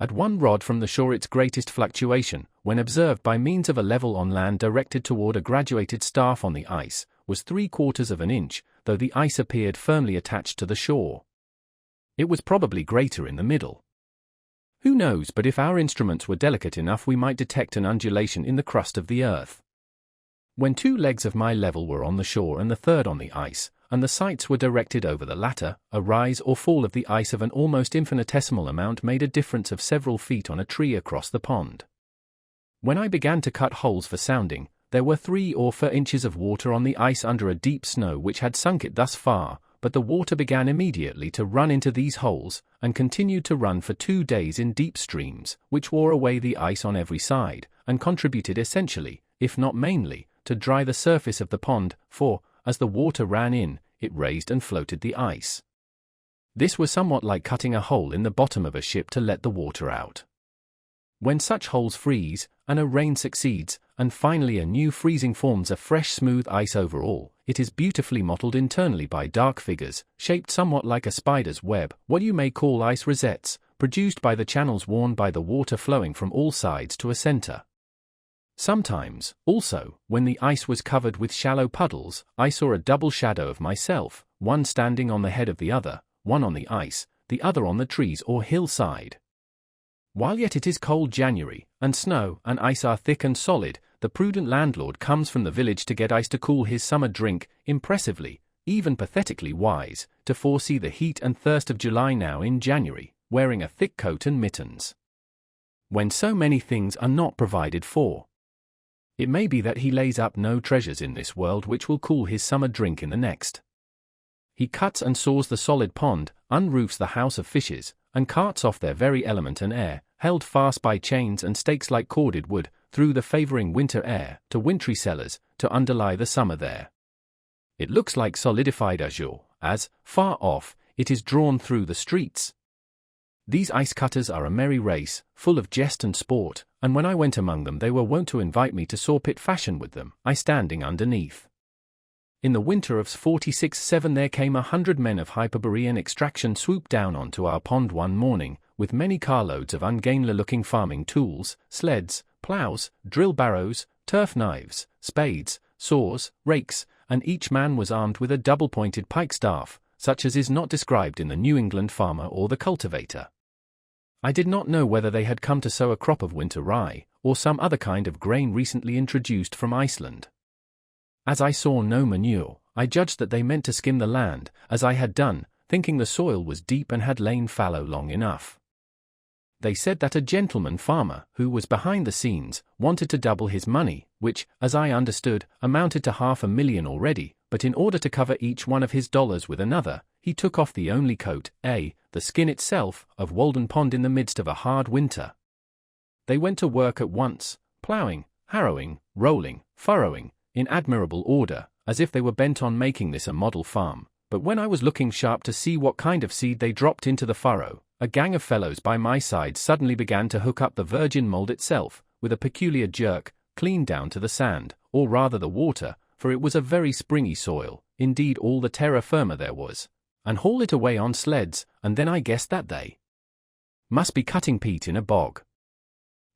At 1 rod from the shore its greatest fluctuation, when observed by means of a level on land directed toward a graduated staff on the ice, was 3/4 of an inch, though the ice appeared firmly attached to the shore. It was probably greater in the middle. Who knows, but if our instruments were delicate enough we might detect an undulation in the crust of the earth. When 2 legs of my level were on the shore and the third on the ice, and the sights were directed over the latter, a rise or fall of the ice of an almost infinitesimal amount made a difference of several feet on a tree across the pond. When I began to cut holes for sounding, there were 3 or 4 inches of water on the ice under a deep snow which had sunk it thus far, but the water began immediately to run into these holes, and continued to run for 2 days in deep streams, which wore away the ice on every side, and contributed essentially, if not mainly, to dry the surface of the pond, for, as the water ran in, it raised and floated the ice. This was somewhat like cutting a hole in the bottom of a ship to let the water out. When such holes freeze, and a rain succeeds, and finally a new freezing forms a fresh smooth ice over all, it is beautifully mottled internally by dark figures, shaped somewhat like a spider's web, what you may call ice rosettes, produced by the channels worn by the water flowing from all sides to a centre. Sometimes, also, when the ice was covered with shallow puddles, I saw a double shadow of myself, one standing on the head of the other, one on the ice, the other on the trees or hillside. While yet it is cold January, and snow and ice are thick and solid, the prudent landlord comes from the village to get ice to cool his summer drink, impressively, even pathetically wise, to foresee the heat and thirst of July now in January, wearing a thick coat and mittens. When so many things are not provided for, it may be that he lays up no treasures in this world which will cool his summer drink in the next. He cuts and saws the solid pond, unroofs the house of fishes, and carts off their very element and air, held fast by chains and stakes like corded wood, through the favouring winter air, to wintry cellars, to underlie the summer there. It looks like solidified azure, as, far off, it is drawn through the streets. These ice cutters are a merry race, full of jest and sport, and when I went among them they were wont to invite me to saw-pit fashion with them, I standing underneath. In the winter of 46-7 there came 100 men of Hyperborean extraction swooped down onto our pond one morning, with many carloads of ungainly-looking farming tools, sleds, ploughs, drill barrows, turf knives, spades, saws, rakes, and each man was armed with a double-pointed pike staff, such as is not described in the New England farmer or the cultivator. I did not know whether they had come to sow a crop of winter rye, or some other kind of grain recently introduced from Iceland. As I saw no manure, I judged that they meant to skim the land, as I had done, thinking the soil was deep and had lain fallow long enough. They said that a gentleman farmer, who was behind the scenes, wanted to double his money, which, as I understood, amounted to $500,000 already, but in order to cover each one of his dollars with another, he took off the only coat, the skin itself, of Walden Pond in the midst of a hard winter. They went to work at once, ploughing, harrowing, rolling, furrowing, in admirable order, as if they were bent on making this a model farm. But when I was looking sharp to see what kind of seed they dropped into the furrow, a gang of fellows by my side suddenly began to hook up the virgin mold itself, with a peculiar jerk, clean down to the sand, or rather the water, for it was a very springy soil, indeed all the terra firma there was, and haul it away on sleds, and then I guessed that they must be cutting peat in a bog.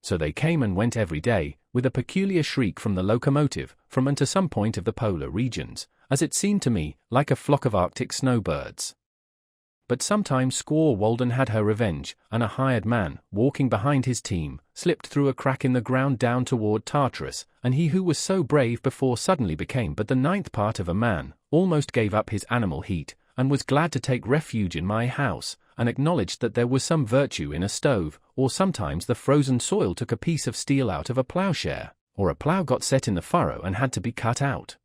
So they came and went every day, with a peculiar shriek from the locomotive, from and to some point of the polar regions, as it seemed to me, like a flock of Arctic snowbirds. But sometimes Squaw Walden had her revenge, and a hired man, walking behind his team, slipped through a crack in the ground down toward Tartarus, and he who was so brave before suddenly became but the 9th part of a man, almost gave up his animal heat, and was glad to take refuge in my house, and acknowledged that there was some virtue in a stove, or sometimes the frozen soil took a piece of steel out of a plowshare, or a plow got set in the furrow and had to be cut out.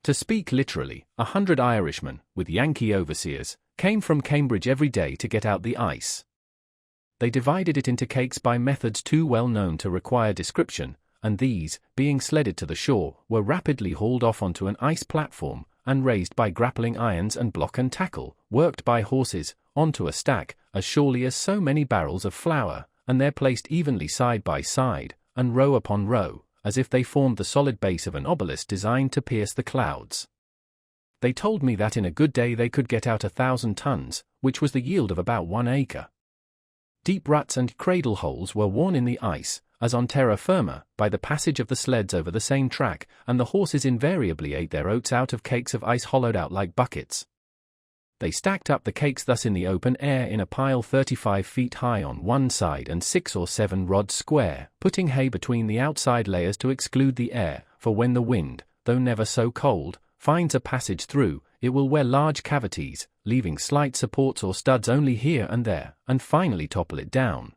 To speak literally, 100 Irishmen, with Yankee overseers, came from Cambridge every day to get out the ice. They divided it into cakes by methods too well known to require description, and these, being sledded to the shore, were rapidly hauled off onto an ice platform, and raised by grappling irons and block and tackle, worked by horses, onto a stack, as surely as so many barrels of flour, and there placed evenly side by side, and row upon row, as if they formed the solid base of an obelisk designed to pierce the clouds. They told me that in a good day they could get out 1,000 tons, which was the yield of about 1 acre. Deep ruts and cradle holes were worn in the ice, as on terra firma, by the passage of the sleds over the same track, and the horses invariably ate their oats out of cakes of ice hollowed out like buckets. They stacked up the cakes thus in the open air in a pile 35 feet high on one side and 6 or 7 rods square, putting hay between the outside layers to exclude the air, for when the wind, though never so cold, finds a passage through, it will wear large cavities, leaving slight supports or studs only here and there, and finally topple it down.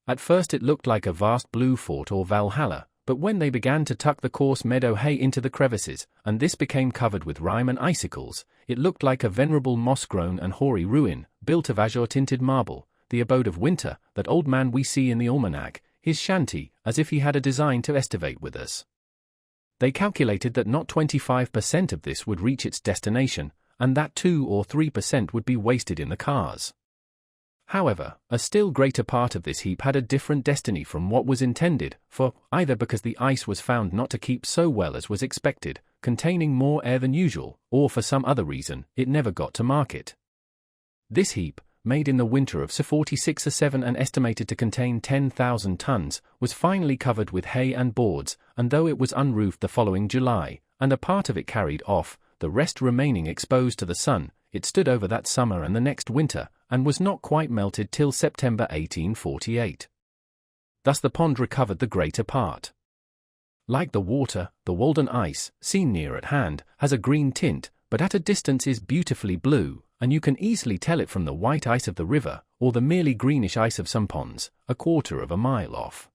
At first it looked like a vast blue fort or Valhalla, but when they began to tuck the coarse meadow hay into the crevices, and this became covered with rime and icicles, it looked like a venerable moss-grown and hoary ruin, built of azure-tinted marble, the abode of winter, that old man we see in the almanac, his shanty, as if he had a design to estivate with us. They calculated that not 25% of this would reach its destination, and that 2 or 3% would be wasted in the cars. However, a still greater part of this heap had a different destiny from what was intended, for, either because the ice was found not to keep so well as was expected, containing more air than usual, or for some other reason, it never got to market. This heap, made in the winter of 46-7 and estimated to contain 10,000 tons, was finally covered with hay and boards, and though it was unroofed the following July, and a part of it carried off, the rest remaining exposed to the sun, it stood over that summer and the next winter, and was not quite melted till September 1848. Thus the pond recovered the greater part. Like the water, the Walden ice, seen near at hand, has a green tint, but at a distance is beautifully blue, and you can easily tell it from the white ice of the river, or the merely greenish ice of some ponds, a quarter of a mile off.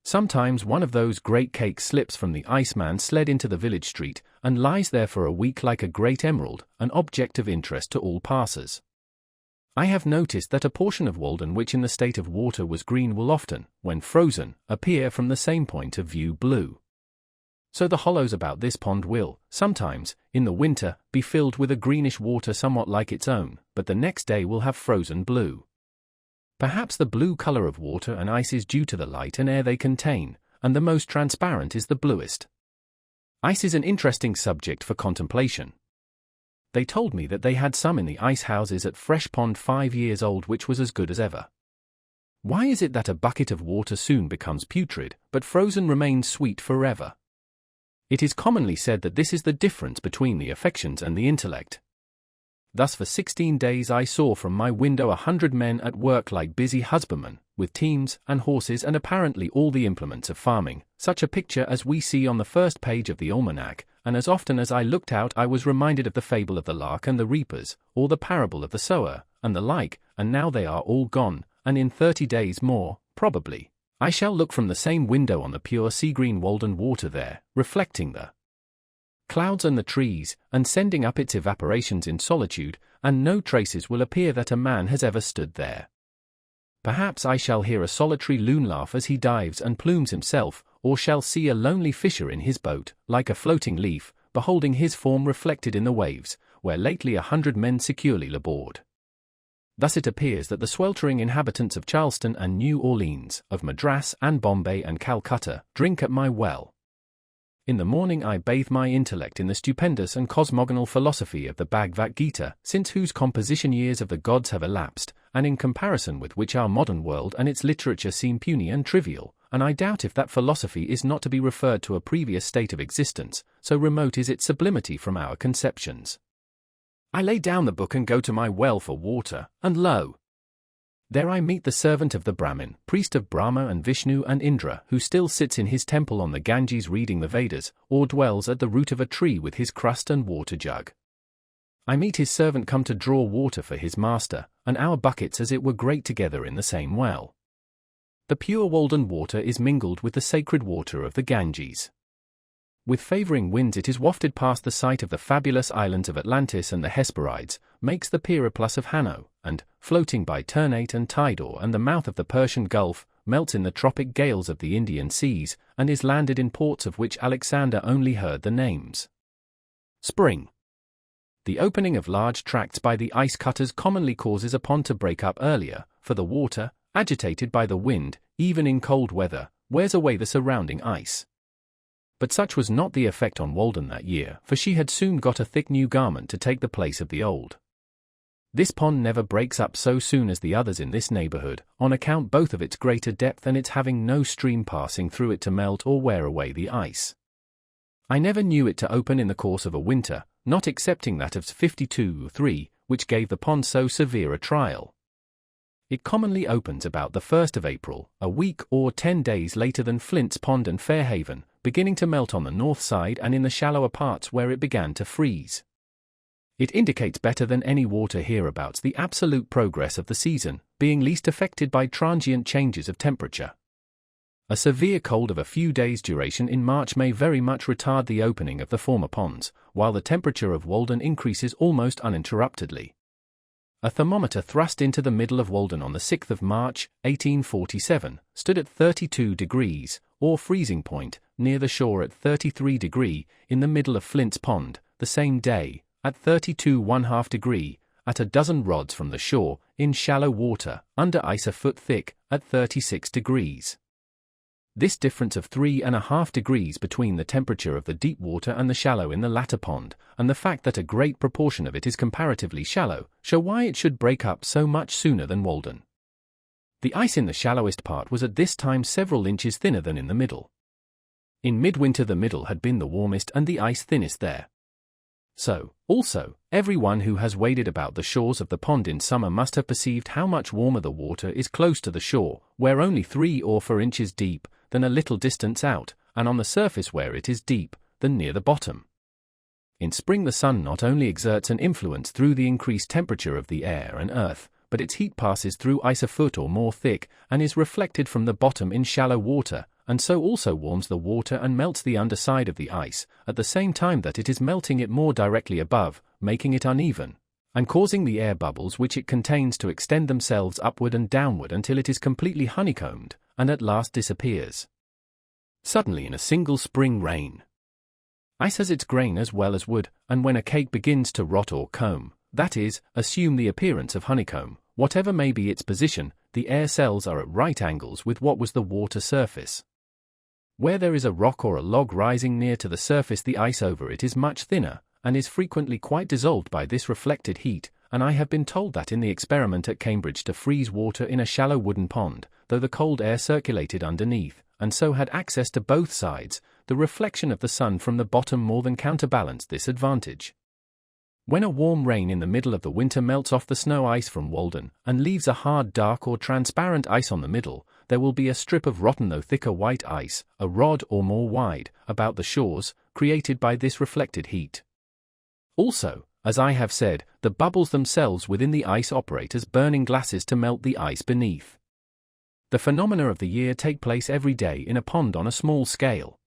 Sometimes one of those great cakes slips from the iceman's sled into the village street, and lies there for a week like a great emerald, an object of interest to all passers. I have noticed that a portion of Walden which in the state of water was green will often, when frozen, appear from the same point of view blue. So the hollows about this pond will, sometimes, in the winter, be filled with a greenish water somewhat like its own, but the next day will have frozen blue. Perhaps the blue color of water and ice is due to the light and air they contain, and the most transparent is the bluest. Ice is an interesting subject for contemplation. They told me that they had some in the ice houses at Fresh Pond 5 years old which was as good as ever. Why is it that a bucket of water soon becomes putrid, but frozen remains sweet forever? It is commonly said that this is the difference between the affections and the intellect. Thus for 16 days I saw from my window 100 men at work like busy husbandmen, with teams and horses and apparently all the implements of farming, such a picture as we see on the first page of the almanac, and as often as I looked out I was reminded of the fable of the lark and the reapers, or the parable of the sower, and the like, and now they are all gone, and in 30 days more, probably, I shall look from the same window on the pure sea-green Walden water there, reflecting the clouds and the trees, and sending up its evaporations in solitude, and no traces will appear that a man has ever stood there. Perhaps I shall hear a solitary loon laugh as he dives and plumes himself, or shall see a lonely fisher in his boat, like a floating leaf, beholding his form reflected in the waves, where lately 100 men securely labored. Thus it appears that the sweltering inhabitants of Charleston and New Orleans, of Madras and Bombay and Calcutta, drink at my well. In the morning I bathe my intellect in the stupendous and cosmogonal philosophy of the Bhagavad Gita, since whose composition years of the gods have elapsed, and in comparison with which our modern world and its literature seem puny and trivial, and I doubt if that philosophy is not to be referred to a previous state of existence, so remote is its sublimity from our conceptions. I lay down the book and go to my well for water, and lo! There I meet the servant of the Brahmin, priest of Brahma and Vishnu and Indra, who still sits in his temple on the Ganges reading the Vedas, or dwells at the root of a tree with his crust and water jug. I meet his servant come to draw water for his master, and our buckets as it were grate together in the same well. The pure Walden water is mingled with the sacred water of the Ganges. With favouring winds it is wafted past the site of the fabulous islands of Atlantis and the Hesperides, makes the Periplus of Hanno, and, floating by Ternate and Tidor and the mouth of the Persian Gulf, melts in the tropic gales of the Indian seas, and is landed in ports of which Alexander only heard the names. Spring. The opening of large tracts by the ice cutters commonly causes a pond to break up earlier, for the water, agitated by the wind, even in cold weather, wears away the surrounding ice. But such was not the effect on Walden that year, for she had soon got a thick new garment to take the place of the old. This pond never breaks up so soon as the others in this neighborhood, on account both of its greater depth and its having no stream passing through it to melt or wear away the ice. I never knew it to open in the course of a winter, not excepting that of 52-3, which gave the pond so severe a trial. It commonly opens about the 1st of April, a week or 10 days later than Flint's Pond and Fairhaven, beginning to melt on the north side and in the shallower parts where it began to freeze. It indicates better than any water hereabouts the absolute progress of the season, being least affected by transient changes of temperature. A severe cold of a few days' duration in March may very much retard the opening of the former ponds, while the temperature of Walden increases almost uninterruptedly. A thermometer thrust into the middle of Walden on the 6th of March, 1847, stood at 32 degrees, or freezing point, near the shore at 33 degrees, in the middle of Flint's Pond, the same day, at 32½ degrees, at a dozen rods from the shore, in shallow water, under ice a foot thick, at 36 degrees. This difference of 3½ degrees between the temperature of the deep water and the shallow in the latter pond, and the fact that a great proportion of it is comparatively shallow, show why it should break up so much sooner than Walden. The ice in the shallowest part was at this time several inches thinner than in the middle. In midwinter the middle had been the warmest and the ice thinnest there. So, also, everyone who has waded about the shores of the pond in summer must have perceived how much warmer the water is close to the shore, where only 3 or 4 inches deep, than a little distance out, and on the surface where it is deep, than near the bottom. In spring the sun not only exerts an influence through the increased temperature of the air and earth, but its heat passes through ice a foot or more thick, and is reflected from the bottom in shallow water, and so also warms the water and melts the underside of the ice, at the same time that it is melting it more directly above, making it uneven, and causing the air bubbles which it contains to extend themselves upward and downward until it is completely honeycombed, and at last disappears. Suddenly in a single spring rain. Ice has its grain as well as wood, and when a cake begins to rot or comb, that is, assume the appearance of honeycomb, whatever may be its position, the air cells are at right angles with what was the water surface. Where there is a rock or a log rising near to the surface the ice over it is much thinner, and is frequently quite dissolved by this reflected heat, and I have been told that in the experiment at Cambridge to freeze water in a shallow wooden pond, though the cold air circulated underneath, and so had access to both sides, the reflection of the sun from the bottom more than counterbalanced this advantage. When a warm rain in the middle of the winter melts off the snow ice from Walden and leaves a hard, dark or transparent ice on the middle, there will be a strip of rotten though thicker white ice, a rod or more wide, about the shores, created by this reflected heat. Also, as I have said, the bubbles themselves within the ice operate as burning glasses to melt the ice beneath. The phenomena of the year take place every day in a pond on a small scale.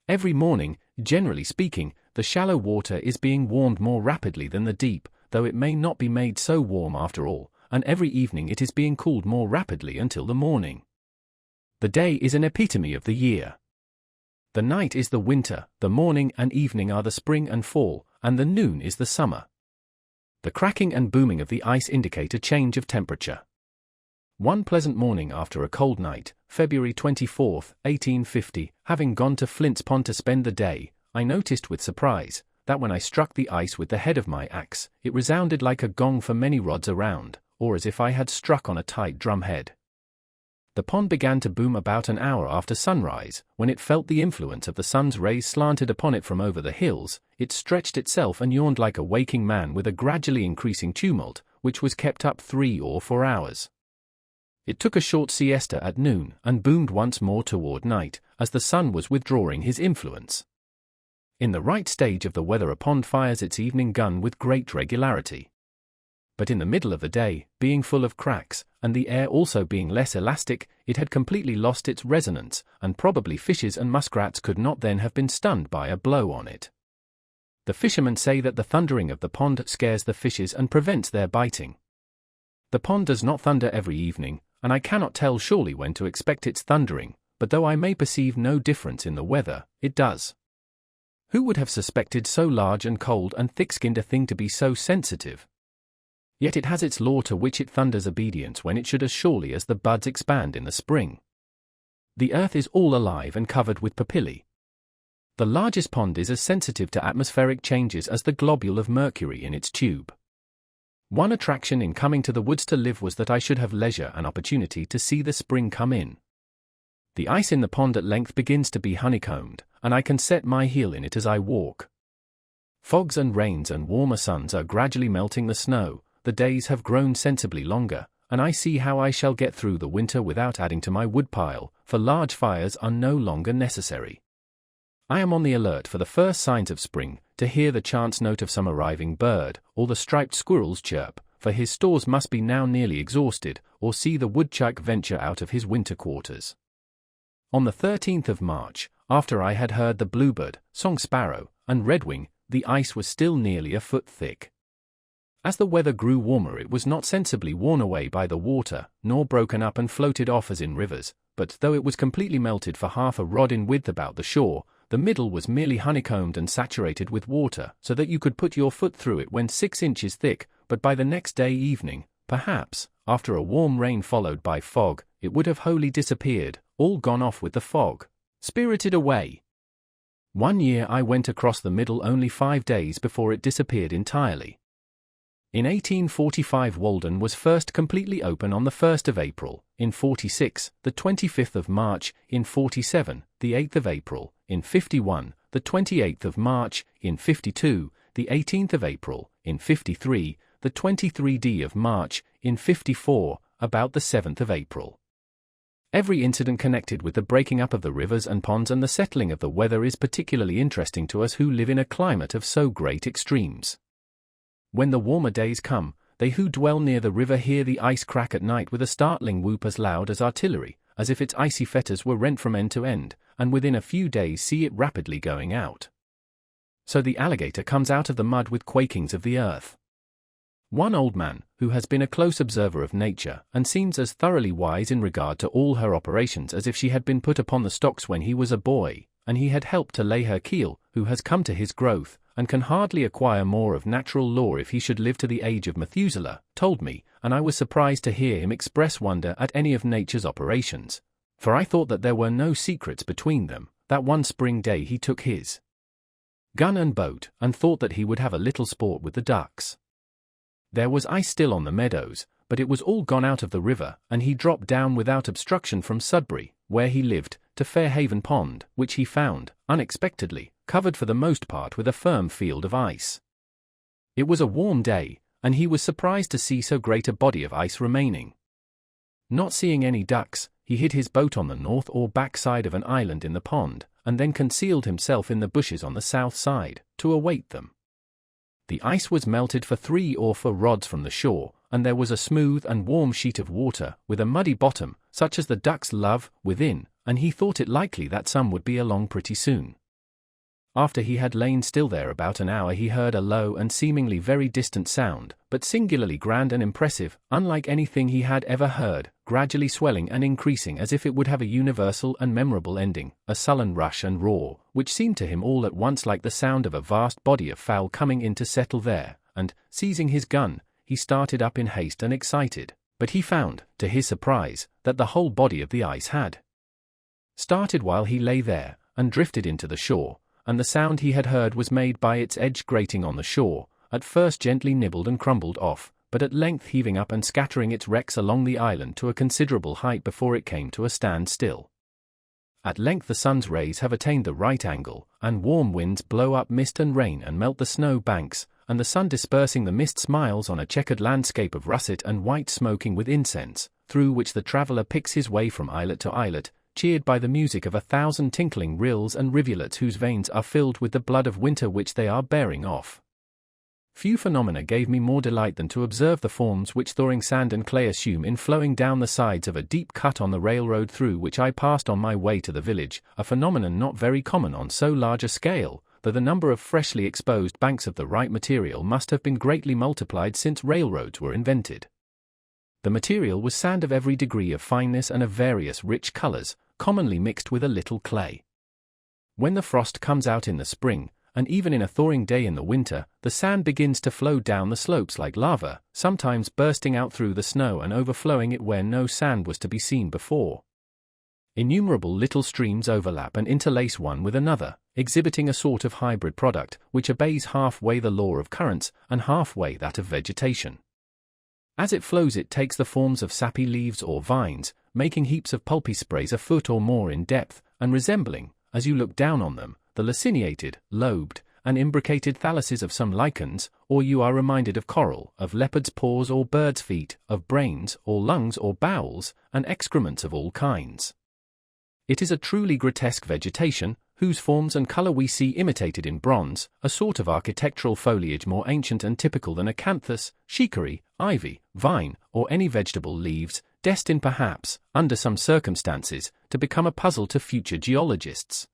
Every morning, generally speaking, the shallow water is being warmed more rapidly than the deep, though it may not be made so warm after all, and every evening it is being cooled more rapidly until the morning. The day is an epitome of the year. The night is the winter, the morning and evening are the spring and fall, and the noon is the summer. The cracking and booming of the ice indicate a change of temperature. One pleasant morning after a cold night, February 24, 1850, having gone to Flint's Pond to spend the day, I noticed with surprise that when I struck the ice with the head of my axe, it resounded like a gong for many rods around, or as if I had struck on a tight drumhead. The pond began to boom about an hour after sunrise. When it felt the influence of the sun's rays slanted upon it from over the hills, it stretched itself and yawned like a waking man with a gradually increasing tumult, which was kept up 3 or 4 hours. It took a short siesta at noon and boomed once more toward night, as the sun was withdrawing his influence. In the right stage of the weather a pond fires its evening gun with great regularity. But in the middle of the day, being full of cracks, and the air also being less elastic, it had completely lost its resonance, and probably fishes and muskrats could not then have been stunned by a blow on it. The fishermen say that the thundering of the pond scares the fishes and prevents their biting. The pond does not thunder every evening, and I cannot tell surely when to expect its thundering, but though I may perceive no difference in the weather, it does. Who would have suspected so large and cold and thick-skinned a thing to be so sensitive? Yet it has its law to which it thunders obedience when it should as surely as the buds expand in the spring. The earth is all alive and covered with papillae. The largest pond is as sensitive to atmospheric changes as the globule of mercury in its tube. One attraction in coming to the woods to live was that I should have leisure and opportunity to see the spring come in. The ice in the pond at length begins to be honeycombed, and I can set my heel in it as I walk. Fogs and rains and warmer suns are gradually melting the snow, the days have grown sensibly longer, and I see how I shall get through the winter without adding to my woodpile, for large fires are no longer necessary. I am on the alert for the first signs of spring, to hear the chance note of some arriving bird, or the striped squirrel's chirp, for his stores must be now nearly exhausted, or see the woodchuck venture out of his winter quarters. On the 13th of March, after I had heard the bluebird, song sparrow, and redwing, the ice was still nearly a foot thick. As the weather grew warmer it was not sensibly worn away by the water, nor broken up and floated off as in rivers, but though it was completely melted for half a rod in width about the shore, the middle was merely honeycombed and saturated with water, so that you could put your foot through it when 6 inches thick, but by the next day evening, perhaps, after a warm rain followed by fog, it would have wholly disappeared, all gone off with the fog, spirited away. One year I went across the middle only 5 days before it disappeared entirely. In 1845 Walden was first completely open on the 1st of April, in 46, the 25th of March, in 47, the 8th of April, in 51, the 28th of March, in 52, the 18th of April, in 53, the 23rd of March, in 54, about the 7th of April. Every incident connected with the breaking up of the rivers and ponds and the settling of the weather is particularly interesting to us who live in a climate of so great extremes. When the warmer days come, they who dwell near the river hear the ice crack at night with a startling whoop as loud as artillery, as if its icy fetters were rent from end to end, and within a few days see it rapidly going out. So the alligator comes out of the mud with quakings of the earth. One old man, who has been a close observer of nature, and seems as thoroughly wise in regard to all her operations as if she had been put upon the stocks when he was a boy, and he had helped to lay her keel, who has come to his growth, and can hardly acquire more of natural law if he should live to the age of Methuselah, told me, and I was surprised to hear him express wonder at any of nature's operations, for I thought that there were no secrets between them. That one spring day he took his gun and boat, and thought that he would have a little sport with the ducks. There was ice still on the meadows, but it was all gone out of the river, and he dropped down without obstruction from Sudbury, where he lived, to Fairhaven Pond, which he found, unexpectedly, covered for the most part with a firm field of ice. It was a warm day, and he was surprised to see so great a body of ice remaining. Not seeing any ducks, he hid his boat on the north or back side of an island in the pond, and then concealed himself in the bushes on the south side, to await them. The ice was melted for 3 or 4 rods from the shore, and there was a smooth and warm sheet of water, with a muddy bottom, such as the ducks love, within, and he thought it likely that some would be along pretty soon. After he had lain still there about an hour, he heard a low and seemingly very distant sound, but singularly grand and impressive, unlike anything he had ever heard, gradually swelling and increasing as if it would have a universal and memorable ending, a sullen rush and roar, which seemed to him all at once like the sound of a vast body of fowl coming in to settle there, and, seizing his gun, he started up in haste and excited, but he found, to his surprise, that the whole body of the ice had started while he lay there, and drifted into the shore, and the sound he had heard was made by its edge grating on the shore, at first gently nibbled and crumbled off, but at length heaving up and scattering its wrecks along the island to a considerable height before it came to a standstill. At length the sun's rays have attained the right angle, and warm winds blow up mist and rain and melt the snow banks, and the sun dispersing the mist smiles on a checkered landscape of russet and white smoking with incense, through which the traveller picks his way from islet to islet, cheered by the music of 1,000 tinkling rills and rivulets whose veins are filled with the blood of winter which they are bearing off. Few phenomena gave me more delight than to observe the forms which thawing sand and clay assume in flowing down the sides of a deep cut on the railroad through which I passed on my way to the village, a phenomenon not very common on so large a scale, though the number of freshly exposed banks of the right material must have been greatly multiplied since railroads were invented. The material was sand of every degree of fineness and of various rich colors, commonly mixed with a little clay. When the frost comes out in the spring, and even in a thawing day in the winter, the sand begins to flow down the slopes like lava, sometimes bursting out through the snow and overflowing it where no sand was to be seen before. Innumerable little streams overlap and interlace one with another, exhibiting a sort of hybrid product, which obeys halfway the law of currents, and halfway that of vegetation. As it flows it takes the forms of sappy leaves or vines, making heaps of pulpy sprays a foot or more in depth, and resembling, as you look down on them, the laciniated, lobed, and imbricated thalluses of some lichens, or you are reminded of coral, of leopard's paws or bird's feet, of brains, or lungs or bowels, and excrements of all kinds. It is a truly grotesque vegetation, whose forms and colour we see imitated in bronze, a sort of architectural foliage more ancient and typical than acanthus, chicory, ivy, vine, or any vegetable leaves, destined perhaps, under some circumstances, to become a puzzle to future geologists.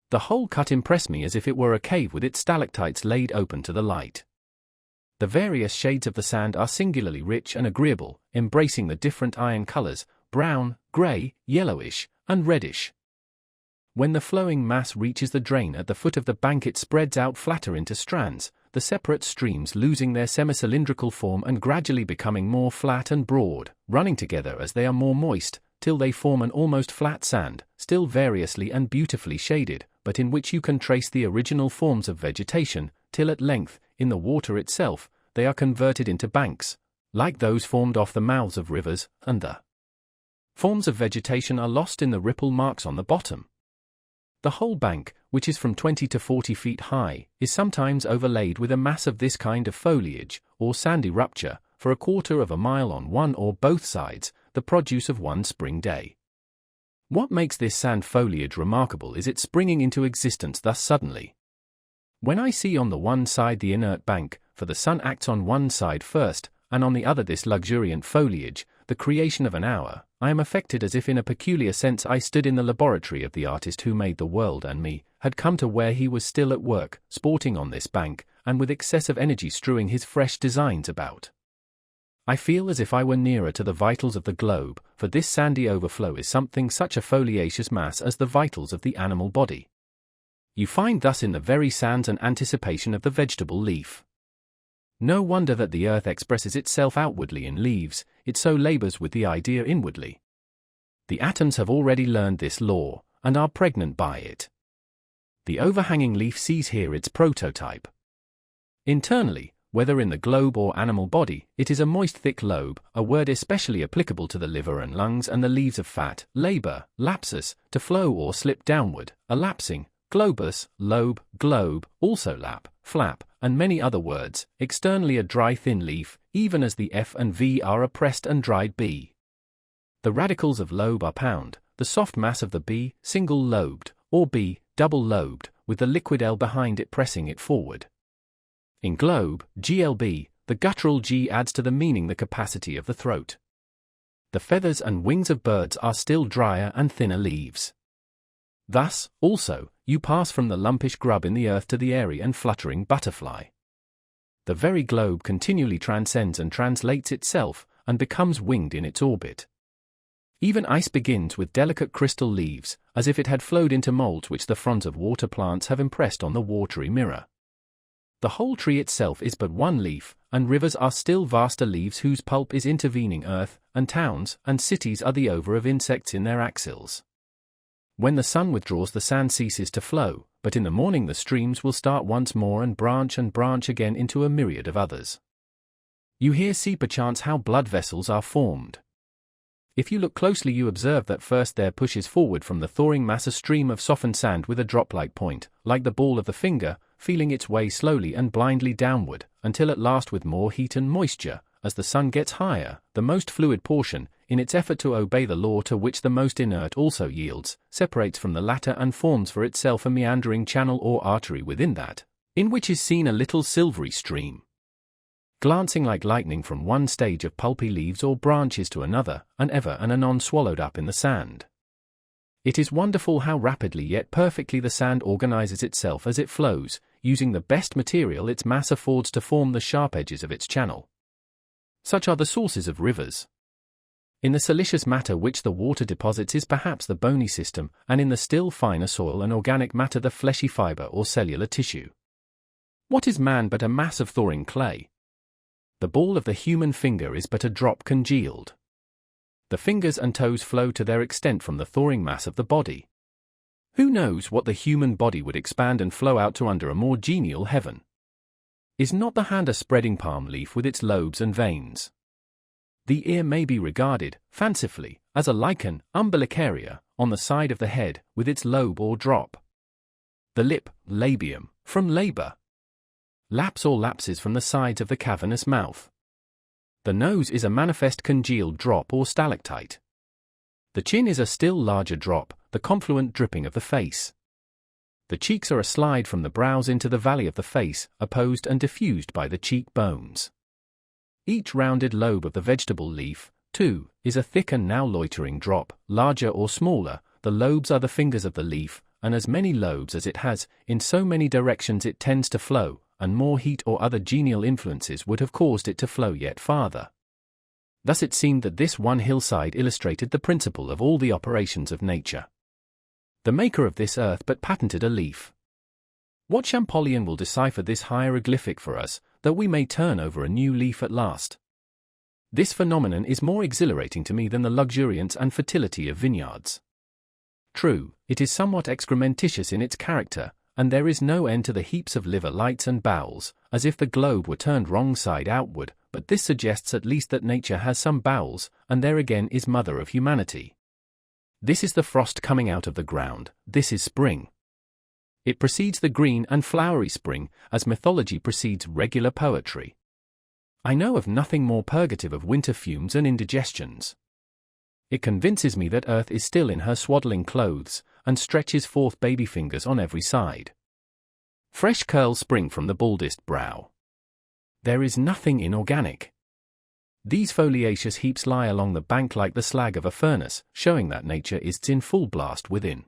The whole cut impressed me as if it were a cave with its stalactites laid open to the light. The various shades of the sand are singularly rich and agreeable, embracing the different iron colours, brown, grey, yellowish, and reddish. When the flowing mass reaches the drain at the foot of the bank it spreads out flatter into strands, the separate streams losing their semicylindrical form and gradually becoming more flat and broad, running together as they are more moist, till they form an almost flat sand, still variously and beautifully shaded, but in which you can trace the original forms of vegetation, till at length, in the water itself, they are converted into banks, like those formed off the mouths of rivers, and the forms of vegetation are lost in the ripple marks on the bottom. The whole bank, which is from 20 to 40 feet high, is sometimes overlaid with a mass of this kind of foliage, or sandy rupture, for a quarter of a mile on one or both sides, the produce of one spring day. What makes this sand foliage remarkable is its springing into existence thus suddenly. When I see on the one side the inert bank, for the sun acts on one side first, and on the other this luxuriant foliage, the creation of an hour, I am affected as if in a peculiar sense I stood in the laboratory of the artist who made the world and me, had come to where he was still at work, sporting on this bank, and with excessive energy strewing his fresh designs about. I feel as if I were nearer to the vitals of the globe, for this sandy overflow is something such a foliaceous mass as the vitals of the animal body. You find thus in the very sands an anticipation of the vegetable leaf. No wonder that the earth expresses itself outwardly in leaves, it so labours with the idea inwardly. The atoms have already learned this law, and are pregnant by it. The overhanging leaf sees here its prototype. Internally, whether in the globe or animal body, it is a moist thick lobe, a word especially applicable to the liver and lungs and the leaves of fat, labour, lapsus, to flow or slip downward, a lapsing, globus, lobe, globe, also lap, flap, and many other words, externally a dry thin leaf, even as the F and V are a pressed and dried B. The radicals of lobe are pound, the soft mass of the B, single-lobed, or B, double-lobed, with the liquid L behind it pressing it forward. In globe, GLB, the guttural G adds to the meaning the capacity of the throat. The feathers and wings of birds are still drier and thinner leaves. Thus, also, you pass from the lumpish grub in the earth to the airy and fluttering butterfly. The very globe continually transcends and translates itself, and becomes winged in its orbit. Even ice begins with delicate crystal leaves, as if it had flowed into molds which the fronds of water plants have impressed on the watery mirror. The whole tree itself is but one leaf, and rivers are still vaster leaves whose pulp is intervening earth, and towns and cities are the ova of insects in their axils. When the sun withdraws, the sand ceases to flow, but in the morning the streams will start once more and branch again into a myriad of others. You see perchance how blood vessels are formed. If you look closely, you observe that first there pushes forward from the thawing mass a stream of softened sand with a drop-like point, like the ball of the finger, feeling its way slowly and blindly downward, until at last, with more heat and moisture, as the sun gets higher, the most fluid portion, in its effort to obey the law to which the most inert also yields, separates from the latter and forms for itself a meandering channel or artery within that, in which is seen a little silvery stream, glancing like lightning from one stage of pulpy leaves or branches to another, and ever and anon swallowed up in the sand. It is wonderful how rapidly yet perfectly the sand organizes itself as it flows, using the best material its mass affords to form the sharp edges of its channel. Such are the sources of rivers. In the siliceous matter which the water deposits is perhaps the bony system, and in the still finer soil and organic matter the fleshy fiber or cellular tissue. What is man but a mass of thawing clay? The ball of the human finger is but a drop congealed. The fingers and toes flow to their extent from the thawing mass of the body. Who knows what the human body would expand and flow out to under a more genial heaven? Is not the hand a spreading palm leaf with its lobes and veins? The ear may be regarded, fancifully, as a lichen, umbilicaria, on the side of the head, with its lobe or drop. The lip, labium, from labor. Laps or lapses from the sides of the cavernous mouth. The nose is a manifest congealed drop or stalactite. The chin is a still larger drop, the confluent dripping of the face. The cheeks are a slide from the brows into the valley of the face, opposed and diffused by the cheekbones. Each rounded lobe of the vegetable leaf, too, is a thick and now loitering drop, larger or smaller. The lobes are the fingers of the leaf, and as many lobes as it has, in so many directions it tends to flow, and more heat or other genial influences would have caused it to flow yet farther. Thus it seemed that this one hillside illustrated the principle of all the operations of nature. The maker of this earth but patented a leaf. What Champollion will decipher this hieroglyphic for us, that we may turn over a new leaf at last? This phenomenon is more exhilarating to me than the luxuriance and fertility of vineyards. True, it is somewhat excrementitious in its character, and there is no end to the heaps of liver, lights and bowels, as if the globe were turned wrong side outward, but this suggests at least that nature has some bowels, and there again is mother of humanity. This is the frost coming out of the ground, this is spring. It precedes the green and flowery spring, as mythology precedes regular poetry. I know of nothing more purgative of winter fumes and indigestions. It convinces me that earth is still in her swaddling clothes, and stretches forth baby fingers on every side. Fresh curls spring from the baldest brow. There is nothing inorganic. These foliaceous heaps lie along the bank like the slag of a furnace, showing that nature is in full blast within.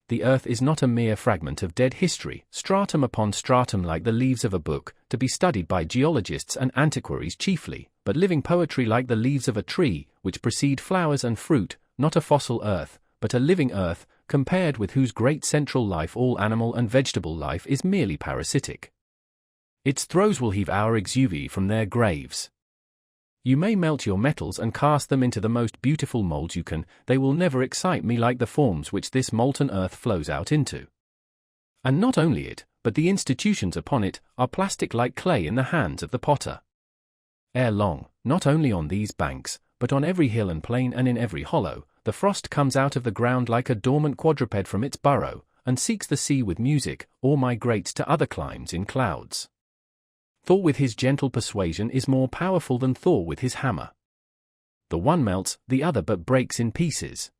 The earth is not a mere fragment of dead history, stratum upon stratum like the leaves of a book, to be studied by geologists and antiquaries chiefly, but living poetry like the leaves of a tree, which precede flowers and fruit, not a fossil earth, but a living earth, compared with whose great central life all animal and vegetable life is merely parasitic. Its throes will heave our exuvi from their graves. You may melt your metals and cast them into the most beautiful molds you can, they will never excite me like the forms which this molten earth flows out into. And not only it, but the institutions upon it, are plastic like clay in the hands of the potter. Ere long, not only on these banks, but on every hill and plain and in every hollow, the frost comes out of the ground like a dormant quadruped from its burrow, and seeks the sea with music, or migrates to other climes in clouds. Thor with his gentle persuasion is more powerful than Thor with his hammer. The one melts, the other but breaks in pieces.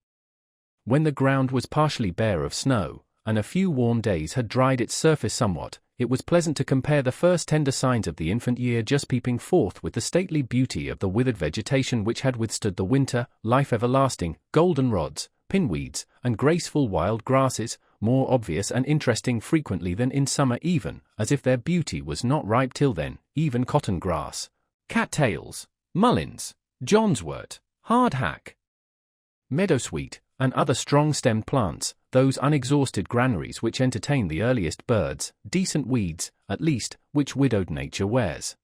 When the ground was partially bare of snow, and a few warm days had dried its surface somewhat, it was pleasant to compare the first tender signs of the infant year just peeping forth with the stately beauty of the withered vegetation which had withstood the winter, life everlasting, goldenrods, pinweeds, and graceful wild grasses, more obvious and interesting frequently than in summer even, as if their beauty was not ripe till then, even cotton grass, cattails, mullins, johnswort, hardhack, meadowsweet, and other strong-stemmed plants, those unexhausted granaries which entertain the earliest birds, decent weeds, at least, which widowed nature wears.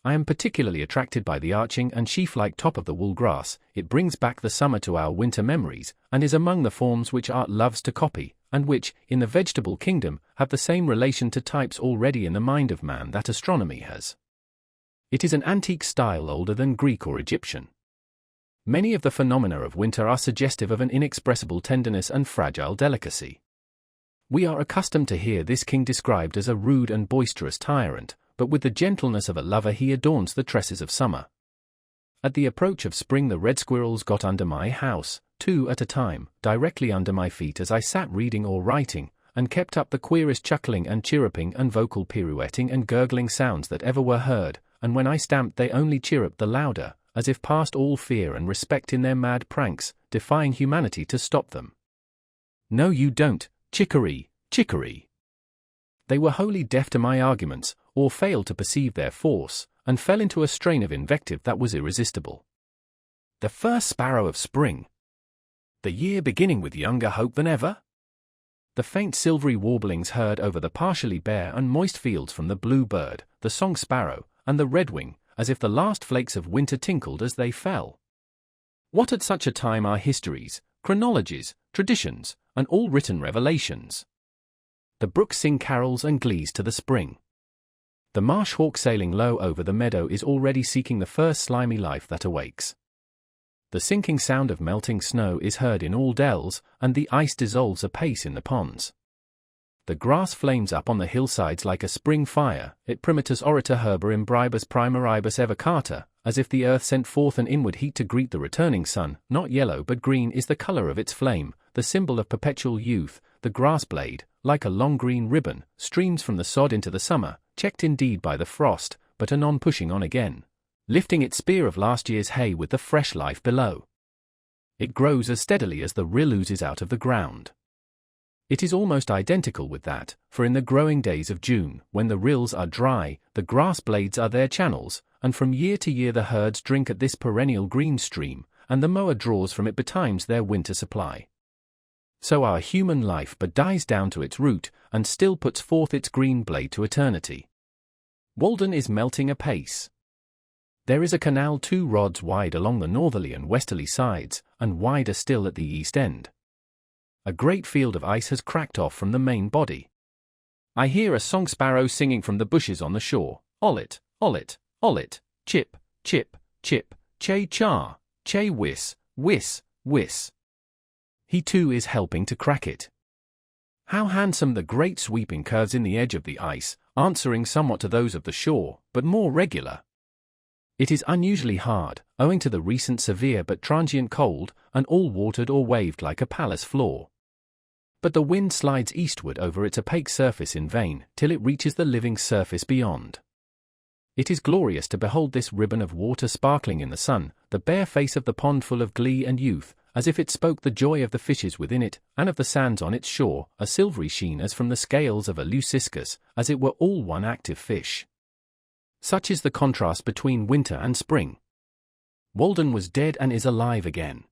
I am particularly attracted by the arching and sheaf-like top of the wool grass. It brings back the summer to our winter memories, and is among the forms which art loves to copy, and which, in the vegetable kingdom, have the same relation to types already in the mind of man that astronomy has. It is an antique style older than Greek or Egyptian. Many of the phenomena of winter are suggestive of an inexpressible tenderness and fragile delicacy. We are accustomed to hear this king described as a rude and boisterous tyrant, but with the gentleness of a lover he adorns the tresses of summer. At the approach of spring the red squirrels got under my house, 2 at a time, directly under my feet as I sat reading or writing, and kept up the queerest chuckling and chirruping and vocal pirouetting and gurgling sounds that ever were heard, and when I stamped they only chirruped the louder, as if past all fear and respect in their mad pranks, defying humanity to stop them. "No you don't, chicory, chicory." They were wholly deaf to my arguments, or failed to perceive their force, and fell into a strain of invective that was irresistible. The first sparrow of spring. The year beginning with younger hope than ever? The faint silvery warblings heard over the partially bare and moist fields from the bluebird, the song sparrow, and the redwing, as if the last flakes of winter tinkled as they fell. What at such a time are histories, chronologies, traditions, and all written revelations? The brooks sing carols and glees to the spring. The marsh hawk sailing low over the meadow is already seeking the first slimy life that awakes. The sinking sound of melting snow is heard in all dells, and the ice dissolves apace in the ponds. The grass flames up on the hillsides like a spring fire, et primitus orator herba imbribus primaribus evocata, as if the earth sent forth an inward heat to greet the returning sun. Not yellow but green is the color of its flame, the symbol of perpetual youth. The grass blade, like a long green ribbon, streams from the sod into the summer, checked indeed by the frost, but anon pushing on again, lifting its spear of last year's hay with the fresh life below. It grows as steadily as the rill oozes out of the ground. It is almost identical with that, for in the growing days of June, when the rills are dry, the grass blades are their channels, and from year to year the herds drink at this perennial green stream, and the mower draws from it betimes their winter supply. So our human life but dies down to its root, and still puts forth its green blade to eternity. Walden is melting apace. There is a canal 2 rods wide along the northerly and westerly sides, and wider still at the east end. A great field of ice has cracked off from the main body. I hear a song sparrow singing from the bushes on the shore, ollet, ollet, ollet, chip, chip, chip, che-char, che-whis, whis, whis. He too is helping to crack it. How handsome the great sweeping curves in the edge of the ice, answering somewhat to those of the shore, but more regular. It is unusually hard, owing to the recent severe but transient cold, and all watered or waved like a palace floor. But the wind slides eastward over its opaque surface in vain, till it reaches the living surface beyond. It is glorious to behold this ribbon of water sparkling in the sun, the bare face of the pond full of glee and youth, as if it spoke the joy of the fishes within it, and of the sands on its shore, a silvery sheen as from the scales of a leuciscus, as it were all one active fish. Such is the contrast between winter and spring. Walden was dead and is alive again.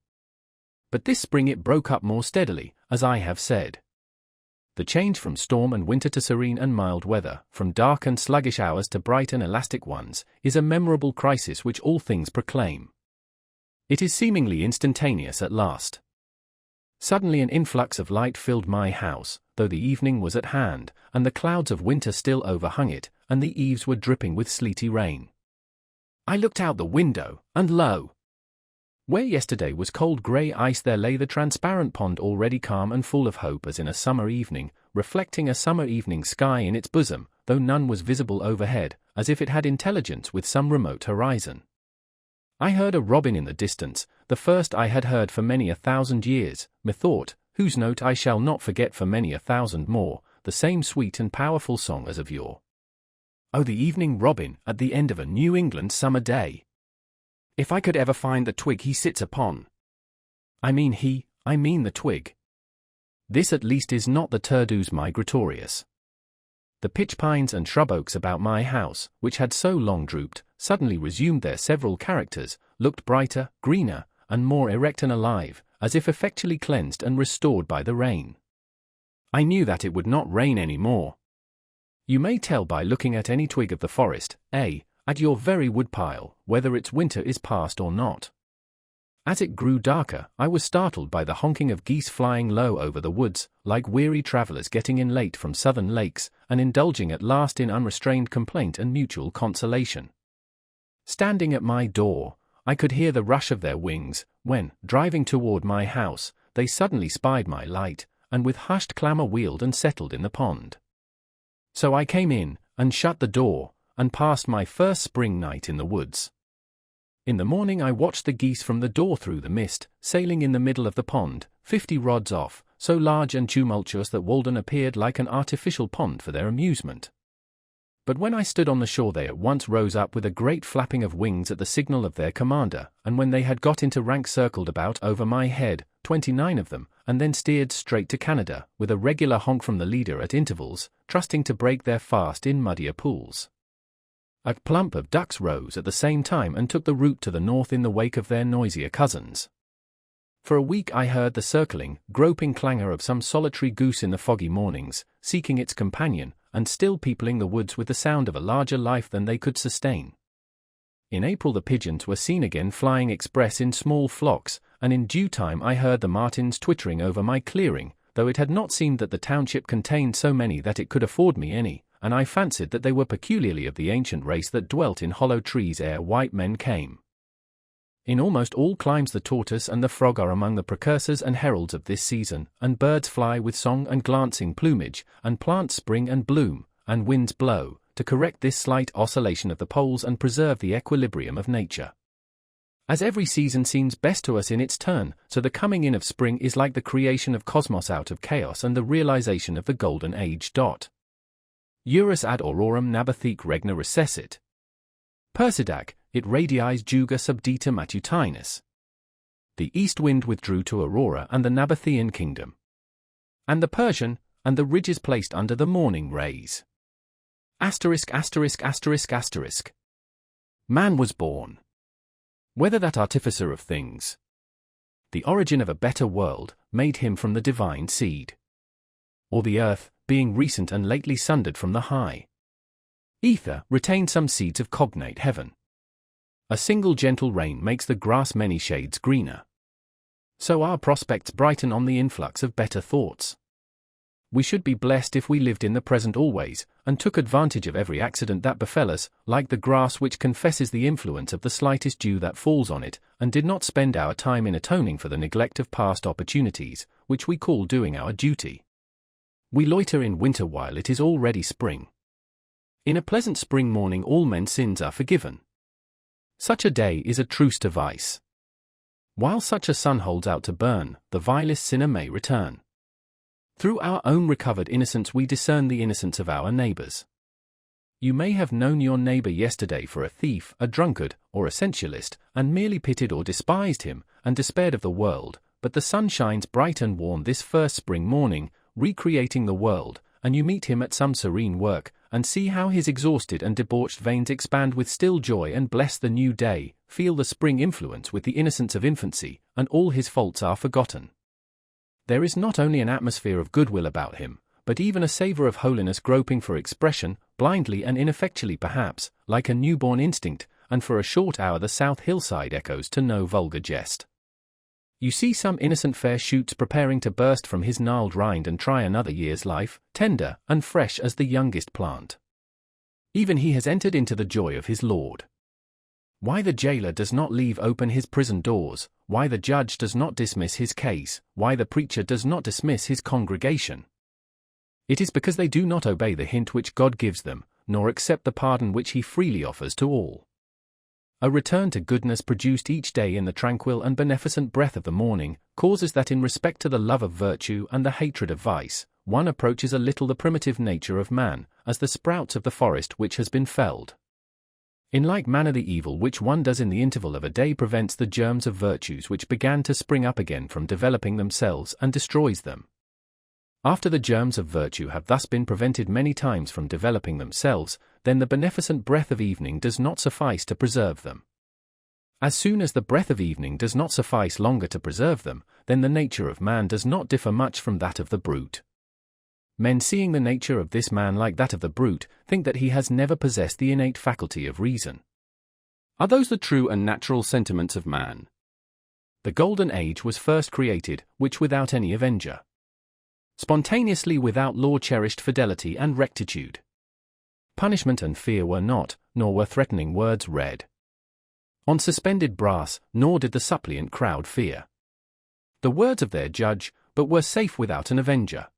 But this spring it broke up more steadily, as I have said. The change from storm and winter to serene and mild weather, from dark and sluggish hours to bright and elastic ones, is a memorable crisis which all things proclaim. It is seemingly instantaneous at last. Suddenly an influx of light filled my house, though the evening was at hand, and the clouds of winter still overhung it, and the eaves were dripping with sleety rain. I looked out the window, and lo! Where yesterday was cold grey ice there lay the transparent pond already calm and full of hope as in a summer evening, reflecting a summer evening sky in its bosom, though none was visible overhead, as if it had intelligence with some remote horizon. I heard a robin in the distance, the first I had heard for many 1,000 years, methought, whose note I shall not forget for many 1,000 more, the same sweet and powerful song as of yore. Oh, the evening robin, at the end of a New England summer day! If I could ever find the twig he sits upon. I mean the twig. This at least is not the turdus migratorius. The pitch pines and shrub oaks about my house, which had so long drooped, suddenly resumed their several characters, looked brighter, greener, and more erect and alive, as if effectually cleansed and restored by the rain. I knew that it would not rain any more. You may tell by looking at any twig of the forest, at your very woodpile, whether its winter is past or not. As it grew darker, I was startled by the honking of geese flying low over the woods, like weary travelers getting in late from southern lakes, and indulging at last in unrestrained complaint and mutual consolation. Standing at my door, I could hear the rush of their wings, when, driving toward my house, they suddenly spied my light, and with hushed clamor wheeled and settled in the pond. So I came in, and shut the door, and passed my first spring night in the woods. In the morning I watched the geese from the door through the mist, sailing in the middle of the pond, 50 rods off, so large and tumultuous that Walden appeared like an artificial pond for their amusement. But when I stood on the shore they at once rose up with a great flapping of wings at the signal of their commander, and when they had got into rank circled about over my head, 29 of them, and then steered straight to Canada, with a regular honk from the leader at intervals, trusting to break their fast in muddier pools. A plump of ducks rose at the same time and took the route to the north in the wake of their noisier cousins. For a week I heard the circling, groping clangor of some solitary goose in the foggy mornings, seeking its companion, and still peopling the woods with the sound of a larger life than they could sustain. In April the pigeons were seen again flying express in small flocks, and in due time I heard the martins twittering over my clearing, though it had not seemed that the township contained so many that it could afford me any, and I fancied that they were peculiarly of the ancient race that dwelt in hollow trees ere white men came. In almost all climes the tortoise and the frog are among the precursors and heralds of this season, and birds fly with song and glancing plumage, and plants spring and bloom, and winds blow, to correct this slight oscillation of the poles and preserve the equilibrium of nature. As every season seems best to us in its turn, so the coming in of spring is like the creation of cosmos out of chaos and the realization of the golden age. Eurus ad auroram nabathec regna recessit. Persidac, it radiis juga subdita matutinus. The east wind withdrew to Aurora and the Nabathean kingdom. And the Persian, and the ridges placed under the morning rays. Asterisk asterisk asterisk asterisk. Man was born. Whether that artificer of things, the origin of a better world, made him from the divine seed, or the earth, being recent and lately sundered from the high ether, retained some seeds of cognate heaven. A single gentle rain makes the grass many shades greener. So our prospects brighten on the influx of better thoughts. We should be blessed if we lived in the present always, and took advantage of every accident that befell us, like the grass which confesses the influence of the slightest dew that falls on it, and did not spend our time in atoning for the neglect of past opportunities, which we call doing our duty. We loiter in winter while it is already spring. In a pleasant spring morning all men's sins are forgiven. Such a day is a truce to vice. While such a sun holds out to burn, the vilest sinner may return. Through our own recovered innocence we discern the innocence of our neighbors. You may have known your neighbor yesterday for a thief, a drunkard, or a sensualist, and merely pitied or despised him, and despaired of the world, but the sun shines bright and warm this first spring morning, recreating the world, and you meet him at some serene work, and see how his exhausted and debauched veins expand with still joy and bless the new day, feel the spring influence with the innocence of infancy, and all his faults are forgotten. There is not only an atmosphere of goodwill about him, but even a savor of holiness groping for expression, blindly and ineffectually perhaps, like a newborn instinct, and for a short hour the south hillside echoes to no vulgar jest. You see some innocent fair shoots preparing to burst from his gnarled rind and try another year's life, tender and fresh as the youngest plant. Even he has entered into the joy of his Lord. Why the jailer does not leave open his prison doors, why the judge does not dismiss his case, why the preacher does not dismiss his congregation. It is because they do not obey the hint which God gives them, nor accept the pardon which He freely offers to all. A return to goodness produced each day in the tranquil and beneficent breath of the morning causes that in respect to the love of virtue and the hatred of vice, one approaches a little the primitive nature of man, as the sprouts of the forest which has been felled. In like manner the evil which one does in the interval of a day prevents the germs of virtues which began to spring up again from developing themselves and destroys them. After the germs of virtue have thus been prevented many times from developing themselves, then the beneficent breath of evening does not suffice to preserve them. As soon as the breath of evening does not suffice longer to preserve them, then the nature of man does not differ much from that of the brute. Men, seeing the nature of this man like that of the brute, think that he has never possessed the innate faculty of reason. Are those the true and natural sentiments of man? The golden age was first created, which without any avenger, spontaneously without law cherished fidelity and rectitude. Punishment and fear were not, nor were threatening words read on suspended brass, nor did the suppliant crowd fear the words of their judge, but were safe without an avenger.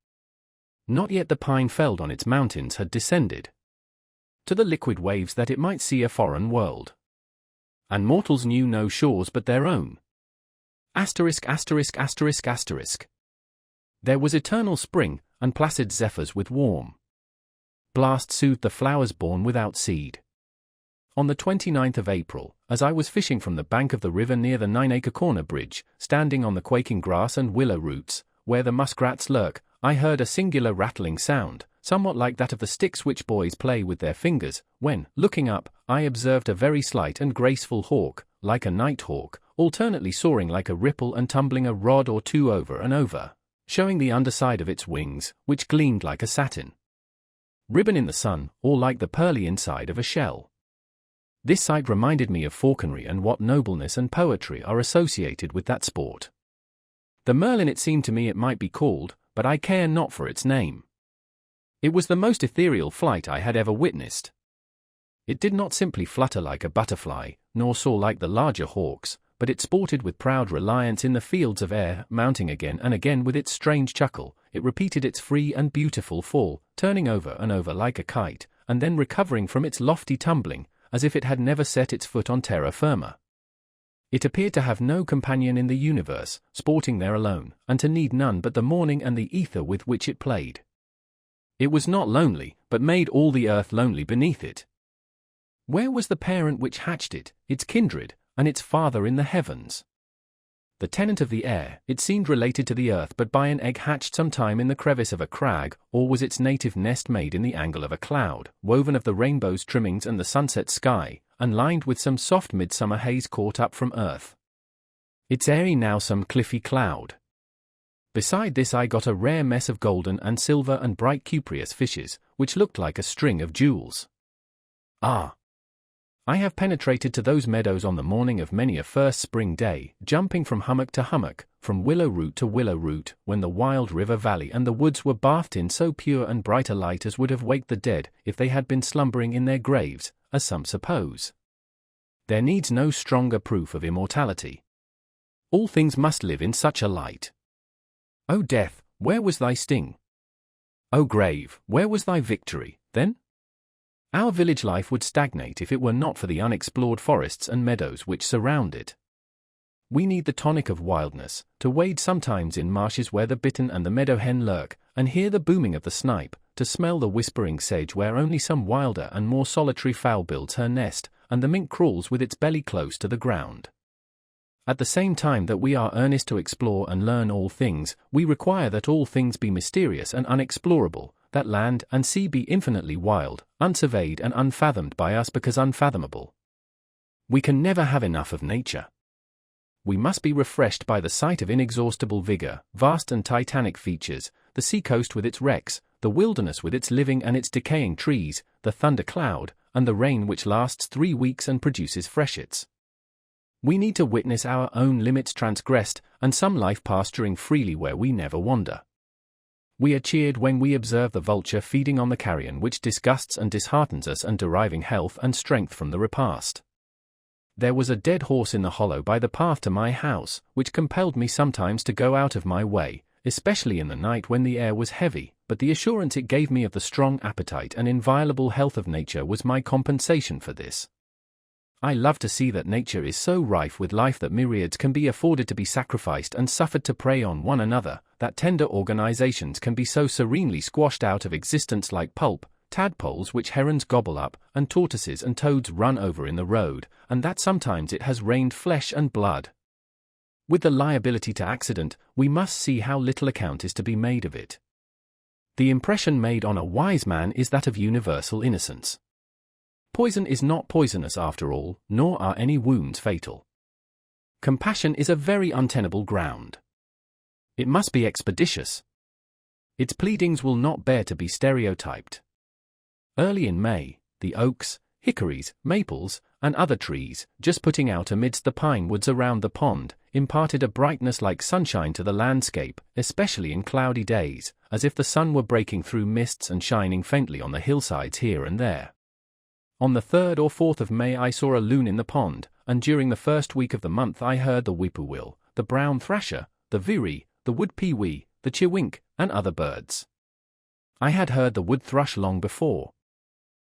Not yet the pine felled on its mountains had descended to the liquid waves that it might see a foreign world. And mortals knew no shores but their own. Asterisk, asterisk, asterisk, asterisk. There was eternal spring, and placid zephyrs with warm blast soothed the flowers born without seed. On the 29th of April, as I was fishing from the bank of the river near the 9-acre corner bridge, standing on the quaking grass and willow roots, where the muskrats lurk, I heard a singular rattling sound, somewhat like that of the sticks which boys play with their fingers, when, looking up, I observed a very slight and graceful hawk, like a night hawk, alternately soaring like a ripple and tumbling a rod or two over and over, showing the underside of its wings, which gleamed like a satin ribbon in the sun, or like the pearly inside of a shell. This sight reminded me of falconry and what nobleness and poetry are associated with that sport. The merlin it seemed to me it might be called, but I care not for its name. It was the most ethereal flight I had ever witnessed. It did not simply flutter like a butterfly, nor soar like the larger hawks, but it sported with proud reliance in the fields of air, mounting again and again with its strange chuckle. It repeated its free and beautiful fall, turning over and over like a kite, and then recovering from its lofty tumbling, as if it had never set its foot on terra firma. It appeared to have no companion in the universe, sporting there alone, and to need none but the morning and the ether with which it played. It was not lonely, but made all the earth lonely beneath it. Where was the parent which hatched it, its kindred, and its father in the heavens? The tenant of the air, it seemed related to the earth but by an egg hatched sometime in the crevice of a crag, or was its native nest made in the angle of a cloud, woven of the rainbow's trimmings and the sunset sky, and lined with some soft midsummer haze caught up from earth? Its airy now some cliffy cloud. Beside this I got a rare mess of golden and silver and bright cupreous fishes, which looked like a string of jewels. Ah! I have penetrated to those meadows on the morning of many a first spring day, jumping from hummock to hummock, from willow root to willow root, when the wild river valley and the woods were bathed in so pure and bright a light as would have waked the dead if they had been slumbering in their graves, as some suppose. There needs no stronger proof of immortality. All things must live in such a light. O death, where was thy sting? O grave, where was thy victory, then? Our village life would stagnate if it were not for the unexplored forests and meadows which surround it. We need the tonic of wildness, to wade sometimes in marshes where the bittern and the meadow hen lurk, and hear the booming of the snipe, to smell the whispering sedge where only some wilder and more solitary fowl builds her nest, and the mink crawls with its belly close to the ground. At the same time that we are earnest to explore and learn all things, we require that all things be mysterious and unexplorable, that land and sea be infinitely wild, unsurveyed and unfathomed by us because unfathomable. We can never have enough of nature. We must be refreshed by the sight of inexhaustible vigor, vast and titanic features, the sea-coast with its wrecks, the wilderness with its living and its decaying trees, the thunder cloud, and the rain which lasts 3 weeks and produces freshets. We need to witness our own limits transgressed, and some life pasturing freely where we never wander. We are cheered when we observe the vulture feeding on the carrion which disgusts and disheartens us and deriving health and strength from the repast. There was a dead horse in the hollow by the path to my house, which compelled me sometimes to go out of my way, especially in the night when the air was heavy, but the assurance it gave me of the strong appetite and inviolable health of nature was my compensation for this. I love to see that nature is so rife with life that myriads can be afforded to be sacrificed and suffered to prey on one another, that tender organizations can be so serenely squashed out of existence like pulp, tadpoles which herons gobble up, and tortoises and toads run over in the road, and that sometimes it has rained flesh and blood. With the liability to accident, we must see how little account is to be made of it. The impression made on a wise man is that of universal innocence. Poison is not poisonous after all, nor are any wounds fatal. Compassion is a very untenable ground. It must be expeditious. Its pleadings will not bear to be stereotyped. Early in May, the oaks, hickories, maples, and other trees, just putting out amidst the pine woods around the pond, imparted a brightness like sunshine to the landscape, especially in cloudy days, as if the sun were breaking through mists and shining faintly on the hillsides here and there. On the 3rd or 4th of May I saw a loon in the pond, and during the first week of the month I heard the whippoorwill, the brown thrasher, the veery, the wood pewee, the chewink, and other birds. I had heard the wood thrush long before.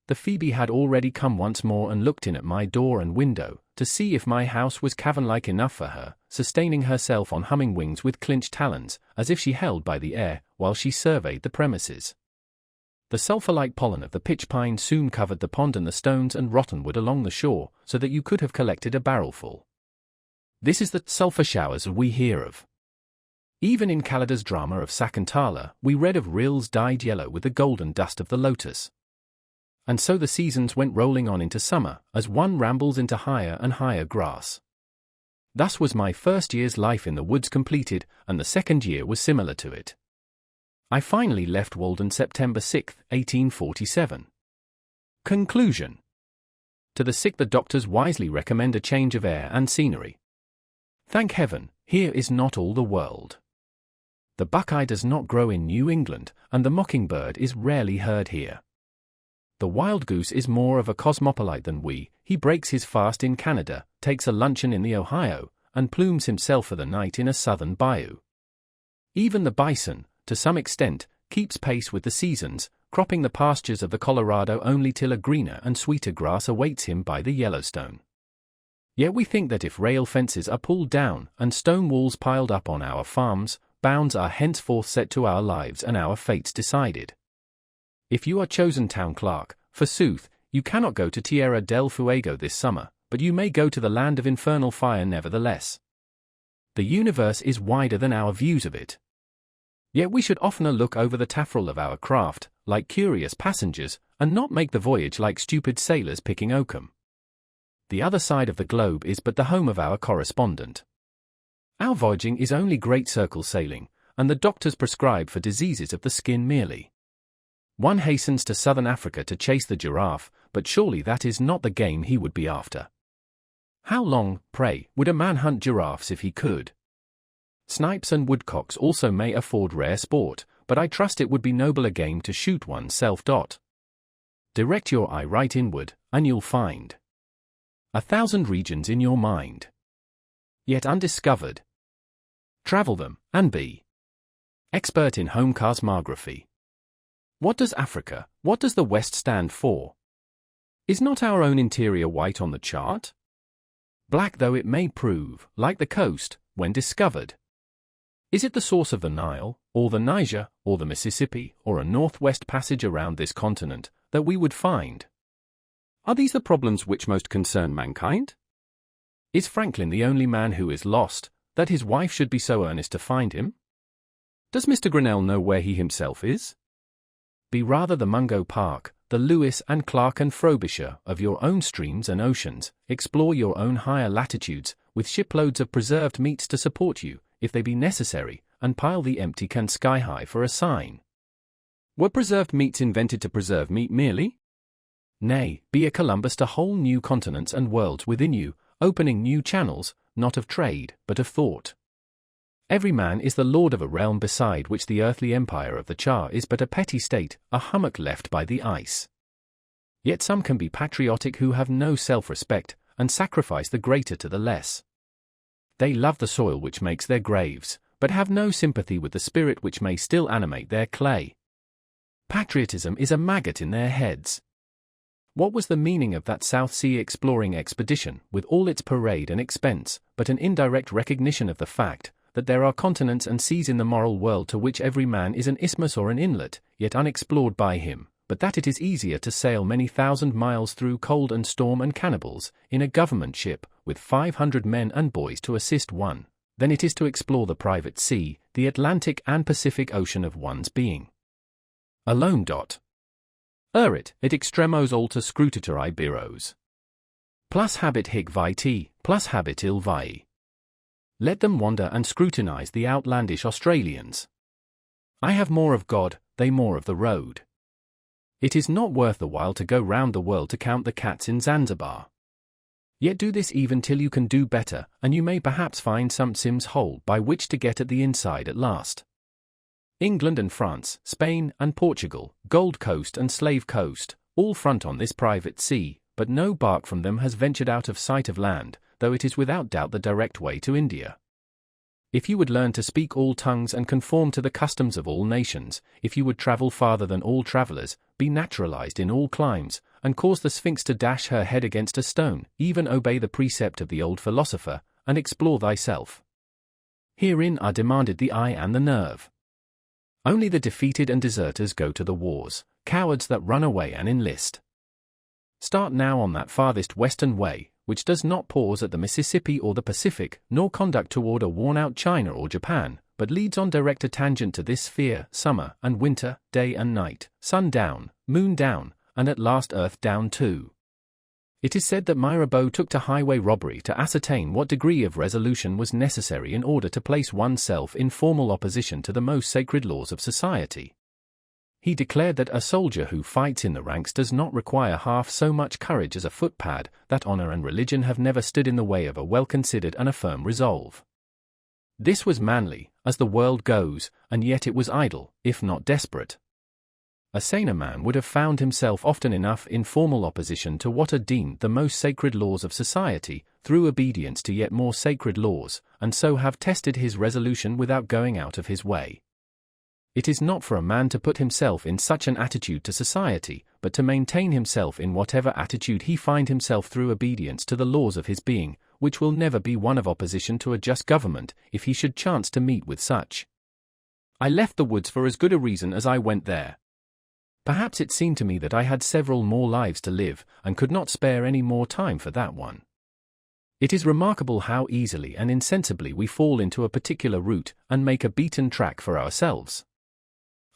The phoebe had already come once more and looked in at my door and window, to see if my house was cavern-like enough for her, sustaining herself on humming wings with clinched talons, as if she held by the air, while she surveyed the premises. The sulphur-like pollen of the pitch pine soon covered the pond and the stones and rotten wood along the shore, so that you could have collected a barrelful. This is the sulphur showers we hear of. Even in Calada's drama of Sakuntala, we read of rills dyed yellow with the golden dust of the lotus. And so the seasons went rolling on into summer, as one rambles into higher and higher grass. Thus was my first year's life in the woods completed, and the second year was similar to it. I finally left Walden September 6, 1847. Conclusion. To the sick the doctors wisely recommend a change of air and scenery. Thank heaven, here is not all the world. The buckeye does not grow in New England, and the mockingbird is rarely heard here. The wild goose is more of a cosmopolite than we. He breaks his fast in Canada, takes a luncheon in the Ohio, and plumes himself for the night in a southern bayou. Even the bison, to some extent, keeps pace with the seasons, cropping the pastures of the Colorado only till a greener and sweeter grass awaits him by the Yellowstone. Yet we think that if rail fences are pulled down and stone walls piled up on our farms, bounds are henceforth set to our lives and our fates decided. If you are chosen town clerk, forsooth, you cannot go to Tierra del Fuego this summer, but you may go to the land of infernal fire nevertheless. The universe is wider than our views of it. Yet we should oftener look over the taffrail of our craft, like curious passengers, and not make the voyage like stupid sailors picking oakum. The other side of the globe is but the home of our correspondent. Our voyaging is only great circle sailing, and the doctors prescribe for diseases of the skin merely. One hastens to southern Africa to chase the giraffe, but surely that is not the game he would be after. How long, pray, would a man hunt giraffes if he could? Snipes and woodcocks also may afford rare sport, but I trust it would be nobler game to shoot oneself. Direct your eye right inward, and you'll find 1,000 regions in your mind, yet undiscovered. Travel them, and be expert in home cosmography. What does Africa, what does the West stand for? Is not our own interior white on the chart? Black though it may prove, like the coast, when discovered. Is it the source of the Nile, or the Niger, or the Mississippi, or a northwest passage around this continent, that we would find? Are these the problems which most concern mankind? Is Franklin the only man who is lost, that his wife should be so earnest to find him? Does Mr. Grinnell know where he himself is? Be rather the Mungo Park, the Lewis and Clark and Frobisher of your own streams and oceans, explore your own higher latitudes, with shiploads of preserved meats to support you, if they be necessary, and pile the empty can sky-high for a sign. Were preserved meats invented to preserve meat merely? Nay, be a Columbus to whole new continents and worlds within you, opening new channels, not of trade, but of thought. Every man is the lord of a realm beside which the earthly empire of the Char is but a petty state, a hummock left by the ice. Yet some can be patriotic who have no self-respect, and sacrifice the greater to the less. They love the soil which makes their graves, but have no sympathy with the spirit which may still animate their clay. Patriotism is a maggot in their heads. What was the meaning of that South Sea exploring expedition, with all its parade and expense, but an indirect recognition of the fact that there are continents and seas in the moral world to which every man is an isthmus or an inlet, yet unexplored by him, but that it is easier to sail many thousand miles through cold and storm and cannibals, in a government ship, with 500 men and boys to assist one, than it is to explore the private sea, the Atlantic and Pacific Ocean of one's being. Alone. Erit, et extremos alter scrutitur iberos. Plus habet hic vitae, plus habet il vai. Let them wander and scrutinize the outlandish Australians. I have more of God, they more of the road. It is not worth the while to go round the world to count the cats in Zanzibar. Yet do this even till you can do better, and you may perhaps find some Sim's hole by which to get at the inside at last. England and France, Spain and Portugal, Gold Coast and Slave Coast, all front on this private sea, but no bark from them has ventured out of sight of land, though it is without doubt the direct way to India. If you would learn to speak all tongues and conform to the customs of all nations, if you would travel farther than all travelers, be naturalized in all climes, and cause the Sphinx to dash her head against a stone, even obey the precept of the old philosopher, and explore thyself. Herein are demanded the eye and the nerve. Only the defeated and deserters go to the wars, cowards that run away and enlist. Start now on that farthest western way, which does not pause at the Mississippi or the Pacific, nor conduct toward a worn-out China or Japan, but leads on direct a tangent to this sphere, summer and winter, day and night, sun down, moon down, and at last earth down too. It is said that Mirabeau took to highway robbery to ascertain what degree of resolution was necessary in order to place oneself in formal opposition to the most sacred laws of society. He declared that a soldier who fights in the ranks does not require half so much courage as a footpad, that honor and religion have never stood in the way of a well-considered and a firm resolve. This was manly, as the world goes, and yet it was idle, if not desperate. A saner man would have found himself often enough in formal opposition to what are deemed the most sacred laws of society, through obedience to yet more sacred laws, and so have tested his resolution without going out of his way. It is not for a man to put himself in such an attitude to society, but to maintain himself in whatever attitude he find himself through obedience to the laws of his being, which will never be one of opposition to a just government, if he should chance to meet with such. I left the woods for as good a reason as I went there. Perhaps it seemed to me that I had several more lives to live, and could not spare any more time for that one. It is remarkable how easily and insensibly we fall into a particular route, and make a beaten track for ourselves.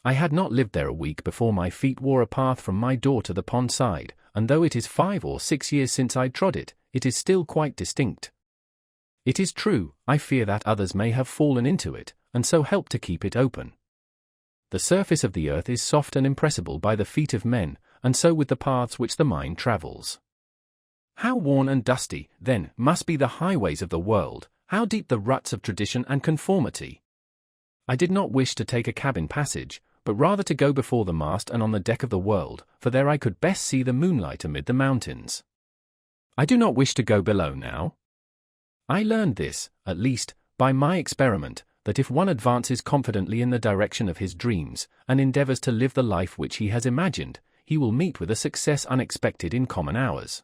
I had not lived there a week before my feet wore a path from my door to the pond side, and though it is 5 or 6 years since I trod it, it is still quite distinct. It is true, I fear that others may have fallen into it, and so help to keep it open. The surface of the earth is soft and impressible by the feet of men, and so with the paths which the mind travels. How worn and dusty, then, must be the highways of the world, how deep the ruts of tradition and conformity. I did not wish to take a cabin passage, but rather to go before the mast and on the deck of the world, for there I could best see the moonlight amid the mountains. I do not wish to go below now. I learned this, at least, by my experiment, that if one advances confidently in the direction of his dreams, and endeavors to live the life which he has imagined, he will meet with a success unexpected in common hours.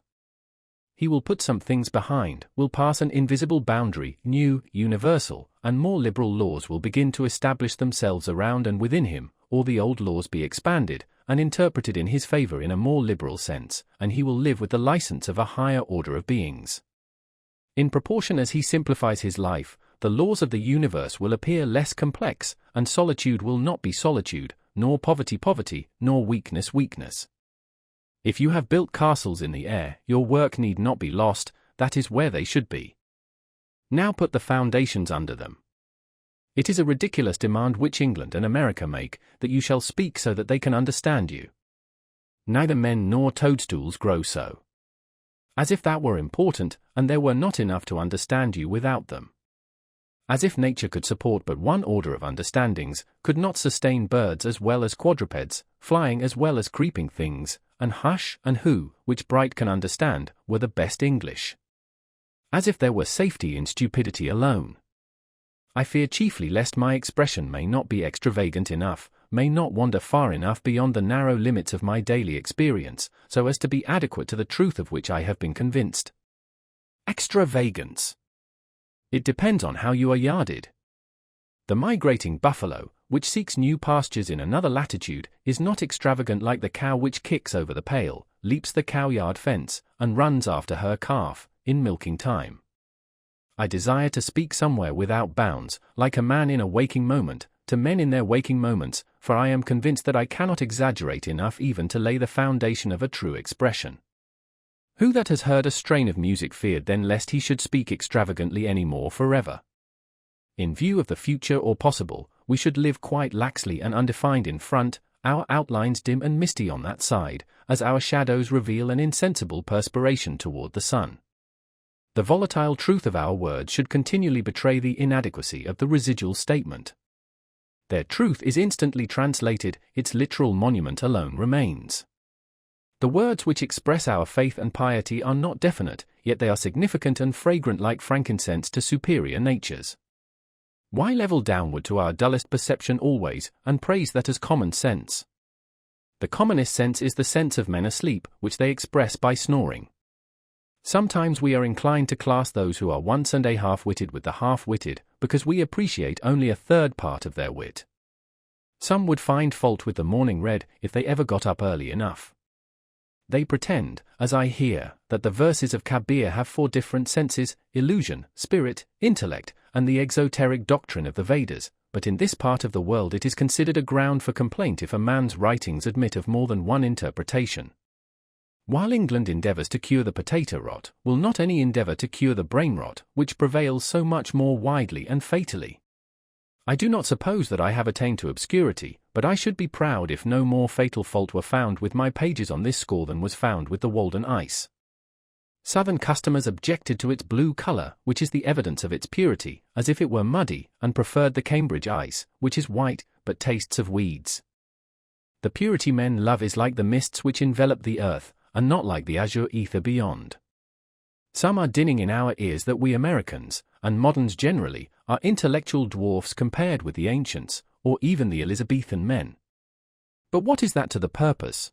He will put some things behind, will pass an invisible boundary, new, universal, and more liberal laws will begin to establish themselves around and within him, or the old laws be expanded, and interpreted in his favor in a more liberal sense, and he will live with the license of a higher order of beings. In proportion as he simplifies his life, the laws of the universe will appear less complex, and solitude will not be solitude, nor poverty poverty, nor weakness weakness. If you have built castles in the air, your work need not be lost, that is where they should be. Now put the foundations under them. It is a ridiculous demand which England and America make, that you shall speak so that they can understand you. Neither men nor toadstools grow so. As if that were important, and there were not enough to understand you without them. As if nature could support but one order of understandings, could not sustain birds as well as quadrupeds, flying as well as creeping things, and hush and who, which Bright can understand, were the best English. As if there were safety in stupidity alone. I fear chiefly lest my expression may not be extravagant enough, may not wander far enough beyond the narrow limits of my daily experience, so as to be adequate to the truth of which I have been convinced. Extravagance. It depends on how you are yarded. The migrating buffalo, which seeks new pastures in another latitude, is not extravagant like the cow which kicks over the pail, leaps the cowyard fence, and runs after her calf, in milking time. I desire to speak somewhere without bounds, like a man in a waking moment, to men in their waking moments, for I am convinced that I cannot exaggerate enough even to lay the foundation of a true expression. Who that has heard a strain of music feared then lest he should speak extravagantly any more forever? In view of the future or possible, we should live quite laxly and undefined in front, our outlines dim and misty on that side, as our shadows reveal an insensible perspiration toward the sun. The volatile truth of our words should continually betray the inadequacy of the residual statement. Their truth is instantly translated, its literal monument alone remains. The words which express our faith and piety are not definite, yet they are significant and fragrant like frankincense to superior natures. Why level downward to our dullest perception always, and praise that as common sense? The commonest sense is the sense of men asleep, which they express by snoring. Sometimes we are inclined to class those who are once and a half-witted with the half-witted, because we appreciate only a third part of their wit. Some would find fault with the morning read, if they ever got up early enough. They pretend, as I hear, that the verses of Kabir have 4 different senses: illusion, spirit, intellect, and the exoteric doctrine of the Vedas, but in this part of the world it is considered a ground for complaint if a man's writings admit of more than one interpretation. While England endeavours to cure the potato rot, will not any endeavour to cure the brain rot, which prevails so much more widely and fatally? I do not suppose that I have attained to obscurity, but I should be proud if no more fatal fault were found with my pages on this score than was found with the Walden ice. Southern customers objected to its blue colour, which is the evidence of its purity, as if it were muddy, and preferred the Cambridge ice, which is white, but tastes of weeds. The purity men love is like the mists which envelop the earth, and not like the azure ether beyond. Some are dinning in our ears that we Americans, and moderns generally, are intellectual dwarfs compared with the ancients, or even the Elizabethan men. But what is that to the purpose?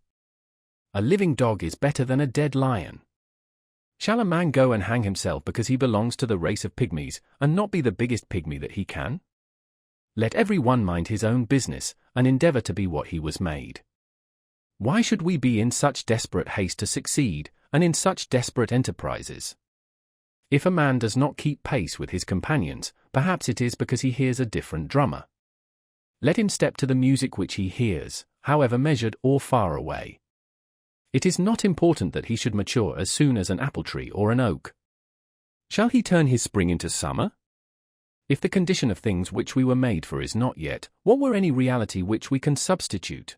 A living dog is better than a dead lion. Shall a man go and hang himself because he belongs to the race of pygmies, and not be the biggest pygmy that he can? Let every one mind his own business, and endeavour to be what he was made. Why should we be in such desperate haste to succeed, and in such desperate enterprises? If a man does not keep pace with his companions, perhaps it is because he hears a different drummer. Let him step to the music which he hears, however measured or far away. It is not important that he should mature as soon as an apple tree or an oak. Shall he turn his spring into summer? If the condition of things which we were made for is not yet, what were any reality which we can substitute?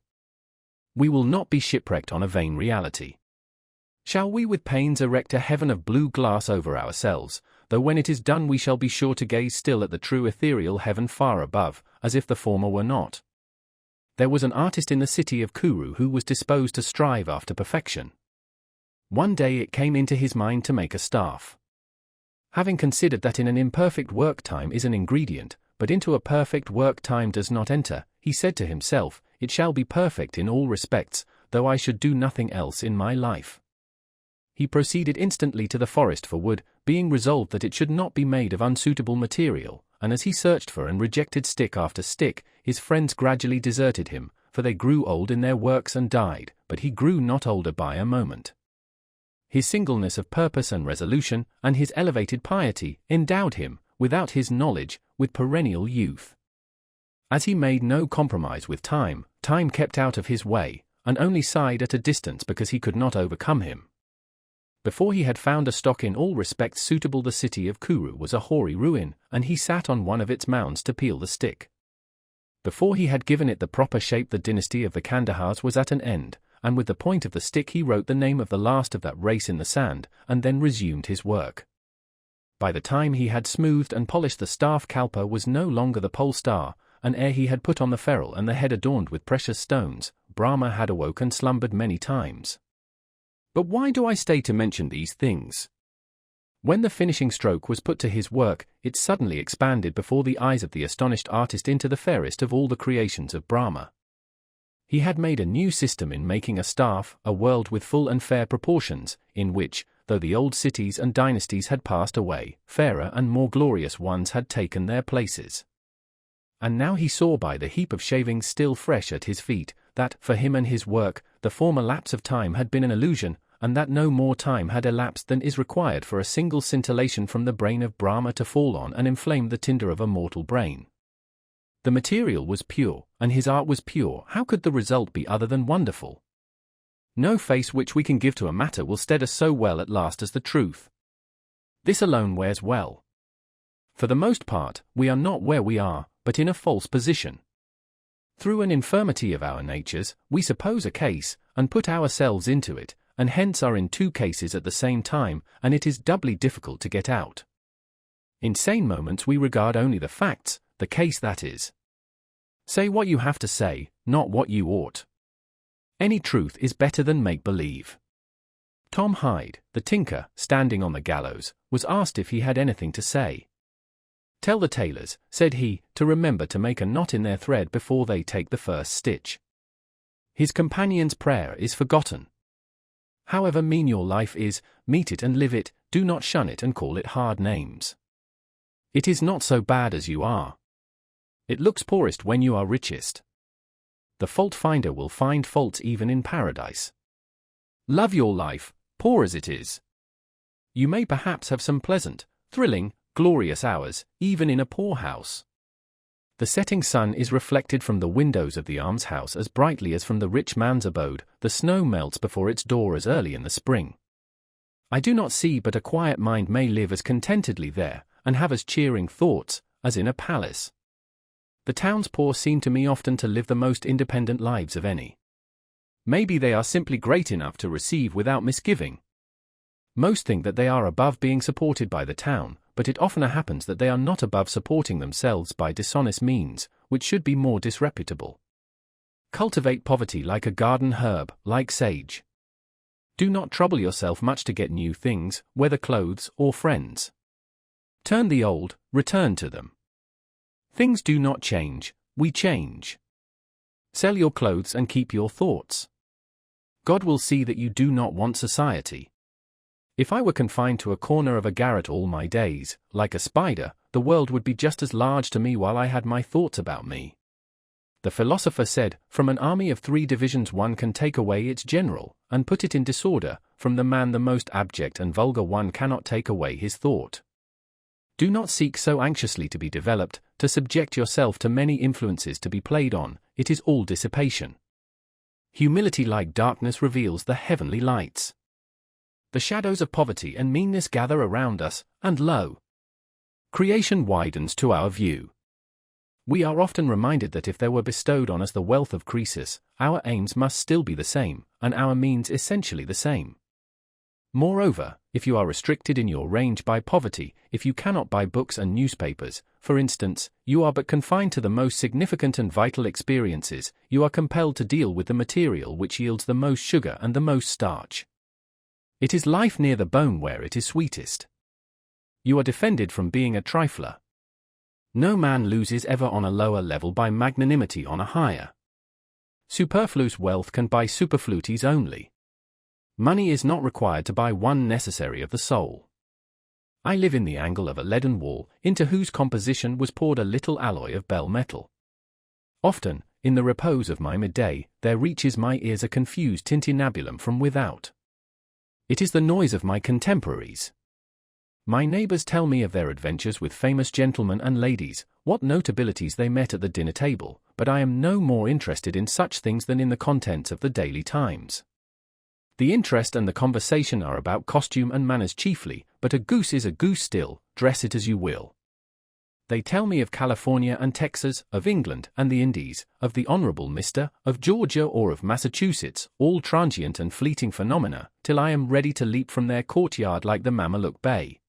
We will not be shipwrecked on a vain reality. Shall we with pains erect a heaven of blue glass over ourselves, though when it is done we shall be sure to gaze still at the true ethereal heaven far above, as if the former were not? There was an artist in the city of Kuru who was disposed to strive after perfection. One day it came into his mind to make a staff. Having considered that in an imperfect work time is an ingredient, but into a perfect work time does not enter, he said to himself, "It shall be perfect in all respects, though I should do nothing else in my life." He proceeded instantly to the forest for wood, being resolved that it should not be made of unsuitable material, and as he searched for and rejected stick after stick, his friends gradually deserted him, for they grew old in their works and died, but he grew not older by a moment. His singleness of purpose and resolution, and his elevated piety, endowed him, without his knowledge, with perennial youth. As he made no compromise with time, time kept out of his way, and only sighed at a distance because he could not overcome him. Before he had found a stock in all respects suitable, the city of Kuru was a hoary ruin, and he sat on one of its mounds to peel the stick. Before he had given it the proper shape, the dynasty of the Kandahars was at an end, and with the point of the stick he wrote the name of the last of that race in the sand, and then resumed his work. By the time he had smoothed and polished the staff, Kalpa was no longer the pole star, and ere he had put on the ferrule and the head adorned with precious stones, Brahma had awoke and slumbered many times. But why do I stay to mention these things? When the finishing stroke was put to his work, it suddenly expanded before the eyes of the astonished artist into the fairest of all the creations of Brahma. He had made a new system in making a staff, a world with full and fair proportions, in which, though the old cities and dynasties had passed away, fairer and more glorious ones had taken their places. And now he saw by the heap of shavings still fresh at his feet, that, for him and his work, the former lapse of time had been an illusion, and that no more time had elapsed than is required for a single scintillation from the brain of Brahma to fall on and inflame the tinder of a mortal brain. The material was pure, and his art was pure. How could the result be other than wonderful? No face which we can give to a matter will stead us so well at last as the truth. This alone wears well. For the most part, we are not where we are, but in a false position. Through an infirmity of our natures, we suppose a case, and put ourselves into it, and hence are in two cases at the same time, and it is doubly difficult to get out. In sane moments we regard only the facts, the case that is. Say what you have to say, not what you ought. Any truth is better than make-believe. Tom Hyde, the tinker, standing on the gallows, was asked if he had anything to say. "Tell the tailors," said he, "to remember to make a knot in their thread before they take the first stitch." His companion's prayer is forgotten. However mean your life is, meet it and live it, do not shun it and call it hard names. It is not so bad as you are. It looks poorest when you are richest. The fault finder will find faults even in paradise. Love your life, poor as it is. You may perhaps have some pleasant, thrilling, glorious hours, even in a poor house. The setting sun is reflected from the windows of the almshouse as brightly as from the rich man's abode, the snow melts before its door as early in the spring. I do not see but a quiet mind may live as contentedly there, and have as cheering thoughts, as in a palace. The town's poor seem to me often to live the most independent lives of any. Maybe they are simply great enough to receive without misgiving. Most think that they are above being supported by the town, but it oftener happens that they are not above supporting themselves by dishonest means, which should be more disreputable. Cultivate poverty like a garden herb, like sage. Do not trouble yourself much to get new things, whether clothes or friends. Turn the old, return to them. Things do not change, we change. Sell your clothes and keep your thoughts. God will see that you do not want society. If I were confined to a corner of a garret all my days, like a spider, the world would be just as large to me while I had my thoughts about me. The philosopher said, from an army of 3 divisions one can take away its general, and put it in disorder. From the man the most abject and vulgar one cannot take away his thought. Do not seek so anxiously to be developed, to subject yourself to many influences to be played on, it is all dissipation. Humility like darkness reveals the heavenly lights. The shadows of poverty and meanness gather around us, and lo! Creation widens to our view. We are often reminded that if there were bestowed on us the wealth of Croesus, our aims must still be the same, and our means essentially the same. Moreover, if you are restricted in your range by poverty, if you cannot buy books and newspapers, for instance, you are but confined to the most significant and vital experiences, you are compelled to deal with the material which yields the most sugar and the most starch. It is life near the bone where it is sweetest. You are defended from being a trifler. No man loses ever on a lower level by magnanimity on a higher. Superfluous wealth can buy superfluities only. Money is not required to buy one necessary of the soul. I live in the angle of a leaden wall, into whose composition was poured a little alloy of bell metal. Often, in the repose of my midday, there reaches my ears a confused tintinnabulum from without. It is the noise of my contemporaries. My neighbors tell me of their adventures with famous gentlemen and ladies, what notabilities they met at the dinner table, but I am no more interested in such things than in the contents of the Daily Times. The interest and the conversation are about costume and manners chiefly, but a goose is a goose still, dress it as you will. They tell me of California and Texas, of England and the Indies, of the Honorable Mr., of Georgia or of Massachusetts, all transient and fleeting phenomena, till I am ready to leap from their courtyard like the Mameluke Bey.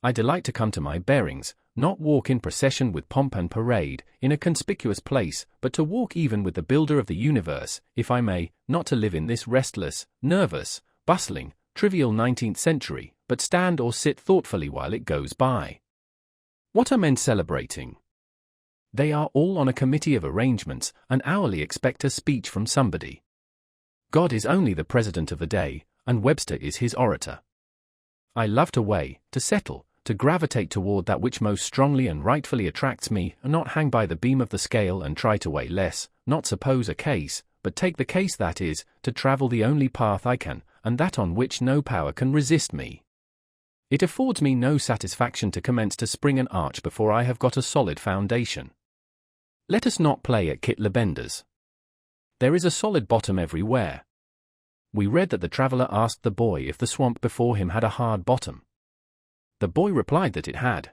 I delight to come to my bearings, not walk in procession with pomp and parade, in a conspicuous place, but to walk even with the builder of the universe, if I may, not to live in this restless, nervous, bustling, trivial 19th century, but stand or sit thoughtfully while it goes by. What are men celebrating? They are all on a committee of arrangements and hourly expect a speech from somebody. God is only the president of the day, and Webster is his orator. I love to weigh, to settle, to gravitate toward that which most strongly and rightfully attracts me, and not hang by the beam of the scale and try to weigh less, not suppose a case, but take the case that is, to travel the only path I can, and that on which no power can resist me. It affords me no satisfaction to commence to spring an arch before I have got a solid foundation. Let us not play at Kit Lebendas. There is a solid bottom everywhere. We read that the traveler asked the boy if the swamp before him had a hard bottom. The boy replied that it had.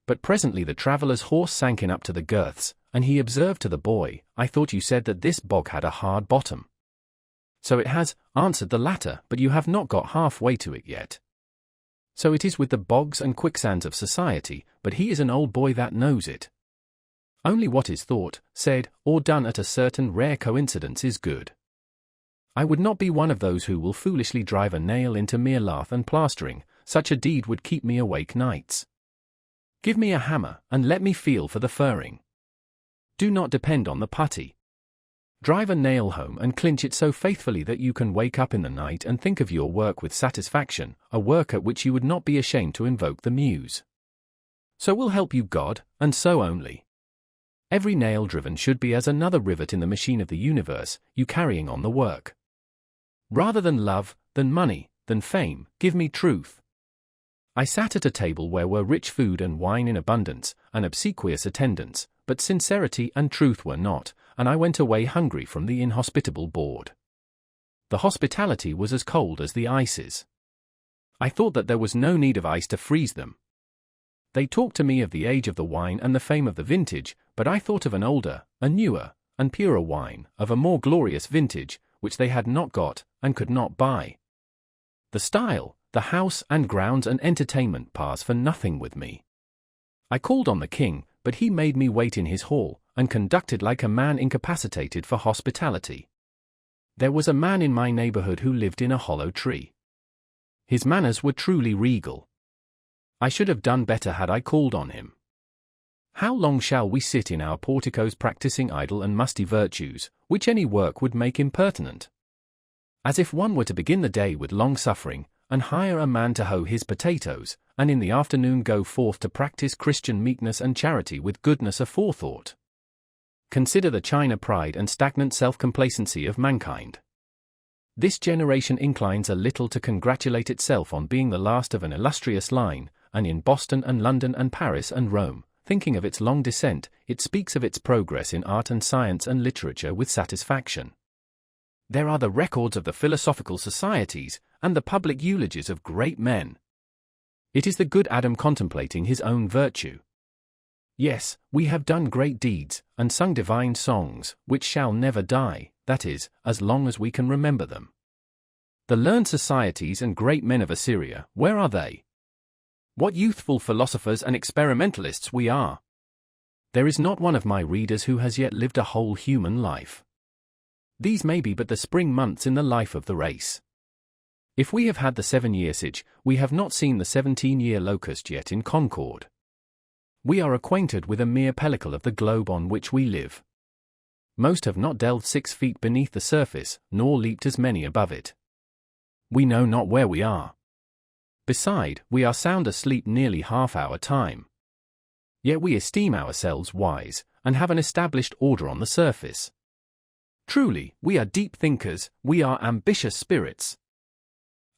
But presently the traveler's horse sank in up to the girths, and he observed to the boy, "I thought you said that this bog had a hard bottom." "So it has," answered the latter, "but you have not got halfway to it yet." So it is with the bogs and quicksands of society, but he is an old boy that knows it. Only what is thought, said, or done at a certain rare coincidence is good. I would not be one of those who will foolishly drive a nail into mere lath and plastering. Such a deed would keep me awake nights. Give me a hammer, and let me feel for the furring. Do not depend on the putty. Drive a nail home and clinch it so faithfully that you can wake up in the night and think of your work with satisfaction, a work at which you would not be ashamed to invoke the muse. So will help you God, and so only. Every nail driven should be as another rivet in the machine of the universe, you carrying on the work. Rather than love, than money, than fame, give me truth. I sat at a table where were rich food and wine in abundance, and obsequious attendants, but sincerity and truth were not, and I went away hungry from the inhospitable board. The hospitality was as cold as the ices. I thought that there was no need of ice to freeze them. They talked to me of the age of the wine and the fame of the vintage, but I thought of an older, a newer, and purer wine, of a more glorious vintage, which they had not got, and could not buy. The style, the house and grounds and entertainment pass for nothing with me. I called on the king, but he made me wait in his hall, and conducted like a man incapacitated for hospitality. There was a man in my neighborhood who lived in a hollow tree. His manners were truly regal. I should have done better had I called on him. How long shall we sit in our porticos practicing idle and musty virtues, which any work would make impertinent? As if one were to begin the day with long suffering, and hire a man to hoe his potatoes, and in the afternoon go forth to practice Christian meekness and charity with goodness aforethought. Consider the China pride and stagnant self-complacency of mankind. This generation inclines a little to congratulate itself on being the last of an illustrious line, and in Boston and London and Paris and Rome, thinking of its long descent, it speaks of its progress in art and science and literature with satisfaction. There are the records of the philosophical societies, and the public eulogies of great men. It is the good Adam contemplating his own virtue. Yes, we have done great deeds, and sung divine songs, which shall never die, that is, as long as we can remember them. The learned societies and great men of Assyria, where are they? What youthful philosophers and experimentalists we are! There is not one of my readers who has yet lived a whole human life. These may be but the spring months in the life of the race. If we have had the 7-year siege, we have not seen the 17-year locust yet in concord. We are acquainted with a mere pellicle of the globe on which we live. Most have not delved 6 feet beneath the surface, nor leaped as many above it. We know not where we are. Beside, we are sound asleep nearly half our time. Yet we esteem ourselves wise, and have an established order on the surface. Truly, we are deep thinkers, we are ambitious spirits.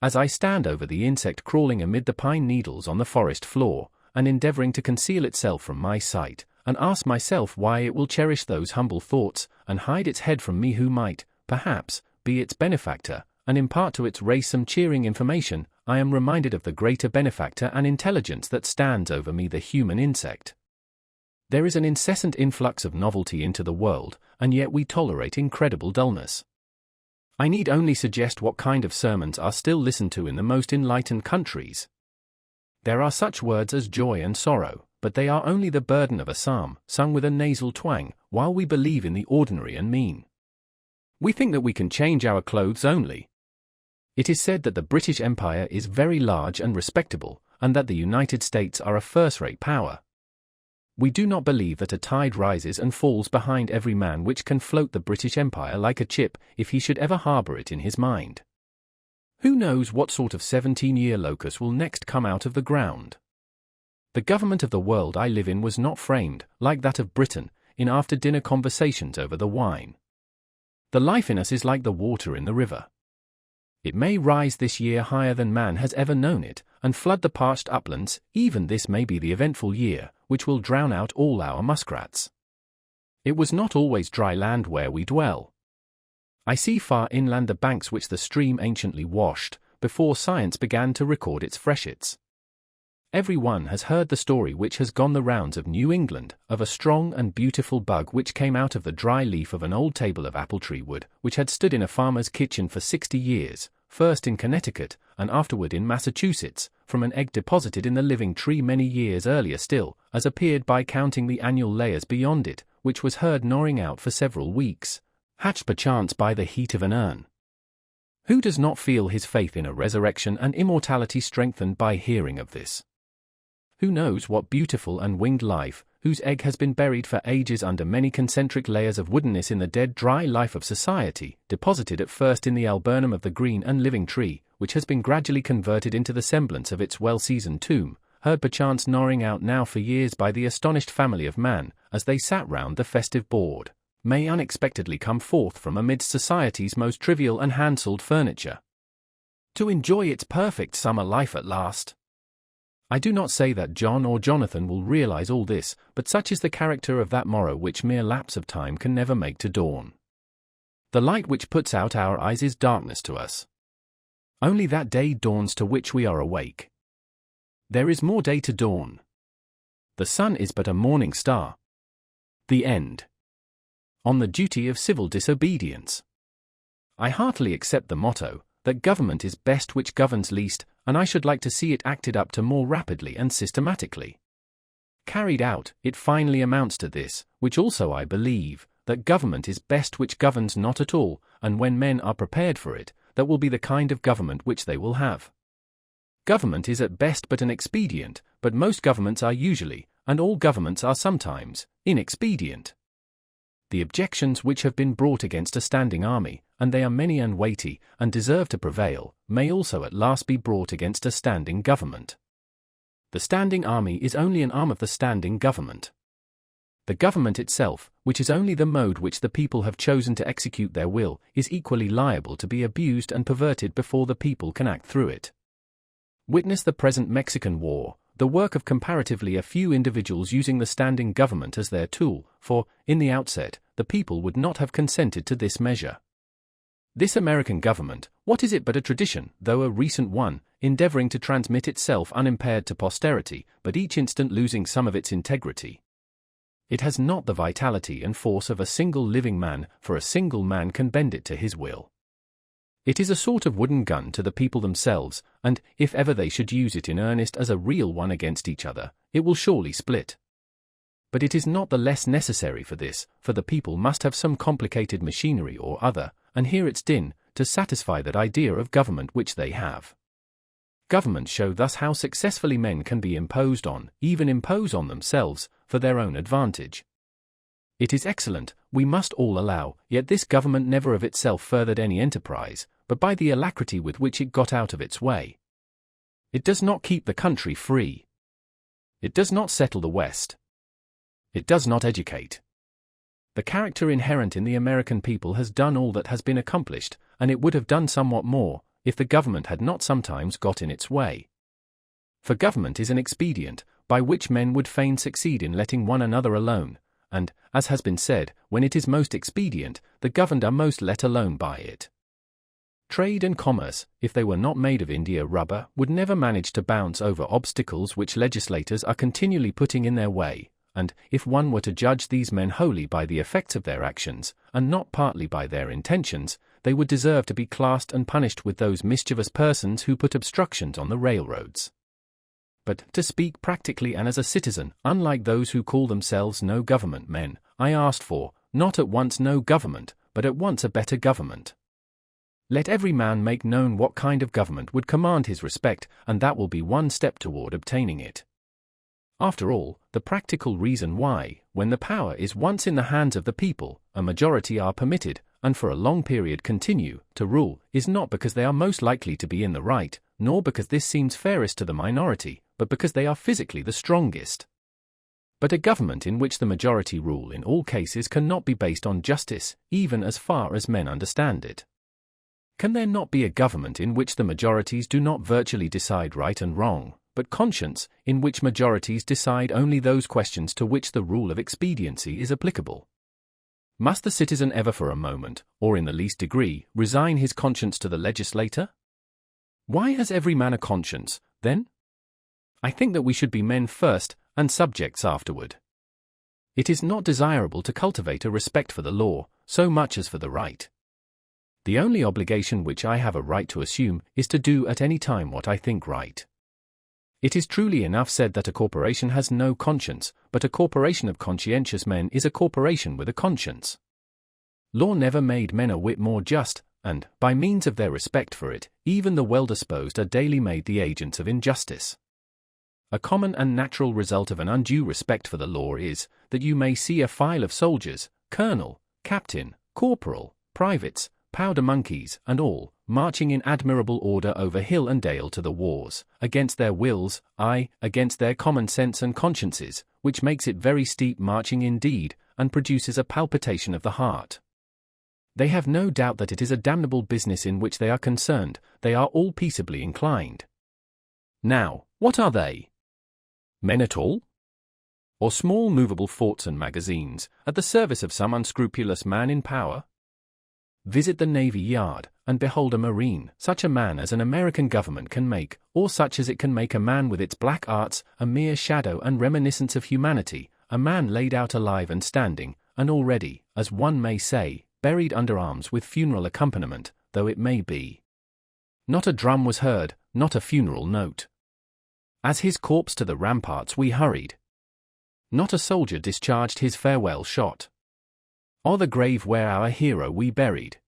As I stand over the insect crawling amid the pine needles on the forest floor, and endeavoring to conceal itself from my sight, and ask myself why it will cherish those humble thoughts, and hide its head from me who might, perhaps, be its benefactor, and impart to its race some cheering information, I am reminded of the greater benefactor and intelligence that stands over me, the human insect. There is an incessant influx of novelty into the world, and yet we tolerate incredible dullness. I need only suggest what kind of sermons are still listened to in the most enlightened countries. There are such words as joy and sorrow, but they are only the burden of a psalm, sung with a nasal twang, while we believe in the ordinary and mean. We think that we can change our clothes only. It is said that the British Empire is very large and respectable, and that the United States are a first-rate power. We do not believe that a tide rises and falls behind every man which can float the British Empire like a chip if he should ever harbour it in his mind. Who knows what sort of 17-year locust will next come out of the ground? The government of the world I live in was not framed, like that of Britain, in after-dinner conversations over the wine. The life in us is like the water in the river. It may rise this year higher than man has ever known it, and flood the parched uplands. Even this may be the eventful year, which will drown out all our muskrats. It was not always dry land where we dwell. I see far inland the banks which the stream anciently washed, before science began to record its freshets. Every one has heard the story which has gone the rounds of New England, of a strong and beautiful bug which came out of the dry leaf of an old table of apple-tree wood, which had stood in a farmer's kitchen for 60 years, first in Connecticut, and afterward in Massachusetts, from an egg deposited in the living tree many years earlier still, as appeared by counting the annual layers beyond it, which was heard gnawing out for several weeks, hatched perchance by the heat of an urn. Who does not feel his faith in a resurrection and immortality strengthened by hearing of this? Who knows what beautiful and winged life, whose egg has been buried for ages under many concentric layers of woodenness in the dead dry life of society, deposited at first in the alburnum of the green and living tree, which has been gradually converted into the semblance of its well-seasoned tomb, heard perchance gnawing out now for years by the astonished family of man, as they sat round the festive board, may unexpectedly come forth from amidst society's most trivial and hand-sold furniture, to enjoy its perfect summer life at last. I do not say that John or Jonathan will realize all this, but such is the character of that morrow which mere lapse of time can never make to dawn. The light which puts out our eyes is darkness to us. Only that day dawns to which we are awake. There is more day to dawn. The sun is but a morning star. The end. On the Duty of Civil Disobedience. I heartily accept the motto, that government is best which governs least, and I should like to see it acted up to more rapidly and systematically. Carried out, it finally amounts to this, which also I believe, that government is best which governs not at all, and when men are prepared for it, that will be the kind of government which they will have. Government is at best but an expedient, but most governments are usually, and all governments are sometimes, inexpedient. The objections which have been brought against a standing army, and they are many and weighty, and deserve to prevail, may also at last be brought against a standing government. The standing army is only an arm of the standing government. The government itself, which is only the mode which the people have chosen to execute their will, is equally liable to be abused and perverted before the people can act through it. Witness the present Mexican War, the work of comparatively a few individuals using the standing government as their tool, for, in the outset, the people would not have consented to this measure. This American government, what is it but a tradition, though a recent one, endeavoring to transmit itself unimpaired to posterity, but each instant losing some of its integrity? It has not the vitality and force of a single living man, for a single man can bend it to his will. It is a sort of wooden gun to the people themselves, and, if ever they should use it in earnest as a real one against each other, it will surely split. But it is not the less necessary for this, for the people must have some complicated machinery or other, and hear its din, to satisfy that idea of government which they have. Governments show thus how successfully men can be imposed on, even impose on themselves, for their own advantage. It is excellent, we must all allow, yet this government never of itself furthered any enterprise, but by the alacrity with which it got out of its way. It does not keep the country free. It does not settle the West. It does not educate. The character inherent in the American people has done all that has been accomplished, and it would have done somewhat more, if the government had not sometimes got in its way. For government is an expedient, by which men would fain succeed in letting one another alone, and, as has been said, when it is most expedient, the governed are most let alone by it. Trade and commerce, if they were not made of India rubber, would never manage to bounce over obstacles which legislators are continually putting in their way, and, if one were to judge these men wholly by the effects of their actions, and not partly by their intentions, they would deserve to be classed and punished with those mischievous persons who put obstructions on the railroads. But, to speak practically and as a citizen, unlike those who call themselves no government men, I asked for, not at once no government, but at once a better government. Let every man make known what kind of government would command his respect, and that will be one step toward obtaining it. After all, the practical reason why, when the power is once in the hands of the people, a majority are permitted, and for a long period continue, to rule, is not because they are most likely to be in the right, nor because this seems fairest to the minority, but because they are physically the strongest. But a government in which the majority rule in all cases cannot be based on justice, even as far as men understand it. Can there not be a government in which the majorities do not virtually decide right and wrong, but conscience, in which majorities decide only those questions to which the rule of expediency is applicable? Must the citizen ever for a moment, or in the least degree, resign his conscience to the legislator? Why has every man a conscience, then? I think that we should be men first, and subjects afterward. It is not desirable to cultivate a respect for the law, so much as for the right. The only obligation which I have a right to assume is to do at any time what I think right. It is truly enough said that a corporation has no conscience, but a corporation of conscientious men is a corporation with a conscience. Law never made men a whit more just, and, by means of their respect for it, even the well-disposed are daily made the agents of injustice. A common and natural result of an undue respect for the law is, that you may see a file of soldiers, colonel, captain, corporal, privates, powder monkeys, and all, marching in admirable order over hill and dale to the wars, against their wills, aye, against their common sense and consciences, which makes it very steep marching indeed, and produces a palpitation of the heart. They have no doubt that it is a damnable business in which they are concerned, they are all peaceably inclined. Now, what are they? Men at all? Or small movable forts and magazines, at the service of some unscrupulous man in power? Visit the Navy Yard, and behold a Marine, such a man as an American government can make, or such as it can make a man with its black arts, a mere shadow and reminiscence of humanity, a man laid out alive and standing, and already, as one may say, buried under arms with funeral accompaniment, though it may be. Not a drum was heard, not a funeral note. As his corpse to the ramparts we hurried. Not a soldier discharged his farewell shot. Or the grave where our hero we buried.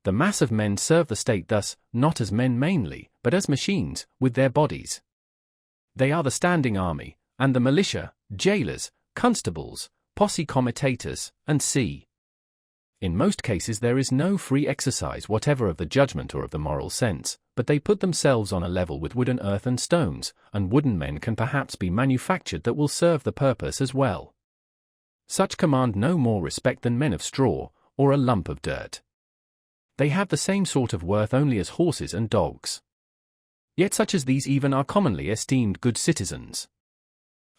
The mass of men serve the state thus, not as men mainly, but as machines, with their bodies. They are the standing army, and the militia, jailers, constables, posse comitatus, and c. In most cases there is no free exercise whatever of the judgment or of the moral sense, but they put themselves on a level with wood and earth and stones, and wooden men can perhaps be manufactured that will serve the purpose as well. Such command no more respect than men of straw, or a lump of dirt. They have the same sort of worth only as horses and dogs. Yet such as these even are commonly esteemed good citizens.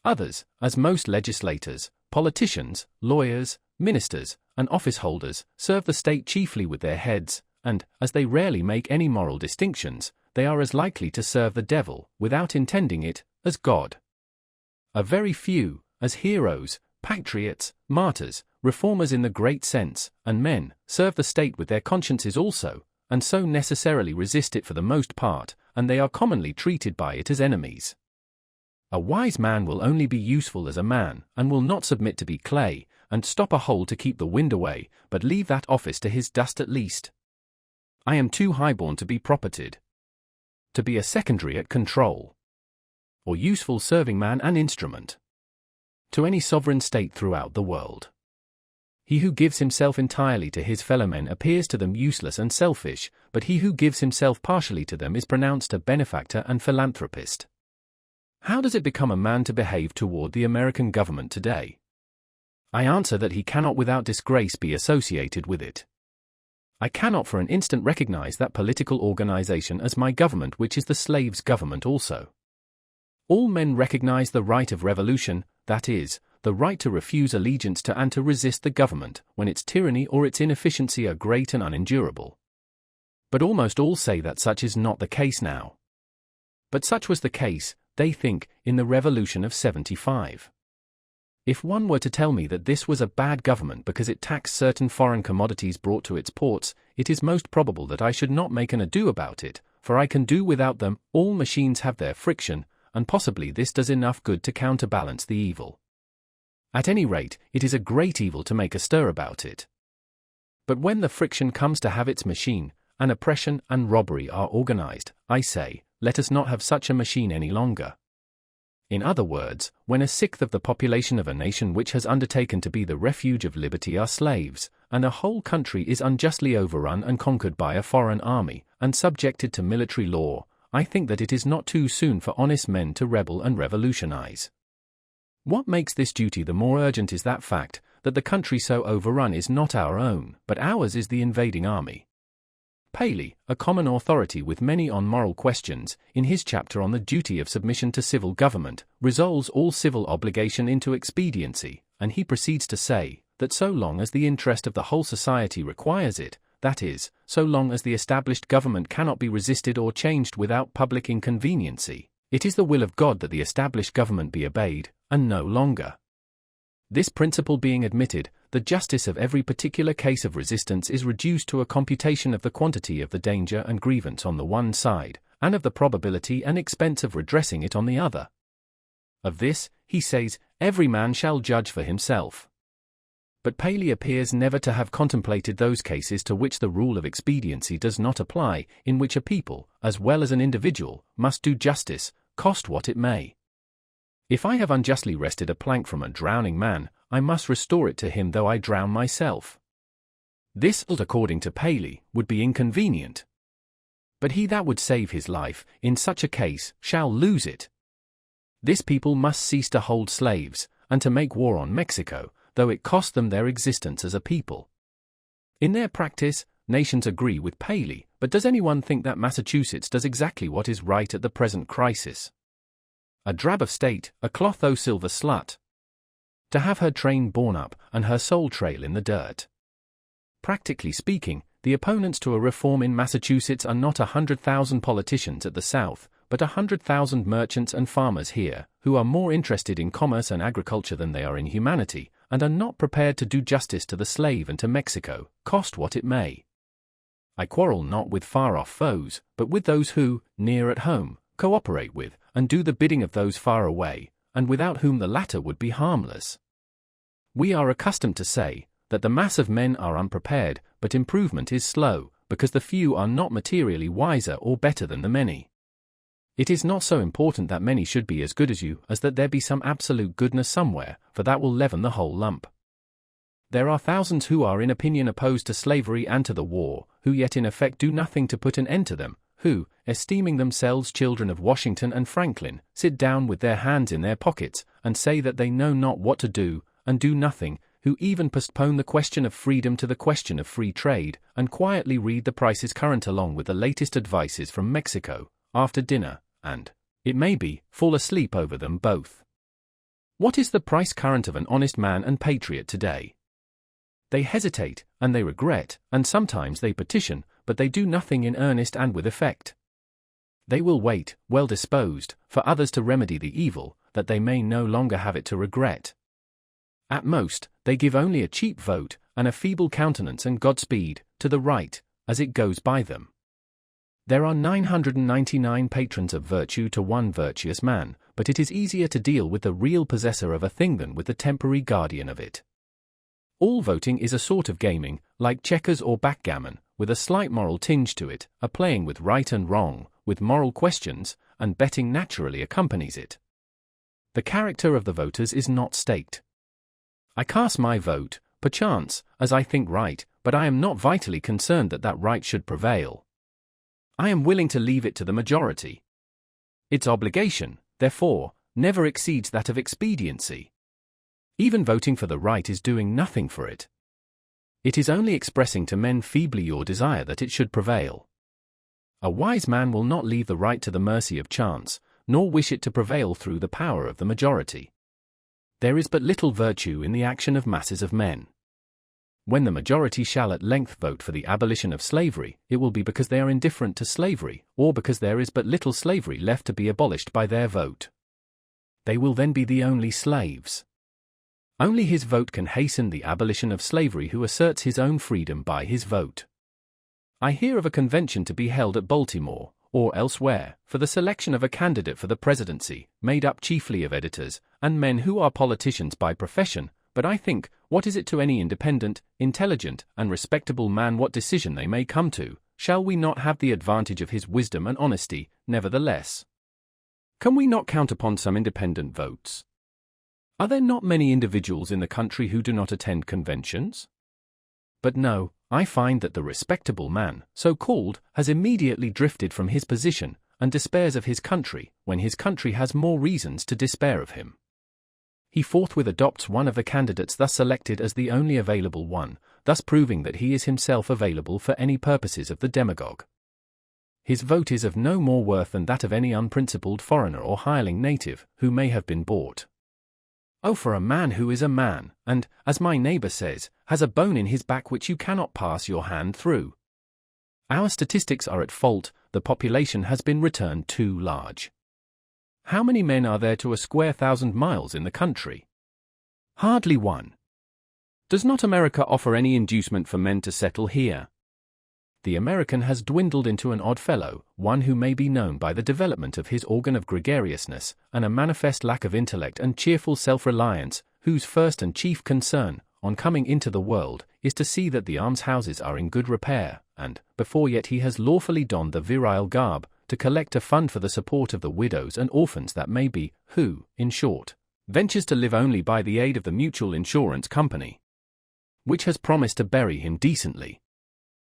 Others, as most legislators, politicians, lawyers, ministers, and office holders, serve the state chiefly with their heads, and, as they rarely make any moral distinctions, they are as likely to serve the devil, without intending it, as God. A very few, as heroes, patriots, martyrs, reformers in the great sense, and men, serve the state with their consciences also, and so necessarily resist it for the most part, and they are commonly treated by it as enemies. A wise man will only be useful as a man, and will not submit to be clay, and stop a hole to keep the wind away, but leave that office to his dust at least. I am too highborn to be propertied. To be a secondary at control. Or useful serving man and instrument. To any sovereign state throughout the world. He who gives himself entirely to his fellowmen appears to them useless and selfish, but he who gives himself partially to them is pronounced a benefactor and philanthropist. How does it become a man to behave toward the American government today? I answer that he cannot without disgrace be associated with it. I cannot for an instant recognize that political organization as my government which is the slave's government also. All men recognize the right of revolution, that is, the right to refuse allegiance to and to resist the government when its tyranny or its inefficiency are great and unendurable. But almost all say that such is not the case now. But such was the case, they think, in the Revolution of '75. If one were to tell me that this was a bad government because it taxed certain foreign commodities brought to its ports, it is most probable that I should not make an ado about it, for I can do without them. All machines have their friction, and possibly this does enough good to counterbalance the evil. At any rate, it is a great evil to make a stir about it. But when the friction comes to have its machine, and oppression and robbery are organized, I say, let us not have such a machine any longer. In other words, when a sixth of the population of a nation which has undertaken to be the refuge of liberty are slaves, and a whole country is unjustly overrun and conquered by a foreign army, and subjected to military law, I think that it is not too soon for honest men to rebel and revolutionize. What makes this duty the more urgent is that fact, that the country so overrun is not our own, but ours is the invading army. Paley, a common authority with many on moral questions, in his chapter on the duty of submission to civil government, resolves all civil obligation into expediency, and he proceeds to say, that so long as the interest of the whole society requires it, that is, so long as the established government cannot be resisted or changed without public inconveniency, it is the will of God that the established government be obeyed, and no longer. This principle being admitted, the justice of every particular case of resistance is reduced to a computation of the quantity of the danger and grievance on the one side, and of the probability and expense of redressing it on the other. Of this, he says, every man shall judge for himself. But Paley appears never to have contemplated those cases to which the rule of expediency does not apply, in which a people, as well as an individual, must do justice, cost what it may. If I have unjustly wrested a plank from a drowning man, I must restore it to him though I drown myself. This, according to Paley, would be inconvenient. But he that would save his life, in such a case, shall lose it. This people must cease to hold slaves, and to make war on Mexico, though it cost them their existence as a people. In their practice, nations agree with Paley, but does anyone think that Massachusetts does exactly what is right at the present crisis? A drab of state, a cloth-o'-silver slut. To have her train borne up, and her soul trail in the dirt. Practically speaking, the opponents to a reform in Massachusetts are not 100,000 politicians at the South, but 100,000 merchants and farmers here, who are more interested in commerce and agriculture than they are in humanity, and are not prepared to do justice to the slave and to Mexico, cost what it may. I quarrel not with far-off foes, but with those who, near at home, cooperate with, and do the bidding of those far away, and without whom the latter would be harmless. We are accustomed to say, that the mass of men are unprepared, but improvement is slow, because the few are not materially wiser or better than the many. It is not so important that many should be as good as you, as that there be some absolute goodness somewhere, for that will leaven the whole lump. There are thousands who are in opinion opposed to slavery and to the war, who yet in effect do nothing to put an end to them, who, esteeming themselves children of Washington and Franklin, sit down with their hands in their pockets, and say that they know not what to do, and do nothing, who even postpone the question of freedom to the question of free trade, and quietly read the prices current along with the latest advices from Mexico, after dinner, and, it may be, fall asleep over them both. What is the price current of an honest man and patriot today? They hesitate, and they regret, and sometimes they petition, but they do nothing in earnest and with effect. They will wait, well disposed, for others to remedy the evil, that they may no longer have it to regret. At most, they give only a cheap vote, and a feeble countenance and Godspeed, to the right, as it goes by them. There are 999 patrons of virtue to one virtuous man, but it is easier to deal with the real possessor of a thing than with the temporary guardian of it. All voting is a sort of gaming, like checkers or backgammon, with a slight moral tinge to it, a playing with right and wrong, with moral questions, and betting naturally accompanies it. The character of the voters is not staked. I cast my vote, perchance, as I think right, but I am not vitally concerned that that right should prevail. I am willing to leave it to the majority. Its obligation, therefore, never exceeds that of expediency. Even voting for the right is doing nothing for it. It is only expressing to men feebly your desire that it should prevail. A wise man will not leave the right to the mercy of chance, nor wish it to prevail through the power of the majority. There is but little virtue in the action of masses of men. When the majority shall at length vote for the abolition of slavery, it will be because they are indifferent to slavery, or because there is but little slavery left to be abolished by their vote. They will then be the only slaves. Only his vote can hasten the abolition of slavery who asserts his own freedom by his vote. I hear of a convention to be held at Baltimore, or elsewhere, for the selection of a candidate for the presidency, made up chiefly of editors, and men who are politicians by profession, but I think, what is it to any independent, intelligent, and respectable man what decision they may come to, shall we not have the advantage of his wisdom and honesty, nevertheless? Can we not count upon some independent votes? Are there not many individuals in the country who do not attend conventions? But no, I find that the respectable man, so called, has immediately drifted from his position, and despairs of his country, when his country has more reasons to despair of him. He forthwith adopts one of the candidates thus selected as the only available one, thus proving that he is himself available for any purposes of the demagogue. His vote is of no more worth than that of any unprincipled foreigner or hireling native, who may have been bought. Oh, for a man who is a man, and, as my neighbor says, has a bone in his back which you cannot pass your hand through. Our statistics are at fault, the population has been returned too large. How many men are there to a square 1,000 miles in the country? Hardly one. Does not America offer any inducement for men to settle here? The American has dwindled into an odd fellow, one who may be known by the development of his organ of gregariousness, and a manifest lack of intellect and cheerful self-reliance, whose first and chief concern, on coming into the world, is to see that the almshouses are in good repair, and, before yet he has lawfully donned the virile garb, to collect a fund for the support of the widows and orphans that may be, who, in short, ventures to live only by the aid of the mutual insurance company, which has promised to bury him decently.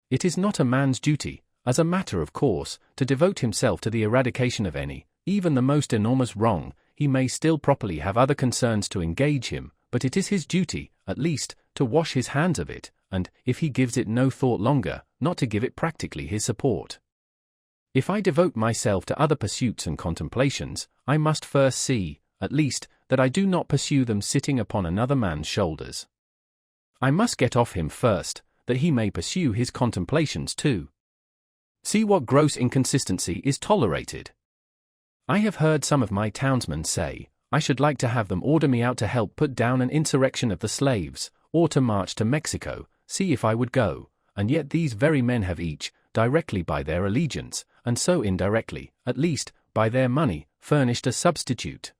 It is not a man's duty, as a matter of course, to devote himself to the eradication of any, even the most enormous wrong. He may still properly have other concerns to engage him, but it is his duty, at least, to wash his hands of it, and, if he gives it no thought longer, not to give it practically his support. If I devote myself to other pursuits and contemplations, I must first see, at least, that I do not pursue them sitting upon another man's shoulders. I must get off him first, that he may pursue his contemplations too. See what gross inconsistency is tolerated. I have heard some of my townsmen say, I should like to have them order me out to help put down an insurrection of the slaves, or to march to Mexico, see if I would go, and yet these very men have each, directly by their allegiance, and so indirectly, at least, by their money, furnished a substitute.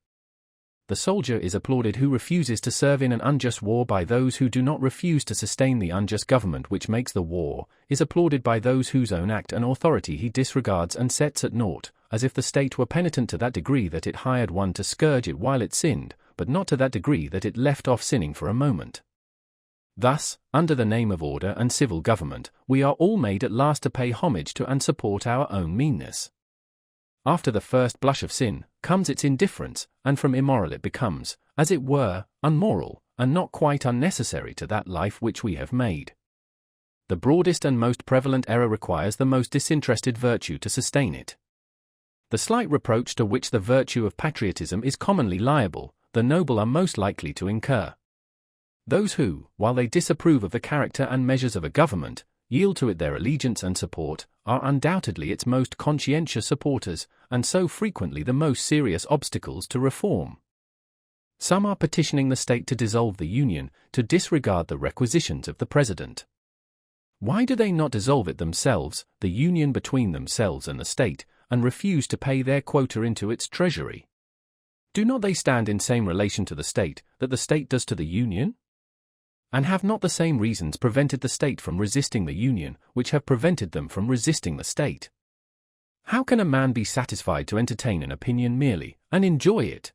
The soldier is applauded who refuses to serve in an unjust war by those who do not refuse to sustain the unjust government which makes the war, is applauded by those whose own act and authority he disregards and sets at naught, as if the state were penitent to that degree that it hired one to scourge it while it sinned, but not to that degree that it left off sinning for a moment. Thus, under the name of order and civil government, we are all made at last to pay homage to and support our own meanness. After the first blush of sin, comes its indifference, and from immoral it becomes, as it were, unmoral, and not quite unnecessary to that life which we have made. The broadest and most prevalent error requires the most disinterested virtue to sustain it. The slight reproach to which the virtue of patriotism is commonly liable, the noble are most likely to incur. Those who, while they disapprove of the character and measures of a government, yield to it their allegiance and support, are undoubtedly its most conscientious supporters, and so frequently the most serious obstacles to reform. Some are petitioning the state to dissolve the Union, to disregard the requisitions of the President. Why do they not dissolve it themselves, the union between themselves and the state, and refuse to pay their quota into its treasury? Do not they stand in same relation to the state that the state does to the Union? And have not the same reasons prevented the state from resisting the Union, which have prevented them from resisting the state? How can a man be satisfied to entertain an opinion merely, and enjoy it?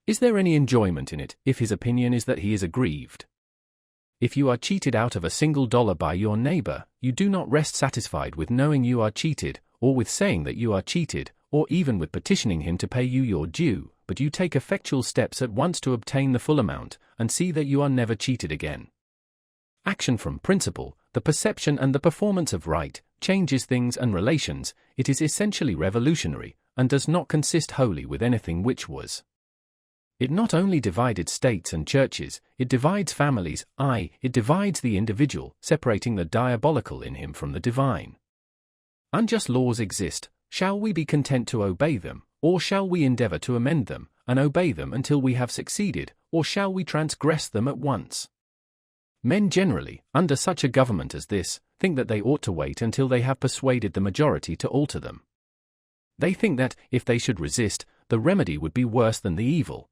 Is there any enjoyment in it, if his opinion is that he is aggrieved? If you are cheated out of $1 by your neighbor, you do not rest satisfied with knowing you are cheated, or with saying that you are cheated, or even with petitioning him to pay you your due, but you take effectual steps at once to obtain the full amount, and see that you are never cheated again. Action from principle, the perception and the performance of right, changes things and relations. It is essentially revolutionary, and does not consist wholly with anything which was. It not only divided states and churches, it divides families, it divides the individual, separating the diabolical in him from the divine. Unjust laws exist. Shall we be content to obey them, or shall we endeavor to amend them, and obey them until we have succeeded, or shall we transgress them at once? Men generally, under such a government as this, think that they ought to wait until they have persuaded the majority to alter them. They think that, if they should resist, the remedy would be worse than the evil.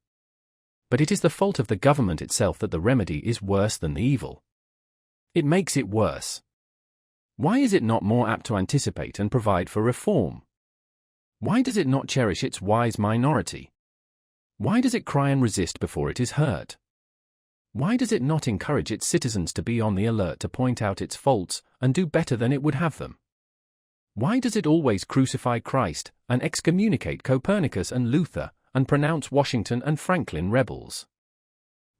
But it is the fault of the government itself that the remedy is worse than the evil. It makes it worse. Why is it not more apt to anticipate and provide for reform? Why does it not cherish its wise minority? Why does it cry and resist before it is hurt? Why does it not encourage its citizens to be on the alert to point out its faults and do better than it would have them? Why does it always crucify Christ and excommunicate Copernicus and Luther and pronounce Washington and Franklin rebels?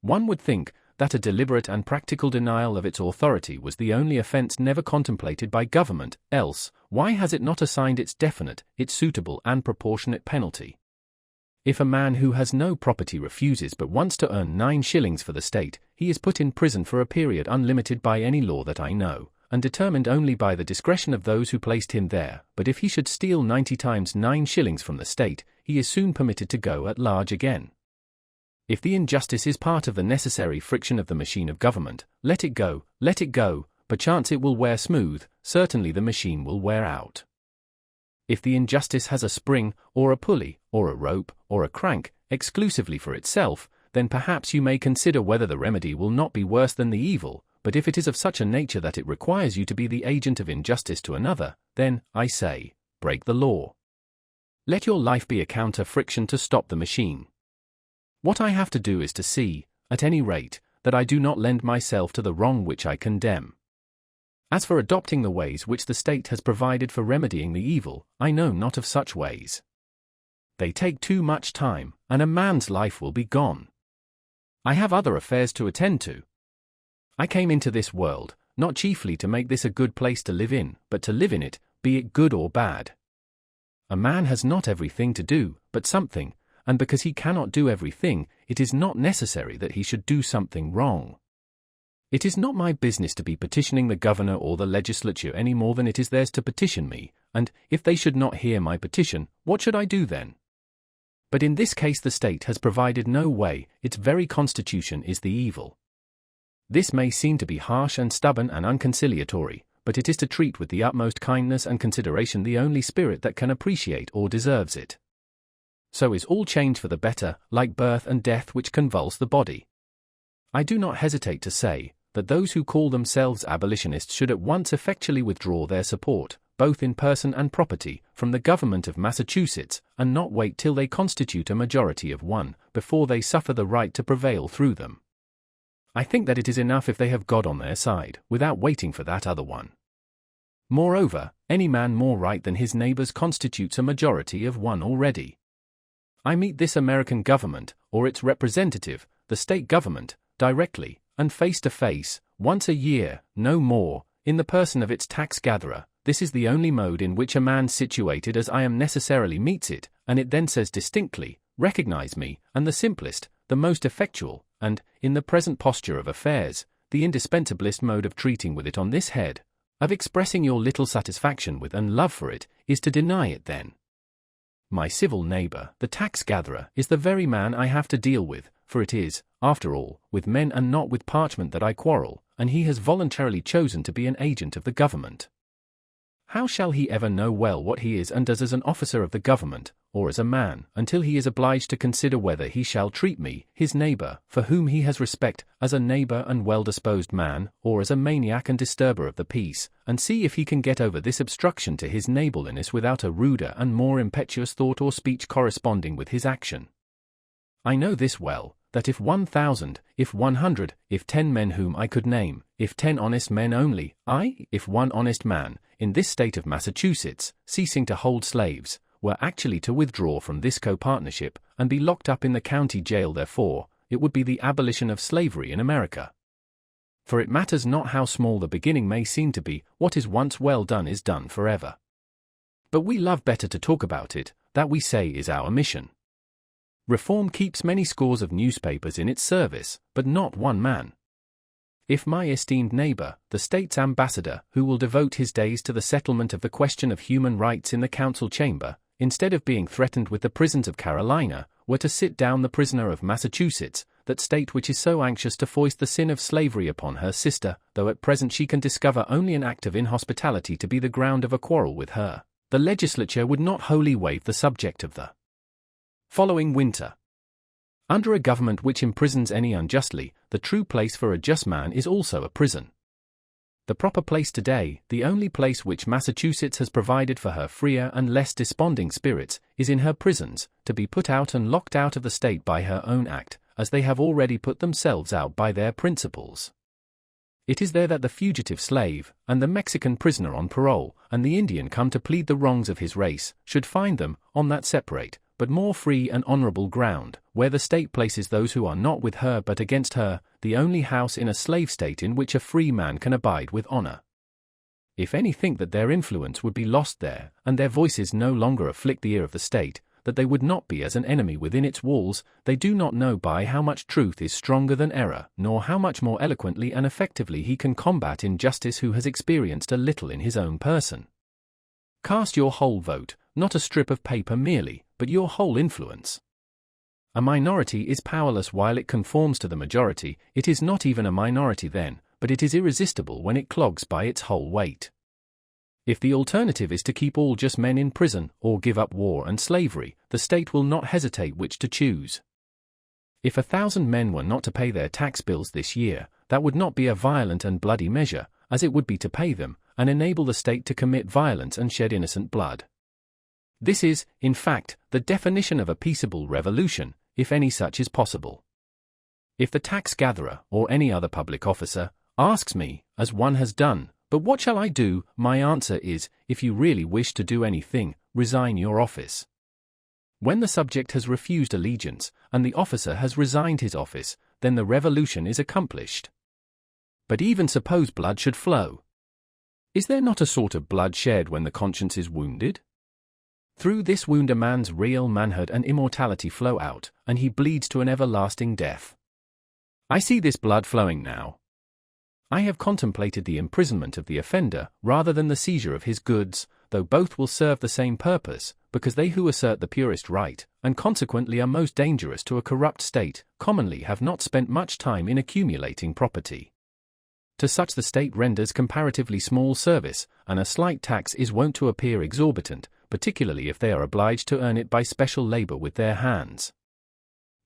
One would think that a deliberate and practical denial of its authority was the only offense never contemplated by government, else, why has it not assigned its definite, its suitable and proportionate penalty? If a man who has no property refuses but wants to earn 9 shillings for the state, he is put in prison for a period unlimited by any law that I know, and determined only by the discretion of those who placed him there. But if he should steal 90 times 9 shillings from the state, he is soon permitted to go at large again. If the injustice is part of the necessary friction of the machine of government, let it go, perchance it will wear smooth, certainly the machine will wear out. If the injustice has a spring, or a pulley, or a rope, or a crank, exclusively for itself, then perhaps you may consider whether the remedy will not be worse than the evil. But if it is of such a nature that it requires you to be the agent of injustice to another, then, I say, break the law. Let your life be a counter-friction to stop the machine. What I have to do is to see, at any rate, that I do not lend myself to the wrong which I condemn. As for adopting the ways which the state has provided for remedying the evil, I know not of such ways. They take too much time, and a man's life will be gone. I have other affairs to attend to. I came into this world, not chiefly to make this a good place to live in, but to live in it, be it good or bad. A man has not everything to do, but something, and because he cannot do everything, it is not necessary that he should do something wrong. It is not my business to be petitioning the governor or the legislature any more than it is theirs to petition me, and, if they should not hear my petition, what should I do then? But in this case the state has provided no way, its very constitution is the evil. This may seem to be harsh and stubborn and unconciliatory, but it is to treat with the utmost kindness and consideration the only spirit that can appreciate or deserves it. So is all change for the better, like birth and death which convulse the body. I do not hesitate to say that those who call themselves abolitionists should at once effectually withdraw their support, both in person and property, from the government of Massachusetts, and not wait till they constitute a majority of one, before they suffer the right to prevail through them. I think that it is enough if they have God on their side, without waiting for that other one. Moreover, any man more right than his neighbors constitutes a majority of one already. I meet this American government, or its representative, the state government, directly, and face to face, once a year, no more, in the person of its tax gatherer. This is the only mode in which a man situated as I am necessarily meets it, and it then says distinctly, recognize me, and the simplest, the most effectual, and, in the present posture of affairs, the indispensablest mode of treating with it on this head, of expressing your little satisfaction with and love for it, is to deny it then. My civil neighbor, the tax gatherer, is the very man I have to deal with, for it is, after all, with men and not with parchment that I quarrel, and he has voluntarily chosen to be an agent of the government. How shall he ever know well what he is and does as an officer of the government, or as a man, until he is obliged to consider whether he shall treat me, his neighbor, for whom he has respect, as a neighbor and well-disposed man, or as a maniac and disturber of the peace, and see if he can get over this obstruction to his neighborliness without a ruder and more impetuous thought or speech corresponding with his action? I know this well, that if 1,000, if 100, if 10 men whom I could name, if 10 honest men only, if one honest man, in this state of Massachusetts, ceasing to hold slaves, were actually to withdraw from this co-partnership, and be locked up in the county jail therefore, it would be the abolition of slavery in America. For it matters not how small the beginning may seem to be, what is once well done is done forever. But we love better to talk about it, that we say is our mission. Reform keeps many scores of newspapers in its service, but not one man. If my esteemed neighbor, the state's ambassador, who will devote his days to the settlement of the question of human rights in the council chamber, instead of being threatened with the prisons of Carolina, were to sit down the prisoner of Massachusetts, that state which is so anxious to foist the sin of slavery upon her sister, though at present she can discover only an act of inhospitality to be the ground of a quarrel with her, the legislature would not wholly waive the subject of the following winter. Under a government which imprisons any unjustly, the true place for a just man is also a prison. The proper place today, the only place which Massachusetts has provided for her freer and less desponding spirits, is in her prisons, to be put out and locked out of the state by her own act, as they have already put themselves out by their principles. It is there that the fugitive slave, and the Mexican prisoner on parole, and the Indian come to plead the wrongs of his race, should find them, on that separate, but more free and honorable ground, where the state places those who are not with her but against her, the only house in a slave state in which a free man can abide with honor. If any think that their influence would be lost there, and their voices no longer afflict the ear of the state, that they would not be as an enemy within its walls, they do not know by how much truth is stronger than error, nor how much more eloquently and effectively he can combat injustice who has experienced a little in his own person. Cast your whole vote, not a strip of paper merely, but your whole influence. A minority is powerless while it conforms to the majority. It is not even a minority then, but it is irresistible when it clogs by its whole weight. If the alternative is to keep all just men in prison, or give up war and slavery, the state will not hesitate which to choose. If 1,000 men were not to pay their tax bills this year, that would not be a violent and bloody measure, as it would be to pay them, and enable the state to commit violence and shed innocent blood. This is, in fact, the definition of a peaceable revolution, if any such is possible. If the tax gatherer, or any other public officer, asks me, as one has done, "But what shall I do?" my answer is, if you really wish to do anything, resign your office. When the subject has refused allegiance, and the officer has resigned his office, then the revolution is accomplished. But even suppose blood should flow. Is there not a sort of blood shed when the conscience is wounded? Through this wound a man's real manhood and immortality flow out, and he bleeds to an everlasting death. I see this blood flowing now. I have contemplated the imprisonment of the offender rather than the seizure of his goods, though both will serve the same purpose, because they who assert the purest right, and consequently are most dangerous to a corrupt state, commonly have not spent much time in accumulating property. To such the state renders comparatively small service, and a slight tax is wont to appear exorbitant, particularly if they are obliged to earn it by special labor with their hands.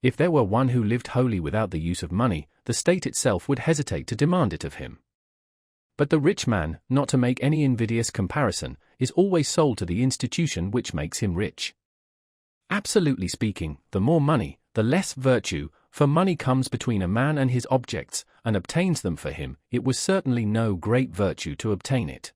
If there were one who lived wholly without the use of money, the state itself would hesitate to demand it of him. But the rich man, not to make any invidious comparison, is always sold to the institution which makes him rich. Absolutely speaking, the more money, the less virtue, for money comes between a man and his objects, and obtains them for him. It was certainly no great virtue to obtain it.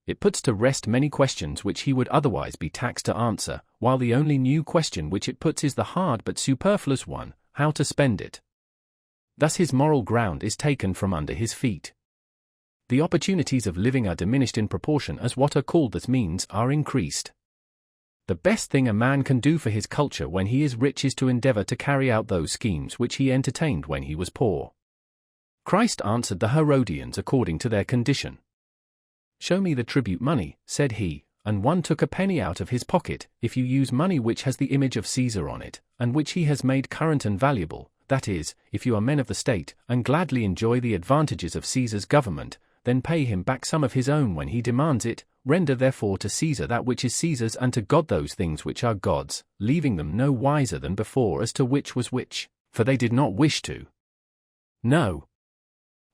It puts to rest many questions which he would otherwise be taxed to answer, while the only new question which it puts is the hard but superfluous one, how to spend it. Thus his moral ground is taken from under his feet. The opportunities of living are diminished in proportion as what are called the means are increased. The best thing a man can do for his culture when he is rich is to endeavor to carry out those schemes which he entertained when he was poor. Christ answered the Herodians according to their condition. "Show me the tribute money," said he, and one took a penny out of his pocket. "If you use money which has the image of Caesar on it, and which he has made current and valuable, that is, if you are men of the state, and gladly enjoy the advantages of Caesar's government, then pay him back some of his own when he demands it. Render therefore to Caesar that which is Caesar's, and to God those things which are God's, leaving them no wiser than before as to which was which, for they did not wish to know."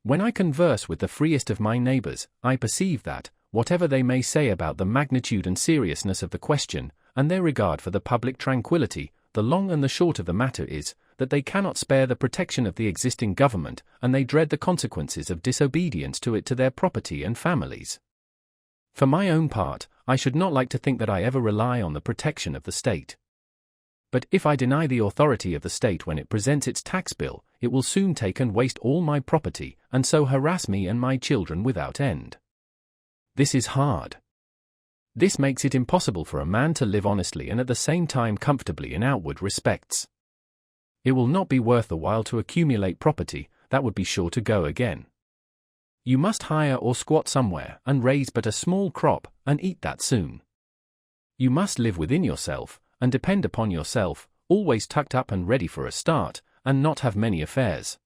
When I converse with the freest of my neighbors, I perceive that, whatever they may say about the magnitude and seriousness of the question, and their regard for the public tranquility, the long and the short of the matter is, that they cannot spare the protection of the existing government, and they dread the consequences of disobedience to it to their property and families. For my own part, I should not like to think that I ever rely on the protection of the state. But if I deny the authority of the state when it presents its tax bill, it will soon take and waste all my property, and so harass me and my children without end. This is hard. This makes it impossible for a man to live honestly and at the same time comfortably in outward respects. It will not be worth the while to accumulate property, that would be sure to go again. You must hire or squat somewhere, and raise but a small crop, and eat that soon. You must live within yourself, and depend upon yourself, always tucked up and ready for a start, and not have many affairs.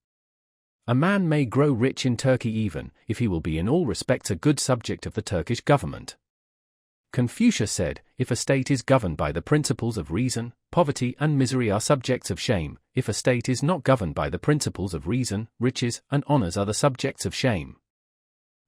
A man may grow rich in Turkey even, if he will be in all respects a good subject of the Turkish government. Confucius said, if a state is governed by the principles of reason, poverty and misery are subjects of shame. If a state is not governed by the principles of reason, riches and honors are the subjects of shame.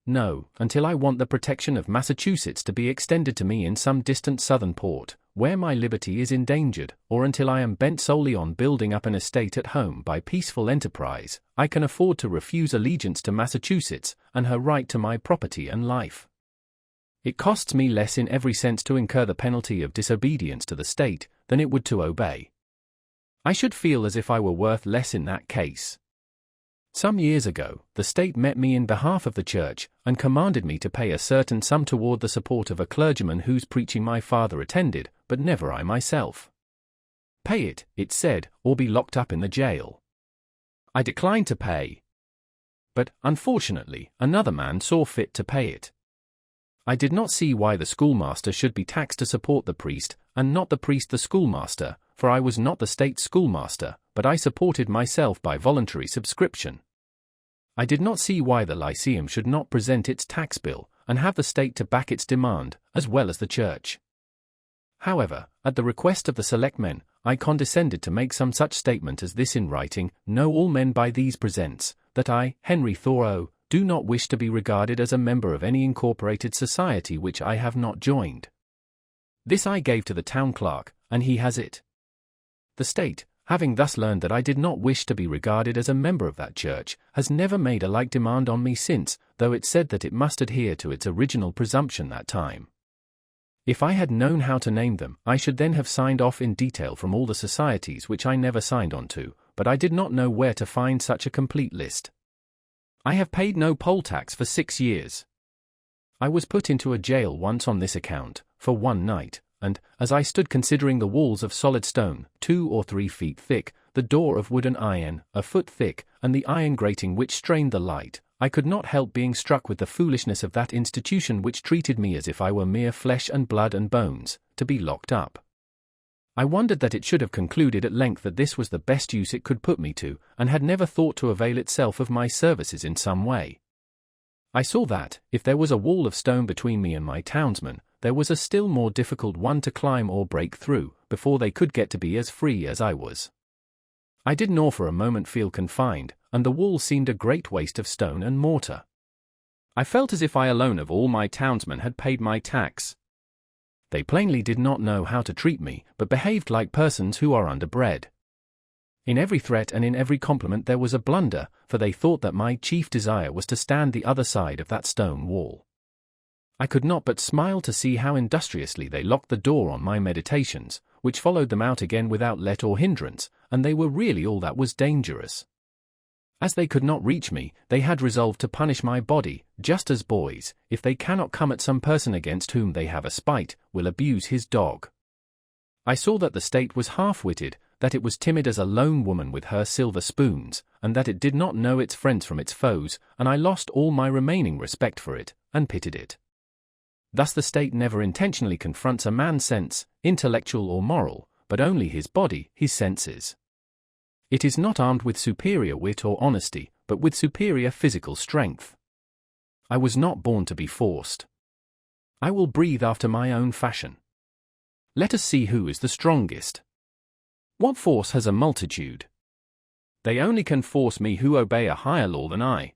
no, until I want the protection of Massachusetts to be extended to me in some distant southern port, where my liberty is endangered, or until I am bent solely on building up an estate at home by peaceful enterprise, I can afford to refuse allegiance to Massachusetts and her right to my property and life. It costs me less in every sense to incur the penalty of disobedience to the state than it would to obey. I should feel as if I were worth less in that case. Some years ago, the state met me in behalf of the church and commanded me to pay a certain sum toward the support of a clergyman whose preaching my father attended, but never I myself. Pay it, it said, or be locked up in the jail. I declined to pay. But, unfortunately, another man saw fit to pay it. I did not see why the schoolmaster should be taxed to support the priest, and not the priest the schoolmaster, for I was not the state schoolmaster, but I supported myself by voluntary subscription. I did not see why the Lyceum should not present its tax bill, and have the state to back its demand, as well as the church. However, at the request of the selectmen, I condescended to make some such statement as this in writing: Know all men by these presents, that I, Henry Thoreau, do not wish to be regarded as a member of any incorporated society which I have not joined. This I gave to the town clerk, and he has it. The state, having thus learned that I did not wish to be regarded as a member of that church, has never made a like demand on me since, though it said that it must adhere to its original presumption that time. If I had known how to name them, I should then have signed off in detail from all the societies which I never signed on to, but I did not know where to find such a complete list. I have paid no poll tax for 6 years. I was put into a jail once on this account, for one night, and, as I stood considering the walls of solid stone, 2 or 3 feet thick, the door of wood and iron, a foot thick, and the iron grating which strained the light, I could not help being struck with the foolishness of that institution which treated me as if I were mere flesh and blood and bones, to be locked up. I wondered that it should have concluded at length that this was the best use it could put me to, and had never thought to avail itself of my services in some way. I saw that, if there was a wall of stone between me and my townsmen, there was a still more difficult one to climb or break through, before they could get to be as free as I was. I did nor for a moment feel confined, and the wall seemed a great waste of stone and mortar. I felt as if I alone of all my townsmen had paid my tax. They plainly did not know how to treat me, but behaved like persons who are underbred. In every threat and in every compliment there was a blunder, for they thought that my chief desire was to stand the other side of that stone wall. I could not but smile to see how industriously they locked the door on my meditations, which followed them out again without let or hindrance, and they were really all that was dangerous. As they could not reach me, they had resolved to punish my body, just as boys, if they cannot come at some person against whom they have a spite, will abuse his dog. I saw that the state was half-witted, that it was timid as a lone woman with her silver spoons, and that it did not know its friends from its foes, and I lost all my remaining respect for it, and pitied it. Thus the state never intentionally confronts a man's sense, intellectual or moral, but only his body, his senses. It is not armed with superior wit or honesty, but with superior physical strength. I was not born to be forced. I will breathe after my own fashion. Let us see who is the strongest. What force has a multitude? They only can force me who obey a higher law than I.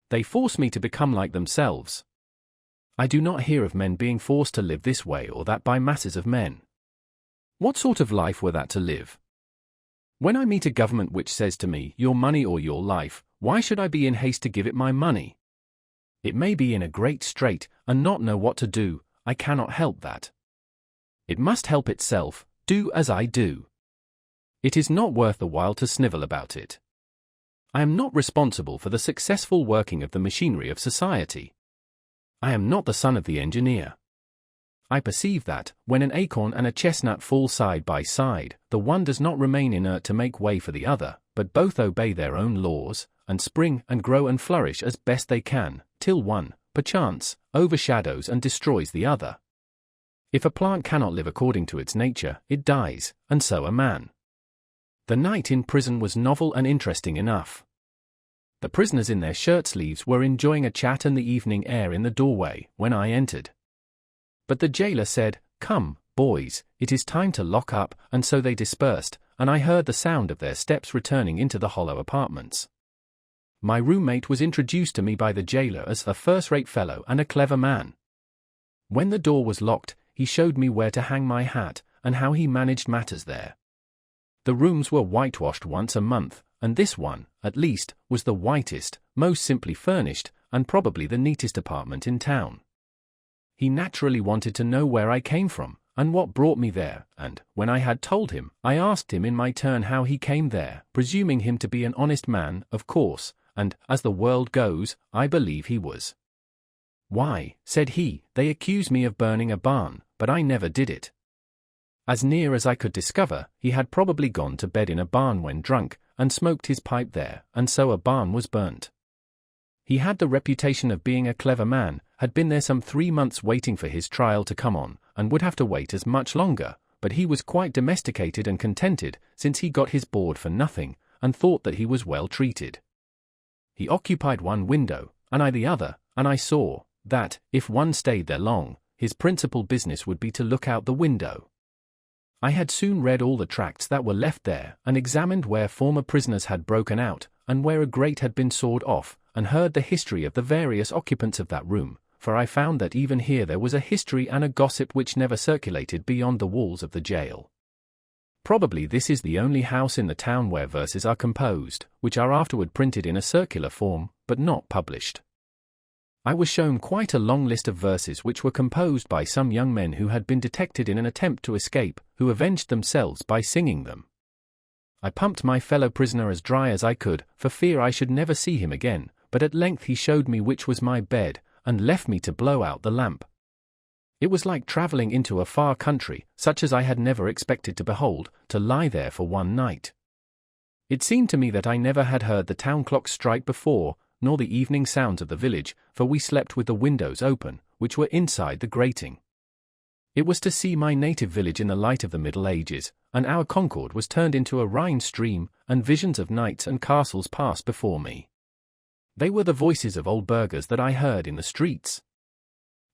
They force me to become like themselves. I do not hear of men being forced to live this way or that by masses of men. What sort of life were that to live? When I meet a government which says to me, your money or your life, why should I be in haste to give it my money? It may be in a great strait, and not know what to do, I cannot help that. It must help itself, do as I do. It is not worth the while to snivel about it. I am not responsible for the successful working of the machinery of society. I am not the son of the engineer. I perceive that, when an acorn and a chestnut fall side by side, the one does not remain inert to make way for the other, but both obey their own laws, and spring and grow and flourish as best they can, till one, perchance, overshadows and destroys the other. If a plant cannot live according to its nature, it dies, and so a man. The night in prison was novel and interesting enough. The prisoners in their shirt-sleeves were enjoying a chat and the evening air in the doorway, when I entered. But the jailer said, "Come, boys, it is time to lock up," and so they dispersed, and I heard the sound of their steps returning into the hollow apartments. My roommate was introduced to me by the jailer as a first-rate fellow and a clever man. When the door was locked, he showed me where to hang my hat, and how he managed matters there. The rooms were whitewashed once a month, and this one, at least, was the whitest, most simply furnished, and probably the neatest apartment in town. He naturally wanted to know where I came from, and what brought me there, and, when I had told him, I asked him in my turn how he came there, presuming him to be an honest man, of course, and, as the world goes, I believe he was. "Why," said he, "they accuse me of burning a barn, but I never did it." As near as I could discover, he had probably gone to bed in a barn when drunk, and smoked his pipe there, and so a barn was burnt. He had the reputation of being a clever man, had been there some 3 months waiting for his trial to come on, and would have to wait as much longer, but he was quite domesticated and contented, since he got his board for nothing, and thought that he was well treated. He occupied one window, and I the other, and I saw that, if one stayed there long, his principal business would be to look out the window. I had soon read all the tracts that were left there, and examined where former prisoners had broken out, and where a grate had been sawed off, and heard the history of the various occupants of that room, for I found that even here there was a history and a gossip which never circulated beyond the walls of the jail. Probably this is the only house in the town where verses are composed, which are afterward printed in a circular form, but not published. I was shown quite a long list of verses which were composed by some young men who had been detected in an attempt to escape, who avenged themselves by singing them. I pumped my fellow prisoner as dry as I could, for fear I should never see him again, but at length he showed me which was my bed, and left me to blow out the lamp. It was like travelling into a far country, such as I had never expected to behold, to lie there for one night. It seemed to me that I never had heard the town clock strike before, nor the evening sounds of the village, for we slept with the windows open, which were inside the grating. It was to see my native village in the light of the Middle Ages, and our Concord was turned into a Rhine stream, and visions of knights and castles passed before me. They were the voices of old burghers that I heard in the streets.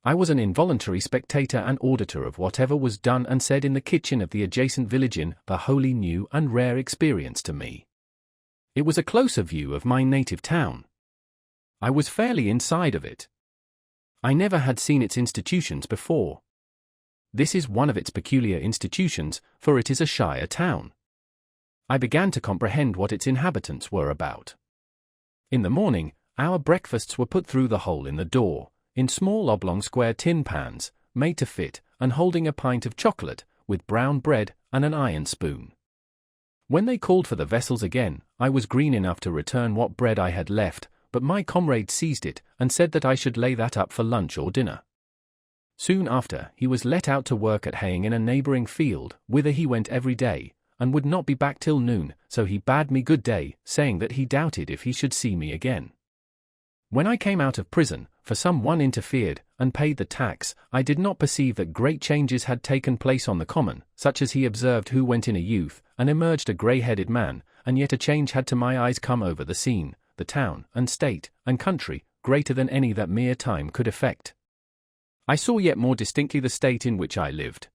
I was an involuntary spectator and auditor of whatever was done and said in the kitchen of the adjacent village inn, a wholly new and rare experience to me. It was a closer view of my native town. I was fairly inside of it. I never had seen its institutions before. This is one of its peculiar institutions, for it is a shire town. I began to comprehend what its inhabitants were about. In the morning, our breakfasts were put through the hole in the door, in small oblong square tin pans, made to fit, and holding a pint of chocolate, with brown bread and an iron spoon. When they called for the vessels again, I was green enough to return what bread I had left, but my comrade seized it, and said that I should lay that up for lunch or dinner. Soon after, he was let out to work at haying in a neighbouring field, whither he went every day, and would not be back till noon, so he bade me good day, saying that he doubted if he should see me again. When I came out of prison, for some one interfered, and paid the tax, I did not perceive that great changes had taken place on the common, such as he observed who went in a youth, and emerged a grey-headed man, and yet a change had to my eyes come over the scene, the town, and state, and country, greater than any that mere time could effect. I saw yet more distinctly the state in which I lived.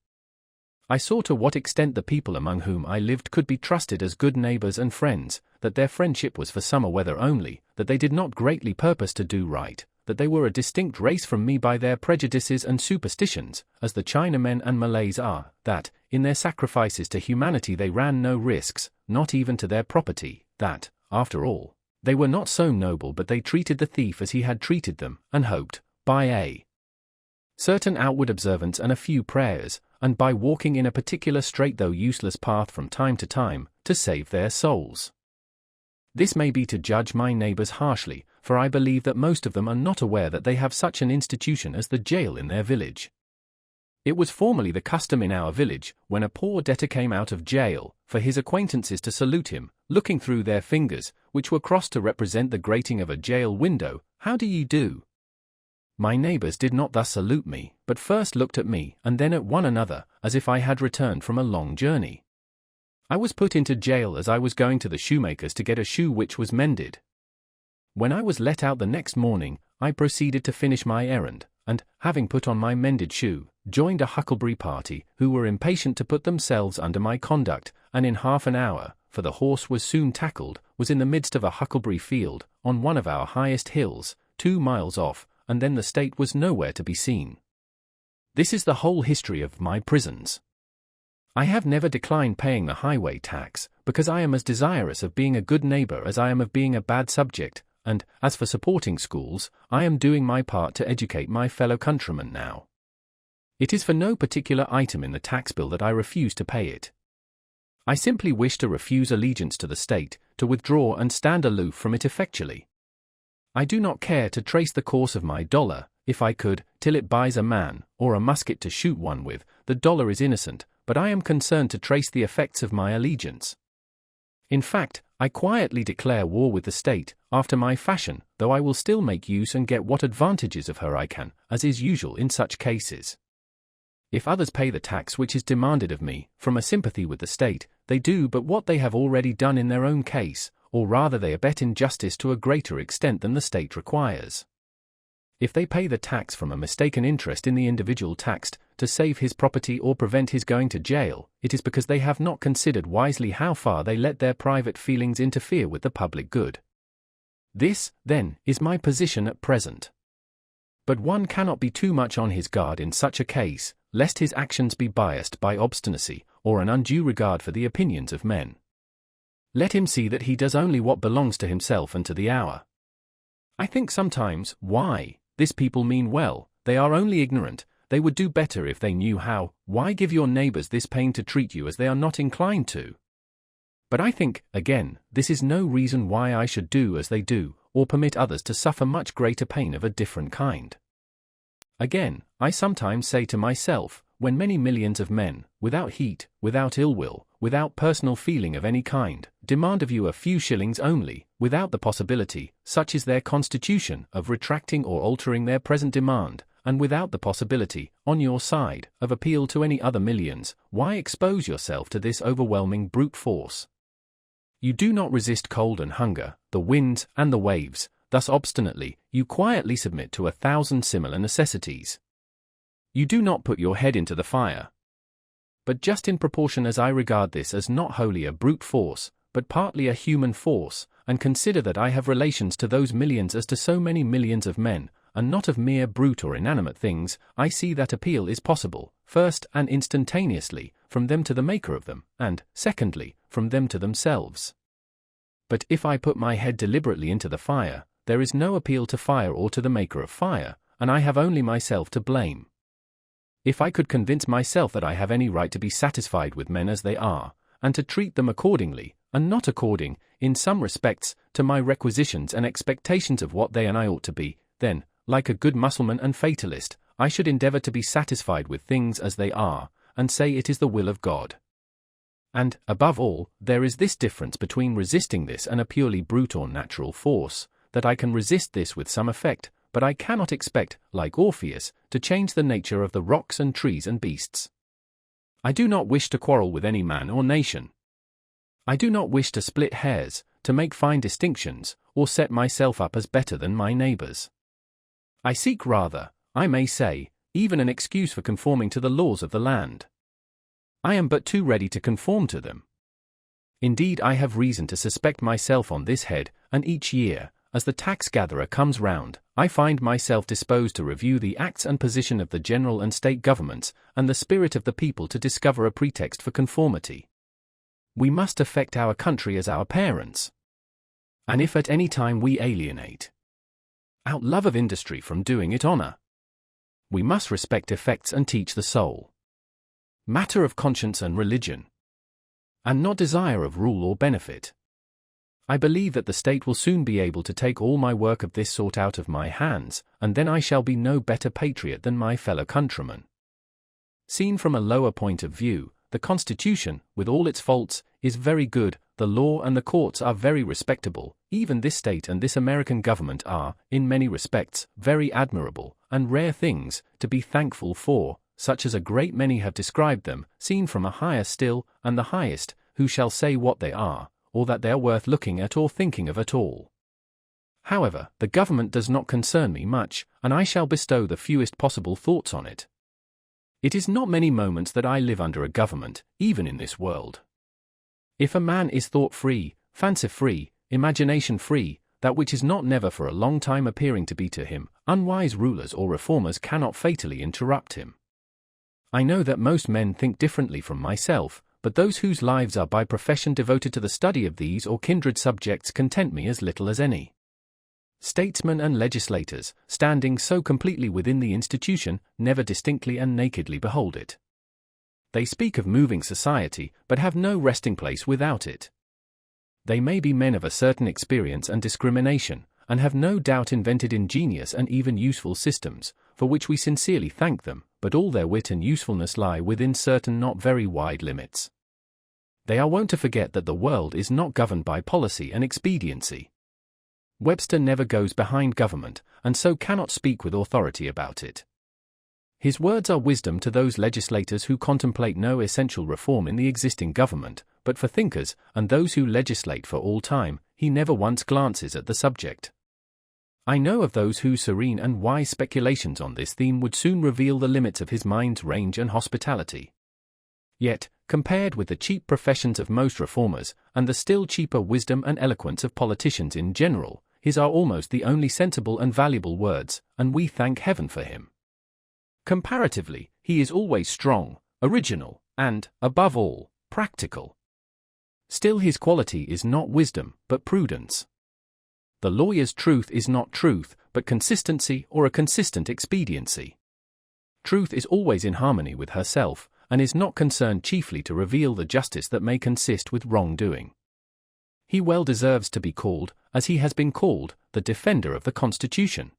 I saw to what extent the people among whom I lived could be trusted as good neighbours and friends, that their friendship was for summer weather only, that they did not greatly purpose to do right, that they were a distinct race from me by their prejudices and superstitions, as the Chinamen and Malays are, that, in their sacrifices to humanity they ran no risks, not even to their property, that, after all, they were not so noble but they treated the thief as he had treated them, and hoped, by a certain outward observance and a few prayers, and by walking in a particular straight though useless path from time to time, to save their souls. This may be to judge my neighbours harshly, for I believe that most of them are not aware that they have such an institution as the jail in their village. It was formerly the custom in our village, when a poor debtor came out of jail, for his acquaintances to salute him, looking through their fingers, which were crossed to represent the grating of a jail window, "How do ye do?" My neighbours did not thus salute me, but first looked at me, and then at one another, as if I had returned from a long journey. I was put into jail as I was going to the shoemaker's to get a shoe which was mended. When I was let out the next morning, I proceeded to finish my errand, and, having put on my mended shoe, joined a huckleberry party who were impatient to put themselves under my conduct, and in half an hour, for the horse was soon tackled, was in the midst of a huckleberry field, on one of our highest hills, 2 miles off, and then the state was nowhere to be seen. This is the whole history of my prisons. I have never declined paying the highway tax, because I am as desirous of being a good neighbor as I am of being a bad subject, and, as for supporting schools, I am doing my part to educate my fellow countrymen now. It is for no particular item in the tax bill that I refuse to pay it. I simply wish to refuse allegiance to the state, to withdraw and stand aloof from it effectually. I do not care to trace the course of my dollar, if I could, till it buys a man, or a musket to shoot one with. The dollar is innocent, but I am concerned to trace the effects of my allegiance. In fact, I quietly declare war with the state, after my fashion, though I will still make use and get what advantages of her I can, as is usual in such cases. If others pay the tax which is demanded of me, from a sympathy with the state, they do but what they have already done in their own case, or rather they abet injustice to a greater extent than the state requires. If they pay the tax from a mistaken interest in the individual taxed, to save his property or prevent his going to jail, it is because they have not considered wisely how far they let their private feelings interfere with the public good. This, then, is my position at present. But one cannot be too much on his guard in such a case, lest his actions be biased by obstinacy, or an undue regard for the opinions of men. Let him see that he does only what belongs to himself and to the hour. I think sometimes, why, this people mean well, they are only ignorant, they would do better if they knew how. Why give your neighbors this pain to treat you as they are not inclined to? But I think, again, this is no reason why I should do as they do, or permit others to suffer much greater pain of a different kind. Again, I sometimes say to myself, when many millions of men, without heat, without ill will, without personal feeling of any kind, demand of you a few shillings only, without the possibility, such is their constitution, of retracting or altering their present demand, and without the possibility, on your side, of appeal to any other millions, why expose yourself to this overwhelming brute force? You do not resist cold and hunger, the winds and the waves, thus obstinately, you quietly submit to 1,000 similar necessities. You do not put your head into the fire. But just in proportion as I regard this as not wholly a brute force, but partly a human force, and consider that I have relations to those millions as to so many millions of men, and not of mere brute or inanimate things, I see that appeal is possible, first and instantaneously, from them to the maker of them, and, secondly, from them to themselves. But if I put my head deliberately into the fire, there is no appeal to fire or to the maker of fire, and I have only myself to blame. If I could convince myself that I have any right to be satisfied with men as they are, and to treat them accordingly, and not according, in some respects, to my requisitions and expectations of what they and I ought to be, then, like a good Mussulman and fatalist, I should endeavor to be satisfied with things as they are, and say it is the will of God. And, above all, there is this difference between resisting this and a purely brute or natural force, that I can resist this with some effect, but I cannot expect, like Orpheus, to change the nature of the rocks and trees and beasts. I do not wish to quarrel with any man or nation. I do not wish to split hairs, to make fine distinctions, or set myself up as better than my neighbors. I seek rather, I may say, even an excuse for conforming to the laws of the land. I am but too ready to conform to them. Indeed, I have reason to suspect myself on this head, and each year, as the tax-gatherer comes round, I find myself disposed to review the acts and position of the general and state governments, and the spirit of the people to discover a pretext for conformity. We must affect our country as our parents. And if at any time we alienate out love of industry from doing it honor, we must respect effects and teach the soul matter of conscience and religion, and not desire of rule or benefit. I believe that the state will soon be able to take all my work of this sort out of my hands, and then I shall be no better patriot than my fellow countrymen. Seen from a lower point of view, the Constitution, with all its faults, is very good, the law and the courts are very respectable, even this state and this American government are, in many respects, very admirable, and rare things, to be thankful for, such as a great many have described them, seen from a higher still, and the highest, who shall say what they are, or that they are worth looking at or thinking of at all. However, the government does not concern me much, and I shall bestow the fewest possible thoughts on it. It is not many moments that I live under a government, even in this world. If a man is thought-free, fancy-free, imagination-free, that which is not never for a long time appearing to be to him, unwise rulers or reformers cannot fatally interrupt him. I know that most men think differently from myself, but those whose lives are by profession devoted to the study of these or kindred subjects content me as little as any. Statesmen and legislators, standing so completely within the institution, never distinctly and nakedly behold it. They speak of moving society, but have no resting place without it. They may be men of a certain experience and discrimination, and have no doubt invented ingenious and even useful systems, for which we sincerely thank them, but all their wit and usefulness lie within certain not very wide limits. They are wont to forget that the world is not governed by policy and expediency. Webster never goes behind government, and so cannot speak with authority about it. His words are wisdom to those legislators who contemplate no essential reform in the existing government, but for thinkers, and those who legislate for all time, he never once glances at the subject. I know of those whose serene and wise speculations on this theme would soon reveal the limits of his mind's range and hospitality. Yet, compared with the cheap professions of most reformers, and the still cheaper wisdom and eloquence of politicians in general, his are almost the only sensible and valuable words, and we thank heaven for him. Comparatively, he is always strong, original, and, above all, practical. Still his quality is not wisdom, but prudence. The lawyer's truth is not truth, but consistency or a consistent expediency. Truth is always in harmony with herself, and is not concerned chiefly to reveal the justice that may consist with wrongdoing. He well deserves to be called, as he has been called, the defender of the Constitution.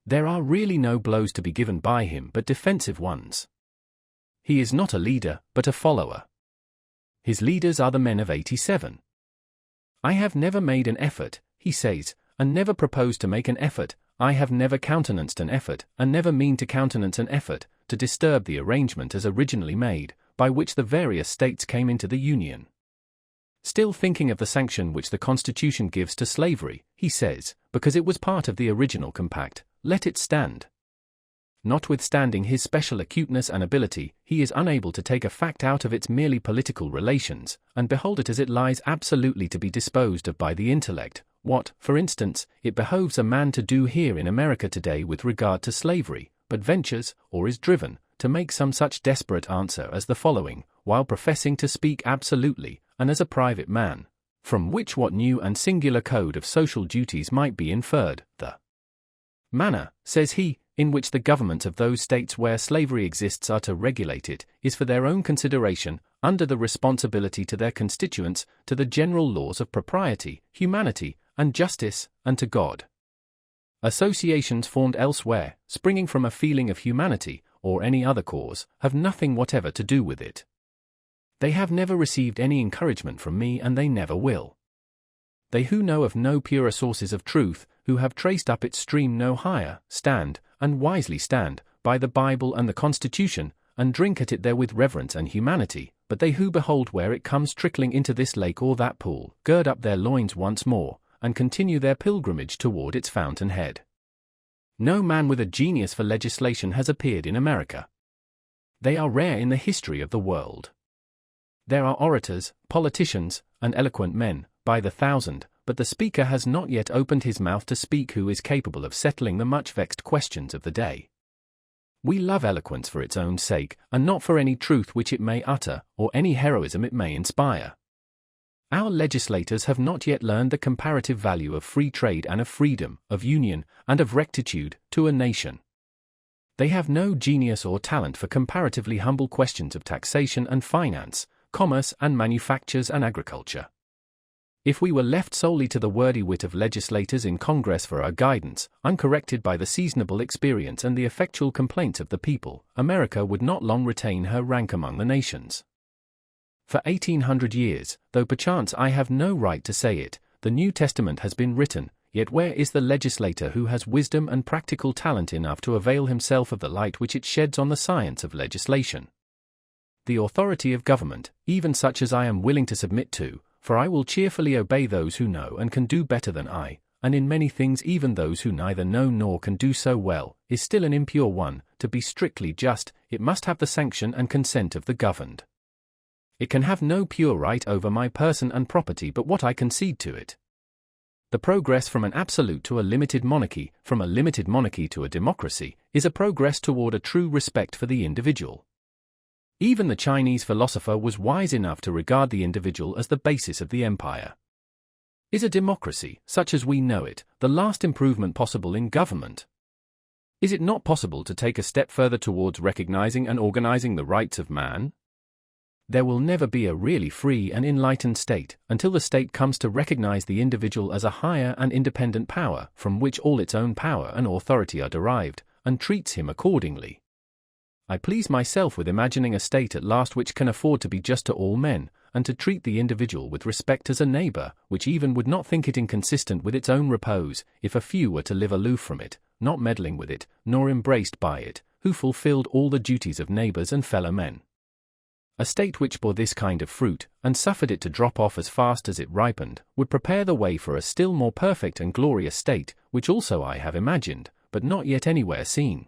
There are really no blows to be given by him but defensive ones. He is not a leader, but a follower. His leaders are the men of '87. I have never made an effort, he says, and never proposed to make an effort. I have never countenanced an effort, and never mean to countenance an effort, to disturb the arrangement as originally made, by which the various states came into the Union. Still thinking of the sanction which the Constitution gives to slavery, he says, because it was part of the original compact, let it stand. Notwithstanding his special acuteness and ability, he is unable to take a fact out of its merely political relations, and behold it as it lies absolutely to be disposed of by the intellect. What, for instance, it behoves a man to do here in America today with regard to slavery, but ventures, or is driven, to make some such desperate answer as the following, while professing to speak absolutely, and as a private man, from which what new and singular code of social duties might be inferred, the manner, says he, in which the governments of those states where slavery exists are to regulate it, is for their own consideration, under the responsibility to their constituents, to the general laws of propriety, humanity, and justice, and to God. Associations formed elsewhere, springing from a feeling of humanity, or any other cause, have nothing whatever to do with it. They have never received any encouragement from me, and they never will. They who know of no purer sources of truth, who have traced up its stream no higher, stand, and wisely stand, by the Bible and the Constitution, and drink at it there with reverence and humanity, but they who behold where it comes trickling into this lake or that pool, gird up their loins once more, and continue their pilgrimage toward its fountain-head. No man with a genius for legislation has appeared in America. They are rare in the history of the world. There are orators, politicians, and eloquent men, by the thousand, but the speaker has not yet opened his mouth to speak who is capable of settling the much-vexed questions of the day. We love eloquence for its own sake, and not for any truth which it may utter, or any heroism it may inspire. Our legislators have not yet learned the comparative value of free trade and of freedom, of union, and of rectitude, to a nation. They have no genius or talent for comparatively humble questions of taxation and finance, commerce and manufactures and agriculture. If we were left solely to the wordy wit of legislators in Congress for our guidance, uncorrected by the seasonable experience and the effectual complaints of the people, America would not long retain her rank among the nations. For 1800 years, though perchance I have no right to say it, the New Testament has been written, yet where is the legislator who has wisdom and practical talent enough to avail himself of the light which it sheds on the science of legislation? The authority of government, even such as I am willing to submit to, for I will cheerfully obey those who know and can do better than I, and in many things even those who neither know nor can do so well, is still an impure one. To be strictly just, it must have the sanction and consent of the governed. It can have no pure right over my person and property but what I concede to it. The progress from an absolute to a limited monarchy, from a limited monarchy to a democracy, is a progress toward a true respect for the individual. Even the Chinese philosopher was wise enough to regard the individual as the basis of the empire. Is a democracy, such as we know it, the last improvement possible in government? Is it not possible to take a step further towards recognizing and organizing the rights of man? There will never be a really free and enlightened state until the state comes to recognize the individual as a higher and independent power from which all its own power and authority are derived, and treats him accordingly. I please myself with imagining a state at last which can afford to be just to all men, and to treat the individual with respect as a neighbor, which even would not think it inconsistent with its own repose, if a few were to live aloof from it, not meddling with it, nor embraced by it, who fulfilled all the duties of neighbors and fellow men. A state which bore this kind of fruit, and suffered it to drop off as fast as it ripened, would prepare the way for a still more perfect and glorious state, which also I have imagined, but not yet anywhere seen.